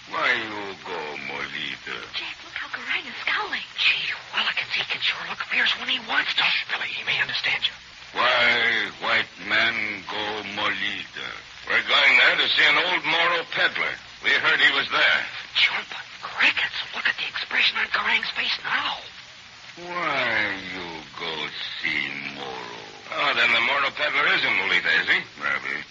Why you go Molita? Jack, look how Garang is scowling. Gee, Willikins, he can sure look fierce when he wants to. Shh, Billy, he may understand you. Why white man go Molita? We're going there to see an old Moro peddler. We heard he was there. Jumping crickets. Look at the expression on Garang's face now. Why you go see Moro? Oh, then the Moro peddler is in Molita, is he? Maybe.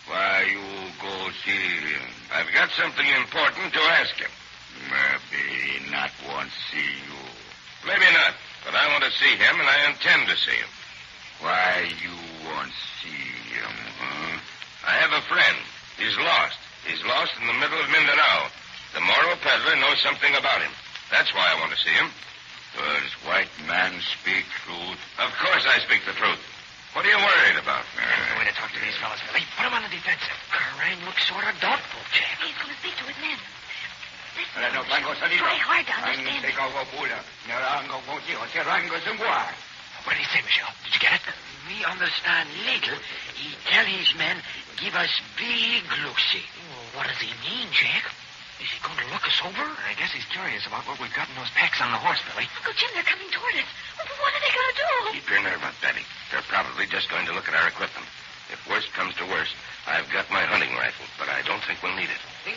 Why you go see him? I've got something important to ask him. Maybe not want see you. Maybe not, but I want to see him, and I intend to see him. Why you want see him, huh? I have a friend. He's lost. He's lost in the middle of Mindanao. The Moro peddler knows something about him. That's why I want to see him. Does white man speak truth? Of course I speak the truth. What are you worried about? That's the way to talk to these fellas, Billy. Put him on the defensive. Garang looks sort of doubtful, Jack. He's going to speak to his men. Try hard to understand it. What did he say, Michelle? Did you get it? We understand little. He tell his men, give us big look-see. Well, what does he mean, Jack? Is he going to look us over? I guess he's curious about what we've got in those packs on the horse, Billy. Uncle Jim, they're coming toward us. What are they going to do? Keep your nerve up, Betty. They're probably just going to look at our equipment. If worst comes to worst, I've got my hunting rifle, but I don't think we'll need it. Hey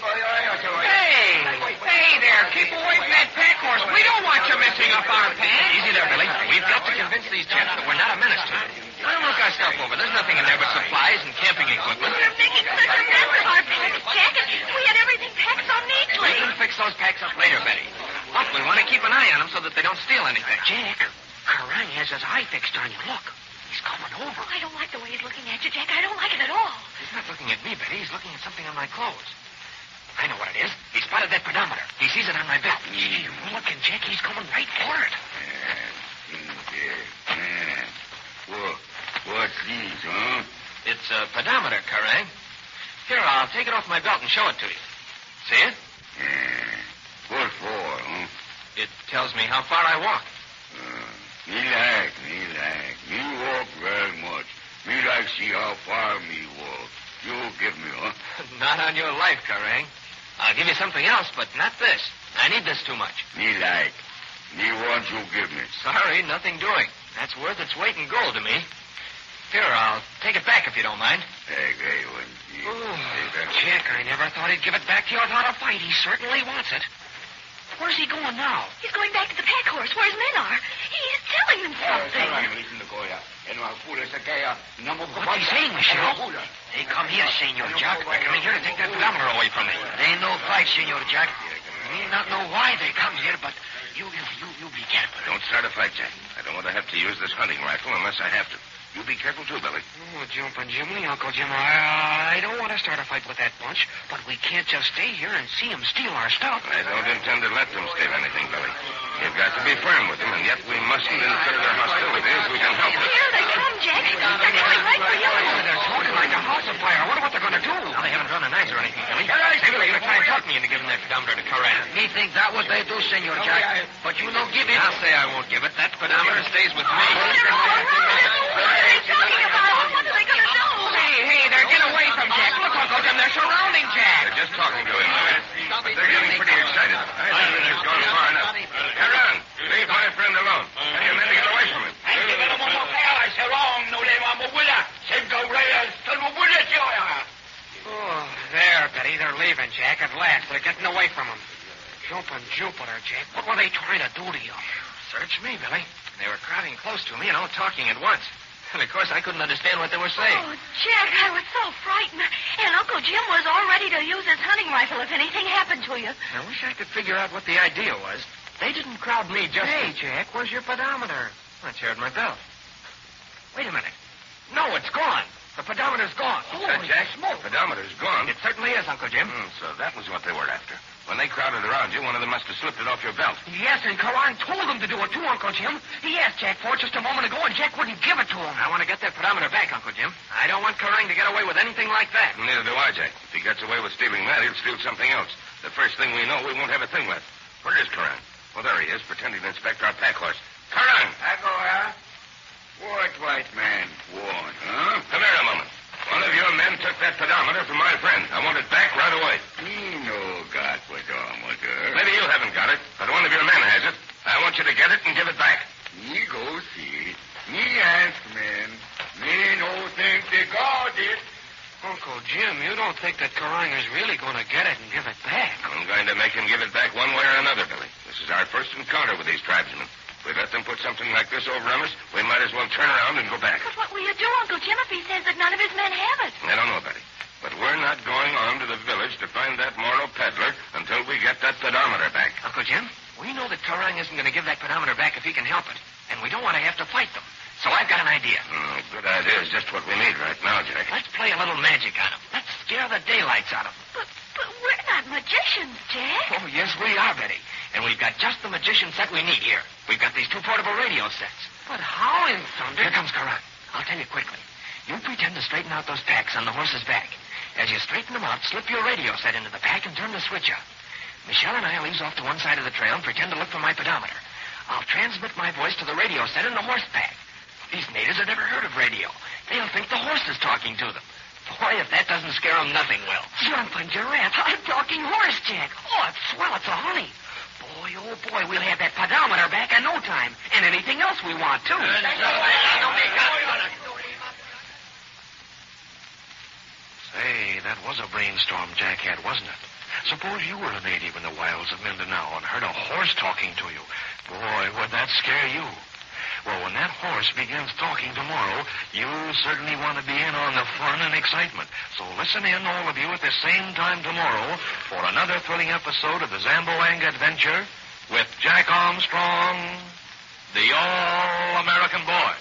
there, keep away from that pack horse. We don't want you messing up our pants. Easy there, Billy. We've got to convince these chaps that we're not a menace to them. Let them look our stuff over. There's nothing in there but supplies and camping equipment. We're making such a mess of our packs, Jack, and we had everything packed so neatly. We can fix those packs up later, Betty. But we want to keep an eye on them so that they don't steal anything. Jack, Garang has his eye fixed on you. Look, he's coming over. I don't like the way he's looking at you, Jack. I don't like it at all. He's not looking at me, Betty. He's looking at something on my clothes. I know what it is. He spotted that pedometer. He sees it on my belt. Gee, look, and Jack, he's coming right for it. What's these, huh? It's a pedometer, Garang. Here, I'll take it off my belt and show it to you. See it? What for, huh? It tells me how far I walk. Me like. Me walk very much. Me like see how far me walk. You give me, huh? Not on your life, Garang. I'll give you something else, but not this. I need this too much. Me like. Me want you give me. Sorry, nothing doing. That's worth its weight in gold to me. Here, I'll take it back if you don't mind. Jack, I never thought he'd give it back to you without a fight. He certainly wants it. Where's he going now? He's going back to the pack horse where his men are. He's telling them something. What's he saying, Michelle? They come here, Senor Jack. They're coming here to take that pedometer away from me. They no fight, Senor Jack. Me not know why they come here, but you be careful. Don't start a fight, Jack. I don't want to have to use this hunting rifle unless I have to. You be careful, too, Billy. Oh, Jumpin' Jimmy, Uncle Jim, I don't want to start a fight with that bunch, but we can't just stay here and see them steal our stuff. I don't intend to let them steal anything, Billy. You've got to be firm with them, and yet we mustn't incur their hostility if we can help it. Here they come, Jack. They're coming right for you. They're talking like a house of fire. I wonder what they're going to do. Now, they haven't drawn a knife or anything, Billy. Maybe they're going to try and talk me into giving that pedometer to Karan. Me think that what they do, Senor Jack. But you no give it. I'll say I won't give it. That pedometer stays with me. They're all around. What are they talking about? What are they going to do? Hey, they're getting away from Jack. Look, Uncle Jim, they're surrounding Jack. They're just talking to him, Billy. But they're getting pretty excited. I think they've gone far enough. Karan, leave my friend alone. Tell your men to get away from him. Oh, there, Betty. They're leaving, Jack, at last. They're getting away from him. Jumping Jupiter, Jack. What were they trying to do to you? Search me, Billy. They were crowding close to me and all talking at once. And, of course, I couldn't understand what they were saying. Oh, Jack, I was so frightened. And Uncle Jim was all ready to use his hunting rifle if anything happened to you. I wish I could figure out what the idea was. They didn't crowd me just... Hey, Jack, where's your pedometer? It's here at my belt. Wait a minute. No, it's gone. The pedometer's gone. Holy Jack, smoke. The pedometer's gone. It certainly is, Uncle Jim. So that was what they were after. When they crowded around you, one of them must have slipped it off your belt. Yes, and Karan told them to do it too, Uncle Jim. He asked Jack for it just a moment ago, and Jack wouldn't give it to him. I want to get that pedometer back, Uncle Jim. I don't want Karan to get away with anything like that. Neither do I, Jack. If he gets away with stealing that, he'll steal something else. The first thing we know, we won't have a thing left. Where is Karan? Well, there he is, pretending to inspect our pack horse. Karan! What white man want, huh? Come here a moment. One of your men took that pedometer from my friend. I want it back right away. He no got pedometer. Maybe you haven't got it, but one of your men has it. I want you to get it and give it back. Me go see. Me ask men. Me no think they got it. Uncle Jim, you don't think that Karan is really going to get it and give it back? I'm going to make him give it back one way or another, Billy. This is our first encounter with these tribesmen. If we let them put something like this over on us, we might as well turn around and go back. But what will you do, Uncle Jim, if he says that none of his men have it? I don't know, Betty. But we're not going on to the village to find that Moro peddler until we get that pedometer back. Uncle Jim, we know that Karan isn't going to give that pedometer back if he can help it. And we don't want to have to fight them. So I've got an idea. Good idea is just what we need right now, Jack. Let's play a little magic on him. Let's scare the daylights out of him. But we're not magicians, Jack. Oh, yes, we are, Betty. And we've got just the magician set we need here. We've got these two portable radio sets. But how in thunder? Here comes Karan. I'll tell you quickly. You pretend to straighten out those packs on the horse's back. As you straighten them out, slip your radio set into the pack and turn the switch up. Michelle and I will ease off to one side of the trail and pretend to look for my pedometer. I'll transmit my voice to the radio set in the horse pack. These natives have never heard of radio. They'll think the horse is talking to them. Boy, if that doesn't scare them, nothing will. Jumping giraffe. I'm talking horse, Jack. Oh, it's swell. It's a honey. Boy, oh, boy, we'll have that pedometer back in no time. And anything else we want, too. Say, that was a brainstorm Jack had, wasn't it? Suppose you were a native in the wilds of Mindanao and heard a horse talking to you. Boy, would that scare you. Well, when that horse begins talking tomorrow, you certainly want to be in on the fun and excitement. So listen in, all of you, at the same time tomorrow for another thrilling episode of the Zamboanga Adventure with Jack Armstrong, the All-American Boy.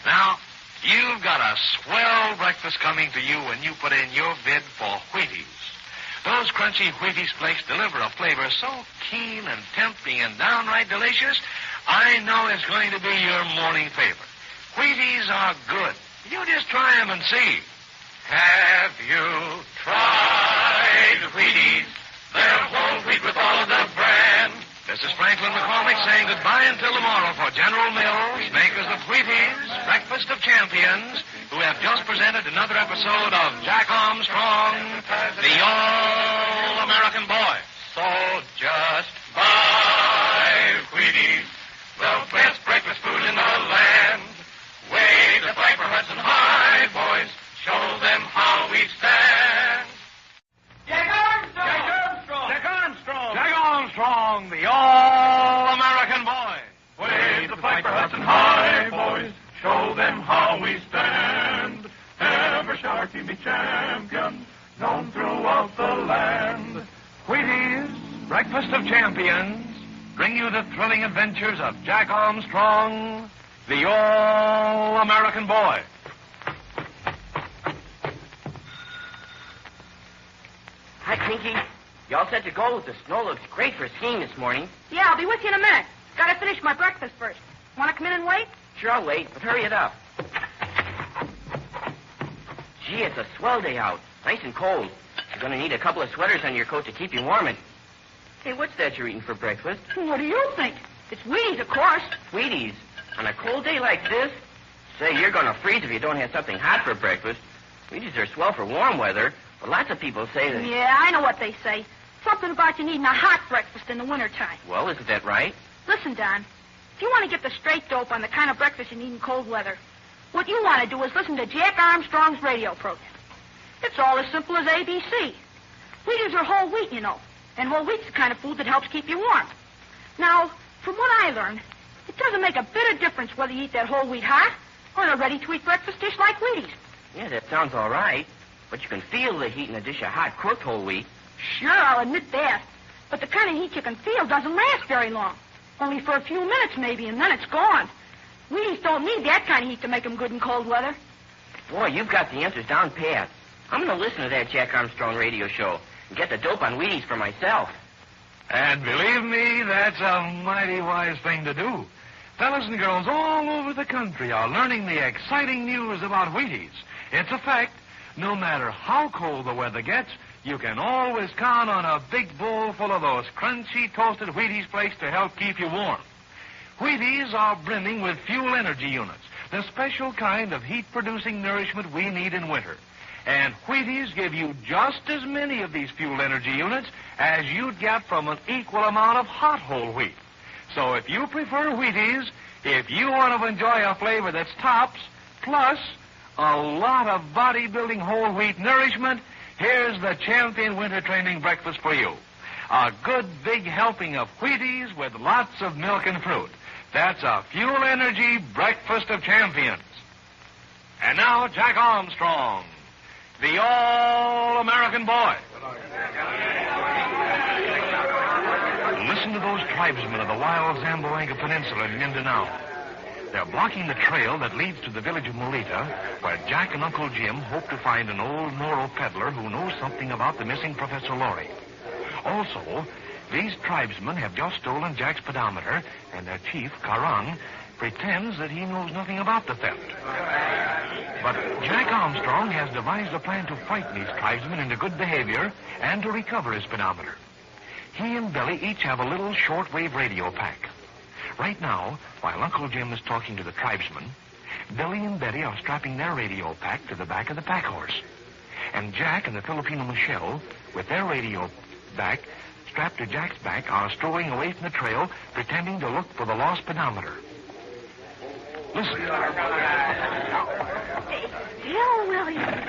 Now, you've got a swell breakfast coming to you when you put in your bid for Wheaties. Those crunchy Wheaties flakes deliver a flavor so keen and tempting and downright delicious, I know it's going to be your morning favorite. Wheaties are good. You just try them and see. Have you tried Wheaties? They're whole wheat with all of the brand. This is Franklin McCormick saying goodbye until tomorrow for General Mills, makers of Wheaties, Breakfast of Champions, who have just presented another episode of Jack Armstrong, the All-American Boy. So just buy Wheaties, the best breakfast food in the land. Way to fight for Hudson High, boys. Show them how we stand. Jack Armstrong! Jack Armstrong! Jack Armstrong, the All-American Boy. Way to fight for Hudson High, boys. Show them how we stand. Ever Sharky be champion, known throughout the land. Wheaties, Breakfast of Champions, bring you the thrilling adventures of Jack Armstrong, the All-American Boy. Hi, Pinky. You all set to go? The snow looks great for skiing this morning. Yeah, I'll be with you in a minute. Gotta finish my breakfast first. Want to come in and wait? Sure, I'll wait, but hurry it up. Gee, it's a swell day out. Nice and cold. You're going to need a couple of sweaters on your coat to keep you warm. Hey, what's that you're eating for breakfast? What do you think? It's Wheaties, of course. Wheaties? On a cold day like this? Say, you're going to freeze if you don't have something hot for breakfast. Wheaties are swell for warm weather, but lots of people say that... Yeah, I know what they say. Something about you needing a hot breakfast in the wintertime. Well, isn't that right? Listen, Don. If you want to get the straight dope on the kind of breakfast you need in cold weather, what you want to do is listen to Jack Armstrong's radio program. It's all as simple as ABC. Wheaties are whole wheat, you know. And whole wheat's the kind of food that helps keep you warm. Now, from what I learned, it doesn't make a bit of difference whether you eat that whole wheat hot or in a ready-to-eat breakfast dish like Wheaties. Yeah, that sounds all right. But you can feel the heat in a dish of hot cooked whole wheat. Sure, I'll admit that. But the kind of heat you can feel doesn't last very long. Only for a few minutes, maybe, and then it's gone. Wheaties don't need that kind of heat to make them good in cold weather. Boy, you've got the answers down pat. I'm going to listen to that Jack Armstrong radio show and get the dope on Wheaties for myself. And believe me, that's a mighty wise thing to do. Fellas and girls all over the country are learning the exciting news about Wheaties. It's a fact. No matter how cold the weather gets, you can always count on a big bowl full of those crunchy toasted Wheaties flakes to help keep you warm. Wheaties are brimming with fuel energy units, the special kind of heat-producing nourishment we need in winter. And Wheaties give you just as many of these fuel energy units as you'd get from an equal amount of hot whole wheat. So if you prefer Wheaties, if you want to enjoy a flavor that's tops, plus a lot of bodybuilding whole wheat nourishment, here's the Champion Winter Training Breakfast for you. A good big helping of Wheaties with lots of milk and fruit. That's a fuel energy breakfast of champions. And now, Jack Armstrong, the all-American boy. Listen to those tribesmen of the wild Zamboanga Peninsula in Mindanao. They're blocking the trail that leads to the village of Molita, where Jack and Uncle Jim hope to find an old Moro peddler who knows something about the missing Professor Loring. Also, these tribesmen have just stolen Jack's pedometer, and their chief, Karang, pretends that he knows nothing about the theft. But Jack Armstrong has devised a plan to frighten these tribesmen into good behavior and to recover his pedometer. He and Billy each have a little shortwave radio pack. Right now, while Uncle Jim is talking to the tribesmen, Billy and Betty are strapping their radio pack to the back of the pack horse. And Jack and the Filipino Michelle, with their radio back strapped to Jack's back, are strolling away from the trail, pretending to look for the lost pedometer. Listen. Bill Williams.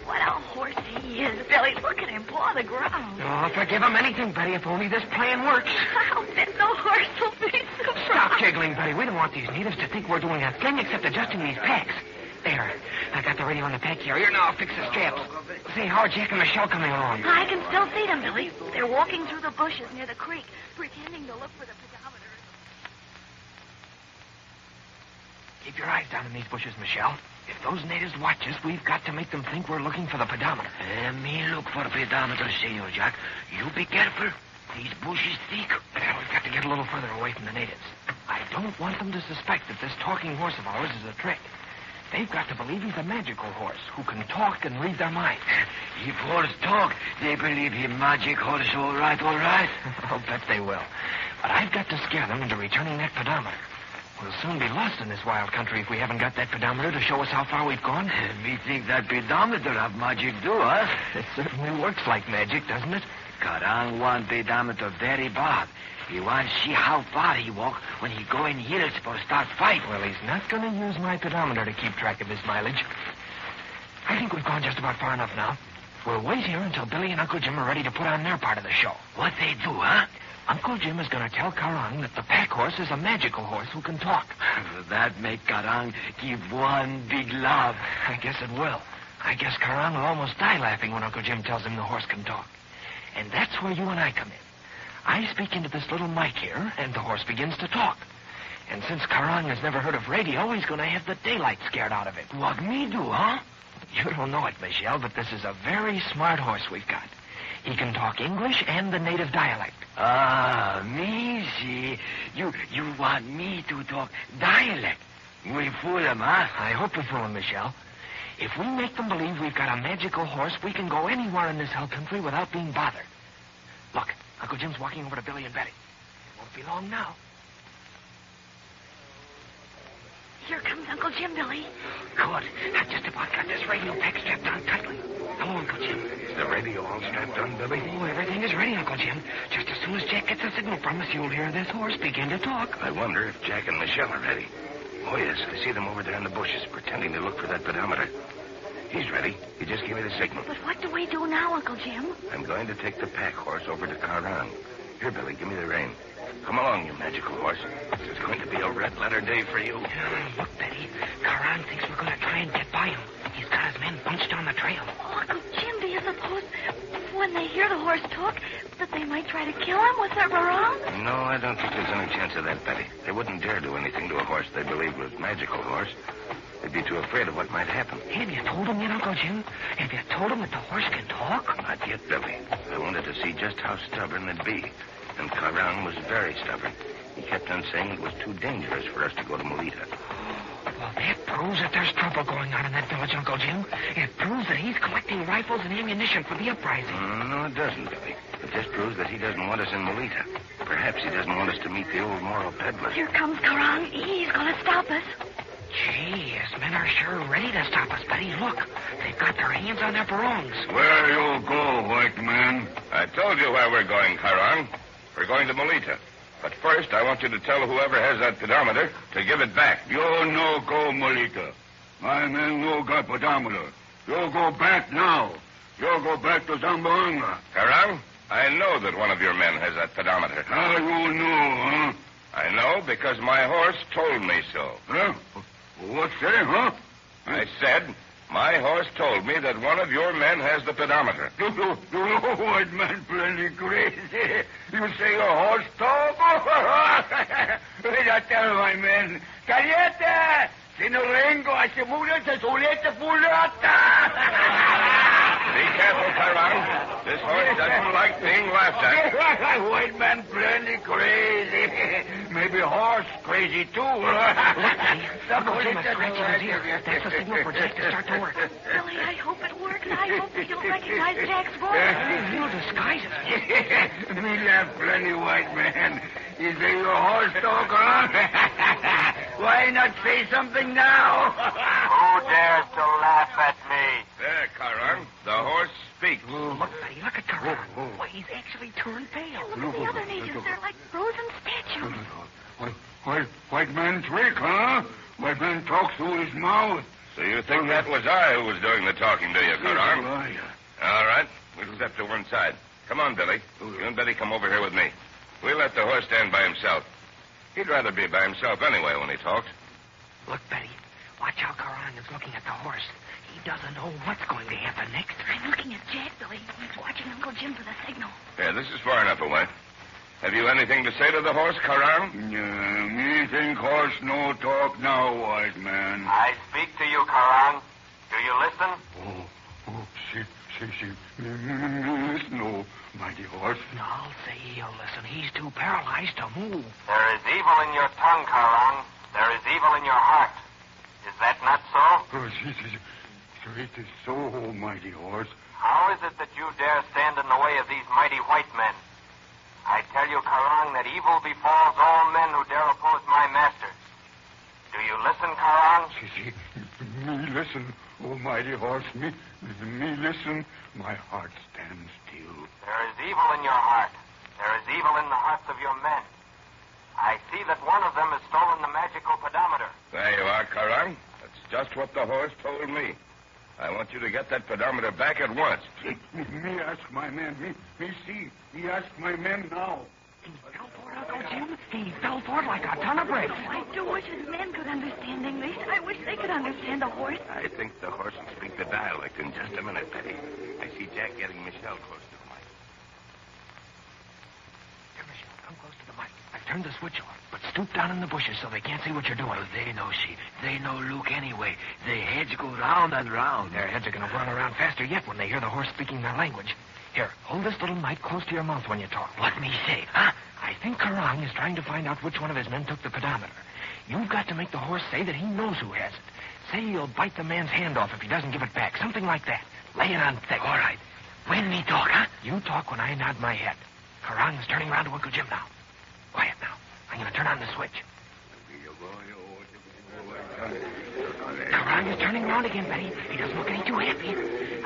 What a horse he is, Billy. Look at him paw the ground. Oh, forgive him anything, Betty, if only this plan works. I'll bet the horse will be surprised. Stop giggling, Betty. We don't want these natives to think we're doing a thing except adjusting these packs. There. I got the radio on the pack carrier. Now I'll fix the straps. Say, how are Jack and Michelle coming along? I can still see them, Billy. They're walking through the bushes near the creek, pretending to look for the pedometer. Keep your eyes down in these bushes, Michelle. If those natives watch us, we've got to make them think we're looking for the pedometer. Me look for pedometer, Senor Jack. You be careful. These bushes thick. We've got to get a little further away from the natives. I don't want them to suspect that this talking horse of ours is a trick. They've got to believe he's a magical horse who can talk and read their minds. If horse talk, they believe he magic horse, all right, all right. I'll bet they will. But I've got to scare them into returning that pedometer. We'll soon be lost in this wild country if we haven't got that pedometer to show us how far we've gone. Me think that pedometer have magic too, huh? It certainly works like magic, doesn't it? Karang want pedometer very bad. He wants to see how far he walk when he go in hills for start fight. Well, he's not going to use my pedometer to keep track of his mileage. I think we've gone just about far enough now. We'll wait here until Billy and Uncle Jim are ready to put on their part of the show. What they do, huh? Uncle Jim is going to tell Karang that the pack horse is a magical horse who can talk. That make Karang give one big laugh. I guess it will. I guess Karang will almost die laughing when Uncle Jim tells him the horse can talk. And that's where you and I come in. I speak into this little mic here, and the horse begins to talk. And since Karang has never heard of radio, he's going to have the daylight scared out of it. What me do, huh? You don't know it, Michelle, but this is a very smart horse we've got. He can talk English and the native dialect. Ah, me see. You want me to talk dialect. We fool him, huh? I hope we fool him, Michelle. If we make them believe we've got a magical horse, we can go anywhere in this hell country without being bothered. Look, Uncle Jim's walking over to Billy and Betty. It won't be long now. Here comes Uncle Jim, Billy. Good. I've just about got this radio pack strapped on tightly. Hello, Uncle Jim. Is the radio all strapped on, Billy? Oh, everything is ready, Uncle Jim. Just as soon as Jack gets a signal from us, you'll hear this horse begin to talk. I wonder if Jack and Michelle are ready. Oh, yes, I see them over there in the bushes, pretending to look for that pedometer. He's ready. He just gave me the signal. But what do we do now, Uncle Jim? I'm going to take the pack horse over to Karang. Here, Billy, give me the rein. Come along, you magical horse. This is going to be a red-letter day for you. Look, Betty. Karang thinks we're going to try and get by him. He's got his men bunched on the trail. Oh, Uncle Jim, do you suppose when they hear the horse talk, that they might try to kill him with their barongs? No, I don't think there's any chance of that, Betty. They wouldn't dare do anything to a horse they believed was magical horse. They'd be too afraid of what might happen. Have you told him yet, Uncle Jim? Have you told him that the horse can talk? Not yet, Billy. I wanted to see just how stubborn they'd be. And Carang was very stubborn. He kept on saying it was too dangerous for us to go to Melita. Well, that proves that there's trouble going on in that village, Uncle Jim. It proves that he's collecting rifles and ammunition for the uprising. No, it doesn't, Billy. It just proves that he doesn't want us in Melita. Perhaps he doesn't want us to meet the old moral peddler. Here comes Karang. He's going to stop us. Gee, his men are sure ready to stop us, Betty. Look, they've got their hands on their barongs. Where you go, white man? I told you where we're going, Carang. We're going to Melita. But first, I want you to tell whoever has that pedometer to give it back. You no go, Melita. My men no got pedometer. You go back now. You go back to Zamboanga. Carang, I know that one of your men has that pedometer. How you know, huh? I know because my horse told me so. Huh? What's that, huh? I said, my horse told me that one of your men has the pedometer. You white man plenty crazy. You say your horse talk? I tell my men, Caliente! Si no vengo a se mura, se solete fulata! Be careful, Carang. This horse doesn't like being laughed at. White man plenty crazy. Maybe horse crazy, too. Uncle Jim is scratching his ear. That's the signal for Jack to start to work. Billy, I hope it works. I hope he'll recognize Jack's voice. He'll disguise it. Me laugh plenty, white man. You say your horse talk, huh? Why not say something now? Who dares to laugh at me? There, Carang. The horse speaks. Look, Betty, look at Carang. Why, he's actually turned pale. Look at the other natives. They're like frozen statues. White man trick, huh? White man talks through his mouth. So you think that was I who was doing the talking to you, Carang? All right. We'll step to one side. Come on, Billy. You and Betty come over here with me. We'll let the horse stand by himself. He'd rather be by himself anyway when he talks. Look, Betty. Watch how Carang is looking at the horse. He doesn't know what's going to happen next. I'm looking at Jack, Billy. He's watching Uncle Jim for the signal. Yeah, this is far enough away. Have you anything to say to the horse, Carang? Me think horse no talk now, white man. I speak to you, Carang. Do you listen? See. No, mighty horse. I'll say he'll listen. He's too paralyzed to move. There is evil in your tongue, Carang. There is evil in your heart. Is that not so? It is so, mighty horse. How is it that you dare stand in the way of these mighty white men? I tell you, Carang, that evil befalls all men who dare oppose my master. Do you listen, Carang? Me listen, mighty horse. Me listen. My heart stands still. There is evil in your heart. There is evil in the hearts of your men. I see that one of them has stolen the magical pedometer. There you are, Carang. That's just what the horse told me. I want you to get that pedometer back at once. Me ask my men. Me see. Me ask my men now. He fell for it, Uncle Jim. He fell for it like a ton of bricks. I do wish his men could understand English. I wish they could understand the horse. I think the horse will speak the dialect in just a minute, Betty. I see Jack getting Michelle close to the mic. Here, Michelle, come close to the mic. I've turned the switch off, but stoop down in the bushes so they can't see what you're doing. Well, they know, see. They know Luke anyway. Their heads go round and round. Their heads are going to run around faster yet when they hear the horse speaking their language. Here, hold this little mic close to your mouth when you talk. What me say, huh? I think Carang is trying to find out which one of his men took the pedometer. You've got to make the horse say that he knows who has it. Say he'll bite the man's hand off if he doesn't give it back. Something like that. Lay it on thick. All right. When me talk, huh? You talk when I nod my head. Carang is turning around to Uncle Jim now. Quiet now. I'm going to turn on the switch. Carang is turning around again, Betty. He doesn't look any too happy.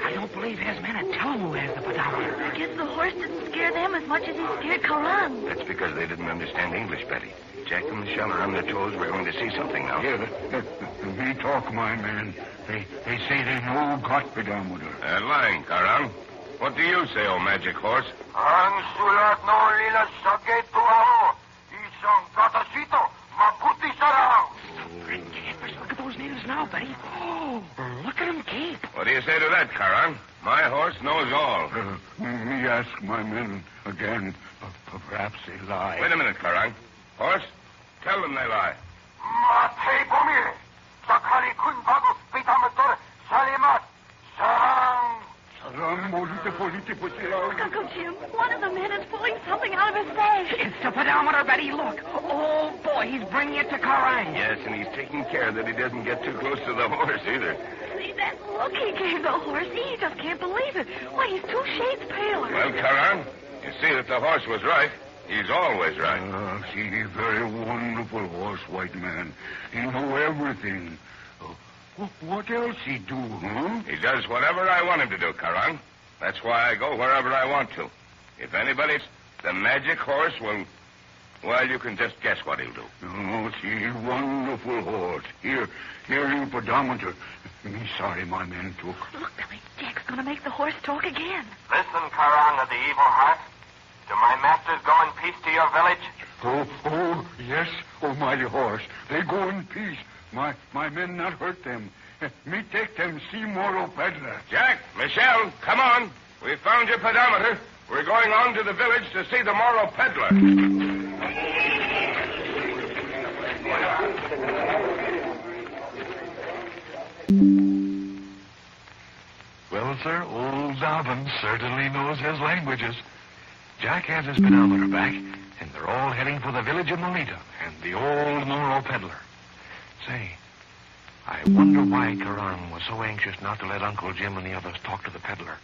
I don't believe his men would tell him who has the pedometer. I guess the horse didn't scare them as much as he scared Karang. That's because they didn't understand English, Betty. Jack and Michelle are on their toes. We're going to see something now. Me talk, my man. They say they know got pedometer. Lying, Carang. What do you say, oh magic horse? Ang sulat no lila sagay tuao. Isang katasito. Maputi sarang. Look at those natives now, Betty. Oh, look at them gape. What do you say to that, Carang? My horse knows all. Me ask my men. again. Perhaps they lie. Wait a minute, Karang. Horse, tell them they lie. Matei pomire. Sakali kun bagu pitamator salimat. Sarang. Look, Uncle Jim. One of the men is pulling something out of his bag. It's the pedometer, Betty. Look. Oh, boy, he's bringing it to Karang. Yes, and he's taking care that he doesn't get too close to the horse either. See that look he gave the horse? He just can't believe it. Why, he's 2 shades paler. Well, Karang, you see that the horse was right. He's always right. See, very wonderful horse, white man. He know everything. What else he do, huh? He does whatever I want him to do, Karang. That's why I go wherever I want to. If anybody's the magic horse will... Well, you can just guess what he'll do. Oh, see, wonderful horse. Here, you pedometer. Me sorry my men took. Look, Billy, Jack's going to make the horse talk again. Listen, Karang of the evil heart. Do my masters go in peace to your village? Oh, yes, oh, mighty horse. They go in peace. My men not hurt them. Me take them see Moro peddler. Jack, Michelle, come on. We found your pedometer. We're going on to the village to see the Moro peddler. Well, sir, old Dobbin certainly knows his languages. Jack has his pedometer back, and they're all heading for the village of Melita and the old Moro peddler. Say, I wonder why Karang was so anxious not to let Uncle Jim and the others talk to the peddler.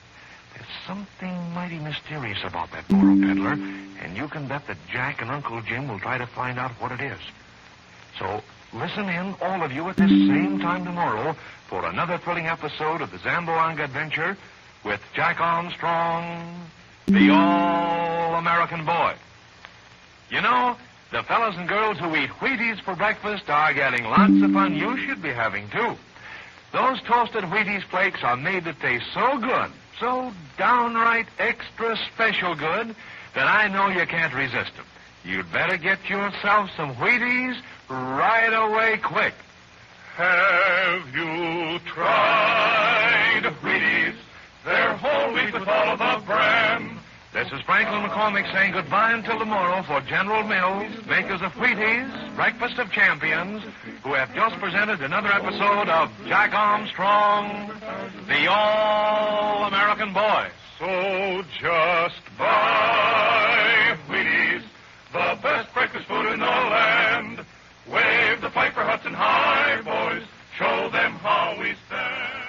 There's something mighty mysterious about that Moro peddler, and you can bet that Jack and Uncle Jim will try to find out what it is. So, listen in, all of you, at this same time tomorrow for another thrilling episode of the Zamboanga Adventure with Jack Armstrong, the All-American Boy. You know, the fellows and girls who eat Wheaties for breakfast are getting lots of fun you should be having, too. Those toasted Wheaties flakes are made to taste so good, so downright extra special good, that I know you can't resist them. You'd better get yourself some Wheaties right away quick. Have you tried Wheaties? They're whole wheat with all of the bran. This is Franklin McCormick saying goodbye until tomorrow for General Mills, makers of Wheaties, Breakfast of Champions, who have just presented another episode of Jack Armstrong, the All-American Boy. So just buy Wheaties, the best breakfast food in the land. Wave the flag for Hudson High, boys. Show them how we stand.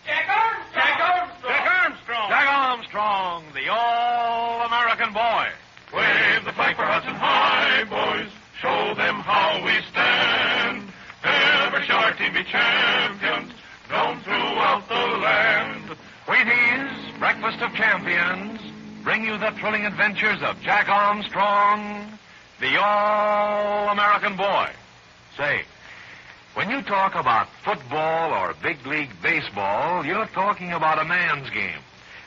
Jack Armstrong! Jack Armstrong! Jack Armstrong! Jack Armstrong, the All-American Boy. Wave the flag for Hudson High, boys. Show them how we stand. Ever shall our team be champions, known throughout the land. Wheaties, Breakfast of Champions, bring you the thrilling adventures of Jack Armstrong, the All-American Boy. Say, when you talk about football or big league baseball, you're talking about a man's game.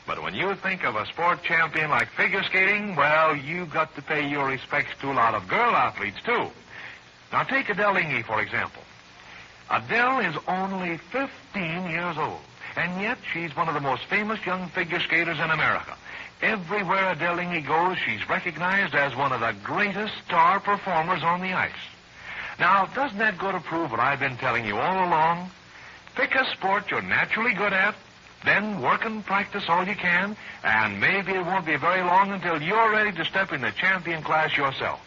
But when you think of a sport champion like figure skating, well, you've got to pay your respects to a lot of girl athletes, too. Now, take Adele Inge, for example. Adele is only 15 years old, and yet she's one of the most famous young figure skaters in America. Everywhere Adele Inge goes, she's recognized as one of the greatest star performers on the ice. Now, doesn't that go to prove what I've been telling you all along? Pick a sport you're naturally good at, then work and practice all you can, and maybe it won't be very long until you're ready to step in the champion class yourself.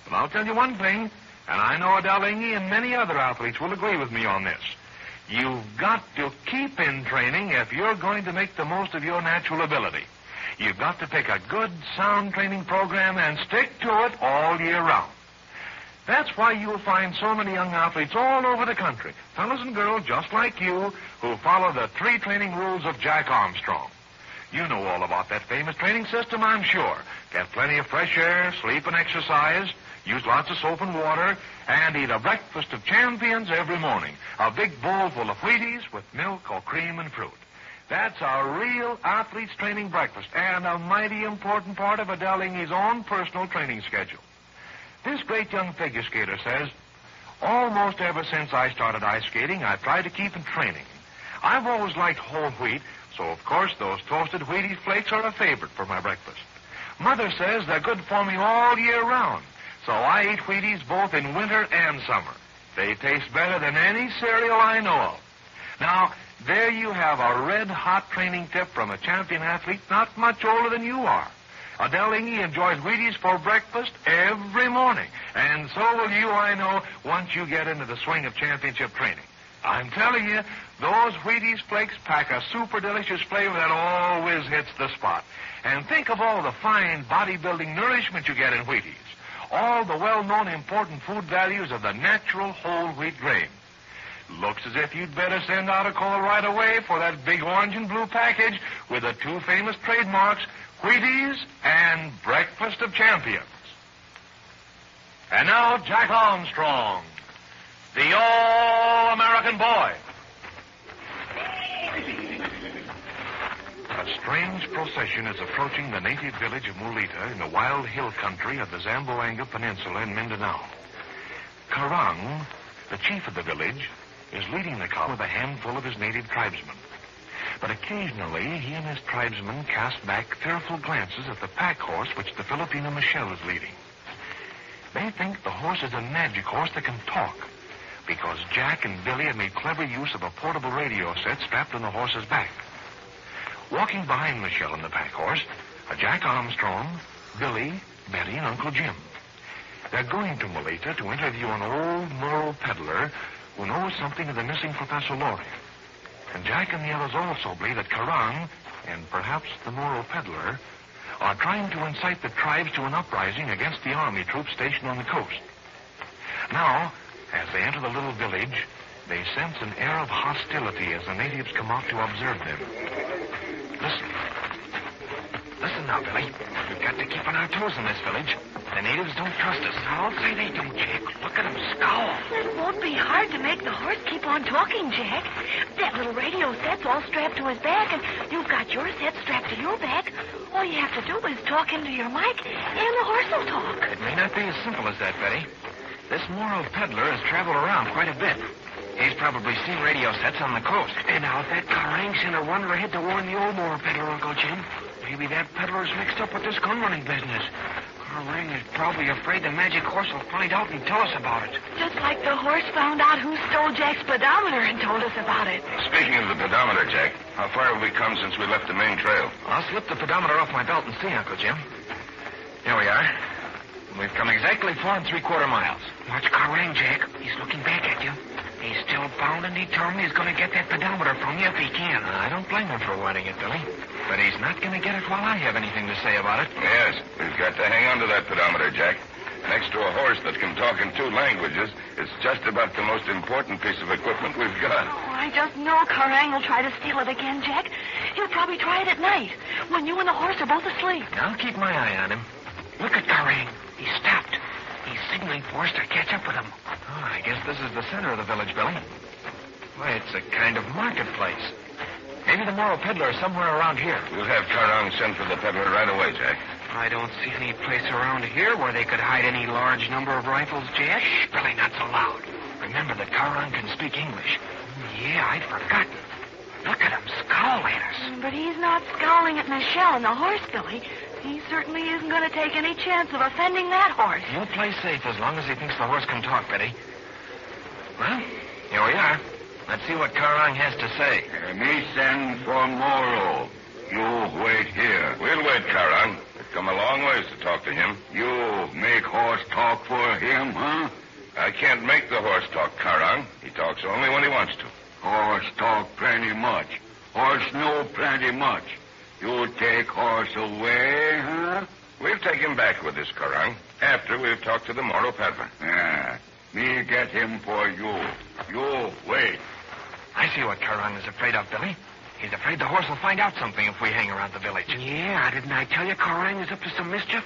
But I'll tell you one thing, and I know Adele Inge and many other athletes will agree with me on this. You've got to keep in training if you're going to make the most of your natural ability. You've got to pick a good, sound training program and stick to it all year round. That's why you'll find so many young athletes all over the country, fellas and girls just like you, who follow the 3 training rules of Jack Armstrong. You know all about that famous training system, I'm sure. Get plenty of fresh air, sleep and exercise, use lots of soap and water, and eat a breakfast of champions every morning. A big bowl full of Wheaties with milk or cream and fruit. That's a real athlete's training breakfast, and a mighty important part of Adele Inge's own personal training schedule. This great young figure skater says, almost ever since I started ice skating, I've tried to keep in training. I've always liked whole wheat, so of course those toasted Wheaties flakes are a favorite for my breakfast. Mother says they're good for me all year round, so I eat Wheaties both in winter and summer. They taste better than any cereal I know of. Now, there you have a red-hot training tip from a champion athlete not much older than you are. Adele Inge enjoys Wheaties for breakfast every morning, and so will you, I know, once you get into the swing of championship training. I'm telling you, those Wheaties flakes pack a super delicious flavor that always hits the spot. And think of all the fine bodybuilding nourishment you get in Wheaties. All the well-known important food values of the natural whole wheat grain. Looks as if you'd better send out a call right away for that big orange and blue package with the two famous trademarks, Wheaties and Breakfast of Champions. And now, Jack Armstrong, the All-American Boy. A strange procession is approaching the native village of Mulita in the wild hill country of the Zamboanga Peninsula in Mindanao. Karang, the chief of the village, is leading the column with a handful of his native tribesmen. But occasionally, he and his tribesmen cast back fearful glances at the pack horse which the Filipino Michelle is leading. They think the horse is a magic horse that can talk, because Jack and Billy have made clever use of a portable radio set strapped on the horse's back. Walking behind Michelle and the pack horse are Jack Armstrong, Billy, Betty, and Uncle Jim. They're going to Mulita to interview an old Moro peddler who knows something of the missing Professor Loring. And Jack and the others also believe that Karang, and perhaps the Moro peddler, are trying to incite the tribes to an uprising against the army troops stationed on the coast. Now, as they enter the little village, they sense an air of hostility as the natives come out to observe them. Listen now, Billy. We've got to keep on our toes in this village. The natives don't trust us. I'll say they don't, Jack. Look at them scowl. It won't be hard to make the horse keep on talking, Jack. That little radio set's all strapped to his back, and you've got your set strapped to your back. All you have to do is talk into your mic, and the horse will talk. It may not be as simple as that, Betty. This Moro peddler has traveled around quite a bit. He's probably seen radio sets on the coast. And now that Karang sent a runner ahead to warn the old Moro peddler, Uncle Jim. Maybe that peddler's mixed up with this gun-running business. Karang is probably afraid the magic horse will find out and tell us about it. Just like the horse found out who stole Jack's pedometer and told us about it. Speaking of the pedometer, Jack, how far have we come since we left the main trail? I'll slip the pedometer off my belt and see, Uncle Jim. Here we are. We've come exactly 4 3/4 miles. Watch Karang, Jack. He's looking back at you. He's still bound and determined he's going to get that pedometer from you if he can. I don't blame him for wanting it, Billy. But he's not going to get it while I have anything to say about it. Yes, we've got to hang on to that pedometer, Jack. Next to a horse that can talk in 2 languages, it's just about the most important piece of equipment we've got. Oh, I just know Karang will try to steal it again, Jack. He'll probably try it at night, when you and the horse are both asleep. I'll keep my eye on him. Look at Karang. He stopped. He's signaling for us to catch up with him. Oh, I guess this is the center of the village, Billy. Why, it's a kind of marketplace. Maybe the Moro peddler is somewhere around here. We'll have Karang send for the peddler right away, Jack. I don't see any place around here where they could hide any large number of rifles, Jack. Shh, Billy, not so loud. Remember that Karang can speak English. Yeah, I'd forgotten. Look at him scowl at us. But he's not scowling at Michelle and the horse, Billy. He certainly isn't going to take any chance of offending that horse. You'll play safe as long as he thinks the horse can talk, Betty. Well, here we are. Let's see what Karang has to say. Me send for Moro. You wait here. We'll wait, Karang. We've come a long ways to talk to him. You make horse talk for him, huh? I can't make the horse talk, Karang. He talks only when he wants to. Horse talk plenty much. Horse know plenty much. You take horse away, huh? We'll take him back with us, Karang, after we've talked to the Moro peddler. Yeah. Me get him for you. You wait. I see what Karang is afraid of, Billy. He's afraid the horse will find out something if we hang around the village. Yeah, didn't I tell you Karang is up to some mischief?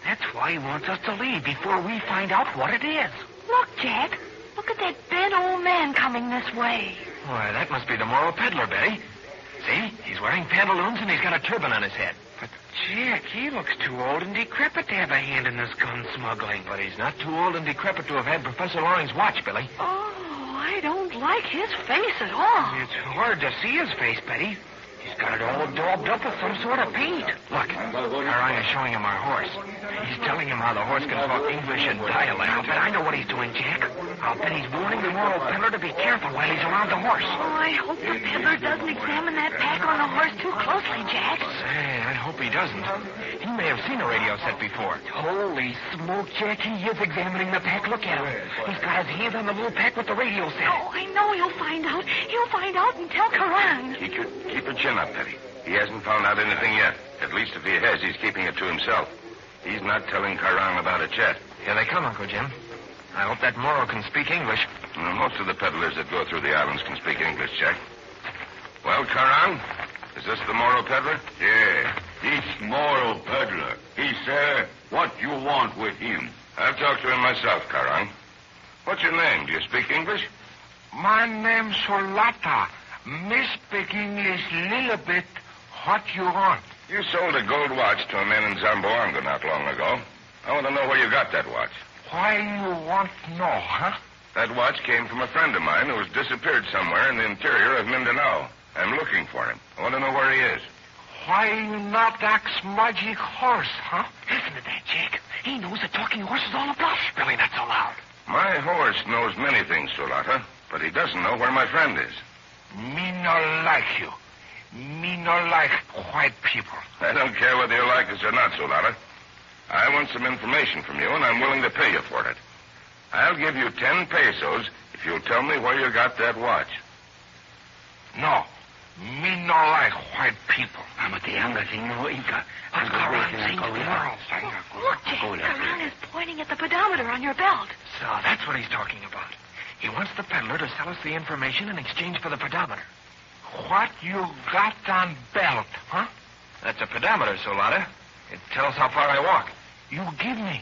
That's why he wants us to leave before we find out what it is. Look, Jack. Look at that bent old man coming this way. Why, that must be the Moro peddler, Betty. See? He's wearing pantaloons and he's got a turban on his head. But, Jack, he looks too old and decrepit to have a hand in this gun smuggling. But he's not too old and decrepit to have had Professor Loring's watch, Billy. Oh, I don't like his face at all. It's hard to see his face, Betty. His He's got it all daubed up with some sort of paint. Look, Rye is showing him our horse. He's telling him how the horse can talk English and dialect. I'll bet I know what he's doing, Jack. I'll bet he's warning the moral peddler to be careful while he's around the horse. Oh, I hope the peddler doesn't examine that pack on the horse too closely, Jack. Say, I hope he doesn't. He may have seen a radio set before. Holy smoke, Jack. He is examining the pack. Look at him. He's got his hand on the little pack with the radio set. Oh, I know he'll find out. He'll find out and tell Karan. Keep your chin up, Petty. He hasn't found out anything yet. At least if he has, he's keeping it to himself. He's not telling Karang about it yet. Here they come, Uncle Jim. I hope that Moro can speak English. Well, most of the peddlers that go through the islands can speak English, Jack. Well, Karang, is this the Moro peddler? Yeah, this Moro peddler. He say, what you want with him? I'll talk to him myself, Karang. What's your name? Do you speak English? My name's Solata. Me speak English little bit. What you want? You sold a gold watch to a man in Zamboanga not long ago. I want to know where you got that watch. Why you want to know, huh? That watch came from a friend of mine who has disappeared somewhere in the interior of Mindanao. I'm looking for him. I want to know where he is. Why you not ask magic horse, huh? Listen to that, Jack. He knows the talking horse is all a bluff. Billy, not so loud. My horse knows many things, Solata, but he doesn't know where my friend is. Me no like you. Me no like white people. I don't care whether you like us or not, Solata. I want some information from you, and I'm willing to pay you for it. I'll give you 10 pesos if you'll tell me where you got that watch. No. Me no like white people. Look, Jack, Karan is pointing at the pedometer on your belt. So that's what he's talking about. He wants the peddler to sell us the information in exchange for the pedometer. What you got on belt, huh? That's a pedometer, Solata. It tells how far I walk. You give me.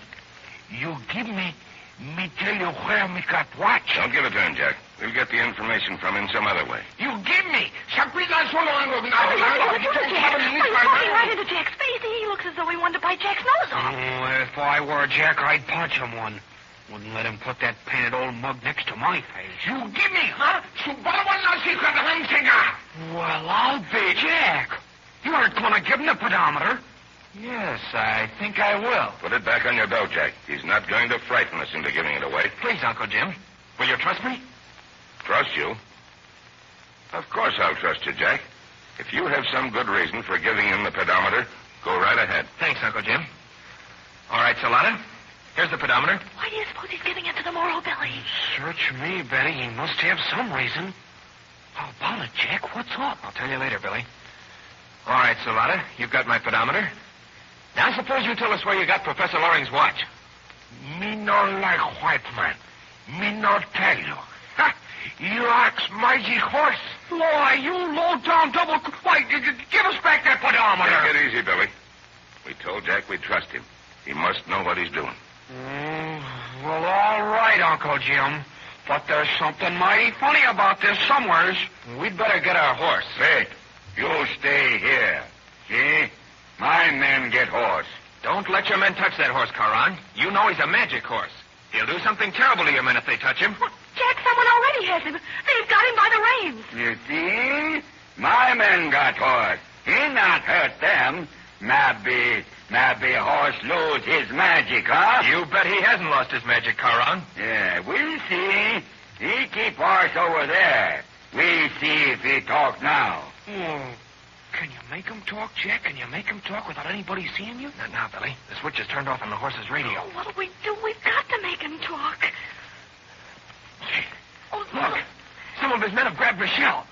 Me tell you where me got watch. Don't give it to him, Jack. We'll get the information from him some other way. You give me. You're talking right into Jack's face. He looks as though he wanted to bite Jack's nose off. Oh, if I were Jack, I'd punch him one. Wouldn't let him put that painted old mug next to my face. You give me, huh? Well, I'll be Jack. You aren't going to give him the pedometer. Yes, I think I will. Put it back on your belt, Jack. He's not going to frighten us into giving it away. Please, Uncle Jim. Will you trust me? Trust you? Of course I'll trust you, Jack. If you have some good reason for giving him the pedometer, go right ahead. Thanks, Uncle Jim. All right, Solata. Here's the pedometer. Why do you suppose he's giving it to the Moro, Billy? Search me, Betty. He must have some reason. How about it, Jack? What's up? I'll tell you later, Billy. All right, Solata. You've got my pedometer. Now, suppose you tell us where you got Professor Loring's watch. Me no like white man. Me no tell you. Ha! You ask mighty horse. Why, you low-down double... Why, give us back that pedometer. Take it easy, Billy. We told Jack we'd trust him. He must know what he's doing. Well, all right, Uncle Jim. But there's something mighty funny about this somewheres. We'd better get our horse. Wait. You stay here. See? My men get horse. Don't let your men touch that horse, Karan. You know he's a magic horse. He'll do something terrible to your men if they touch him. Well, Jack, someone already has him. They've got him by the reins. You see? My men got horse. He not hurt them. Maybe horse lose his magic, huh? You bet he hasn't lost his magic, Karan. Yeah, we'll see. He keep horse over there. We'll see if he talk now. Can you make him talk, Jack? Can you make him talk without anybody seeing you? Not now, Billy. The switch is turned off on the horse's radio. Oh, what'll we do? We've got to make him talk. Look. Some of his men have grabbed Michelle.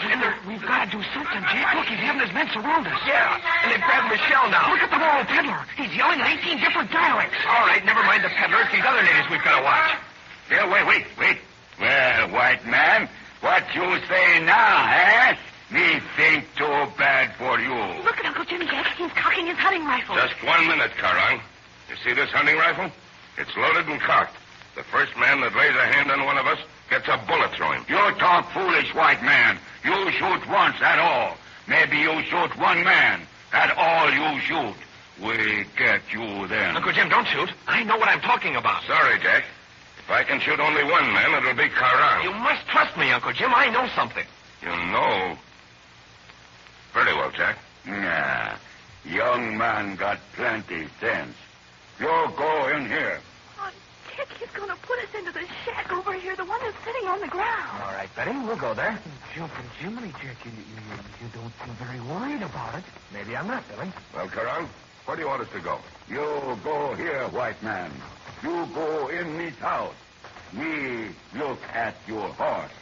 And we've got to do something, Jack. Look, he's having his men surround us. Yeah, and they've grabbed Michelle now. Look at the Moro peddler. He's yelling in 18 different dialects. All right, never mind the peddler. It's these other natives we've got to watch. Yeah, wait. Well, white man, what you say now, eh? Me think too bad for you. Look at Uncle Jim, Jack. He's cocking his hunting rifle. Just 1 minute, Karang. You see this hunting rifle? It's loaded and cocked. The first man that lays a hand on one of us gets a bullet through him. You talk foolish, white man. You shoot once, at all. Maybe you shoot one man. At all you shoot. We get you then. Uncle Jim, don't shoot. I know what I'm talking about. Sorry, Jack. If I can shoot only one man, it'll be Karang. You must trust me, Uncle Jim. I know something. You know? Very Jack. Yeah. Young man got plenty sense. You go in here. Oh, Dick, he's going to put us into the shack over here, the one that's sitting on the ground. All right, Betty, we'll go there. Jumping Jiminy, Jack, you don't seem very worried about it. Maybe I'm not, Billy. Well, Karan, where do you want us to go? You go here, white man. You go in this house. Me look at your horse.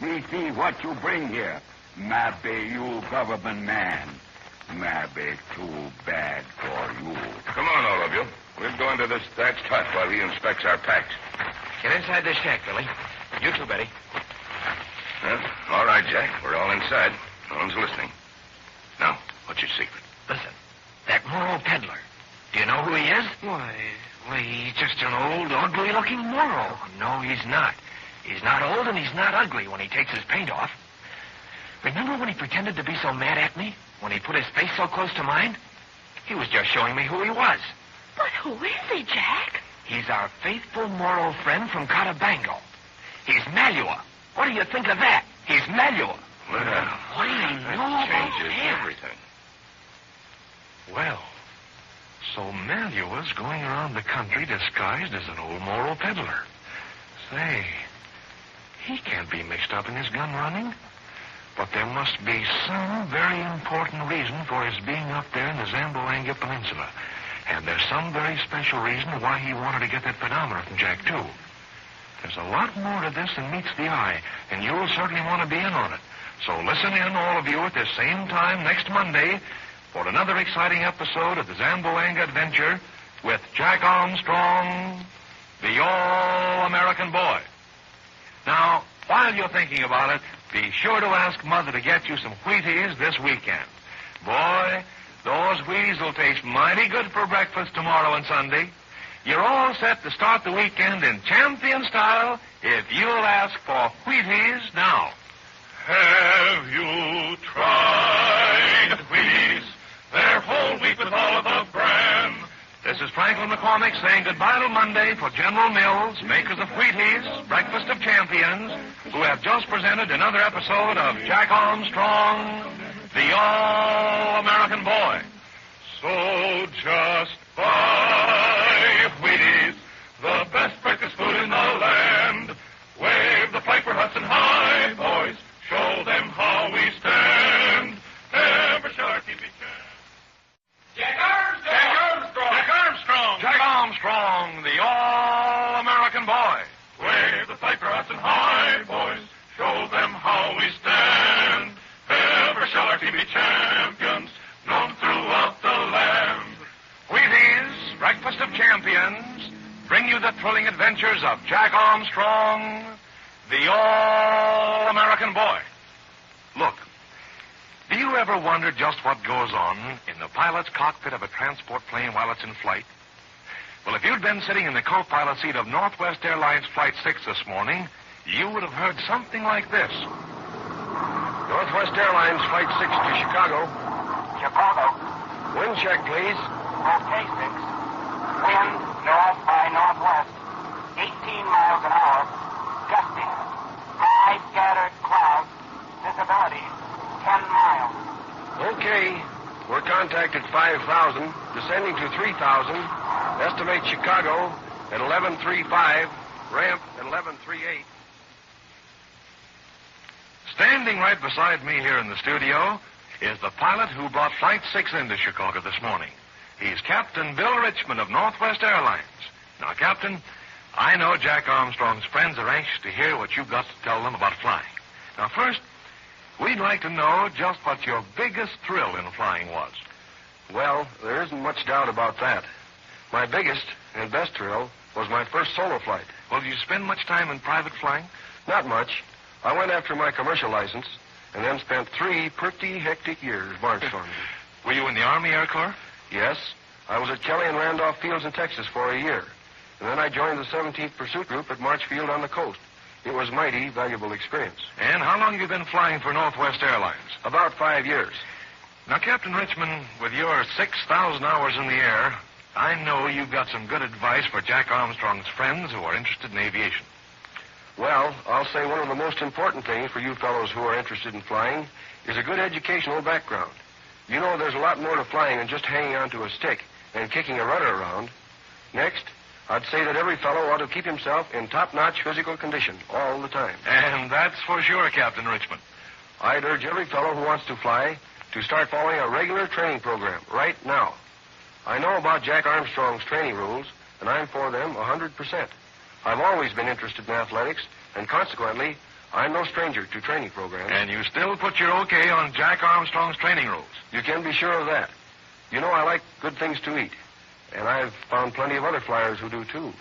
Me see what you bring here. Maybe you government man. Maybe too bad for you. Come on, all of you. We'll go into this thatched hut while he inspects our packs. Get inside this shack, Billy. You too, Betty. Well, all right, Jack. We're all inside. No one's listening. Now, what's your secret? Listen, that Moro peddler. Do you know who he is? Why, he's just an old, ugly-looking Moro. Oh, no, he's not. He's not old and he's not ugly when he takes his paint off. Remember when he pretended to be so mad at me? When he put his face so close to mine? He was just showing me who he was. But who is he, Jack? He's our faithful Moro friend from Cotabango. He's Malua. What do you think of that? He's Malua. Well, What do you know that about changes him? everything. Well, so Malua's going around the country disguised as an old Moro peddler. Say, he can't be mixed up in his gun running. But there must be some very important reason for his being up there in the Zamboanga Peninsula. And there's some very special reason why he wanted to get that pedometer from Jack, too. There's a lot more to this than meets the eye, and you'll certainly want to be in on it. So listen in, all of you, at the same time next Monday for another exciting episode of the Zamboanga Adventure with Jack Armstrong, the All-American Boy. Now, while you're thinking about it, be sure to ask Mother to get you some Wheaties this weekend. Boy, those Wheaties will taste mighty good for breakfast tomorrow and Sunday. You're all set to start the weekend in champion style if you'll ask for Wheaties now. Have you tried Wheaties? They're whole wheat with all of the bran. This is Franklin McCormick saying goodbye till Monday for General Mills, makers of Wheaties, Breakfast of Champions, who have just presented another episode of Jack Armstrong, the All-American Boy. So just buy Wheaties, the best breakfast food in the land. Wave the flag for Hudson High, boys. Show them how we stand. Ever Sharky be Jack Armstrong, the All-American Boy. Wave the flag for Hudson High, boys. Show them how we stand. Ever shall our team be champions, known throughout the land. Wheaties, Breakfast of Champions, bring you the thrilling adventures of Jack Armstrong, the All-American Boy. Look, do you ever wonder just what goes on in the pilot's cockpit of a transport plane while it's in flight? Well, if you'd been sitting in the co-pilot seat of Northwest Airlines Flight 6 this morning, you would have heard something like this. Northwest Airlines Flight 6 to Chicago. Chicago. Wind check, please. Okay, 6. Wind north by northwest. 18 miles an hour. Gusting. High scattered clouds. Visibility 10 miles. Okay. We're contacted 5,000, descending to 3,000. Estimate Chicago at 11:35, ramp at 11:38. Standing right beside me here in the studio is the pilot who brought Flight 6 into Chicago this morning. He's Captain Bill Richmond of Northwest Airlines. Now, Captain, I know Jack Armstrong's friends are anxious to hear what you've got to tell them about flying. Now, first, we'd like to know just what your biggest thrill in flying was. Well, there isn't much doubt about that. My biggest and best thrill was my first solo flight. Well, did you spend much time in private flying? Not much. I went after my commercial license and then spent 3 pretty hectic years barnstorming. Were you in the Army Air Corps? Yes. I was at Kelly and Randolph Fields in Texas for a year. And then I joined the 17th Pursuit Group at Marchfield on the coast. It was mighty valuable experience. And how long have you been flying for Northwest Airlines? About 5 years. Now, Captain Richmond, with your 6,000 hours in the air, I know you've got some good advice for Jack Armstrong's friends who are interested in aviation. Well, I'll say one of the most important things for you fellows who are interested in flying is a good educational background. You know there's a lot more to flying than just hanging onto a stick and kicking a rudder around. Next, I'd say that every fellow ought to keep himself in top-notch physical condition all the time. And that's for sure, Captain Richmond. I'd urge every fellow who wants to fly to start following a regular training program right now. I know about Jack Armstrong's training rules, and I'm for them 100%. I've always been interested in athletics, and consequently, I'm no stranger to training programs. And you still put your okay on Jack Armstrong's training rules? You can be sure of that. You know I like good things to eat, and I've found plenty of other flyers who do, too.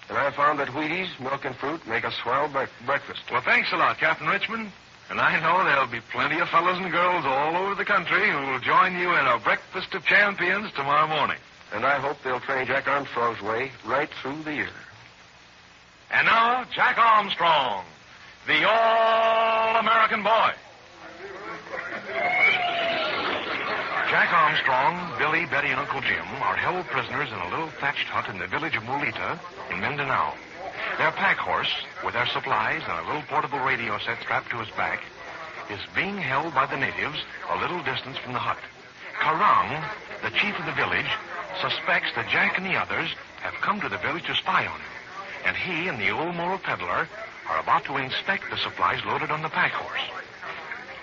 And I've found that Wheaties, milk, and fruit make a swell breakfast. Well, thanks a lot, Captain Richmond. And I know there'll be plenty of fellows and girls all over the country who will join you in a breakfast of champions tomorrow morning. And I hope they'll train Jack Armstrong's way right through the year. And now, Jack Armstrong, the All-American Boy. Jack Armstrong, Billy, Betty, and Uncle Jim are held prisoners in a little thatched hut in the village of Mulita in Mindanao. Their pack horse, with their supplies and a little portable radio set strapped to his back, is being held by the natives a little distance from the hut. Karang, the chief of the village, suspects that Jack and the others have come to the village to spy on him, and he and the old moral peddler are about to inspect the supplies loaded on the pack horse.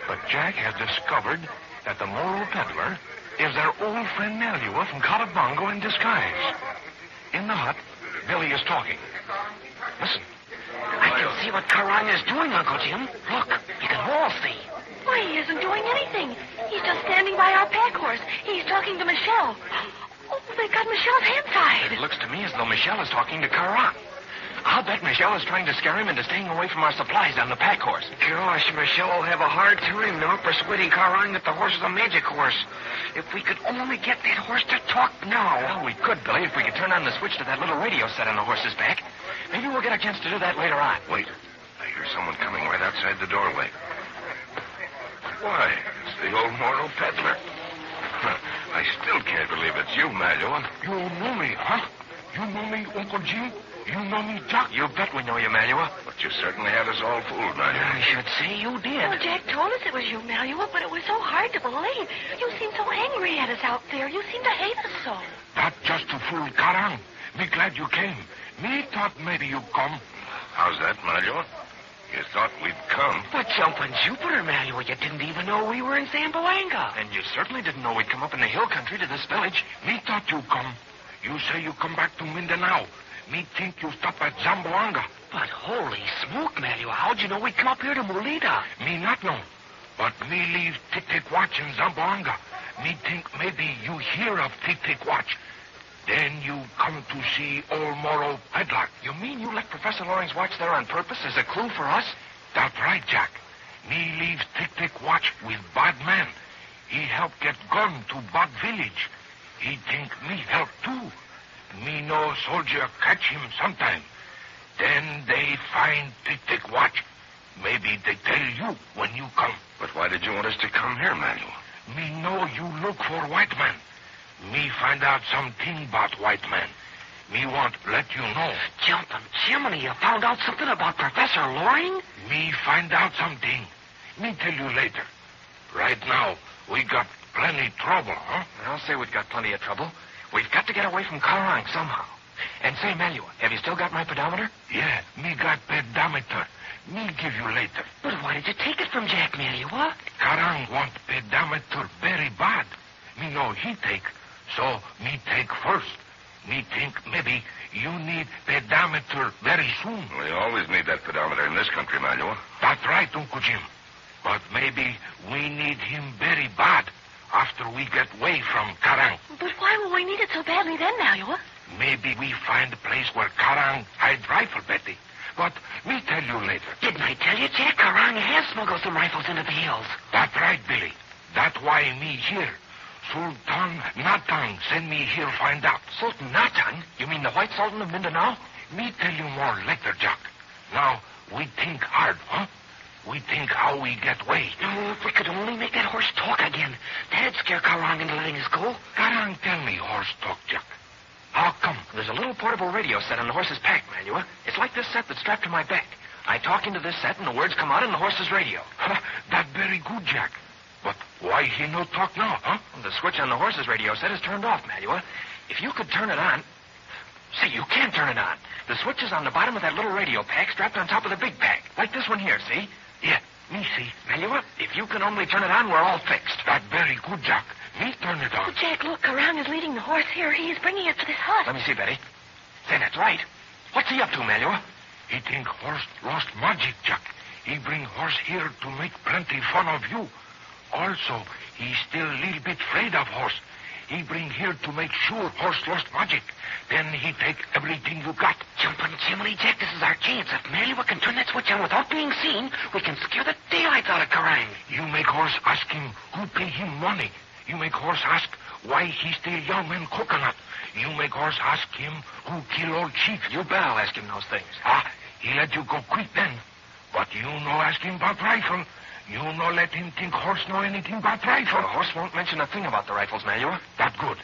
But Jack has discovered that the moral peddler is their old friend Malua from Calabongo in disguise. In the hut, Billy is talking. Listen. I can see what Karang is doing, Uncle Jim. Look, you can all see. Why, he isn't doing anything. He's just standing by our pack horse. He's talking to Michelle. Oh, they got Michelle's hand tied. It looks to me as though Michelle is talking to Karang. I'll bet Michelle is trying to scare him into staying away from our supplies on the pack horse. Gosh, Michelle will have a hard time now persuading Karang that the horse is a magic horse. If we could only get that horse to talk now. Well, we could, Billy, if we could turn on the switch to that little radio set on the horse's back. Maybe we'll get a chance to do that later on. Wait. I hear someone coming right outside the doorway. Why, it's the old moral peddler. I still can't believe it's you, Malua. You know me, huh? You know me, Uncle Jim? You know me, Jack? You bet we know you, Malua. But you certainly had us all fooled, Malua. I should say you did. Well, Jack told us it was you, Malua, but it was so hard to believe. You seemed so angry at us out there. You seemed to hate us so. That just to fool Karang. Me glad you came. Me thought maybe you'd come. How's that, Malua? You thought we'd come? But jumping Jupiter, Malua, you didn't even know we were in Zamboanga. And you certainly didn't know we'd come up in the hill country to this village. Me thought you'd come. You say you come back to Mindanao. Me think you stop at Zamboanga. But holy smoke, Malua, how'd you know we'd come up here to Mulita? Me not know. But me leave Tick-Tick Watch in Zamboanga. Me think maybe you hear of Tick-Tick Watch. Then you come to see old Moro Peddler. You mean you left Professor Loring's watch there on purpose as a clue for us? That's right, Jack. Me leave Tick-Tick Watch with bad man. He help get gun to bad village. He think me help too. Me know soldier catch him sometime. Then they find Tick-Tick Watch. Maybe they tell you when you come. But why did you want us to come here, Manuel? Me know you look for white man. Me find out something about white man. Me want let you know. Jumping Jiminy, you found out something about Professor Loring? Me find out something. Me tell you later. Right now, we got plenty trouble, huh? I'll say we've got plenty of trouble. We've got to get away from Karang somehow. And say, Malua, have you still got my pedometer? Yeah, me got pedometer. Me give you later. But why did you take it from Jack, Malua? Karang want pedometer very bad. Me know he take, so me take first. Me think maybe you need pedometer very soon. We always need that pedometer in this country, Malua. That's right, Uncle Jim. But maybe we need him very bad after we get away from Karang. But why will we need it so badly then, Malua? Maybe we find a place where Karang hide rifle, Betty. But me tell you later. Didn't I tell you, Jack? Karang has smuggled some rifles into the hills. That's right, Billy. That's why me here. Sultan Natang send me here find out. Sultan Natang? You mean the White Sultan of Mindanao? Me tell you more later, Jack. Now, we think hard, huh? We think how we get away. Oh, if we could only make that horse talk again. That'd scare Karang into letting us go. Karang, tell me horse talk, Jack. How come? There's a little portable radio set on the horse's pack, Manua. It's like this set that's strapped to my back. I talk into this set, and the words come out in the horse's radio. That's very good, Jack. But Why he no talk now, huh? The switch on the horse's radio set is turned off, Malua. If you could turn it on... Say, you can't turn it on. The switch is on the bottom of that little radio pack strapped on top of the big pack. Like this one here, see? Yeah, me see. Malua, if you can only turn it on, we're all fixed. That very good, Jack. Me turn it on. Oh, Jack, look, Karang is leading the horse here. He is bringing it to this hut. Let me see, Betty. Say, that's right. What's he up to, Malua? He think horse lost magic, Jack. He bring horse here to make plenty fun of you. Also, he still little bit afraid of horse. He bring here to make sure horse lost magic. Then he take everything you got. Jumping Jiminy, Jack, this is our chance. If Malua can turn that switch on without being seen, we can scare the daylights out of Karang. You make horse ask him who pay him money. You make horse ask why he steal young man coconut. You make horse ask him who kill old chief. You bet I'll ask him those things. He let you go quick then. But you no ask him about rifle. You no let him think horse know anything about rifle. The horse won't mention a thing about the rifles, Malua. That good.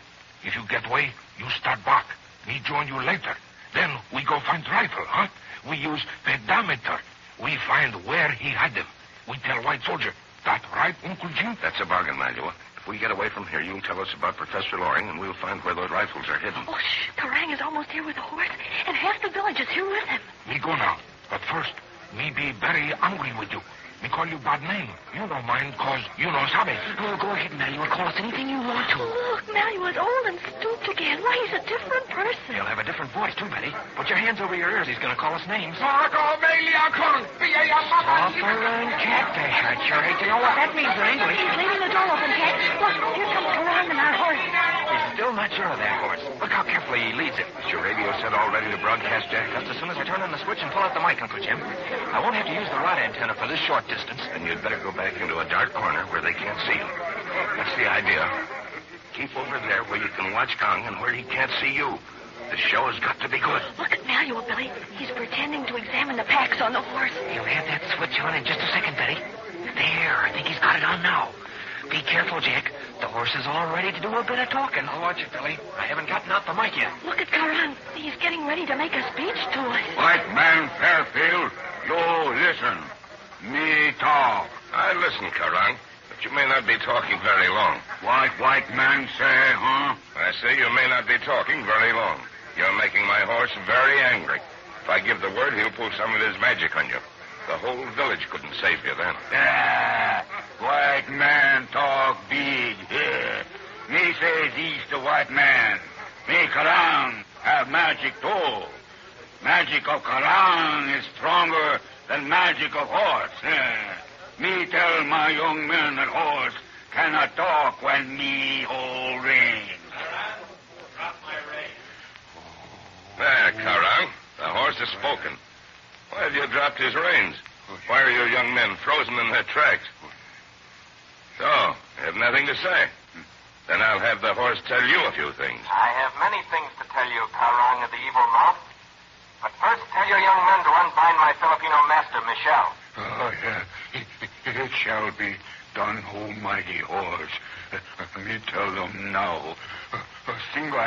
If you get away, you start back. Me join you later. Then we go find rifle, huh? We use pedometer. We find where he hide them. We tell white soldier. That right, Uncle Jim? That's a bargain, Malua. If we get away from here, you'll tell us about Professor Loring, and we'll find where those rifles are hidden. Oh, shh. Karang is almost here with the horse, and half the village is here with him. Me go now. But first, me be very angry with you. Me call you bad name. You don't mind, cause you know sabe. Oh, go ahead, Malua. Call us anything you want to. Look, Malua's old and stooped again. Why, he's a different person. He'll have a different voice, too, Betty. Put your hands over your ears. He's going to call us names. Soffer and catfish. I'd sure hate to know what that means in English. He's leaving the door open, Jack. Look, here comes Karang and our horse. He's still not sure of that horse. Look how carefully he leads it. Is your radio set all ready to broadcast, Jack? Just as soon as I turn on the switch and pull out the mic, Uncle Jim. I won't have to use the rod antenna for this short distance. And you'd better go back into a dark corner where they can't see you. That's the idea. Keep over there where you can watch Kong and where he can't see you. The show has got to be good. Look at Malua, Billy. He's pretending to examine the packs on the horse. He'll have that switch on in just a second, Betty. There, I think he's got it on now. Be careful, Jack. The horse is all ready to do a bit of talking. I'll watch it, Billy. I haven't gotten out the mic yet. Look at Karang. He's getting ready to make a speech to us. White man Fairfield, you listen. Me talk. I listen, Karang, but you may not be talking very long. What white man say, huh? I say you may not be talking very long. You're making my horse very angry. If I give the word, he'll pull some of his magic on you. The whole village couldn't save you then. White man talk big. Me say this to white man. Me Karang have magic too. Magic of Karang is stronger than magic of horse. Me tell my young men that horse cannot talk when me hold rein. Drop my rein. There, Karang. The horse has spoken. Why have you dropped his reins? Why are your young men frozen in their tracks? So, you have nothing to say. Then I'll have the horse tell you a few things. I have many things to tell you, Karang of the Evil Mouth. But first, tell your young men to unbind my Filipino master, Michelle. Oh, yeah. It shall be done, almighty horse. Me tell them now. Singo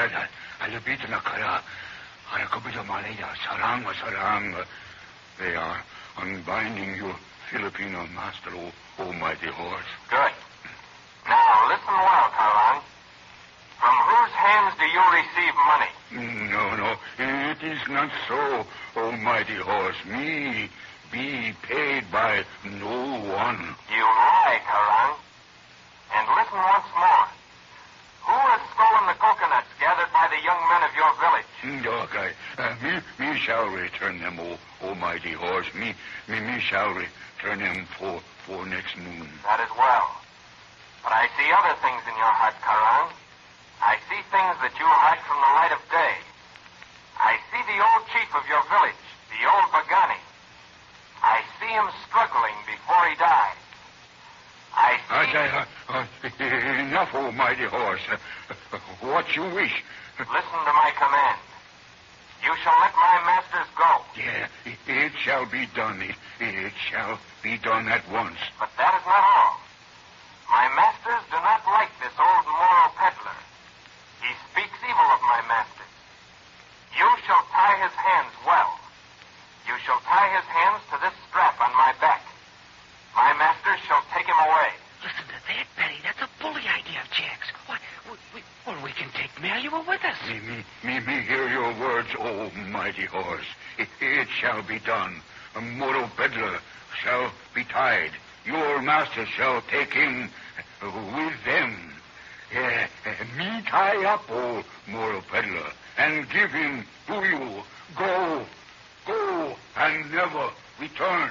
alabita na kaya. Arakabita malaya. Sarang. They are unbinding your Filipino master, almighty horse. Good. Now, listen well, Karang. From whose hands do you receive money? No. It is not so, almighty horse. Me be paid by no one. You lie, Karang. And listen once more. Who has stolen the coconuts gathered by the young men of your village? Okay. Me shall return them, almighty horse. Me shall return them for next noon. That is well. But I see other things in your heart, Karang. I see things that you hide from the light of day. I see the old chief of your village, the old Bagani. I see him struggling before he died. I see... Enough, almighty horse. What you wish. Listen to my command. You shall let my masters go. Yeah, it shall be done. It shall be done at once. But that is not all. My masters do not like this old moral peddler. He speaks evil of my masters. You shall tie his hands well. You shall tie his hands to this strap on my back. My masters shall take him away. Listen to that, Betty. bully idea of Jack's. Why, we can take Malua with us. Me hear your words, oh mighty horse. It shall be done. A Moro peddler shall be tied. Your master shall take him with them. Me tie up old Moro peddler and give him to you. Go, and never return.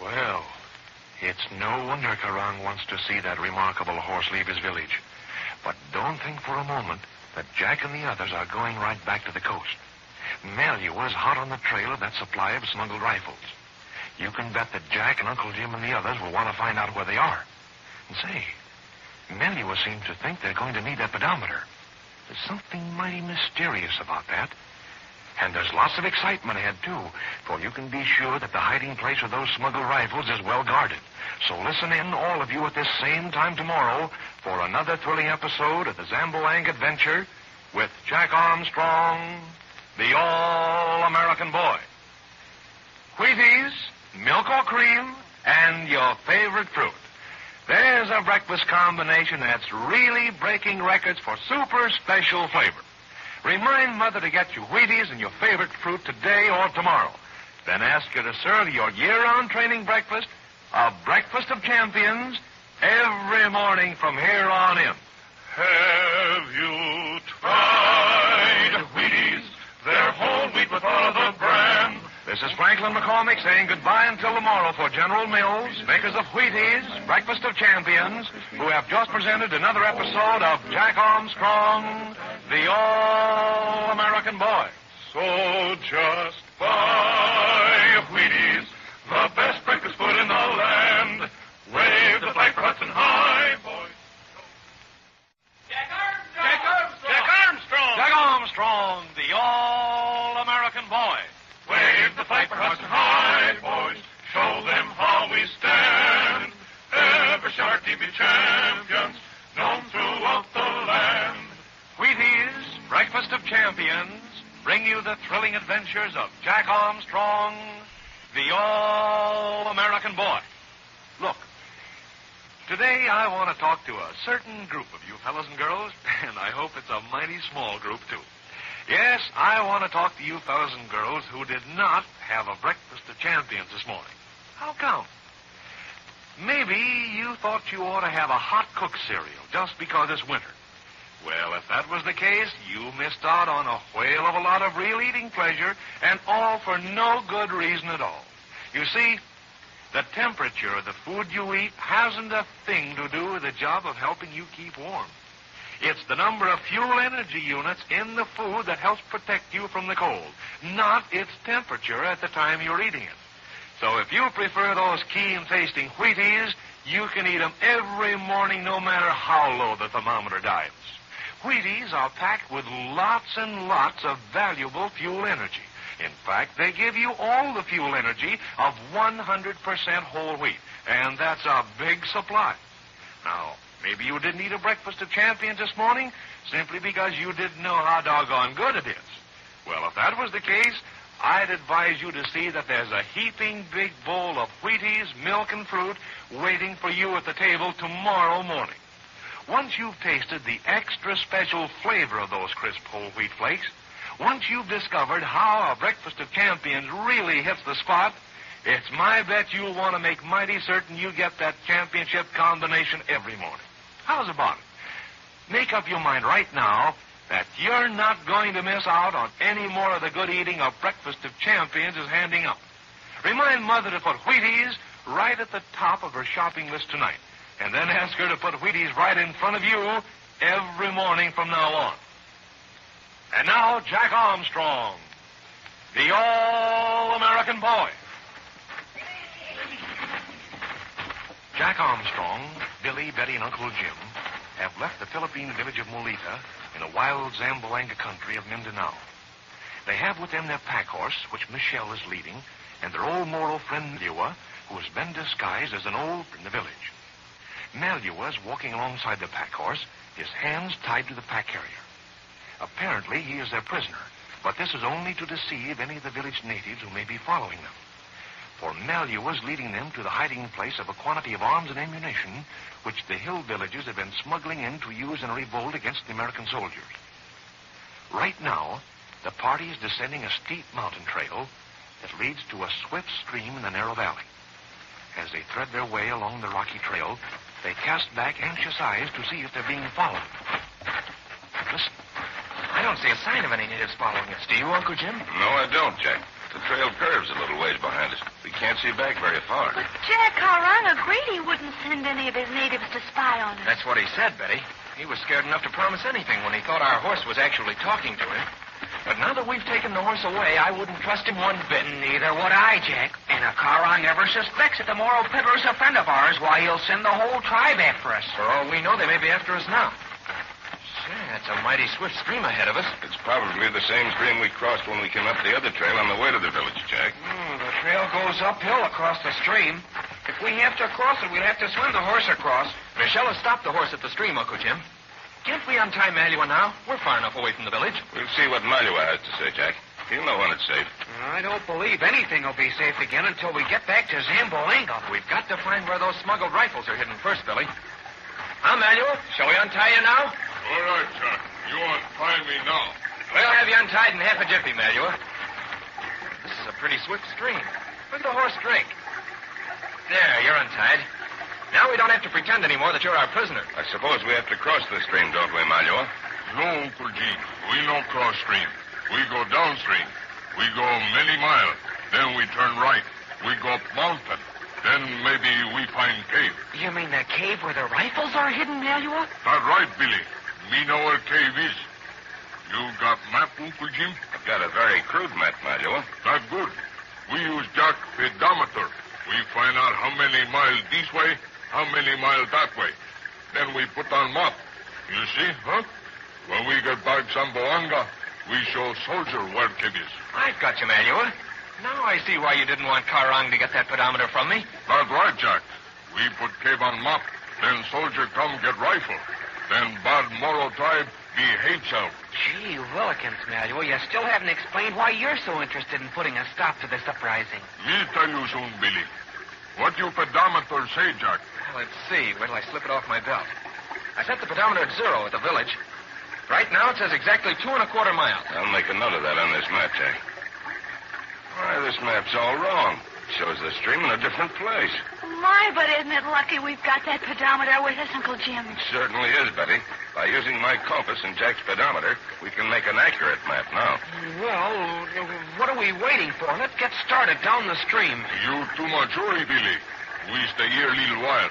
Well, it's no wonder Karang wants to see that remarkable horse leave his village. But don't think for a moment that Jack and the others are going right back to the coast. Malua is hot on the trail of that supply of smuggled rifles. You can bet that Jack and Uncle Jim and the others will want to find out where they are. And say, Malua seems to think they're going to need that pedometer. There's something mighty mysterious about that. And there's lots of excitement ahead, too, for you can be sure that the hiding place of those smuggled rifles is well guarded. So listen in, all of you, at this same time tomorrow for another thrilling episode of the Zamboang Adventure with Jack Armstrong, the All-American Boy. Wheaties, milk or cream, and your favorite fruit. There's a breakfast combination that's really breaking records for super special flavor. Remind Mother to get you Wheaties and your favorite fruit today or tomorrow. Then ask her to serve your year-round training breakfast, a breakfast of champions, every morning from here on in. Have you tried Wheaties? They're whole wheat with all of the bran. This is Franklin McCormick saying goodbye until tomorrow for General Mills, makers of Wheaties, Breakfast of Champions, who have just presented another episode of Jack Armstrong, the All-American Boy. So just buy Wheaties, the best breakfast food in the land. Wave the flag for Hudson High, boys. Jack Armstrong! Jack Armstrong! Jack Armstrong, the All-American Boy. Wave the flag for Hudson High, boys. Show them how we stand. Ever shall our team be champions, known throughout the land. Wheaties, Breakfast of Champions, bring you the thrilling adventures of Jack Armstrong, the All-American Boy. Look, today I want to talk to a certain group of you fellas and girls, and I hope it's a mighty small group, too. Yes, I want to talk to you fellas and girls who did not have a Breakfast of Champions this morning. How come? Maybe you thought you ought to have a hot cooked cereal just because it's winter. Well, if that was the case, you missed out on a whale of a lot of real eating pleasure, and all for no good reason at all. You see, the temperature of the food you eat hasn't a thing to do with the job of helping you keep warm. It's the number of fuel energy units in the food that helps protect you from the cold, not its temperature at the time you're eating it. So if you prefer those keen-tasting Wheaties, you can eat them every morning no matter how low the thermometer dives. Wheaties are packed with lots and lots of valuable fuel energy. In fact, they give you all the fuel energy of 100% whole wheat, and that's a big supply. Now, maybe you didn't eat a Breakfast of Champions this morning simply because you didn't know how doggone good it is. Well, if that was the case, I'd advise you to see that there's a heaping big bowl of Wheaties, milk, and fruit waiting for you at the table tomorrow morning. Once you've tasted the extra special flavor of those crisp whole wheat flakes, once you've discovered how a Breakfast of Champions really hits the spot, it's my bet you'll want to make mighty certain you get that championship combination every morning. How's about it? Make up your mind right now that you're not going to miss out on any more of the good eating a Breakfast of Champions is handing out. Remind Mother to put Wheaties right at the top of her shopping list tonight, and then ask her to put Wheaties right in front of you every morning from now on. And now, Jack Armstrong, the All-American Boy. Jack Armstrong, Billy, Betty, and Uncle Jim have left the Philippine village of Molita in the wild Zamboanga country of Mindanao. They have with them their pack horse, which Michelle is leading, and their old Moro friend Malua, who has been disguised as an old in the village. Malua is walking alongside the pack horse, his hands tied to the pack carrier. Apparently, he is their prisoner, But this is only to deceive any of the village natives who may be following them. For Mallew was leading them to the hiding place of a quantity of arms and ammunition which the hill villagers have been smuggling in to use in revolt against the American soldiers. Right now, the party is descending a steep mountain trail that leads to a swift stream in the narrow valley. As they thread their way along the rocky trail, they cast back anxious eyes to see if they're being followed. Listen. I don't see a sign of any natives following us. Do you, Uncle Jim? No, I don't, Jack. The trail curves a little ways behind us. We can't see back very far. But Jack Armstrong agreed he wouldn't send any of his natives to spy on us. That's what he said, Betty. He was scared enough to promise anything when he thought our horse was actually talking to him. But now that we've taken the horse away, I wouldn't trust him one bit. Neither would I, Jack. And if Carong ever suspects that the Moro peddler's a friend of ours, why, he'll send the whole tribe after us. For all we know, they may be after us now. Say, that's a mighty swift stream ahead of us. It's probably the same stream we crossed when we came up the other trail on the way to the village, Jack. The trail goes uphill across the stream. If we have to cross it, we'll have to swim the horse across. Michelle has stopped the horse at the stream, Uncle Jim. Can't we untie Mallew now? We're far enough away from the village. We'll see what Mallew has to say, Jack. He'll know when it's safe. I don't believe anything will be safe again until we get back to Zamboanga. We've got to find where those smuggled rifles are hidden first, Billy. Now, Mallew, shall we untie you now? All right, Jack. You untie me now. We'll have you untied in half a jiffy, Mallew. This is a pretty swift stream. Look at the horse drink. There, you're untied. Now we don't have to pretend anymore that you're our prisoner. I suppose we have to cross the stream, don't we, Mallew? No, Uncle Jim. We no cross stream. We go downstream. We go many miles. Then we turn right. We go up mountain. Then maybe we find cave. You mean the cave where the rifles are hidden, Mallew? That right, Billy. Me know where cave is. You got map, Uncle Jim? I've got a very crude map, Mallew. That good. We use Jack pedometer. We find out how many miles this way, how many miles that way. Then we put on map. You see, huh? When we get back Zamboanga, we show soldier where cave is. I've got you, Mallew. Now I see why you didn't want Carong to get that pedometer from me. That's right, Jack. We put cave on map. Then soldier come get rifle. Then bad Moro tribe be hate out. Gee willikins, Mallew, you still haven't explained why you're so interested in putting a stop to this uprising. Me tell you soon, Billy. What your pedometer say, Jack? Let's see. Wait till I slip it off my belt. I set the pedometer at 0 at the village. Right now it says exactly 2 1/4 miles. I'll make a note of that on this map, Jack. Why, this map's all wrong. Shows the stream in a different place. My, but isn't it lucky we've got that pedometer with us, Uncle Jim? It certainly is, Betty. By using my compass and Jack's pedometer, we can make an accurate map now. Well, what are we waiting for? Let's get started down the stream. You too much hurry, Billy. We stay here a little while.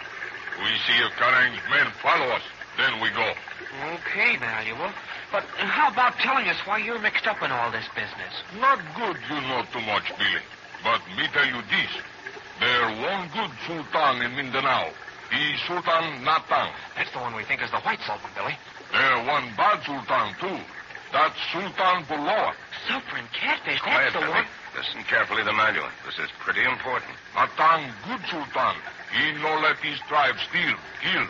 We see if Karang's men follow us. Then we go. Okay, Mallew. But how about telling us why you're mixed up in all this business? Not good you know too much, Billy. But me tell you this. There one good sultan in Mindanao. He Sultan Natang. That's the one we think is the white sultan, Billy. There one bad sultan, too. That's Sultan Buloa. Suffering catfish, Quiet, that's the Billy. one. Listen carefully to Mallew. This is pretty important. Natang good sultan. He no let his tribe steal, kill.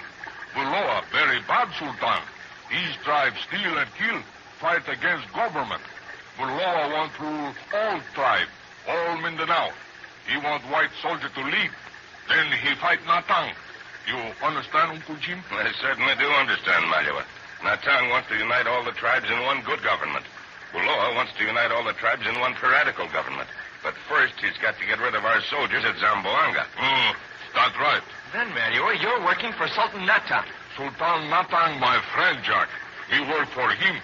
Buloa very bad sultan. His tribe steal and kill, fight against government. Buloa want to rule all tribe, all Mindanao. He want white soldier to lead. Then he fight Natang. You understand, Uncle Jim? I certainly do understand, Mallew. Natang wants to unite all the tribes in one good government. Buloa wants to unite all the tribes in one piratical government. But first, he's got to get rid of our soldiers at Zamboanga. That's right. Then, Mallew, you're working for Sultan Natang. Sultan Natang, my friend, Jack. Me work for him.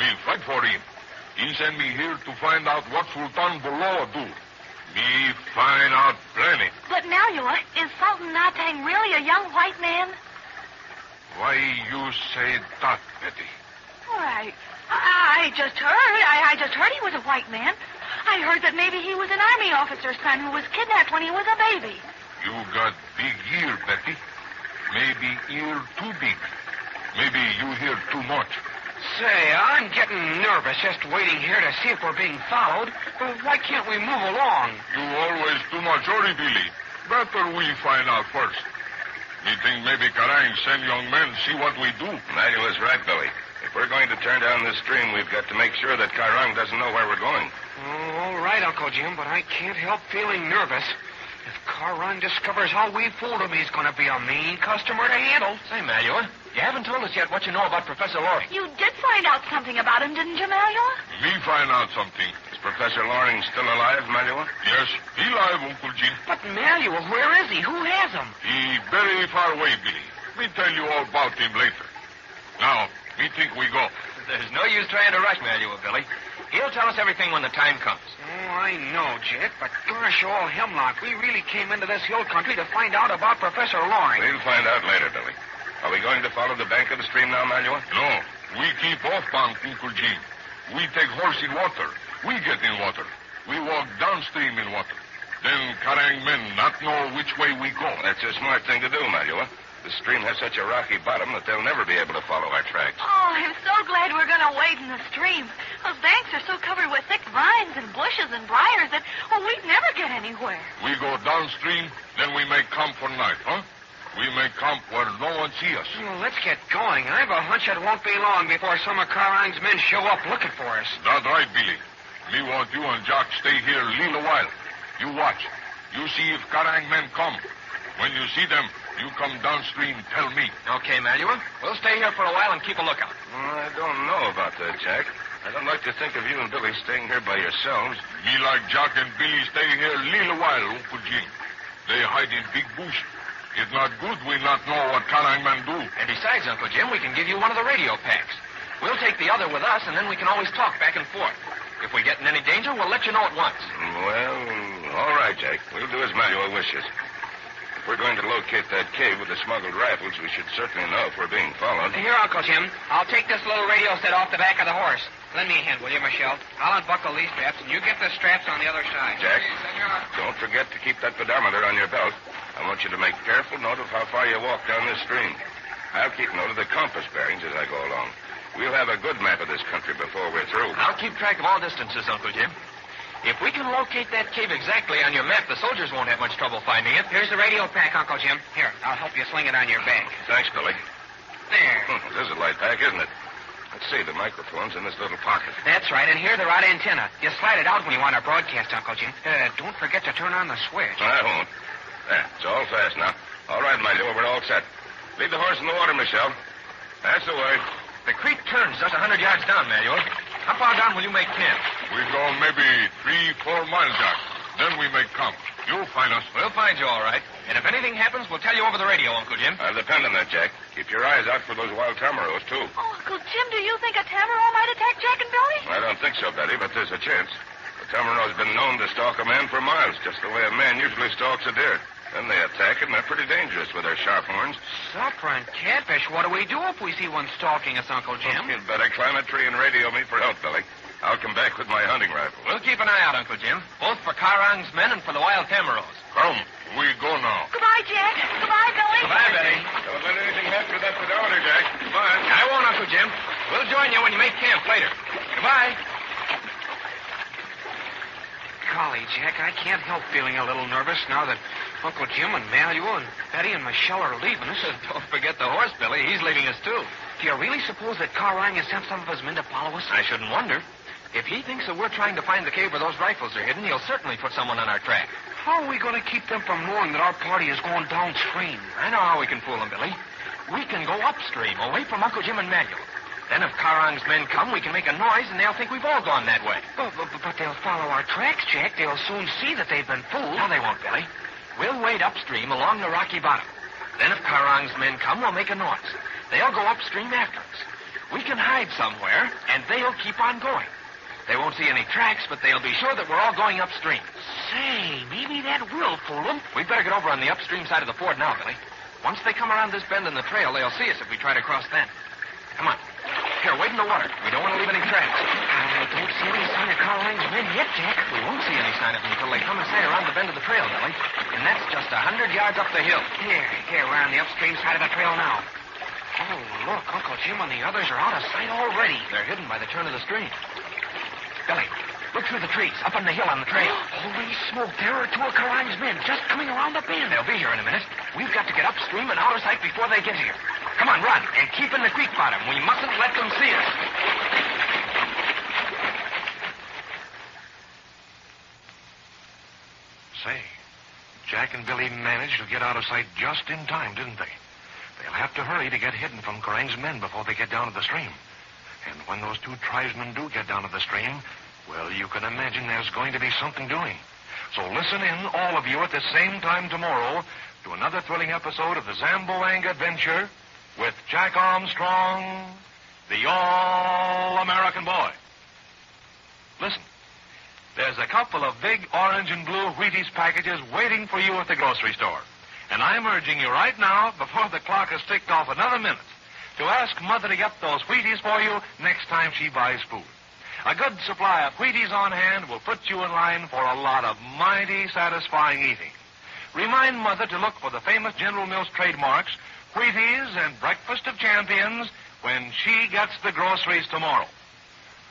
Me fight for him. He sent me here to find out what Sultan Buloa do. Me find out plenty. But Mallew, is Sultan Natang really a young white man? Why you say that, Betty? All right. I just heard. I just heard he was a white man. I heard that maybe he was an army officer's son who was kidnapped when he was a baby. You got big ear, Betty. Maybe ear too big. Maybe you hear too much. Say, I'm getting nervous just waiting here to see if we're being followed. Why can't we move along? You always too much hurry, Billy. Better we find out first. Me think maybe Karang send young men see what we do. Manuel is right, Billy. If we're going to turn down this stream, we've got to make sure that Karang doesn't know where we're going. Oh, all right, Uncle Jim, but I can't help feeling nervous. If Karang discovers how we fooled him, he's going to be a mean customer to handle. Say, Manuel, you haven't told us yet what you know about Professor Loring. You did find out something about him, didn't you, Manuel? Me find out something. Is Professor Loring still alive, Manuel? Yes, he alive, Uncle Jim. But Manuel, where is he? Who has him? He very far away, Billy. We tell you all about him later. Now, me think we go. There's no use trying to rush Manuel, Billy. He'll tell us everything when the time comes. Oh, I know, Jack, but gosh, all hemlock, we really came into this hill country to find out about Professor Loring. We'll find out later, Billy. Are we going to follow the bank of the stream now, Manuel? No, we keep off bank, Uncle Jim. We take horse in water. We get in water. We walk downstream in water. Then Karang men not know which way we go. That's a smart thing to do, Manuel. The stream has such a rocky bottom that they'll never be able to follow our tracks. Oh, I'm so glad we're going to wade in the stream. Those banks are so covered with thick vines and bushes and briars that, we'd never get anywhere. We go downstream, then we make camp for night, huh? We make camp where no one see us. Well, let's get going. I've a hunch it won't be long before some of Karang's men show up looking for us. That's right, Billy. Me want you and Jack stay here a little while. You watch. You see if Karang men come. When you see them, you come downstream, tell me. Okay, Manuel. We'll stay here for a while and keep a lookout. I don't know about that, Jack. I don't like to think of you and Billy staying here by yourselves. Me like Jack and Billy stay here a little while, Uncle Jim. They hide in big bush. It's not good we not know what Karang men do. And besides, Uncle Jim, we can give you one of the radio packs. We'll take the other with us, and then we can always talk back and forth. If we get in any danger, we'll let you know at once. Well, all right, Jack. We'll do as Manuel wishes. If we're going to locate that cave with the smuggled rifles, we should certainly know if we're being followed. Here, Uncle Jim. I'll take this little radio set off the back of the horse. Lend me a hand, will you, Michelle? I'll unbuckle these straps, and you get the straps on the other side. Jack, don't forget to keep that pedometer on your belt. I want you to make careful note of how far you walk down this stream. I'll keep note of the compass bearings as I go along. We'll have a good map of this country before we're through. I'll keep track of all distances, Uncle Jim. If we can locate that cave exactly on your map, the soldiers won't have much trouble finding it. Here's the radio pack, Uncle Jim. Here, I'll help you sling it on your back. Thanks, Billy. There. This is a light pack, isn't it? Let's see, the microphone's in this little pocket. That's right, and here the rod antenna. You slide it out when you want to broadcast, Uncle Jim. Don't forget to turn on the switch. I won't. There, it's all fast now. All right, my dear, we're all set. Leave the horse in the water, Michelle. That's the way. The creek turns just 100 yards down, Manuel. How far down will you make camp? We go maybe 3-4 miles, Jack. Then we make camp. You'll find us. We'll find you all right. And if anything happens, we'll tell you over the radio, Uncle Jim. I'll depend on that, Jack. Keep your eyes out for those wild tamaros, too. Oh, Uncle Jim, do you think a tamaraw might attack Jack and Billy? I don't think so, Betty, but there's a chance. The tamaro's been known to stalk a man for miles, just the way a man usually stalks a deer. Then they attack him. They're pretty dangerous with their sharp horns. Supper and catfish. What do we do if we see one stalking us, Uncle Jim? You'd better climb a tree and radio me for help, Billy. I'll come back with my hunting rifle. We'll keep an eye out, Uncle Jim, both for Karang's men and for the wild tamaros. Come, we go now. Goodbye, Jack. Goodbye, Billy. Goodbye, Betty. Don't let anything happen to that pedometer, Jack. Goodbye. I won't, Uncle Jim. We'll join you when you make camp later. Goodbye. Golly, Jack, I can't help feeling a little nervous now that Uncle Jim and Manuel and Betty and Michelle are leaving us. Don't forget the horse, Billy. He's leaving us, too. Do you really suppose that Karang has sent some of his men to follow us? I shouldn't wonder. If he thinks that we're trying to find the cave where those rifles are hidden, he'll certainly put someone on our track. How are we going to keep them from knowing that our party is going downstream? I know how we can fool them, Billy. We can go upstream, away from Uncle Jim and Manuel. Then if Karang's men come, we can make a noise, and they'll think we've all gone that way. But they'll follow our tracks, Jack. They'll soon see that they've been fooled. No, they won't, Billy. We'll wade upstream along the rocky bottom. Then if Karang's men come, we'll make a noise. They'll go upstream after us. We can hide somewhere, and they'll keep on going. They won't see any tracks, but they'll be sure that we're all going upstream. Say, maybe that will fool them. We'd better get over on the upstream side of the ford now, Billy. Once they come around this bend in the trail, they'll see us if we try to cross then. Come on. Here, wade in the water. We don't want to leave any tracks. I don't see any sign of Karang's men yet, Jack. We won't see any sign of them until they come and say around the bend of the trail, Billy. And that's just 100 yards up the hill. Here, we're on the upstream side of the trail now. Oh, look, Uncle Jim and the others are out of sight already. They're hidden by the turn of the stream. Billy, look through the trees, up on the hill on the trail. Holy smoke, there are two of Karang's men just coming around the bend. They'll be here in a minute. We've got to get upstream and out of sight before they get here. Come on, run, and keep in the creek bottom. We mustn't let them see us. Say, Jack and Billy managed to get out of sight just in time, didn't they? They'll have to hurry to get hidden from Kerrang's men before they get down to the stream. And when those two tribesmen do get down to the stream, well, you can imagine there's going to be something doing. So listen in, all of you, at the same time tomorrow to another thrilling episode of the Zamboanga Adventure with Jack Armstrong, the All-American Boy. Listen, there's a couple of big orange and blue Wheaties packages waiting for you at the grocery store. And I'm urging you right now, before the clock has ticked off another minute, to ask Mother to get those Wheaties for you next time she buys food. A good supply of Wheaties on hand will put you in line for a lot of mighty satisfying eating. Remind Mother to look for the famous General Mills trademarks, Wheaties and Breakfast of Champions, when she gets the groceries tomorrow.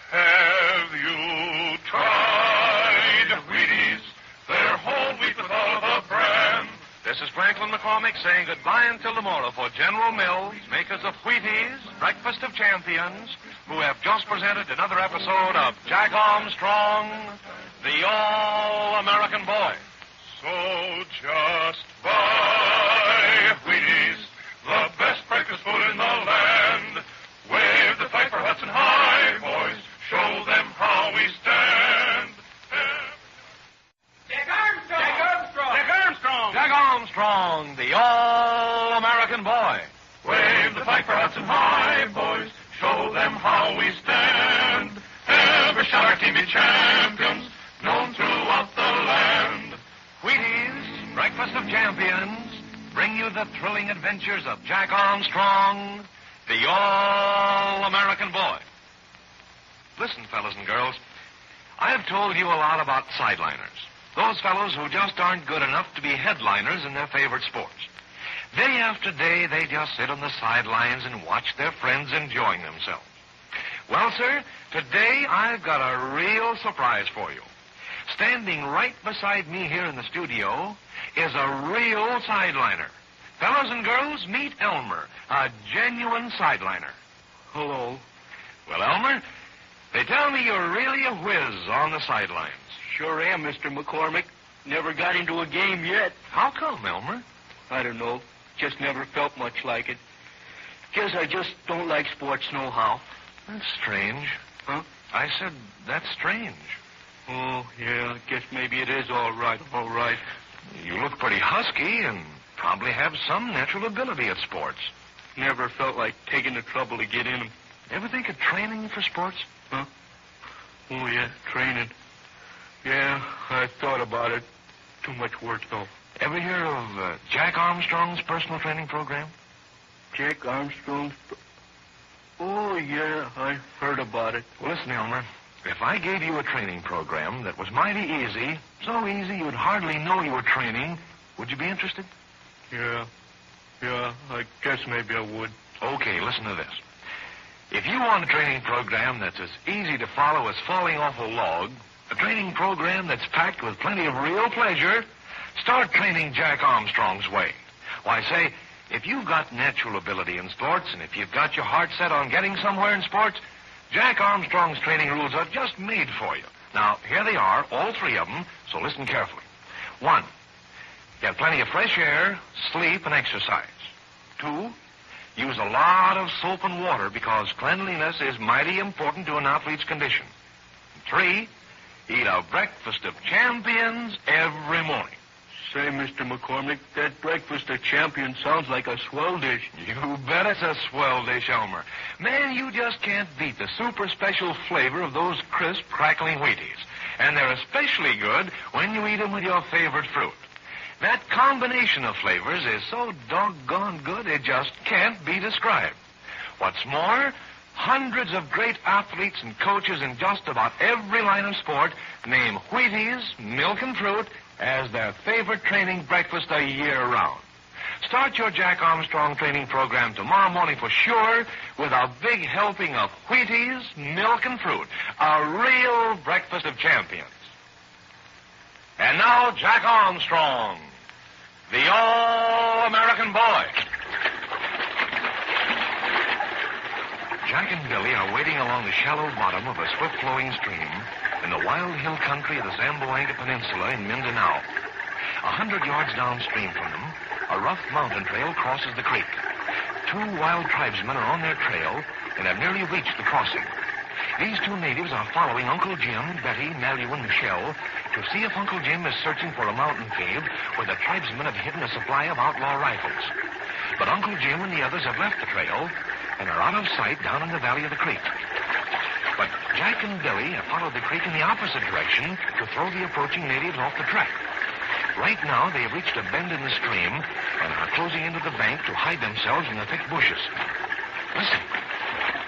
Have you tried Wheaties? They're whole wheat with all of the bran. This is Franklin McCormick saying goodbye until tomorrow for General Mills, makers of Wheaties, Breakfast of Champions, who have just presented another episode of Jack Armstrong, the All-American Boy. So just buy Wheaties, the best breakfast food in the land. Wave the flag for Hudson High, boys. Show them how we stand. Jack Armstrong! Jack Armstrong! Jack Armstrong! Jack Armstrong, the All-American Boy. Wave the flag for Hudson High, boys. Show them how we stand. Ever shall our team be champions, known throughout the land. Wheaties, Breakfast of Champions, bring you the thrilling adventures of Jack Armstrong, the All-American Boy. Listen, fellas and girls, I've told you a lot about sideliners. Those fellows who just aren't good enough to be headliners in their favorite sports. Day after day, they just sit on the sidelines and watch their friends enjoying themselves. Well, sir, today I've got a real surprise for you. Standing right beside me here in the studio is a real sideliner. Fellas and girls, meet Elmer, a genuine sideliner. Hello. Well, Elmer, they tell me you're really a whiz on the sidelines. Sure am, Mr. McCormick. Never got into a game yet. How come, Elmer? I don't know. Just never felt much like it. Guess I just don't like sports nohow. That's strange. Huh? I said that's strange. Oh, yeah, I guess maybe it is all right. You look pretty husky and probably have some natural ability at sports. Never felt like taking the trouble to get in them. Ever think of training for sports? Huh? Oh, yeah, training. Yeah, I thought about it. Too much work, though. Ever hear of Jack Armstrong's personal training program? Jack Armstrong's... Oh, yeah, I heard about it. Well, listen, Elmer. If I gave you a training program that was mighty easy, so easy you'd hardly know you were training, would you be interested? Yeah, I guess maybe I would. Okay, listen to this. If you want a training program that's as easy to follow as falling off a log, a training program that's packed with plenty of real pleasure, start training Jack Armstrong's way. Why, say, if you've got natural ability in sports, and if you've got your heart set on getting somewhere in sports, Jack Armstrong's training rules are just made for you. Now, here they are, all three of them, so listen carefully. 1, get plenty of fresh air, sleep, and exercise. 2, use a lot of soap and water because cleanliness is mighty important to an athlete's condition. 3, eat a breakfast of champions every morning. Say, Mr. McCormick, that breakfast of champions sounds like a swell dish. You bet it's a swell dish, Elmer. Man, you just can't beat the super special flavor of those crisp, crackling Wheaties. And they're especially good when you eat them with your favorite fruit. That combination of flavors is so doggone good it just can't be described. What's more, hundreds of great athletes and coaches in just about every line of sport name Wheaties, milk and fruit, as their favorite training breakfast a year round. Start your Jack Armstrong training program tomorrow morning for sure with a big helping of Wheaties, milk and fruit, a real breakfast of champions. And now, Jack Armstrong, the All-American Boy. Jack and Billy are wading along the shallow bottom of a swift-flowing stream in the wild hill country of the Zamboanga Peninsula in Mindanao. 100 yards downstream from them, a rough mountain trail crosses the creek. 2 wild tribesmen are on their trail and have nearly reached the crossing. These 2 natives are following Uncle Jim, Betty, Nellie, and Michelle to see if Uncle Jim is searching for a mountain cave where the tribesmen have hidden a supply of outlaw rifles. But Uncle Jim and the others have left the trail and are out of sight down in the valley of the creek. But Jack and Billy have followed the creek in the opposite direction to throw the approaching natives off the track. Right now, they have reached a bend in the stream and are closing into the bank to hide themselves in the thick bushes. Listen.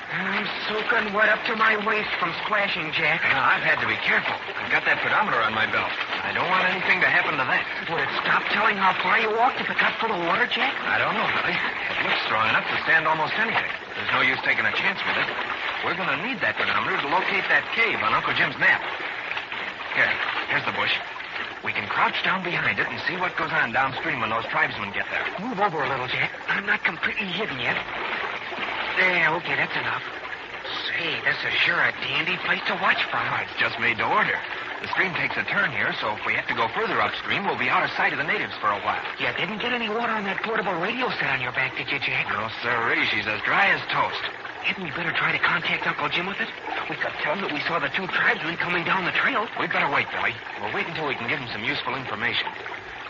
I'm soaking wet up to my waist from splashing, Jack. I've had to be careful. I've got that pedometer on my belt. I don't want anything to happen to that. Would it stop telling how far you walked if it got full of water, Jack? I don't know, Billy. It looks strong enough to stand almost anything. There's no use taking a chance with it. We're going to need that pedometer to locate that cave on Uncle Jim's map. Here's the bush. We can crouch down behind it and see what goes on downstream when those tribesmen get there. Move over a little, Jack. I'm not completely hidden yet. There, okay, that's enough. Say, this is sure a dandy place to watch from. It's just made to order. The stream takes a turn here, so if we have to go further upstream, we'll be out of sight of the natives for a while. You didn't get any water on that portable radio set on your back, did you, Jack? No, sirree. She's as dry as toast. Hadn't we better try to contact Uncle Jim with it? We could tell him that we saw the 2 tribesmen coming down the trail. We'd better wait, Billy. We'll wait until we can give him some useful information.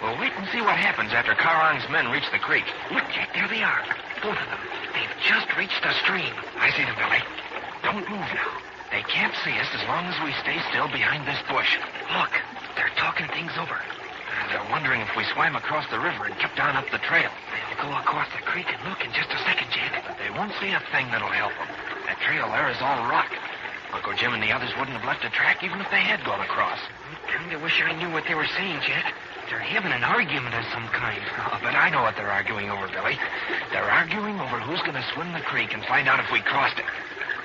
We'll wait and see what happens after Karang's men reach the creek. Look, Jack, there they are. Both of them. They've just reached the stream. I see them, Billy. Don't move now. They can't see us as long as we stay still behind this bush. Look, they're talking things over. They're wondering if we swam across the river and kept on up the trail. They'll go across the creek and look in just a second, Jack. But they won't see a thing that'll help them. That trail there is all rock. Uncle Jim and the others wouldn't have left a track even if they had gone across. I kind of wish I knew what they were saying, Jack. They're having an argument of some kind. Oh, but I know what they're arguing over, Billy. They're arguing over who's going to swim the creek and find out if we crossed it.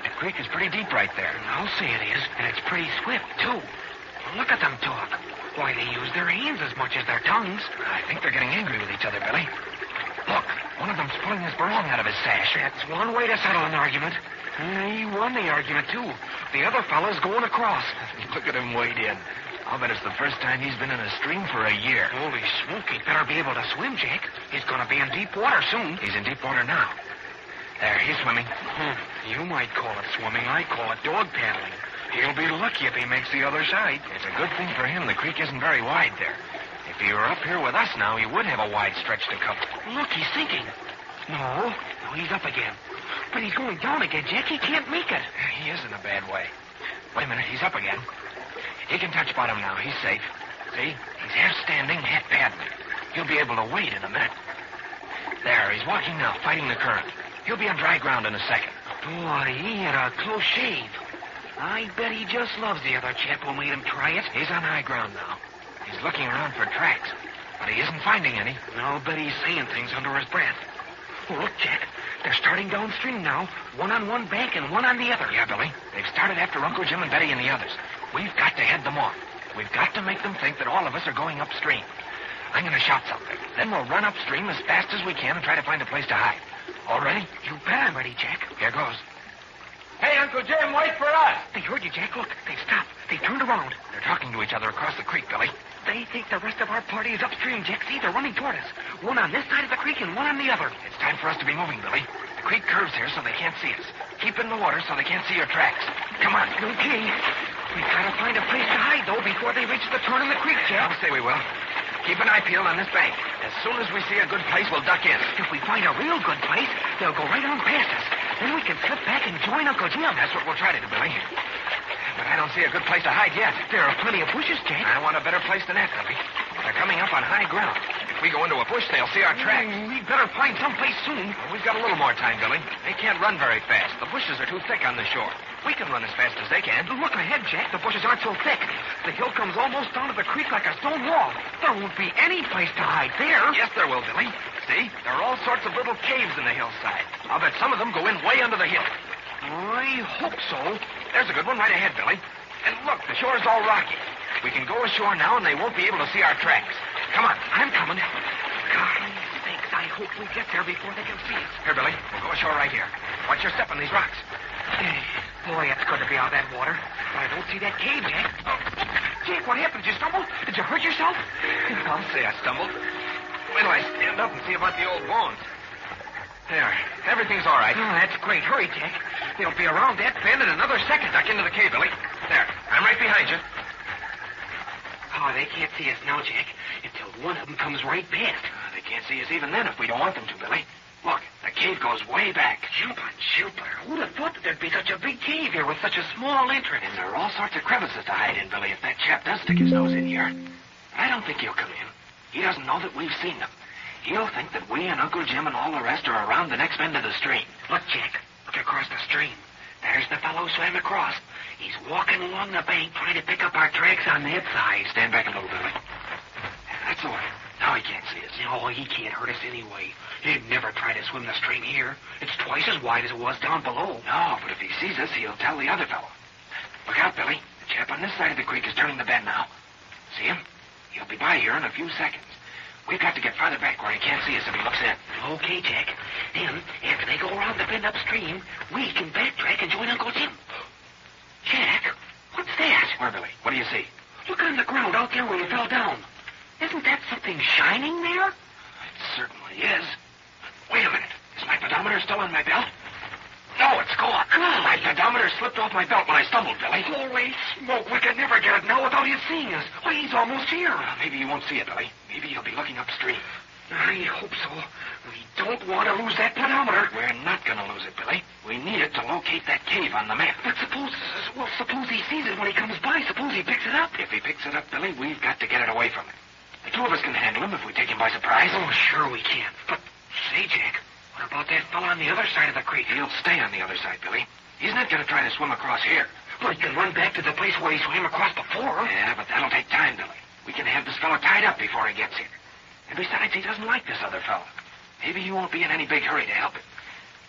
The creek is pretty deep right there. I'll say it is, and it's pretty swift, too. Look at them talk. Why, they use their hands as much as their tongues. I think they're getting angry with each other, Billy. Look, one of them's pulling his barong out of his sash. That's one way to settle an argument. He won the argument, too. The other fellow's going across. Look at him wade in. I'll bet it's the first time he's been in a stream for a year. Holy smoke, he'd better be able to swim, Jack. He's going to be in deep water soon. He's in deep water now. There, he's swimming. You might call it swimming. I call it dog paddling. He'll be lucky if he makes the other side. It's a good thing for him the creek isn't very wide there. If he were up here with us now, he would have a wide stretch to cover. Look, he's sinking. No, he's up again. But he's going down again, Jack. He can't make it. He is in a bad way. Wait a minute, he's up again. He can touch bottom now. He's safe. See? He's half standing, half paddling. He'll be able to wade in a minute. There, he's walking now, fighting the current. He'll be on dry ground in a second. Boy, he had a close shave. I bet he just loves the other chap who made him try it. He's on high ground now. He's looking around for tracks, but he isn't finding any. I'll bet he's saying things under his breath. Oh, look, Jack. They're starting downstream now. One on one bank and one on the other. Yeah, Billy. They've started after Uncle Jim and Betty and the others. We've got to head them off. We've got to make them think that all of us are going upstream. I'm going to shout something. Then we'll run upstream as fast as we can and try to find a place to hide. All ready? You bet I'm ready, Jack. Here goes. Hey, Uncle Jim, wait for us. They heard you, Jack. Look, they've stopped. They turned around. They're talking to each other across the creek, Billy. They think the rest of our party is upstream, Jack. See, they're running toward us. One on this side of the creek and one on the other. It's time for us to be moving, Billy. The creek curves here so they can't see us. Keep in the water so they can't see your tracks. Come on. Okay. We've got to find a place to hide, though, before they reach the turn in the creek, Jack. I'll say we will. Keep an eye peeled on this bank. As soon as we see a good place, we'll duck in. If we find a real good place, they'll go right on past us. Then we can slip back and join Uncle Jim. That's what we'll try to do, Billy. But I don't see a good place to hide yet. There are plenty of bushes, Jack. I want a better place than that, Billy. They're coming up on high ground. If we go into a bush, they'll see our tracks. We'd better find some place soon. Well, we've got a little more time, Billy. They can't run very fast. The bushes are too thick on the shore. We can run as fast as they can. Look ahead, Jack. The bushes aren't so thick. The hill comes almost down to the creek like a stone wall. There won't be any place to hide there. Yes, there will, Billy. See? There are all sorts of little caves in the hillside. I'll bet some of them go in way under the hill. I hope so. There's a good one right ahead, Billy. And look, the shore's all rocky. We can go ashore now, and they won't be able to see our tracks. Come on. I'm coming. hope we get there before they can see us. Here, Billy. We'll go ashore right here. Watch your step on these rocks. Boy, it's good to be out of that water. But I don't see that cave, Jack. Oh. Jack, what happened? Did you stumble? Did you hurt yourself? I'll say I stumbled. Wait till I stand up and see about the old bones. There. Everything's all right. Oh, that's great. Hurry, Jack. They'll be around that bend in another second. Duck into the cave, Billy. There. I'm right behind you. Oh, they can't see us now, Jack, until one of them comes right past. They can't see us even then if we don't want them to, Billy. Look, the cave goes way back. Jump on Jupiter. Who'd have thought that there'd be such a big cave here with such a small entrance? And there are all sorts of crevices to hide in, Billy, if that chap does stick his nose in here. But I don't think he'll come in. He doesn't know that we've seen them. He'll think that we and Uncle Jim and all the rest are around the next bend of the stream. Look, Jack. Look across the stream. There's the fellow who swam across. He's walking along the bank trying to pick up our tracks on that side. Stand back a little, Billy. That's all. Now he can't see us. No, he can't hurt us anyway. He'd never try to swim the stream here. It's twice as wide as it was down below. No, but if he sees us, he'll tell the other fellow. Look out, Billy. The chap on this side of the creek is turning the bend now. See him? He'll be by here in a few seconds. We've got to get farther back where he can't see us if he looks in. Okay, Jack. Then, after they go around the bend upstream, we can backtrack and join Uncle Jim. Jack, what's that? Where, Billy? What do you see? Look on the ground out there where you fell down. Isn't that something shining there? It certainly is. Wait a minute. Is my pedometer still on my belt? No, it's gone. My pedometer slipped off my belt when I stumbled, Billy. Holy smoke, we can never get it now without his seeing us. Why, he's almost here. Well, maybe he won't see it, Billy. Maybe he'll be looking upstream. I hope so. We don't want to lose that pedometer. We're not going to lose it, Billy. We need it to locate that cave on the map. But suppose he sees it when he comes by. Suppose he picks it up. If he picks it up, Billy, we've got to get it away from him. The two of us can handle him if we take him by surprise. Oh, sure we can. But, say, Jack, what about that fellow on the other side of the creek? He'll stay on the other side, Billy. He's not going to try to swim across here. Well, he can run back to the place where he swam across before. Yeah, but that'll take time, Billy. We can have this fellow tied up before he gets here. And besides, he doesn't like this other fellow. Maybe he won't be in any big hurry to help him.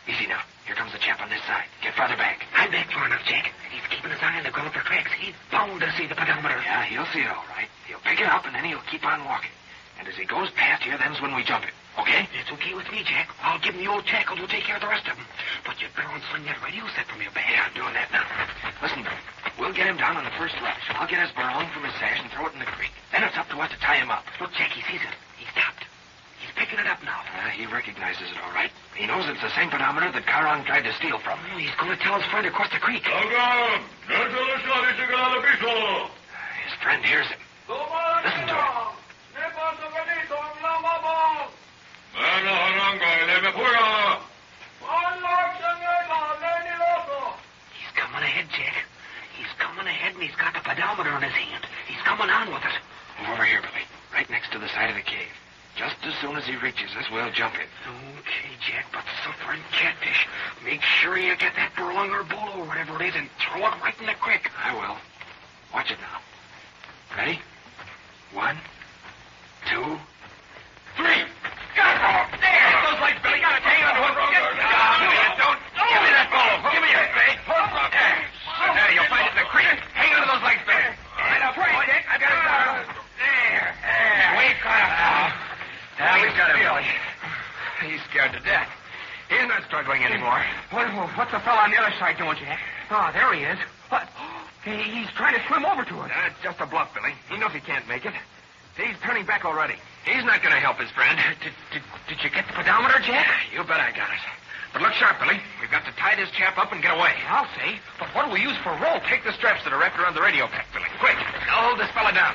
Easy now. Here comes the chap on this side. Get farther back. I'm back far enough, Jack. He's keeping his eye on the ground for tracks. He's bound to see the pedometer. Yeah, he'll see it all right. He'll pick it up, and then he'll keep on walking. And as he goes past here, then's when we jump it. Okay? It's okay with me, Jack. I'll give him the old tackle to take care of the rest of them. But you'd better unsling that radio set from your bag. Yeah, I'm doing that now. Listen, Bill. We'll get him down on the first rush. I'll get his barong from his sash and throw it in the creek. Then it's up to us to tie him up. Look, Jack, he sees it. He stopped. He's picking it up now. He recognizes it all right. He knows it's the same pedometer that Karang tried to steal from. Oh, he's going to tell his friend across the creek. His friend hears him. Listen to him. He's coming ahead, Jack. He's coming ahead, and he's got the pedometer in his hand. He's coming on with it. Move over here, Billy. Right next to the side of the cave. Just as soon as he reaches us, we'll jump in. Okay, Jack, but suffering catfish. Make sure you get that barong or bolo or whatever it is and throw it right in the creek. I will. Watch it now. Ready? 1, 2, 3. Got it! There! Get those legs, Billy. Got it. Hang on to it. Don't. Give me that bolo. Give me it, Billy. There, you'll find it in the creek. Hang on to those legs, Billy. Right up, boy. I've got it down. There. We've got it now. Now we've got it, Billy. He's scared to death. He's not struggling anymore. What's the fellow on the other side doing, Jack? Oh, there he is. What? He's trying to swim over to us. It's just a bluff, Billy. He knows he can't make it. He's turning back already. He's not going to help his friend. Did you get the pedometer, Jack? You bet I got it. But look sharp, Billy. We've got to tie this chap up and get away. I'll say. But what do we use for rope? Take the straps that are wrapped around the radio pack, Billy. Quick. Now hold this fella down.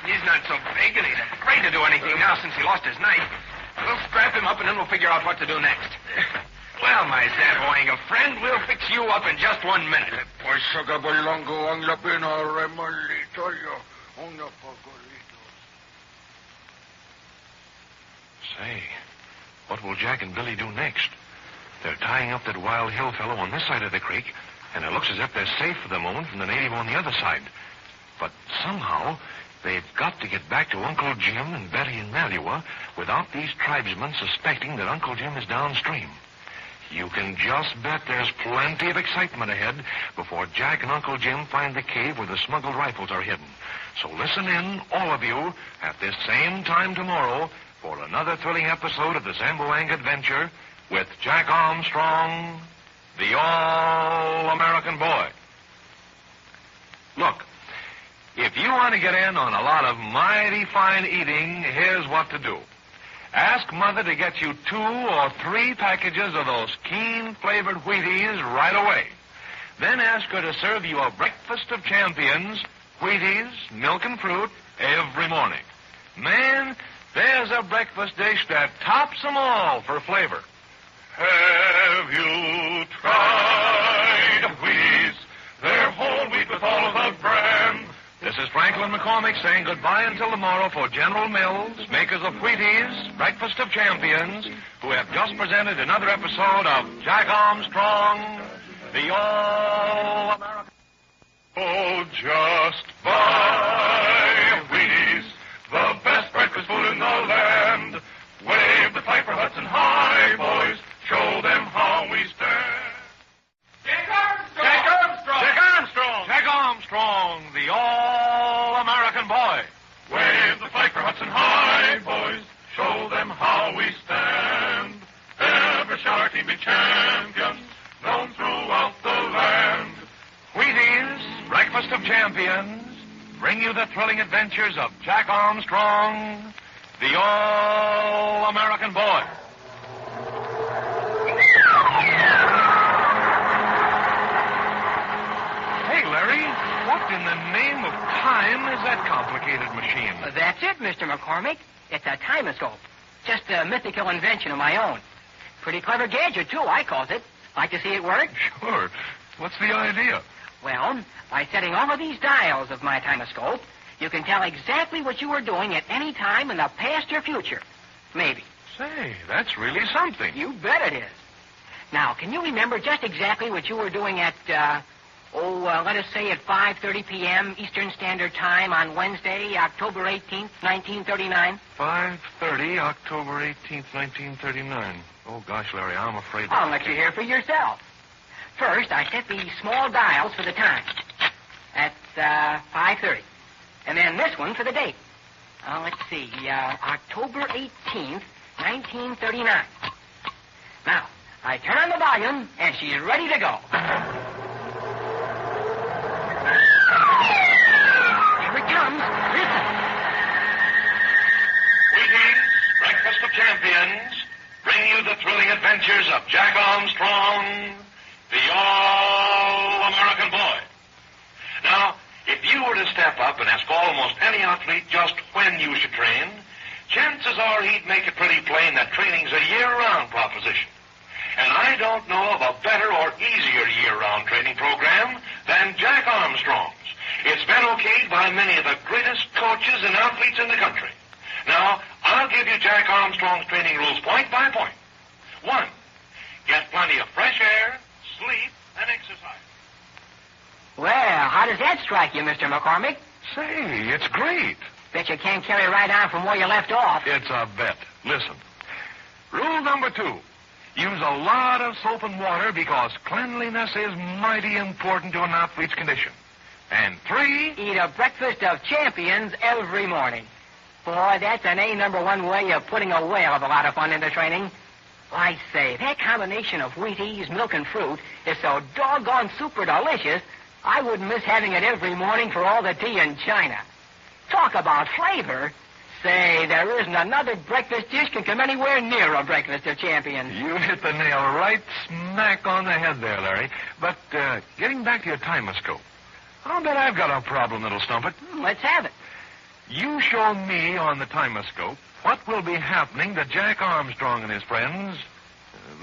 He's not so big, and he's afraid to do anything now since he lost his knife. We'll strap him up, and then we'll figure out what to do next. Well, my Zaboinga friend, we'll fix you up in just 1 minute. Say, what will Jack and Billy do next? They're tying up that wild hill fellow on this side of the creek, and it looks as if they're safe for the moment from the native on the other side. But somehow, they've got to get back to Uncle Jim and Betty and Malua without these tribesmen suspecting that Uncle Jim is downstream. You can just bet there's plenty of excitement ahead before Jack and Uncle Jim find the cave where the smuggled rifles are hidden. So listen in, all of you, at this same time tomorrow for another thrilling episode of the Zamboang Adventure with Jack Armstrong, the All-American Boy. Look, if you want to get in on a lot of mighty fine eating, here's what to do. Ask Mother to get you 2 or 3 packages of those keen-flavored Wheaties right away. Then ask her to serve you a breakfast of champions, Wheaties, milk and fruit, every morning. Man, there's a breakfast dish that tops them all for flavor. Have you tried Wheaties? They're whole wheat with all of the bran. This is Franklin McCormick saying goodbye until tomorrow for General Mills, makers of Wheaties, Breakfast of Champions, who have just presented another episode of Jack Armstrong, the All-American. Oh, just buy Wheaties, the best breakfast food in the land. Wave the flag for Hudson High, boys. Show them how we stand. Jack Armstrong! Jack Armstrong! Jack Armstrong! Jack Armstrong, the All-American Boy. Wave the flag for Hudson High, boys. Show them how we stand. Ever shall our team be champions, known throughout the land. Wheaties, Breakfast of Champions, bring you the thrilling adventures of Jack Armstrong, the All-American Boy. Hey, Larry, what in the name of time is that complicated machine? That's it, Mr. McCormick. It's a timescope. Just a mythical invention of my own. Pretty clever gadget, too, I calls it. Like to see it work? Sure. What's the idea? Well, by setting all of these dials of my timescope, you can tell exactly what you were doing at any time in the past or future. Maybe. Say, that's really something. You bet it is. Now, can you remember just exactly what you were doing at, let us say at 5:30 p.m. Eastern Standard Time on Wednesday, October 18th, 1939? 5:30, October 18th, 1939. Oh, gosh, Larry, I'm afraid... I'll let you hear for yourself. First, I set the small dials for the time. That's 5:30. And then this one for the date. Let's see, October 18th, 1939. Now, I turn on the volume, and she's ready to go. Here it comes. Listen. Wheaties, Breakfast of Champions, bring you the thrilling adventures of Jack Armstrong, the All-American Boy. Now, if you were to step up and ask almost any athlete just when you should train, chances are he'd make it pretty plain that training's a year-round proposition. And I don't know of a better or easier year-round training program than Jack Armstrong's. It's been okayed by many of the greatest coaches and athletes in the country. Now, I'll give you Jack Armstrong's training rules point by point. 1, get plenty of fresh air, sleep, and exercise. Well, how does that strike you, Mr. McCormick? Say, it's great. Bet you can't carry right on from where you left off. It's a bet. Listen. Rule number 2. Use a lot of soap and water because cleanliness is mighty important to an athlete's condition. And 3... eat a breakfast of champions every morning. Boy, that's an A-1 way of putting a whale of a lot of fun into training. I say, that combination of Wheaties, milk, and fruit is so doggone super delicious, I wouldn't miss having it every morning for all the tea in China. Talk about flavor. Say, there isn't another breakfast dish can come anywhere near a breakfast of champions. You hit the nail right smack on the head there, Larry. But getting back to your timescope, I'll bet I've got a problem that'll stump it. Let's have it. You show me on the timescope what will be happening to Jack Armstrong and his friends,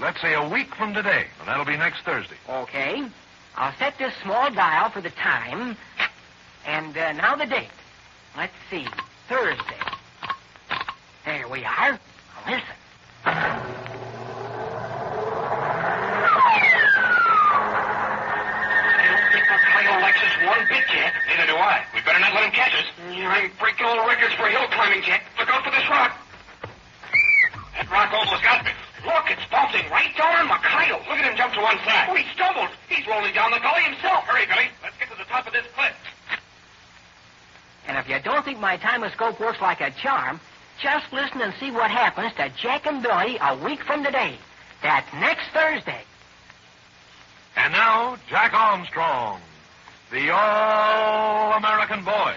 let's say a week from today, and that'll be next Thursday. Okay. I'll set this small dial for the time, and now the date. Let's see, Thursday. There we are. Listen. I don't think Mikhail likes us one bit, Jack. Neither do I. We better not let him catch us. I'm breaking all the records for hill climbing, Jack. Look out for this rock. That rock almost got me. Look, it's bouncing right down on Mikhail. Look at him jump to one side. Oh, he stumbled. He's rolling down the gully himself. Hurry, Billy. Let's get to the top of this cliff. And if you don't think my timescope works like a charm, Just listen and see what happens to Jack and Billy a week from today. That's next Thursday. And now, Jack Armstrong, the All-American Boy.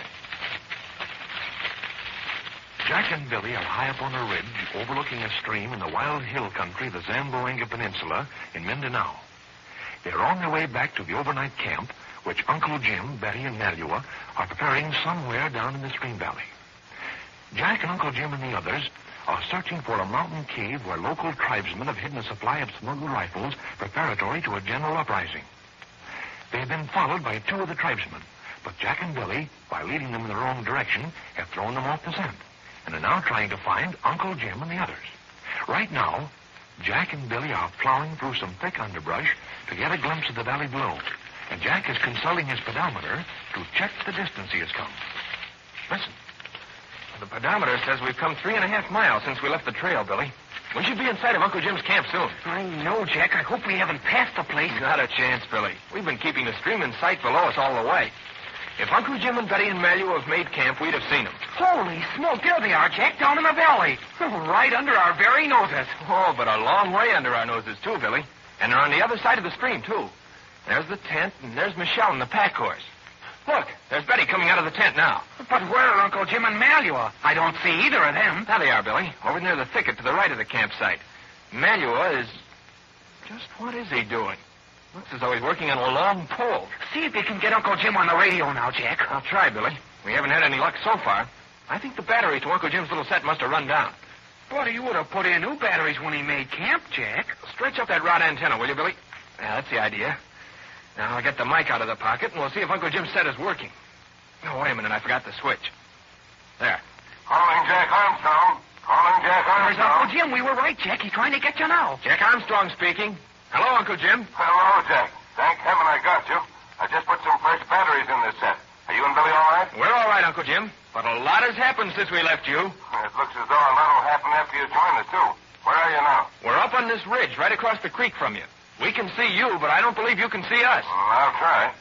Jack and Billy are high up on a ridge overlooking a stream in the wild hill country of the Zamboanga Peninsula in Mindanao. They're on their way back to the overnight camp, which Uncle Jim, Betty, and Malua are preparing somewhere down in the stream valley. Jack and Uncle Jim and the others are searching for a mountain cave where local tribesmen have hidden a supply of smuggled rifles preparatory to a general uprising. They've been followed by two of the tribesmen, but Jack and Billy, by leading them in the wrong direction, have thrown them off the scent and are now trying to find Uncle Jim and the others. Right now, Jack and Billy are plowing through some thick underbrush to get a glimpse of the valley below, and Jack is consulting his pedometer to check the distance he has come. Listen. The pedometer says we've come 3.5 miles since we left the trail, Billy. We should be inside of Uncle Jim's camp soon. I know, Jack. I hope we haven't passed the place. Not a chance, Billy. We've been keeping the stream in sight below us all the way. If Uncle Jim and Betty and Malua have made camp, we'd have seen them. Holy smoke, there they are, Jack, down in the valley. Right under our very noses. Oh, but a long way under our noses, too, Billy. And they're on the other side of the stream, too. There's the tent, and there's Michelle and the pack horse. Look, there's Betty coming out of the tent now. But where are Uncle Jim and Malua? I don't see either of them. There they are, Billy, over near the thicket to the right of the campsite. Malua is... Just what is he doing? Looks as though he's working on a long pole. See if you can get Uncle Jim on the radio now, Jack. I'll try, Billy. We haven't had any luck so far. I think the battery to Uncle Jim's little set must have run down. But he would have put in new batteries when he made camp, Jack. Stretch up that rod antenna, will you, Billy? Yeah, that's the idea. Now I'll get the mic out of the pocket, and we'll see if Uncle Jim's set is working. Oh, wait a minute. I forgot the switch. There. Calling Jack Armstrong. Calling Jack There's Armstrong. Uncle Jim. We were right, Jack. He's trying to get you now. Jack Armstrong speaking. Hello, Uncle Jim. Hello, Jack. Thank heaven I got you. I just put some fresh batteries in this set. Are you and Billy all right? We're all right, Uncle Jim. But a lot has happened since we left you. It looks as though a lot will happen after you join us, too. Where are you now? We're up on this ridge right across the creek from you. We can see you, but I don't believe you can see us. I'll try.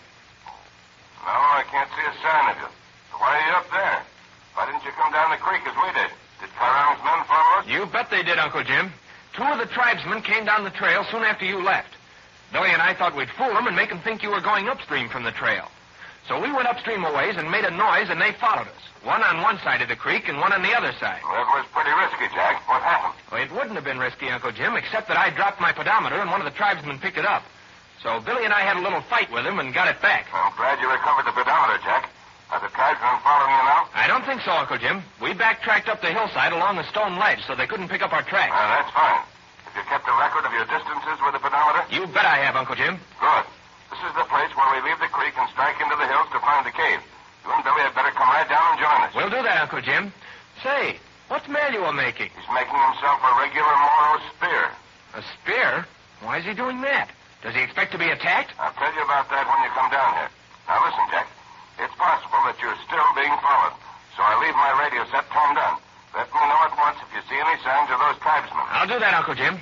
No, I can't see a sign of you. Why are you up there? Why didn't you come down the creek as we did? Did Carl's men follow us? You bet they did, Uncle Jim. Two of the tribesmen came down the trail soon after you left. Billy and I thought we'd fool them and make them think you were going upstream from the trail. So we went upstream a ways and made a noise, and they followed us. One on one side of the creek and one on the other side. Well, it was pretty risky, Jack. What happened? Well, it wouldn't have been risky, Uncle Jim, except that I dropped my pedometer and one of the tribesmen picked it up. So Billy and I had a little fight with him and got it back. I'm glad you recovered the pedometer, Jack. Are the tribesmen following you now? I don't think so, Uncle Jim. We backtracked up the hillside along the stone ledge so they couldn't pick up our tracks. That's fine. Have you kept a record of your distances with the pedometer? You bet I have, Uncle Jim. Good. This is the place where we leave the creek and strike into the hills to find the cave. You and Billy had better come right down and join us. We'll do that, Uncle Jim. Say, what's Malua making? He's making himself a regular Moro spear. A spear? Why is he doing that? Does he expect to be attacked? I'll tell you about that when you come down here. Now listen, Jack. It's possible that you're still being followed, so I leave my radio set turned on. Let me know at once if you see any signs of those tribesmen. I'll do that, Uncle Jim.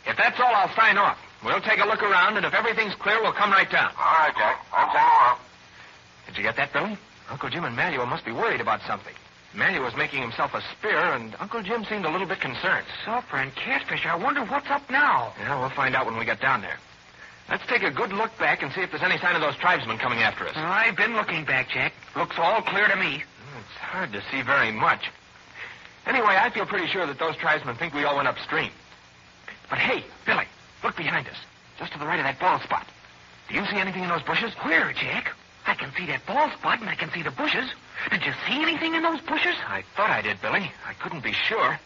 If that's all, I'll sign off. We'll take a look around, and if everything's clear, we'll come right down. All right, Jack. I'm signing off. Did you get that, Billy? Uncle Jim and Malua must be worried about something. Malua was making himself a spear, and Uncle Jim seemed a little bit concerned. Sulfur and catfish. I wonder what's up now. Yeah, we'll find out when we get down there. Let's take a good look back and see if there's any sign of those tribesmen coming after us. I've been looking back, Jack. Looks all clear to me. It's hard to see very much. Anyway, I feel pretty sure that those tribesmen think we all went upstream. But hey, Billy, look behind us. Just to the right of that bald spot. Do you see anything in those bushes? Where, Jack? I can see that bald spot and I can see the bushes. Did you see anything in those bushes? I thought I did, Billy. I couldn't be sure.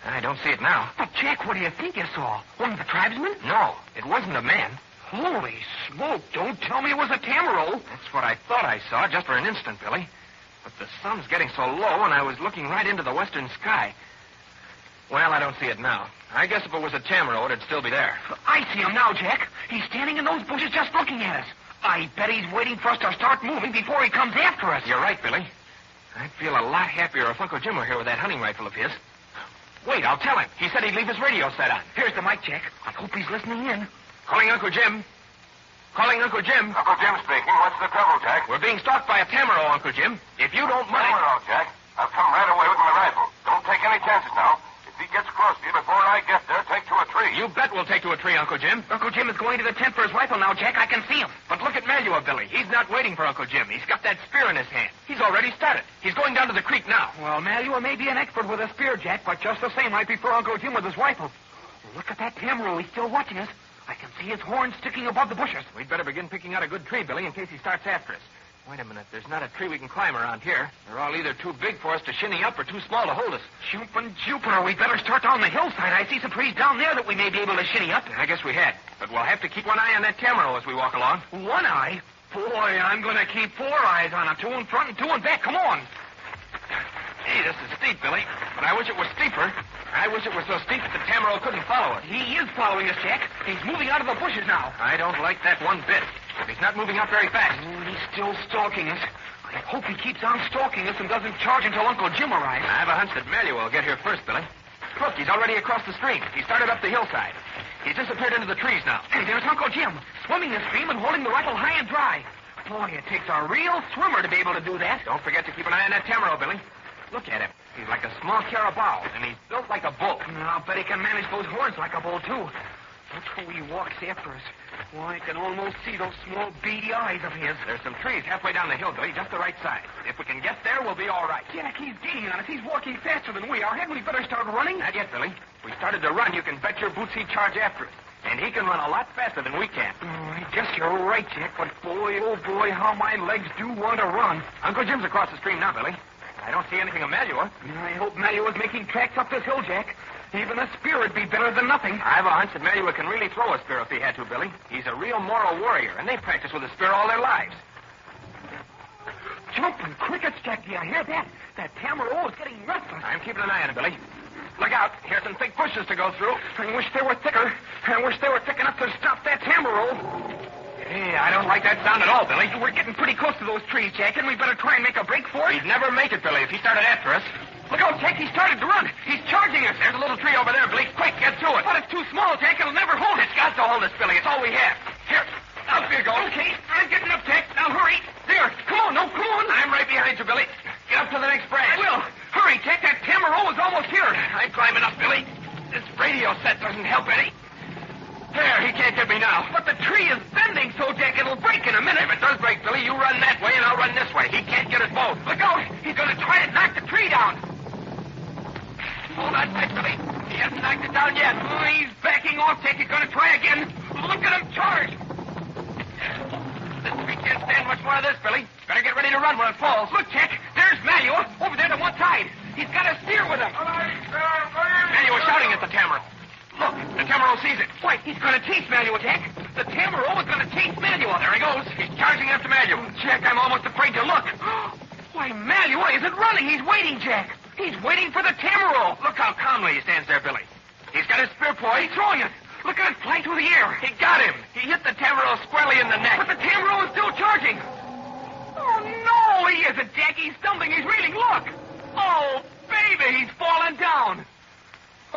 I don't see it now. But, Jack, what do you think you saw? One of the tribesmen? No, it wasn't a man. Holy smoke, don't tell me it was a tamaro. That's what I thought I saw just for an instant, Billy. But the sun's getting so low, and I was looking right into the western sky. Well, I don't see it now. I guess if it was a tamaro, it'd still be there. I see him now, Jack. He's standing in those bushes just looking at us. I bet he's waiting for us to start moving before he comes after us. You're right, Billy. I'd feel a lot happier if Uncle Jim were here with that hunting rifle of his. Wait, I'll tell him. He said he'd leave his radio set on. Here's the mic, Jack. I hope he's listening in. Calling Uncle Jim. Calling Uncle Jim. Uncle Jim speaking. What's the trouble, Jack? We're being stalked by a tamaro, Uncle Jim. If you don't mind... Tamaro, Jack. I'll come right away with my rifle. Don't take any chances now. If he gets close to you before I get there, take to a tree. You bet we'll take to a tree, Uncle Jim. Uncle Jim is going to the tent for his rifle now, Jack. I can see him. But look at Malua, Billy. He's not waiting for Uncle Jim. He's got that spear in his hand. He's already started. He's going down to the creek now. Well, Malua may be an expert with a spear, Jack, but just the same, I prefer Uncle Jim with his rifle. Look at that tamaraw. He's still watching us. I can see his horns sticking above the bushes. We'd better begin picking out a good tree, Billy, in case he starts after us. Wait a minute. There's not a tree we can climb around here. They're all either too big for us to shinny up or too small to hold us. Jumpin' Jupiter, we better start down the hillside. I see some trees down there that we may be able to shinny up. I guess we had. But we'll have to keep one eye on that tamaraw as we walk along. One eye? Boy, I'm going to keep 4 eyes on it. 2 in front and 2 in back. Come on. Gee, this is steep, Billy. But I wish it was steeper. I wish it was so steep that the tamaraw couldn't follow us. He is following us, Jack. He's moving out of the bushes now. I don't like that one bit. He's not moving out very fast. He's still stalking us. I hope he keeps on stalking us and doesn't charge until Uncle Jim arrives. I have a hunch that Malua will get here first, Billy. Look, he's already across the stream. He started up the hillside. He's disappeared into the trees now. Hey, there's Uncle Jim, swimming the stream and holding the rifle high and dry. Boy, it takes a real swimmer to be able to do that. Don't forget to keep an eye on that tamaraw, Billy. Look at him. He's like a small carabao, and he's built like a bull. I'll bet he can manage those horns like a bull, too. Look how he walks after us. Why, I can almost see those small beady eyes of his. There's some trees halfway down the hill, Billy, just the right side. If we can get there, we'll be all right. Jack, he's gaining on us. He's walking faster than we are. Hadn't we better start running? Not yet, Billy. If we started to run, you can bet your boots he'd charge after us. And he can run a lot faster than we can. I guess you're right, Jack, but boy, oh boy, how my legs do want to run. Uncle Jim's across the stream now, Billy. I don't see anything of Malua. I hope Malua's making tracks up this hill, Jack. Even a spear would be better than nothing. I have a hunch that Malua can really throw a spear if he had to, Billy. He's a real moral warrior, and they practice with a spear all their lives. Jumping crickets, Jack. Do you hear that? That tamaraw is getting restless. I'm keeping an eye on it, Billy. Look out. Here's some thick bushes to go through. I wish they were thicker. I wish they were thick enough to stop that tamaraw. Hey, I don't like that sound at all, Billy. We're getting pretty close to those trees, Jack, and we better try and make a break for it. He'd never make it, Billy, if he started after us. Look out, Jack. He started to run. He's charging us. There's a little tree over there, Billy. Quick, get to it. But it's too small, Jack. It'll never hold it. It's got to hold us, Billy. It's all we have. Here. Up you go. Okay. I'm getting up, Jack. Now hurry. There. Come on. No, come on. I'm right behind you, Billy. Get up to the next branch. I will. Hurry, Jack. That tamaraw is almost here. I'm climbing up, Billy. This radio set doesn't help any. There, he can't get me now. But the tree is bending so, Jack, it'll break in a minute. If it does break, Billy, you run that way and I'll run this way. He can't get us both. Look out. He's going to try to knock the tree down. Hold on tight, Billy. He hasn't knocked it down yet. Oh, he's backing off, Jack. He's going to try again. Look at him charge. This tree can't stand much more of this, Billy. Better get ready to run when it falls. Look, Jack. There's Malua over there to one side. He's got a steer with him. Malua shouting at the tamaraw. Look, the tamaraw sees it. Why, he's going to chase Malua, Jack. The tamaraw is going to chase Malua. There he goes. He's charging after Malua. Jack, I'm almost afraid to look. Why, Malua isn't running. He's waiting, Jack. He's waiting for the tamaraw. Look how calmly he stands there, Billy. He's got his spear point. He's throwing it. Look at it fly through the air. He got him. He hit the tamaraw squarely in the neck. But the tamaraw is still charging. Oh, no, he isn't, Jack. He's stumbling. He's reeling. Look. Oh, baby, he's falling down.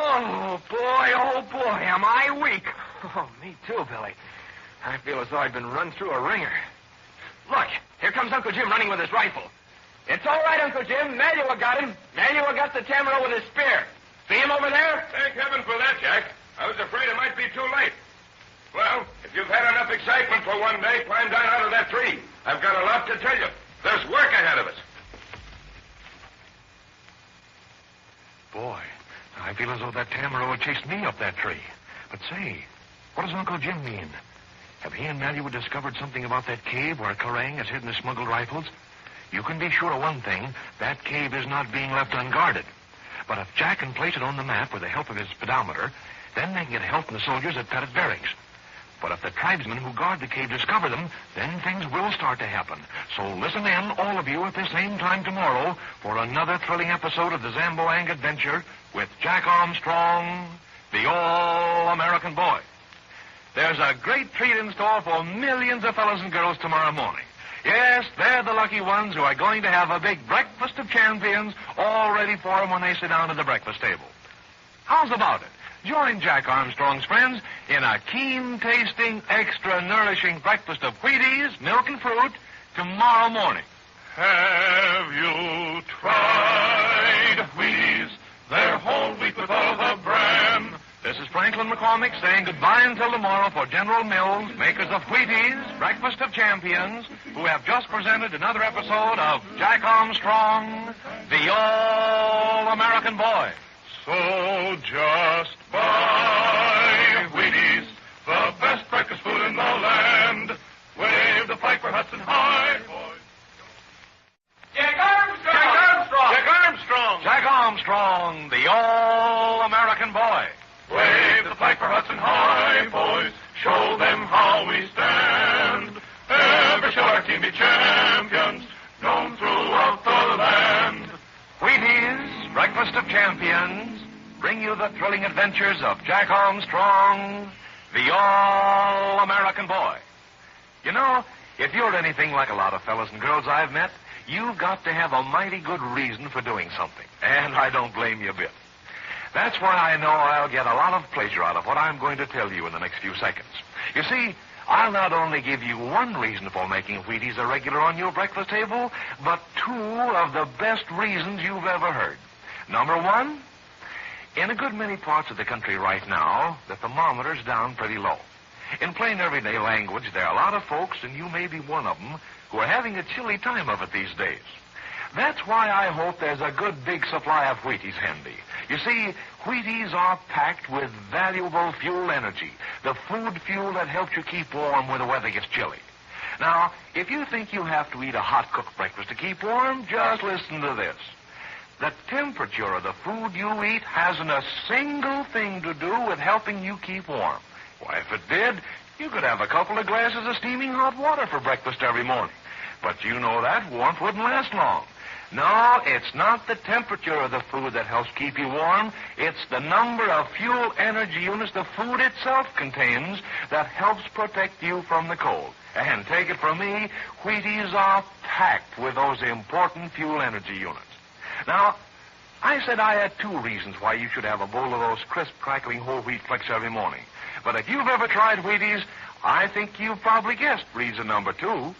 Oh, boy, am I weak. Oh, me too, Billy. I feel as though I'd been run through a ringer. Look, here comes Uncle Jim running with his rifle. It's all right, Uncle Jim. Malua got him. Malua got the tamaraw with his spear. See him over there? Thank heaven for that, Jack. I was afraid it might be too late. Well, if you've had enough excitement for one day, climb down out of that tree. I've got a lot to tell you. There's work ahead of us. Boy, I feel as though that tamaraw had chased me up that tree. But say, what does Uncle Jim mean? Have he and Malua discovered something about that cave where Kerrang has hidden the smuggled rifles? You can be sure of one thing, that cave is not being left unguarded. But if Jack can place it on the map with the help of his speedometer, then they can get help from the soldiers at Pettit Barracks. But if the tribesmen who guard the cave discover them, then things will start to happen. So listen in, all of you, at the same time tomorrow for another thrilling episode of the Zamboang Adventure with Jack Armstrong, the All-American Boy. There's a great treat in store for millions of fellows and girls tomorrow morning. Yes, they're the lucky ones who are going to have a big breakfast of champions all ready for them when they sit down at the breakfast table. How's about it? Join Jack Armstrong's friends in a keen-tasting, extra-nourishing breakfast of Wheaties, milk, and fruit tomorrow morning. Have you tried Wheaties, their whole wheat with all the bran. This is Franklin McCormick saying goodbye until tomorrow for General Mills, makers of Wheaties, Breakfast of Champions, who have just presented another episode of Jack Armstrong, the All-American Boy. So just buy Wheaties, the best breakfast food in the land. Wave the flag for Hudson High, boys. Jack Armstrong! Jack Armstrong! Jack Armstrong! Jack Armstrong, the All-American Boy. Wave the flag for Hudson High, boys. Show them how we stand. Ever shall our team be champions, known throughout the land. Wheaties, Breakfast of Champions, bring you the thrilling adventures of Jack Armstrong, the All-American Boy. You know, if you're anything like a lot of fellas and girls I've met, you've got to have a mighty good reason for doing something. And I don't blame you a bit. That's why I know I'll get a lot of pleasure out of what I'm going to tell you in the next few seconds. You see, I'll not only give you one reason for making Wheaties a regular on your breakfast table, but two of the best reasons you've ever heard. Number one, in a good many parts of the country right now, the thermometer's down pretty low. In plain everyday language, there are a lot of folks, and you may be one of them, who are having a chilly time of it these days. That's why I hope there's a good big supply of Wheaties handy. You see, Wheaties are packed with valuable fuel energy, the food fuel that helps you keep warm when the weather gets chilly. Now, if you think you have to eat a hot-cooked breakfast to keep warm, just listen to this. The temperature of the food you eat hasn't a single thing to do with helping you keep warm. Why, if it did, you could have a couple of glasses of steaming hot water for breakfast every morning. But you know that warmth wouldn't last long. No, it's not the temperature of the food that helps keep you warm. It's the number of fuel energy units the food itself contains that helps protect you from the cold. And take it from me, Wheaties are packed with those important fuel energy units. Now, I said I had two reasons why you should have a bowl of those crisp, crackling whole wheat flakes every morning. But if you've ever tried Wheaties, I think you've probably guessed reason number two.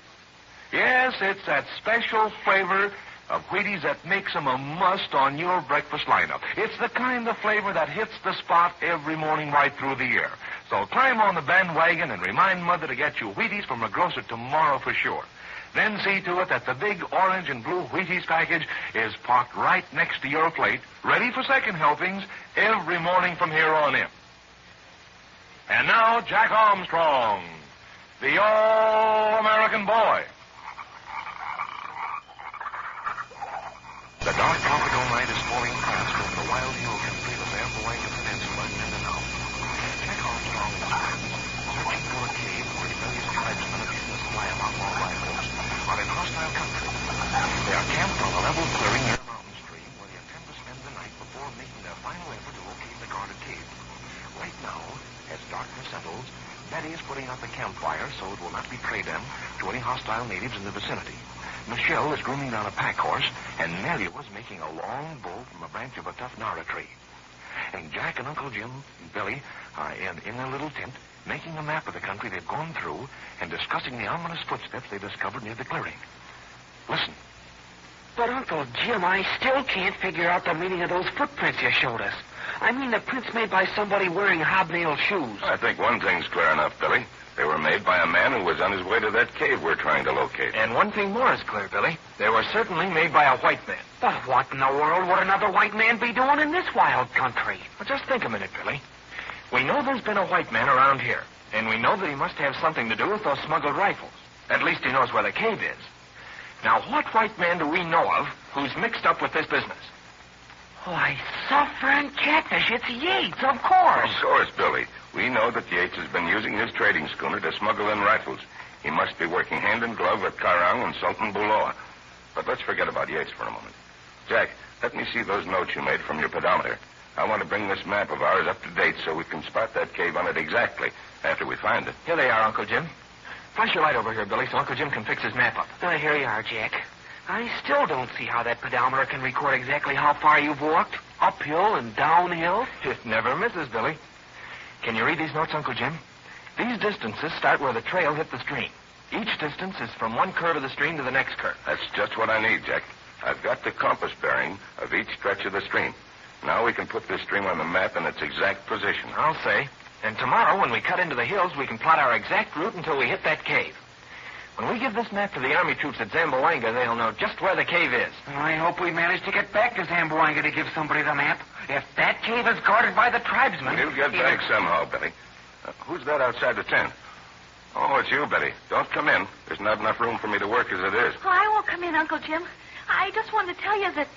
Yes, it's that special flavor of Wheaties that makes them a must on your breakfast lineup. It's the kind of flavor that hits the spot every morning right through the year. So climb on the bandwagon and remind Mother to get you Wheaties from a grocer tomorrow for sure. Then see to it that the big orange and blue Wheaties package is parked right next to your plate, ready for second helpings every morning from here on in. And now, Jack Armstrong, the All-American Boy. The dark tropical night is falling fast over the wild hill country of the Appalachian Peninsula in Mindanao. Jack Armstrong and his friends, searching for a cave where rebellious tribesmen have hidden a supply of outlaw rifles, are in hostile country. They are camped on a level clearing near a mountain stream where they intend to spend the night before making their final effort to locate the guarded cave. Right now, as darkness settles, Betty is putting out the campfire so it will not betray them to any hostile natives in the vicinity. Michelle is grooming down a pack horse, and Nellie was making a long bow from a branch of a tough nara tree. And Jack and Uncle Jim and Billy are in a little tent, making a map of the country they've gone through and discussing the ominous footsteps they discovered near the clearing. Listen. But, Uncle Jim, I still can't figure out the meaning of those footprints you showed us. I mean the prints made by somebody wearing hobnail shoes. I think one thing's clear enough, Billy. They were made by a man who was on his way to that cave we're trying to locate. And one thing more is clear, Billy. They were certainly made by a white man. But what in the world would another white man be doing in this wild country? Well, just think a minute, Billy. We know there's been a white man around here, and we know that he must have something to do with those smuggled rifles. At least he knows where the cave is. Now, what white man do we know of who's mixed up with this business? Why, Suffer and Catfish, it's Yates, of course. Of course, Billy. We know that Yates has been using his trading schooner to smuggle in rifles. He must be working hand in glove with Karang and Sultan Buloa. But let's forget about Yates for a moment. Jack, let me see those notes you made from your pedometer. I want to bring this map of ours up to date so we can spot that cave on it exactly after we find it. Here they are, Uncle Jim. Flash your light over here, Billy, so Uncle Jim can fix his map up. Here you are, Jack. I still don't see how that pedometer can record exactly how far you've walked, uphill and downhill. It never misses, Billy. Can you read these notes, Uncle Jim? These distances start where the trail hit the stream. Each distance is from one curve of the stream to the next curve. That's just what I need, Jack. I've got the compass bearing of each stretch of the stream. Now we can put this stream on the map in its exact position. I'll say. And tomorrow, when we cut into the hills, we can plot our exact route until we hit that cave. When we give this map to the army troops at Zamboanga, they'll know just where the cave is. I hope we manage to get back to Zamboanga to give somebody the map. If that cave is guarded by the tribesmen... We'll get back somehow, Betty. Who's that outside the tent? Oh, it's you, Betty. Don't come in. There's not enough room for me to work as it is. Oh, I won't come in, Uncle Jim. I just wanted to tell you that,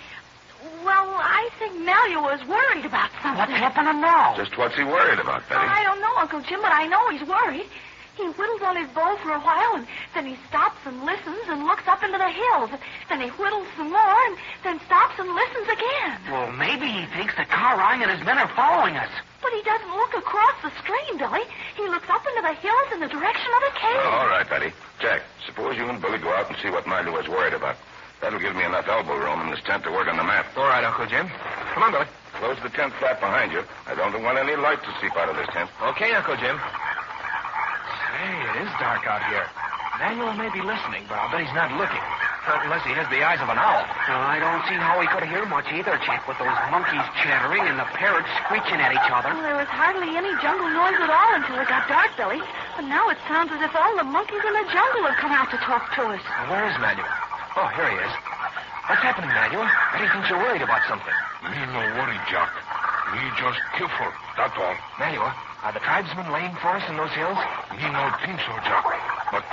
well, I think Malua is worried about something. What's happening now? Just what's he worried about, Betty? I don't know, Uncle Jim, but I know he's worried. He whittles on his bow for a while, and then he stops and listens and looks up into the hills. Then he whittles some more, and then stops and listens again. Well, maybe he thinks that Carrang and his men are following us. But he doesn't look across the stream, Billy. He looks up into the hills in the direction of the cave. All right, Betty. Jack, suppose you and Billy go out and see what Malua's worried about. That'll give me enough elbow room in this tent to work on the map. All right, Uncle Jim. Come on, Billy. Close the tent flap behind you. I don't want any light to seep out of this tent. Okay, Uncle Jim. Say, it is dark out here. Manuel may be listening, but I'll bet he's not looking. Not unless he has the eyes of an owl. I don't see how he could hear much either, Jack, with those monkeys chattering and the parrots screeching at each other. Well, there was hardly any jungle noise at all until it got dark, Billy. But now it sounds as if all the monkeys in the jungle have come out to talk to us. Well, where is Manuel? Oh, here he is. What's happening, Manuel? Betty thinks you're worried about something. Me no worry, Jack. Me just careful, that's all. Manuel, are the tribesmen laying for us in those hills? Me no think so, Jack. But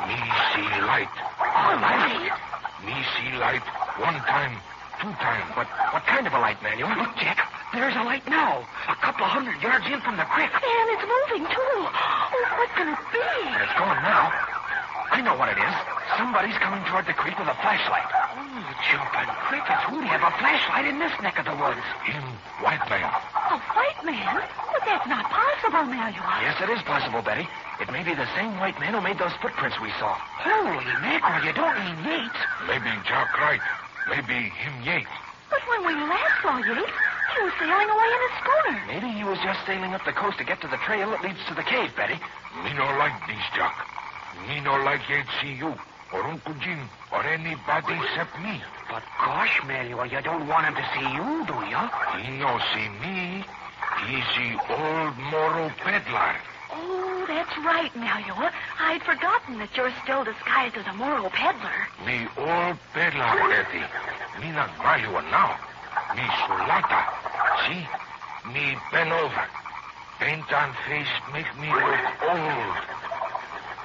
me see light. Oh, light? Me see light 1 time, 2 time. But what kind of a light, Manuel? Look, Jack, there's a light now. A couple of 100 yards in from the creek. And it's moving, too. Oh, what can it be? But it's gone now. I know what it is. Somebody's coming toward the creek with a flashlight. Oh, jumping crickets. Who'd have a flashlight in this neck of the woods? Him, white man. A white man? But that's not possible, Manuel. Yes, it is possible, Betty. It may be the same white man who made those footprints we saw. Holy mackerel, you don't mean Yates? Maybe Jack right. Maybe him Yates. But when we last saw Yates, he was sailing away in his schooner. Maybe he was just sailing up the coast to get to the trail that leads to the cave, Betty. Me no like this, Jack. Me no like Yates see you, or Uncle Jim, or anybody except me. But gosh, Manuel, you don't want him to see you, do you? He no see me. He see old Moro peddler. Oh, that's right, Manuel. I'd forgotten that you're still disguised as a Moro peddler. Me old peddler, Betty. Me not Malua now. Me Sulata. See? Me bend over. Paint on face make me look old.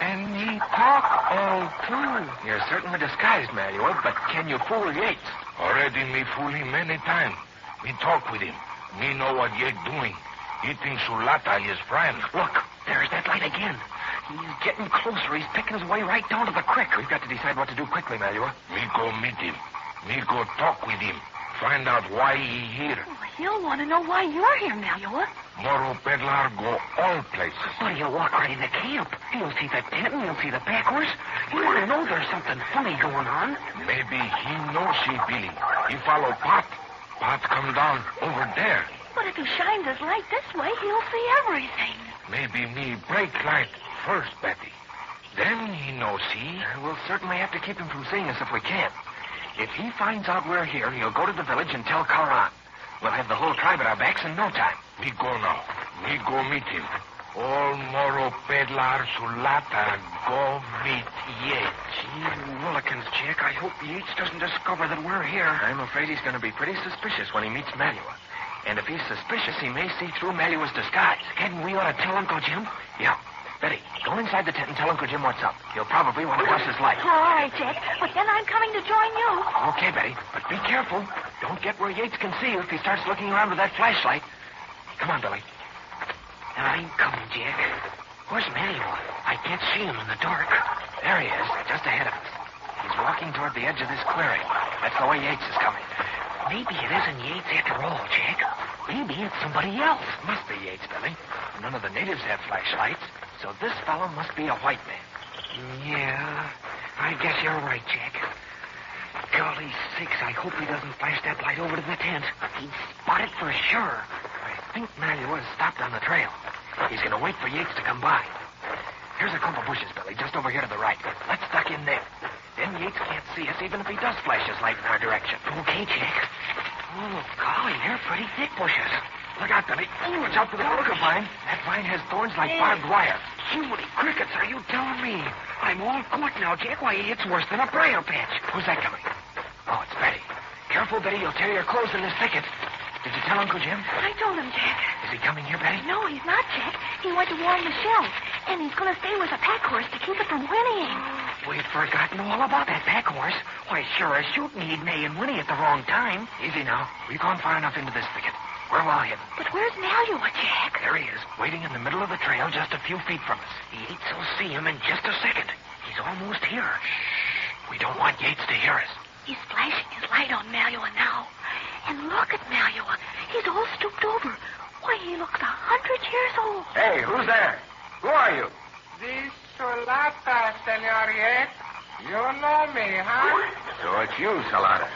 And me talk old, too. You're certainly disguised, Manuel, but can you fool Yates? Already me fool him many times. Me talk with him. Me know what Yates doing. He thinks Sulata is friend. Look, there's that light again. He's getting closer. He's picking his way right down to the creek. We've got to decide what to do quickly, Manuel. Me go meet him. Me go talk with him. Find out why he here. Oh, he'll want to know why you're here, Manuel. Moro peddler go all places. But he'll walk right into camp. He'll see the tent and he'll see the pack horse. He want to know there's something funny going on. Maybe he knows see Billy. He follow Pot. Pot come down over there. But if he shines his light this way, he'll see everything. Maybe me break light first, Betty. Then he know see. We'll certainly have to keep him from seeing us if we can. If he finds out we're here, he'll go to the village and tell Carrang. We'll have the whole tribe at our backs in no time. Me go now. Me go meet him. All Moro peddler Sulata go meet Yates. Gee willikins, Jack. I hope Yates doesn't discover that we're here. I'm afraid he's going to be pretty suspicious when he meets Malua. And if he's suspicious, he may see through Malua's disguise. Hadn't we ought to tell Uncle Jim? Yeah. Betty, go inside the tent and tell Uncle Jim what's up. He'll probably want to brush his light. All right, Jack. But then I'm coming to join you. Okay, Betty. But be careful. Don't get where Yates can see you if he starts looking around with that flashlight. Come on, Billy. I'm coming, Jack. Where's Manuel? I can't see him in the dark. There he is, just ahead of us. He's walking toward the edge of this clearing. That's the way Yates is coming. Maybe it isn't Yates after all, Jack. Maybe it's somebody else. Must be Yates, Billy. None of the natives have flashlights, so this fellow must be a white man. Yeah, I guess you're right, Jack. Golly sakes, I hope he doesn't flash that light over to the tent. He'd spot it for sure. I think Malua has stopped on the trail. He's going to wait for Yates to come by. Here's a clump of bushes, Billy, just over here to the right. Let's duck in there. Then Yates can't see us even if he does flash his light in our direction. Okay, Jack. Oh, golly, they're pretty thick bushes. Look out, Billy. Watch out for the crooked vine. That vine has thorns like barbed wire. Holy crickets, are you telling me? I'm all caught now, Jack. Why, it's worse than a briar patch. Who's that coming? Oh, it's Betty. Careful, Betty. You'll tear your clothes in this thicket. Did you tell Uncle Jim? I told him, Jack. Is he coming here, Betty? No, he's not, Jack. He went to warn Michelle. And he's going to stay with the pack horse to keep it from whinnying. We'd forgotten all about that pack horse. Why, sure as shooting, he'd May and Winnie at the wrong time. Easy now. We've gone far enough into this thicket. We're well hidden. But where's Malua, Jack? There he is, waiting in the middle of the trail just a few feet from us. Yates will see him in just a second. He's almost here. Shh. We don't want Yates to hear us. He's flashing his light on Malua now. And look at Malua. He's all stooped over. Why, he looks 100 years old. Hey, who's there? Who are you? This Solata, Senor Yates. You know me, huh? So it's you, Salada.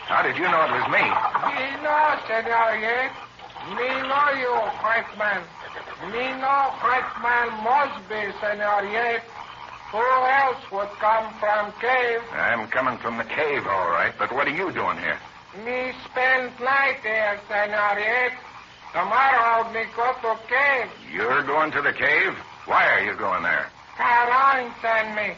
How did you know it was me? Me know, Senor Yates. Me know you, Frenchman. Me know Frenchman must be, Senor Yates. Who else would come from cave? I'm coming from the cave, all right, but what are you doing here? Me spend night there, Senor Yates. Tomorrow me go to cave. You're going to the cave? Why are you going there? Caron send me.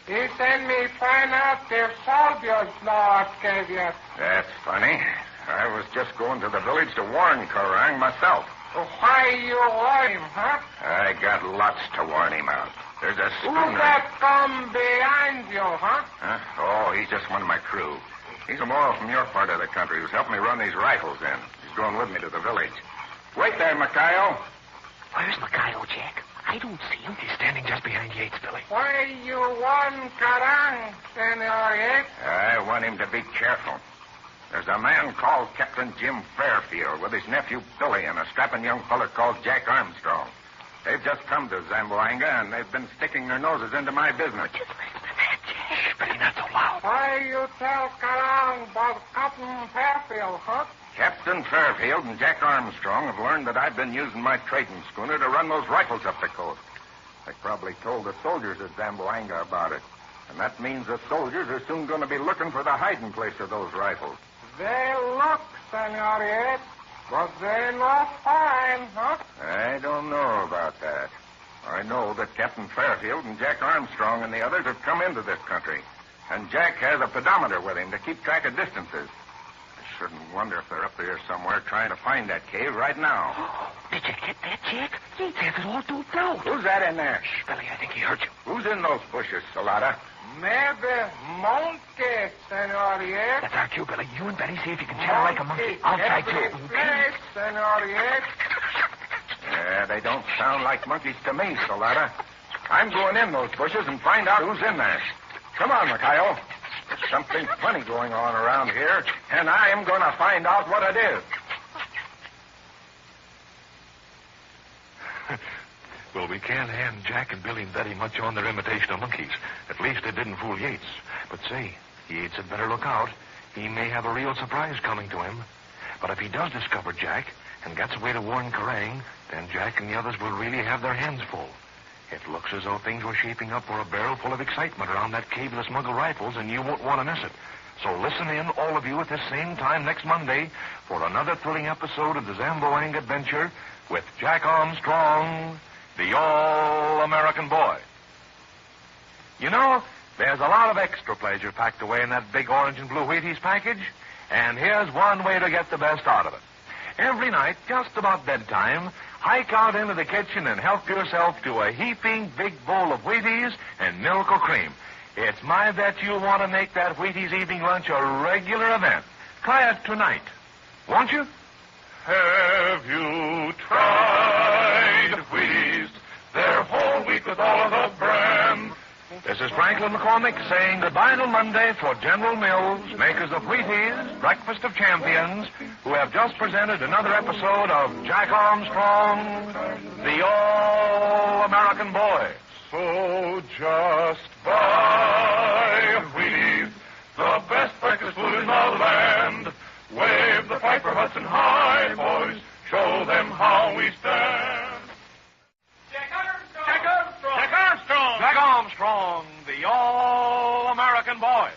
He send me find out if soldiers know of cave yet. That's funny. I was just going to the village to warn Korang myself. Why you warn him, huh? I got lots to warn him out. There's a Who schooner. that come behind you, huh? Huh? Oh, he's just one of my crew. He's a Moro from your part of the country who's helping me run these rifles in. He's going with me to the village. Wait there, Makayo. Where's Makayo, Jack? I don't see him. He's standing just behind Yates, Billy. Why you want Karang, Senor Yates? I want him to be careful. There's a man called Captain Jim Fairfield with his nephew Billy and a strapping young feller called Jack Armstrong. They've just come to Zamboanga, and they've been sticking their noses into my business. Just listen to that, Jack. Shh, Billy, not so loud. Why you tell Karang about Captain Fairfield, huh? Captain Fairfield and Jack Armstrong have learned that I've been using my trading schooner to run those rifles up the coast. They probably told the soldiers at Zamboanga about it. And that means the soldiers are soon going to be looking for the hiding place of those rifles. They look, Senor Yates, but they're not fine, huh? I don't know about that. I know that Captain Fairfield and Jack Armstrong and the others have come into this country. And Jack has a pedometer with him to keep track of distances. I shouldn't wonder if they're up there somewhere trying to find that cave right now. Did you get that, Jack? Yates has it all doped out. Who's that in there? Shh, Billy, I think he heard you. Who's in those bushes, Salada? Maybe monkey, Senor Yates. That's our cue, Billy. You and Betty see if you can chatter like a monkey. I'll try too. Place, Senor Yates. Yeah, they don't sound like monkeys to me, Salada. I'm going in those bushes and find out who's in there. Come on, Makayo. There's something funny going on around here, and I am going to find out what it is. Well, we can't hand Jack and Billy and Betty much on their imitation of monkeys. At least it didn't fool Yates. But say, Yates had better look out. He may have a real surprise coming to him. But if he does discover Jack and gets away to warn Kerrang, then Jack and the others will really have their hands full. It looks as though things were shaping up for a barrel full of excitement around that cave of the smuggled rifles, and you won't want to miss it. So listen in, all of you, at this same time next Monday for another thrilling episode of the Zamboanga Adventure with Jack Armstrong, the All-American Boy. You know, there's a lot of extra pleasure packed away in that big orange and blue Wheaties package, and here's one way to get the best out of it. Every night, just about bedtime, hike out into the kitchen and help yourself to a heaping big bowl of Wheaties and milk or cream. It's my bet you'll want to make that Wheaties evening lunch a regular event. Try it tonight, won't you? Have you tried Wheaties? They're whole wheat with all of the bran. This is Franklin McCormick saying goodbye till Monday for General Mills, makers of Wheaties, Breakfast of Champions, who have just presented another episode of Jack Armstrong, the All-American Boy. So just buy Wheaties, the best breakfast food in the land. Wave the piper, Hudson High boys, show them how we stand. Jack Armstrong! Jack Armstrong! Jack Armstrong! Jack Armstrong, the All-American Boy.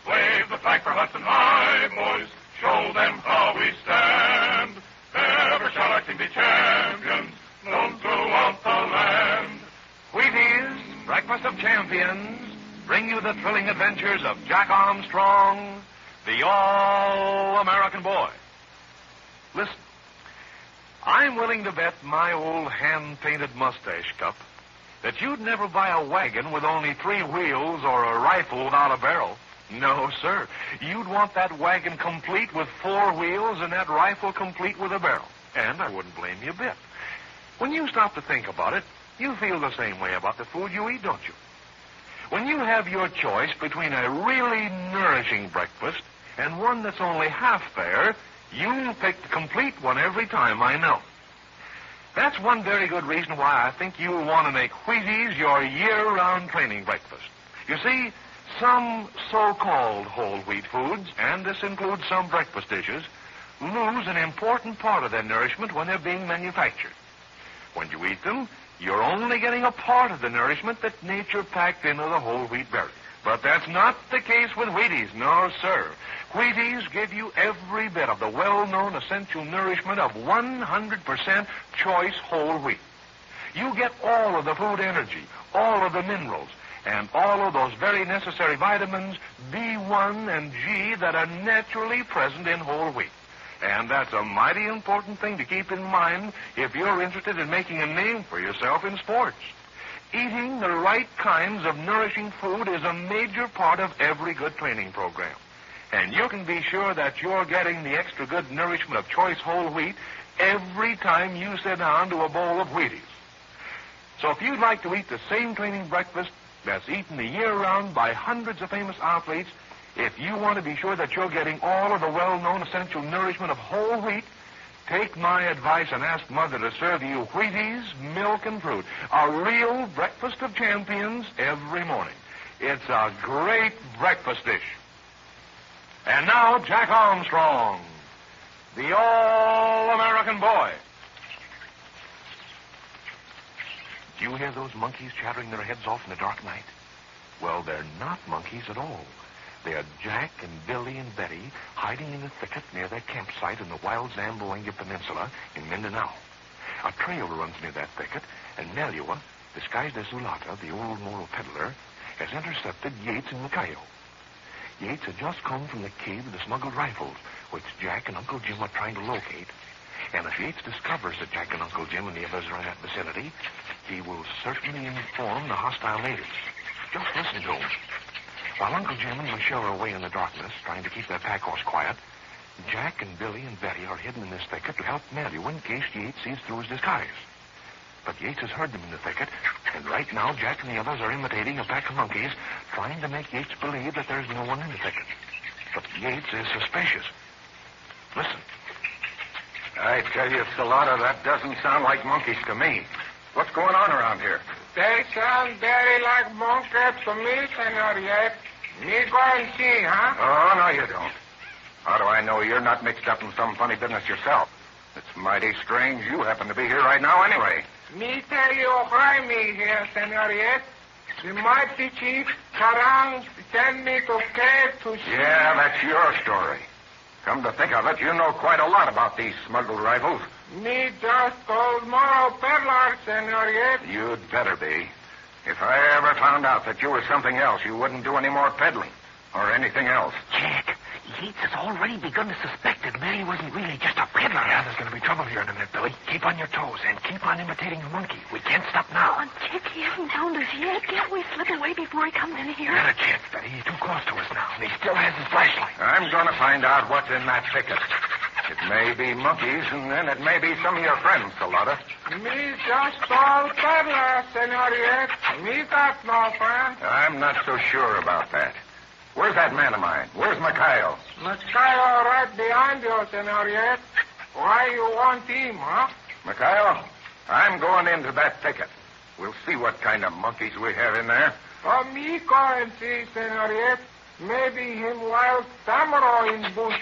Wave the piper, Hudson High boys, show them how we stand. Ever shall our team be champions, known throughout the land. Wheaties, Breakfast of Champions, bring you the thrilling adventures of Jack Armstrong, the All-American Boy. Listen, I'm willing to bet my old hand-painted mustache cup that you'd never buy a wagon with only 3 wheels or a rifle without a barrel. No, sir. You'd want that wagon complete with 4 wheels and that rifle complete with a barrel. And I wouldn't blame you a bit. When you stop to think about it, you feel the same way about the food you eat, don't you? When you have your choice between a really nourishing breakfast and one that's only half fair, you'll pick the complete one every time, I know. That's one very good reason why I think you'll want to make Wheaties your year-round training breakfast. You see, some so-called whole wheat foods, and this includes some breakfast dishes, lose an important part of their nourishment when they're being manufactured. When you eat them, you're only getting a part of the nourishment that nature packed into the whole wheat berry. But that's not the case with Wheaties, no, sir. Wheaties give you every bit of the well-known essential nourishment of 100% choice whole wheat. You get all of the food energy, all of the minerals, and all of those very necessary vitamins B1 and G that are naturally present in whole wheat. And that's a mighty important thing to keep in mind if you're interested in making a name for yourself in sports. Eating the right kinds of nourishing food is a major part of every good training program. And you can be sure that you're getting the extra good nourishment of choice whole wheat every time you sit down to a bowl of Wheaties. So if you'd like to eat the same training breakfast that's eaten the year-round by hundreds of famous athletes, if you want to be sure that you're getting all of the well-known essential nourishment of whole wheat, take my advice and ask Mother to serve you Wheaties, milk and fruit, a real breakfast of champions every morning. It's a great breakfast dish. And now, Jack Armstrong, the All-American Boy. Do you hear those monkeys chattering their heads off in the dark night? Well, they're not monkeys at all. They are Jack and Billy and Betty hiding in the thicket near their campsite in the wild Zamboanga Peninsula in Mindanao. A trail runs near that thicket, and Melua, disguised as Zulata, the old Moro peddler, has intercepted Yates and Makayo. Yates had just come from the cave of the smuggled rifles, which Jack and Uncle Jim are trying to locate. And if Yates discovers that Jack and Uncle Jim and the others are in that vicinity, he will certainly inform the hostile natives. Just listen to him. While Uncle Jim and Michelle are away in the darkness, trying to keep their pack horse quiet, Jack and Billy and Betty are hidden in this thicket to help Melua in case Yates sees through his disguise. But Yates has heard them in the thicket, and right now Jack and the others are imitating a pack of monkeys, trying to make Yates believe that there's no one in the thicket. But Yates is suspicious. Listen. I tell you, Salata, that doesn't sound like monkeys to me. What's going on around here? They sound very like monkeys to me, Senor Yates. Me go and see, huh? Oh, no, you don't. How do I know you're not mixed up in some funny business yourself? It's mighty strange you happen to be here right now anyway. Me tell you why me here, Senor Yates. The mighty chief, Karang, sent me to cave to see... Yeah, that's your story. Come to think of it, you know quite a lot about these smuggled rifles. Me just old Moro peddler, Senor Yates. You'd better be. If I ever found out that you were something else, you wouldn't do any more peddling. Or anything else. Jack, Yates has already begun to suspect that Mary wasn't really just a peddler. Yeah, there's going to be trouble here in a minute, Billy. Keep on your toes and keep on imitating the monkey. We can't stop now. Oh, Jack, he hasn't found us yet. Can't we slip away before he comes in here? Not a chance, Betty. He's too close to us now, and he still has his flashlight. I'm going to find out what's in that thicket. It may be monkeys, and then it may be some of your friends, Salata. Me just old peddler, Senor Yates. Me got no friend. I'm not so sure about that. Where's that man of mine? Where's Makayo? Makayo right behind you, Senor Yates. Why you want him, huh? Makayo, I'm going into that thicket. We'll see what kind of monkeys we have in there. Oh, me go and see, Senor Yates. Maybe him wild tamaro in bush.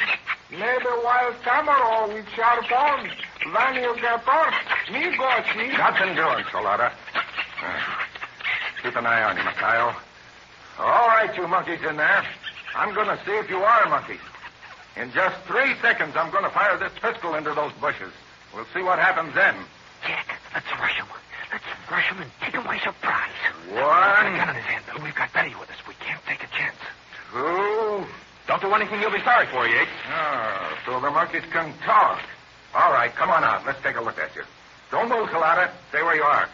Maybe wild tamaro with sharp horns. When you get off, me go see. Nothing doing, Salata. Keep an eye on him, Makayo. All right, you monkeys in there. I'm going to see if you are monkeys. In just 3 seconds, I'm going to fire this pistol into those bushes. We'll see what happens then. Jack, let's rush him. Let's rush him and take him by surprise. One. Got a gun in his hand, Bill. We've got Betty with us. We can't take a chance. 2. Don't do anything you'll be sorry for, Yates. Oh, so the monkeys can talk. All right, come on out. Let's take a look at you. Don't move, Salata. Stay where you are.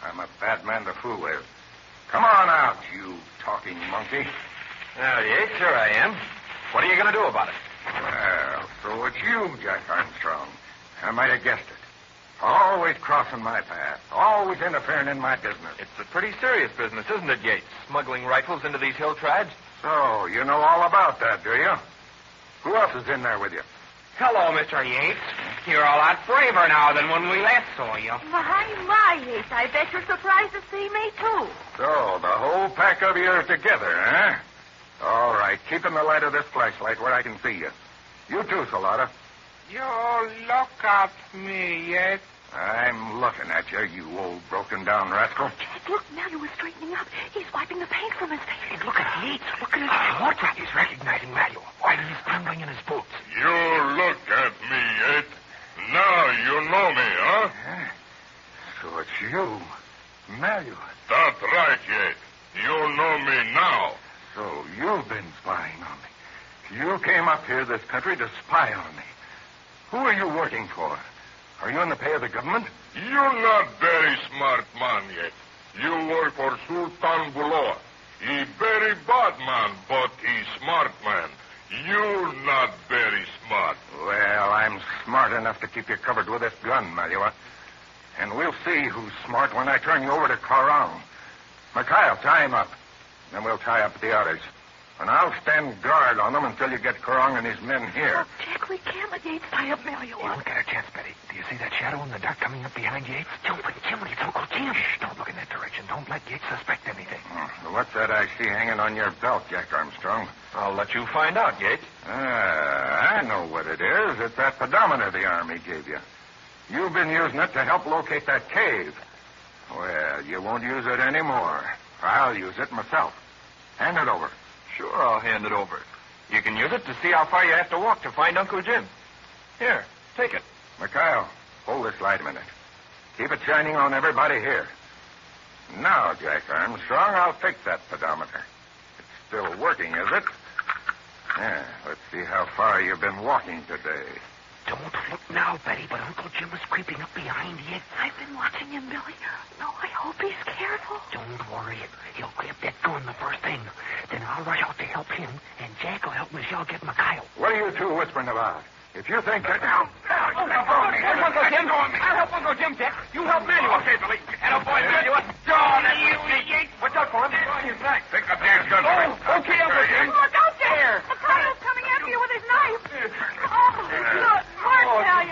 I'm a bad man to fool with. Come on out, you talking monkey. Well, Yates, here I am. What are you going to do about it? Well, so it's you, Jack Armstrong. I might have guessed it. Always crossing my path. Always interfering in my business. It's a pretty serious business, isn't it, Yates? Smuggling rifles into these hill tribes? So, you know all about that, do you? Who else is in there with you? Hello, Mr. Yates. You're a lot braver now than when we last saw you. My, Yates. I bet you're surprised to see me, too. So, the whole pack of you are together, huh? All right, keep in the light of this flashlight where I can see you. You too, Salata. You look at me, Yates. I'm looking at you, you old broken-down rascal. Jack, look, Mallow was straightening up. He's wiping the paint from his face. And look at Yates. Look at his portrait. He's recognizing Mallow. Why he's trembling in his boots. You look at me, Yates. Now you know me, huh? So it's you, Mallow. That's right, Yates. You know me now. So you've been spying on me. You came up here, this country, to spy on me. Who are you working for? Are you in the pay of the government? You're not very smart man yet. You work for Sultan Buloa. He very bad man, but he smart man. You not very smart. Well, I'm smart enough to keep you covered with this gun, Malua. And we'll see who's smart when I turn you over to Karang. Mikhail, tie him up. Then we'll tie up the others. And I'll stand guard on them until you get Karang and his men here. Oh, Jack, we can't let Yates tie up Mallow. You won't get a chance, Betty. Do you see that shadow in the dark coming up behind Yates? Jumping, Jim, it's Uncle Jim. Shh, don't look in that direction. Don't let Yates suspect anything. What's that I see hanging on your belt, Jack Armstrong? I'll let you find out, Yates. I know what it is. It's that pedometer the Army gave you. You've been using it to help locate that cave. Well, you won't use it anymore. I'll use it myself. Hand it over. Sure, I'll hand it over. You can use it to see how far you have to walk to find Uncle Jim. Here, take it. Mikhail, hold this light a minute. Keep it shining on everybody here. Now, Jack Armstrong, I'll take that pedometer. It's still working, is it? Yeah, let's see how far you've been walking today. Don't look now, Betty, but Uncle Jim is creeping up behind you. I've been watching him, Billy. No, I hope he's careful. Don't worry. He'll grab that gun the first thing. Then I'll rush out to help him, and Jack will help Michelle get Mikhail. What are you two whispering about? If you think that... Help Uncle Jim. I'll help Uncle Jim, Jack. You help Manuel. Okay, Billy. And a boy, Manuel. Dawn, you Yates. Watch out for him. He's on your back. Pick up Jack's gun. Okay, Uncle Jim. Look out there. Mikhail's coming after you with his knife. Oh, good.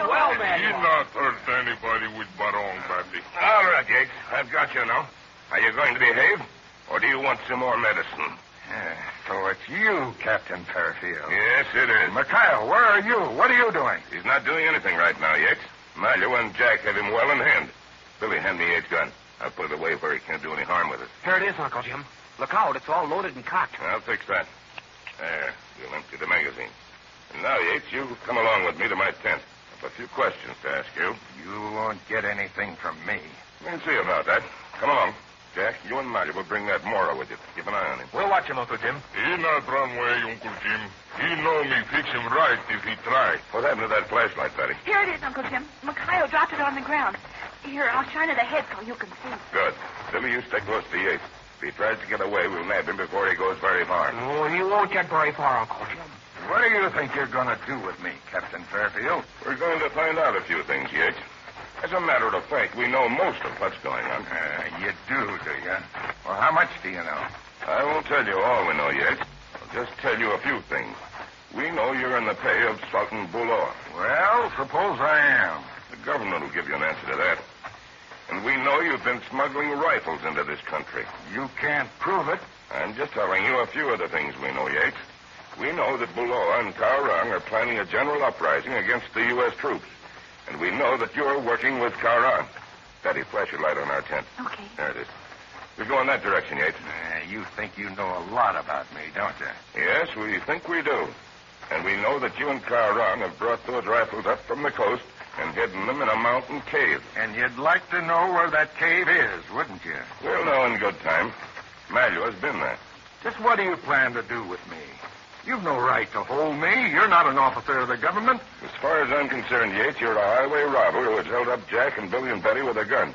Well, man. He not hurt anybody with barong, Betty. All right, Yates. I've got you now. Are you going to behave, or do you want some more medicine? So it's you, Captain Fairfield. Yes, it is. Mikhail, where are you? What are you doing? He's not doing anything right now, Yates. Mallow and Jack have him well in hand. Billy, hand me Yates' gun. I'll put it away where he can't do any harm with it. Here it is, Uncle Jim. Look out. It's all loaded and cocked. I'll fix that. There. We'll empty the magazine. And now, Yates, you come along with me to my tent. I've a few questions to ask you. You won't get anything from me. We'll see about that. Come along. Jack, you and Mallow will bring that Mora with you. Keep an eye on him. We'll watch him, Uncle Jim. He not run away, Uncle Jim. He know me fix him right if he try. What happened to that flashlight, Betty? Here it is, Uncle Jim. Mikhail dropped it on the ground. Here, I'll shine it ahead so you can see. Good. Billy, you stay close to Yates. If he tries to get away, we'll nab him before he goes very far. Oh, he won't get very far, Uncle Jim. What do you think you're going to do with me, Captain Fairfield? We're going to find out a few things, Yates. As a matter of fact, we know most of what's going on. You do you? Well, how much do you know? I won't tell you all we know yet. I'll just tell you a few things. We know you're in the pay of Sultan Buloa. Well, suppose I am. The government will give you an answer to that. And we know you've been smuggling rifles into this country. You can't prove it. I'm just telling you a few of the things we know, Yates. We know that Buloa and Karang are planning a general uprising against the U.S. troops. And we know that you're working with Karang. Betty, flash your light on our tent. Okay. There it is. We go in that direction, Yates. You think you know a lot about me, don't you? Yes, we think we do. And we know that you and Caron have brought those rifles up from the coast and hidden them in a mountain cave. And you'd like to know where that cave is, wouldn't you? We'll know in good time. Malua's been there. Just what do you plan to do with me? You've no right to hold me. You're not an officer of the government. As far as I'm concerned, Yates, you're a highway robber who has held up Jack and Billy and Betty with a gun.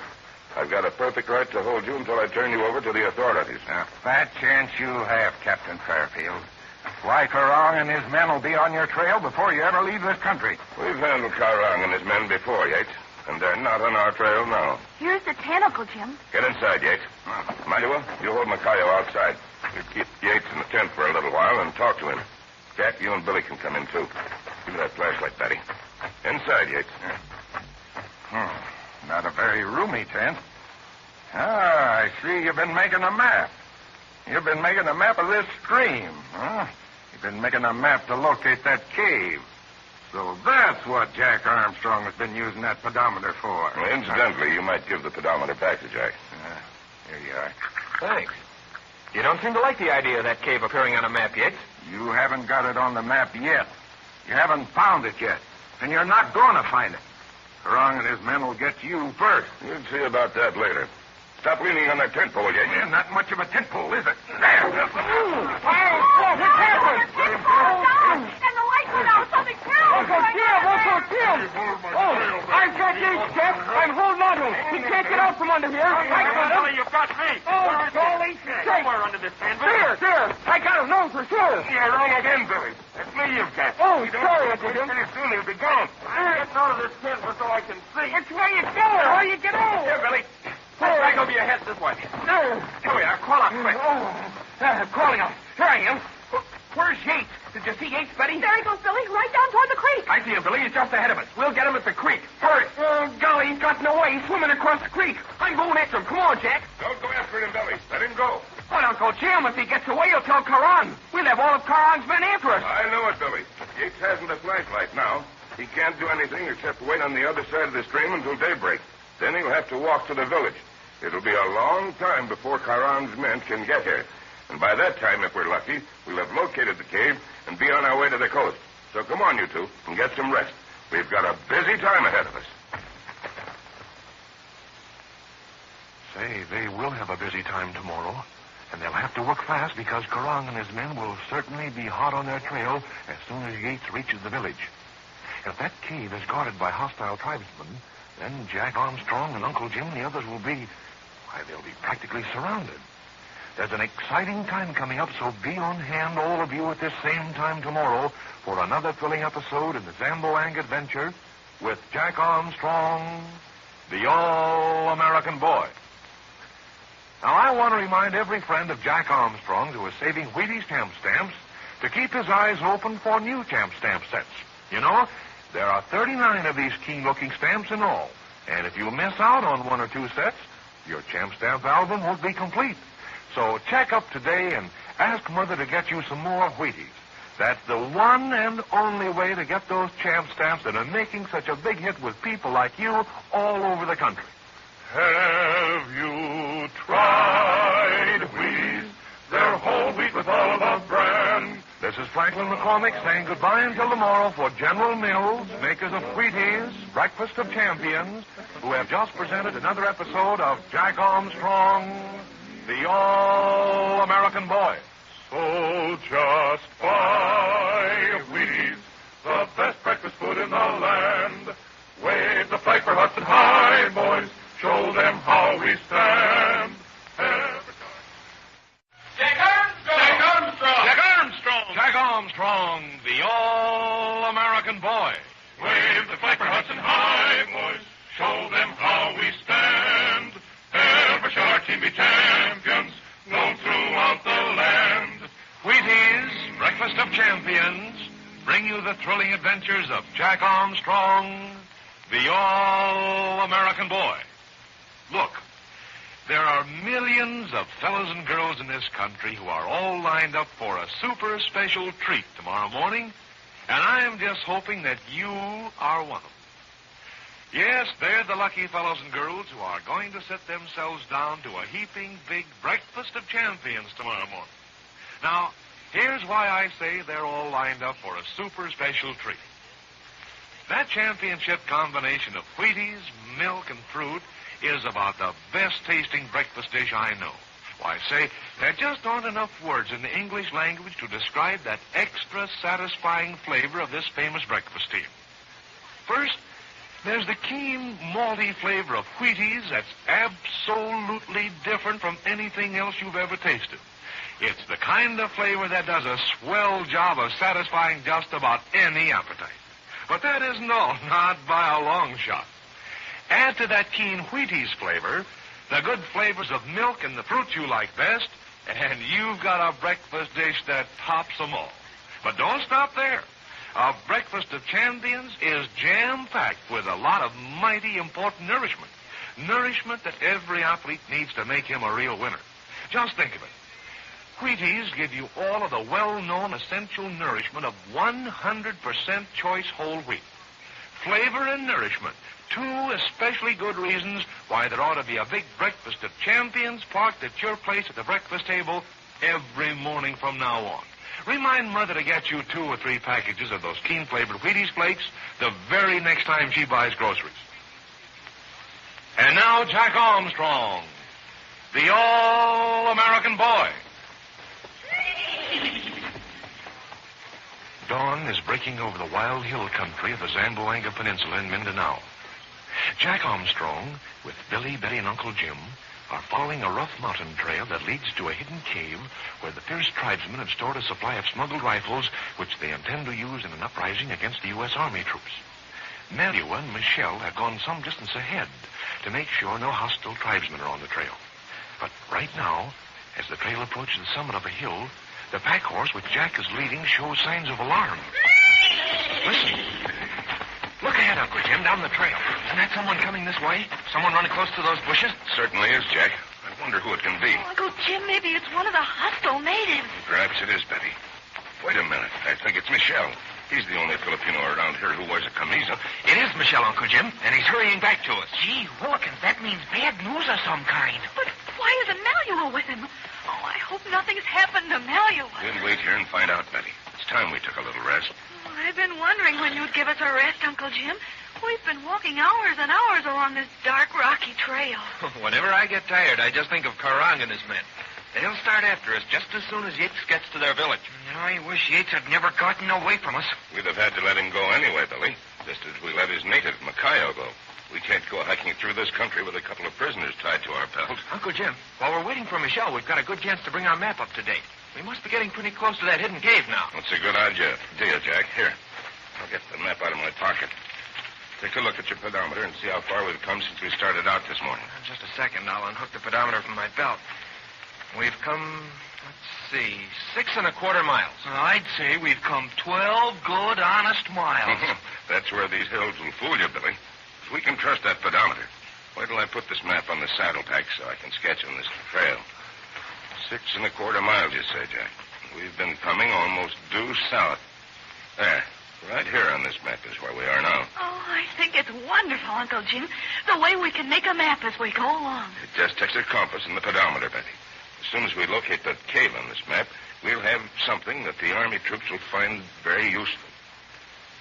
I've got a perfect right to hold you until I turn you over to the authorities. A fat chance you have, Captain Fairfield. Why, Caron and his men will be on your trail before you ever leave this country. We've handled Caron and his men before, Yates, and they're not on our trail now. Here's the tent, Uncle Jim. Get inside, Yates. Malua, you hold Macayo outside. You keep Yates in the tent for a little while and talk to him. Jack, you and Billy can come in, too. Give me that flashlight, Betty. Inside, Yates. Not a very roomy tent. Ah, I see you've been making a map. You've been making a map of this stream, huh? You've been making a map to locate that cave. So that's what Jack Armstrong has been using that pedometer for. Well, incidentally, you might give the pedometer back to Jack. Here you are. Thanks. You don't seem to like the idea of that cave appearing on a map yet. You haven't got it on the map yet. You haven't found it yet. And you're not going to find it. Caron and his men will get you first. You'll see about that later. Stop leaning on that tent pole, Yates. Yeah, not much of a tent pole, is it? There. What happened? And the lights went out. Something terrible. Uncle Jim! Oh, I've got Yates, Jeff. I'm holding on to him. He can't get out from under here. I got him. You've got me. Oh, golly. Somewhere under this tent. Here. I got him. No, for sure. You're wrong again, Billy. It's me you've got. Oh, sorry, Uncle Jim. Pretty soon he'll be gone. I'm getting out of this tent so I can see. Which way you going? How you get out? Here, Billy. Back over your head this way. No. Here we are. Crawl out quick. Crawling out. Here I am. Where's Yates? Did you see Yates, Betty? There he goes, Billy, right down toward the creek. I see him, Billy. He's just ahead of us. We'll get him at the creek. Hurry. Golly, he's gotten away. He's swimming across the creek. I'm going after him. Come on, Jack. Don't go after him, Billy. Let him go. But Uncle Jim, if he gets away, he'll tell Caron. We'll have all of Caron's men after us. I know it, Billy. Yates hasn't a flashlight now. He can't do anything except wait on the other side of the stream until daybreak. Then he'll have to walk to the village. It'll be a long time before Caron's men can get here. And by that time, if we're lucky, we'll have located the cave and be on our way to the coast. So come on, you two, and get some rest. We've got a busy time ahead of us. Say, they will have a busy time tomorrow. And they'll have to work fast because Caron and his men will certainly be hot on their trail as soon as Yates reaches the village. If that cave is guarded by hostile tribesmen, then Jack Armstrong and Uncle Jim and the others will be... why, they'll be practically surrounded. There's an exciting time coming up, so be on hand, all of you, at this same time tomorrow for another thrilling episode in the Zamboang Adventure with Jack Armstrong, the All-American Boy. Now, I want to remind every friend of Jack Armstrong's who is saving Wheaties Champ Stamps to keep his eyes open for new Champ Stamp sets. You know, there are 39 of these keen-looking stamps in all, and if you miss out on one or two sets, your Champ Stamp album won't be complete. So check up today and ask Mother to get you some more Wheaties. That's the one and only way to get those Champ Stamps that are making such a big hit with people like you all over the country. Have you tried Wheaties? They're whole wheat with all the bran. This is Franklin McCormick saying goodbye until tomorrow for General Mills, makers of Wheaties, Breakfast of Champions, who have just presented another episode of Jack Armstrong, the All-American Boy. So just buy Wheaties, the best breakfast food in the land. Wave the flag for Hudson High, boys. Show them how we stand. Jack Armstrong! Jack Armstrong! Jack Armstrong! Jack Armstrong, the All-American Boy. Wave the flag for Hudson High, boys. Show them how we stand. Ever shall our team be champions, known throughout the land. Wheaties, Breakfast of Champions, bring you the thrilling adventures of Jack Armstrong, the All-American Boy. Look, there are millions of fellows and girls in this country who are all lined up for a super special treat tomorrow morning, and I'm just hoping that you are one of them. Yes, they're the lucky fellows and girls who are going to sit themselves down to a heaping big breakfast of champions tomorrow morning. Now, Here's why I say they're all lined up for a super special treat. That championship combination of Wheaties, milk, and fruit is about the best-tasting breakfast dish I know. Why, say, there just aren't enough words in the English language to describe that extra satisfying flavor of this famous breakfast team. First, there's the keen, malty flavor of Wheaties that's absolutely different from anything else you've ever tasted. It's the kind of flavor that does a swell job of satisfying just about any appetite. But that isn't all, not by a long shot. Add to that keen Wheaties flavor the good flavors of milk and the fruit you like best, and you've got a breakfast dish that tops them all. But don't stop there. A breakfast of champions is jam-packed with a lot of mighty important nourishment. Nourishment that every athlete needs to make him a real winner. Just think of it. Wheaties give you all of the well-known essential nourishment of 100% choice whole wheat. Flavor and nourishment, two especially good reasons why there ought to be a big breakfast of champions parked at your place at the breakfast table every morning from now on. Remind Mother to get you 2 or 3 packages of those keen-flavored Wheaties flakes the very next time she buys groceries. And now, Jack Armstrong, the All-American Boy. Dawn is breaking over the wild hill country of the Zamboanga Peninsula in Mindanao. Jack Armstrong, with Billy, Betty, and Uncle Jim, are following a rough mountain trail that leads to a hidden cave where the fierce tribesmen have stored a supply of smuggled rifles which they intend to use in an uprising against the U.S. Army troops. Malua and Michelle have gone some distance ahead to make sure no hostile tribesmen are on the trail. But right now, as the trail approaches the summit of a hill, the pack horse which Jack is leading shows signs of alarm. Listen. Look ahead, Uncle Jim, down the trail. Isn't that someone coming this way? Someone running close to those bushes? Certainly is, Jack. I wonder who it can be. Oh, Uncle Jim, maybe it's one of the hostile natives. Perhaps it is, Betty. Wait a minute. I think it's Michelle. He's the only Filipino around here who wears a camisa. It is Michelle, Uncle Jim, and he's hurrying back to us. Gee, Wilkins, that means bad news of some kind. But why isn't Malua with him? Oh, I hope nothing's happened to Malua. We'll wait here and find out, Betty. It's time we took a little rest. Oh, I've been wondering when you'd give us a rest, Uncle Jim. We've been walking hours and hours along this dark, rocky trail. Whenever I get tired, I just think of Karang and his men. They'll start after us just as soon as Yates gets to their village. I wish Yates had never gotten away from us. We'd have had to let him go anyway, Billy, just as we let his native, Makayo, go. We can't go hiking through this country with a couple of prisoners tied to our belt. Uncle Jim, while we're waiting for Michelle, we've got a good chance to bring our map up to date. We must be getting pretty close to that hidden cave now. That's a good idea, Jack. Here, I'll get the map out of my pocket. Take a look at your pedometer and see how far we've come since we started out this morning. Just a second. I'll unhook the pedometer from my belt. We've come, let's see, 6 1/4 miles. I'd say we've come 12 good, honest miles. That's where these hills will fool you, Billy. If we can trust that pedometer, wait till I put this map on the saddle pack so I can sketch on this trail. 6 1/4 miles, you say, Jack. We've been coming almost due south. There. Right here on this map is where we are now. Oh, I think it's wonderful, Uncle Jim, the way we can make a map as we go along. It just takes a compass and the pedometer, Betty. As soon as we locate that cave on this map, we'll have something that the Army troops will find very useful.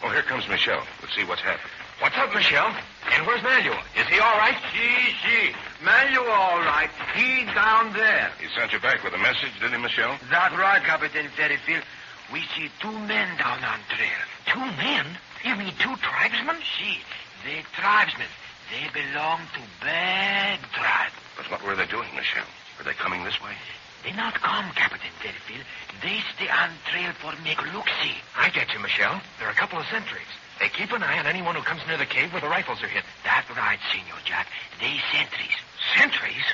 Oh, here comes Michelle. Let's see what's happened. What's up, Michelle? And where's Malua? Is he all right? See. Malua all right. He down there. He sent you back with a message, did he, Michelle? That right, Captain Fairfield. We see 2 men down on trail. 2 men? You mean 2 tribesmen? See, they tribesmen. They belong to bad tribe. But what were they doing, Michelle? Were they coming this way? They not come, Captain Fairfield. They stay on trail for make look-see. I get you, Michelle. There are a couple of sentries. They keep an eye on anyone who comes near the cave where the rifles are hidden. That right, Senor Jack. They sentries. Sentries?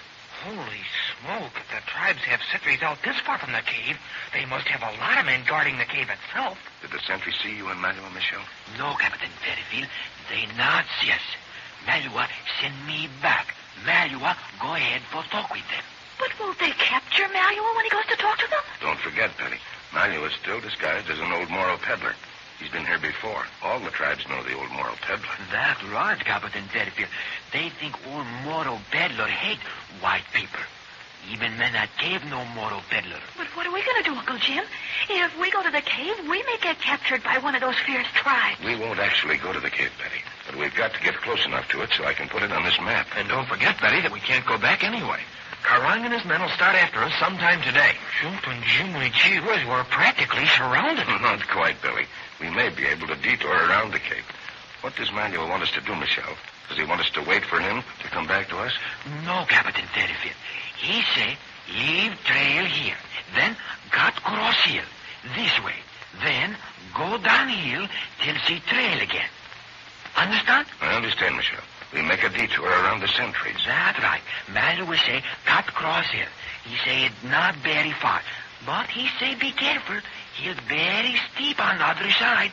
Holy smoke, if the tribes have sentries out this far from the cave, they must have a lot of men guarding the cave itself. Did the sentry see you and Malua, Michelle? No, Captain Fairfield. They not see us. Malua send me back. Malua go ahead for talk with them. But won't they capture Malua when he goes to talk to them? Don't forget, Betty. Malua is still disguised as an old moral peddler. He's been here before. All the tribes know the old moral peddler. That right, Captain Fairfield. They think old moral peddler hate white people. Even men at cave no moral peddler. But what are we going to do, Uncle Jim? If we go to the cave, we may get captured by one of those fierce tribes. We won't actually go to the cave, Betty. But we've got to get close enough to it so I can put it on this map. And don't forget, Betty, that we can't go back anyway. Karang and his men will start after us sometime today. Jumping Jimmy, gee whiz, we're practically surrounded. Not quite, Billy. We may be able to detour around the cave. What does Manuel want us to do, Michelle? Does he want us to wait for him to come back to us? No, Captain Fairfield. He say, leave trail here. Then cut cross hill. This way. Then go downhill till see trail again. Understand? I understand, Michelle. We make a detour around the sentries. That's right. Manuel will say, cut cross hill. He say it not very far. But he say, be careful. Hill very steep on the other side.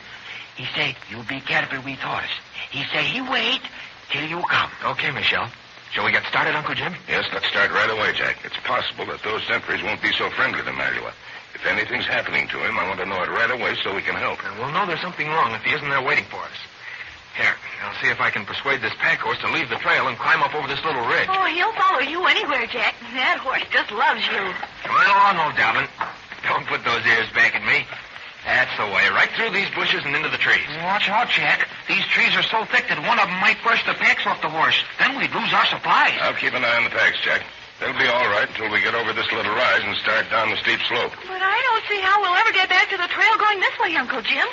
He say, you be careful with horse. He say, he wait till you come. Okay, Michelle. Shall we get started, Uncle Jim? Yes, let's start right away, Jack. It's possible that those sentries won't be so friendly to Malua. If anything's happening to him, I want to know it right away so we can help. And we'll know there's something wrong if he isn't there waiting for us. Here, I'll see if I can persuade this pack horse to leave the trail and climb up over this little ridge. Oh, he'll follow you anywhere, Jack. That horse just loves you. Come right along, old Dobbin. Don't put those ears back at me. That's the way. Right through these bushes and into the trees. Watch out, Jack. These trees are so thick that one of them might brush the packs off the horse. Then we'd lose our supplies. I'll keep an eye on the packs, Jack. They'll be all right until we get over this little rise and start down the steep slope. But I don't see how we'll ever get back to the trail going this way, Uncle Jim.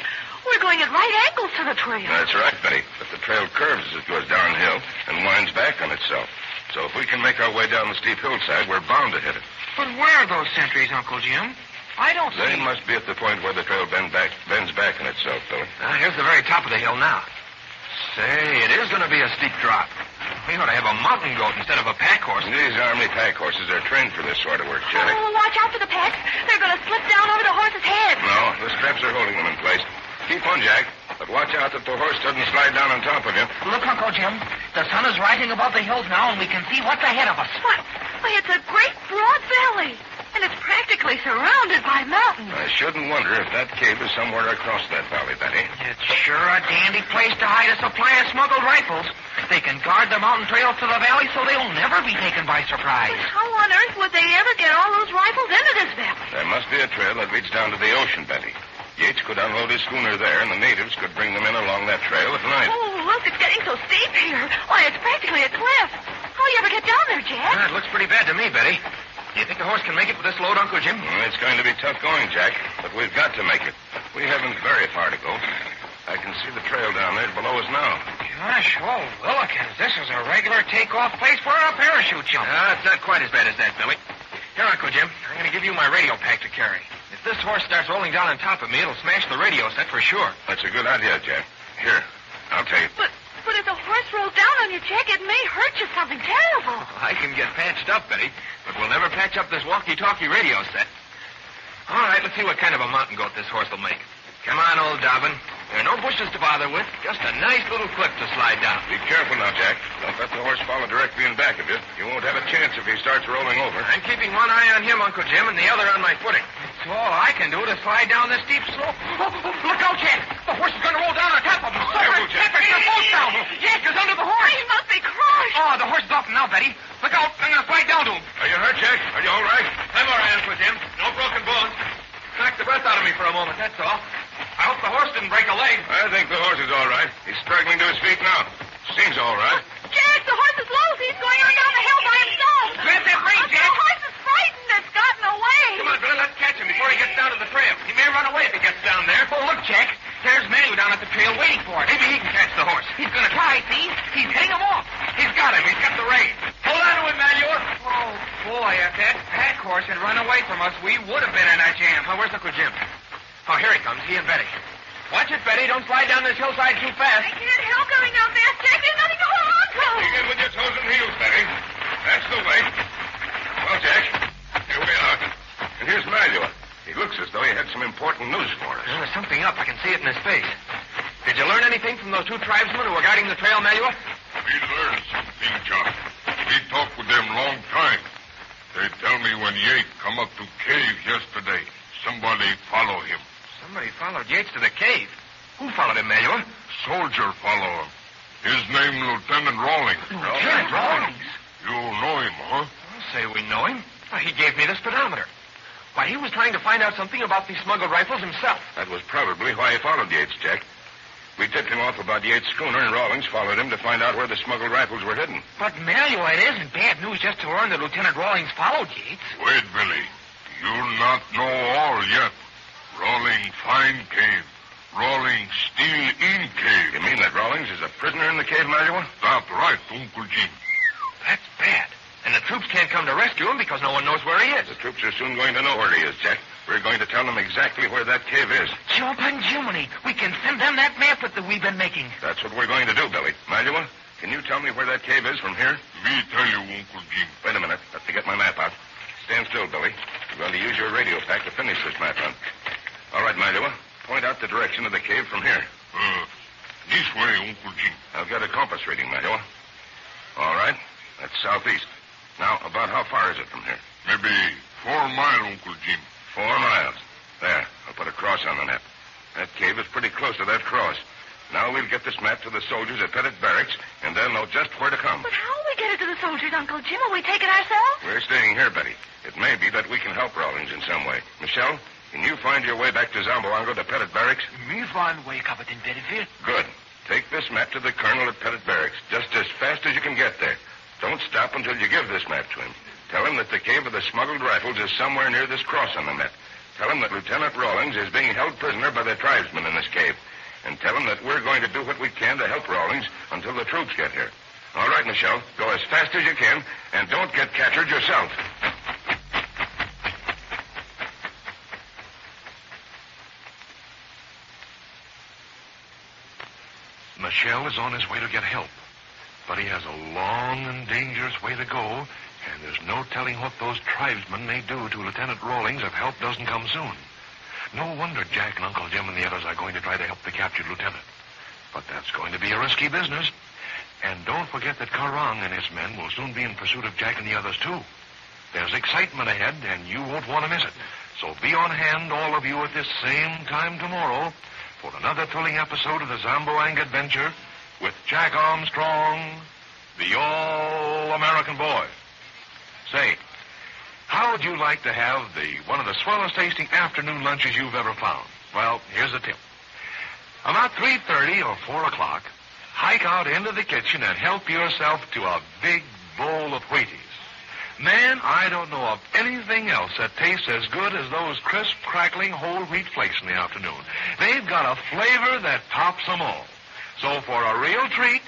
We're going at right angles to the trail. That's right, Betty. But the trail curves as it goes downhill and winds back on itself. So if we can make our way down the steep hillside, we're bound to hit it. But where are those sentries, Uncle Jim? I don't They see... must be at the point where the trail bends back on itself, Billy. Here's the very top of the hill now. Say, it is going to be a steep drop. We ought to have a mountain goat instead of a pack horse. These Army pack horses are trained for this sort of work, Jack. Oh, watch out for the packs. They're going to slip down over the horse's head. No, the straps are holding them in place. Keep on, Jack. But watch out that the horse doesn't slide down on top of you. Look, Uncle Jim. The sun is rising above the hills now, and we can see what's ahead of us. What? Why, it's a great broad valley. And it's practically surrounded by mountains. I shouldn't wonder if that cave is somewhere across that valley, Betty. It's sure a dandy place to hide a supply of smuggled rifles. They can guard the mountain trails to the valley so they'll never be taken by surprise. But how on earth would they ever get all those rifles into this valley? There must be a trail that leads down to the ocean, Betty. Yates could unload his schooner there, and the natives could bring them in along that trail at night. Oh, look, it's getting so steep here. Why, it's practically a cliff. How'll you ever get down there, Jack? It looks pretty bad to me, Betty. Do you think the horse can make it with this load, Uncle Jim? Well, it's going to be tough going, Jack, but we've got to make it. We haven't very far to go. I can see the trail down there below us now. Gosh, oh, Willikins, this is a regular takeoff place for a parachute jump. It's not quite as bad as that, Billy. Here, Uncle Jim, I'm going to give you my radio pack to carry. If this horse starts rolling down on top of me, it'll smash the radio set for sure. That's a good idea, Jack. Here, I'll take it. But if the horse rolls down on you, Jack, it may hurt you something terrible. I can get patched up, Betty, but we'll never patch up this walkie-talkie radio set. All right, let's see what kind of a mountain goat this horse will make. Come on, old Dobbin. There are no bushes to bother with. Just a nice little cliff to slide down. Be careful now, Jack. Don't let the horse follow directly in back of you. You won't have a chance if he starts rolling over. I'm keeping one eye on him, Uncle Jim, and the other on my footing. It's all I can do to slide down this steep slope. Look out, Jack. The horse is going to roll down on top of him. Careful, Jack. They're both down. Jack is under the horse. He must be crushed. Oh, the horse is off him now, Betty. Look out. I'm going to slide down to him. Are you hurt, Jack? Are you all right? I'm all right, Uncle Jim. No broken bones. Knocked the breath out of me for a moment, that's all. I hope the horse didn't break a leg. I think the horse is all right. He's struggling to his feet now. Seems all right. Jack, the horse is loose. He's going on down the hill by himself. Grab that rein, Jack. The horse is frightened. It's gotten away. Come on, Billy, let's catch him before he gets down to the trail. He may run away if he gets down there. Oh, look, Jack. There's Manu down at the trail waiting for it. Maybe he can catch the horse. He's going to try, see? He's heading him off. He's got him. He's got the rein. Hold on to him, Manu. Oh, boy, if that pack horse had run away from us, we would have been in a jam. Oh, where's Uncle Jim? Oh, here he comes. He and Betty. Watch it, Betty. Don't slide down this hillside too fast. I can't help going down fast, Jack. There's nothing to hold on to. Begin with your toes and heels, Betty. That's the way. Well, Jack, here we are. And here's Malua. He looks as though he had some important news for us. There's something up. I can see it in his face. Did you learn anything from those two tribesmen who were guarding the trail, Malua? We learned something, John. We talked with them long time. They tell me when Yates come up to cave yesterday, somebody follow him. Somebody followed Yates to the cave. Who followed him, Malua? Soldier follow him. His name Lieutenant Rawlings. Lieutenant Rawlings? You know him, huh? I'll say we know him. He gave me the speedometer. Why, he was trying to find out something about these smuggled rifles himself. That was probably why he followed Yates, Jack. We tipped him off about Yates' schooner, and Rawlings followed him to find out where the smuggled rifles were hidden. But, Mario, it isn't bad news just to learn that Lieutenant Rawlings followed Yates. Wait, Billy. You'll not know all yet. Rawlings find cave. Rawlings still in cave. You mean that Rawlings is a prisoner in the cave, Mario? That's right, Uncle Jim. That's bad. And the troops can't come to rescue him because no one knows where he is. The troops are soon going to know where he is, Jack. We're going to tell them exactly where that cave is. Jump on Jiminy. We can send them that map that we've been making. That's what we're going to do, Billy. Manuel, can you tell me where that cave is from here? Me tell you, Uncle Jim. Wait a minute. Let me get my map out. Stand still, Billy. I'm going to use your radio pack to finish this map run. All right, Manuel. Point out the direction of the cave from here. This way, Uncle Jim. I've got a compass reading, Manuel. All right. That's southeast. Now, about how far is it from here? Maybe 4 miles, Uncle Jim. 4 miles. There. I'll put a cross on the map. That cave is pretty close to that cross. Now we'll get this map to the soldiers at Pettit Barracks, and they'll know just where to come. But how will we get it to the soldiers, Uncle Jim? Will we take it ourselves? We're staying here, Betty. It may be that we can help Rawlings in some way. Michelle, can you find your way back to Zamboanga to Pettit Barracks? Me find way, Captain Fairfield. Good. Take this map to the colonel at Pettit Barracks, just as fast as you can get there. Don't stop until you give this map to him. Tell him that the cave of the smuggled rifles is somewhere near this cross on the map. Tell him that Lieutenant Rawlings is being held prisoner by the tribesmen in this cave. And tell him that we're going to do what we can to help Rawlings until the troops get here. All right, Michelle. Go as fast as you can, and don't get captured yourself. Michelle is on his way to get help. But he has a long and dangerous way to go, and there's no telling what those tribesmen may do to Lieutenant Rawlings if help doesn't come soon. No wonder Jack and Uncle Jim and the others are going to try to help the captured lieutenant. But that's going to be a risky business. And don't forget that Karang and his men will soon be in pursuit of Jack and the others, too. There's excitement ahead, and you won't want to miss it. So be on hand, all of you, at this same time tomorrow for another thrilling episode of the Zamboanga Adventure with Jack Armstrong, the All-American Boy. Say, how would you like to have one of the swellest tasting afternoon lunches you've ever found? Well, here's a tip. About 3:30 or 4 o'clock, hike out into the kitchen and help yourself to a big bowl of Wheaties. Man, I don't know of anything else that tastes as good as those crisp, crackling whole wheat flakes in the afternoon. They've got a flavor that tops them all. So for a real treat,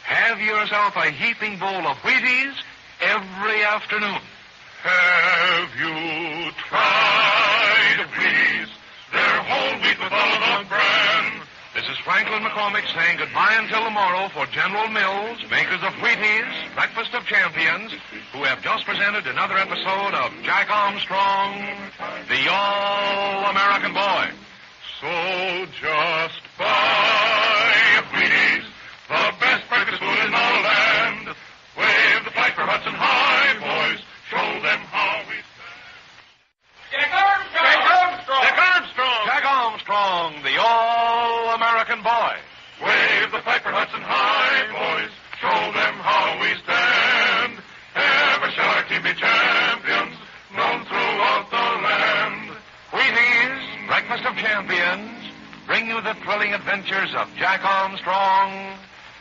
have yourself a heaping bowl of Wheaties every afternoon. Have you tried Wheaties? They're whole wheat with Olive Bran. This is Franklin McCormick saying goodbye until tomorrow for General Mills, makers of Wheaties, Breakfast of Champions, who have just presented another episode of Jack Armstrong, the All-American Boy. So just buy Wheaties, the best breakfast food in the land. Wave the flag for Hudson High, boys. Show them how we Jack Armstrong! Jack Armstrong! Jack Armstrong! Jack Armstrong, the All-American Boy. Wave the flag for Hudson High, boys. Show them how we stand. Ever shall our team be champions, known throughout the land. Wheaties, Breakfast of Champions, bring you the thrilling adventures of Jack Armstrong,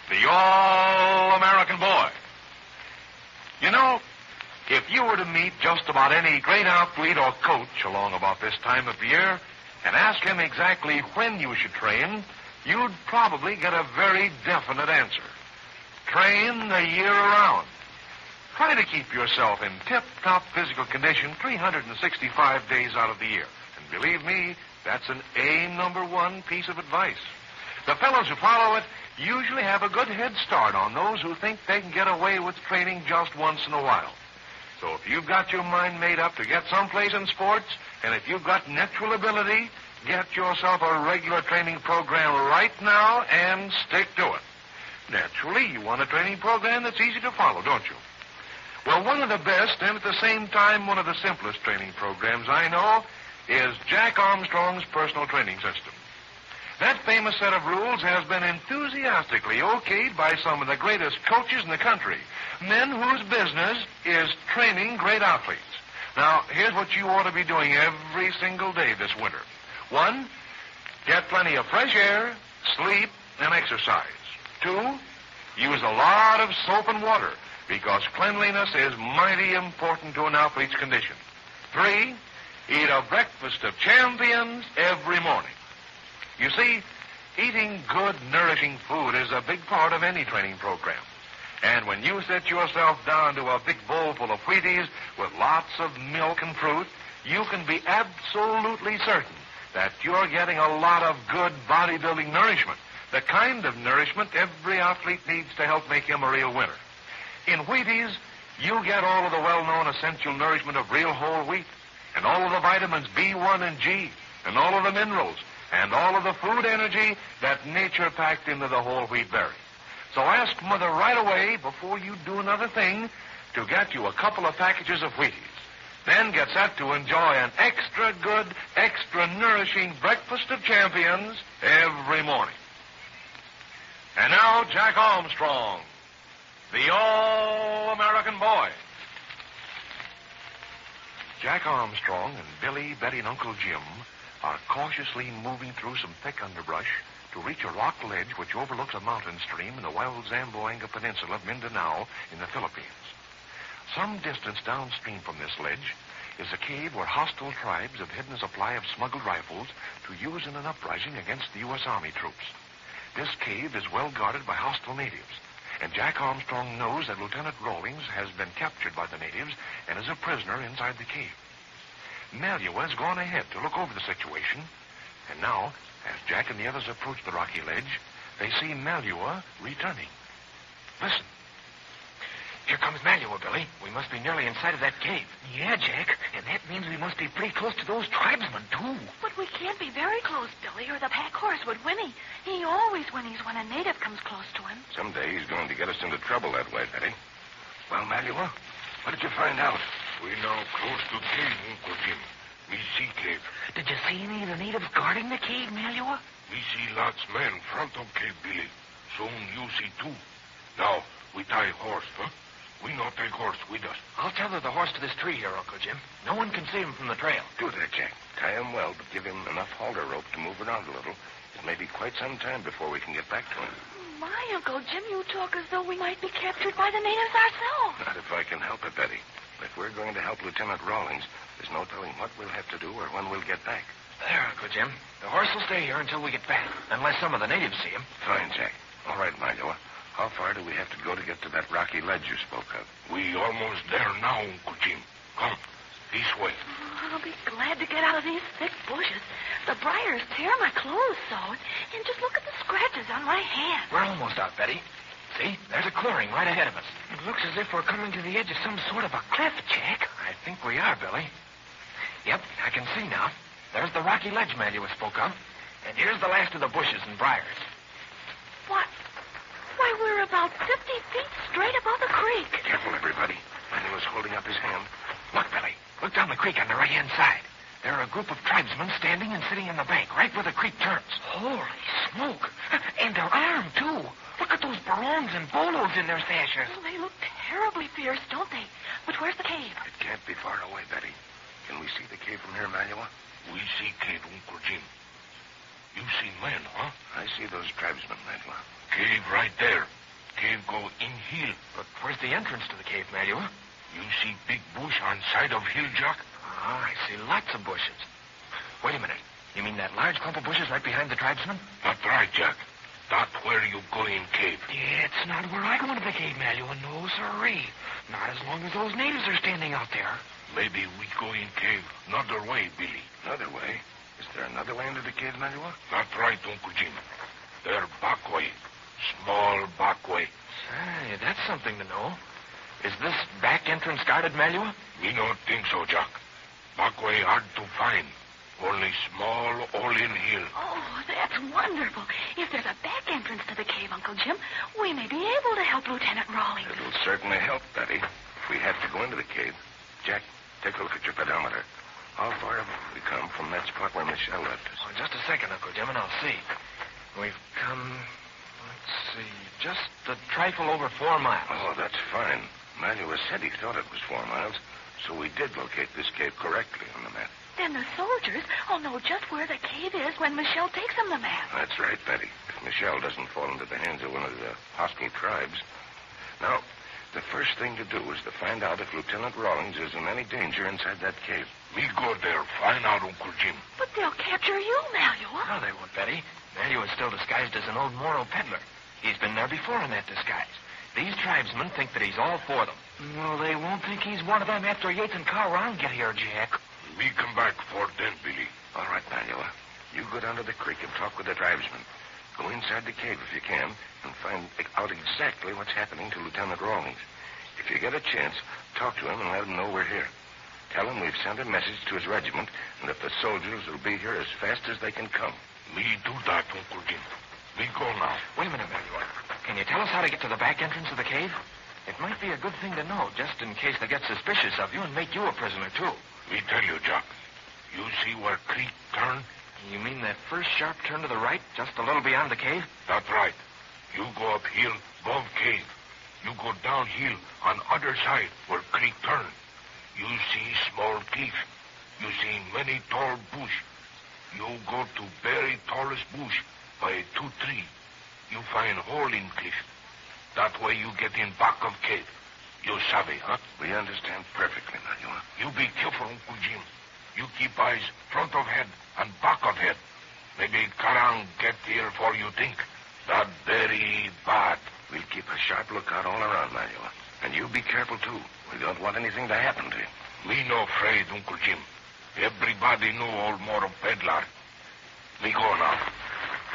the All-American Boy. You know, if you were to meet just about any great athlete or coach along about this time of year and ask him exactly when you should train, you'd probably get a very definite answer. Train the year around. Try to keep yourself in tip-top physical condition 365 days out of the year. And believe me, that's an #1 piece of advice. The fellows who follow it usually have a good head start on those who think they can get away with training just once in a while. So if you've got your mind made up to get someplace in sports, and if you've got natural ability, get yourself a regular training program right now and stick to it. Naturally, you want a training program that's easy to follow, don't you? Well, one of the best and at the same time one of the simplest training programs I know is Jack Armstrong's personal training system. That famous set of rules has been enthusiastically okayed by some of the greatest coaches in the country, men whose business is training great athletes. Now, here's what you ought to be doing every single day this winter. 1, get plenty of fresh air, sleep, and exercise. 2, use a lot of soap and water, because cleanliness is mighty important to an athlete's condition. 3, eat a breakfast of champions every morning. You see, eating good, nourishing food is a big part of any training program. And when you sit yourself down to a big bowl full of Wheaties with lots of milk and fruit, you can be absolutely certain that you're getting a lot of good bodybuilding nourishment, the kind of nourishment every athlete needs to help make him a real winner. In Wheaties, you get all of the well-known essential nourishment of real whole wheat, and all of the vitamins B1 and G, and all of the minerals, and all of the food energy that nature packed into the whole wheat berry. So ask Mother right away, before you do another thing, to get you a couple of packages of Wheaties. Then get set to enjoy an extra good, extra nourishing breakfast of champions every morning. And now, Jack Armstrong, the All-American Boy. Jack Armstrong and Billy, Betty, and Uncle Jim are cautiously moving through some thick underbrush to reach a rock ledge which overlooks a mountain stream in the wild Zamboanga Peninsula of Mindanao in the Philippines. Some distance downstream from this ledge is a cave where hostile tribes have hidden a supply of smuggled rifles to use in an uprising against the U.S. Army troops. This cave is well guarded by hostile natives, and Jack Armstrong knows that Lieutenant Rawlings has been captured by the natives and is a prisoner inside the cave. Malua has gone ahead to look over the situation, and now, as Jack and the others approach the rocky ledge, they see Malua returning. Listen. Here comes Malua, Billy. We must be nearly inside of that cave. Yeah, Jack, and that means we must be pretty close to those tribesmen, too. But we can't be very close, Billy, or the pack horse would whinny. He always whinnies when a native comes close to him. Someday he's going to get us into trouble that way, Betty. Well, Malua, what did you find out? We now close to cave, Uncle Jim. We see cave. Did you see any of the natives guarding the cave, Malua? We see lots men front of cave, Billy. Soon you see too. Now, we tie horse, huh? We not take horse with us. I'll tether the horse to this tree here, Uncle Jim. No one can see him from the trail. Do that, Jack. Tie him well, but give him enough halter rope to move around a little. It may be quite some time before we can get back to him. My, Uncle Jim, you talk as though we might be captured by the natives ourselves. Not if I can help it, Betty. If we're going to help Lieutenant Rawlings, there's no telling what we'll have to do or when we'll get back. There, Uncle Jim. The horse will stay here until we get back, unless some of the natives see him. Fine, Jack. All right, Malua. How far do we have to go to get to that rocky ledge you spoke of? We almost there now, Uncle Jim. Come, this way. I'll be glad to get out of these thick bushes. The briars tear my clothes so, and just look at the scratches on my hands. We're almost out, Betty. See, there's a clearing right ahead of us. It looks as if we're coming to the edge of some sort of a cliff, Jack. I think we are, Billy. Yep, I can see now. There's the rocky ledge Malua spoke of. And here's the last of the bushes and briars. What? Why, we're about 50 feet straight above the creek. Careful, everybody. Manuel's holding up his hand. Look, Billy. Look down the creek on the right-hand side. There are a group of tribesmen standing and sitting in the bank, right where the creek turns. Holy smoke. And they're armed, too. Look at those barones and bolos in their sashes. Well, they look terribly fierce, don't they? But where's the cave? It can't be far away, Betty. Can we see the cave from here, Malua? We see cave, Uncle Jim. You see men, huh? I see those tribesmen, Malua. Cave right there. Cave go in hill. But where's the entrance to the cave, Malua? You see big bush on side of hill, Jack? Ah, I see lots of bushes. Wait a minute. You mean that large clump of bushes right behind the tribesmen? That's right, Jack. That's where you go in cave. Yeah, it's not where I go into the cave, Malua. No, sirree. Not as long as those natives are standing out there. Maybe we go in cave another way, Billy. Another way? Is there another way into the cave, Malua? That's right, Uncle Jim. They're back way. Small back way. Say, that's something to know. Is this back entrance guarded, Malua? We don't think so, Jack. Back way hard to find. Only small, all in hill. Oh, that's wonderful. If there's a back entrance to the cave, Uncle Jim, we may be able to help Lieutenant Rawlings. It'll certainly help, Betty. If we have to go into the cave. Jack, take a look at your pedometer. How far have we come from that spot where Michelle left us? Oh, just a second, Uncle Jim, and I'll see. We've come, let's see, just a trifle over 4 miles. Oh, that's fine. Malua said he thought it was 4 miles. So we did locate this cave correctly on the map. Then the soldiers will know just where the cave is when Michelle takes them the map. That's right, Betty. If Michelle doesn't fall into the hands of one of the hostile tribes. Now, the first thing to do is to find out if Lieutenant Rawlings is in any danger inside that cave. Me go there, find out, Uncle Jim. But they'll capture you, Malua. No, they won't, Betty. Malua is still disguised as an old Moro peddler. He's been there before in that disguise. These tribesmen think that he's all for them. No, they won't think he's one of them after Yates and Carl get here, Jack. Me come back for then, Billy. All right, Malua. You go down to the creek and talk with the tribesmen. Go inside the cave if you can and find out exactly what's happening to Lieutenant Rawlings. If you get a chance, talk to him and let him know we're here. Tell him we've sent a message to his regiment and that the soldiers will be here as fast as they can come. Me do that, Uncle Jim. Me go now. Wait a minute, Malua. Can you tell us how to get to the back entrance of the cave? It might be a good thing to know, just in case they get suspicious of you and make you a prisoner, too. Me tell you, Jack. You see where creek turn? You mean that first sharp turn to the right, just a little beyond the cave? That's right. You go up hill, above cave. You go downhill on other side where creek turn. You see small cliff. You see many tall bush. You go to very tallest bush by 2 tree. You find hole in cliff. That way you get in back of cave. You savvy, huh? We understand perfectly, Malua. You be careful, Uncle Jim. You keep eyes front of head and back of head. Maybe Karang get here for you think. That very bad. We'll keep a sharp lookout all around, Malua. And you be careful, too. We don't want anything to happen to you. Me no afraid, Uncle Jim. Everybody know old Moro peddler. Me go now.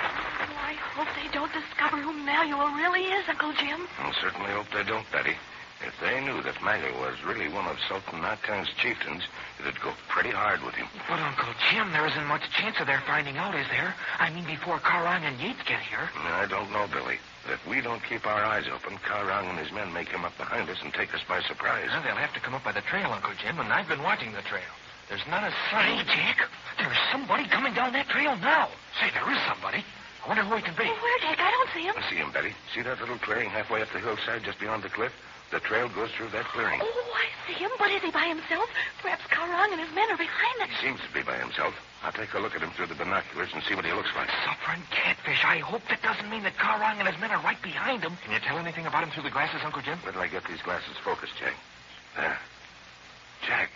Oh, I hope they don't discover who Malua really is, Uncle Jim. I'll certainly hope they don't, Betty. If they knew that Malua was really one of Sultan Natang's chieftains, it'd go pretty hard with him. But, Uncle Jim, there isn't much chance of their finding out, is there? I mean, before Karang and Yates get here. I don't know, Billy. If we don't keep our eyes open, Karang and his men may come up behind us and take us by surprise. Well, they'll have to come up by the trail, Uncle Jim, and I've been watching the trail. There's not a sign. Hey, Jack, there's somebody coming down that trail now. Say, there is somebody. I wonder who he can be. Oh, where, Jack? I don't see him. I see him, Betty. See that little clearing halfway up the hillside just beyond the cliff? The trail goes through that clearing. Oh, I see him. But is he by himself? Perhaps Karang and his men are behind us. He seems to be by himself. I'll take a look at him through the binoculars and see what he looks like. Suffering catfish. I hope that doesn't mean that Karang and his men are right behind him. Can you tell anything about him through the glasses, Uncle Jim? Where till I get these glasses focused, Jack. There. Jack,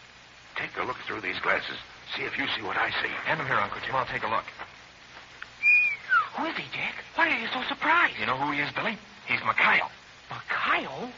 take a look through these glasses. See if you see what I see. Hand them here, Uncle Jim. I'll take a look. Who is he, Jack? Why are you so surprised? You know who he is, Billy? He's Mikhail. Mikhail?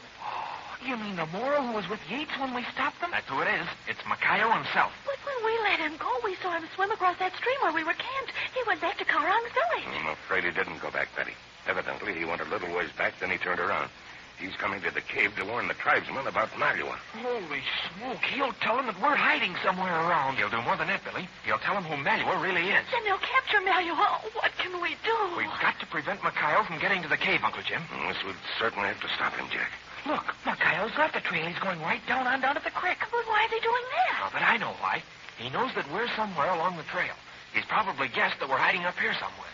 You mean the Moro who was with Yates when we stopped them? That's who it is. It's Mikhail himself. But when we let him go, we saw him swim across that stream where we were camped. He went back to Karang's village. I'm afraid he didn't go back, Betty. Evidently, he went a little ways back, then he turned around. He's coming to the cave to warn the tribesmen about Malua. Holy smoke. He'll tell them that we're hiding somewhere around. He'll do more than that, Billy. He'll tell them who Malua really is. Then they'll capture Malua. Oh, what can we do? We've got to prevent Mikhail from getting to the cave, Uncle Jim. This would certainly have to stop him, Jack. Look, Mikhail's left the trail. He's going right down to the creek. But why is he doing that? Oh, but I know why. He knows that we're somewhere along the trail. He's probably guessed that we're hiding up here somewhere.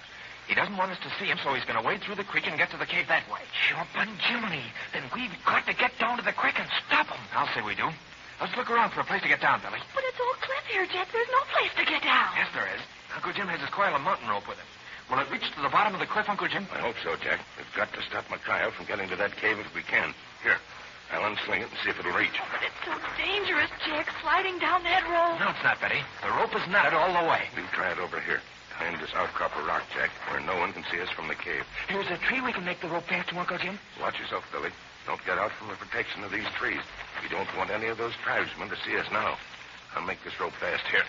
He doesn't want us to see him, so he's going to wade through the creek and get to the cave that way. Jumpin' Jiminy. Then we've got to get down to the creek and stop him. I'll say we do. Let's look around for a place to get down, Billy. But it's all cliff here, Jack. There's no place to get down. Yes, there is. Uncle Jim has his coil of mountain rope with him. Will it reach to the bottom of the cliff, Uncle Jim? I hope so, Jack. We've got to stop Mikhail from getting to that cave if we can. Here, I'll unsling it and see if it'll reach. But it's so dangerous, Jack, sliding down that rope. No, it's not, Betty. The rope is knotted all the way. We'll try it over here, behind this outcrop of rock, Jack, where no one can see us from the cave. Here's a tree we can make the rope fast to, Uncle Jim. Watch yourself, Billy. Don't get out from the protection of these trees. We don't want any of those tribesmen to see us now. I'll make this rope fast here.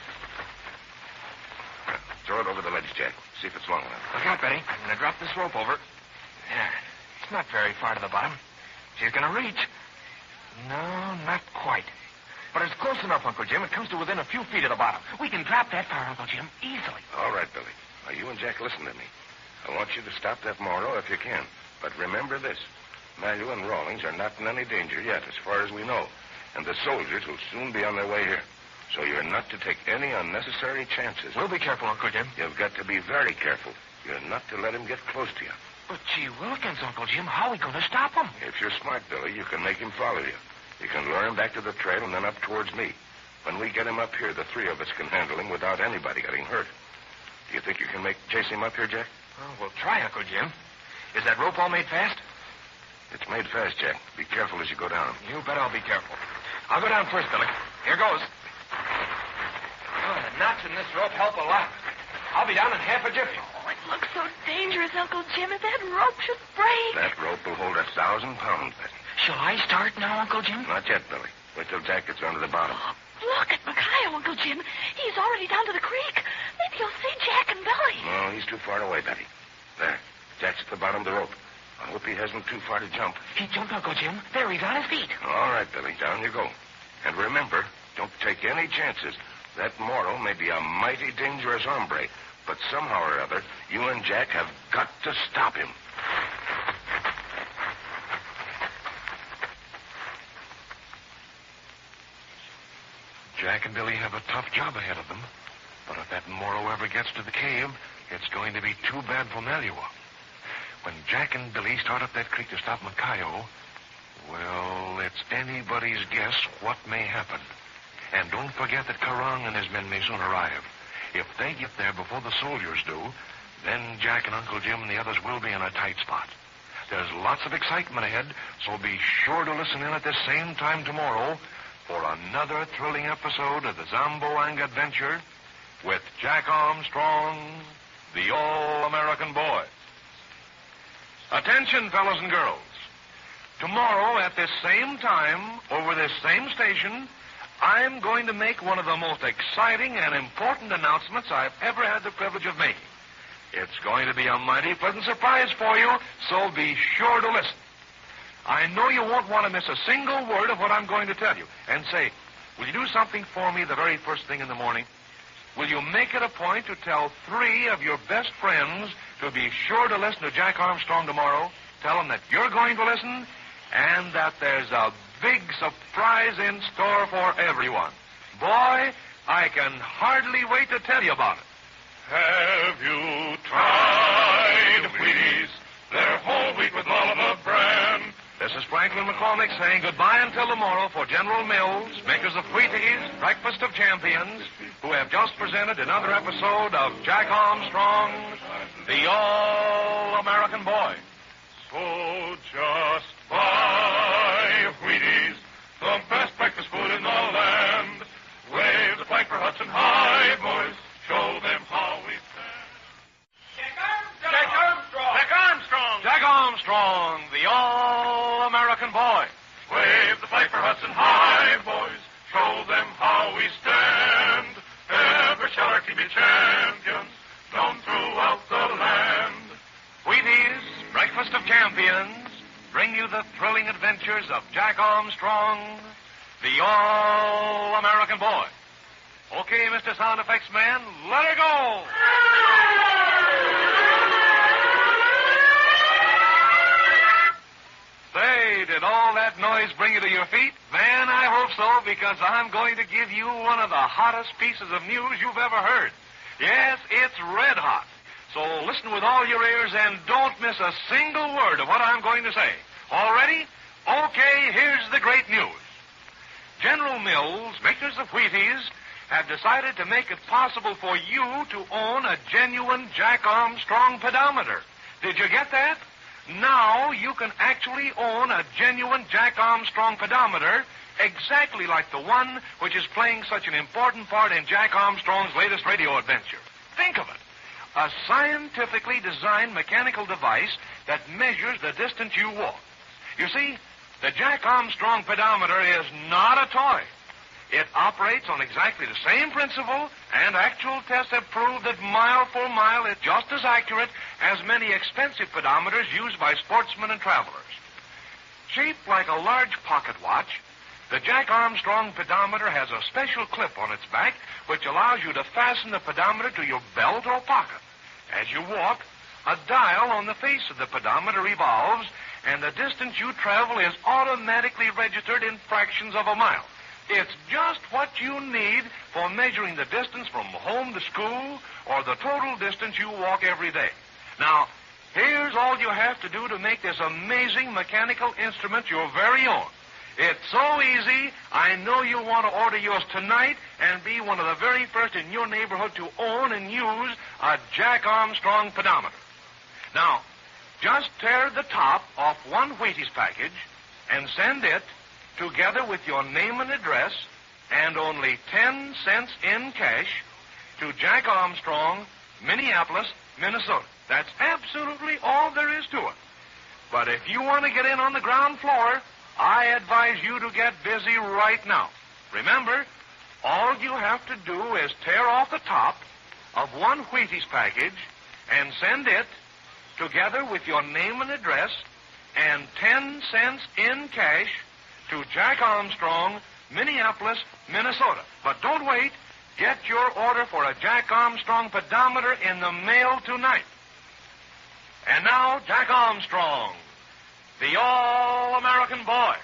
Now, throw it over the ledge, Jack. See if it's long enough. Look out, Betty. I'm going to drop this rope over. Yeah, it's not very far to the bottom. She's going to reach. No, not quite. But it's close enough, Uncle Jim. It comes to within a few feet of the bottom. We can drop that far, Uncle Jim, easily. All right, Billy. Now, you and Jack, listen to me. I want you to stop that Moro if you can. But remember this. Malua and Rawlings are not in any danger yet, as far as we know. And the soldiers will soon be on their way here. So you're not to take any unnecessary chances. We'll be careful, Uncle Jim. You've got to be very careful. You're not to let him get close to you. But, gee Wilkins, Uncle Jim, how are we going to stop him? If you're smart, Billy, you can make him follow you. You can lure him back to the trail and then up towards me. When we get him up here, the three of us can handle him without anybody getting hurt. Do you think you can chase him up here, Jack? Oh, we'll try, Uncle Jim. Is that rope all made fast? It's made fast, Jack. Be careful as you go down. You bet I'll be careful. I'll go down first, Billy. Here goes. Oh, the knots in this rope help a lot. I'll be down in half a jiffy. Oh, it looks so dangerous, Uncle Jim. If that rope should break. That rope will hold 1,000 pounds, Betty. Shall I start now, Uncle Jim? Not yet, Billy. Wait till Jack gets down to the bottom. Oh, look at Micaiah, Uncle Jim. He's already down to the creek. Maybe he'll see Jack and Billy. No, he's too far away, Betty. There. Jack's at the bottom of the rope. I hope he hasn't too far to jump. He jumped, Uncle Jim. There, he's on his feet. All right, Billy. Down you go. And remember, don't take any chances. That Moro may be a mighty dangerous hombre, but somehow or other, you and Jack have got to stop him. Jack and Billy have a tough job ahead of them. But if that Moro ever gets to the cave, it's going to be too bad for Malua. When Jack and Billy start up that creek to stop Micaiah, well, it's anybody's guess what may happen. And don't forget that Karang and his men may soon arrive. If they get there before the soldiers do, then Jack and Uncle Jim and the others will be in a tight spot. There's lots of excitement ahead, so be sure to listen in at the same time tomorrow for another thrilling episode of the Zamboanga Adventure with Jack Armstrong, the All-American Boy. Attention, fellows and girls. Tomorrow at this same time, over this same station, I'm going to make one of the most exciting and important announcements I've ever had the privilege of making. It's going to be a mighty pleasant surprise for you, so be sure to listen. I know you won't want to miss a single word of what I'm going to tell you. And say, will you do something for me the very first thing in the morning? Will you make it a point to tell 3 of your best friends to be sure to listen to Jack Armstrong tomorrow? Tell them that you're going to listen and that there's a big surprise in store for everyone. Boy, I can hardly wait to tell you about it. Have you tried Wheaties? They're whole wheat with Oliver brand. This is Franklin McCormick saying goodbye until tomorrow for General Mills, makers of Wheaties, Breakfast of Champions, who have just presented another episode of Jack Armstrong, the All-American Boy. So just buy Wheaties, the best breakfast food in the land. Wave the flag for Hudson High, boys. Show them how we stand. Jack Armstrong! Jack Armstrong! Jack Armstrong, the All-American Boy. Wave the flag for Hudson High, boys. Show them how we stand. Ever shall our team be champions, known throughout the land. Wheaties, Breakfast of Champions, bring you the thrilling adventures of Jack Armstrong, the All-American Boy. Okay, Mr. Sound Effects Man, let her go! Say, did all that noise bring you to your feet? Man, I hope so, because I'm going to give you one of the hottest pieces of news you've ever heard. Yes, it's red hot. So listen with all your ears and don't miss a single word of what I'm going to say. All ready? Okay, here's the great news. General Mills, makers of Wheaties, have decided to make it possible for you to own a genuine Jack Armstrong pedometer. Did you get that? Now you can actually own a genuine Jack Armstrong pedometer exactly like the one which is playing such an important part in Jack Armstrong's latest radio adventure. Think of it. A scientifically designed mechanical device that measures the distance you walk. You see, the Jack Armstrong pedometer is not a toy. It operates on exactly the same principle, and actual tests have proved that mile for mile it's just as accurate as many expensive pedometers used by sportsmen and travelers. Shaped like a large pocket watch, the Jack Armstrong pedometer has a special clip on its back which allows you to fasten the pedometer to your belt or pocket. As you walk, a dial on the face of the pedometer revolves, and the distance you travel is automatically registered in fractions of a mile. It's just what you need for measuring the distance from home to school or the total distance you walk every day. Now, here's all you have to do to make this amazing mechanical instrument your very own. It's so easy. I know you want to order yours tonight and be one of the very first in your neighborhood to own and use a Jack Armstrong pedometer. Now, just tear the top off one Wheaties package and send it, together with your name and address, and only 10 cents in cash, to Jack Armstrong, Minneapolis, Minnesota. That's absolutely all there is to it. But if you want to get in on the ground floor, I advise you to get busy right now. Remember, all you have to do is tear off the top of one Wheaties package and send it, together with your name and address, and 10 cents in cash, to Jack Armstrong, Minneapolis, Minnesota. But don't wait. Get your order for a Jack Armstrong pedometer in the mail tonight. And now, Jack Armstrong, the All-American Boy.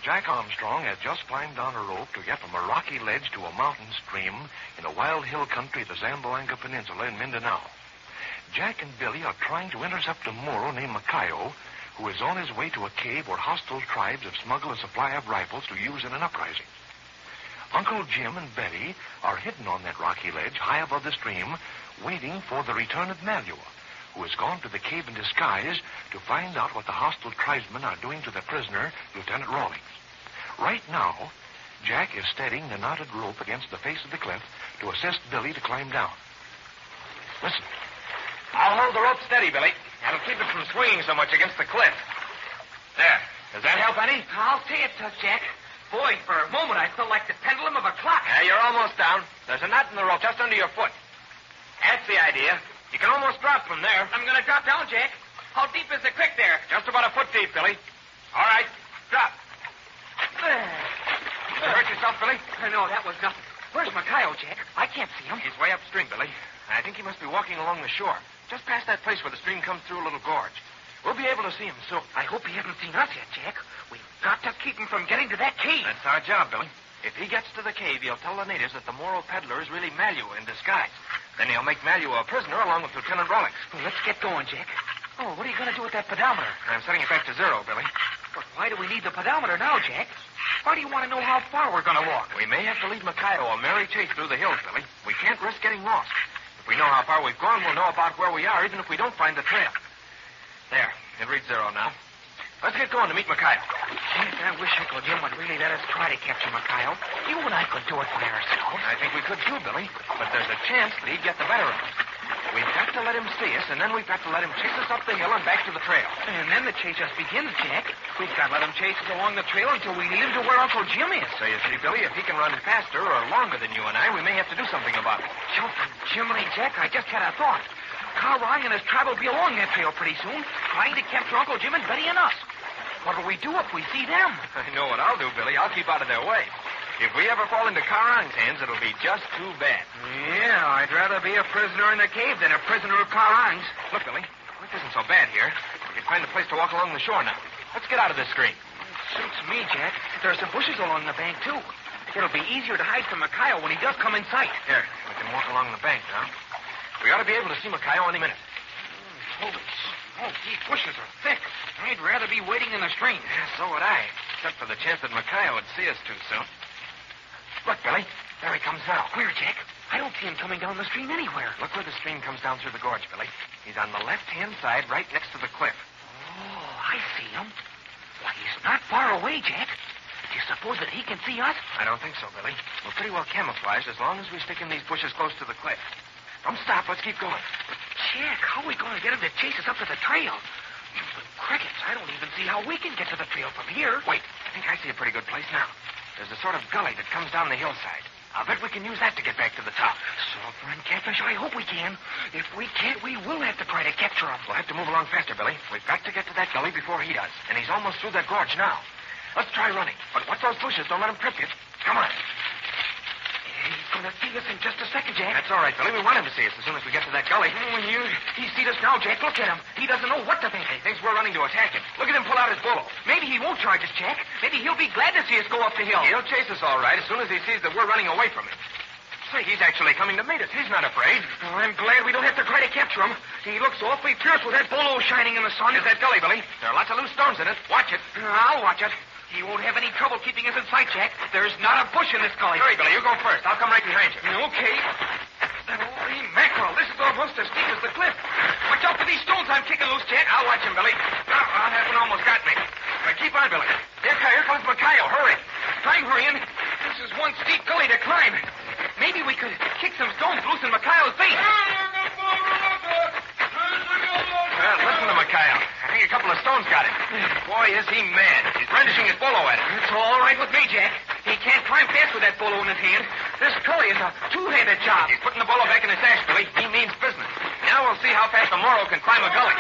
Jack Armstrong had just climbed down a rope to get from a rocky ledge to a mountain stream in a wild hill country of the Zamboanga Peninsula in Mindanao. Jack and Billy are trying to intercept a Moro named Macayo, who is on his way to a cave where hostile tribes have smuggled a supply of rifles to use in an uprising. Uncle Jim and Betty are hidden on that rocky ledge high above the stream, waiting for the return of Malua, who has gone to the cave in disguise to find out what the hostile tribesmen are doing to the prisoner, Lieutenant Rawlings. Right now, Jack is steadying the knotted rope against the face of the cliff to assist Billy to climb down. Listen. I'll hold the rope steady, Billy. That'll keep it from swinging so much against the cliff. There. Does that help any? I'll say it does, Jack. Boy, for a moment I felt like the pendulum of a clock. You're almost down. There's a knot in the rope just under your foot. That's the idea. You can almost drop from there. I'm going to drop down, Jack. How deep is the creek there? Just about a foot deep, Billy. All right. Drop. Did you hurt yourself, Billy? No, that was nothing. Where's Macayo, Jack? I can't see him. He's way upstream, Billy. I think he must be walking along the shore, just past that place where the stream comes through a little gorge. We'll be able to see him soon. I hope he hasn't seen us yet, Jack. We've got to keep him from getting to that cave. That's our job, Billy. If he gets to the cave, he'll tell the natives that the Moro peddler is really Malua in disguise. Then he'll make Malua a prisoner along with Lieutenant Rawlings. Well, let's get going, Jack. Oh, what are you going to do with that pedometer? I'm setting it back to zero, Billy. But why do we need the pedometer now, Jack? Why do you want to know how far we're going to walk? We may have to lead Macayo a merry chase through the hills, Billy. We can't risk getting lost. If we know how far we've gone, we'll know about where we are, even if we don't find the trail. There. It reads zero now. Let's get going to meet Macayo. Jack, I wish Uncle Jim would really let us try to capture Macayo. You and I could do it by ourselves. I think we could too, Billy. But there's a chance that he'd get the better of us. We've got to let him see us, and then we've got to let him chase us up the hill and back to the trail. And then the chase just begins, Jack. We've got to let him chase us along the trail until we lead him to where Uncle Jim is. So you see, Billy, if he can run faster or longer than you and I, we may have to do something about it. Jumping Jiminy, Jack, I just had a thought. Carl Rye and his tribe will be along that trail pretty soon, trying to capture Uncle Jim and Betty and us. What'll we do if we see them? I know what I'll do, Billy. I'll keep out of their way. If we ever fall into Karang's hands, it'll be just too bad. Yeah, I'd rather be a prisoner in the cave than a prisoner of Karang's. Look, Billy, it isn't so bad here. We can find a place to walk along the shore now. Let's get out of this screen. Suits me, Jack. There are some bushes along the bank, too. It'll be easier to hide from Macayo when he does come in sight. Here, we can walk along the bank now. We ought to be able to see Macayo any minute. These bushes are thick. I'd rather be waiting in the stream. Yeah, so would I. Except for the chance that Macayo would see us too soon. Look, Billy. There he comes now. Where, Jack? I don't see him coming down the stream anywhere. Look where the stream comes down through the gorge, Billy. He's on the left-hand side, right next to the cliff. Oh, I see him. Why, he's not far away, Jack. Do you suppose that he can see us? I don't think so, Billy. We're pretty well camouflaged as long as we stick in these bushes close to the cliff. Don't stop. Let's keep going. Jack, how are we going to get him to chase us up to the trail? But crickets, I don't even see how we can get to the trail from here. Wait, I think I see a pretty good place now. There's a sort of gully that comes down the hillside. I'll bet we can use that to get back to the top. Sulphur and catfish, I hope we can. If we can't, we will have to try to capture him. We'll have to move along faster, Billy. We've got to get to that gully before he does. And he's almost through that gorge now. Let's try running. But watch those bushes. Don't let him trip you. Come on. He's going to see us in just a second, Jack. That's all right, Billy. We want him to see us as soon as we get to that gully. He's seen us now, Jack. Look at him. He doesn't know what to think. He thinks we're running to attack him. Look at him pull out his bolo. Maybe he won't charge us, Jack. Maybe he'll be glad to see us go up the hill. He'll chase us all right as soon as he sees that we're running away from him. Say, he's actually coming to meet us. He's not afraid. Oh, I'm glad we don't have to try to capture him. He looks awfully fierce with that bolo shining in the sun. Is that gully, Billy? There are lots of loose stones in it. Watch it. I'll watch it. He won't have any trouble keeping us in sight, Jack. There's not a bush in this gully. Hurry, Billy. You go first. I'll come right behind you. Okay. Holy mackerel. This is almost as steep as the cliff. Watch out for these stones I'm kicking loose, Jack. I'll watch him, Billy. Oh, that one almost got me. But keep on, Billy. Here comes Mikhail. Hurry. Try hurrying. This is one steep gully to climb. Maybe we could kick some stones loose in Mikhail's face. Listen to Mikhail. I think a couple of stones got him. Boy, is he mad. He's brandishing his bolo at it. It's all right with me, Jack. He can't climb fast with that bolo in his hand. This gully is a two-handed job. He's putting the bolo back in his sash, Billy. He means business. Now we'll see how fast the Moro can climb a gully.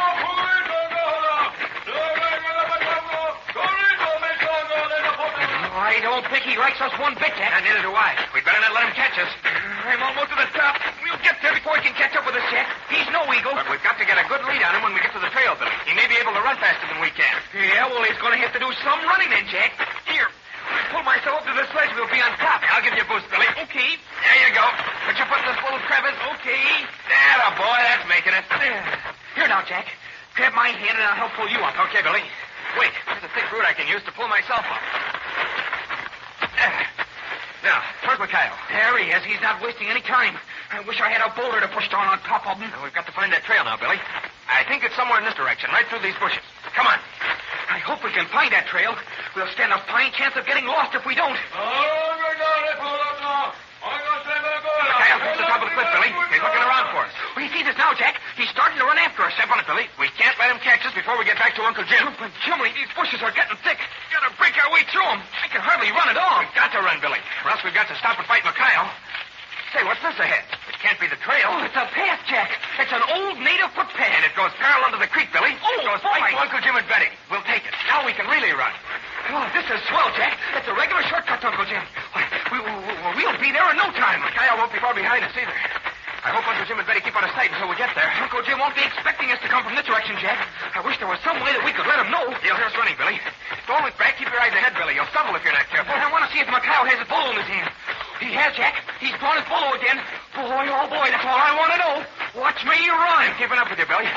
I don't think he likes us one bit, Jack. Neither do I. We'd better not let him catch us. I'm almost to the top. We'll get there before he can catch up with us, Jack. He's no eagle. But we've got to get a good lead on him when we get to the trail, Billy. He may be able to run faster than we can. Yeah, well, he's going to have to do some running then, Jack. Here. Pull myself up to the sledge. We'll be on top. I'll give you a boost, Billy. Okay. There you go. Put your foot in this little crevice. Okay. There, boy. That's making it. Here now, Jack. Grab my hand and I'll help pull you up. Okay, Billy. Wait. There's a thick root I can use to pull myself up. Now, where's Mikhail? There he is. He's not wasting any time. I wish I had a boulder to push down on top of him. Well, we've got to find that trail now, Billy. I think it's somewhere in this direction, right through these bushes. Come on. I hope we can find that trail. We'll stand a fine chance of getting lost if we don't. Mikhail, to the top of the cliff, Billy. He's looking around for us. Well, he sees us now, Jack. He's starting to run after us. Step on it, Billy. We can't let him catch us before we get back to Uncle Jim. But, Jimmy, these bushes are getting thick. Gotta break our way through them. I can hardly run at all. We've got to run, Billy, or else we've got to stop and fight Mikhail. Say, what's this ahead? It can't be the trail. Oh, it's a path, Jack. It's an old native footpath. And it goes parallel to the creek, Billy. Oh, it goes right to Uncle Jim and Betty. We'll take it. Now we can really run. Oh, this is swell, Jack. It's a regular shortcut to Uncle Jim. We'll be there in no time. Mikhail won't be far behind us either. I hope Uncle Jim and Betty keep out of sight until we get there. Uncle Jim won't be expecting us to come from this direction, Jack. I wish there was some way that we could let him know. You'll hear us running, Billy. Don't look back. Keep your eyes ahead, Billy. You'll stumble if you're not careful. I want to see if Mikhail has his bolo in his hand. He has, Jack. He's drawn his bolo again. Boy, oh boy, that's all I want to know. Watch me run. I'm keeping up with you, Billy.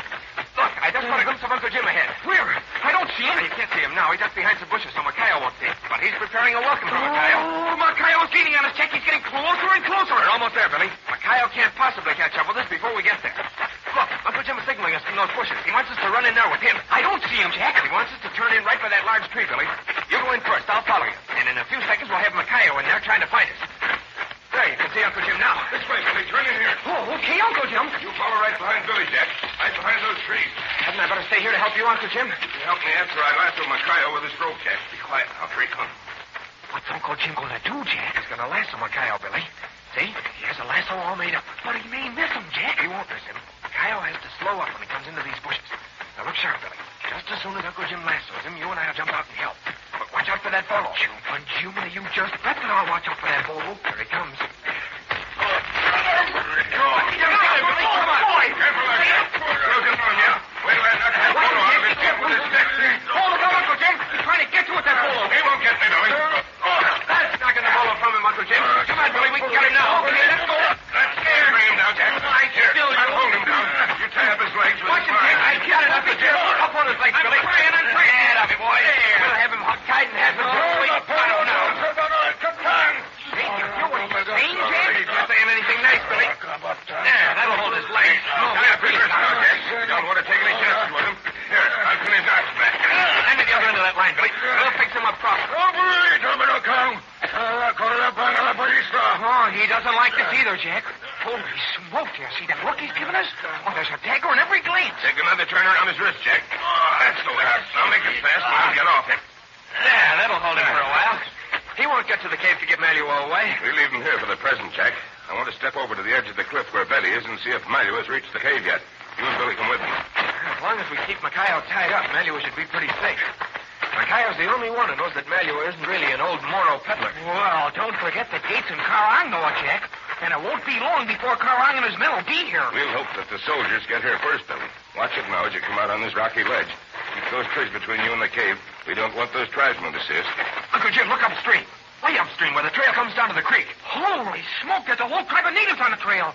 Look, I just caught a glimpse of Uncle Jim ahead. Where? I don't see him. You can't see him now. He's just behind some bushes, so Mikhail won't see him. But he's preparing a welcome for Mikhail. Oh, Mikhail's leaning on us, Jack. He's getting closer and closer. We're almost there, Billy. Mikhail can't possibly catch up with us before we get there. Look, Uncle Jim is signaling us from those bushes. He wants us to run in there with him. I don't see him, Jack. He wants us to turn in right by that large tree, Billy. You go in first. I'll follow you. And in a few seconds, we'll have Mikhail in there trying to find us. There, you can see Uncle Jim now. This way, Billy. Turn in here. Oh, okay, Uncle Jim. You follow right behind Billy, Jack. Right behind those trees. Hadn't I better stay here to help you, Uncle Jim? You help me after I lasso Mikhail with this rope, Jack. Be quiet now. Here he comes. What's Uncle Jim going to do, Jack? He's going to lasso Mikhail, Billy. See? He has a lasso all made up. But he may miss him, Jack. He won't miss him. Mikhail has to slow up when he comes into these bushes. Now, look sharp, Billy. Just as soon as Uncle Jim lassos him, you and I'll jump out and help. But watch out for that bolo. Jiminy, you just bet that I'll watch out for that bolo. Here he comes. He doesn't like this either, Jack. Holy smoke, do you see that look he's given us? Oh, there's a dagger in every glance. Take another turn around his wrist, Jack. Oh, that's the way. Now make it fast and we'll get off it. There, that'll hold him for a while. He won't get to the cave to get Manuel away. We'll leave him here for the present, Jack. I want to step over to the edge of the cliff where Betty is and see if Malu has reached the cave yet. You and Billy come with me. As long as we keep Mikhail tied up, Malu should be pretty safe. Mikhail's the only one who knows that Malu isn't really an old Moro peddler. Well, don't forget the gates in Karang know it, Jack. And it won't be long before Karang and his men will be here. We'll hope that the soldiers get here first, Billy. Watch it now as you come out on this rocky ledge. Keep those trees between you and the cave. We don't want those tribesmen to see us. Uncle Jim, look upstream. Way upstream where the trail comes down to the creek. Holy smoke, there's a whole tribe of natives on the trail.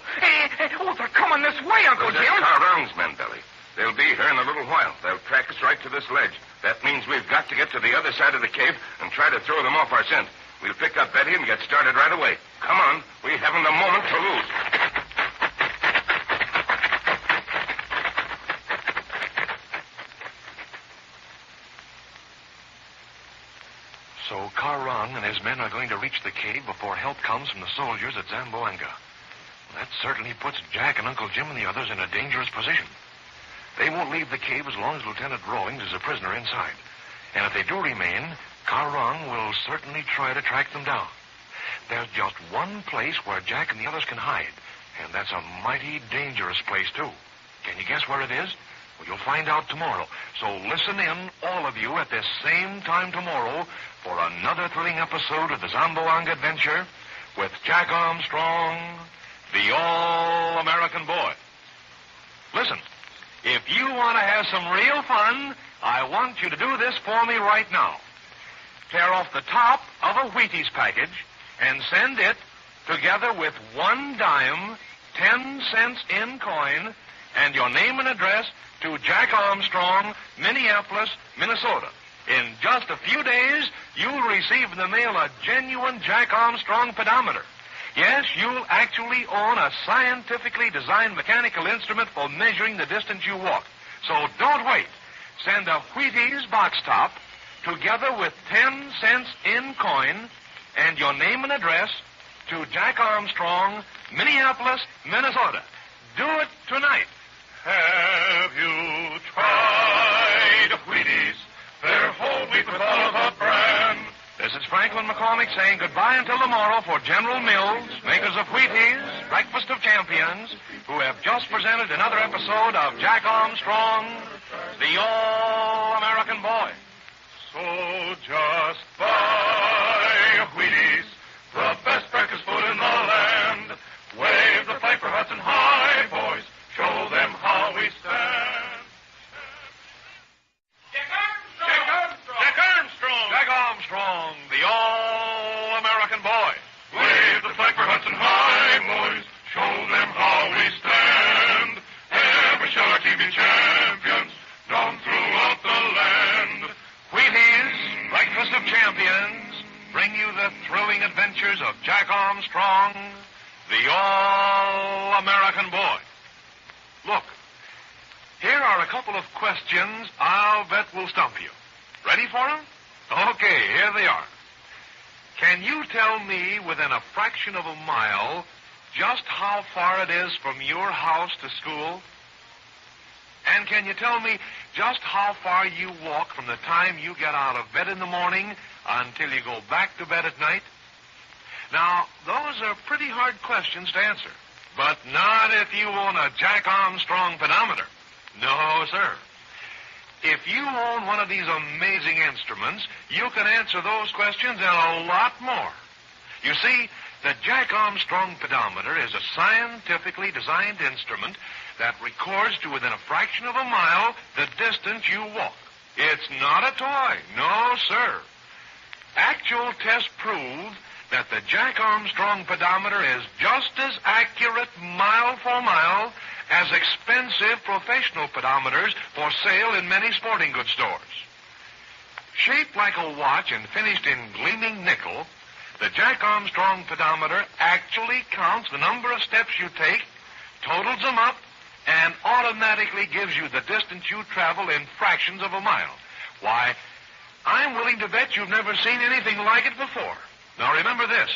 They're coming this way, Uncle Jim. That's Carl's men, Billy. They'll be here in a little while. They'll track us right to this ledge. That means we've got to get to the other side of the cave and try to throw them off our scent. We'll pick up Betty and get started right away. Come on. We haven't a moment to lose. So Carron and his men are going to reach the cave before help comes from the soldiers at Zamboanga. That certainly puts Jack and Uncle Jim and the others in a dangerous position. They won't leave the cave as long as Lieutenant Rawlings is a prisoner inside. And if they do remain, Carron will certainly try to track them down. There's just one place where Jack and the others can hide, and that's a mighty dangerous place, too. Can you guess where it is? Well, you'll find out tomorrow. So listen in, all of you, at this same time tomorrow for another thrilling episode of the Zamboanga Adventure with Jack Armstrong, the All-American Boy. Listen, if you want to have some real fun, I want you to do this for me right now. Tear off the top of a Wheaties package and send it, together with 1 dime, 10 cents in coin, and your name and address to Jack Armstrong, Minneapolis, Minnesota. In just a few days, you'll receive in the mail a genuine Jack Armstrong pedometer. Yes, you'll actually own a scientifically designed mechanical instrument for measuring the distance you walk. So don't wait. Send a Wheaties box top, together with 10 cents in coin, and your name and address to Jack Armstrong, Minneapolis, Minnesota. Do it tonight. Have you tried Wheaties? They're whole wheat with all of the brand. This is Franklin McCormick saying goodbye until tomorrow for General Mills, makers of Wheaties, Breakfast of Champions, who have just presented another episode of Jack Armstrong, the All-American Boy. So just buy Wheaties, the best breakfast food in the land. Wave the flag for Hudson High, boys. Show them how we stand. Jack Armstrong, the All-American Boy. Wave the flag for Hudson High, boys. Show them how we stand. Ever shall our TV champions known throughout the land. Wheaties, Breakfast of Champions, bring you the thrilling adventures of Jack Armstrong, the All-American Boy. Look, here are a couple of questions I'll bet will stump you. Ready for them? Okay, here they are. Can you tell me within a fraction of a mile just how far it is from your house to school? And can you tell me just how far you walk from the time you get out of bed in the morning until you go back to bed at night? Now, those are pretty hard questions to answer, but not if you own a Jack Armstrong pedometer. No, sir. If you own one of these amazing instruments, you can answer those questions and a lot more. You see, the Jack Armstrong pedometer is a scientifically designed instrument that records to within a fraction of a mile the distance you walk. It's not a toy. No, sir. Actual tests prove that the Jack Armstrong pedometer is just as accurate mile for mile as expensive professional pedometers for sale in many sporting goods stores. Shaped like a watch and finished in gleaming nickel, the Jack Armstrong pedometer actually counts the number of steps you take, totals them up, and automatically gives you the distance you travel in fractions of a mile. Why, I'm willing to bet you've never seen anything like it before. Now remember this.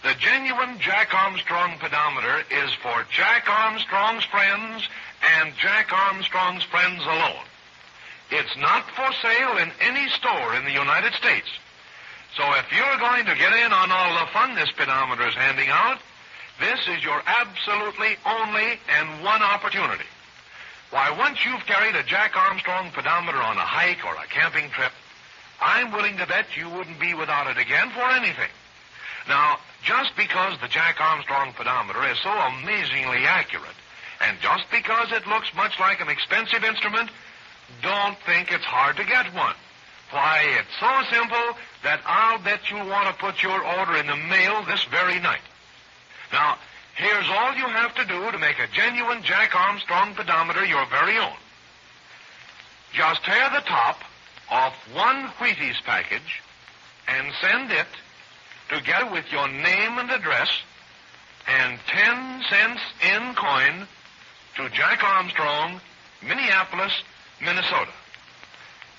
The genuine Jack Armstrong pedometer is for Jack Armstrong's friends and Jack Armstrong's friends alone. It's not for sale in any store in the United States. So if you're going to get in on all the fun this pedometer is handing out, this is your absolutely only and one opportunity. Why, once you've carried a Jack Armstrong pedometer on a hike or a camping trip, I'm willing to bet you wouldn't be without it again for anything. Now, just because the Jack Armstrong pedometer is so amazingly accurate, and just because it looks much like an expensive instrument, don't think it's hard to get one. Why, it's so simple that I'll bet you'll want to put your order in the mail this very night. Now, here's all you have to do to make a genuine Jack Armstrong pedometer your very own. Just tear the top off one Wheaties package and send it together with your name and address and 10 cents in coin to Jack Armstrong, Minneapolis, Minnesota.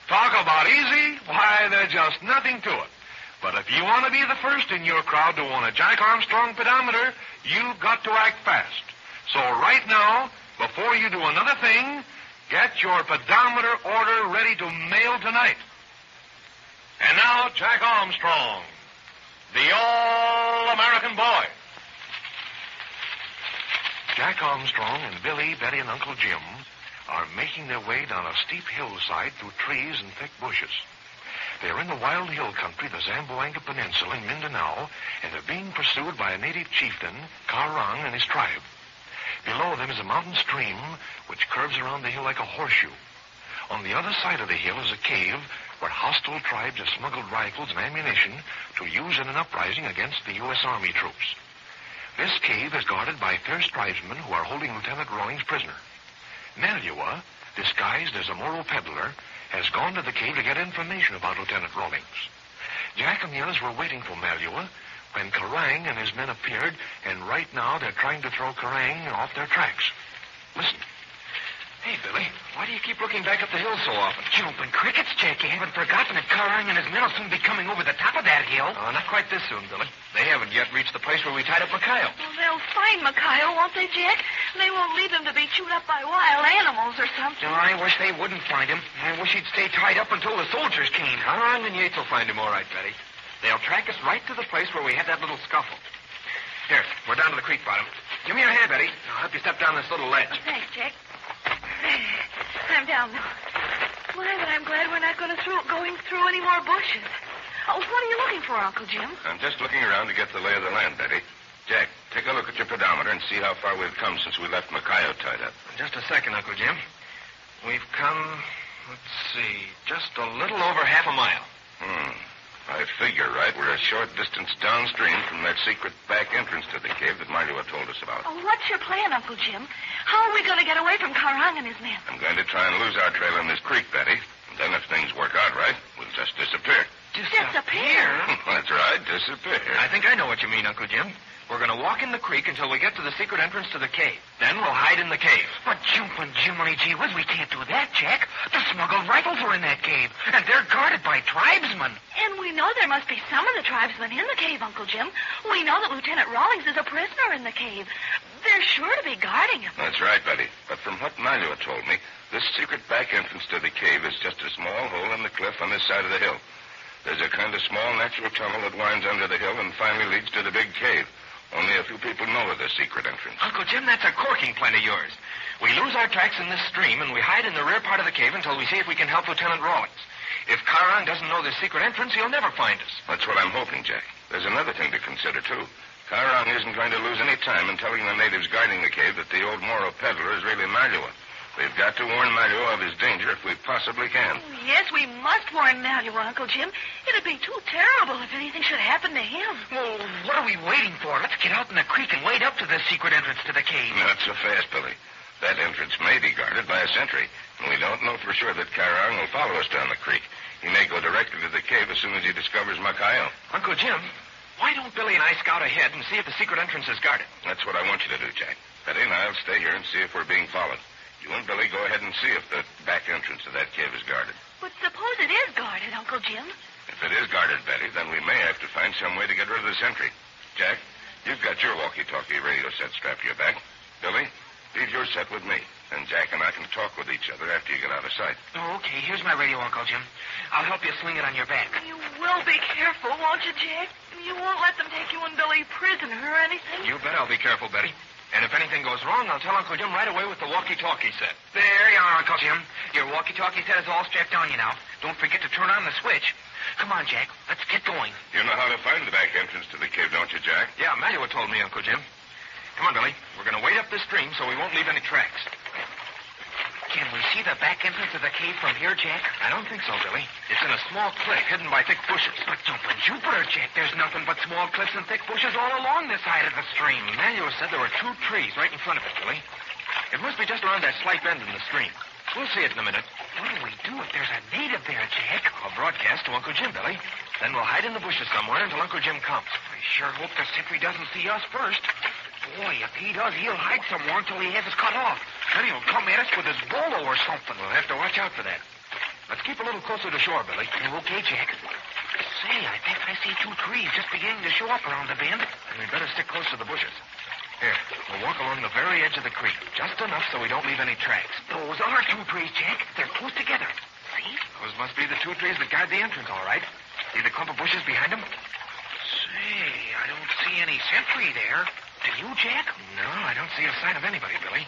Talk about easy, why, there's just nothing to it. But if you want to be the first in your crowd to own a Jack Armstrong pedometer, you've got to act fast. So right now, before you do another thing, get your pedometer order ready to mail tonight. And now, Jack Armstrong, the All-American Boy. Jack Armstrong and Billy, Betty, and Uncle Jim are making their way down a steep hillside through trees and thick bushes. They're in the wild hill country, the Zamboanga Peninsula in Mindanao, and they're being pursued by a native chieftain, Karang, and his tribe. Below them is a mountain stream which curves around the hill like a horseshoe. On the other side of the hill is a cave where hostile tribes have smuggled rifles and ammunition to use in an uprising against the U.S. Army troops. This cave is guarded by fierce tribesmen who are holding Lieutenant Rawlings prisoner. Malua, disguised as a Moro peddler, has gone to the cave to get information about Lieutenant Rawlings. Jack and the others were waiting for Malua when Karang and his men appeared, and right now they're trying to throw Karang off their tracks. Listen. Hey, Billy, why do you keep looking back up the hill so often? Jumping crickets, Jack. You haven't forgotten that Karang and his men will soon be coming over the top of that hill. Oh, not quite this soon, Billy. They haven't yet reached the place where we tied up Mikhail. Well, they'll find Mikhail, won't they, Jack? They won't leave him to be chewed up by wild animals or something. No, I wish they wouldn't find him. I wish he'd stay tied up until the soldiers came. Karang and Yates will find him all right, Betty. They'll track us right to the place where we had that little scuffle. Here, we're down to the creek bottom. Give me your hand, Betty. I'll help you step down this little ledge. Thanks, Jack. I'm down now. Why, but I'm glad we're not going through any more bushes. Oh, what are you looking for, Uncle Jim? I'm just looking around to get the lay of the land, Betty. Jack, take a look at your pedometer and see how far we've come since we left Mikhail tied up. Just a second, Uncle Jim. We've come, let's see, just a little over half a mile. I figure right. We're a short distance downstream from that secret back entrance to the cave that Malua told us about. Oh, what's your plan, Uncle Jim? How are we going to get away from Karang and his men? I'm going to try and lose our trail in this creek, Betty. And then if things work out right, we'll just disappear. Disappear? That's right, disappear. I think I know what you mean, Uncle Jim. We're going to walk in the creek until we get to the secret entrance to the cave. Then we'll hide in the cave. But jumping Jiminy gee whiz, we can't do that, Jack. The smuggled rifles are in that cave, and they're guarded by tribesmen. And we know there must be some of the tribesmen in the cave, Uncle Jim. We know that Lieutenant Rawlings is a prisoner in the cave. They're sure to be guarding him. That's right, Betty. But from what Malua told me, this secret back entrance to the cave is just a small hole in the cliff on this side of the hill. There's a kind of small natural tunnel that winds under the hill and finally leads to the big cave. Only a few people know of the secret entrance. Uncle Jim, that's a corking plan of yours. We lose our tracks in this stream, and we hide in the rear part of the cave until we see if we can help Lieutenant Rawlings. If Karang doesn't know the secret entrance, he'll never find us. That's what I'm hoping, Jack. There's another thing to consider, too. Karang isn't going to lose any time in telling the natives guarding the cave that the old Moro peddler is really Malua. We've got to warn Malua of his danger if we possibly can. Yes, we must warn Malua, Uncle Jim. It'd be too terrible if anything should happen to him. Well, what are we waiting for? Let's get out in the creek and wade up to the secret entrance to the cave. Not so fast, Billy. That entrance may be guarded by a sentry, and we don't know for sure that Karang will follow us down the creek. He may go directly to the cave as soon as he discovers Mikhail. Uncle Jim, why don't Billy and I scout ahead and see if the secret entrance is guarded? That's what I want you to do, Jack. Betty and I'll stay here and see if we're being followed. You and Billy go ahead and see if the back entrance to that cave is guarded. But suppose it is guarded, Uncle Jim. If it is guarded, Betty, then we may have to find some way to get rid of the sentry. Jack, you've got your walkie-talkie radio set strapped to your back. Billy, leave your set with me. And Jack and I can talk with each other after you get out of sight. Oh, okay. Here's my radio, Uncle Jim. I'll help you sling it on your back. You will be careful, won't you, Jack? You won't let them take you and Billy prisoner or anything? You bet I'll be careful, Betty. And if anything goes wrong, I'll tell Uncle Jim right away with the walkie-talkie set. There you are, Uncle Jim. Your walkie-talkie set is all strapped on you now. Don't forget to turn on the switch. Come on, Jack. Let's get going. You know how to find the back entrance to the cave, don't you, Jack? Yeah, Malua told me, Uncle Jim. Come on, Billy. We're going to wade up this stream so we won't leave any tracks. Can we see the back entrance of the cave from here, Jack? I don't think so, Billy. It's in a small cliff hidden by thick bushes. But jumping Jupiter, Jack, there's nothing but small cliffs and thick bushes all along this side of the stream. Manuel said there were 2 trees right in front of it, Billy. It must be just around that slight bend in the stream. We'll see it in a minute. What do we do if there's a native there, Jack? I'll broadcast to Uncle Jim, Billy. Then we'll hide in the bushes somewhere until Uncle Jim comes. I sure hope the sentry doesn't see us first. Boy, if he does, he'll hide somewhere until he has us cut off. Then he'll come at us with his bolo or something. We'll have to watch out for that. Let's keep a little closer to shore, Billy. Okay, Jack. Say, I think I see 2 trees just beginning to show up around the bend. And we'd better stick close to the bushes. Here, we'll walk along the very edge of the creek, just enough so we don't leave any tracks. Those are 2 trees, Jack. They're close together. See? Those must be the 2 trees that guard the entrance, all right. See the clump of bushes behind them? Say, I don't see any sentry there. Do you, Jack? No, I don't see a sign of anybody, Billy.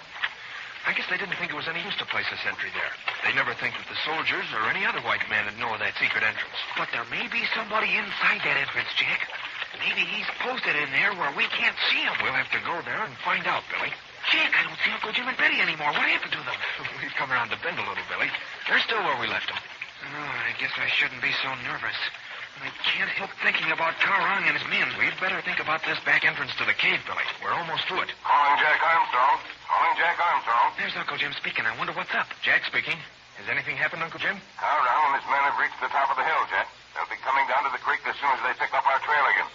I guess they didn't think it was any use to place a sentry there. They'd never think that the soldiers or any other white man would know of that secret entrance. But there may be somebody inside that entrance, Jack. Maybe he's posted in there where we can't see him. We'll have to go there and find out, Billy. Jack, I don't see Uncle Jim and Betty anymore. What happened to them? We've come around the bend a little, Billy. They're still where we left them. Oh, I guess I shouldn't be so nervous. I can't help thinking about Karang and his men. We'd better think about this back entrance to the cave, Billy. We're almost through it. Calling Jack Armstrong. Calling Jack Armstrong. There's Uncle Jim speaking. I wonder what's up. Jack speaking. Has anything happened, Uncle Jim? Karang and his men have reached the top of the hill, Jack. They'll be coming down to the creek as soon as they pick up our trail again.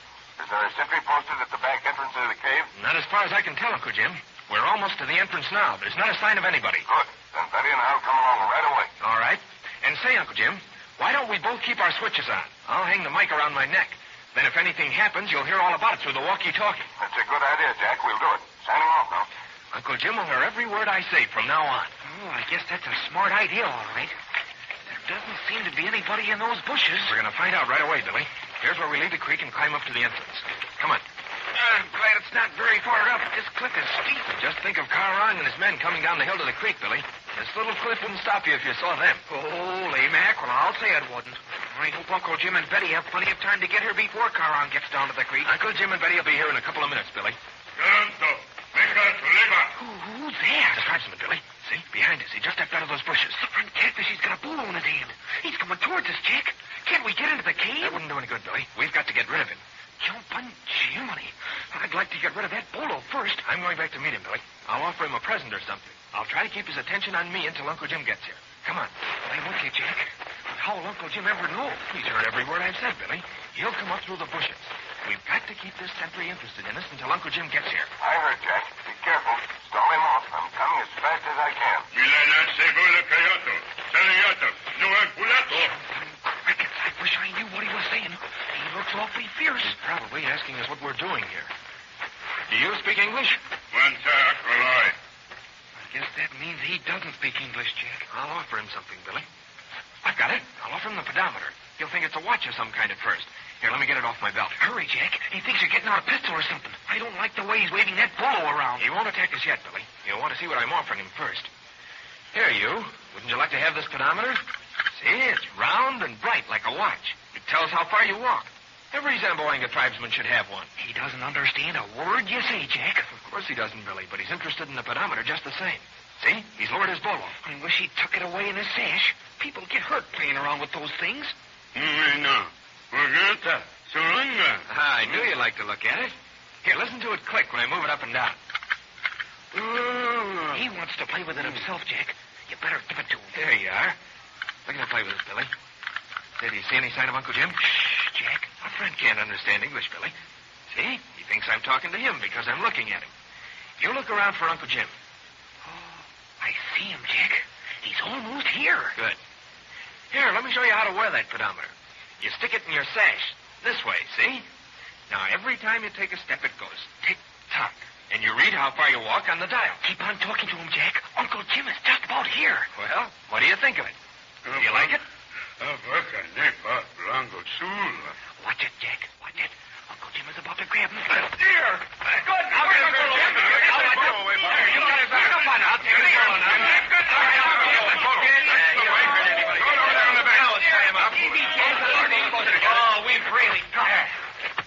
Is there a sentry posted at the back entrance of the cave? Not as far as I can tell, Uncle Jim. We're almost to the entrance now. There's not a sign of anybody. Good. Then Betty and I'll come along right away. All right. And say, Uncle Jim, why don't we both keep our switches on? I'll hang the mic around my neck. Then if anything happens, you'll hear all about it through the walkie-talkie. That's a good idea, Jack. We'll do it. Signing off now. Uncle Jim will hear every word I say from now on. Oh, I guess that's a smart idea, all right. There doesn't seem to be anybody in those bushes. We're going to find out right away, Billy. Here's where we leave the creek and climb up to the entrance. Come on. I'm glad it's not very far up. This cliff is steep. Just think of Karang and his men coming down the hill to the creek, Billy. This little cliff wouldn't stop you if you saw them. Holy mackerel, I'll say it wouldn't. I hope Uncle Jim and Betty have plenty of time to get here before Karang gets down to the creek. Uncle Jim and Betty will be here in a couple of minutes, Billy. Who's there? The tribesman, Billy. See? Behind us. He just stepped out of those bushes. The front catfish, he's got a bolo in his hand. He's coming towards us, Jack. Can't we get into the cave? That wouldn't do any good, Billy. We've got to get rid of him. Jumping Jiminy. I'd like to get rid of that bolo first. I'm going back to meet him, Billy. I'll offer him a present or something. I'll try to keep his attention on me until Uncle Jim gets here. Come on. I'm with you, Jack. But how'll Uncle Jim ever know? He's heard every word I've said, Billy. He'll come up through the bushes. We've got to keep this sentry interested in us until Uncle Jim gets here. I heard, Jack. Be careful. Stall him off. I'm coming as fast as I can. Crickets, I wish I knew what he was saying. He looks awfully fierce. He's probably asking us what we're doing here. Do you speak English? I guess that means he doesn't speak English, Jack. I'll offer him something, Billy. I've got it. I'll offer him the pedometer. He'll think it's a watch of some kind at first. Here, let me get it off my belt. Hurry, Jack. He thinks you're getting out a pistol or something. I don't like the way he's waving that bolo around. He won't attack us yet, Billy. You'll want to see what I'm offering him first. Here, you. Wouldn't you like to have this pedometer? See, it's round and bright like a watch. It tells how far you walk. Every Zamboanga tribesman should have one. He doesn't understand a word you say, Jack. Of course he doesn't, Billy, but he's interested in the pedometer just the same. See? He's lowered his bolo. I wish he'd tuck it away in his sash. People get hurt playing around with those things. I knew you'd like to look at it. Here, listen to it click when I move it up and down. He wants to play with it himself, Jack. You better give it to him. There you are. Look at him play with it, Billy. Did you see any sign of Uncle Jim? Shh, Jack. A friend can't understand English, Billy. See? He thinks I'm talking to him because I'm looking at him. You look around for Uncle Jim. Oh, I see him, Jack. He's almost here. Good. Here, let me show you how to wear that pedometer. You stick it in your sash. This way, see? Now, every time you take a step, it goes tick-tock. And you read how far you walk on the dial. Keep on talking to him, Jack. Uncle Jim is just about here. Well, what do you think of it? Do you like it? Watch it, Jack. Watch it. Uncle Jim is about to grab him. Here! Good! Now, you got his back up on. I'll take his ball now. Oh, we've really got it.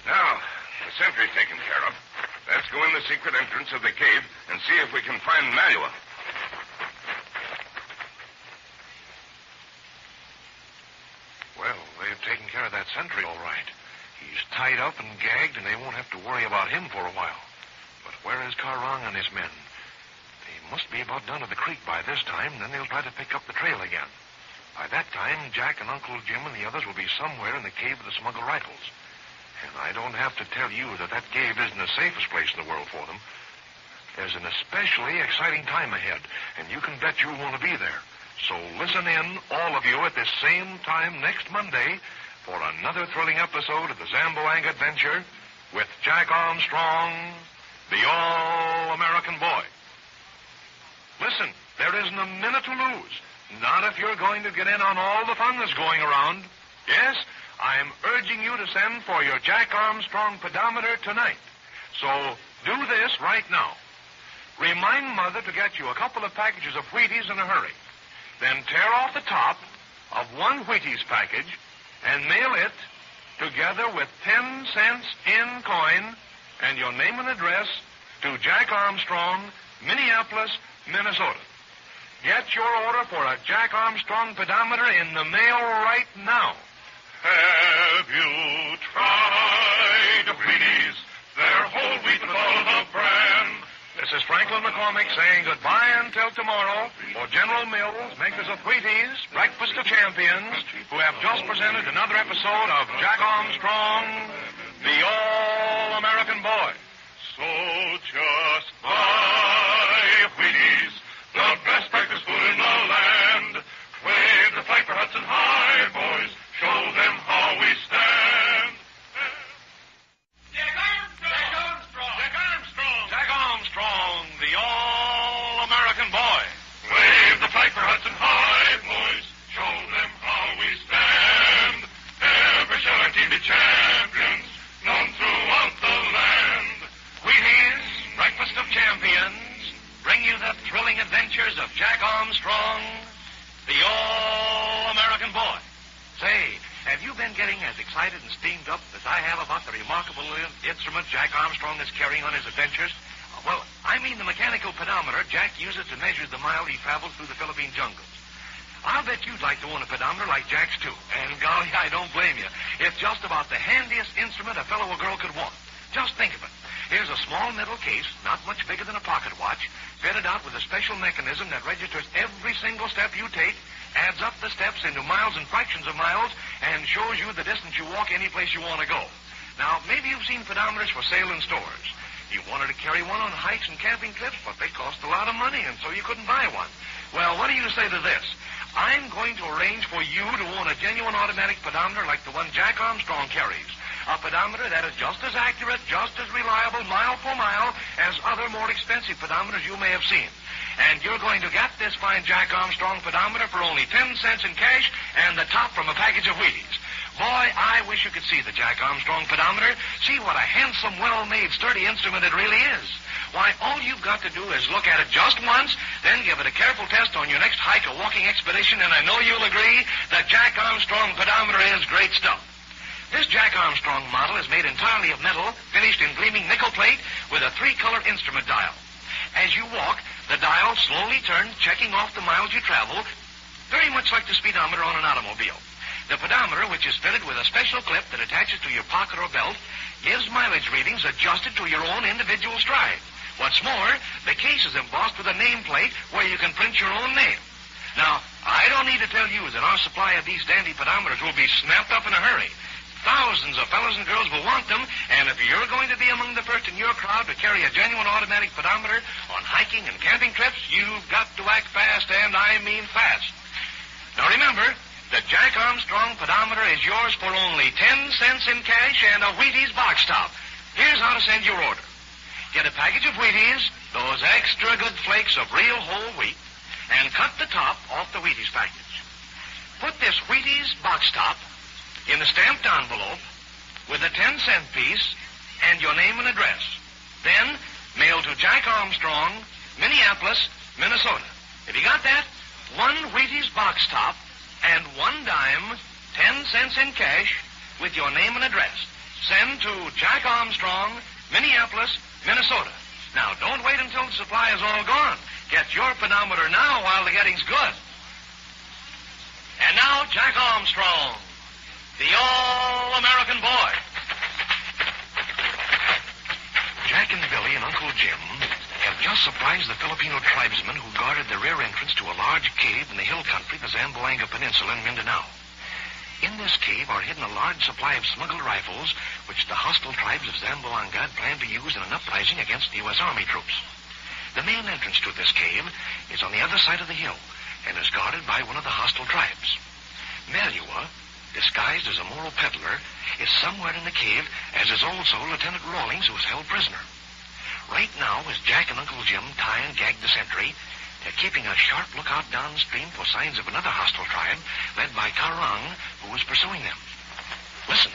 Now, the sentry's taken care of. Let's go in the secret entrance of the cave and see if we can find Malua. have taken care of that sentry all right. He's tied up and gagged, and they won't have to worry about him for a while. But where is Karang and his men? They must be about down to the creek by this time, and then they'll try to pick up the trail again. By that time, Jack and Uncle Jim and the others will be somewhere in the cave of the smuggled rifles. And I don't have to tell you that that cave isn't the safest place in the world for them. There's an especially exciting time ahead, and you can bet you'll want to be there. So listen in, all of you, at this same time next Monday for another thrilling episode of the Zamboanga Adventure with Jack Armstrong, the All-American Boy. Listen, there isn't a minute to lose. Not if you're going to get in on all the fun that's going around. Yes, I'm urging you to send for your Jack Armstrong pedometer tonight. So do this right now. Remind Mother to get you a couple of packages of Wheaties in a hurry. Then tear off the top of one Wheaties package and mail it together with 10 cents in coin and your name and address to Jack Armstrong, Minneapolis, Minnesota. Get your order for a Jack Armstrong pedometer in the mail right now. Have you tried Wheaties? They're whole wheat with all of the brand. This is Franklin McCormick saying goodbye until tomorrow for General Mills, makers of Wheaties, Breakfast of Champions, who have just presented another episode of Jack Armstrong, the All-American Boy. So just buy Wheaties, the best breakfast food in the land. Wave the flag for Hudson High, boys. Show them how we stand. Jack Armstrong! Jack Armstrong! Jack Armstrong, the All-American Boy. Wave the flag for Hudson High, boys. Show them how we stand. Ever shall our team be champions, known throughout the land. Wheaties, Breakfast of Champions, bring you the thrilling adventures of Jack Armstrong, the All-American Boy. Say, have you been getting as excited and steamed up as I have about the remarkable instrument Jack Armstrong is carrying on his adventures? Well, I mean the mechanical pedometer Jack uses to measure the mile he traveled through the Philippine jungles. I'll bet you'd like to own a pedometer like Jack's, too. And golly, I don't blame you. It's just about the handiest instrument a fellow or girl could want. Just think of it. Here's a small metal case, not much bigger than a pocket watch, fitted out with a special mechanism that registers every single step you take, adds up the steps into miles and fractions of miles, and shows you the distance you walk any place you want to go. Now, maybe you've seen pedometers for sale in stores. You wanted to carry one on hikes and camping trips, but they cost a lot of money, and so you couldn't buy one. Well, what do you say to this? I'm going to arrange for you to own a genuine automatic pedometer like the one Jack Armstrong carries. A pedometer that is just as accurate, just as reliable, mile for mile, as other more expensive pedometers you may have seen. And you're going to get this fine Jack Armstrong pedometer for only 10 cents in cash and the top from a package of Wheaties. Boy, I wish you could see the Jack Armstrong pedometer. See what a handsome, well-made, sturdy instrument it really is. Why, all you've got to do is look at it just once, then give it a careful test on your next hike or walking expedition, and I know you'll agree that Jack Armstrong pedometer is great stuff. This Jack Armstrong model is made entirely of metal, finished in gleaming nickel plate with a 3-color instrument dial. As you walk, the dial slowly turns, checking off the miles you travel, very much like the speedometer on an automobile. The pedometer, which is fitted with a special clip that attaches to your pocket or belt, gives mileage readings adjusted to your own individual stride. What's more, the case is embossed with a nameplate where you can print your own name. Now, I don't need to tell you that our supply of these dandy pedometers will be snapped up in a hurry. Thousands of fellows and girls will want them, and if you're going to be among the first in your crowd to carry a genuine automatic pedometer on hiking and camping trips, you've got to act fast, and I mean fast. Now remember, the Jack Armstrong pedometer is yours for only 10 cents in cash and a Wheaties box top. Here's how to send your order. Get a package of Wheaties, those extra good flakes of real whole wheat, and cut the top off the Wheaties package. Put this Wheaties box top in a stamped envelope with a 10-cent piece and your name and address. Then mail to Jack Armstrong, Minneapolis, Minnesota. If you got that, 1 Wheaties box top and 1 dime, 10 cents in cash with your name and address. Send to Jack Armstrong, Minneapolis, Minnesota. Now, don't wait until the supply is all gone. Get your pedometer now while the getting's good. And now, Jack Armstrong, the All-American Boy. Jack and Billy and Uncle Jim have just surprised the Filipino tribesmen who guarded the rear entrance to a large cave in the hill country of the Zamboanga Peninsula in Mindanao. In this cave are hidden a large supply of smuggled rifles, which the hostile tribes of Zamboanga had planned to use in an uprising against the U.S. Army troops. The main entrance to this cave is on the other side of the hill and is guarded by one of the hostile tribes. Malua, disguised as a Moro peddler, is somewhere in the cave, as is also Lieutenant Rawlings, who is held prisoner. Right now, as Jack and Uncle Jim tie and gag the sentry, they're keeping a sharp lookout downstream for signs of another hostile tribe, led by Karang, who is pursuing them. Listen.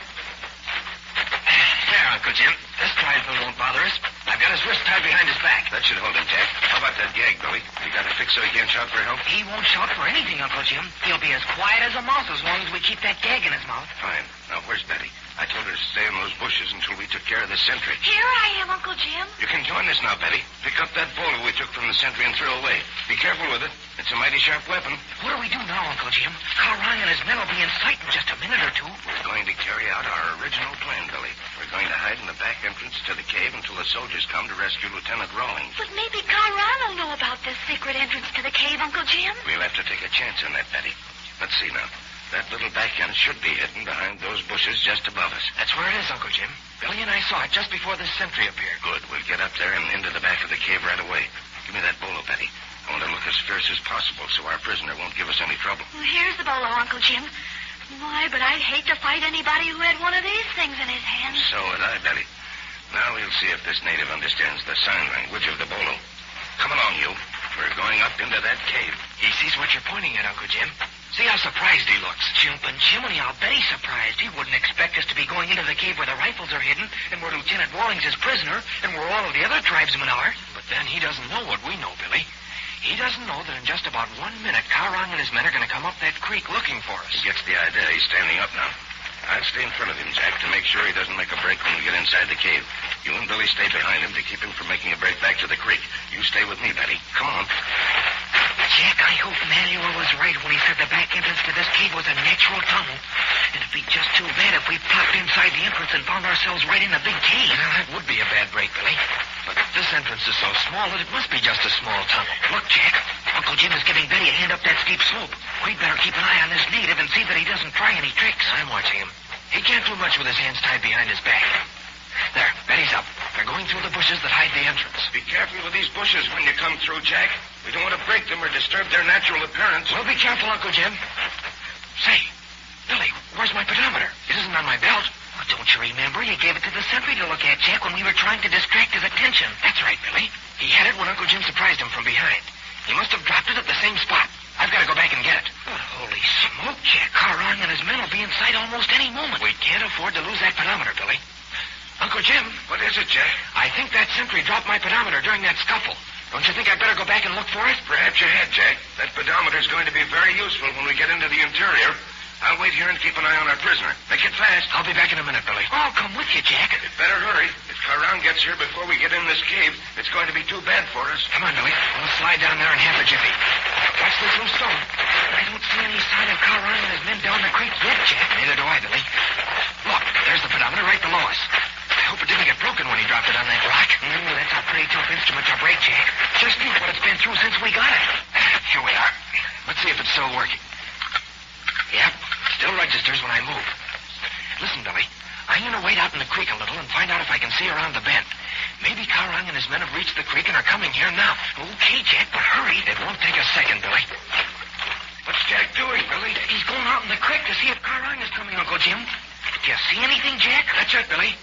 There, Uncle Jim. This tribesman won't bother us. I've got his wrist tied behind his back. That should hold him, Jack. How about that gag, Billy? You got it fixed so he can't shout for help? He won't shout for anything, Uncle Jim. He'll be as quiet as a mouse as long as we keep that gag in his mouth. Fine. Now, where's Betty? I told her to stay in those bushes until we took care of the sentry. Here I am, Uncle Jim. You can join us now, Betty. Pick up that bolo we took from the sentry and throw away. Be careful with it. It's a mighty sharp weapon. What do we do now, Uncle Jim? Karang and his men will be in sight in just a minute or two. We're going to carry out our original plan, Billy. We're going to hide in the back entrance to the cave until the soldiers come to rescue Lieutenant Rawlings. But maybe Karang will know about this secret entrance to the cave, Uncle Jim. We'll have to take a chance on that, Betty. Let's see now. That little back end should be hidden behind those bushes just above us. That's where it is, Uncle Jim. Billy and I saw it just before this sentry appeared. Good. We'll get up there and into the back of the cave right away. Give me that bolo, Betty. I want to look as fierce as possible so our prisoner won't give us any trouble. Well, here's the bolo, Uncle Jim. My, but I'd hate to fight anybody who had one of these things in his hand. So would I, Betty. Now we'll see if this native understands the sign language of the bolo. Come along, you. We're going up into that cave. He sees what you're pointing at, Uncle Jim. See how surprised he looks. Jumping Jiminy, I'll bet he's surprised. He wouldn't expect us to be going into the cave where the rifles are hidden, and where Lieutenant Rawlings is prisoner, and where all of the other tribesmen are. But then he doesn't know what we know, Billy. He doesn't know that in just about 1 minute, Karang and his men are going to come up that creek looking for us. He gets the idea. He's standing up now. I'll stay in front of him, Jack, to make sure he doesn't make a break when we get inside the cave. You and Billy stay behind him to keep him from making a break back to the creek. You stay with me, Betty. Come on. Jack, I hope Manuel was right when he said the back entrance to this cave was a natural tunnel. It'd be just too bad if we popped inside the entrance and found ourselves right in a big cave. Well, that would be a bad break, Billy. But this entrance is so small that it must be just a small tunnel. Look, Jack. Uncle Jim is giving Betty a hand up that steep slope. We'd better keep an eye on this native and see that he doesn't try any tricks. I'm watching him. He can't do much with his hands tied behind his back. There, Betty's up. They're going through the bushes that hide the entrance. Be careful with these bushes when you come through, Jack. We don't want to break them or disturb their natural appearance. Well, be careful, Uncle Jim. Say, Billy, where's my pedometer? It isn't on my belt. Oh, don't you remember? You gave it to the sentry to look at, Jack, when we were trying to distract his attention. That's right, Billy. He had it when Uncle Jim surprised him from behind. He must have dropped it at the same spot. I've got to go back and get it. But holy smoke, Jack. Karang and his men will be in sight almost any moment. We can't afford to lose that pedometer, Billy. Uncle Jim. What is it, Jack? I think that sentry dropped my pedometer during that scuffle. Don't you think I'd better go back and look for it? Perhaps you had, Jack. That pedometer is going to be very useful when we get into the interior. I'll wait here and keep an eye on our prisoner. Make it fast. I'll be back in a minute, Billy. I'll come with you, Jack. You'd better hurry. If Karang gets here before we get in this cave, it's going to be too bad for us. Come on, Billy. We'll slide down there in half a jiffy. Watch this loose stone. I don't see any sign of Karang and his men down the creek yet, Jack. Neither do I, Billy. Look, there's the pedometer right below us. I hope it didn't get broken when he dropped it on that rock. That's a pretty tough instrument to break, Jack. Just think what it's been through since we got it. Here we are. Let's see if it's still working. Yep, still registers when I move. Listen, Billy, I'm going to wait out in the creek a little and find out if I can see around the bend. Maybe Karang and his men have reached the creek and are coming here now. Okay, Jack, but hurry. It won't take a second, Billy. What's Jack doing, Billy? He's going out in the creek to see if Karang is coming, Uncle Jim. Do you see anything, Jack? That's it, Billy.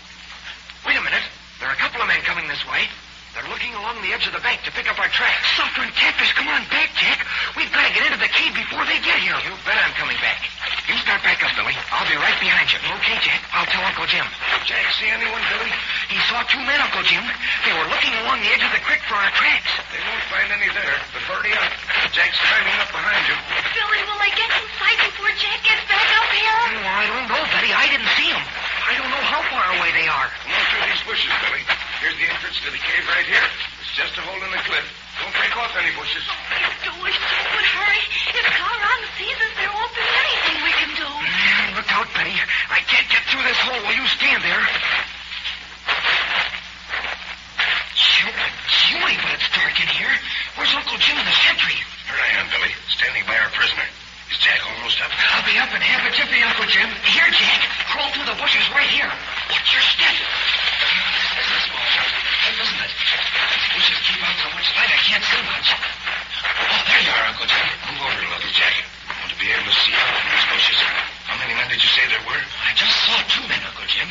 Wait a minute. There are a couple of men coming this way. They're looking along the edge of the bank to pick up our tracks. Suffering catfish, come on back, Jack. We've got to get into the cave before they get here. You bet I'm coming back. You start back up, Billy. I'll be right behind you. Okay, Jack. I'll tell Uncle Jim. Jack see anyone, Billy? He saw two men, Uncle Jim. They were looking along the edge of the creek for our tracks. They won't find any there, but hurry up. Jack's climbing up behind you. Billy, will they get in sight before Jack gets back up here? Oh, I don't know, Betty. I didn't see them. I don't know how far away they are. Come on through these bushes, Billy. Here's the entrance to the cave right here. It's just a hole in the cliff. Don't break off any bushes. I do wish Jack would hurry. If Karang sees us, there won't be anything we can do. Look out, Betty. it's dark in here. Where's Uncle Jim and the sentry? Here I am, Billy, standing by our prisoner. Is Jack almost up? I'll be up in half a jiffy, Uncle Jim. Here, Jack. Crawl through the bushes right here. Watch your step. This is small, isn't it? These bushes keep out so much light I can't see much. Oh, there you are, Uncle Jim. Move over a little, Jack. I want to be able to see out in these bushes. How many men did you say there were? I just saw 2 men, Uncle Jim.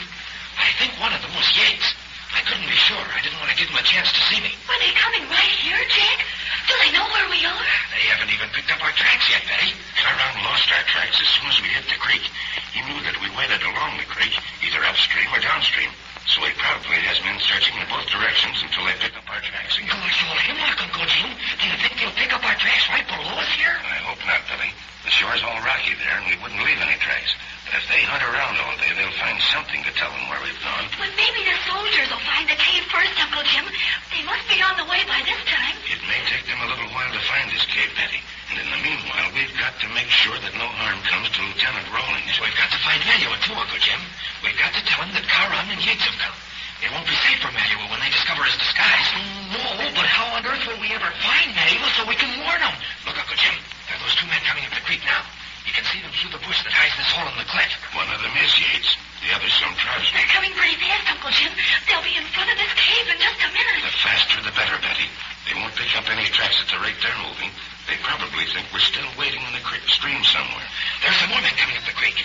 I think one of them was Yates. I couldn't be sure. I didn't want to give him a chance to see me. Are they coming right here, Jack? Do they know where we are? They haven't even picked up our tracks yet, Betty. Carron lost our tracks as soon as we hit the creek. He knew that we waited along the creek, either upstream or downstream. So he probably has men searching in both directions until they pick up our tracks again. You're hemlock, Uncle Jim. Do you think they'll pick up our tracks right below us here? I hope not, Billy. The shore's all rocky there, and we wouldn't leave any tracks. But if they hunt around all day, they'll find something to tell them where we've gone. But maybe the soldiers will find the cave first, Uncle Jim. They must be on the way by this time. It may take them a little while to find this cave, Betty. And in the meanwhile, we've got to make sure that no harm comes to Lieutenant Rawlings. We've got to find Manuel, too, Uncle Jim. We've got to tell him that Carron and Yates have come. It won't be safe for Manuel when they discover his disguise. No, but how on earth will we ever find Manuel so we can warn him? Look, Uncle Jim, there are those 2 men coming up the creek now. You can see them through the bush that hides this hole in the cliff. One of them is Yates. The other's some tribesman. They're coming pretty fast, Uncle Jim. They'll be in front of this cave in just a minute. The faster, the better, Betty. They won't pick up any tracks at the rate they're moving. They probably think we're still waiting in the creek stream somewhere. There's some more men coming up the creek.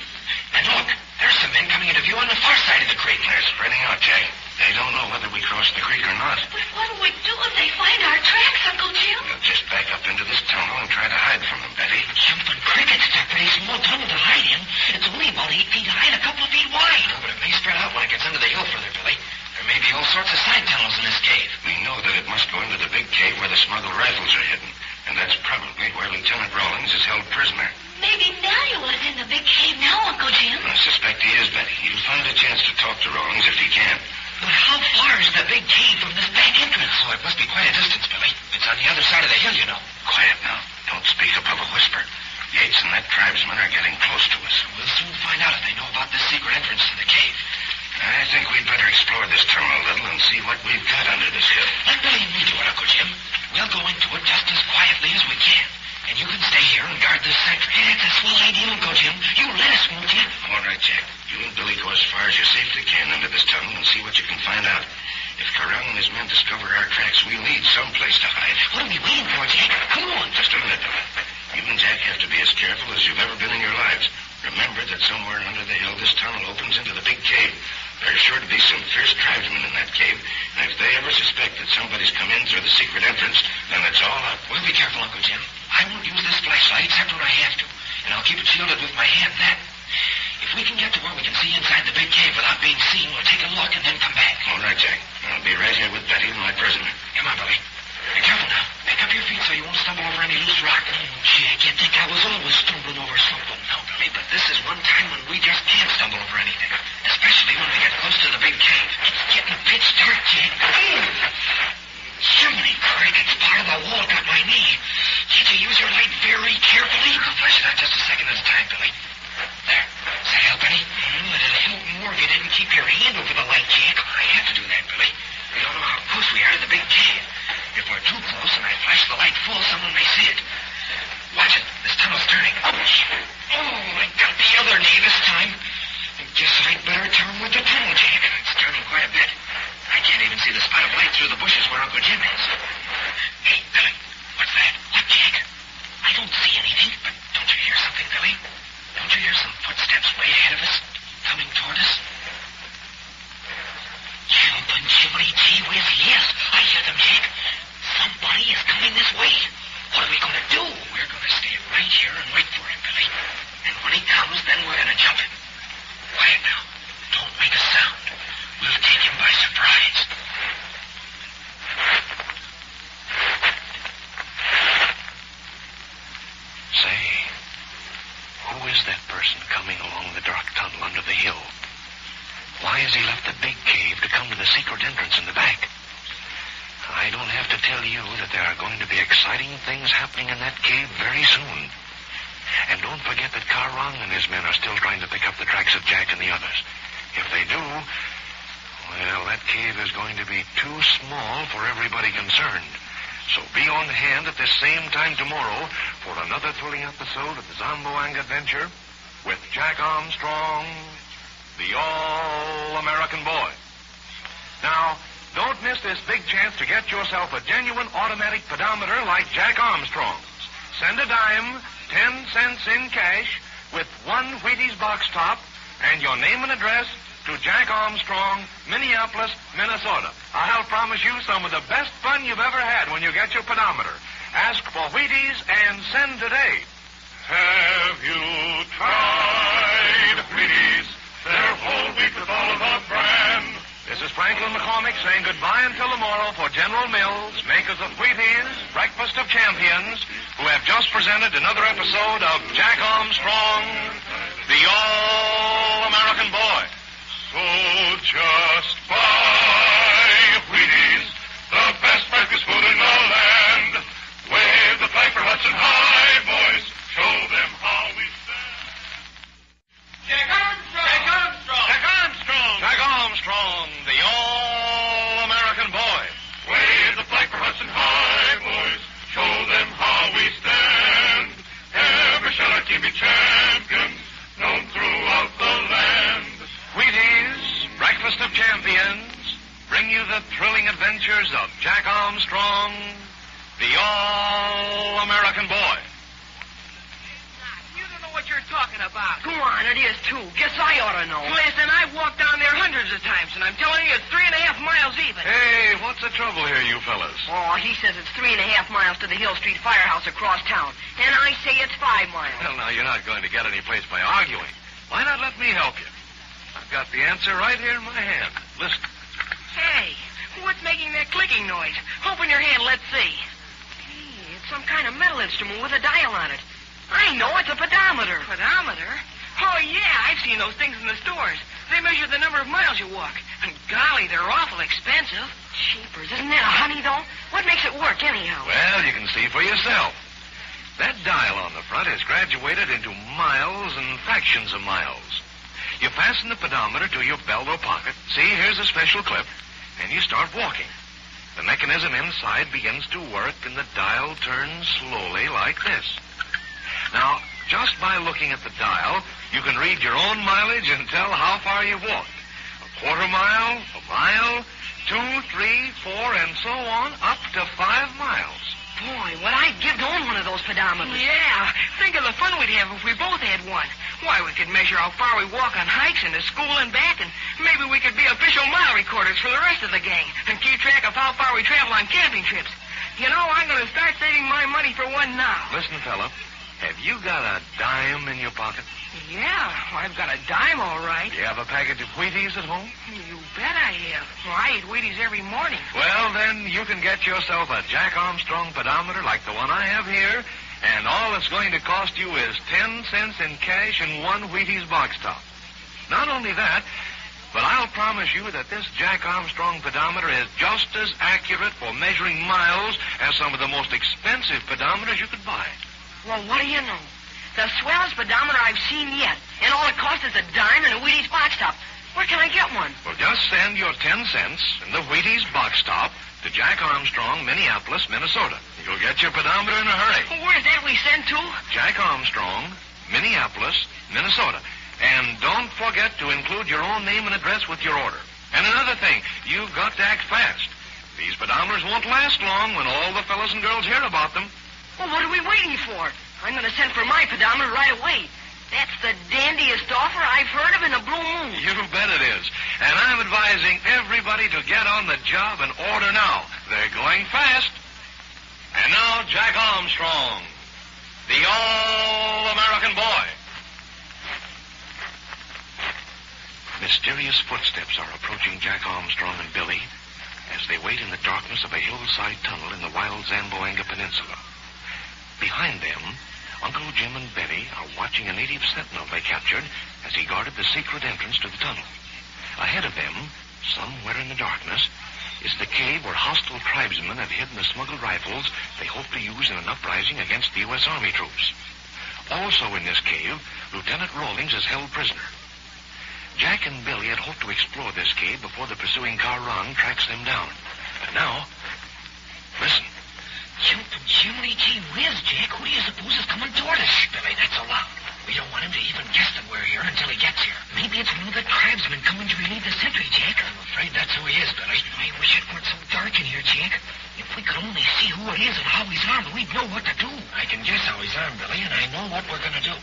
And look, there's some men coming into view on the far side of the creek. They're spreading out, Jack. They don't know whether we crossed the creek or not. But what'll we do if they find our tracks, Uncle Jim? We'll just back up into this tunnel and try to hide from them, Betty. Jumping crickets, it's a pretty small tunnel to hide in. It's only about 8 feet high and a couple of feet wide. No, but it may spread out when it gets under the hill further, Billy. There may be all sorts of side tunnels in this cave. We know that it must go into the big cave where the smuggled rifles are hidden. And that's probably where Lieutenant Rawlings is held prisoner. Maybe Manuel is in the big cave now, Uncle Jim. I suspect he is, Betty. He'll find a chance to talk to Rawlings if he can. But how far is the big cave from this back entrance? Oh, it must be quite a distance, Billy. It's on the other side of the hill, you know. Quiet now. Don't speak above a whisper. Yates and that tribesman are getting close to us. We'll soon find out if they know about this secret entrance to the cave. I think we'd better explore this tunnel a little and see what we've got under this hill. Let Billy and me do it, Uncle Jim. We'll go into it just as quietly as we can. And you can stay here and guard this sentry. That's a swell idea, Uncle Jim. You let us, won't you? All right, Jack. You and Billy go as far as you safely can into this tunnel and see what you can find out. If Carron and his men discover our tracks, we'll need some place to hide. What are we waiting for, Jack? Come on. Just a minute, Billy. You and Jack have to be as careful as you've ever been in your lives. Remember that somewhere under the hill, this tunnel opens into the big cave. There's sure to be some fierce tribesmen in that cave. And if they ever suspect that somebody's come in through the secret entrance, then it's all up. We'll be careful, Uncle Jim. I won't use this flashlight except when I have to. And I'll keep it shielded with my hand then. If we can get to where we can see inside the big cave without being seen, we'll take a look and then come back. All right, Jack. I'll be right here with Betty and my prisoner. Come on, Billy. Be careful now. Pick up your feet so you won't stumble over any loose rock. Jack, you'd think I was always stumbling over something. No, Billy, but this is one time when we just can't stumble over anything. Especially when we get close to the big cave. It's getting pitch dark, Jack. So many crickets. Part of the wall got my knee. Can't you use your light very carefully? I'll flash it out just a second at a time, Billy. There. Does that help any? It'll help more if you didn't keep your hand over the light, Jack. I have to do that, Billy. We don't know how close we are to the big cave. If we're too close and I flash the light full, someone may see it. Watch it. This tunnel's turning. Ouch! Oh, I got the other knee this time. I guess I'd better turn with the tunnel, Jack. It's turning quite a bit. I can't even see the spot of light through the bushes where Uncle Jim is. Hey, Billy. What's that? What, Jack? I don't see anything, but don't you hear something, Billy? Don't you hear some footsteps way ahead of us, coming toward us? Jumping Jiminy gee whiz, yes, I hear them, Jack. Somebody is coming this way. What are we going to do? We're going to stay right here and wait for him, Billy. And when he comes, then we're going to jump him. Quiet now. Don't make a sound. We'll take him by surprise. Say, who is that person coming along the dark tunnel under the hill? Why has he left the big cave to come to the secret entrance in the back? I don't have to tell you that there are going to be exciting things happening in that cave very soon. And don't forget that Carron and his men are still trying to pick up the tracks of Jack and the others. If they do, well, that cave is going to be too small for everybody concerned. be on hand at this same time tomorrow for another thrilling episode of the Zamboanga Adventure with Jack Armstrong, the All-American Boy. Now, don't miss this big chance to get yourself a genuine automatic pedometer like Jack Armstrong's. Send a dime, 10 cents in cash, with one Wheaties box top, and your name and address to Jack Armstrong, Minneapolis, Minnesota. I'll promise you some of the best fun you've ever had when you get your pedometer. Ask for Wheaties and send today. Have you tried Wheaties? They're whole wheat with all of our brand. This is Franklin McCormick saying goodbye until tomorrow for General Mills, makers of Wheaties, Breakfast of Champions, who have just presented another episode of Jack Armstrong, the All-American Boy. So just buy Wheaties, the best breakfast food in the land. Wave the flag for Hudson High, boys. Show them how we stand. Jack Armstrong! Jack Armstrong! Jack Armstrong! Jack Armstrong, the All-American Boy. Wave the flag for Hudson High, boys. Show them how we stand. Ever shall our team be champions, known throughout the land. Wheaties, Breakfast of Champions, bring you the thrilling adventures of Jack Armstrong, the All-American Boy. You don't know what you're talking about. Go on, it is too. Guess I ought to know. Listen, I've walked down there hundreds of times, and I'm telling you it's 3.5 miles even. Hey, what's the trouble here, you fellas? Oh, he says it's 3.5 miles to the Hill Street Firehouse across town. And I say it's 5 miles. Well, now, you're not going to get any place by arguing. Why not let me help you? I've got the answer right here in my hand. Listen. Hey, what's making that clicking noise? Open your hand, let's see. Hey, it's some kind of metal instrument with a dial on it. I know, it's a pedometer. Pedometer? Oh, yeah, I've seen those things in the stores. They measure the number of miles you walk. And golly, they're awful expensive. Cheapers, isn't that a honey, though? What makes it work, anyhow? Well, you can see for yourself. That dial on the front is graduated into miles and fractions of miles. You fasten the pedometer to your belt or pocket. See, here's a special clip. And you start walking. The mechanism inside begins to work, and the dial turns slowly like this. Now, just by looking at the dial, you can read your own mileage and tell how far you've walked. A quarter mile, a mile, 2, 3, 4, and so on, up to 5 miles. Boy, what I'd give to own one of those pedometers. Yeah, think of the fun we'd have if we both had one. Why, we could measure how far we walk on hikes and to school and back, and maybe we could be official mile recorders for the rest of the gang and keep track of how far we travel on camping trips. You know, I'm going to start saving my money for one now. Listen, fella, have you got a dime in your pocket? Yeah, I've got a dime, all right. Do you have a package of Wheaties at home? You bet I have. Well, I eat Wheaties every morning. Well, then you can get yourself a Jack Armstrong pedometer like the one I have here, and all it's going to cost you is 10 cents in cash and one Wheaties box top. Not only that, but I'll promise you that this Jack Armstrong pedometer is just as accurate for measuring miles as some of the most expensive pedometers you could buy. Well, what do you know? The swellest pedometer I've seen yet. And all it costs is a dime and a Wheaties box top. Where can I get one? Well, just send your 10 cents and the Wheaties box top to Jack Armstrong, Minneapolis, Minnesota. You'll get your pedometer in a hurry. Where's that we send to? Jack Armstrong, Minneapolis, Minnesota. And don't forget to include your own name and address with your order. And another thing, you've got to act fast. These pedometers won't last long when all the fellas and girls hear about them. Well, what are we waiting for? I'm going to send for my pedometer right away. That's the dandiest offer I've heard of in a blue moon. You bet it is. And I'm advising everybody to get on the job and order now. They're going fast. And now, Jack Armstrong, the All-American Boy. Mysterious footsteps are approaching Jack Armstrong and Billy as they wait in the darkness of a hillside tunnel in the wild Zamboanga Peninsula. Behind them, Uncle Jim and Betty are watching a native sentinel they captured as he guarded the secret entrance to the tunnel. Ahead of them, somewhere in the darkness, is the cave where hostile tribesmen have hidden the smuggled rifles they hope to use in an uprising against the U.S. Army troops. Also in this cave, Lieutenant Rawlings is held prisoner. Jack and Billy had hoped to explore this cave before the pursuing car Ron tracks them down. But now, listen. You is, Jack? Who do you suppose is coming toward us? Billy, that's so loud. We don't want him to even guess that we're here until he gets here. Maybe it's one of the tribesmen coming to relieve the sentry, Jack. I'm afraid that's who he is, Billy. I wish it weren't so dark in here, Jack. If we could only see who it is and how he's armed, we'd know what to do. I can guess how he's armed, Billy, and I know what we're going to do.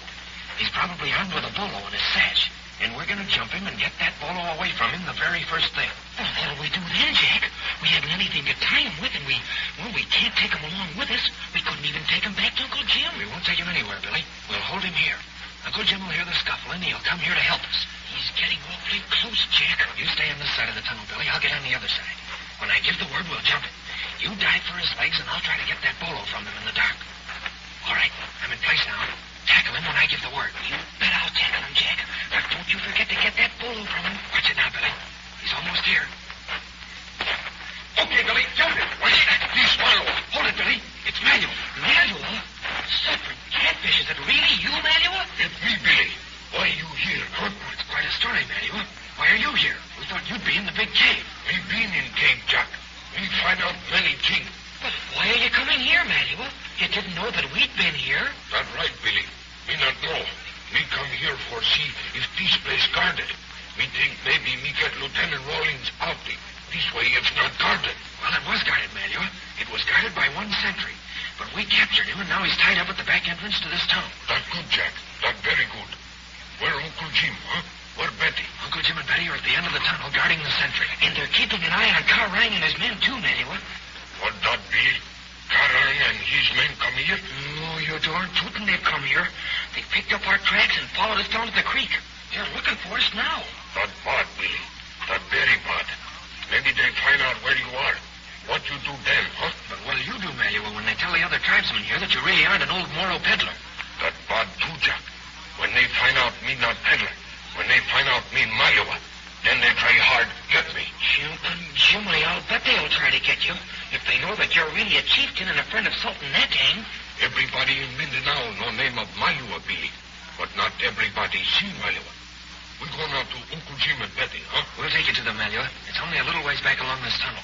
He's probably armed with a bolo in his sash, and we're going to jump him and get that bolo away from him the very first thing. Well, what'll we do then, Jack? We haven't anything to tie him with, and we can't take him along with us. We couldn't even take him back to Uncle Jim. We won't take him anywhere, Billy. We'll hold him here. Uncle Jim will hear the scuffle, and he'll come here to help us. He's getting awfully close, Jack. You stay on this side of the tunnel, Billy. I'll get on the other side. When I give the word, we'll jump him. You dive for his legs, and I'll try to get that bolo from him in the dark. All right, I'm in place now. Tackle him when I give the word. You bet I'll tackle him, Jack. But don't you forget to get that bolo from him. Watch it now, Billy. He's almost here. Okay, Billy, jump it. Wait, you swallow. Hold it, Billy. It's Manuel. Manuel? Suffering catfish. Is it really you, Manuel? It's me, Billy. Why are you here, huh? Oh, it's quite a story, Manuel. Why are you here? We thought you'd be in the big cave. We been in cave, Jack. We find out many things. But why are you coming here, Manuel? You didn't know that we'd been here. That's right, Billy. Me not know. Me come here for see if this place guarded. Me think maybe me get Lieutenant Rawlings out this way if not guarded. Well, it was guarded, Manuel. It was guarded by one sentry. But we captured him, and now he's tied up at the back entrance to this tunnel. That's good, Jack. That's very good. Where Uncle Jim, huh? Where Betty? Uncle Jim and Betty are at the end of the tunnel guarding the sentry. And they're keeping an eye on Car Rye and his men, too, Manuel. What that be? Car Rye and his men come here? Oh, you're darn tootin' they've come here. They picked up our tracks and followed us down to the creek. They're looking for us now. That bad, Billy. That very bad. Maybe they find out where you are. What you do then, huh? But what'll you do, Manuel, when they tell the other tribesmen here that you really aren't an old Moro peddler? That bad too, Jack. When they find out me not peddler, when they find out me Mayowa, then they try hard get me. Jimmy, I'll bet they'll try to get you. If they know that you're really a chieftain and a friend of Sultan Natang. Everybody in Mindanao know name of Mayowa, Billy. But not everybody see Mayowa. We go now to Uncle Jim and Betty, huh? We'll take you to them, Manuel. It's only a little ways back along this tunnel.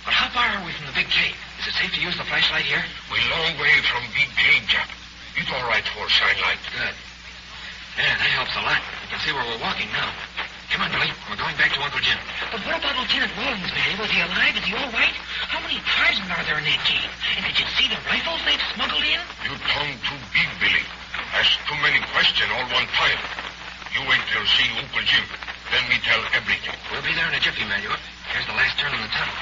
But how far are we from the big cave? Is it safe to use the flashlight here? We're a long way from big cave, Jack. It's all right for shine light. Good. Yeah, that helps a lot. You can see where we're walking now. Come on, Billy. We're going back to Uncle Jim. But what about Lieutenant Rawlings, Manuel? Was he alive? Is he all right? How many tribesmen are there in that cave? And did you see the rifles they've smuggled in? You tongue too big, Billy. Ask too many questions all one time. You wait till see Uncle Jim. Then we tell everything. We'll be there in a jiffy, Manuel. Here's the last turn in the tunnel.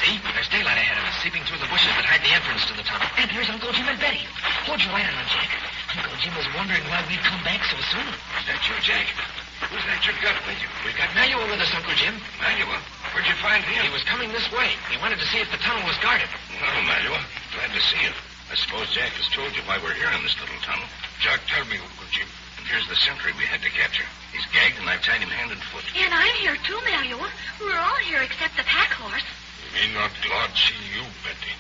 See? There's daylight ahead of us, seeping through the bushes that hide the entrance to the tunnel. And here's Uncle Jim and Betty. Hold your light on, Jack. Uncle Jim was wondering why we'd come back so soon. Is that you, Jack? Who's that you got with you? We've got Manuel with us, Uncle Jim. Manuel? Where'd you find him? He was coming this way. He wanted to see if the tunnel was guarded. No, Manuel. Glad to see you. I suppose Jack has told you why we're here in this little tunnel. Jack, tell me, Uncle Jim. And here's the sentry we had to capture. He's gagged, and I've tied him hand and foot. And I'm here, too, Manuel. We're all here except the pack horse. Me not glad see you, Betty.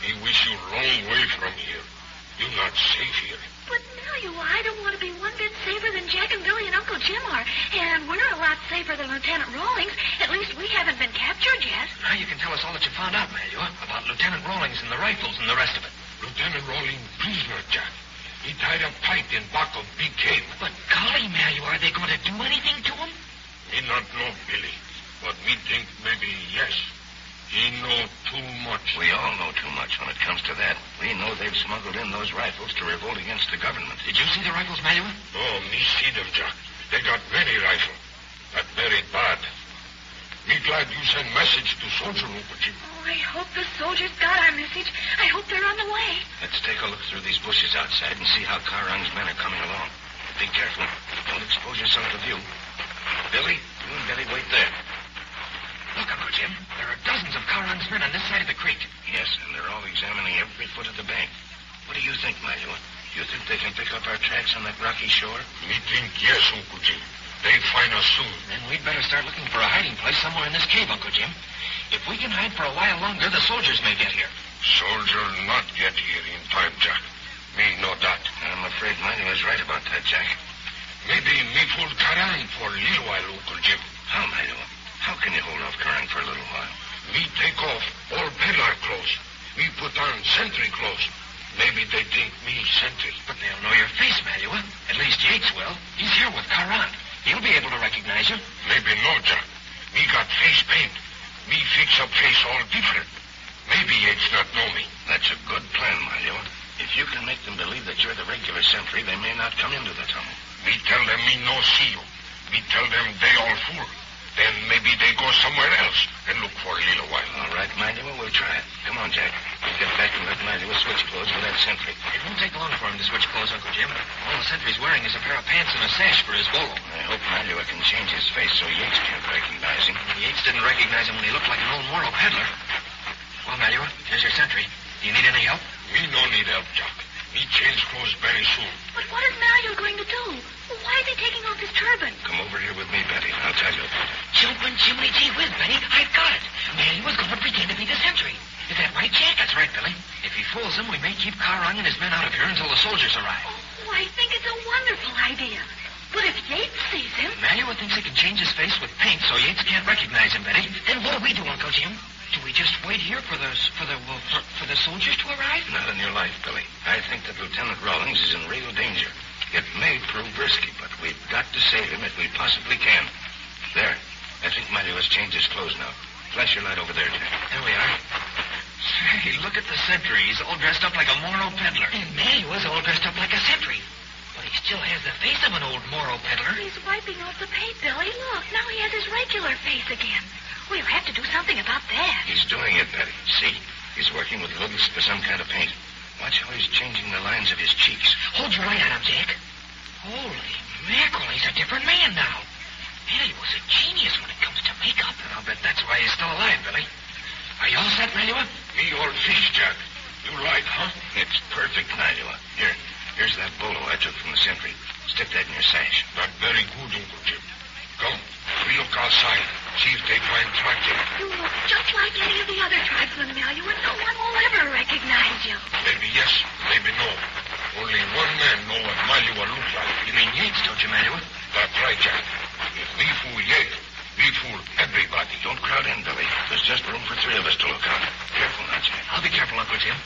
Me wish you long way from here. You not safe here. But, Manuel, I don't want to be one bit safer than Jack and Billy and Uncle Jim are. And we're a lot safer than Lieutenant Rawlings. At least we haven't been captured yet. Now you can tell us all that you found out, Manuel, about Lieutenant Rawlings and the rifles and the rest of it. Lieutenant Rawlings prisoner, Jack. He tied up tight in back of big cave. But golly, Manuel, are they going to do anything to him? Me not know, Billy. But me think maybe yes. He know too much. We all know too much when it comes to that. We know they've smuggled in those rifles to revolt against the government. Did you see the rifles, Manuel? Oh, me see them, Jack. They got many rifles. That very bad. Me glad you send message to soldier, Uncle Jim. Oh, I hope the soldiers got our message. I hope they're on the way. Let's take a look through these bushes outside and see how Karang's men are coming along. Be careful. Don't expose yourself to view. Billy, you and Betty wait there. Look, Uncle Jim. There are dozens of Karang's men on this side of the creek. Yes, and they're all examining every foot of the bank. What do you think, Manuel? You think they can pick up our tracks on that rocky shore? Me think yes, Uncle Jim. They'll find us soon. Then we'd better start looking for a hiding place somewhere in this cave, Uncle Jim. If we can hide for a while longer, the soldiers may get here. Soldier not get here in time, Jack. Me know that. I'm afraid Manuel's right about that, Jack. Maybe me fool Karang for a little while, Uncle Jim. How, Manuel? How can you hold off Karang for a little while? Me take off all peddler clothes. Me put on sentry clothes. Maybe they think me sentry. But they'll know your face, Malua. At least Yates will. He's here with Caron. He'll be able to recognize you. Maybe no, Jack. Me got face paint. Me fix up face all different. Maybe Yates not know me. That's a good plan, Malua. If you can make them believe that you're the regular sentry, they may not come into the tunnel. Me tell them me no see you. Me tell them they all fool. Then maybe they go somewhere else and look for a little while. All right, Malua, we'll try it. Come on, Jack. We'll get back and let Malua switch clothes with that sentry. It won't take long for him to switch clothes, Uncle Jim. All the sentry's wearing is a pair of pants and a sash for his bolo. I hope Malua can change his face so Yates can't recognize him. Yates didn't recognize him when he looked like an old Moro peddler. Well, Malua, here's your sentry. Do you need any help? Me no need help, Jack. Me change clothes very soon. But what is Malua going to do? Why is he taking off his turban? Come over here with me, Betty. I'll tell you. Jumping Jiminy Gee Whiz, Betty. I've got it. Malua's going to pretend to be the sentry. Is that right, Jack? That's right, Billy. If he fools him, we may keep Caron and his men out of here until the soldiers arrive. Oh, I think it's a wonderful idea. But if Yates sees him... Malua thinks he can change his face with paint so Yates can't recognize him, Betty. Then what do we do, Uncle Jim? Do we just wait here for the soldiers to arrive? Not in your life, Billy. I think that Lieutenant Rawlings is in real danger. It may prove risky, but we've got to save him if we possibly can. There. I think Malua's changed his clothes now. Flash your light over there, Jack. There we are. Say, look at the sentry. He's all dressed up like a Moro peddler. And Malua's all dressed up like a sentry. But he still has the face of an old Moro peddler. He's wiping off the paint, Billy. Look, now he has his regular face again. We'll have to do something about that. He's doing it, Betty. See? He's working with lids for some kind of paint. Watch how he's changing the lines of his cheeks. Hold your eye on him, Jack. Holy mackerel, he's a different man now. Malua's a genius when it comes to makeup. I'll bet that's why he's still alive, Billy. Are you all set, Malua? Me all fish, Jack. You like, huh? It's perfect, Malua. Here's that bolo I took from the sentry. Stick that in your sash. Not very good, Uncle Jim. Come, we look outside. See if they find tracking. You look just like any of the other tribesmen, Malua. No one will ever recognize you. Maybe yes, maybe no. Only one man know what Malua look like. You mean Yates, don't you, Malua? That's right, Jack. If we fool Yates, we fool everybody. Don't crowd in, Billy. There's just room for 3 of us to look out. Careful now, Jack. I'll be careful, Uncle Jim.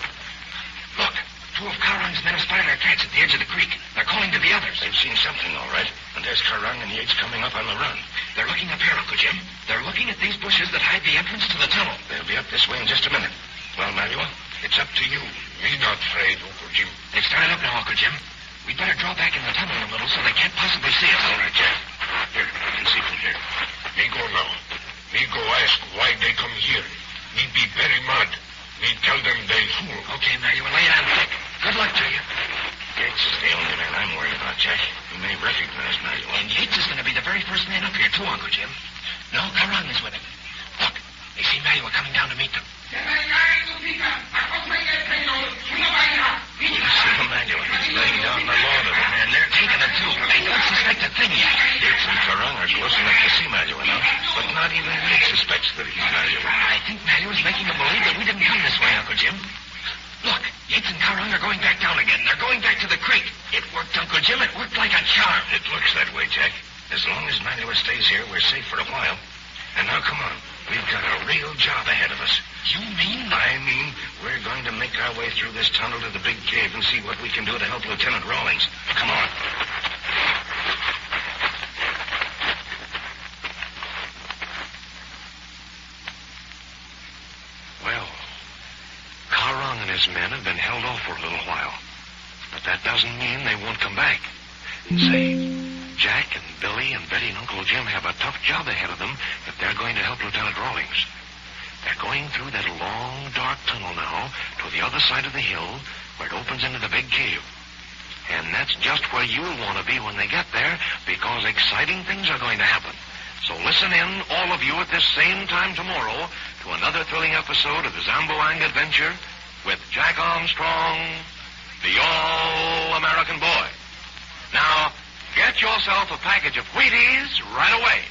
Look, 2 of Caron's men have spotted our tracks at the edge of the creek. They're calling to the others. They've seen something, all right. And there's Caron and Yates coming up on the run. They're looking up here, Uncle Jim. They're looking at these bushes that hide the entrance to the tunnel. They'll be up this way in just a minute. Well, Malua, it's up to you. Me not afraid, Uncle Jim. They've started up now, Uncle Jim. We'd better draw back in the tunnel a little so they can't possibly see us. All right, Jack. Here, I can see from here. Me go now. Me go ask why they come here. Me be very mad. Me tell them they fool. Okay, Malua, lay it on thick. Good luck to you. Yates is the only man I'm worried about, Jack. He may recognize Malua. And Yates is going to be the very first man up here, too, Uncle Jim. No, Caron is with him. Look, they see Malua coming down to meet them. You see Malua. He's laying down the law to them. And they're taking him, too. They don't suspect a thing yet. Yates and Caron are close enough to see Malua now. But not even Yates suspects that he's Malua. I think Malua's making them believe that we didn't come this way, Uncle Jim. Look, Yates and Caron are going back down again. They're going back to the creek. It worked, Uncle Jim. It worked like a charm. It looks that way, Jack. As long as Malua stays here, we're safe for a while. And now, come on. We've got a real job ahead of us. You mean? I mean, we're going to make our way through this tunnel to the big cave and see what we can do to help Lieutenant Rawlings. Come on. Well, Caron and his men have been held off for a little while. But that doesn't mean they won't come back. Say, Jack and Billy and Betty and Uncle Jim have a tough job ahead of them if they're going to help Lieutenant Rawlings. They're going through that long, dark tunnel now to the other side of the hill where it opens into the big cave. And that's just where you'll want to be when they get there because exciting things are going to happen. So listen in, all of you, at this same time tomorrow to another thrilling episode of the Zamboang Adventure with Jack Armstrong, the All-American Boy. Now, get yourself a package of Wheaties right away.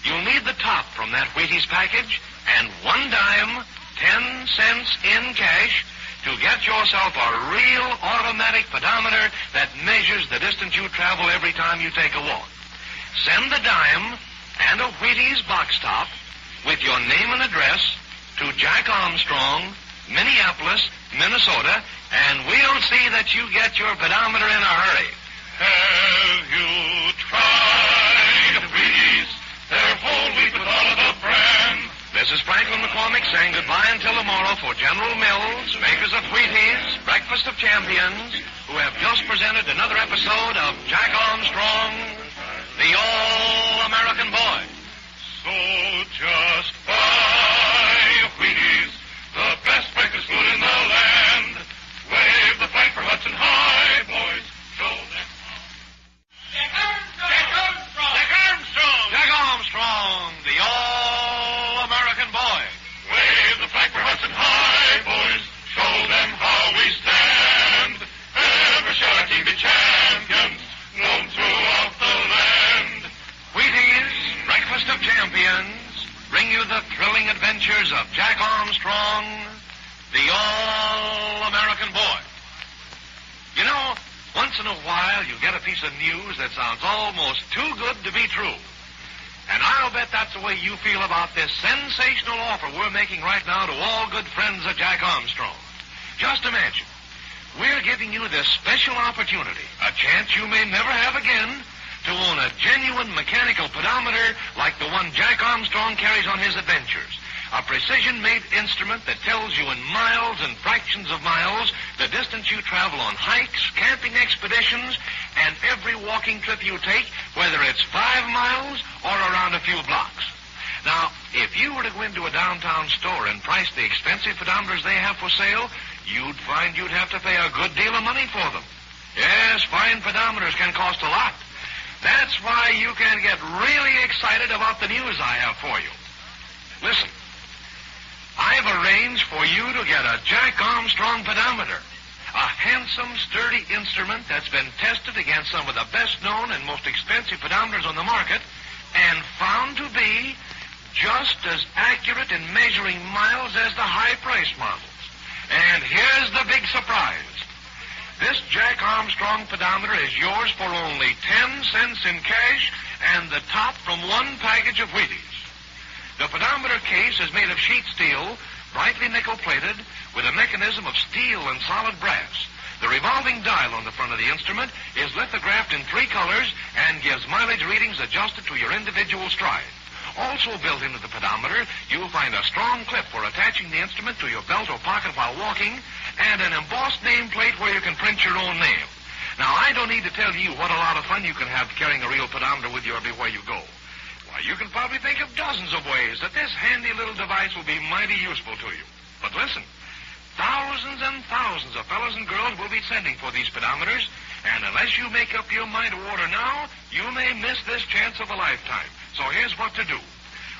You'll need the top from that Wheaties package and 1 dime, 10 cents in cash to get yourself a real automatic pedometer that measures the distance you travel every time you take a walk. Send the dime and a Wheaties box top with your name and address to Jack Armstrong, Minneapolis, Minnesota, and we'll see that you get your pedometer in a hurry. Have you tried Wheaties? They're whole wheat with all of the bran. This is Franklin McCormick saying goodbye until tomorrow for General Mills, makers of Wheaties, Breakfast of Champions, who have just presented another episode of Jack Armstrong, the All-American Boy. So just buy Wheaties, the best breakfast food in the land. Wave the flag for Hudson High, boys. Show them how. Jack Armstrong! Jack Armstrong! Jack Armstrong! Jack Armstrong, the All-American Boy. Wave the flag for Hudson High, boys. Show them how we stand. Ever shall our team be champions, known throughout the land. Wheaties, Breakfast of Champions, bring you the thrilling adventures of Jack Armstrong, the All-American Boy. You know, once in a while you get a piece of news that sounds almost too good to be true. And I'll bet that's the way you feel about this sensational offer we're making right now to all good friends of Jack Armstrong. Just imagine, we're giving you this special opportunity, a chance you may never have again, to own a genuine mechanical pedometer like the one Jack Armstrong carries on his adventures. A precision-made instrument that tells you in miles and fractions of miles the distance you travel on hikes, camping expeditions, and every walking trip you take, whether it's 5 miles or around a few blocks. Now, if you were to go into a downtown store and price the expensive pedometers they have for sale, you'd find you'd have to pay a good deal of money for them. Yes, fine pedometers can cost a lot. That's why you can get really excited about the news I have for you. Listen, I've arranged for you to get a Jack Armstrong pedometer, a handsome, sturdy instrument that's been tested against some of the best-known and most expensive pedometers on the market and found to be just as accurate in measuring miles as the high-priced models. And here's the big surprise. This Jack Armstrong pedometer is yours for only 10 cents in cash and the top from one package of Wheaties. The pedometer case is made of sheet steel, brightly nickel-plated, with a mechanism of steel and solid brass. The revolving dial on the front of the instrument is lithographed in 3 colors and gives mileage readings adjusted to your individual stride. Also built into the pedometer, you'll find a strong clip for attaching the instrument to your belt or pocket while walking, and an embossed nameplate where you can print your own name. Now, I don't need to tell you what a lot of fun you can have carrying a real pedometer with you everywhere you go. Why, you can probably think of dozens of ways that this handy little device will be mighty useful to you. But listen, thousands and thousands of fellows and girls will be sending for these pedometers, and unless you make up your mind to order now, you may miss this chance of a lifetime. So here's what to do.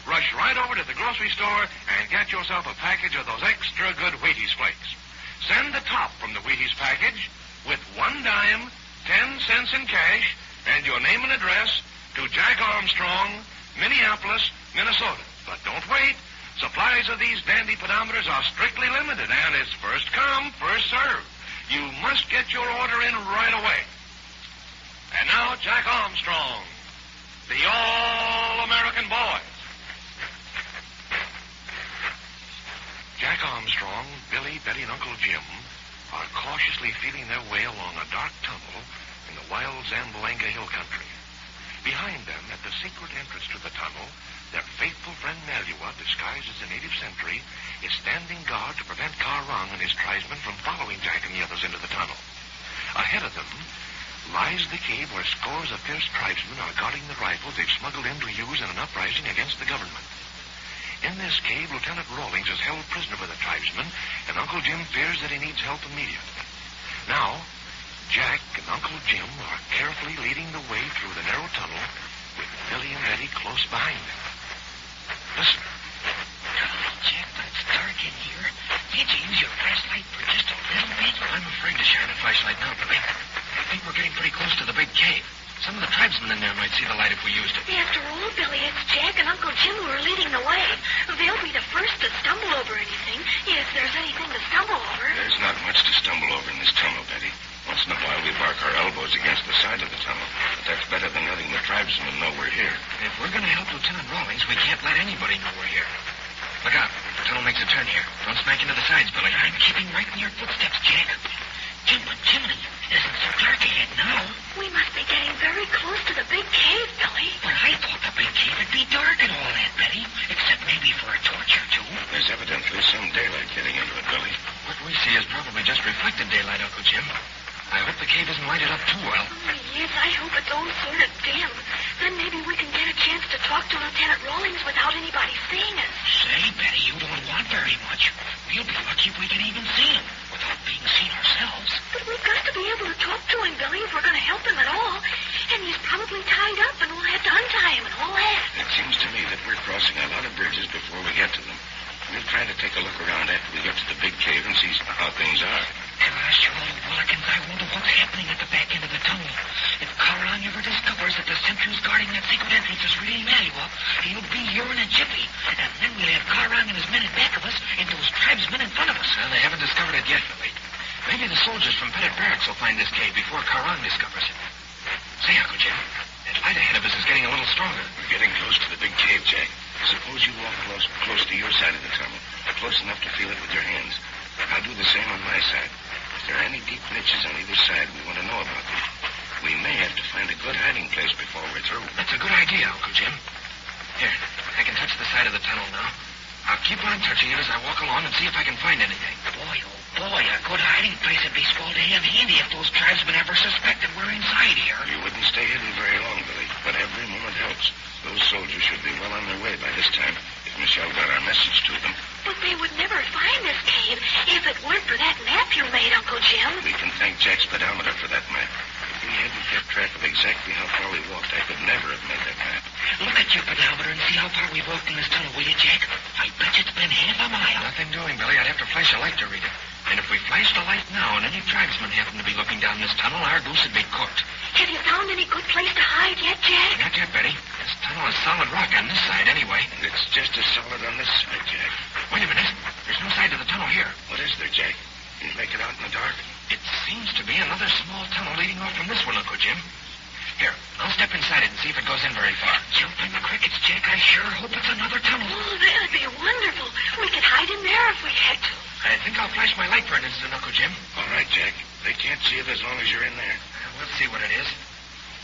Rush right over to the grocery store and get yourself a package of those extra good Wheaties flakes. Send the top from the Wheaties package with 1 dime, 10 cents in cash, and your name and address to Jack Armstrong, Minneapolis, Minnesota. But don't wait. Supplies of these dandy pedometers are strictly limited, and it's first come, first served. You must get your order in right away. And now, Jack Armstrong, the All-American Boy. Jack Armstrong, Billy, Betty, and Uncle Jim are cautiously feeling their way along a dark tunnel in the wild Zamboanga Hill country. Behind them, at the secret entrance to the tunnel, their faithful friend Malua, disguised as a native sentry, is standing guard to prevent Karang and his tribesmen from following Jack and the others into the tunnel. Ahead of them lies the cave where scores of fierce tribesmen are guarding the rifles they've smuggled in to use in an uprising against the government. In this cave, Lieutenant Rawlings is held prisoner by the tribesmen, and Uncle Jim fears that he needs help immediately. Now, Jack and Uncle Jim are carefully leading the way through the narrow tunnel with Billy and Betty close behind them. Listen. Jack, but it's dark in here. Can't you use your flashlight for just a little bit? I'm afraid to shine a flashlight now, Billy. I think we're getting pretty close to the big cave. Some of the tribesmen in there might see the light if we used it. After all, Billy, it's Jack and Uncle Jim who are leading the way. They'll be the first to stumble over anything, if there's anything to stumble over. There's not much to stumble over in this tunnel, Betty. Once in a while, we bark our elbows against the side of the tunnel. But that's better than letting the tribesmen know we're here. If we're going to help Lieutenant Rawlings, we can't let anybody know we're here. Look out. The tunnel makes a turn here. Don't smack into the sides, Billy. I'm keeping right in your footsteps, Jack. Jim, let's Jiminy, it isn't so dark ahead now. We must be getting very close to the big cave, Billy. But I thought the big cave would be dark and all that, Betty, except maybe for a torch or two. There's evidently some daylight getting into it, Billy. What we see is probably just reflected daylight, Uncle Jim. I hope the cave isn't lighted up too well. Oh, yes, I hope it's all sort of dim. Then maybe we can get a chance to talk to Lieutenant Rawlings without anybody seeing us. Say, Betty, you don't want very much. We'll be lucky if we can even see him without being seen ourselves. But we've got to be able to talk to him, Billy, if we're going to help him at all. And he's probably tied up, and we'll have to untie him and all that. It seems to me that we're crossing a lot of bridges before we get to them. We'll try to take a look around after we get to the big cave and see how things are. Gosh, old Willikins, I wonder what's happening at the back end of the tunnel. If Carl ever discovers that the sentries guarding that secret entrance is really Emmanuel, he'll be here in a jiffy. And then we'll have Carl and his men in back of us and those tribesmen in front of us. Well, they haven't discovered it yet, Billy. Maybe the soldiers from Pettit Barracks will find this cave before Carl discovers it. Say, Uncle Jim, that light ahead of us is getting a little stronger. We're getting close to the big cave, Jack. Suppose you walk close to your side of the tunnel, close enough to feel it with your hands. I'll do the same on my side. If there are any deep niches on either side, we want to know about them. We may have to find a good hiding place before we're through. That's a good idea, Uncle Jim. Here, I can touch the side of the tunnel now. I'll keep on touching it as I walk along and see if I can find anything. Boy, a good hiding place would be swell to have handy if those tribesmen ever suspected we're inside here. You wouldn't stay hidden very long, Billy, but every moment helps. Those soldiers should be well on their way by this time, if Michelle got our message to them. But they would never find this cave if it weren't for that map you made, Uncle Jim. We can thank Jack's pedometer for that map. If we hadn't kept track of exactly how far we walked, I could never have made that map. Look at your pedometer and see how far we've walked in this tunnel, will you, Jack? I bet it's been half a mile. Nothing doing, Billy. I'd have to flash a light to read it. And if we flashed a light now and any tribesmen happened to be looking down this tunnel, our goose would be cooked. Have you found any good place to hide yet, Jack? Not yet, Betty. This tunnel is solid rock on this side, anyway. It's just as solid on this side, Jack. Wait a minute. There's no side to the tunnel here. What is there, Jack? Can you make it out in the dark? It seems to be another small tunnel leading off from this one, Uncle Jim. Here, I'll step inside it and see if it goes in very far. Jumping the crickets, Jack. I sure hope it's another tunnel. Oh, that'd be wonderful. We could hide in there if we had to. I think I'll flash my light for an instant, Uncle Jim. All right, Jack. They can't see it as long as you're in there. We'll see what it is.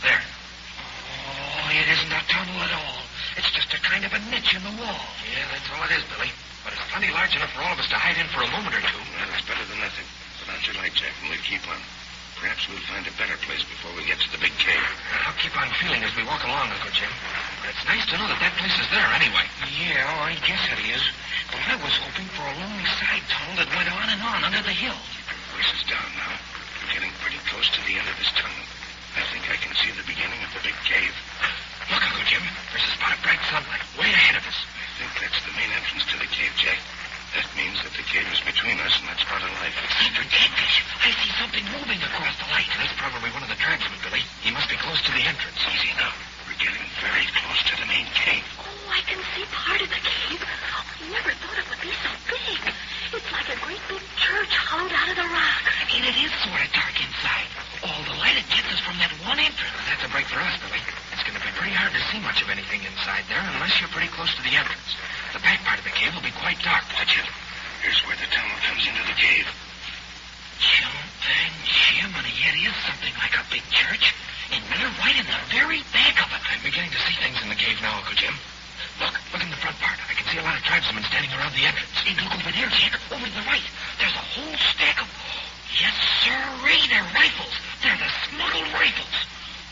There. Oh, it isn't a tunnel at all. It's just a kind of a niche in the wall. Yeah, that's all it is, Billy. But it's plenty large enough for all of us to hide in for a moment or two. Well, it's better than nothing. Put out your light, Jack, and we'll keep on. Perhaps we'll find a better place before we get to the big cave. I'll keep on feeling as we walk along, Uncle Jim. But it's nice to know that place is there anyway. Yeah, I guess it is. But I was hoping for a lonely side tunnel that went on and on under the hill. Your voice is down now. We're getting pretty close to the end of this tunnel. I think I can see the beginning of the big cave. Look, Uncle Jim. There's a spot of bright sunlight way ahead of us. I think that's the main entrance to the cave, Jack. That means that the cave is between us and that spot of light. Super catfish. I see something moving across the light. That's probably one of the tribesmen, Billy. He must be close to the entrance. Easy now. We're getting very close to the main cave. Oh, I can see part of the cave. Oh, I never thought it would be so big. It's like a great big church hollowed out of the rock. And it is sort of dark inside. All the light it gets is from that one entrance. That's a break for us, Billy. It's going to be pretty hard to see much of anything inside there unless you're pretty close to the entrance. The back part of the cave will be quite dark. Watch it. Here's where the tunnel comes into the cave. Jumping Jiminy, it is something like a big church. And we're right in the very back of it. I'm beginning to see things in the cave now, Uncle Jim. Look in the front part. I can see a lot of tribesmen standing around the entrance. And look over there, Jack, over to the right. There's a whole stack of... Yes, sirree, they're rifles. They're the smuggled rifles.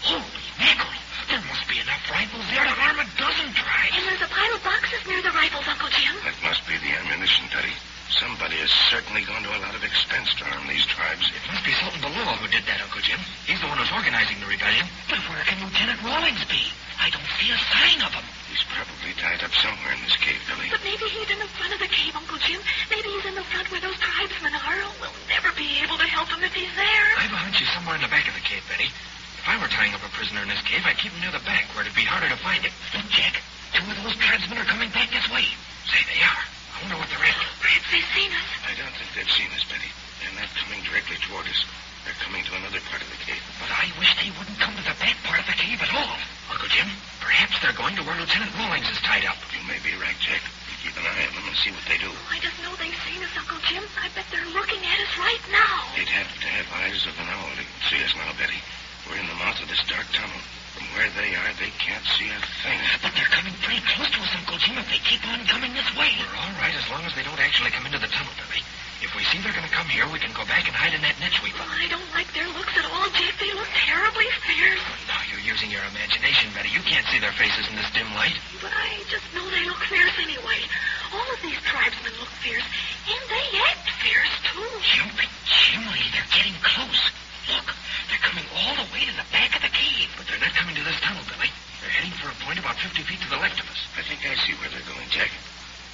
Holy mackerel. There must be enough rifles there to arm a dozen tribes. And there's a pile of boxes near the rifles, Uncle Jim. That must be the ammunition, Betty. Somebody has certainly gone to a lot of expense to arm these tribes. It must be Sultan Balua who did that, Uncle Jim. He's the one who's organizing the rebellion. But where can Lieutenant Rawlings be? I don't see a sign of him. He's probably tied up somewhere in this cave, Billy. But maybe he's in the front of the cave, Uncle Jim. Maybe he's in the front where those tribesmen are. We'll never be able to help him if he's there. I have a hunch he's somewhere in the back of the cave, Betty. If I were tying up a prisoner in this cave, I'd keep him near the back where it'd be harder to find him. Look, Jack. 2 of those tribesmen are coming back this way. Say, they are. I wonder what they're after. Perhaps they've seen us. I don't think they've seen us, Betty. They're not coming directly toward us. They're coming to another part of the cave. But I wish they wouldn't come to the back part of the cave at all. Uncle Jim, perhaps they're going to where Lieutenant Rawlings is tied up. You may be right, Jack. You keep an eye on them and see what they do. I just know they've seen us, Uncle Jim. I bet they're looking at us right now. They'd have to have eyes of can't see a thing. But they're coming pretty close to us, Uncle Jim, if they keep on coming this way. We're all right as long as they don't actually come into the tunnel, Billy. If we see they're going to come here, we can go back and hide in that niche we found. I don't like their looks at all, Jack. They look terribly fierce. Now you're using your imagination, Betty. You can't see their faces in this dim light. But I just know they look fierce anyway. All of these tribesmen look fierce, and they act fierce, too. Jumping chimney, they're getting close. Look, they're coming all the way to the back of the cave. But they're not coming to this tunnel, Billy. They're heading for a point about 50 feet to the left of us. I think I see where they're going, Jack.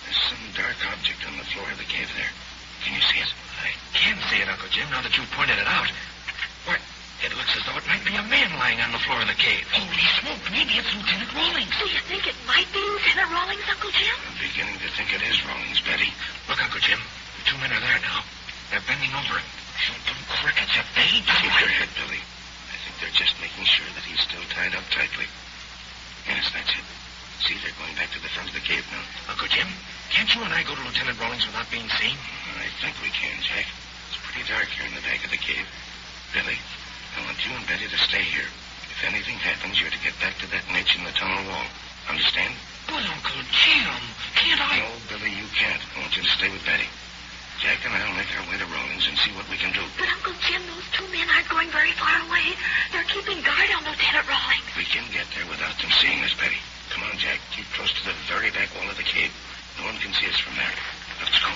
There's some dark object on the floor of the cave there. Can you see it? I can see it, Uncle Jim, now that you've pointed it out. What? It looks as though it might be a man lying on the floor of the cave. Holy smoke, maybe it's Lieutenant Rawlings. Do you think it might be Lieutenant Rawlings, Uncle Jim? I'm beginning to think it is Rawlings, Betty. Look, Uncle Jim, the two men are there now. They're bending over him. Shoot them crickets if they do. Keep your head, Billy. I think they're just making sure that he's still tied up tightly. Yes, that's it. See, they're going back to the front of the cave now. Uncle Jim, can't you and I go to Lieutenant Rawlings without being seen? I think we can, Jack. It's pretty dark here in the back of the cave. Billy, I want you and Betty to stay here. If anything happens, you're to get back to that niche in the tunnel wall. Understand? But, Uncle Jim, can't I... No, Billy, you can't. I want you to stay with Betty. Jack and I'll make our way to Rawlings and see what we can do. But, Uncle Jim, those two men aren't going very far away. They're keeping guard on Lieutenant Rawlings. We can get there without them seeing us, Betty. Come on, Jack. Keep close to the very back wall of the cave. No one can see us from there. Let's go.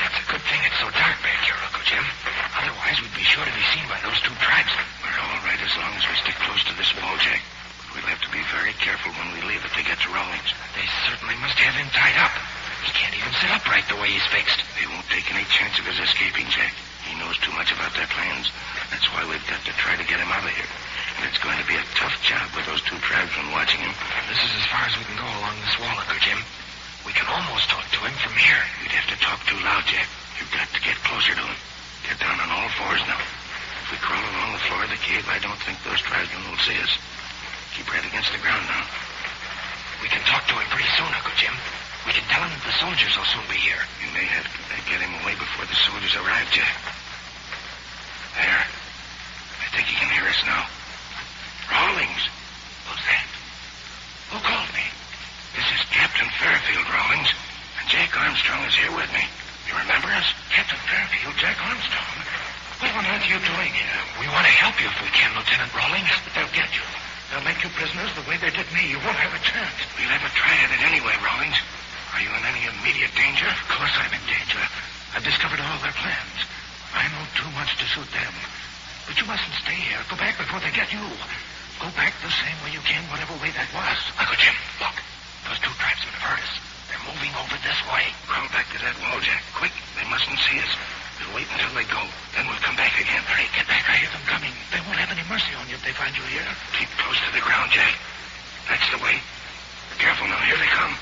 It's a good thing it's so dark back here, Uncle Jim. Otherwise, we'd be sure to be seen by those two tribesmen. We're all right as long as we stick close to this wall, Jack. But we'll have to be very careful when we leave if they get to Rawlings. They certainly must have him tied up. He can't even sit upright the way he's fixed. They won't take any chance of his escaping, Jack. He knows too much about their plans. That's why we've got to try to get him out of here. And it's going to be a tough job with those two tribesmen watching him. This is as far as we can go along this wall, Uncle Jim. We can almost talk to him from here. You'd have to talk too loud, Jack. You've got to get closer to him. Get down on all fours now. If we crawl along the floor of the cave, I don't think those tribesmen will see us. Keep right against the ground now. We can talk to him pretty soon, Uncle Jim. We can tell him that the soldiers will soon be here. You may have to get him away before the soldiers arrive, Jack. There. I think he can hear us now. Rawlings. Who's that? Who called me? This is Captain Fairfield, Rawlings. And Jack Armstrong is here with me. You remember us? Captain Fairfield, Jack Armstrong. What on earth are you doing here? We want to help you if we can, Lieutenant Rawlings. But they'll get you. They'll make you prisoners the way they did me. You won't have a chance. We'll have a try at it anyway, Rawlings. Are you in any immediate danger? Of course I'm in danger. I've discovered all their plans. I know too much to suit them. But you mustn't stay here. Go back before they get you. Go back the same way you came, whatever way that was. Uncle Jim, look. Those two tribesmen have heard us. They're moving over this way. Crawl back to that wall, Jack. Quick. They mustn't see us. We'll wait until they go. Then we'll come back again. Hurry, get back. I hear them coming. They won't have any mercy on you if they find you here. Keep close to the ground, Jack. That's the way. Careful now. Here they come.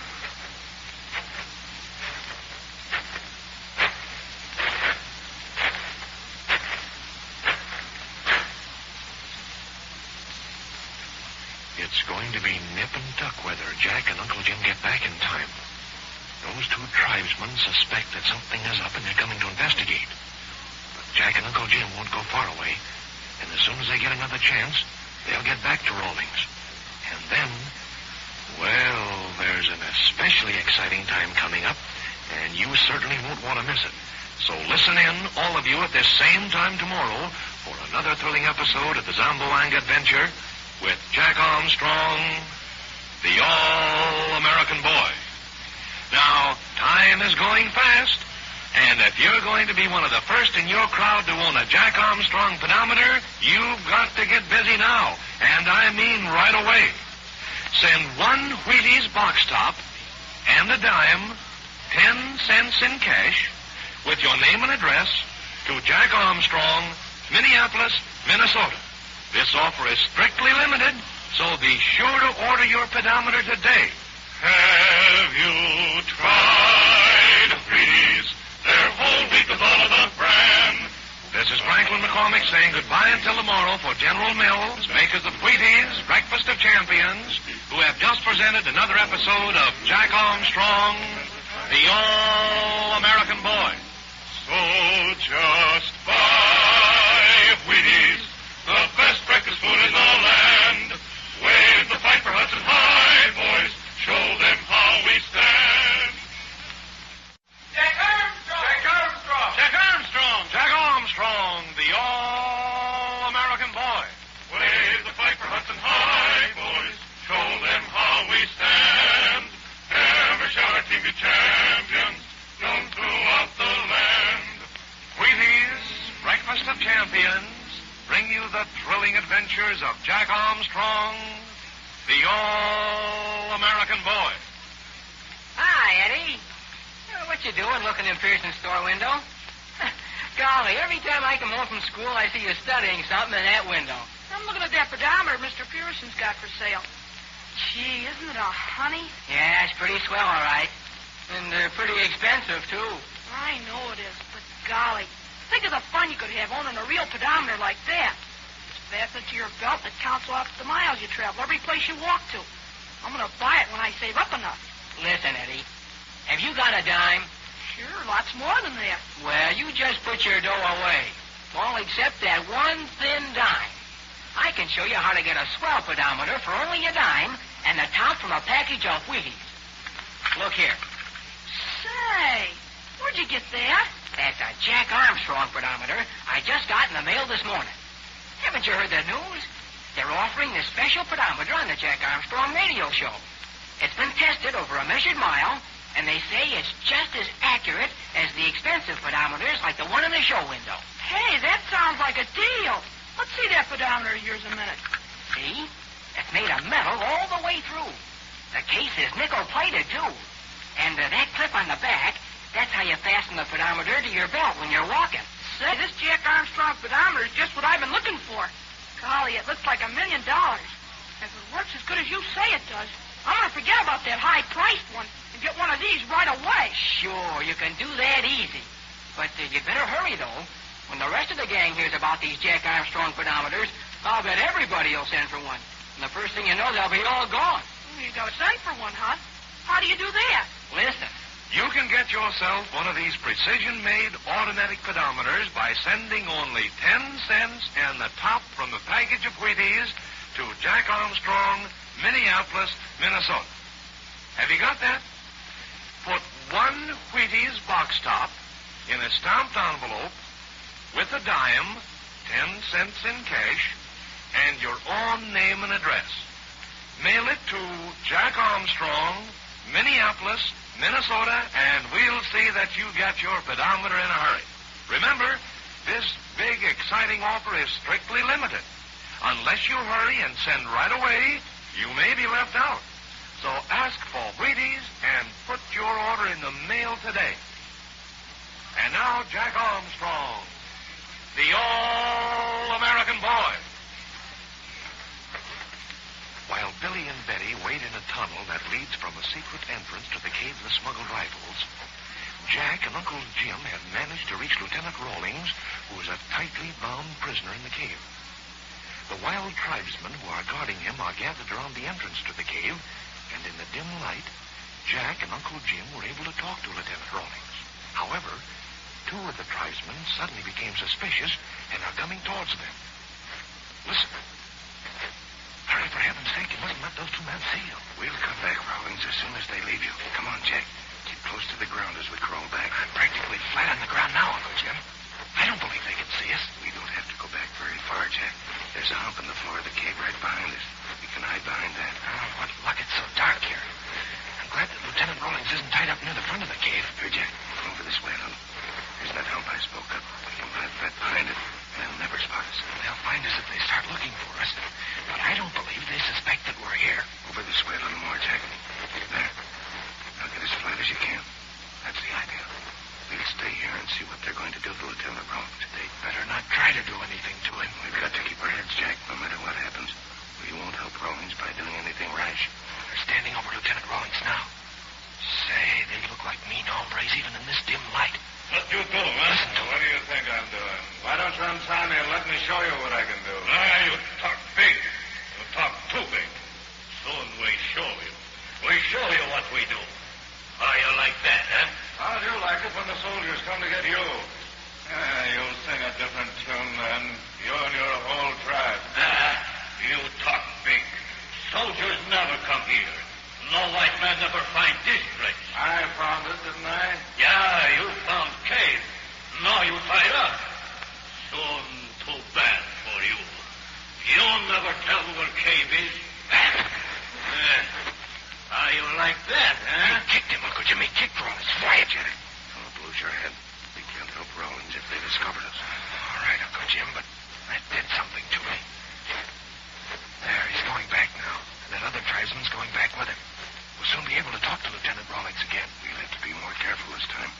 It's going to be nip and tuck whether Jack and Uncle Jim get back in time. Those two tribesmen suspect that something is up and they're coming to investigate. But Jack and Uncle Jim won't go far away, and as soon as they get another chance, they'll get back to Rawlings. And then, well, there's an especially exciting time coming up, and you certainly won't want to miss it. So listen in, all of you, at this same time tomorrow for another thrilling episode of the Zamboanga Adventure with Jack Armstrong, the All-American Boy. Now, time is going fast, and if you're going to be one of the first in your crowd to own a Jack Armstrong pedometer, you've got to get busy now, and I mean right away. Send one Wheaties box top and a dime, 10 cents in cash, with your name and address to Jack Armstrong, Minneapolis, Minnesota. This offer is strictly limited, so be sure to order your pedometer today. Have you tried Wheaties? Their whole wheat with all of the bran. This is Franklin McCormick saying goodbye until tomorrow for General Mills, makers of Wheaties, Breakfast of Champions, who have just presented another episode of Jack Armstrong, the All-American Boy. So just buy Wheaties, the best breakfast food in the be champions known throughout the land. Wheaties, Breakfast of Champions, bring you the thrilling adventures of Jack Armstrong, the All-American Boy. Hi, Eddie. What you doing looking in Pearson's store window? Golly, every time I come home from school, I see you studying something in that window. I'm looking at that pedometer Mr. Pearson's got for sale. Gee, isn't it a honey? Yeah, it's pretty swell, all right. And pretty expensive, too. I know it is, but golly, think of the fun you could have owning a real pedometer like that. It's fastened to your belt that counts off the miles you travel every place you walk to. I'm going to buy it when I save up enough. Listen, Eddie, have you got a dime? Sure, lots more than that. Well, you just put your dough away. All except that one thin dime. I can show you how to get a swell pedometer for only a dime and the top from a package of Wheaties. Look here. Say, where'd you get that? That's a Jack Armstrong pedometer I just got in the mail this morning. Haven't you heard the news? They're offering this special pedometer on the Jack Armstrong radio show. It's been tested over a measured mile, and they say it's just as accurate as the expensive pedometers like the one in the show window. Hey, that sounds like a deal. Let's see that pedometer of yours a minute. See? It's made of metal all the way through. The case is nickel-plated, too. And that clip on the back, that's how you fasten the pedometer to your belt when you're walking. Say, this Jack Armstrong pedometer is just what I've been looking for. Golly, it looks like $1 million. If it works as good as you say it does, I'm going to forget about that high-priced one and get one of these right away. Sure, you can do that easy. But you'd better hurry, though. When the rest of the gang hears about these Jack Armstrong pedometers, I'll bet everybody will send for one. And the first thing you know, they'll be all gone. You got to send for one, huh? How do you do that? Listen. You can get yourself one of these precision-made automatic pedometers by sending only 10 cents and the top from the package of Wheaties to Jack Armstrong, Minneapolis, Minnesota. Have you got that? Put one Wheaties box top in a stamped envelope with a dime, 10 cents in cash, and your own name and address. Mail it to Jack Armstrong, Minneapolis, Minnesota, and we'll see that you get your pedometer in a hurry. Remember, this big, exciting offer is strictly limited. Unless you hurry and send right away, you may be left out. So ask for Wheaties and put your order in the mail today. And now, Jack Armstrong, the All-American Boy. While Billy and Betty wait in a tunnel that leads from a secret entrance to the cave of the smuggled rifles, Jack and Uncle Jim have managed to reach Lieutenant Rawlings, who is a tightly bound prisoner in the cave. The wild tribesmen who are guarding him are gathered around the entrance to the cave, and in the dim light, Jack and Uncle Jim were able to talk to Lieutenant Rawlings. However, two of the tribesmen suddenly became suspicious and are coming towards them. Listen. Hurry, for heaven's sake. You mustn't let those two men see you. We'll come back, Rawlings, as soon as they leave you. Come on, Jack. Keep close to the ground as we crawl back. I'm practically flat on the ground now, Uncle Jim. I don't believe they can see us. We don't have to go back very far, Jack. There's a hump in the floor of the cave right behind us. We can hide behind that. Oh, what luck. It's so dark here. I'm glad that Lieutenant Rawlings isn't tied up near the front of the cave. Here, Jack. Come over this way, Lou. There's that hump I spoke of. We can plant flat behind it. They'll never spot us. They'll find us if they start looking for us. But I don't believe they suspect that we're here. Over this way a little more, Jack. There. Now get as flat as you can. That's the idea. We'll stay here and see what they're going to do to Lieutenant Rawlings. They'd better not try to do anything to him. We've got to keep our heads, Jack, no matter what happens. We won't help Rawlings by doing anything rash. They're standing over Lieutenant Rawlings now. Say, they look like mean hombres even in this dim light. What you do, huh? Listen to what do you think I'm doing? Why don't you untie me and let me show you what I can do? You talk big. You talk too big. Soon we show you. We show you what we do. How you like that, huh? How'd you like it when the soldiers come to get you? You'll sing a different tune then. You and your whole tribe. You talk big. Soldiers never come here. No white man never find this place. I found it, didn't I? Yeah, you found cave. Now you tied up. Soon too bad for you. You never tell where cave is. I How you like that, huh? He kicked him, Uncle Jimmy. Kicked Rawlings. Quiet, Jack. Don't lose your head. We can't help Rawlings if they discovered us. All right, Uncle Jim, but that did something to me. There, he's going back now. And that other tribesman's going back with him. We'll soon be able to talk to Lieutenant Rawlings again. We'll have to be more careful this time.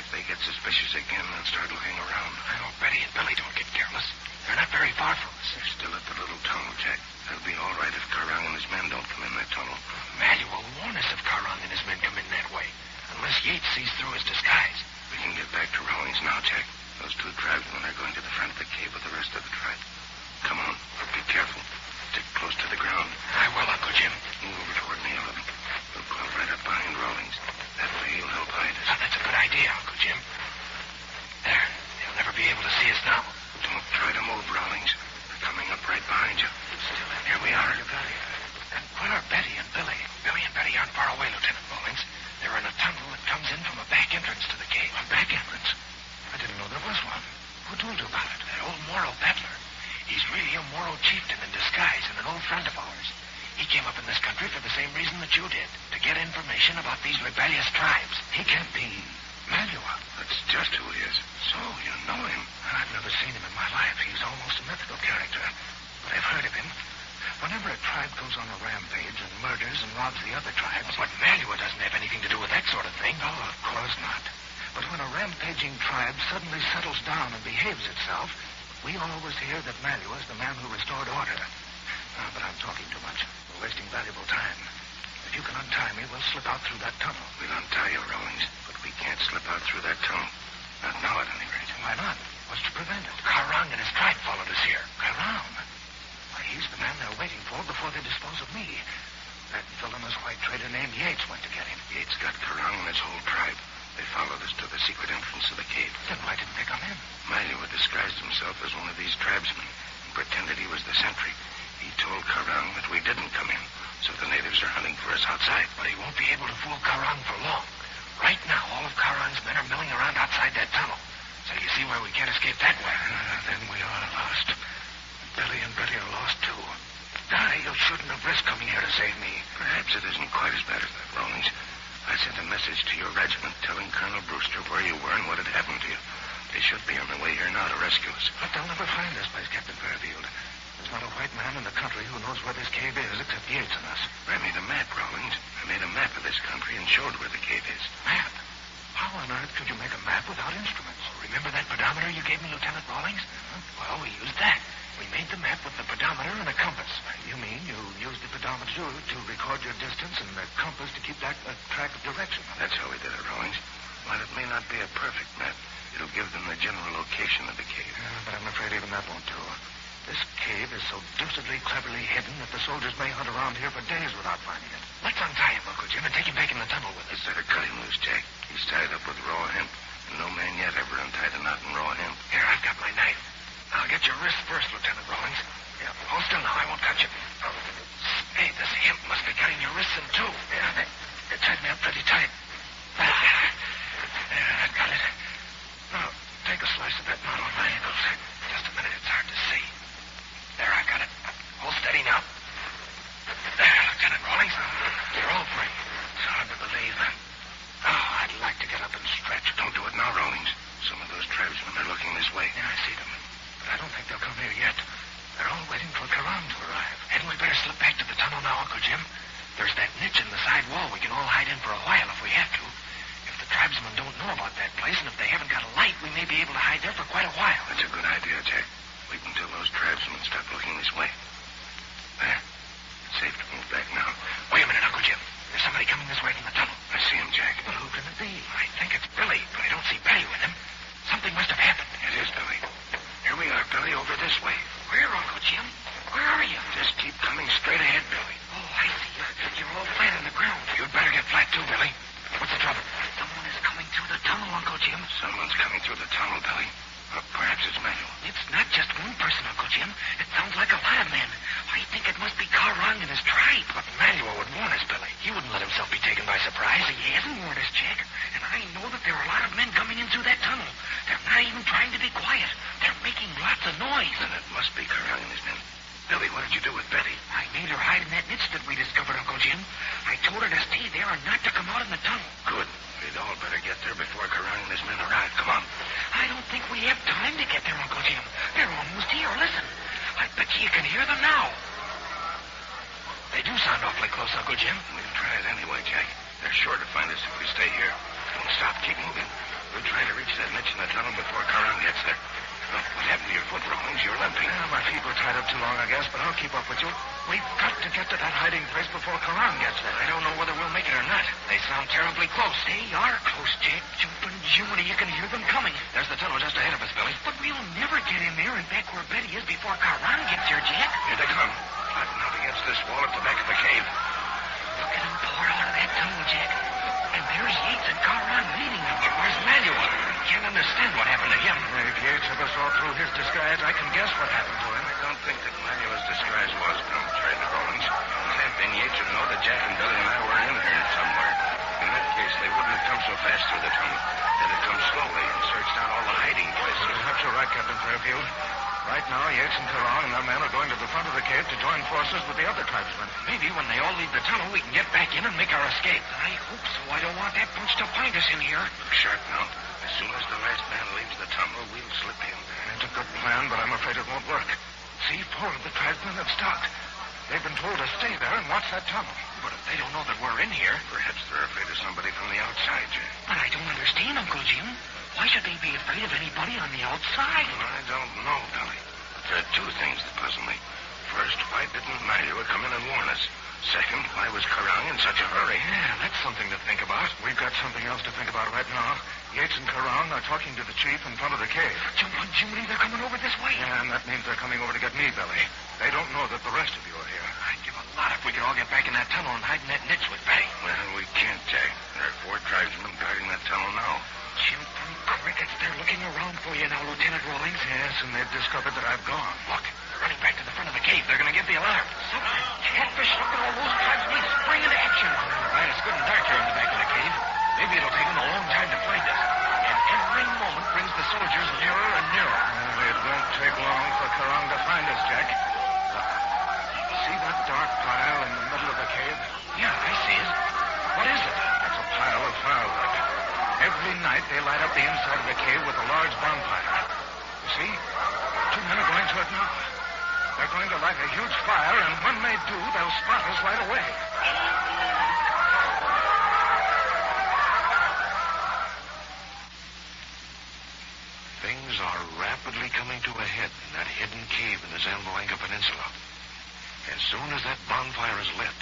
If they get suspicious again, they'll start looking around. I hope Betty and Billy don't get careless. They're not very far from us. They're still at the little tunnel, Jack. They'll be all right if Karang and his men don't come in that tunnel. Manuel warned us if Karang and his men come in that way. Unless Yates sees through his disguise. We can get back to Rawlings now, Jack. Those two tribesmen are going to the front of the cave with the rest of the tribe. Come on. Be careful. Stick close to the ground. I will, Uncle Jim. Move over toward me a little. We'll crawl right up behind Rawlings. That way he'll help hide us. Oh, that's a good idea, Uncle Jim. There. They'll never be able to see us now. Don't try to move, Rawlings. They're coming up right behind you. Still, here we are. And where are Betty and Billy? Billy and Betty aren't far away, Lieutenant Rawlings. They're in a tunnel that comes in from a back entrance to the cave. A back entrance? I didn't know there was one. Who told you about it? That old Moro peddler. He's really a Moro chieftain in disguise and an old friend of ours. He came up in this country for the same reason that you did, to get information about these rebellious tribes. He can't be Manuel. That's just who he is. So, you know him. I've never seen him in my life. He's almost a mythical character. But I've heard of him. Whenever a tribe goes on a rampage and murders and robs the other tribes... But Manuel doesn't have anything to do with that sort of thing. Oh, of course not. But when a rampaging tribe suddenly settles down and behaves itself, we always hear that Manuel is the man who restored order. But I'm talking too much. We're wasting valuable time. If you can untie me, we'll slip out through that tunnel. We'll untie you, Rawlings, but we can't slip out through that tunnel. Not now, at any rate. Why not? What's to prevent it? Karang and his tribe followed us here. Karang? Why, he's the man they're waiting for before they dispose of me. That villainous white trader named Yates went to get him. Yates got Karang and his whole tribe. They followed us to the secret entrance of the cave. Then why didn't they come in? Manuel disguised himself as one of these tribesmen and pretended he was the sentry. He told Karang that we didn't come in, so the natives are hunting for us outside. But he won't be able to fool Karang for long. Right now, all of Karang's men are milling around outside that tunnel. So you see why we can't escape that way. Then we are lost. Billy and Betty are lost, too. You shouldn't have risked coming here to save me. Perhaps it isn't quite as bad as that, Rawlings. I sent a message to your regiment telling Colonel Brewster where you were and what had happened to you. They should be on the way here now to rescue us. But they'll never find this place, Captain Fairfield. There's not a white man in the country who knows where this cave is except Yates and us. I made a map, Rawlings. I made a map of this country and showed where the cave is. Map? How on earth could you make a map without instruments? Remember that pedometer you gave me, Lieutenant Rawlings? Well, we used that. We made the map with the pedometer and a compass. You mean you used the pedometer to record your distance and the compass to keep that track of direction? That's how we did it, Rawlings. While it may not be a perfect map, it'll give them the general location of the cave. But I'm afraid even that won't do. This cave is so deucedly cleverly hidden that the soldiers may hunt around here for days without finding it. Let's untie him, Uncle Jim, and take him back in the tunnel with us. Let's better cut him loose, Jack. He's tied up with raw hemp, and no man yet ever untied a knot in raw hemp. Here, I've got my knife. I'll get your wrist first, Lieutenant Rawlings. Yeah, hold still now. I won't cut you. Oh. Hey, this hemp must be cutting your wrists in two. Yeah, they tied me up pretty tight. There, I've got it. Now, take a slice of that knot on my ankles. Just a minute, it's hard to see. There, I've got it. Hold steady now. There, Lieutenant Rawlings. You're all free. It's hard to believe. Oh, I'd like to get up and stretch. Don't do it now, Rawlings. Some of those tribesmen are looking this way. Yeah, I see them. But I don't think they'll come here yet. They're all waiting for Karang to arrive. Hadn't we better slip back to the tunnel now, Uncle Jim? There's that niche in the side wall we can all hide in for a while if we have to. If the tribesmen don't know about that place, and if they haven't got a light, we may be able to hide there for quite a while. That's a good idea, Jack. Wait until those tribesmen stop looking this way. There. It's safe to move back now. Wait a minute, Uncle Jim. There's somebody coming this way from the tunnel. I see him, Jack. Well, who can it be? I think it's Billy, but I don't see Betty with him. Something must have happened. It is Billy. Here we are, Billy, over this way. Where, Uncle Jim? Where are you? Just keep coming straight ahead, Billy. Oh, I see. You're all flat on the ground. You'd better get flat, too, Billy. What's the trouble? Someone is coming through the tunnel, Uncle Jim. Someone's coming through the tunnel, Billy. Perhaps it's Manuel. It's not just one person, Uncle Jim. It sounds like a lot of men. I think it must be Karang and his tribe. But Manuel would warn us, Billy. He wouldn't let himself be taken by surprise. He hasn't warned us, Jack. And I know that there are a lot of men coming in through that tunnel. They're not even trying to be quiet. They're making lots of noise. Then it must be Karang and his men. Billy, what did you do with Betty? I made her hide in that niche that we discovered, Uncle Jim. I told her to stay there and not to come out in the tunnel. Good. We'd all better get there before Karang and his men arrive. Come on. I don't think we have time to get there, Uncle Jim. They're almost here. Listen. I bet you can hear them now. They do sound awfully close, Uncle Jim. We'll try it anyway, Jack. They're sure to find us if we stay here. Don't stop. Keep moving. We'll try to reach that niche in the tunnel before Karang gets there. Oh, what happened to your foot, Rawlings? You're limping. My feet were tied up too long, I guess, but I'll keep up with you. We've got to get to that hiding place before Karang gets there. I don't know whether we'll make it or not. They sound terribly close. They are close, Jack. Jumping Jiminy, you can hear them coming. There's the tunnel just ahead of us, Billy. But we'll never get in there and back where Betty is before Karang gets here, Jack. Here they come. Fighting out against this wall at the back of the cave. Look at them pour out of that tunnel, Jack. And there's Yates and Karang leading them. Where's Manuel? I can't understand what happened to him. If Yates ever saw through his disguise, I can guess what happened to him. I don't think that Manuel's disguise was portrayed, Rawlings. If had been, Yates would know that Jack and Billy and I were in here somewhere. In that case, they wouldn't have come so fast through the tunnel. They'd have come slowly and searched out all the hiding places. Perhaps you're right, Captain Fairfield. Right now, Yates and Karang and their men are going to the front of the cave to join forces with the other tribesmen. Maybe when they all leave the tunnel, we can get back in and make our escape. I hope so. I don't want that bunch to find us in here. Look sharp now. As soon as the last man leaves the tunnel, we'll slip in. It's a good plan, but I'm afraid it won't work. See, 4 of the tribesmen have stopped. They've been told to stay there and watch that tunnel. But if they don't know that we're in here... Perhaps they're afraid of somebody from the outside, Jack. But I don't understand, Uncle Jim. Why should they be afraid of anybody on the outside? Well, I don't know, Billy. There are 2 things that puzzle me. First, why didn't Manuel come in and warn us? Second, why was Karang in such a hurry? Yeah, that's something to think about. We've got something else to think about right now. Yates and Karang are talking to the chief in front of the cave. Jump on Jiminy, they're coming over this way. Yeah, and that means they're coming over to get me, Billy. They don't know that the rest of you are here. I'd give a lot if we could all get back in that tunnel and hide in that niche with Betty. Well, we can't, Jack. There are 4 tribesmen guarding that tunnel now. Jumping crickets, they're looking around for you now, Lieutenant Rawlings. Yes, and they've discovered that I've gone. Look, they're running back to the front of the cave. They're going to give the alarm. Something. Catfish, look at all those tribesmen spring into action. Right, it's good and dark here in the back of the cave. Maybe it'll take them a long time to find us. And every moment brings the soldiers nearer and nearer. Well, it won't take long for Karang to find us, Jack. See that dark pile in the middle of the cave? Yeah, I see it. What is it? That's a pile of firewood. Every night they light up the inside of the cave with a large bonfire. You see? 2 men are going to it now. They're going to light a huge fire, and when they do, they'll spot us right away. Things are rapidly coming to a head in that hidden cave in the Zamboanga Peninsula. As soon as that bonfire is lit,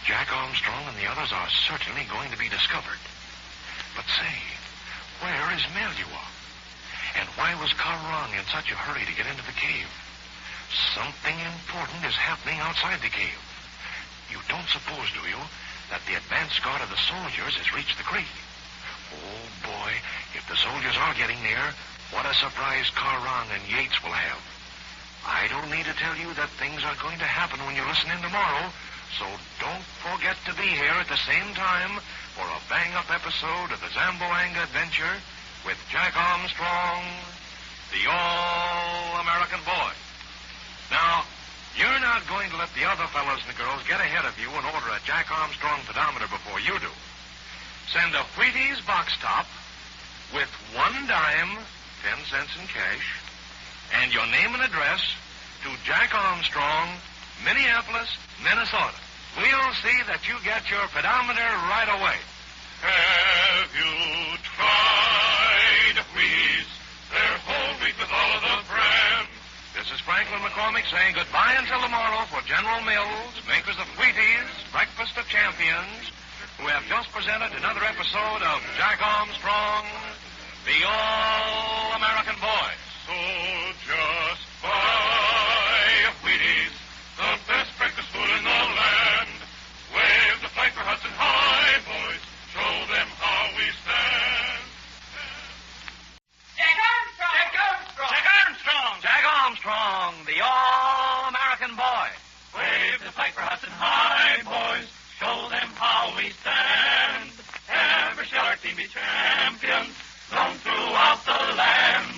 Jack Armstrong and the others are certainly going to be discovered. But say, where is Manuel? And why was Karang in such a hurry to get into the cave? Something important is happening outside the cave. You don't suppose, do you, that the advance guard of the soldiers has reached the creek? Oh, boy, if the soldiers are getting there, what a surprise Karang and Yates will have. I don't need to tell you that things are going to happen when you listen in tomorrow, so don't forget to be here at the same time for a bang-up episode of the Zamboanga Adventure with Jack Armstrong, the All-American Boy. Now, you're not going to let the other fellows and girls get ahead of you and order a Jack Armstrong pedometer before you do. Send a Wheaties box top with 1 dime, 10 cents in cash, and your name and address to Jack Armstrong, Minneapolis, Minnesota. We'll see that you get your pedometer right away. Have you tried Wheaties? They're whole wheat with all of the bran. This is Franklin McCormick saying goodbye until tomorrow for General Mills, makers of Wheaties, Breakfast of Champions, who have just presented another episode of Jack Armstrong, the All-American Boy. So just buy Wheaties, the best breakfast food in the land. Wave the flag for Hudson High, boys. Show them how we stand. Jack Armstrong! Jack Armstrong! Jack Armstrong! Jack Armstrong, the All-American Boy. Wave the flag for Hudson High, boys. Show them how we stand. Ever shall our team be champions, known throughout the land.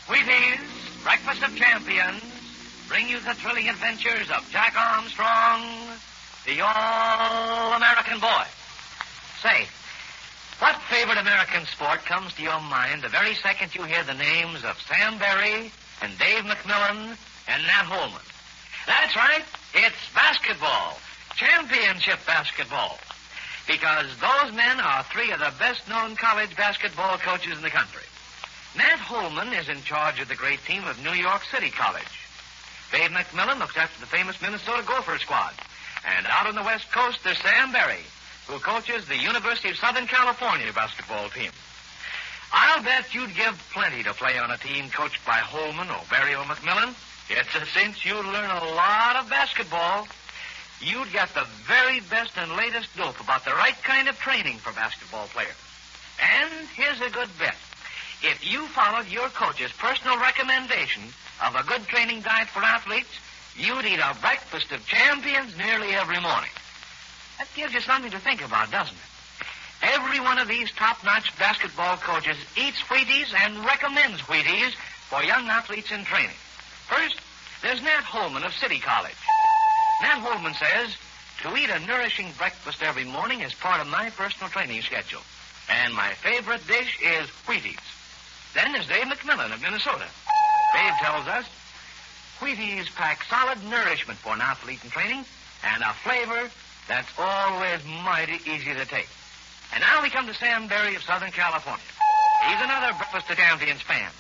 Wheaties, Breakfast of Champions, bring you the thrilling adventures of Jack Armstrong, the all-American boy. Say, what favorite American sport comes to your mind the very second you hear the names of Sam Berry and Dave McMillan and Nat Holman? That's right, it's basketball, championship basketball. Because those men are three of the best-known college basketball coaches in the country. Nat Holman is in charge of the great team of New York City College. Dave McMillan looks after the famous Minnesota Gopher squad. And out on the West Coast, there's Sam Berry, who coaches the University of Southern California basketball team. I'll bet you'd give plenty to play on a team coached by Holman or Berry or McMillan. It's a cinch you'd learn a lot of basketball. You'd get the very best and latest dope about the right kind of training for basketball players. And here's a good bet. If you followed your coach's personal recommendation of a good training diet for athletes, you'd eat a breakfast of champions nearly every morning. That gives you something to think about, doesn't it? Every one of these top-notch basketball coaches eats Wheaties and recommends Wheaties for young athletes in training. First, there's Nat Holman of City College. Nat Holman says, to eat a nourishing breakfast every morning is part of my personal training schedule. And my favorite dish is Wheaties. Then there's Dave McMillan of Minnesota. Dave tells us, Wheaties pack solid nourishment for an athlete in training and a flavor that's always mighty easy to take. And now we come to Sam Berry of Southern California. He's another Breakfast of Champions fan.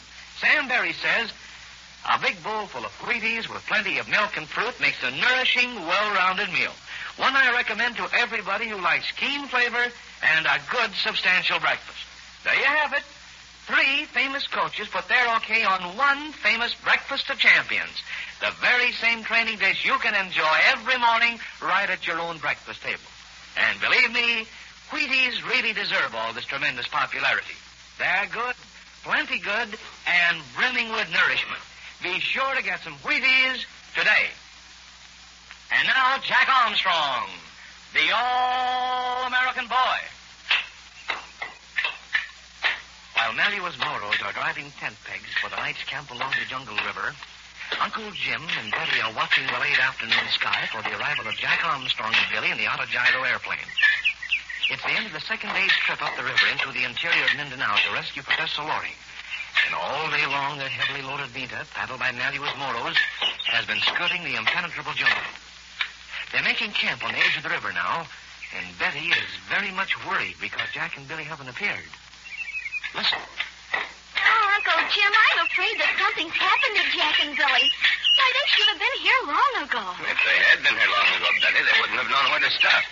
Sam Berry says, a big bowl full of Wheaties with plenty of milk and fruit makes a nourishing, well-rounded meal. One I recommend to everybody who likes keen flavor and a good, substantial breakfast. There you have it. Three famous coaches put their okay on one famous Breakfast of Champions. The very same training dish you can enjoy every morning right at your own breakfast table. And believe me, Wheaties really deserve all this tremendous popularity. They're good, plenty good, and brimming with nourishment. Be sure to get some Wheaties today. And now, Jack Armstrong, the all-American boy. While Malleus Moros are driving tent pegs for the night's camp along the Jungle River, Uncle Jim and Betty are watching the late afternoon sky for the arrival of Jack Armstrong and Billy in the autogyro airplane. It's the end of the second day's trip up the river into the interior of Mindanao to rescue Professor Loring. And all day long, their heavily loaded Vita, paddled by Malleus Moros, has been skirting the impenetrable jungle. They're making camp on the edge of the river now, and Betty is very much worried because Jack and Billy haven't appeared. Listen. Oh, Uncle Jim, I'm afraid that something's happened to Jack and Billy. Why, they should have been here long ago. If they had been here long ago, Betty, they wouldn't have known where to stop.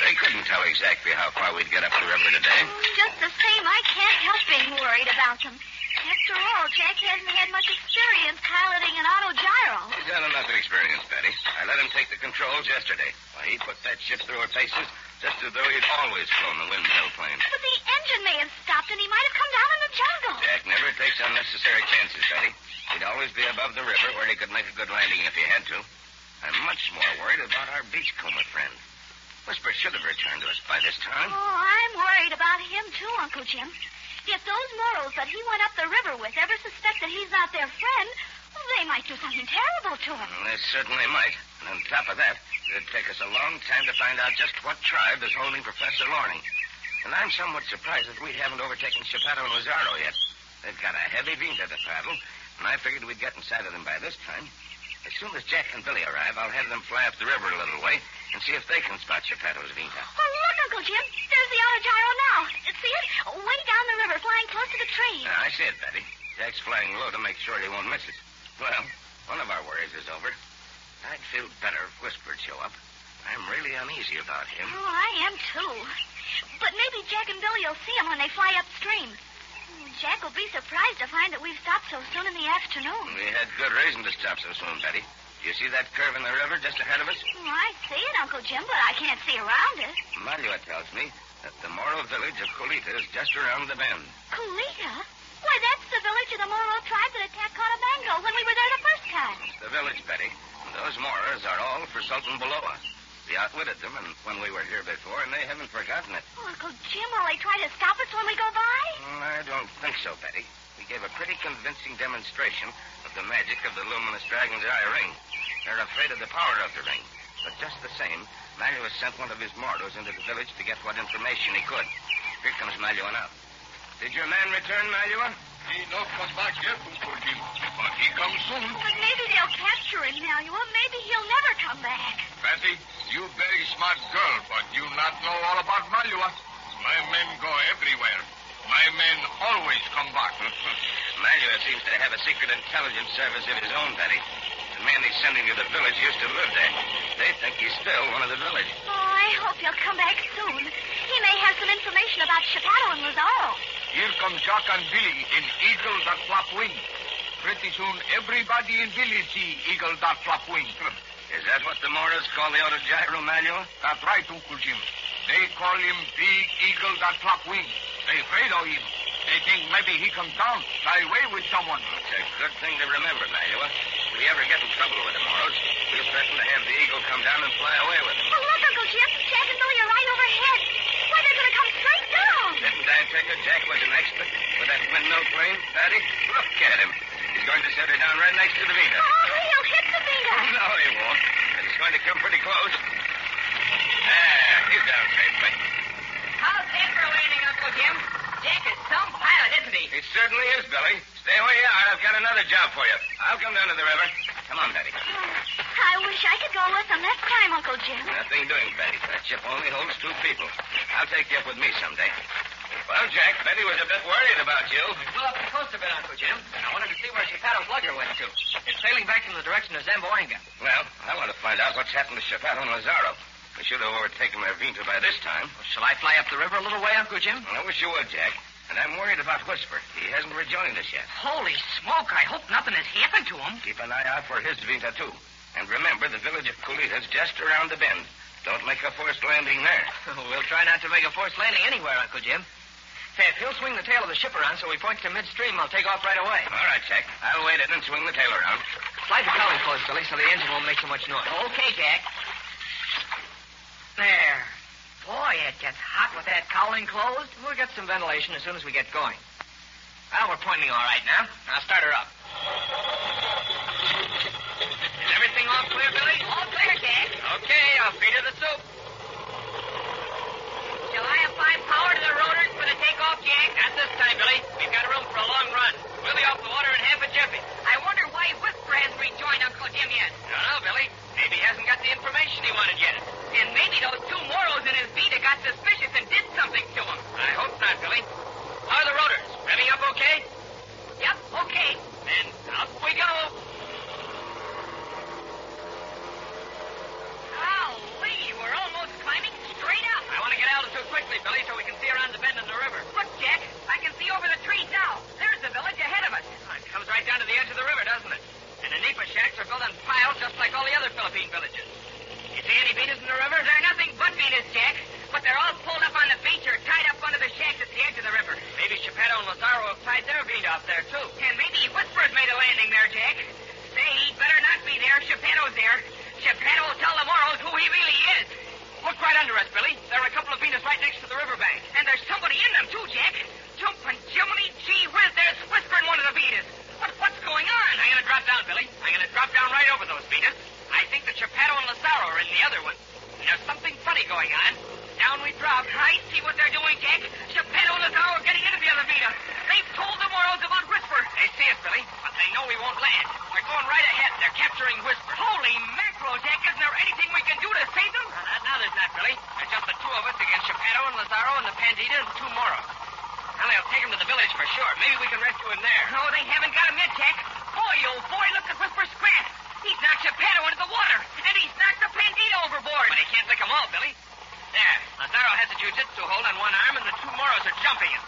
They couldn't tell exactly how far we'd get up the river today. Just the same, I can't help being worried about them. After all, Jack hasn't had much experience piloting an autogyro. He's had enough experience, Betty. I let him take the controls yesterday. Why, he put that ship through her paces just as though he'd always flown the windmill plane. But the engine may have stopped, and he might have come down in the jungle. Jack never takes unnecessary chances, Betty. He'd always be above the river where he could make a good landing if he had to. I'm much more worried about our beachcomber friend. Whisper should have returned to us by this time. Oh, I'm worried about him, too, Uncle Jim. If those Moros that he went up the river with ever suspect that he's not their friend, well, they might do something terrible to him. Well, they certainly might. And on top of that, it'd take us a long time to find out just what tribe is holding Professor Loring. And I'm somewhat surprised that we haven't overtaken Chapato and Lazaro yet. They've got a heavy Vita to paddle, and I figured we'd get inside of them by this time. As soon as Jack and Billy arrive, I'll have them fly up the river a little way and see if they can spot Chapato's Vita. Oh, look, Uncle Jim. There's the autogyro now. See it? Way down the river, flying close to the tree. I see it, Betty. Jack's flying low to make sure he won't miss it. Well, one of our worries is over. I'd feel better if Whisper'd show up. I'm really uneasy about him. Oh, I am, too. But maybe Jack and Billy will see him when they fly upstream. Jack will be surprised to find that we've stopped so soon in the afternoon. We had good reason to stop so soon, Betty. Do you see that curve in the river just ahead of us? Oh, I see it, Uncle Jim, but I can't see around it. Malua tells me that the Moro village of Colita is just around the bend. Colita? Why, that's the village of the Moro tribe that attacked Cotabango when we were there the first time. It's the village, Betty. And those Moros are all for Sultan Baloa. We outwitted them and when we were here before, and they haven't forgotten it. Oh, Uncle Jim, will they try to stop us when we go by? I don't think so, Betty. We gave a pretty convincing demonstration of the magic of the luminous dragon's eye ring. They're afraid of the power of the ring. But just the same, Malua sent one of his Moros into the village to get what information he could. Here comes Malua now. Did your man return, Malua? He not come back yet, Uncle Jim. But he comes soon. But maybe they'll capture him, Malua. Maybe he'll never come back. Patty, you very smart girl, but you not know all about Malua. My men go everywhere. My men always come back. Malua seems to have a secret intelligence service of his own, Patty. The man he's sending to the village used to live there. They think he's still one of the village. Oh, I hope he'll come back soon. He may have some information about Chapato and Lazaro. Here come Jack and Billy in Eagle that flap wing. Pretty soon, everybody in village see Eagle that flap wing. Is that what the Moros call the auto gyro, Malua? That's right, Uncle Jim. They call him Big Eagle that flap wing. They afraid of him. They think maybe he comes down, fly away with someone. It's a good thing to remember, Malua. If we ever get in trouble with the Moros, we'll threaten to have the eagle come down and fly away with him. Oh, look, Uncle Jim. Jack and Billy are right overhead. Why, they're going to come straight down. Didn't I take it Jack was an expert with that windmill plane, Patty? Look at him. He's going to set her down right next to the Vita. Oh, he'll hit the Vita. No, he won't. But he's going to come pretty close. He's down safely. How's that for landing, Uncle Jim? Jack is some pilot, isn't he? He certainly is, Billy. Stay where you are. I've got another job for you. I'll come down to the river. Come on, Betty. I wish I could go with them this time, Uncle Jim. Nothing doing, Betty. That ship only holds 2 people. I'll take you up with me someday. Well, Jack, Betty was a bit worried about you. We flew up the coast a bit, Uncle Jim. I wanted to see where Chapato's lugger went to. It's sailing back in the direction of Zamboanga. Well, I want to find out what's happened to Chapato and Lazaro. We should have overtaken their Vinta by this time. Well, shall I fly up the river a little way, Uncle Jim? I wish you would, Jack. And I'm worried about Whisper. He hasn't rejoined us yet. Holy smoke, I hope nothing has happened to him. Keep an eye out for his Vinta, too. And remember, the village of Culita's just around the bend. Don't make a forced landing there. We'll try not to make a forced landing anywhere, Uncle Jim. Say, if he'll swing the tail of the ship around so we point to midstream, I'll take off right away. All right, Jack. I'll wait it and swing the tail around. Slide the cowling closed, Billy, so the engine won't make so much noise. Okay, Jack. There. Boy, it gets hot with that cowling closed. We'll get some ventilation as soon as we get going. Well, we're pointing all right now. I'll start her up. Is everything all clear, Billy? All clear, Jack. Okay, I'll feed her the soup. Shall I apply power to the rotors for the takeoff, Jack? Not this time, Billy. We've got room for a long run. We'll be off the water in half a jiffy. I wonder why Whisper hasn't rejoined Uncle Jim yet. I don't know, Billy. Maybe he hasn't got the information he wanted yet. And maybe those 2 Moros in his Vita got suspicious and did something to him. I hope not, Billy. How are the rotors? Revving up okay? Yep, okay. Then up we go. Golly, we're almost climbing straight up. I want to get altitude quickly, Billy, so we can see around the bend in the river. Look, Jack, I can see over the trees now. There's the village ahead of us. Oh, it comes right down to the edge of the river, doesn't it? And the nipa shacks are built on piles just like all the other Philippine villages. You see any Vitas in the river? They're nothing but Vitas, Jack. But they're all pulled up on the beach or tied up under the shacks at the edge of the river. Maybe Chapato and Lazaro have tied their Vita up there, too. And maybe Whisper's made a landing there, Jack. Say, he'd better not be there. Chapato's there. Chapato will tell the Moros who he really is. Look right under us, Billy. There are a couple of Vitas right next to the riverbank. And there's somebody in them, too, Jack. Jumping Jiminy gee whiz, there's Whisper in one of the Vitas. What's going on? I'm going to drop down, Billy. I'm going to drop down right over those Vitas. I think that Chapato and Lazaro are in the other one. And there's something funny going on. Down we drop. I see what they're doing, Jack. Chapato and Lazaro are getting into the other Vita. They've told the Moros about Whisper. They see us, Billy, but they know we won't land. They're going right ahead. They're capturing Whisper. Holy mackerel, Jack. Isn't there anything we can do to save them? Now there's not, Billy. There's just the 2 of us against Chapato and Lazaro and the Pandita and 2 Moros. Well, they'll take him to the village for sure. Maybe we can rescue him there. No, they haven't got him yet, Jack. Boy, oh boy, look at Whisper scrat. He's knocked Chapato into the water, and he's knocked the Pandita overboard. But he can't lick them all, Billy. There, Lazaro has a jiu-jitsu hold on one arm, and the 2 Moros are jumping him.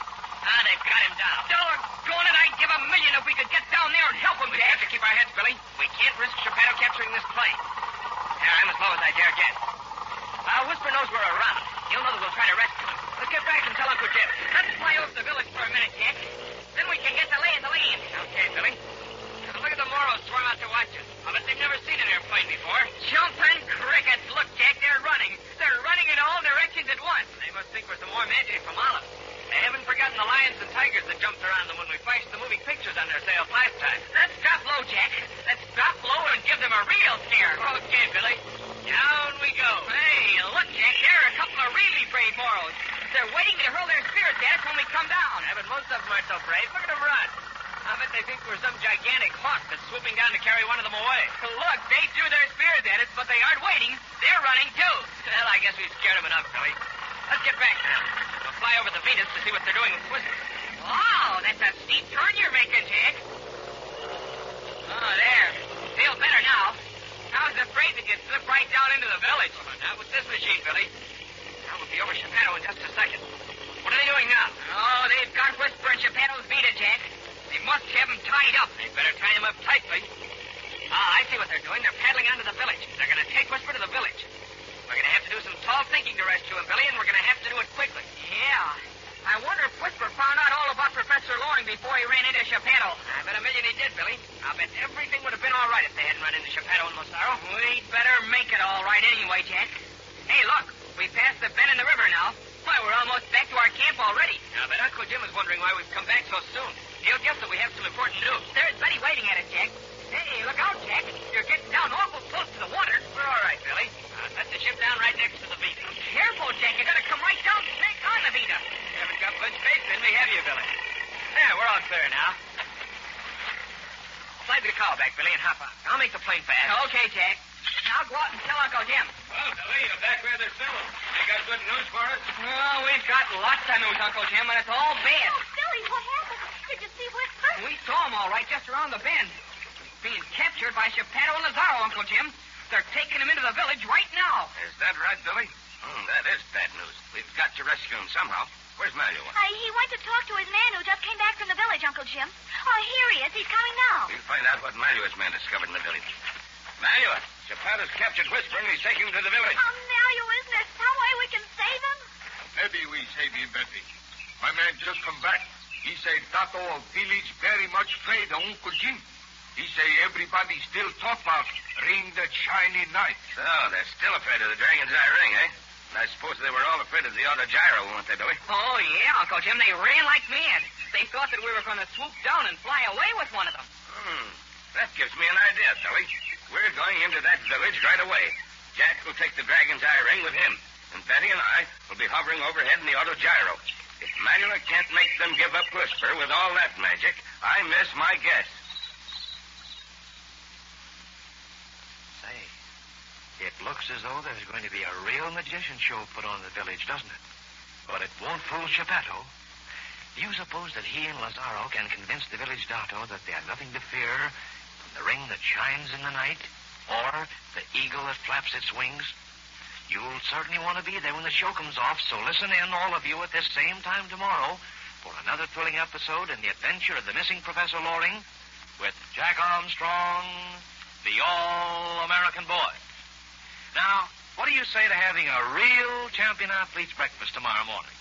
Ah, they've got him down. Doggone it, I'd give $1,000,000 if we could get down there and help him, We Jack. have to keep our heads, Billy. We can't risk Chapato capturing this plane. There, I'm as low as I dare get. Whisper knows we're around. He'll know that we'll try to rescue him. Let's get back and tell Uncle Jim. Let's fly over the village for a minute, Jack. Then we can get the lay of the land. Okay, Billy. gigantic hawk that's swooping down to carry one of them away. Look, they threw their spears at us, but they aren't waiting. They're running, too. Well, I guess we scared them enough, Billy. Let's get back now. We'll fly over the Venus to see what they're doing with Whisper. Wow, that's a steep turn you're making, Jack. Oh, there. Feel better now. I was afraid that you'd slip right down into the village. Not with this machine, Billy. Now we'll be over Geppetto in just a second. What are they doing now? Oh, they've got Whisper and Geppetto's Vita, Jack. They must have him tied up. They better tie him up tightly. Ah, I see what they're doing. They're paddling onto the village. They're going to take Whisper to the village. We're going to have to do some tall thinking to rescue him, Billy, and we're going to have to do it quickly. Yeah. I wonder if Whisper found out all about Professor Loring before he ran into Geppetto. I bet $1 million he did, Billy. I'll bet everything would have been all right if they hadn't run into Geppetto and Massaro. We'd better make it all right anyway, Jack. Hey, look. We passed the bend in the river now. Why, we're almost back to our camp already. I bet Uncle Jim is wondering why we've come back so soon. He'll guess that we have some important news. There's Betty waiting at us, Jack. Hey, look out, Jack. You're getting down awful close to the water. We're all right, Billy. Set the ship down right next to the Vita. Careful, Jack. You're going to come right down smack on the Vita. You haven't got much faith in me, have you, Billy? Yeah, we're all clear now. Slide the car back, Billy, and hop on. I'll make the plane fast. Okay, Jack. Now go out and tell Uncle Jim. Well, Billy, you're back rather soon. They got good news for us? Oh, we've got lots of news, Uncle Jim, and it's all bad. Oh, Billy, what happened? Did you see Whisper? We saw him all right just around the bend. He's being captured by Geppetto and Lazaro, Uncle Jim. They're taking him into the village right now. Is that right, Billy? That is bad news. We've got to rescue him somehow. Where's Malua? He went to talk to his man who just came back from the village, Uncle Jim. Oh, here he is. He's coming now. We'll find out what Malua's man discovered in the village. Malua, Geppetto's captured Whisper and he's taking him to the village. Oh, Malua, isn't there some way we can save him? Maybe we save him, Betty. My man just come back. He say that all village very much afraid of Uncle Jim. He say everybody still talk about ring the shiny night. So, they're still afraid of the Dragon's Eye ring, eh? And I suppose they were all afraid of the auto gyro, weren't they, Billy? Oh, yeah, Uncle Jim. They ran like mad. They thought that we were going to swoop down and fly away with one of them. That gives me an idea, Billy. We're going into that village right away. Jack will take the Dragon's Eye ring with him. And Betty and I will be hovering overhead in the auto gyro. If Malua can't make them give up Whisper with all that magic, I miss my guess. Say, it looks as though there's going to be a real magician show put on in the village, doesn't it? But it won't fool Geppetto. Do you suppose that he and Lazaro can convince the village dato that they have nothing to fear from the ring that shines in the night or the eagle that flaps its wings? You'll certainly want to be there when the show comes off, so listen in, all of you, at this same time tomorrow for another thrilling episode in the adventure of the missing Professor Loring with Jack Armstrong, the All-American Boy. Now, what do you say to having a real champion athlete's breakfast tomorrow morning?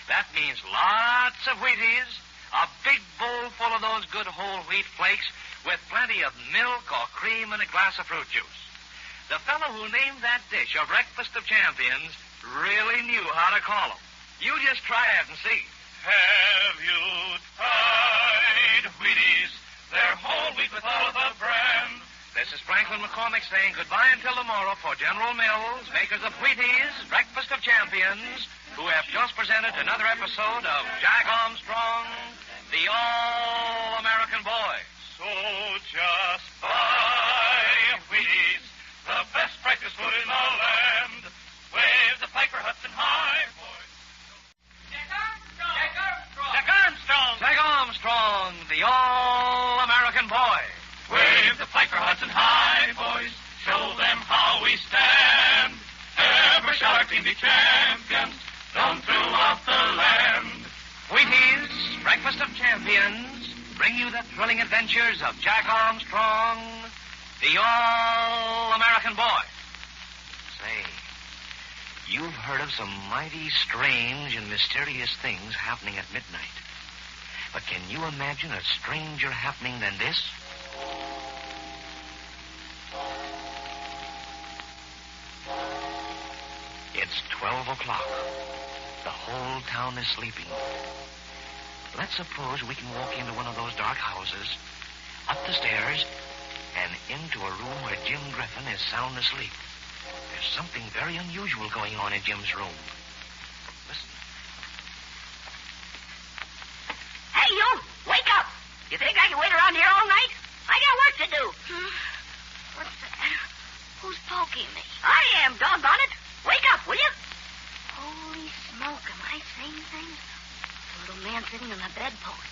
That means lots of Wheaties, a big bowl full of those good whole wheat flakes with plenty of milk or cream and a glass of fruit juice. The fellow who named that dish a breakfast of champions really knew how to call them. You just try it and see. Have you tried Wheaties? They're whole wheat with all of the brand. This is Franklin McCormick saying goodbye until tomorrow for General Mills, makers of Wheaties, Breakfast of Champions, who have just presented another episode of Jack Armstrong, the All-American Boy. So just buy Wheaties, the best breakfast food in the land. Wave the piper Hudson High, boys. Jack Armstrong! Jack Armstrong! Jack Armstrong, the All-American Boy. Wave the piper Hudson High, boys. Show them how we stand. Ever shall our team be champions known throughout the land. Wheaties, Breakfast of Champions, bring you the thrilling adventures of Jack Armstrong, the All-American Boy. Say, you've heard of some mighty strange and mysterious things happening at midnight. But can you imagine a stranger happening than this? It's 12 o'clock. The whole town is sleeping. Let's suppose we can walk into one of those dark houses, up the stairs, and into a room where Jim Griffin is sound asleep. There's something very unusual going on in Jim's room. Listen. Hey, you! Wake up! You think I can wait around here all night? talking me. I am, doggone it. Wake up, will you? Holy smoke, am I saying things? The little man sitting on the bedpost.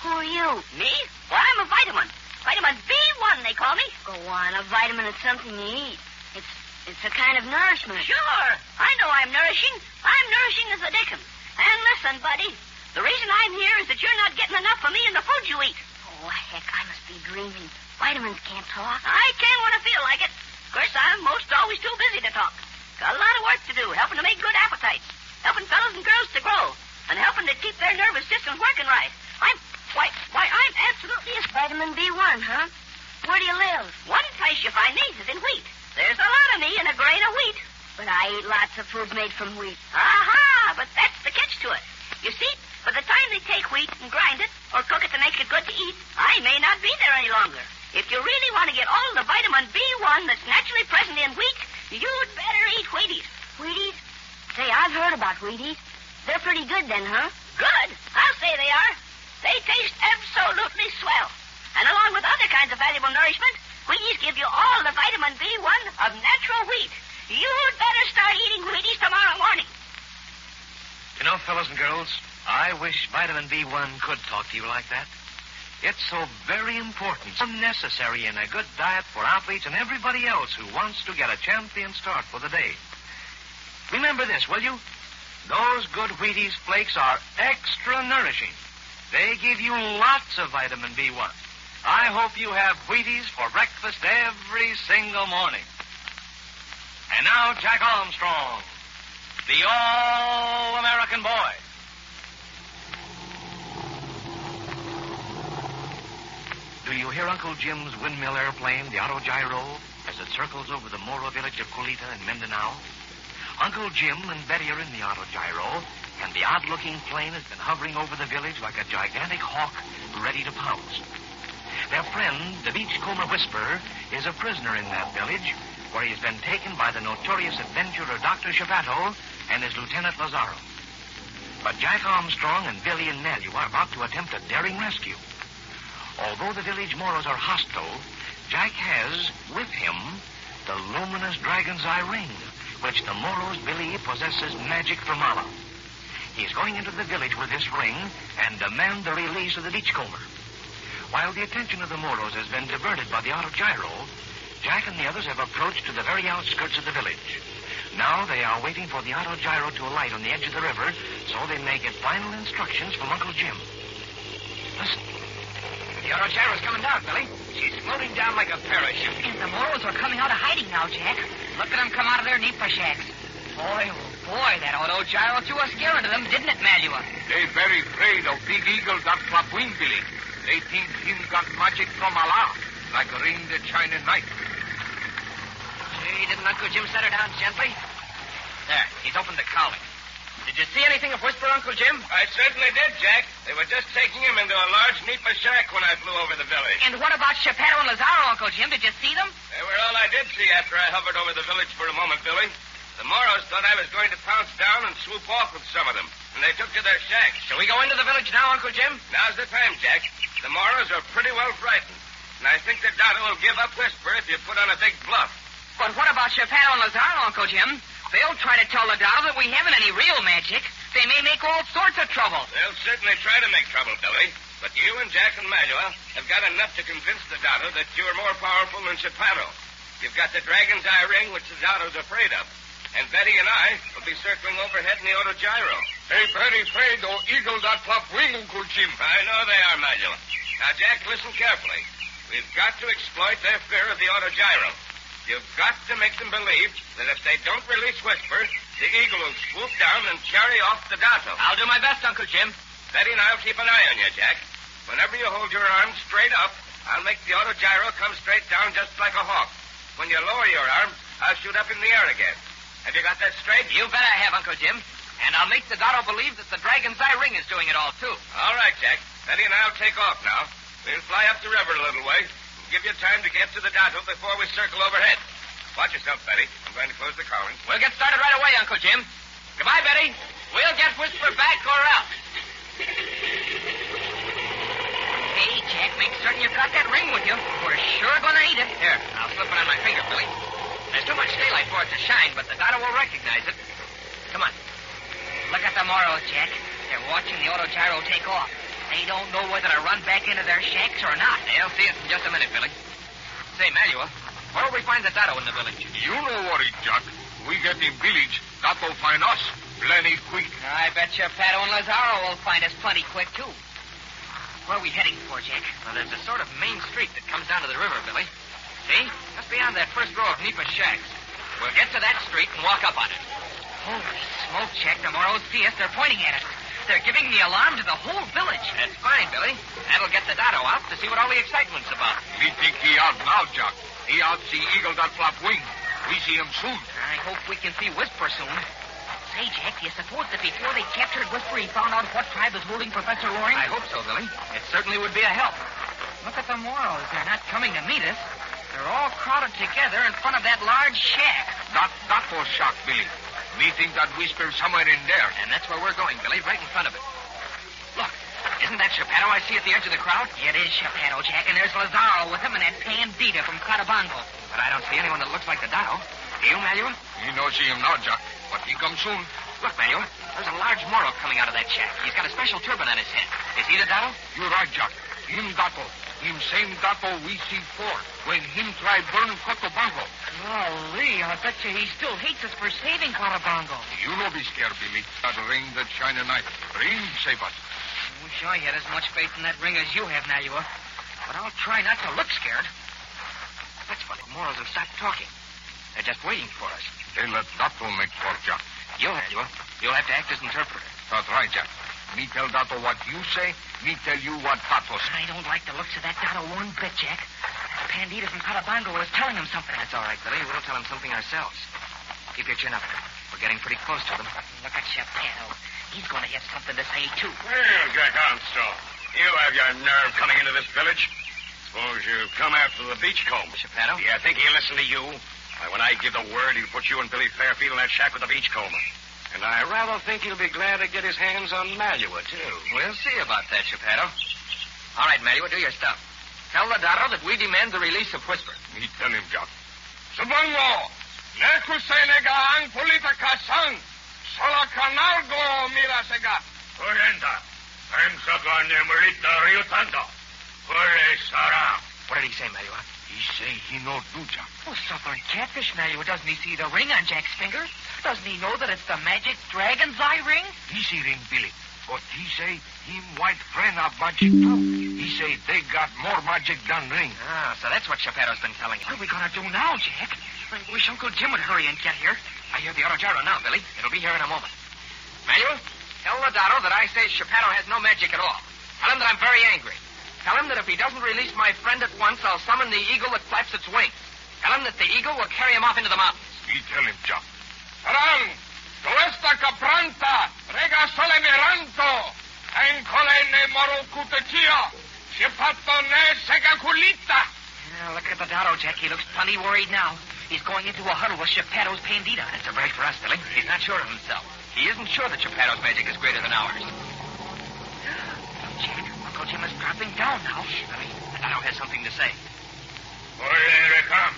Who are you? Me? Well, I'm a vitamin. Vitamin B1, they call me. Go on, a vitamin is something you eat. It's a kind of nourishment. Sure. I know I'm nourishing. I'm nourishing as the dickens. And listen, buddy, the reason I'm here is that you're not getting enough of me in the food you eat. Oh, heck, I must be dreaming. Vitamins can't talk. I can when I feel like it. Of course, I'm most always too busy to talk. Got a lot of work to do, helping to make good appetites, helping fellas and girls to grow, and helping to keep their nervous systems working right. I'm absolutely a... Vitamin B1, huh? Where do you live? One place you find me is in wheat. There's a lot of me in a grain of wheat. But I eat lots of foods made from wheat. Aha! But that's the catch to it. You see, by the time they take wheat and grind it, or cook it to make it good to eat, I may not be there any longer. If you really want to get all the vitamin B1 that's naturally present in wheat, you'd better eat Wheaties. Wheaties? Say, I've heard about Wheaties. They're pretty good then, huh? Good? I'll say they are. They taste absolutely swell. And along with other kinds of valuable nourishment, Wheaties give you all the vitamin B1 of natural wheat. You'd better start eating Wheaties tomorrow morning. You know, fellas and girls, I wish vitamin B1 could talk to you like that. It's so very important, so necessary in a good diet for athletes and everybody else who wants to get a champion start for the day. Remember this, will you? Those good Wheaties flakes are extra nourishing. They give you lots of vitamin B1. I hope you have Wheaties for breakfast every single morning. And now, Jack Armstrong, the All-American Boy. Do you hear Uncle Jim's windmill airplane, the autogyro, as it circles over the Moro village of Colita in Mindanao? Uncle Jim and Betty are in the autogyro, and the odd-looking plane has been hovering over the village like a gigantic hawk ready to pounce. Their friend, the Beachcomber Whisperer, is a prisoner in that village, where he's been taken by the notorious adventurer Dr. Shavato and his Lieutenant Lazaro. But Jack Armstrong and Billy and Nellie are about to attempt a daring rescue. Although the village Moros are hostile, Jack has, with him, the luminous dragon's eye ring, which the Moros believe possesses magic from Allah. He's going into the village with this ring and demand the release of the Beachcomber. While the attention of the Moros has been diverted by the autogyro, Jack and the others have approached to the very outskirts of the village. Now they are waiting for the autogyro to alight on the edge of the river so they may get final instructions from Uncle Jim. Listen. The autogyro's coming down, Billy. She's floating down like a parachute. And the Moros are coming out of hiding now, Jack. Look at them come out of their nipa shacks. Boy, oh boy, that autogyro threw a scare into them, didn't it, Malua? They very afraid of big eagle that flap wing, Billy. They think him got magic from Allah, like a ring the China knife. Gee, didn't Uncle Jim set her down gently? There, he's opened the cowling. Did you see anything of Whisper, Uncle Jim? I certainly did, Jack. They were just taking him into a large nipa shack when I flew over the village. And what about Shapiro and Lazaro, Uncle Jim? Did you see them? They were all I did see after I hovered over the village for a moment, Billy. The Moros thought I was going to pounce down and swoop off with some of them, and they took to their shacks. Shall we go into the village now, Uncle Jim? Now's the time, Jack. The Moros are pretty well frightened, and I think that Dotto will give up Whisper if you put on a big bluff. But what about Shapiro and Lazaro, Uncle Jim? They'll try to tell the Dotto that we haven't any real magic. They may make all sorts of trouble. They'll certainly try to make trouble, Billy. But you and Jack and Malua have got enough to convince the Dotto that you're more powerful than Shapiro. You've got the dragon's eye ring, which the Dotto's afraid of. And Betty and I will be circling overhead in the autogyro. They very afraid of eagle that flap wing, Uncle Jim. I know they are, Malua. Now, Jack, listen carefully. We've got to exploit their fear of the autogyro. You've got to make them believe that if they don't release Whisper, the eagle will swoop down and carry off the Dotto. I'll do my best, Uncle Jim. Betty and I'll keep an eye on you, Jack. Whenever you hold your arms straight up, I'll make the autogyro come straight down just like a hawk. When you lower your arm, I'll shoot up in the air again. Have you got that straight? You bet I have, Uncle Jim. And I'll make the Dotto believe that the dragon's eye ring is doing it all, too. All right, Jack. Betty and I'll take off now. We'll fly up the river a little way and give you time to get to the Dotto before we circle overhead. Watch yourself, Betty. I'm going to close the cowling. We'll get started right away, Uncle Jim. Goodbye, Betty. We'll get Whisper back or out. Hey, Jack, make certain you've got that ring with you. We're sure going to need it. Here, I'll slip it on my finger, Billy. There's too much daylight for it to shine, but the Dado will recognize it. Come on. Look at the Moros, Jack. They're watching the autogyro take off. They don't know whether to run back into their shacks or not. They'll see us in just a minute, Billy. Say, Manuel, where will we find the Dado in the village? You no worry, Jack. We get in village, that will find us plenty quick. I bet you Pato and Lazaro will find us plenty quick, too. Where are we heading for, Jack? Well, there's a sort of main street that comes down to the river, Billy. See? Just beyond that first row of Nipa shacks. We'll get to that street and walk up on it. Holy smoke, Jack. The Moros see us. They're pointing at us. They're giving the alarm to the whole village. That's fine, Billy. That'll get the Dado out to see what all the excitement's about. We think he out now, Jack. He out see eagle that flap wing. We see him soon. I hope we can see Whisper soon. Say, Jack, do you suppose that before they captured Whisper, he found out what tribe was holding Professor Loring? I hope so, Billy. It certainly would be a help. Look at the Moros. They're not coming to meet us. They're all crowded together in front of that large shack. That was shock, Billy. We think that Whisper's somewhere in there. And that's where we're going, Billy, right in front of it. Look, isn't that Chapato I see at the edge of the crowd? It is Chapato, Jack, and there's Lazaro with him and that Pandita from Cotabongo. But I don't see anyone that looks like the Dado. Do you, Manuel? We don't see him now, Jack, but he comes soon. Look, Manuel, there's a large Moro coming out of that shack. He's got a special turban on his head. Is he the Dado? You're right, Jack. Him Dato. Him same Dato we see for when him try burn Cotabongo. Golly, I bet you he still hates us for saving Cotabongo. You no be scared, Billy. That ring that shine at night. Ring save us. I wish I had as much faith in that ring as you have, Nalua. But I'll try not to look scared. That's funny. The Moros have stopped talking. They're just waiting for us. They let Dato make for Jack. You'll have to act as interpreter. That's right, Jack. Me tell Dato what you say. Me tell you what Dato say. I don't like the looks of that Dato one bit, Jack. Pandita from Cotabongo was telling him something. That's all right, Billy. We'll tell him something ourselves. Keep your chin up. We're getting pretty close to them. Look at Chapato. He's going to have something to say, too. Well, Jack Armstrong, you have your nerve coming into this village. Suppose you come after the beachcomb. Chapato? Do you think he'll listen to you? Why, when I give the word, he'll put you and Billy Fairfield in that shack with the beachcomber. And I rather think he'll be glad to get his hands on Malua, too. We'll see about that, Chapato. All right, Malua, do your stuff. Tell the Dado that we demand the release of Whisper. Me tell him, Jack. Subango! Nekusenegaan politika sang! Sola canalgo mirasega! Orienta! I'm Sagane Merita Rio Tanto. What did he say, Malua? He say he no do, Jack. Oh, southern catfish, Malua. Doesn't he see the ring on Jack's finger? Doesn't he know that it's the magic dragon's eye ring? He see ring, Billy. But he say him white friend have magic, too. He say they got more magic than ring. Ah, so that's what Chapato's been telling you. What are we going to do now, Jack? I wish Uncle Jim would hurry and get here. I hear the autogyro now, Billy. It'll be here in a moment. Manuel, tell the Dado that I say Chapato has no magic at all. Tell him that I'm very angry. Tell him that if he doesn't release my friend at once, I'll summon the eagle that flaps its wings. Tell him that the eagle will carry him off into the mountains. He tell him, Jack. Sarang! Toesta capranta! Rega sole miranto! Encole ne moro cutechia! Chipato ne segaculita! Now, look at the Dado, Jack. He looks plenty worried now. He's going into a huddle with Chapato's Pandita. That's a break for us, Billy. He's not sure of himself. He isn't sure that Chapato's magic is greater than ours. Jack, Uncle Jim is dropping down now. Billy, the Dado has something to say. Oirekam.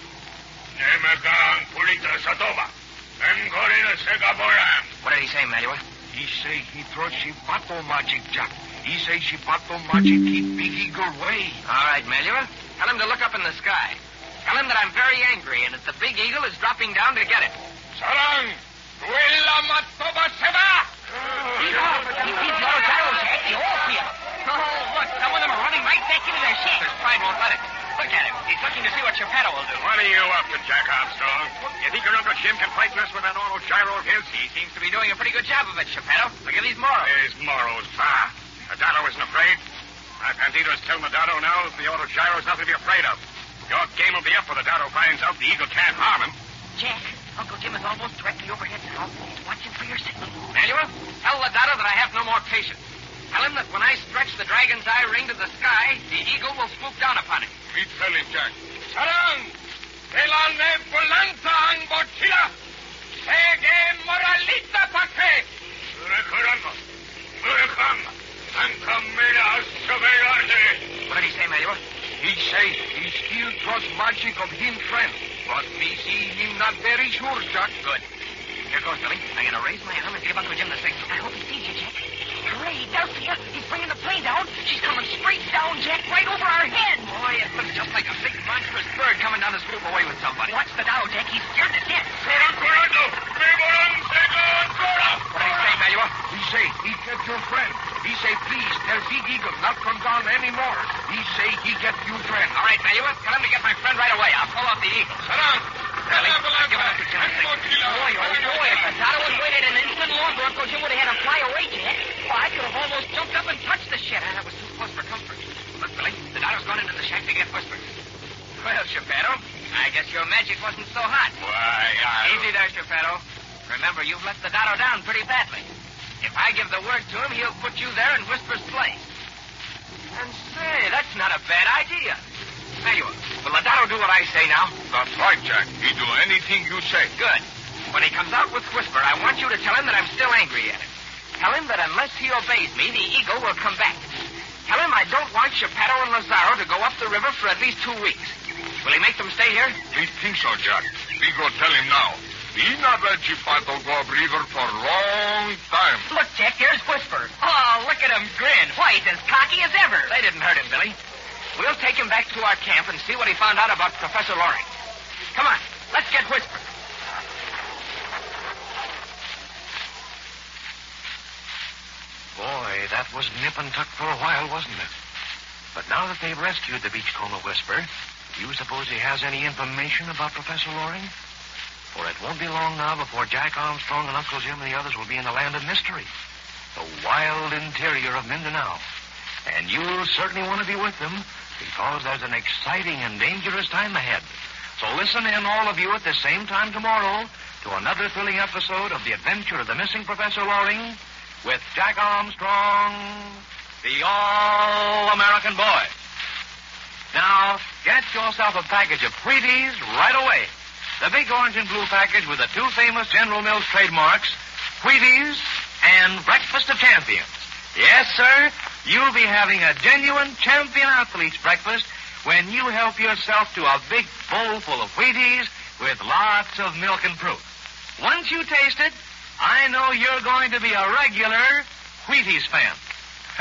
Nemegang pulita satova. Engorina segaboram. What did he say, Malua? He say he throw Chipato magic, Jack. He say Chipato magic keep Big Eagle way. All right, Malua. Tell him to look up in the sky. Tell him that I'm very angry and that the big eagle is dropping down to get it. Sarang! Duela matoba seba! He's the autogyro, Jack. They all see him. Oh, look. Some of them are running right back into their shack. His pride won't let it. Look at him. He's looking to see what Chapato will do. What are you up to, Jack Armstrong? You think your Uncle Jim can fight us with that autogyro of his? He seems to be doing a pretty good job of it, Chapato. Look at these Moros. These Moros, bah. The Dado isn't afraid. My Pandita's telling the Dado now that the autogyro's nothing to be afraid of. Your game will be up when the Dado finds out the eagle can't harm him. Jack, Uncle Jim is almost directly overhead now. He's watching for your signal. Manuel, tell the Dado that I have no more patience. Tell him that when I stretch the dragon's eye ring to the sky, the eagle will swoop down upon it. We tell him, Jack. Sarang! Elane volanta ang bochila! Sege moralita pake! Recorando! Recam! And Camila Savelande! What did he say, Manuel? He say He still trust magic of him friend. But me see him not very sure, Jack. Good. Here goes, Billy. I'm going to raise my arm and give Uncle Jim the signal. I hope he sees you, Jack. Hooray, he does see you. He's bringing the plane down. She's coming straight down, Jack, right over our heads. Boy, it looks just like a big monstrous bird coming down the slope away with somebody. Watch the Dow, Jack. He's scared to death. What do you say, Manuel? He say he get your friend. He say, please, tell Big Eagle not come down anymore. He say he get you friend. All right, Manuel, tell him to get my friend right away. I'll pull off the Eagle. Sit down. Billy, give it up to Jim. Boy, oh boy, if the Dow had waited an instant longer, Uncle Jim would have had him fly away, Jack. Well, I could have almost jumped up and touched the shit. That was too close for comfort. Look, Billy, the Dow's gone into the shack to get Whisper. Well, Geppetto, I guess your magic wasn't so hot. Why, Easy there, Geppetto. Remember, you've let the Dotto down pretty badly. If I give the word to him, he'll put you there in Whisper's place. And say, that's not a bad idea. Manuel, will the Dotto do what I say now? That's right, Jack. He do anything you say. Good. When he comes out with Whisper, I want you to tell him that I'm still angry at him. Tell him that unless he obeys me, the Eagle will come back. Tell him I don't want Geppetto and Lazaro to go up the river for at least 2 weeks. Will he make them stay here? We think so, Jack. We go tell him now. He not let Geppetto go up river for a long time. Look, Jack, here's Whisper. Oh, look at him grin. White, as cocky as ever. They didn't hurt him, Billy. We'll take him back to our camp and see what he found out about Professor Loring. Come on, let's get Whisper. Boy, that was nip and tuck for a while, wasn't it? But now that they've rescued the beachcomber Whisper, do you suppose he has any information about Professor Loring? For it won't be long now before Jack Armstrong and Uncle Jim and the others will be in the land of mystery, the wild interior of Mindanao. And you'll certainly want to be with them because there's an exciting and dangerous time ahead. So listen in, all of you, at the same time tomorrow to another thrilling episode of The Adventure of the Missing Professor Loring with Jack Armstrong, the All-American Boy. Now, get yourself a package of Wheaties right away. The big orange and blue package with the 2 famous General Mills trademarks, Wheaties and Breakfast of Champions. Yes, sir, you'll be having a genuine champion athlete's breakfast when you help yourself to a big bowl full of Wheaties with lots of milk and fruit. Once you taste it, I know you're going to be a regular Wheaties fan.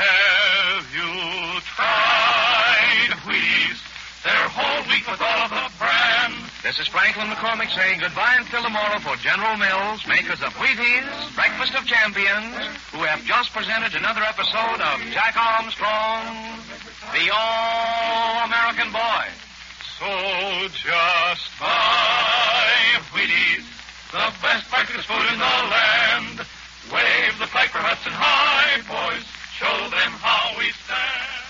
Have you tried Wheaties? They're whole wheat with all of the brand. This is Franklin McCormick saying goodbye until tomorrow for General Mills, makers of Wheaties, Breakfast of Champions, who have just presented another episode of Jack Armstrong, the All-American Boy. So just buy Wheaties, the best breakfast food in the land. Wave the flag for Hudson High, boys. Show them how we stand.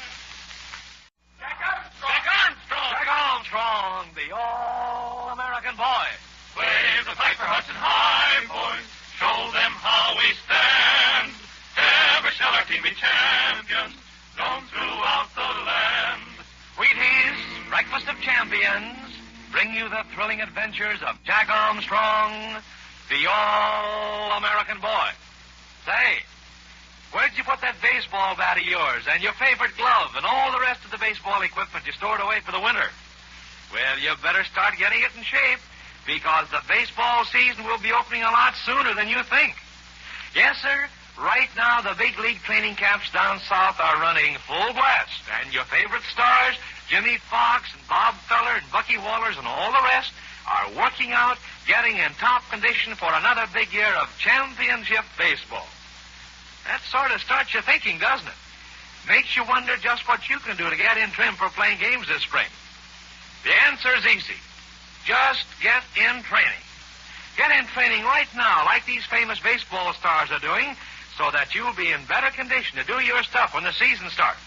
Jack Armstrong, the All-American Boy. Wave the flag for Hudson High, boys. Show them how we stand. Ever shall our team be champions, known throughout the land. Wheaties, Breakfast of Champions, bring you the thrilling adventures of Jack Armstrong, the All-American Boy. Say, where'd you put that baseball bat of yours and your favorite glove and all the rest of the baseball equipment you stored away for the winter? Well, you better start getting it in shape because the baseball season will be opening a lot sooner than you think. Yes, sir. Right now, the big league training camps down south are running full blast, and your favorite stars, Jimmy Fox and Bob Feller and Bucky Wallers and all the rest, are working out, getting in top condition for another big year of championship baseball. That sort of starts you thinking, doesn't it? Makes you wonder just what you can do to get in trim for playing games this spring. The answer's easy. Just get in training. Get in training right now, like these famous baseball stars are doing, so that you'll be in better condition to do your stuff when the season starts.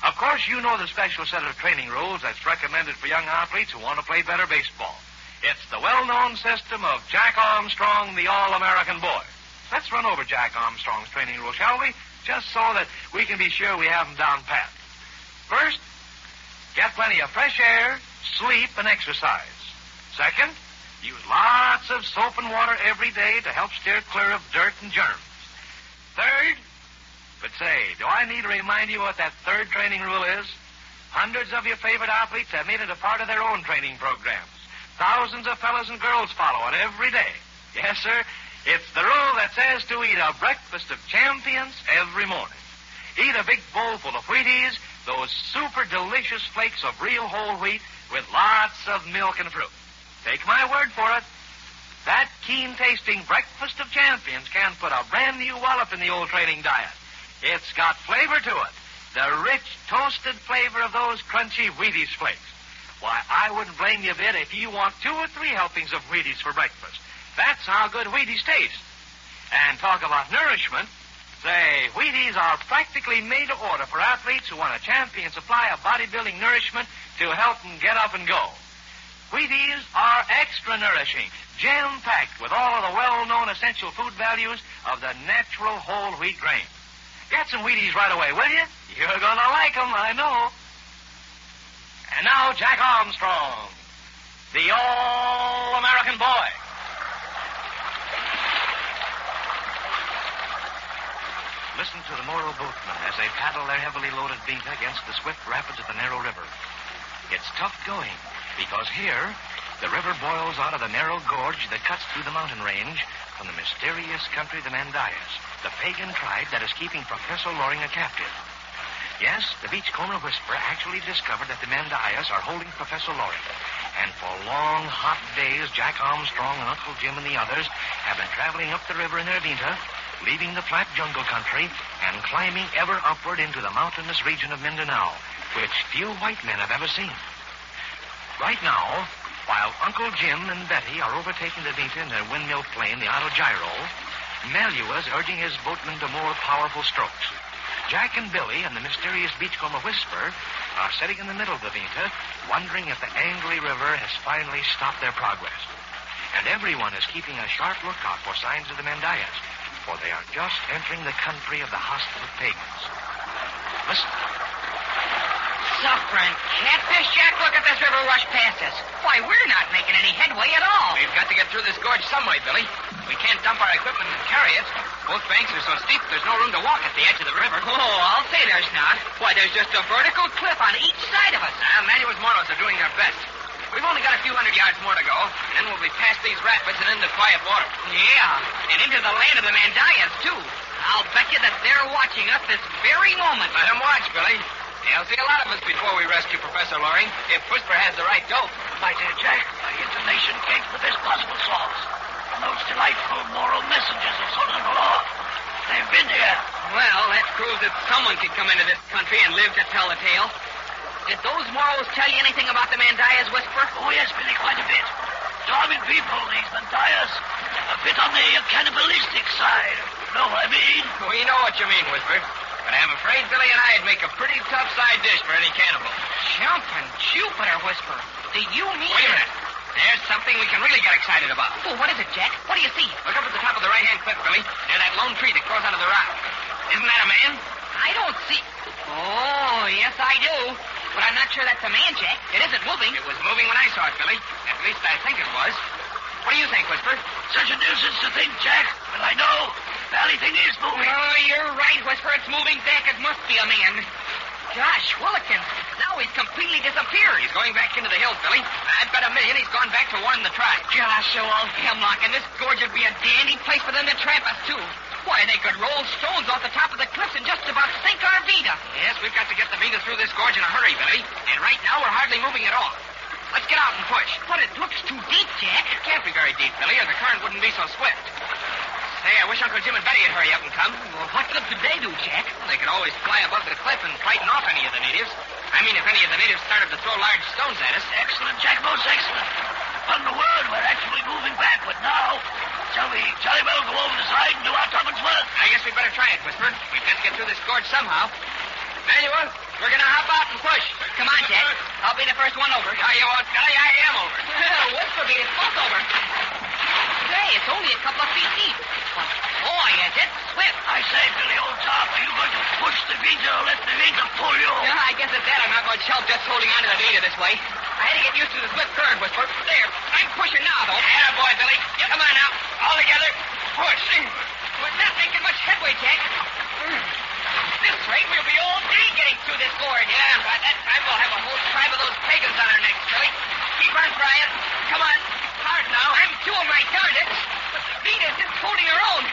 Of course, you know the special set of training rules that's recommended for young athletes who want to play better baseball. It's the well-known system of Jack Armstrong, the All-American Boy. Let's run over Jack Armstrong's training rules, shall we? Just so that we can be sure we have them down pat. First, get plenty of fresh air, sleep, and exercise. Second, use lots of soap and water every day to help steer clear of dirt and germs. Third, but say, do I need to remind you what that third training rule is? Hundreds of your favorite athletes have made it a part of their own training programs. Thousands of fellas and girls follow it every day. Yes, sir, it's the rule that says to eat a breakfast of champions every morning. Eat a big bowl full of Wheaties, those super delicious flakes of real whole wheat with lots of milk and fruit. Take my word for it. That keen-tasting breakfast of champions can put a brand new wallop in the old training diet. It's got flavor to it. The rich, toasted flavor of those crunchy Wheaties flakes. Why, I wouldn't blame you a bit if you want 2 or 3 helpings of Wheaties for breakfast. That's how good Wheaties taste. And talk about nourishment. Say, Wheaties are practically made to order for athletes who want a champion supply of bodybuilding nourishment to help them get up and go. Wheaties are extra nourishing, jam-packed with all of the well-known essential food values of the natural whole wheat grain. Get some Wheaties right away, will you? You're going to like them, I know. And now, Jack Armstrong, the All-American Boy. Listen to the Moro boatmen as they paddle their heavily loaded Vinta against the swift rapids of the narrow river. It's tough going, because here, the river boils out of the narrow gorge that cuts through the mountain range from the mysterious country of the Mandayas, the pagan tribe that is keeping Professor Loring a captive. Yes, the Beachcomber Whisperer actually discovered that the Mandayas are holding Professor Loring. And for long, hot days, Jack Armstrong and Uncle Jim and the others have been traveling up the river in their Vinta, leaving the flat jungle country and climbing ever upward into the mountainous region of Mindanao, which few white men have ever seen. Right now, while Uncle Jim and Betty are overtaking the Vinta in their windmill plane, the autogyro, Malua's urging his boatmen to more powerful strokes. Jack and Billy and the mysterious Beachcomber Whisperer are sitting in the middle of the Vinta, wondering if the angry river has finally stopped their progress. And everyone is keeping a sharp lookout for signs of the Mandayas, for they are just entering the country of the hostile pagans. Listen. Suffering catfish, Jack. Look at this river rush past us. Why, we're not making any headway at all. We've got to get through this gorge some way, Billy. We can't dump our equipment and carry it. Both banks are so steep, there's no room to walk at the edge of the river. Oh, I'll say there's not. Why, there's just a vertical cliff on each side of us. Manuel's Moros are doing their best. We've only got a few hundred yards more to go, and then we'll be past these rapids and into quiet water. Yeah, and into the land of the Mandayas, too. I'll bet you that they're watching us this very moment. Let them watch, Billy. They'll see a lot of us before we rescue Professor Loring, if Whisper has the right dope. My dear Jack, my information came from the best possible source. From those delightful moral messengers of Sultan Law. They've been here. Well, that proves that someone could come into this country and live to tell the tale. Did those Moros tell you anything about the Mandayas, Whisper? Oh, yes, Billy, quite a bit. Starving people, these Mandayas. A bit on the cannibalistic side. Know what I mean? We know what you mean, Whisper. But I'm afraid Billy and I'd make a pretty tough side dish for any cannibal. Jumping Jupiter, Whisper. Do you mean... Wait a minute. There's something we can really get excited about. Well, what is it, Jack? What do you see? Look up at the top of the right-hand cliff, Billy, near that lone tree that grows out of the rock. Isn't that a man? I don't see... Oh, yes, I do. But I'm not sure that's a man, Jack. It isn't moving. It was moving when I saw it, Billy. At least I think it was. What do you think, Whisper? Such a nuisance to think, Jack. But I know. The valley thing is moving. Oh, you're right, Whisper. It's moving back. It must be a man. Gosh, Willikins. Now he's completely disappeared. He's going back into the hills, Billy. I'd bet $1 million he's gone back to warn the tribe. Gosh, so all hemlock. And this gorge would be a dandy place for them to trap us, too. Why, they could roll stones off the top of the cliffs and just about sink our Vita. Yes, we've got to get the Vita through this gorge in a hurry, Billy. And right now, we're hardly moving at all. Let's get out and push. But it looks too deep, Jack. It can't be very deep, Billy, or the current wouldn't be so swift. Say, I wish Uncle Jim and Betty would hurry up and come. Well, what good could they do, Jack? Well, they could always fly above the cliff and frighten off any of the natives. I mean, if any of the natives started to throw large stones at us. Excellent, Jack, most excellent. On the word, we're actually moving backward now. Shall we jolly well go over the side and do our tuppence worth? I guess we'd better try it, Whisper. We've got to get through this gorge somehow. Manuel, we're going to hop out and push. Come on, Jack. I'll be the first one over. No, you won't, Billy. I am over. Whisper beat us both over. Say, it's only a couple of feet deep. But, boy, is it swift. I say, Billy, old top, are you going to push the Vita or let the Vita pull you? Yeah, I guess at that I'm not much help just holding on to the Vita this way. I had to get used to the swift current, Whisper. There, I'm pushing now, though. Yeah, boy, Billy. Yep. Come on now. All together. Push. We're not making much headway, Jack. This rate, we'll be all day getting through this gorge. Yeah, and by that time, we'll have a whole tribe of those pagans on our necks, Billy. Keep on trying. Come on. Hard now. I'm doing my darndest. But the beat is just holding her own.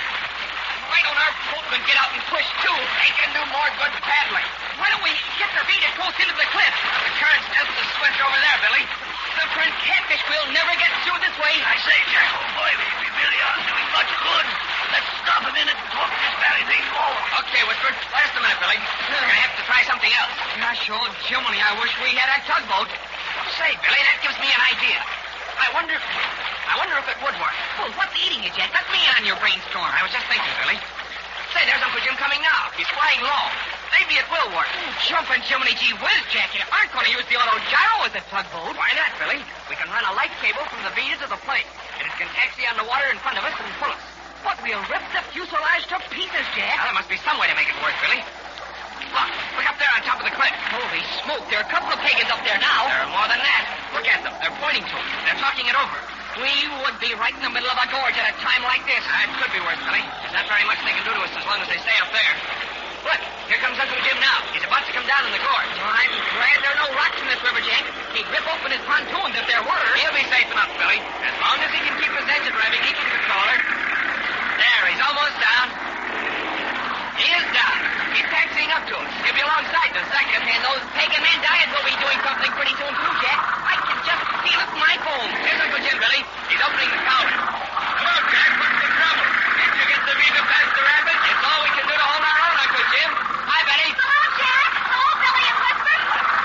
Why don't our boatmen get out and push, too? They can do more good paddling. Why don't we get their beat as close into the cliff? The current's just the swift over there, Billy. The current catfish will never get through this way. I say, Jack, old boy, we really aren't doing much good. Let's stop a minute and talk this valley thing over. Okay, Whisper. Last a minute, Billy. We're going to have to try something else. Gosh, old Jiminy, I wish we had a tugboat. Say, Billy, that gives me an idea. I wonder if it would work. Well, what's eating you, Jack? Let me in on your brainstorm. I was just thinking, Billy. Say, there's Uncle Jim coming now. He's flying low. Maybe it will work. Jumping Jiminy gee whiz, Jack. You aren't going to use the auto gyro as a tugboat. Why not, Billy? We can run a light cable from the Vita to the plane, and it can taxi on the water in front of us and pull us. But we'll rip the fuselage to pieces, Jack. Now, there must be some way to make it work, Billy. Look up there on top of the cliff. Holy smoke, there are a couple of pagans up there now. There are more than that. Look at them. They're pointing to us. They're talking it over. We would be right in the middle of a gorge at a time like this. It could be worse, Billy. There's not very much they can do to us as long as they stay up there. Look, here comes Uncle Jim now. He's about to come down in the gorge. Oh, I'm glad there are no rocks in this river, Jack. He'd rip open his pontoons if there were. He'll be safe enough, Billy. As long as he can keep his engine revving, he can control her. There, he's almost down. He is down. He's taxiing up to us. He'll be alongside in a second, and those pagan mandias will be doing something pretty soon, too, Jack. I can just feel it in my bones. Here's Uncle Jim, Billy. He's opening the counter. Hello, Jack. What's the trouble? Can't you get the Vita past the rapids? It's all we can do to hold our own, Uncle Jim. Hi, Betty. Hello, Jack. Hello, Billy and Whisper.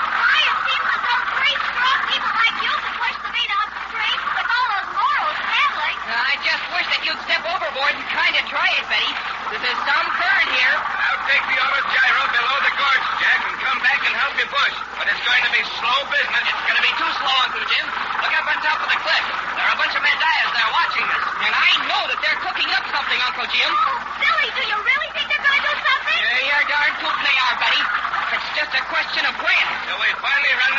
Why, it seems as though three strong people like you could push the Vita up the stream with all those morals paddling. I just wish that you'd step overboard and kind of try it, Betty. This is some current here. I'll take the auto gyro below the gorge, Jack, and come back and help you push. But it's going to be slow business. It's going to be too slow, Uncle Jim. Look up on top of the cliff. There are a bunch of mandias there watching us. And I know that they're cooking up something, Uncle Jim. Oh, Billy, do you really think they're going to do something? Yeah, you're darn tootin' they are, Betty. It's just a question of when. So we finally run